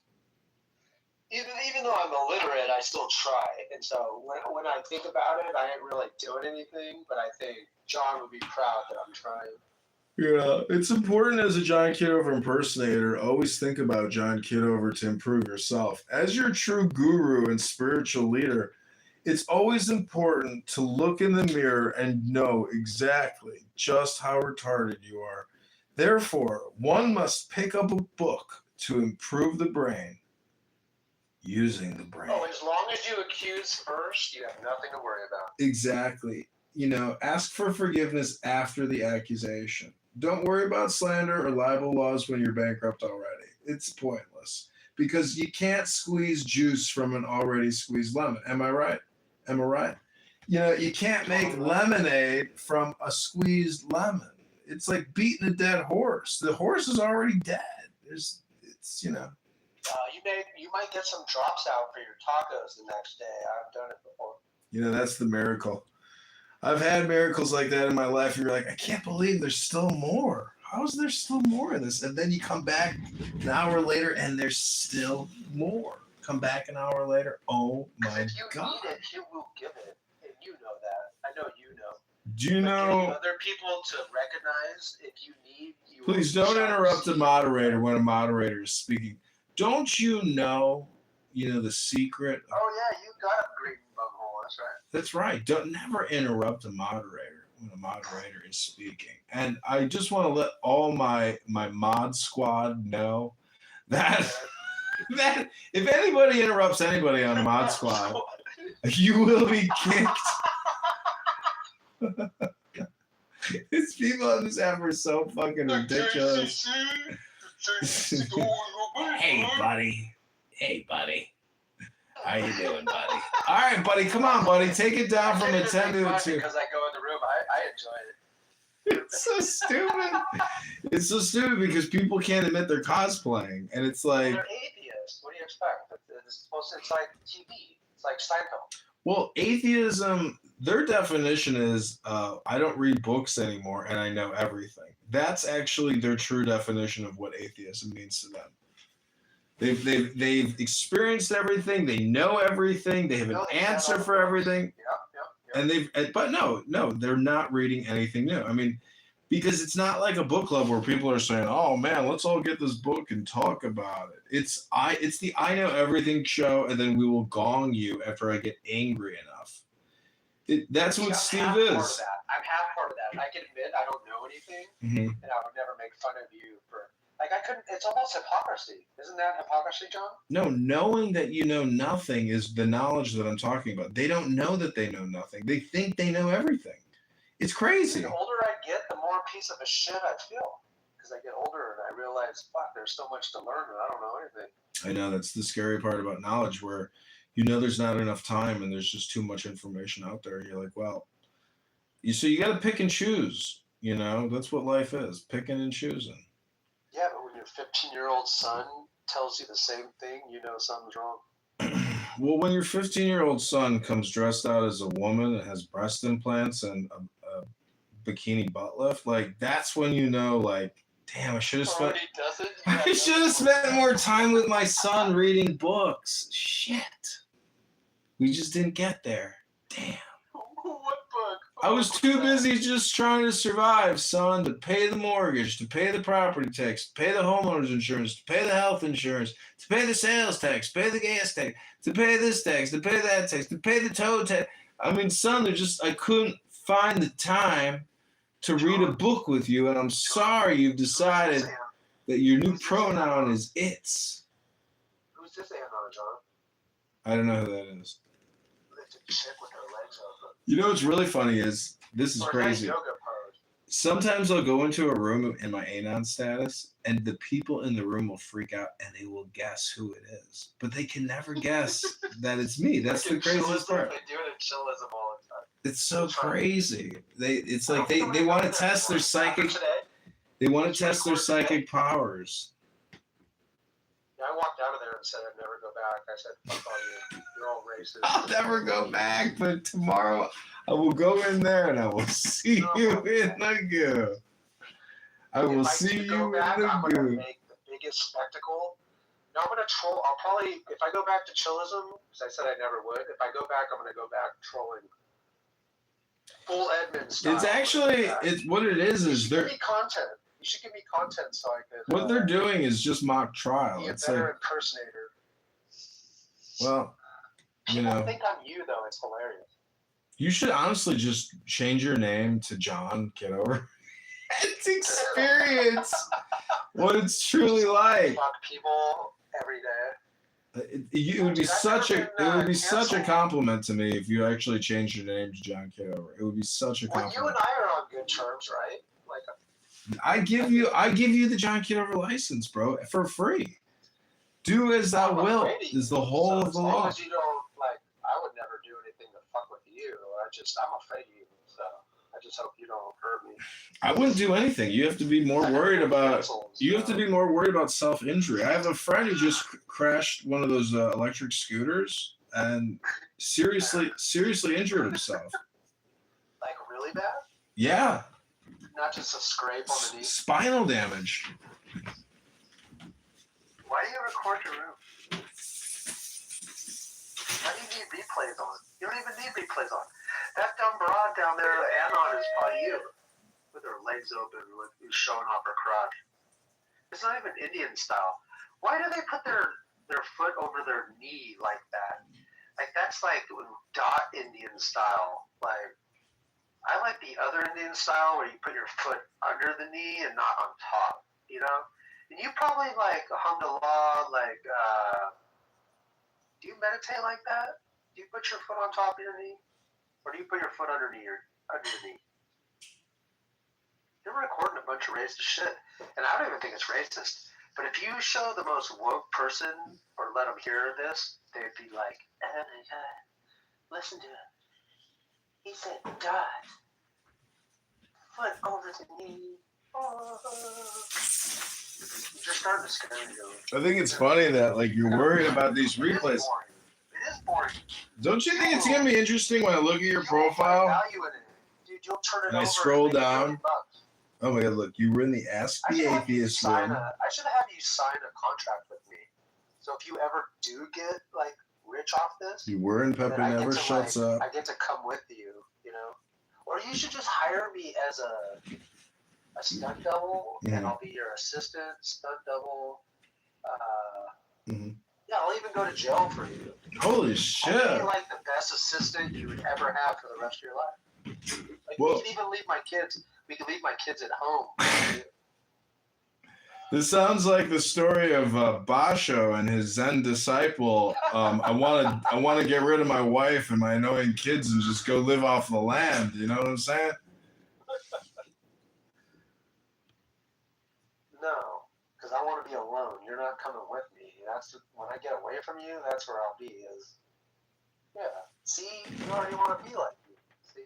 Even though I'm illiterate, I still try. And so when I think about it, I ain't really doing anything, but I think John would be proud that I'm trying. Yeah, it's important as a John Kitover impersonator, always think about John Kitover to improve yourself. As your true guru and spiritual leader, it's always important to look in the mirror and know exactly just how retarded you are. Therefore, one must pick up a book to improve the brain using the brain. Oh, as long as you accuse first, you have nothing to worry about. Exactly. Ask for forgiveness after the accusation. Don't worry about slander or libel laws when you're bankrupt already. It's pointless because you can't squeeze juice from an already squeezed lemon. Am I right? You can't make lemonade from a squeezed lemon. It's like beating a dead horse. The horse is already dead. You might get some drops out for your tacos the next day. I've done it before. That's the miracle. I've had miracles like that in my life. You're like, I can't believe there's still more. How is there still more in this? And then you come back an hour later and there's still more. Come back an hour later. Oh my God. If you need it, he will give it. And you know that. I know you know. Do you know? Getting other people to recognize if you need. Please don't interrupt the moderator when a moderator is speaking. Don't you know the secret? Oh, yeah, you got a great bunghole. That's right. That's right. Don't never interrupt a moderator when a moderator is speaking. And I just want to let all my mod squad know that if anybody interrupts anybody on the mod squad, you will be kicked. These people on this app are so fucking ridiculous. Hey, buddy. How you doing, buddy? All right, buddy. Come on, buddy. Take it down from a 10 to a 2. Because I go in the room, I enjoy it. It's so stupid. It's so stupid because people can't admit they're cosplaying, and it's like. They're atheists. What do you expect? It's like TV. It's like Seinfeld. Well, atheism, their definition is I don't read books anymore and I know everything. That's actually their true definition of what atheism means to them. They've experienced everything. They know everything. They have an answer for everything. And but no, they're not reading anything new. I mean, because it's not like a book club where people are saying, "Oh man, let's all get this book and talk about it." It's the I know everything show, and then we will gong you after I get angry enough. That's what Steve is. I'm half part of that. I can admit I don't know anything, and I would never make fun of you for like I couldn't. It's almost hypocrisy, isn't that hypocrisy, John? No, knowing that you know nothing is the knowledge that I'm talking about. They don't know that they know nothing. They think they know everything. It's crazy. The older I get, the more piece of a shit I feel. Because I get older and I realize, fuck, there's so much to learn and I don't know anything. I know, that's the scary part about knowledge, where you know there's not enough time and there's just too much information out there. You're like, well, so you got to pick and choose. You know, that's what life is, picking and choosing. Yeah, but when your 15-year-old son tells you the same thing, you know something's wrong. Well, when your 15-year-old son comes dressed out as a woman and has breast implants and a bikini butt lift, like that's when you know, like, damn, I should have spent. I should have spent more time with my son reading books. Shit, we just didn't get there. Damn. What book? I was too busy just trying to survive, son, to pay the mortgage, to pay the property tax, to pay the homeowner's insurance, to pay the health insurance, to pay the sales tax, pay the gas tax, to pay this tax, to pay that tax, to pay the tow tax. I mean, son, I couldn't find the time to read a book with you, and I'm sorry you've decided that your new pronoun is it's. Who's this Anna, John? I don't know who that is. It's a chick with her legs open. You know what's really funny is, this is crazy. Yoga pose. Sometimes I'll go into a room in my Anon status, and the people in the room will freak out, and they will guess who it is. But they can never guess that it's me. That's the craziest part. They do it in chillism all the time. It's so crazy. It's like they want to test their psychic. They want to test their psychic powers. Yeah, I walked out of there and said I'd never go back. I said, fuck all you. You're all racist. I'll never go back, but tomorrow I will go in there and I will see you in the goo. I will see you in the I'm going to goo. make the biggest spectacle. No, I'm going to troll. I'll probably, if I go back to chillism, because I said I never would, if I go back, I'm going to go back trolling. Full Edmund style. It's actually, it's what it is Give they're, me content. You should give me content so I can. what they're doing is just mock trial. Be a It's better like, impersonator. well, you People know, think I'm you, though. It's hilarious. you should honestly just change your name to John Kitover and experience what it's truly like. Fuck people every day. It would be such a compliment to me if you actually changed your name to John Kitover. It would be such a Well, compliment. you and I are on good terms, right? Like, I give you the John Kitover license, bro, for free. Do as thou wilt is the whole of the as long law. as you don't, like, I would never do anything to fuck with you. I'm afraid of you, so I just hope you don't hurt me. I wouldn't do anything. You have to be more worried about. You have to be more worried about self-injury. I have a friend who just crashed one of those electric scooters and seriously injured himself. Like, really bad? Yeah, Not just a scrape on the knee. spinal damage. Why do you record your room? Why do you need replays on? You don't even need replays on. That dumb broad down there, Anon, is probably you. With her legs open, who's showing off her crotch. It's not even Indian style. Why do they put their foot over their knee like that? Like, that's like dot Indian style. Like, I like the other Indian style where you put your foot under the knee and not on top, you know? And you probably like alhamdulillah, like, do you meditate like that? Do you put your foot on top of your knee? Or do you put your foot underneath your knee? You're recording a bunch of racist shit. And I don't even think it's racist. But if you show the most woke person or let them hear this, they'd be like, "Oh my God, listen to him. He said, God, foot over the knee." Oh. You're starting to scare me. I think it's funny that like you're worried about these replays. It is boring. Don't you think it's gonna be interesting when I look at your profile Value in it. Dude, you'll turn it and I over scroll and make down? $1 million. Oh my God! Look, you were in the Ask the Atheist room. I should have you sign a contract with me. So if you ever do get like rich off this, You were in Pepe then Never Shuts Up. I get to come with you, you know. Or you should just hire me as a stunt double, and I'll be your assistant stunt double. Yeah, I'll even go to jail for you. Holy shit! I'll be like the best assistant you would ever have for the rest of your life. Like, we can even leave my kids. We can leave my kids at home. This sounds like the story of Basho and his Zen disciple. I want to get rid of my wife and my annoying kids and just go live off the land. You know what I'm saying? No, because I want to be alone. You're not coming with me. That's when I get away from you. That's where I'll be. See, you already want to be like me. See,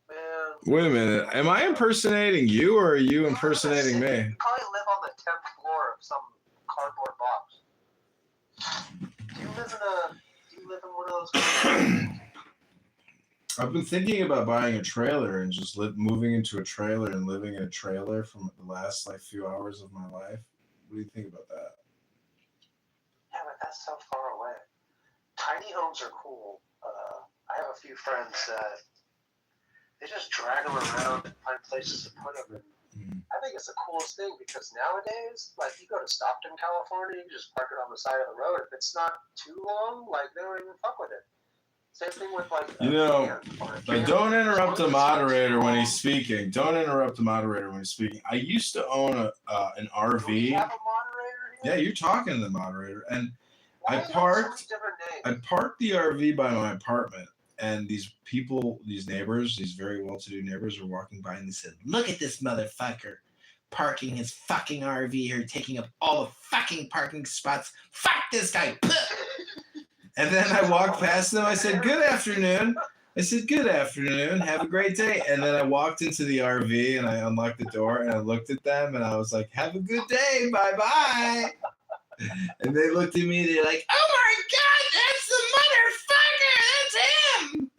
man. Wait a minute. Am I impersonating you or are you impersonating me? You probably live on the 10th floor of some cardboard box. Do you live in one of those? I've been thinking about buying a trailer and just moving into a trailer and living in a trailer for the last like few hours of my life. What do you think about that? Yeah, but that's so far away. Tiny homes are cool. I have a few friends that they just drag them around and find places to put them. And I think it's the coolest thing because nowadays, like you go to Stockton, California, you just park it on the side of the road. If it's not too long, like they don't even fuck with it. Same thing with like. Don't interrupt the moderator when he's speaking. Don't interrupt the moderator when he's speaking. I used to own an RV. Do we have a moderator here? Yeah, you're talking to the moderator, and I parked the RV by my apartment, and these neighbors, these very well-to-do neighbors, were walking by, and they said, "Look at this motherfucker parking his fucking RV here, taking up all the fucking parking spots. Fuck this guy." And then I walked past them. I said, "Good afternoon." I said, "Good afternoon. Have a great day." And then I walked into the RV and I unlocked the door and I looked at them and I was like, "Have a good day. Bye-bye." And they looked at me. They're like, "Oh my God, that's the motherfucker. That's him."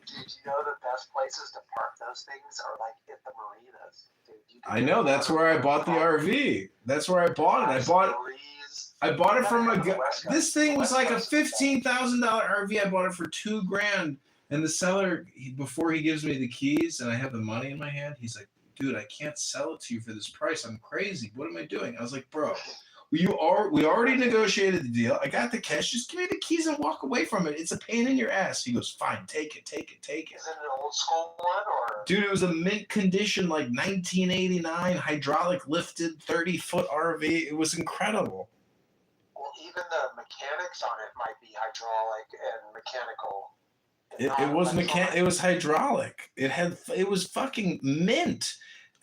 Dude, you know the best places to park those things are like at the marinas. Dude, I know. That's where I bought the RV. That's where I bought it. I bought it from this thing was like a $15,000 RV. I bought it for $2,000. And the seller, before he gives me the keys and I have the money in my hand, he's like, "Dude, I can't sell it to you for this price. I'm crazy. What am I doing?" I was like, "Bro, we already negotiated the deal. I got the cash. Just give me the keys and walk away from it. It's a pain in your ass." He goes, "Fine, take it." Is it an old school one or? Dude, it was a mint condition, like 1989, hydraulic lifted 30-foot RV. It was incredible. Well, even the mechanics on it might be hydraulic and mechanical. It was hydraulic. It was fucking mint.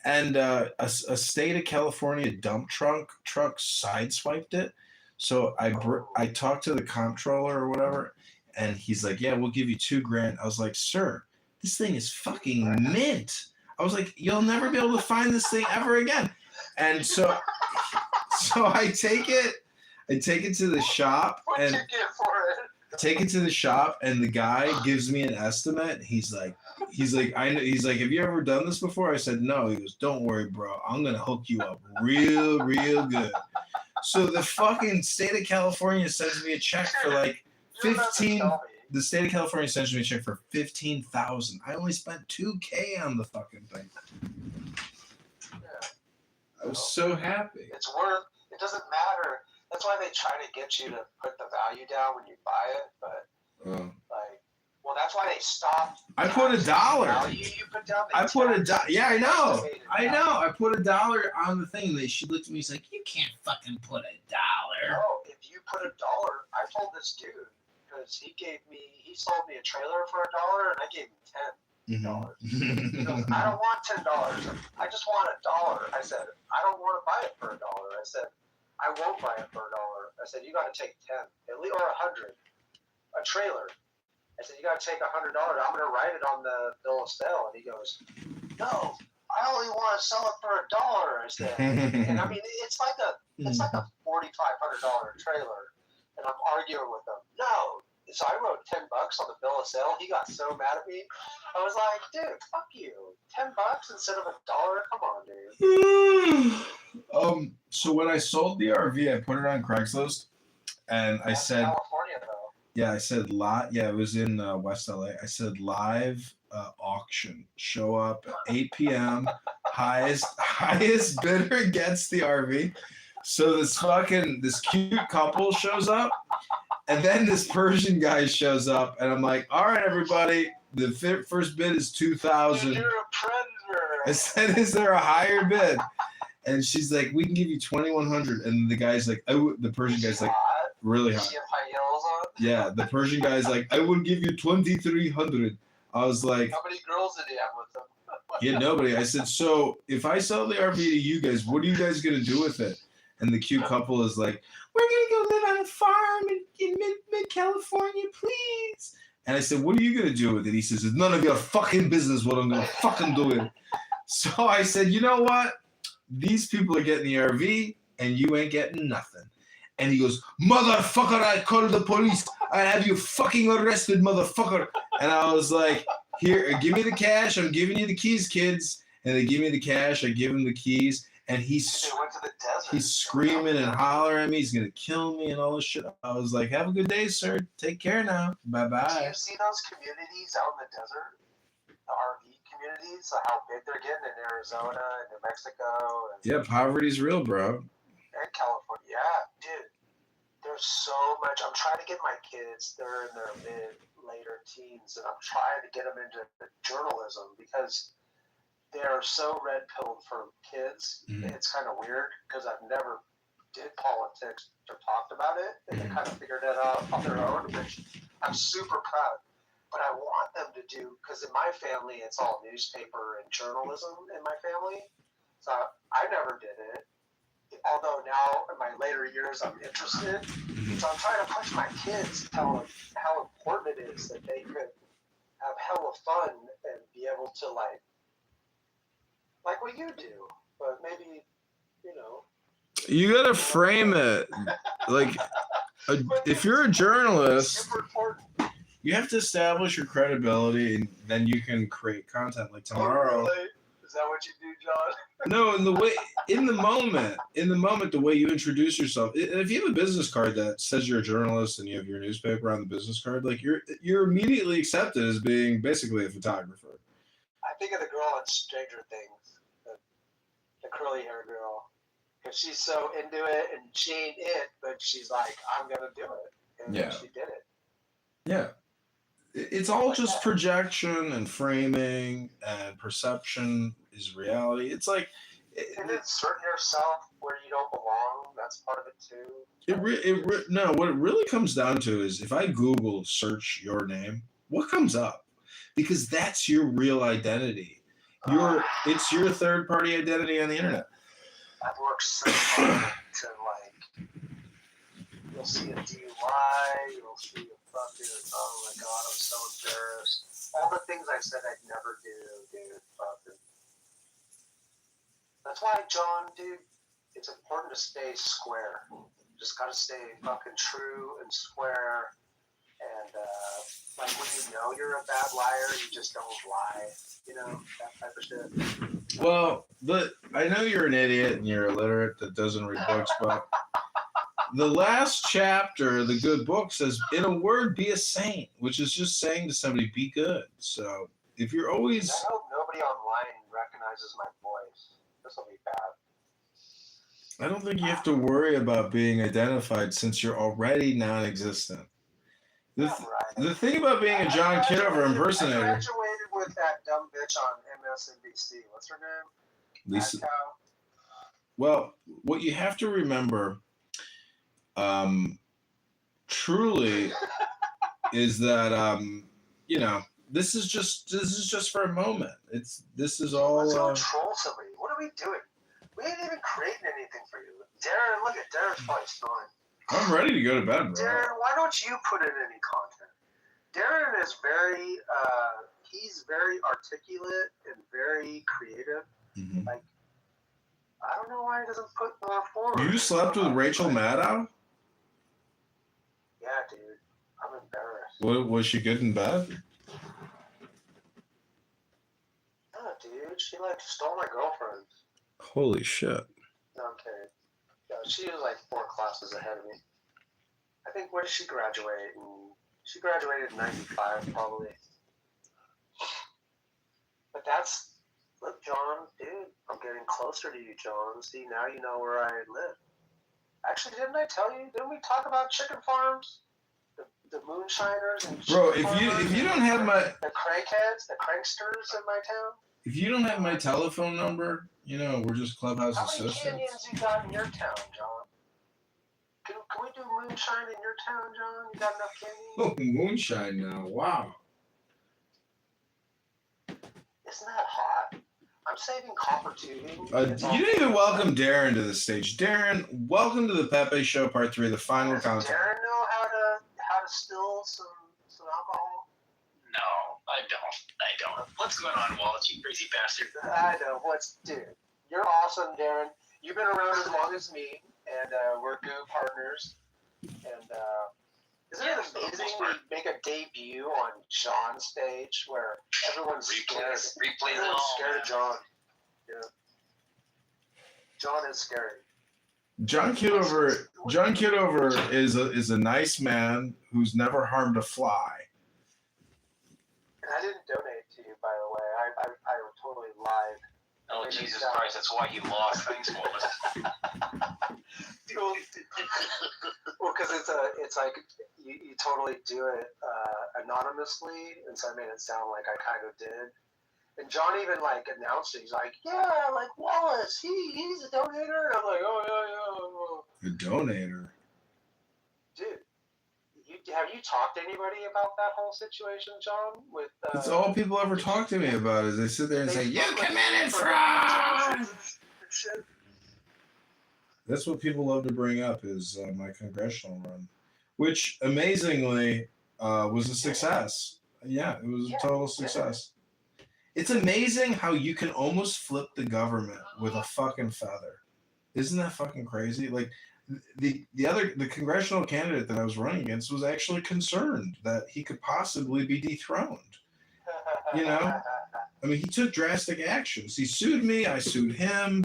And a state of California dump truck sideswiped it. So I talked to the comptroller or whatever, and he's like, "Yeah, we'll give you $2,000." I was like, "Sir, this thing is fucking mint." I was like, "You'll never be able to find this thing ever again." And so I take it to the shop and take it to the shop, and the guy gives me an estimate. He's like, "Have you ever done this before?" I said, "No." He goes, "Don't worry, bro. I'm gonna hook you up real good." So the fucking state of California sends me a check for like 15. The state of California sends me a check for $15,000. I only spent $2,000 on the fucking thing. I was so happy. It's worth. It doesn't matter. That's why they try to get you to put the value down when you buy it, but that's why they stopped. I put $1. You put down I put $1. Yeah, I know. I put $1 on the thing. She looked at me. She's like, "You can't fucking put $1." No, if you put $1, I told this dude because he sold me a trailer for $1, and I gave him $10. He goes, "I don't want $10. I just want $1." I said, "I I don't want to buy it for $1. I said, I won't buy it for $1. I said, you got to take 10, at least, or 100. A trailer. I said, you got to take $100. I'm going to write it on the bill of sale. And he goes, no, I only want to sell it for $1. I said, and I mean, it's like a $4,500 trailer. And I'm arguing with him. No. So I wrote $10 on the bill of sale. He got so mad at me. I was like, dude, fuck you. $10 instead of $1. Come on, dude. So when I sold the RV, I put it on Craigslist, and I said, California though. yeah, I said yeah, it was in West LA. I said live auction. Show up at 8 p.m. highest bidder gets the RV. So this cute couple shows up, and then this Persian guy shows up, and I'm like, all right, everybody, the first bid is $2,000. You're a predator. I said, is there a higher bid? And she's like, we can give you $2,100. And the guy's like, the Persian guy's like, really hot. She have high heels on? Yeah, the Persian guy's like, I will give you $2,300. I was like, how many girls did he have with him? he had nobody. I said, so if I sell the RV to you guys, what are you guys gonna do with it? And the cute couple is like, we're gonna go live on a farm in mid-California, please. And I said, what are you gonna do with it? He says, it's none of your fucking business what I'm gonna fucking do with it. So I said, you know what? These people are getting the RV and you ain't getting nothing. And he goes, motherfucker, I call the police. I have you fucking arrested, motherfucker. And I was like, here, give me the cash. I'm giving you the keys, kids. And they give me the cash. I give him the keys. And he's screaming and hollering at me. He's going to kill me and all this shit. I was like, have a good day, sir. Take care now. Bye-bye. Do you see those communities out in the desert? The RV communities? How big they're getting in Arizona and New Mexico. Yeah, poverty's real, bro. And California. Yeah, dude. There's so much. I'm trying to get my kids, they're in their later teens, and I'm trying to get them into journalism because they're so red-pilled for kids. It's kind of weird because I've never did politics or talked about it, and they kind of figured it out on their own, which I'm super proud. But I want them to do, because in my family, it's all newspaper and journalism in my family. So I never did it. Although now in my later years I'm interested, so I'm trying to push my kids, tell them how important it is that they could have hella fun and be able to like what you do, but maybe, you know. You gotta frame it like if you're a journalist, you have to establish your credibility, and then you can create content. Like tomorrow. Oh, really? Is that what you do, John? No, in the moment, the way you introduce yourself. If you have a business card that says you're a journalist and you have your newspaper on the business card, like you're immediately accepted as being basically a photographer. I think of the girl in Stranger Things, the curly hair girl, because she's so into it and she ain't it, but she's like, I'm gonna do it, and Yeah. she did it. Yeah. It's all just projection and framing, and perception is reality. It's like And inserting yourself where you don't belong, that's part of it too. no. What it really comes down to is if I Google search your name, what comes up? Because that's your real identity. It's your third party identity on the internet. I've worked so hard to you'll see a DUI, you'll see a fucking, oh my god, I'm so embarrassed. All the things I said I'd never do, dude, fucking. That's why, John, dude, it's important to stay square. You just gotta stay fucking true and square. And, like, when you know you're a bad liar, you just don't lie. You know, that type of shit. Well, I know you're an idiot and you're illiterate that doesn't read books, but the last chapter, the good book, says, in a word, be a saint, which is just saying to somebody, be good. So if you're always... I hope nobody online recognizes my voice. This will be bad. I don't think you have to worry about being identified since you're already non-existent. The thing about being a John Kitover impersonator... I graduated with that dumb bitch on MSNBC. What's her name? Lisa. Well, what you have to remember, truly, is that this is just for a moment. This is all. Let's go troll somebody. What are we doing? We ain't even creating anything for you. Darren, look at Darren's probably snoring. I'm ready to go to bed, bro. Darren, why don't you put in any content? Darren is very, he's very articulate and very creative. Mm-hmm. Like, I don't know why he doesn't put more forward. You slept with Rachel Maddow? Yeah, dude. I'm embarrassed. What, was she good in bed? No, dude. She, like, stole my girlfriend. Holy shit. No, I'm kidding. No, she was, like, 4 classes ahead of me. I think, where did she graduate? She graduated in 95, probably. But that's... Look, John, dude, I'm getting closer to you, John. See, now you know where I live. Actually, didn't I tell you? Didn't we talk about chicken farms? The moonshiners and bro, if you don't have my the crankheads, the cranksters in my town. If you don't have my telephone number, you know we're just Clubhouse How many assistants. canyons you got in your town, John? Can we do moonshine in your town, John? You got enough canyons? Oh, moonshine now! Wow. Isn't that hot? I'm saving copper tubing. You didn't even welcome Darren to the stage. Darren, welcome to the Pepe Show, Part 3, the final Does content. Darren know how to still some alcohol? No, I don't. What's going on, Wallace, you crazy bastard? I know. Dude, you're awesome, Darren. You've been around as long as me, and we're good partners. And isn't it amazing we make a debut on John's stage where everyone's scared? Everyone's scared of John. Yeah. John is scary. John Kitover is a nice man who's never harmed a fly. And I didn't donate to you, by the way. I totally lied. Oh, Jesus Christ, that's why you lost. Thanks, Wallace. Well, because it's like you totally do it anonymously, and so I made it sound like I kind of did. And John even like announced it. He's like, "Yeah, like Wallace, he's a donator." And I'm like, "Oh yeah, yeah." A donator. Dude, have you talked to anybody about that whole situation, John? With That's all people ever talk to me about is they sit there and say, "You committed fraud." That's what people love to bring up is my congressional run, which amazingly was a success. Yeah, it was a total success. It's amazing how you can almost flip the government with a fucking feather. Isn't that fucking crazy? Like the congressional candidate that I was running against was actually concerned that he could possibly be dethroned. You know? I mean, he took drastic actions. He sued me, I sued him,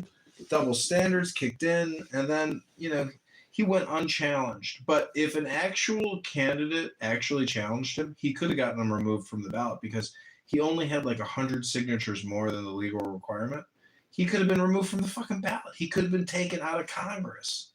double standards kicked in, and then, you know, he went unchallenged. But if an actual candidate actually challenged him, he could have gotten him removed from the ballot because he only had like 100 signatures more than the legal requirement. He could have been removed from the fucking ballot. He could have been taken out of Congress.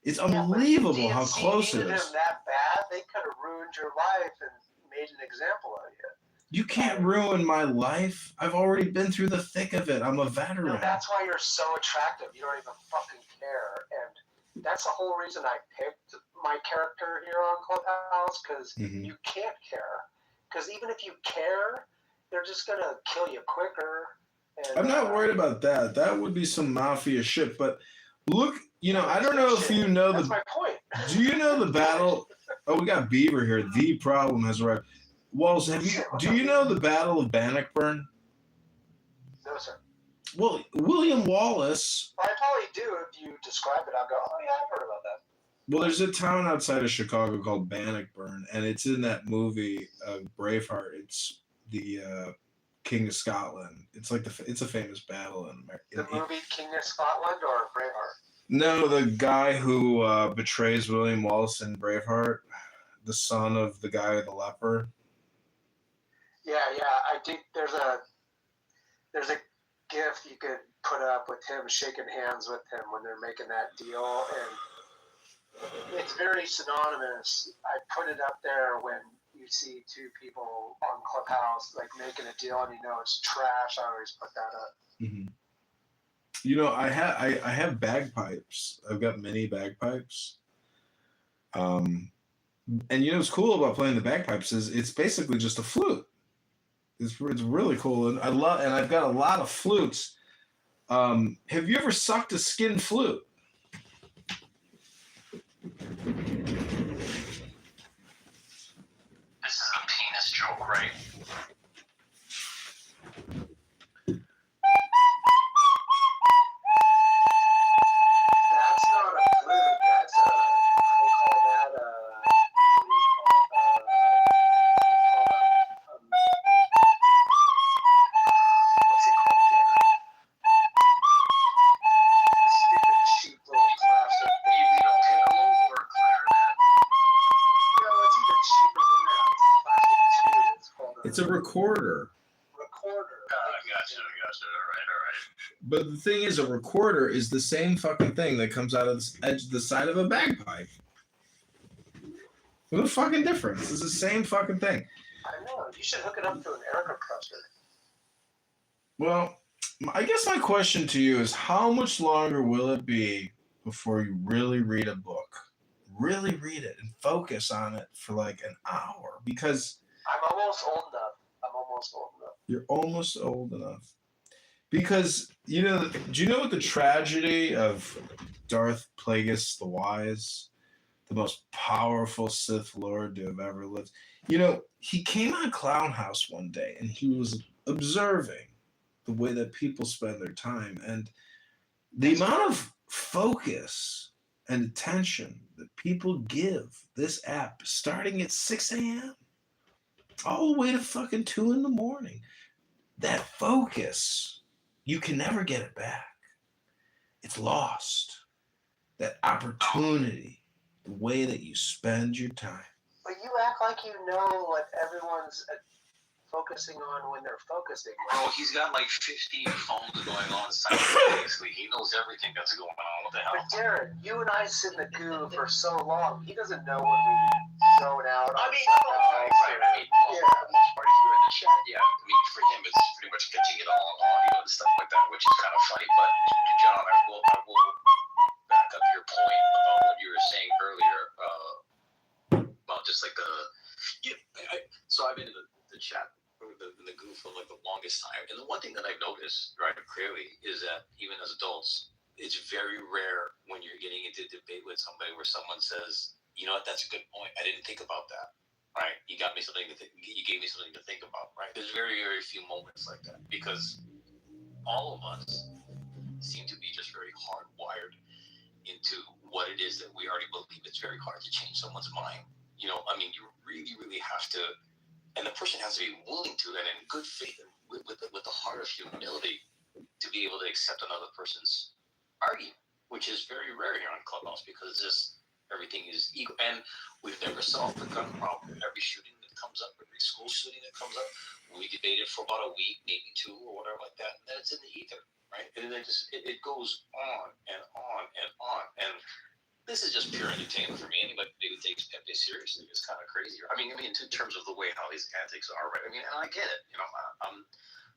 It's unbelievable how close it is. Him that bad, they could have ruined your life and made an example of you. You can't ruin my life. I've already been through the thick of it. I'm a veteran. No, that's why you're so attractive. You don't even fucking care. And that's the whole reason I picked my character here on Clubhouse, because you can't care. Because even if you care, they're just going to kill you quicker. And, I'm not worried about that. That would be some mafia shit. But look, you know, I don't know if you know that's my point. Do you know the battle? Oh, we got Beaver here. The problem has arrived. Walls, do you know the Battle of Bannockburn? No, sir. Well, William Wallace. I probably do. If you describe it, I'll go, oh, yeah, I've heard about that. Well, there's a town outside of Chicago called Bannockburn, and it's in that movie Braveheart. It's the King of Scotland. It's like it's a famous battle in America. The movie King of Scotland or Braveheart? No, the guy who betrays William Wallace in Braveheart, the son of the guy with the leper. Yeah, I think there's a gift you could put up with him shaking hands with him when they're making that deal, and it's very synonymous. I put it up there when you see two people on Clubhouse like making a deal and you know it's trash. I always put that up. Mm-hmm. You know, I have bagpipes. I've got mini bagpipes. And you know what's cool about playing the bagpipes is it's basically just a flute. It's really cool, and I've got a lot of flutes. Have you ever sucked a skin flute? This is a penis joke, right? That's not a flute. That's a, they call that a, what do you call what's it called, Darren? The stupid cheap little classic. You need a piccolo or a clarinet? No, it's even cheaper than that. It's a plastic tube. It's called It's a recorder. recorder. I gotcha. All right. But the thing is, a recorder is the same fucking thing that comes out of the side of a bagpipe. What a fucking difference. It's the same fucking thing. I know. You should hook it up to an air compressor. Well, I guess my question to you is how much longer will it be before you really read a book? Really read it and focus on it for like an hour, because I'm almost old enough. you're almost old enough. Because, you know, do you know what the tragedy of Darth Plagueis the Wise, the most powerful Sith Lord to have ever lived? You know, he came on Clown House one day and he was observing the way that people spend their time, and the amount of focus and attention that people give this app starting at 6 a.m. all the way to fucking 2 in the morning. That focus, you can never get it back. It's lost. That opportunity, the way that you spend your time. But you act like you know what everyone's focusing on when they're focusing. Bro, he's got like 15 phones going on simultaneously. He knows everything that's going on. What the hell? But Darren, you and I sit in the goo for so long. He doesn't know when we zone out. I mean, right. I mean, for the most part, if you're in the chat, yeah. I mean, for him, it's pretty much catching it all on audio and stuff like that, which is kind of funny. But John, I will back up your point about what you were saying earlier about just like the. So I've been in the chat. In the goo for like the longest time, and the one thing that I've noticed right clearly is that even as adults, it's very rare when you're getting into debate with somebody where someone says, "You know what? That's a good point. I didn't think about that." Right? You got me something to think. You gave me something to think about. Right? There's very few moments like that because all of us seem to be just very hardwired into what it is that we already believe. It's very hard to change someone's mind. You know, I mean, you really have to. And the person has to be willing to, and in good faith, and with the heart of humility, to be able to accept another person's argument, which is very rare here on Clubhouse because everything is ego. And we've never solved the gun problem. Every shooting that comes up, every school shooting that comes up, we debate it for about a week, maybe 2 or whatever like that, and then it's in the ether, right? And then it goes on and on and on. And this is just pure entertainment for me. Anybody who takes Pepe seriously is kind of crazy. I mean, in terms of the way how his antics are, right? I mean, and I get it. You know, I'm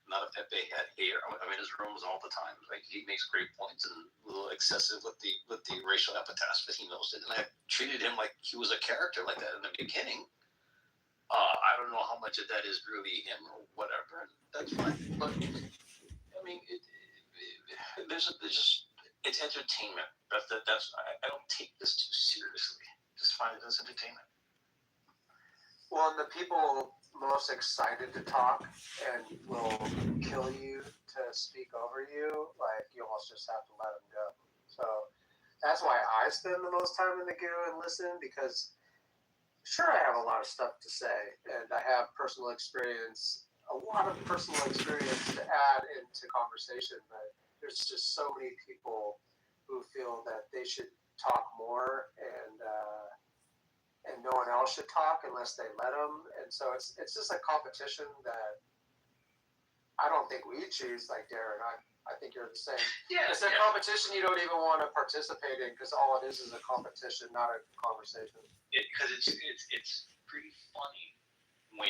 not a Pepe head here. I'm in his rooms all the time. Like, he makes great points and a little excessive with the racial epithets, but he knows it. And I treated him like he was a character like that in the beginning. I don't know how much of that is really him or whatever. And that's fine. But I mean, there's just. It's entertainment. I don't take this too seriously. Just find it as entertainment. Well, and the people most excited to talk and will kill you to speak over you, like, you almost just have to let them go. So that's why I spend the most time in the goo and listen, because sure, I have a lot of stuff to say, and I have a lot of personal experience to add into conversation, but there's just so many people who feel that they should talk more, and no one else should talk unless they let them. And so it's just a competition that I don't think we choose. Like Darren, I think you're the same. Yeah, it's a competition you don't even want to participate in, because all it is a competition, not a conversation. Because it's pretty funny when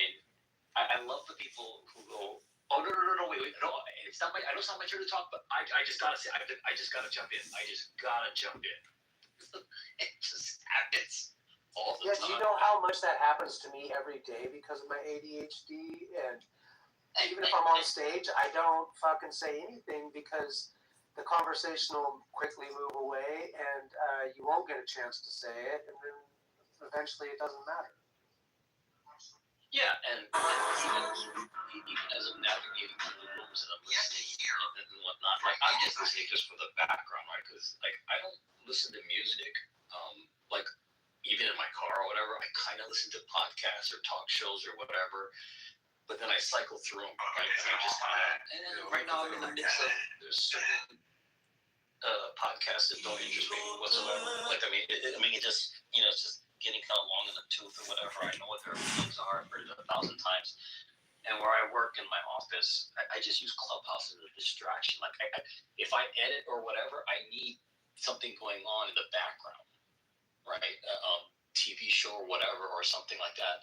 I love the people who go, oh no, wait, no, it's not my, I know it's not my turn to talk, but I just gotta say, I just gotta jump in. It just happens all the time. Do you know how much that happens to me every day because of my ADHD? And even if I'm on stage, I don't fucking say anything because the conversation will quickly move away, and you won't get a chance to say it, and then eventually it doesn't matter. Yeah, and even as I'm navigating through the rooms and I'm listening and whatnot, like I'm just listening just for the background, right? Because like I don't listen to music, like even in my car or whatever. I kind of listen to podcasts or talk shows or whatever, but then I cycle through them, right? And I just kind of, and right now I'm in the midst of there's certain podcasts that don't interest me whatsoever. Like I mean, it just it's just getting kind of long in the tooth or whatever. I know what their opinions are. I've heard it 1,000 times. And where I work in my office, I just use Clubhouse as a distraction. Like if I edit or whatever, I need something going on in the background, right? TV show or whatever or something like that.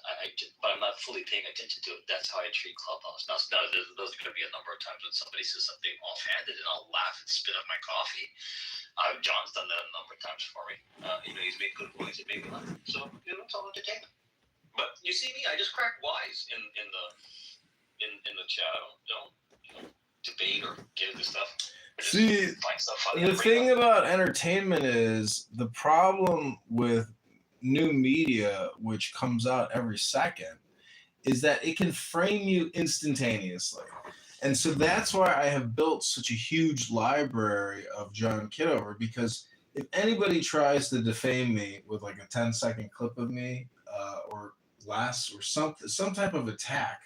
But I'm not fully paying attention to it. That's how I treat Clubhouse. Now there's going to be a number of times when somebody says something offhanded and I'll laugh and spit up my coffee. John's done that a number of times for me. He's made good points and made me laugh. So it's all entertainment. But you see me, I just crack wise in the chat. I don't debate or get into stuff. See, the thing about entertainment is the problem with new media, which comes out every second, is that it can frame you instantaneously. And so that's why I have built such a huge library of John Kitover, because if anybody tries to defame me with like a 10-second clip of me or less or some type of attack,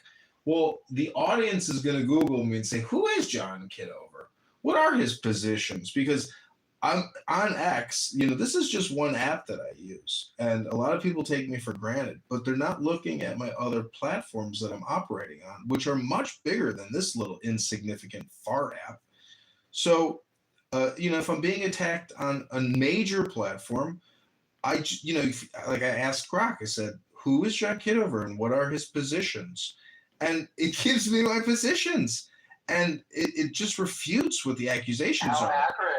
well, the audience is going to Google me and say, who is John Kitover? What are his positions? Because I'm on X, this is just one app that I use. And a lot of people take me for granted, but they're not looking at my other platforms that I'm operating on, which are much bigger than this little insignificant fart app. So, if I'm being attacked on a major platform, like I asked Grok, I said, who is John Kitover and what are his positions? And it gives me my positions. And it just refutes what the accusations are. How accurate?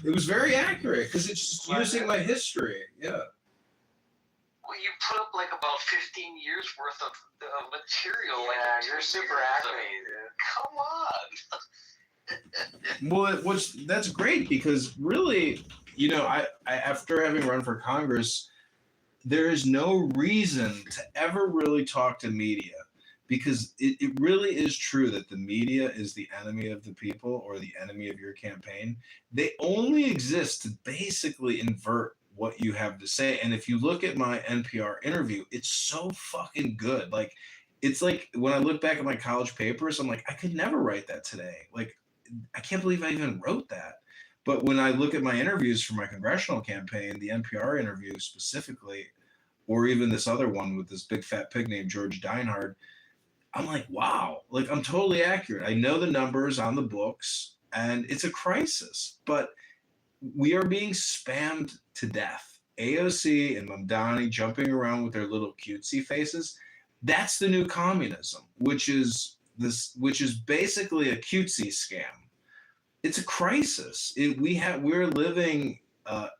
It was very accurate because it's just using my history. Yeah. Well, you put up like about 15 years worth of material. Yeah, you're super accurate, dude. Come on. Well, that's great because really, I after having run for Congress, there is no reason to ever really talk to media. Because it really is true that the media is the enemy of the people or the enemy of your campaign. They only exist to basically invert what you have to say. And if you look at my NPR interview, it's so fucking good. Like, it's like when I look back at my college papers, I'm like, I could never write that today. Like, I can't believe I even wrote that. But when I look at my interviews for my congressional campaign, the NPR interview specifically, or even this other one with this big fat pig named George Dinehard, I'm like, wow, like I'm totally accurate. I know the numbers on the books and it's a crisis, but we are being spammed to death. AOC and Mamdani jumping around with their little cutesy faces. That's the new communism, which is basically a cutesy scam. It's a crisis. We're living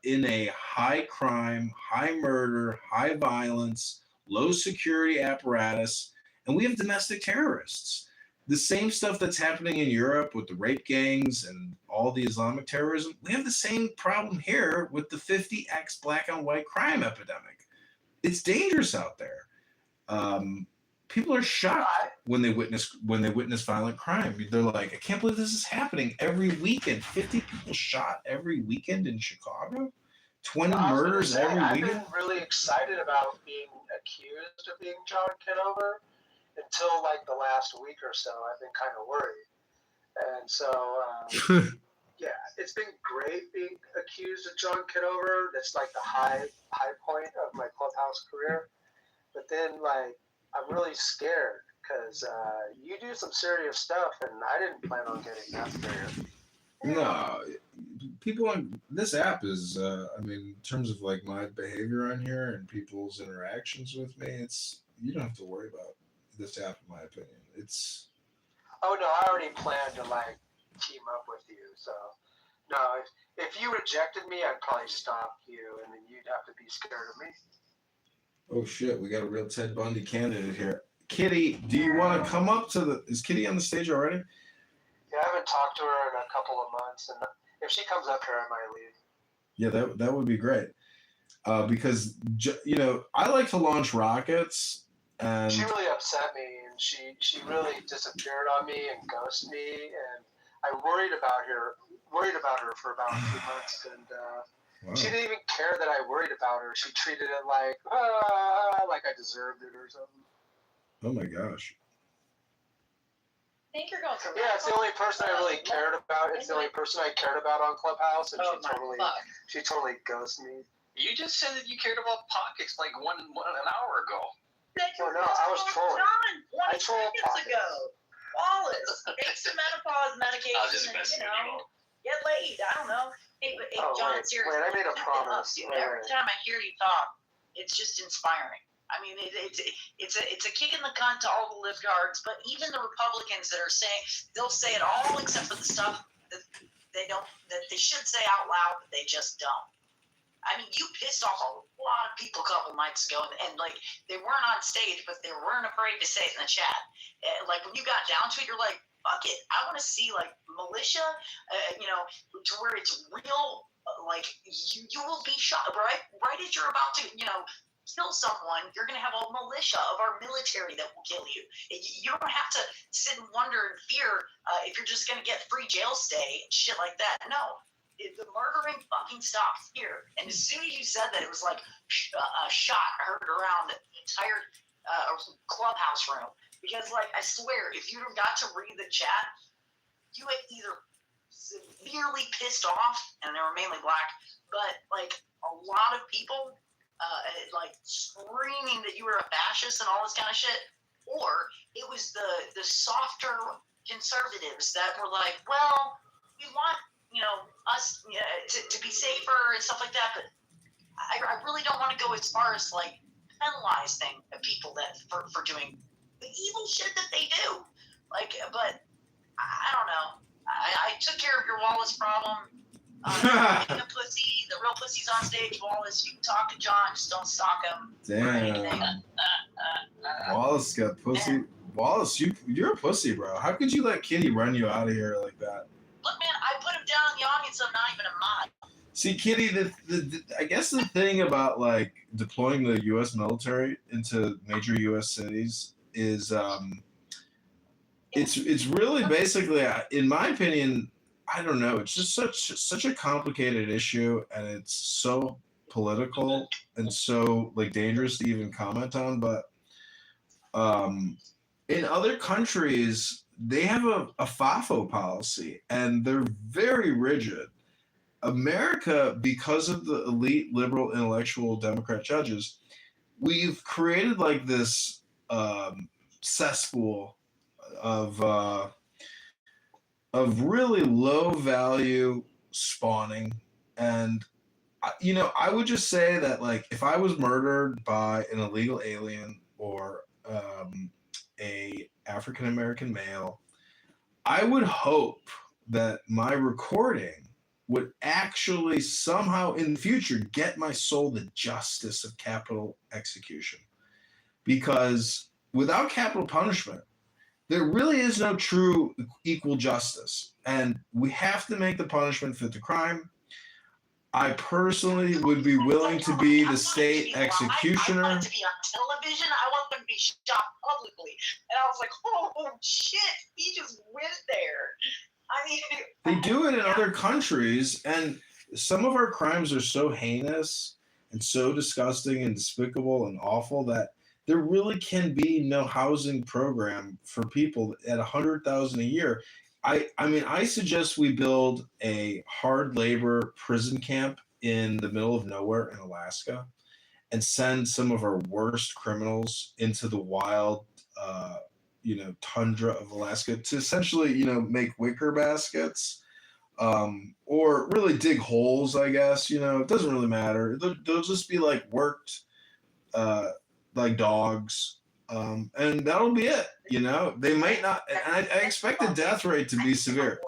in a high crime, high murder, high violence, low security apparatus. And we have domestic terrorists. The same stuff that's happening in Europe with the rape gangs and all the Islamic terrorism, we have the same problem here with the 50x black on white crime epidemic. It's dangerous out there. People are shocked when they witness violent crime. They're like, I can't believe this is happening every weekend. 50 people shot every weekend in Chicago. 20 murders every weekend. I've been really excited about being accused of being John Kitover. Until like the last week or so, I've been kind of worried. And so, yeah, it's been great being accused of John Kitover. That's like the high point of my Clubhouse career. But then, like, I'm really scared because you do some serious stuff, and I didn't plan on getting that serious. No, people on this app is, in terms of like my behavior on here and people's interactions with me, you don't have to worry about this app, in my opinion. Oh no, I already planned to like team up with you. So no, if you rejected me, I'd probably stop you, and then you'd have to be scared of me. Oh shit, we got a real Ted Bundy candidate here. Kitty, do you want to come up to is Kitty on the stage already? Yeah, I haven't haven't talked to her in a couple of months, and if she comes up here, I might leave. Yeah, that would be great. Because I like to launch rockets, and she really upset me, and she really disappeared on me and ghosted me, and I worried about her for about 2 months, and wow. she didn't even care that I worried about her. She treated it like I deserved it or something. Oh my gosh. I think you're going to. Yeah, it's the only person I really cared about. It's the only person I cared about on Clubhouse, and she totally ghosted me. You just said that you cared about pockets like an hour ago. Oh no, I was trolling. I trolled pockets. Ago. Wallace, take some menopause medication and, get laid. I don't know. Hey, but John, seriously. Wait, I made a promise. Every time I hear you talk, it's just inspiring. I mean, it's a kick in the cunt to all the lifeguards, but even the Republicans that are saying, they'll say it all except for the stuff that they should say out loud, but they just don't. I mean, you pissed off a lot of people a couple nights ago, and like, they weren't on stage, but they weren't afraid to say it in the chat. Like, when you got down to it, you're like, fuck it. I want to see, like, militia, to where it's real, like, you will be shot, right as you're about to, kill someone, you're going to have a militia of our military that will kill you. You don't have to sit and wonder and fear if you're just going to get free jail stay and shit like that. No. The murdering fucking stops here. And as soon as you said that, it was like a shot heard around the entire Clubhouse room. Because, like, I swear, if you got to read the chat, you had either severely pissed off, and they were mainly black, but, like, a lot of people, like, screaming that you were a fascist and all this kind of shit, or it was the softer conservatives that were like, well, we want, us to be safer and stuff like that, but I really don't want to go as far as, like, penalizing people that for doing the evil shit that they do. Like, but I don't know. I took care of your Wallace problem. Being a pussy, the real pussy's on stage, Wallace. You can talk to John, just don't stalk him. Damn. Wallace got pussy. Wallace, you're a pussy, bro. How could you let Kitty run you out of here like that? Look, man, I put him down in the audience. I'm not even a mod. See, Kitty, I guess the thing about, like, deploying the U.S. military into major U.S. cities is it's really basically, in my opinion, I don't know. It's just such a complicated issue, and it's so political and so, like, dangerous to even comment on. But in other countries, they have a FAFO policy, and they're very rigid. America, because of the elite liberal intellectual Democrat judges, we've created, like, this cesspool of really low value spawning. And I would just say that, like, if I was murdered by an illegal alien or a African American male, I would hope that my recording would actually somehow in the future get my soul the justice of capital execution. Because without capital punishment, there really is no true equal justice. And we have to make the punishment fit the crime. I personally would be willing to be the state executioner. I want it to be on television. I want them to be shot publicly. And I was like, oh, shit, he just went there. I mean, they do it in other countries, and some of our crimes are so heinous and so disgusting and despicable and awful that there really can be no housing program for people at $100,000 a year. I mean, I suggest we build a hard labor prison camp in the middle of nowhere in Alaska and send some of our worst criminals into the wild, tundra of Alaska to essentially, make wicker baskets, or really dig holes, I guess. It doesn't really matter. They'll just be, like, worked like dogs. And that'll be it. They might not, and I expect the death rate to be severe.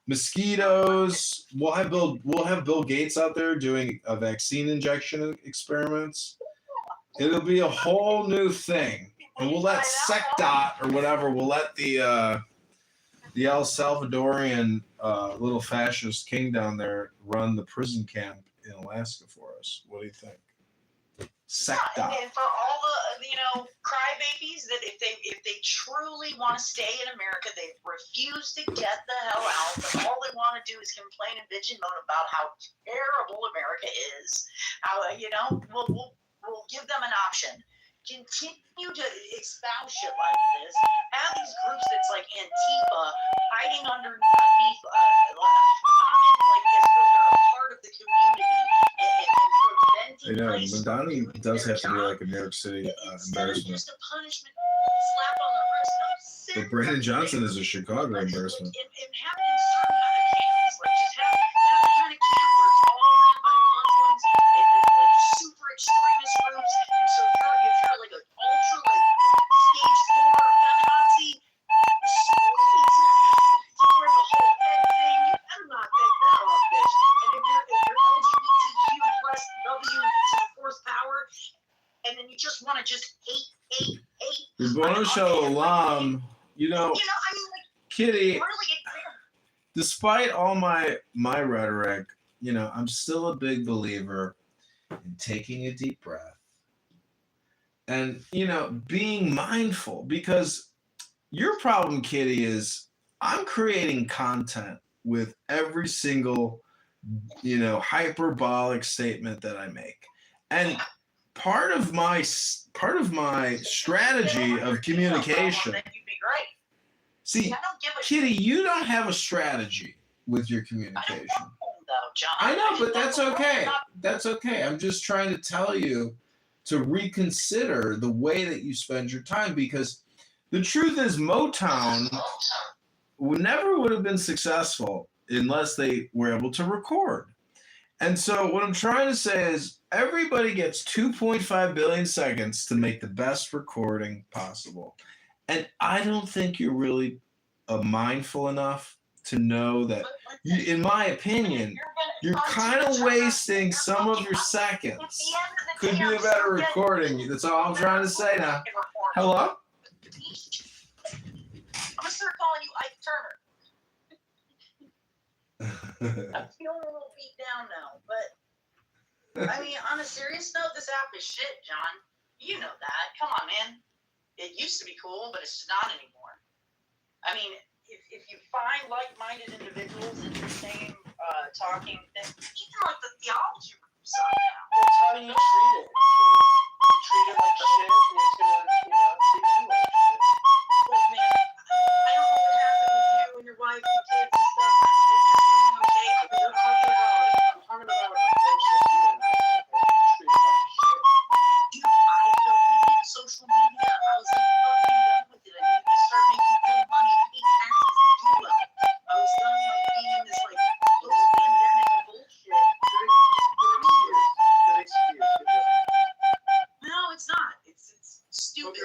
Mosquitoes. We'll have Bill Gates out there doing a vaccine injection experiments. It'll be a whole new thing, and we'll let SecDot or whatever. We'll let the the El Salvadorian little fascist king down there run the prison camp in Alaska for us. What do you think? Secta. And for all the crybabies that if they truly want to stay in America, they refuse to get the hell out. But all they want to do is complain and bitch and moan about how terrible America is. How we'll give them an option. Continue to espouse shit like this. Have these groups that's like Antifa hiding underneath common, like as though they're a part of the community and preventing Madonna does have to be like a New York City embarrassment. just a punishment, slap on the wrist. But Brandon Johnson is a Chicago embarrassment. And have it in certain kind of camps. Like just have the kind of camp where it's all ran by Muslims and like super extremist groups. And so if you're like an ultra like stage 4 feminazi, sweet. You wear the whole head thing. You better not take that off, bitch. And if you're LGBTQ plus W to the fourth power, and then you just want to just hate. Bono Shalom, Kitty, despite all my rhetoric, I'm still a big believer in taking a deep breath and, being mindful, because your problem, Kitty, is I'm creating content with every single, hyperbolic statement that I make. And part of my strategy of communication. See, Kitty, you don't have a strategy with your communication. I know, but that's okay. That's okay. I'm just trying to tell you to reconsider the way that you spend your time, because the truth is Motown never would have been successful unless they were able to record. And so what I'm trying to say is everybody gets 2.5 billion seconds to make the best recording possible. And I don't think you're really mindful enough to know that, in my opinion, you're kind of wasting some of your seconds. Could be a better recording. That's all I'm trying to say now. Hello? I'm gonna start calling you Ike Turner. I'm feeling a little beat down now, but I mean, on a serious note, this app is shit, John. You know that. Come on, man. It used to be cool, but it's not anymore. I mean, if you find like-minded individuals in the same talking, even like the theology groups on now. That's how you treat it. You treat it like shit, and it's gonna, treat you like shit. Look, man, I don't know what happened with you and your wife and kids and stuff. I hope you're doing okay. I'm talking about a friendship you and I have that you treated like shit. Dude, I deleted social media. I was like fucking done with it. I needed to start making real money, pay taxes, and do well. I was done being in this post-pandemic bullshit. Good excuse. Good job. No, it's not. It's stupid.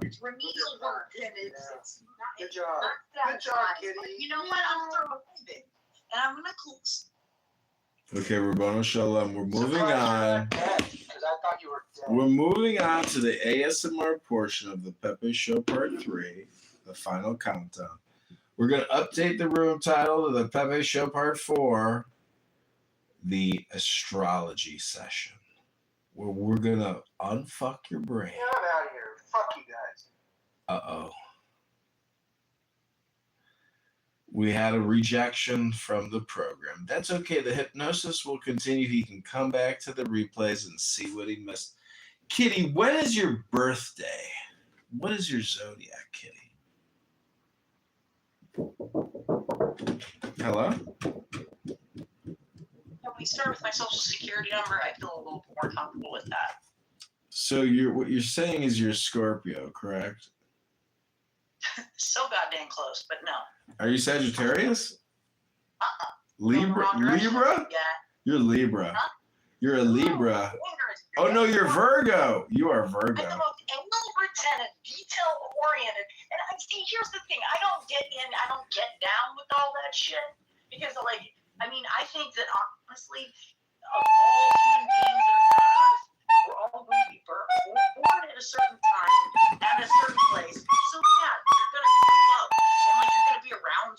It's remedial work, and it's not. Good job. Good job, Kitty. You know what? I'm throwing it, and I'm gonna close. Okay, Rabbanu Shalom. We're moving on. Because I thought you were dead. We're moving on to the ASMR portion of the Pepe Show Part 3, the final countdown. We're going to update the room title to the Pepe Show Part 4, the astrology session, where we're going to unfuck your brain. Get out of here. Fuck you guys. Uh-oh. We had a rejection from the program. That's okay. The hypnosis will continue. He can come back to the replays and see what he missed. Kitty, when is your birthday? What is your zodiac, Kitty? Hello? When we start with my social security number, I feel a little more comfortable with that. So what you're saying is you're a Scorpio, correct? So goddamn close, but no. Are you Sagittarius? Libra? Yeah. You're Libra. Huh? You're a Libra. Oh no, you're Virgo. You are Virgo. I'm the most anal-retentive, detail-oriented, and see, here's the thing: I don't get down with all that shit because, I think that honestly, of all human beings that are on Earth, we're all going to be born at a certain time, at a certain place. So yeah, you're gonna group up, and you're gonna be around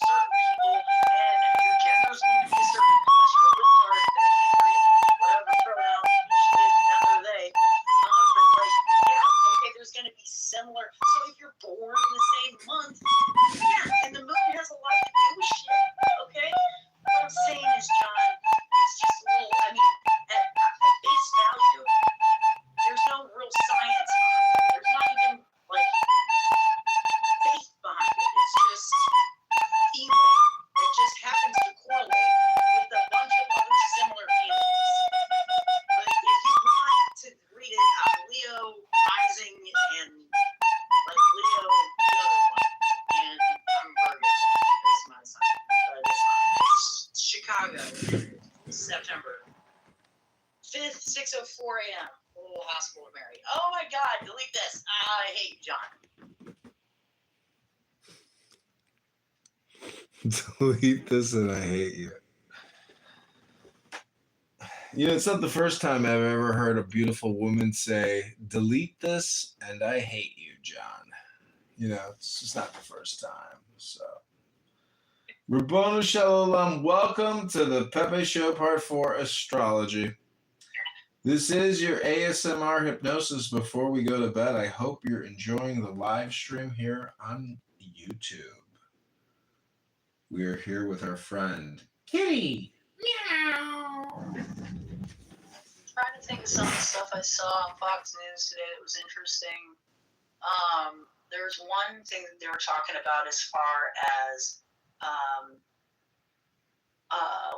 September 5th, 6:04 a.m. Little Hospital of Mary. Oh my God! Delete this. I hate John. Delete this and I hate you. You know, it's not the first time I've ever heard a beautiful woman say, delete this and I hate you, John. You know, it's just not the first time. So, Rabbanu Shalom, welcome to the Pepe Show Part 4 Astrology. This is your ASMR hypnosis before we go to bed. I hope you're enjoying the live stream here on YouTube. We are here with our friend, Kitty. Meow. Trying to think of some of the stuff I saw on Fox News today that was interesting. There's one thing that they were talking about as far as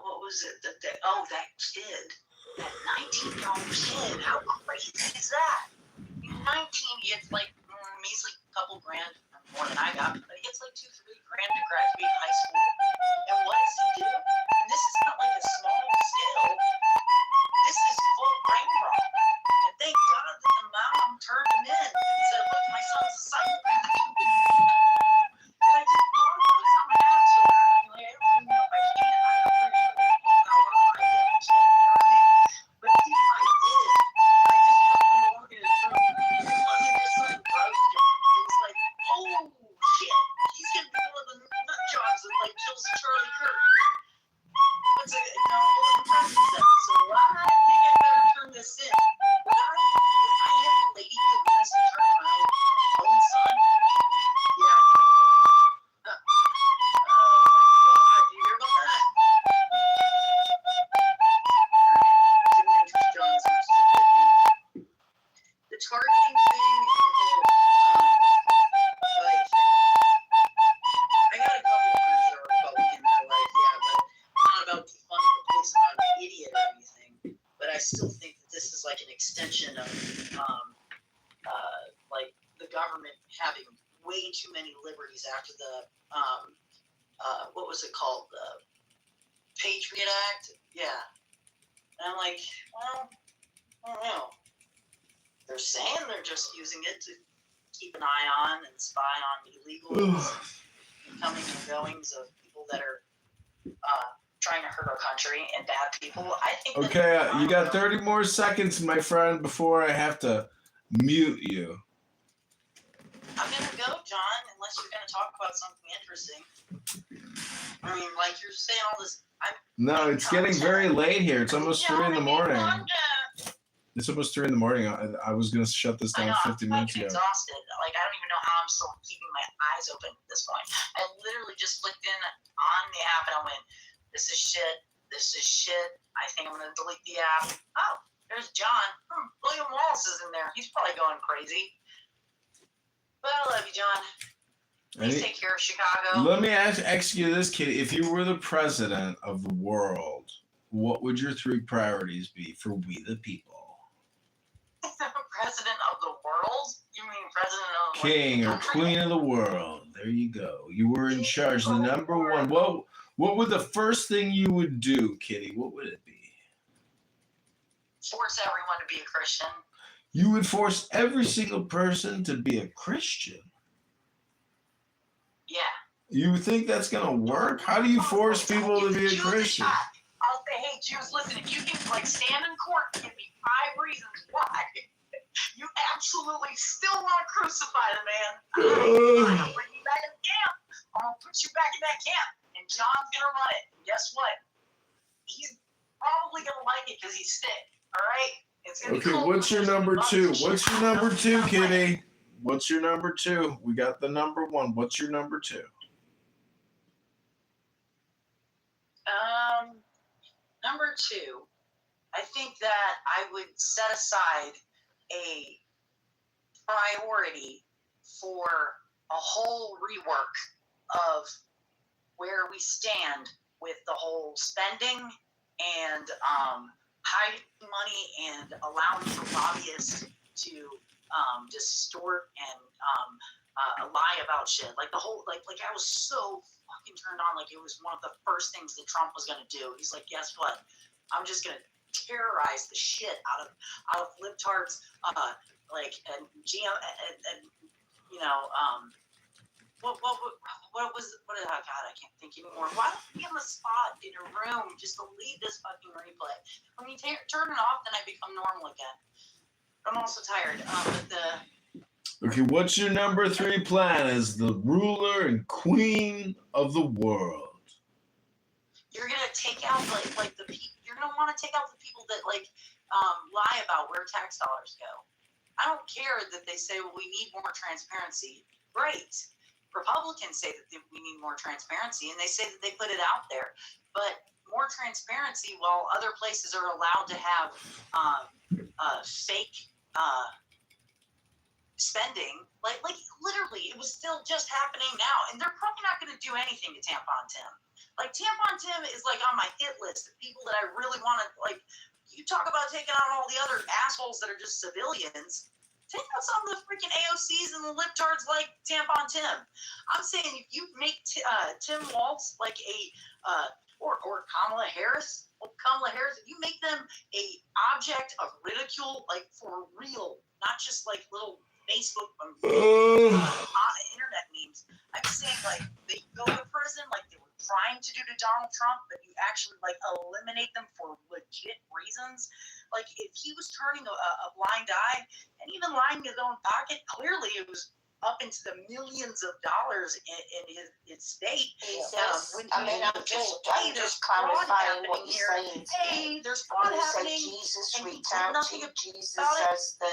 what was it that that kid, that 19-year-old kid, how crazy is that? 19, he gets like measly couple grand, more than I got, but he gets like $2-3 grand to graduate high school. And what does he do? And this is not like a small scale. This is full brain rot. And thank God that the mom turned him in and said, look, my son's a psychopath. And I just thought about it. I'm an asshole. I don't even know if I can. I'm pretty sure I won't. You know what I mean? But if I did, I just happened to walk in his room. And just like roast him. It's like, oh shit, he's gonna be one of the nut jobs that like kills Charlie Kirk. What's it, what the president said. So I think I better turn this in. Would I have a lady put this and turn my own son? Yeah, I know. Oh my God, do you hear about that? Didn't interest John as much as it did me. The targeting thing and the whole, like, I got a couple of friends that are Republican. They're like, yeah, but I'm not about defunding the police. I'm not an idiot or anything. But I still think that this is like an extension of, like, the government having way too many liberties after the, what was it called? The Patriot Act? Yeah. And I'm like, well, I don't know. They're saying they're just using it to keep an eye on and spy on illegals and coming and goings of people that are trying to hurt our country and bad people. I think. Okay, you got 30 more seconds, my friend, before I have to mute you. I'm gonna go, John, unless you're gonna talk about something interesting. I mean, like you're saying all this. No, it's getting very late here. It's almost 3 in the morning. It's almost 3 in the morning. I was going to shut this down 50 minutes ago. I'm exhausted. Like, I don't even know how I'm still keeping my eyes open at this point. I literally just flicked in on the app and I went, this is shit. This is shit. I think I'm going to delete the app. Oh, there's John. William Wallace is in there. He's probably going crazy. But I love you, John. Please take care of Chicago. Let me ask you this, kid. If you were the president of the world, what would your 3 priorities be for we the people? President of the world? You mean president of King or queen of the world. There you go. You were in charge. The number one. What would the first thing you would do, Kitty? What would it be? Force everyone to be a Christian. You would force every single person to be a Christian? Yeah. You think that's going to work? How do you force people to be a Christian? I'll say, hey, Jews, listen, if you can, like, stand in court and give me 5 reasons why you absolutely still want to crucify the man, I'm going to bring you back in the camp. I'm going to put you back in that camp, and John's going to run it. And guess what? He's probably going to like it because he's sick, all right? Okay, what's your number 2? What's your number 2, Kitty? What's your number 2? We got the number 1. What's your number 2? Number 2, I think that I would set aside a priority for a whole rework of where we stand with the whole spending and hiding money and allowing for lobbyists to distort and lie about shit. Like the whole like I was so fucking turned on. Like it was one of the first things that Trump was gonna do. He's like, guess what? I'm just gonna terrorize the shit out of libtards, like and GM and you know what was what oh God, I can't think anymore. Why don't you give him a spot in your room just to leave this fucking replay? When you turn it off, then I become normal again. I'm also tired. But Okay, what's your number 3 plan as the ruler and queen of the world? you're gonna take out like the people. You're gonna want to take out the people that lie about where tax dollars go. I don't care that they say, well, we need more transparency. Great. Republicans say that we need more transparency, and they say that they put it out there. But more transparency, while other places are allowed to have fake spending, like literally, it was still just happening now, and they're probably not going to do anything to Tampon Tim. Like Tampon Tim is like on my hit list of people that I really want to like. You talk about taking on all the other assholes that are just civilians. Take out some of the freaking AOCs and the libtards like Tampon Tim. I'm saying if you make Tim Walz like or Kamala Harris, if you make them a object of ridicule, like for real, not just like little Facebook internet memes. I'm saying like they go to prison like they were trying to do to Donald Trump, but you actually like eliminate them for legit reasons. Like if he was turning a blind eye and even lining his own pocket, clearly it was up into the millions of dollars in his state. I'm just clarifying what you're saying. Hey, there's fraud happening. Jesus reached out to you. Jesus as the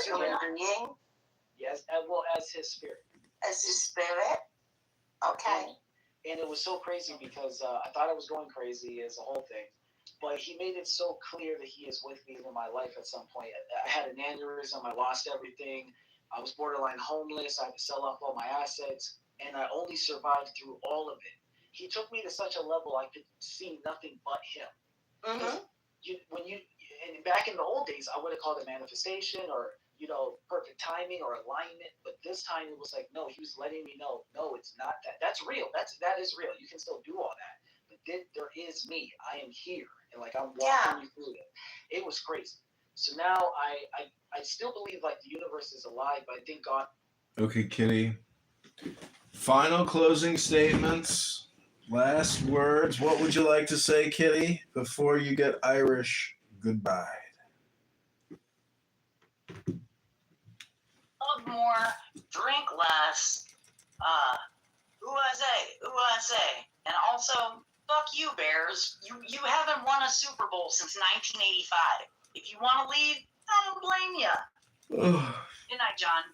human being. Yes, well, as his spirit. As his spirit? Okay. And it was so crazy because I thought I was going crazy as a whole thing. But he made it so clear that he is with me in my life at some point. I had an aneurysm. I lost everything. I was borderline homeless. I had to sell off all my assets. And I only survived through all of it. He took me to such a level I could see nothing but him. Mm-hmm. And back in the old days, I would have called it manifestation or, perfect timing or alignment. But this time it was like, no, he was letting me know, no, it's not that. That's real. That is real. You can still do all that. But there is me. I am here. And like I'm walking you through it. It was crazy. So now I still believe like the universe is alive, but I think God. Okay, Kitty. Final closing statements. Last words. What would you like to say, Kitty, before you get Irish goodbye? Love more, drink less. USA. And also, fuck you, Bears. You haven't won a Super Bowl since 1985. If you want to leave, I don't blame you. Good night, John.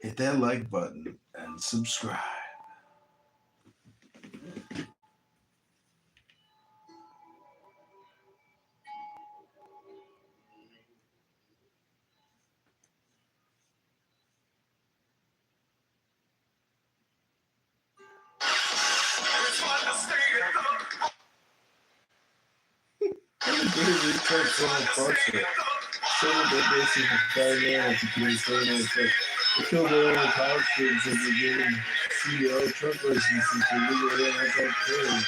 Hit that like button and subscribe. They killed their own college students and were giving CEO truck licenses to legal outside trade.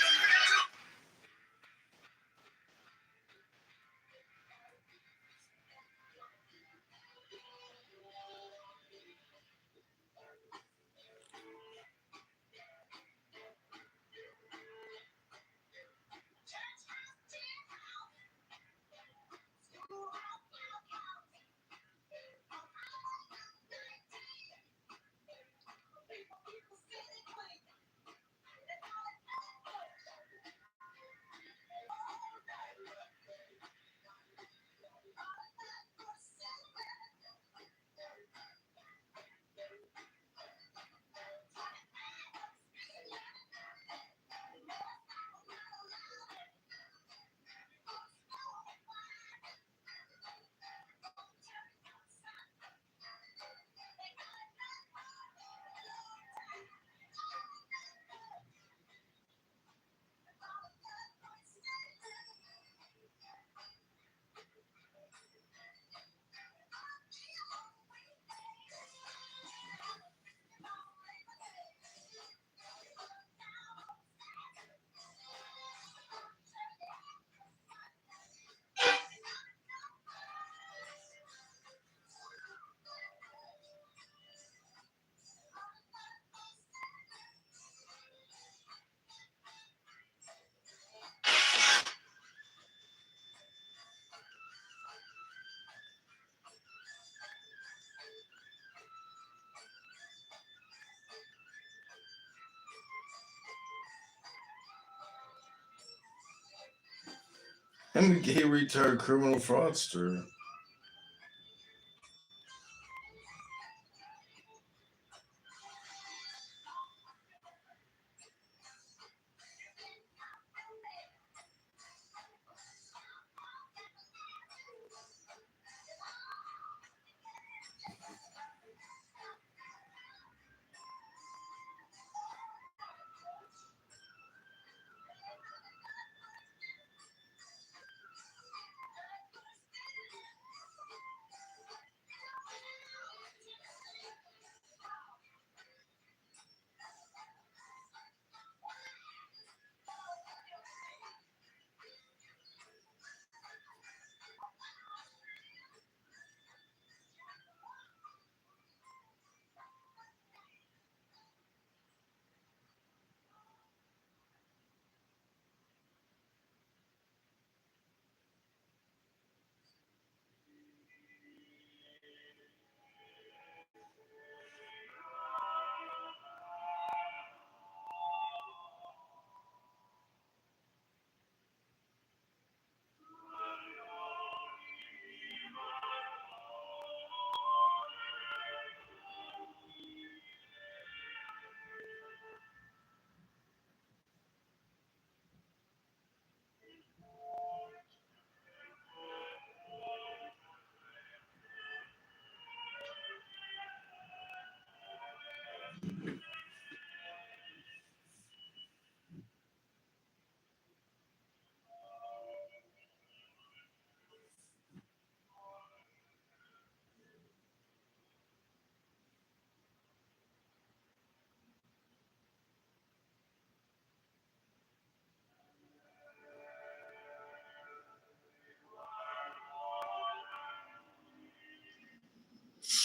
I'm a gay retard criminal fraudster.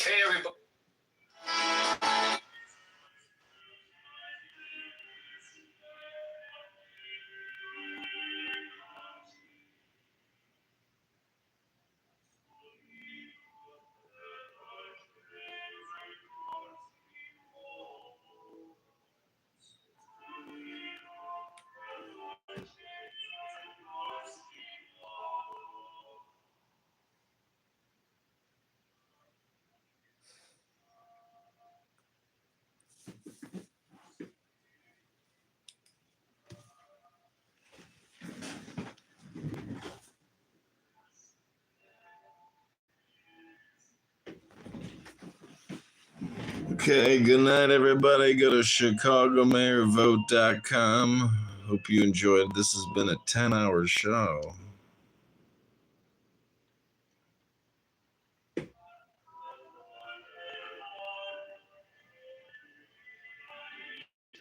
Hey, everybody. Okay, good night, everybody. Go to ChicagoMayorVote.com. Hope you enjoyed. This has been a 10-hour show.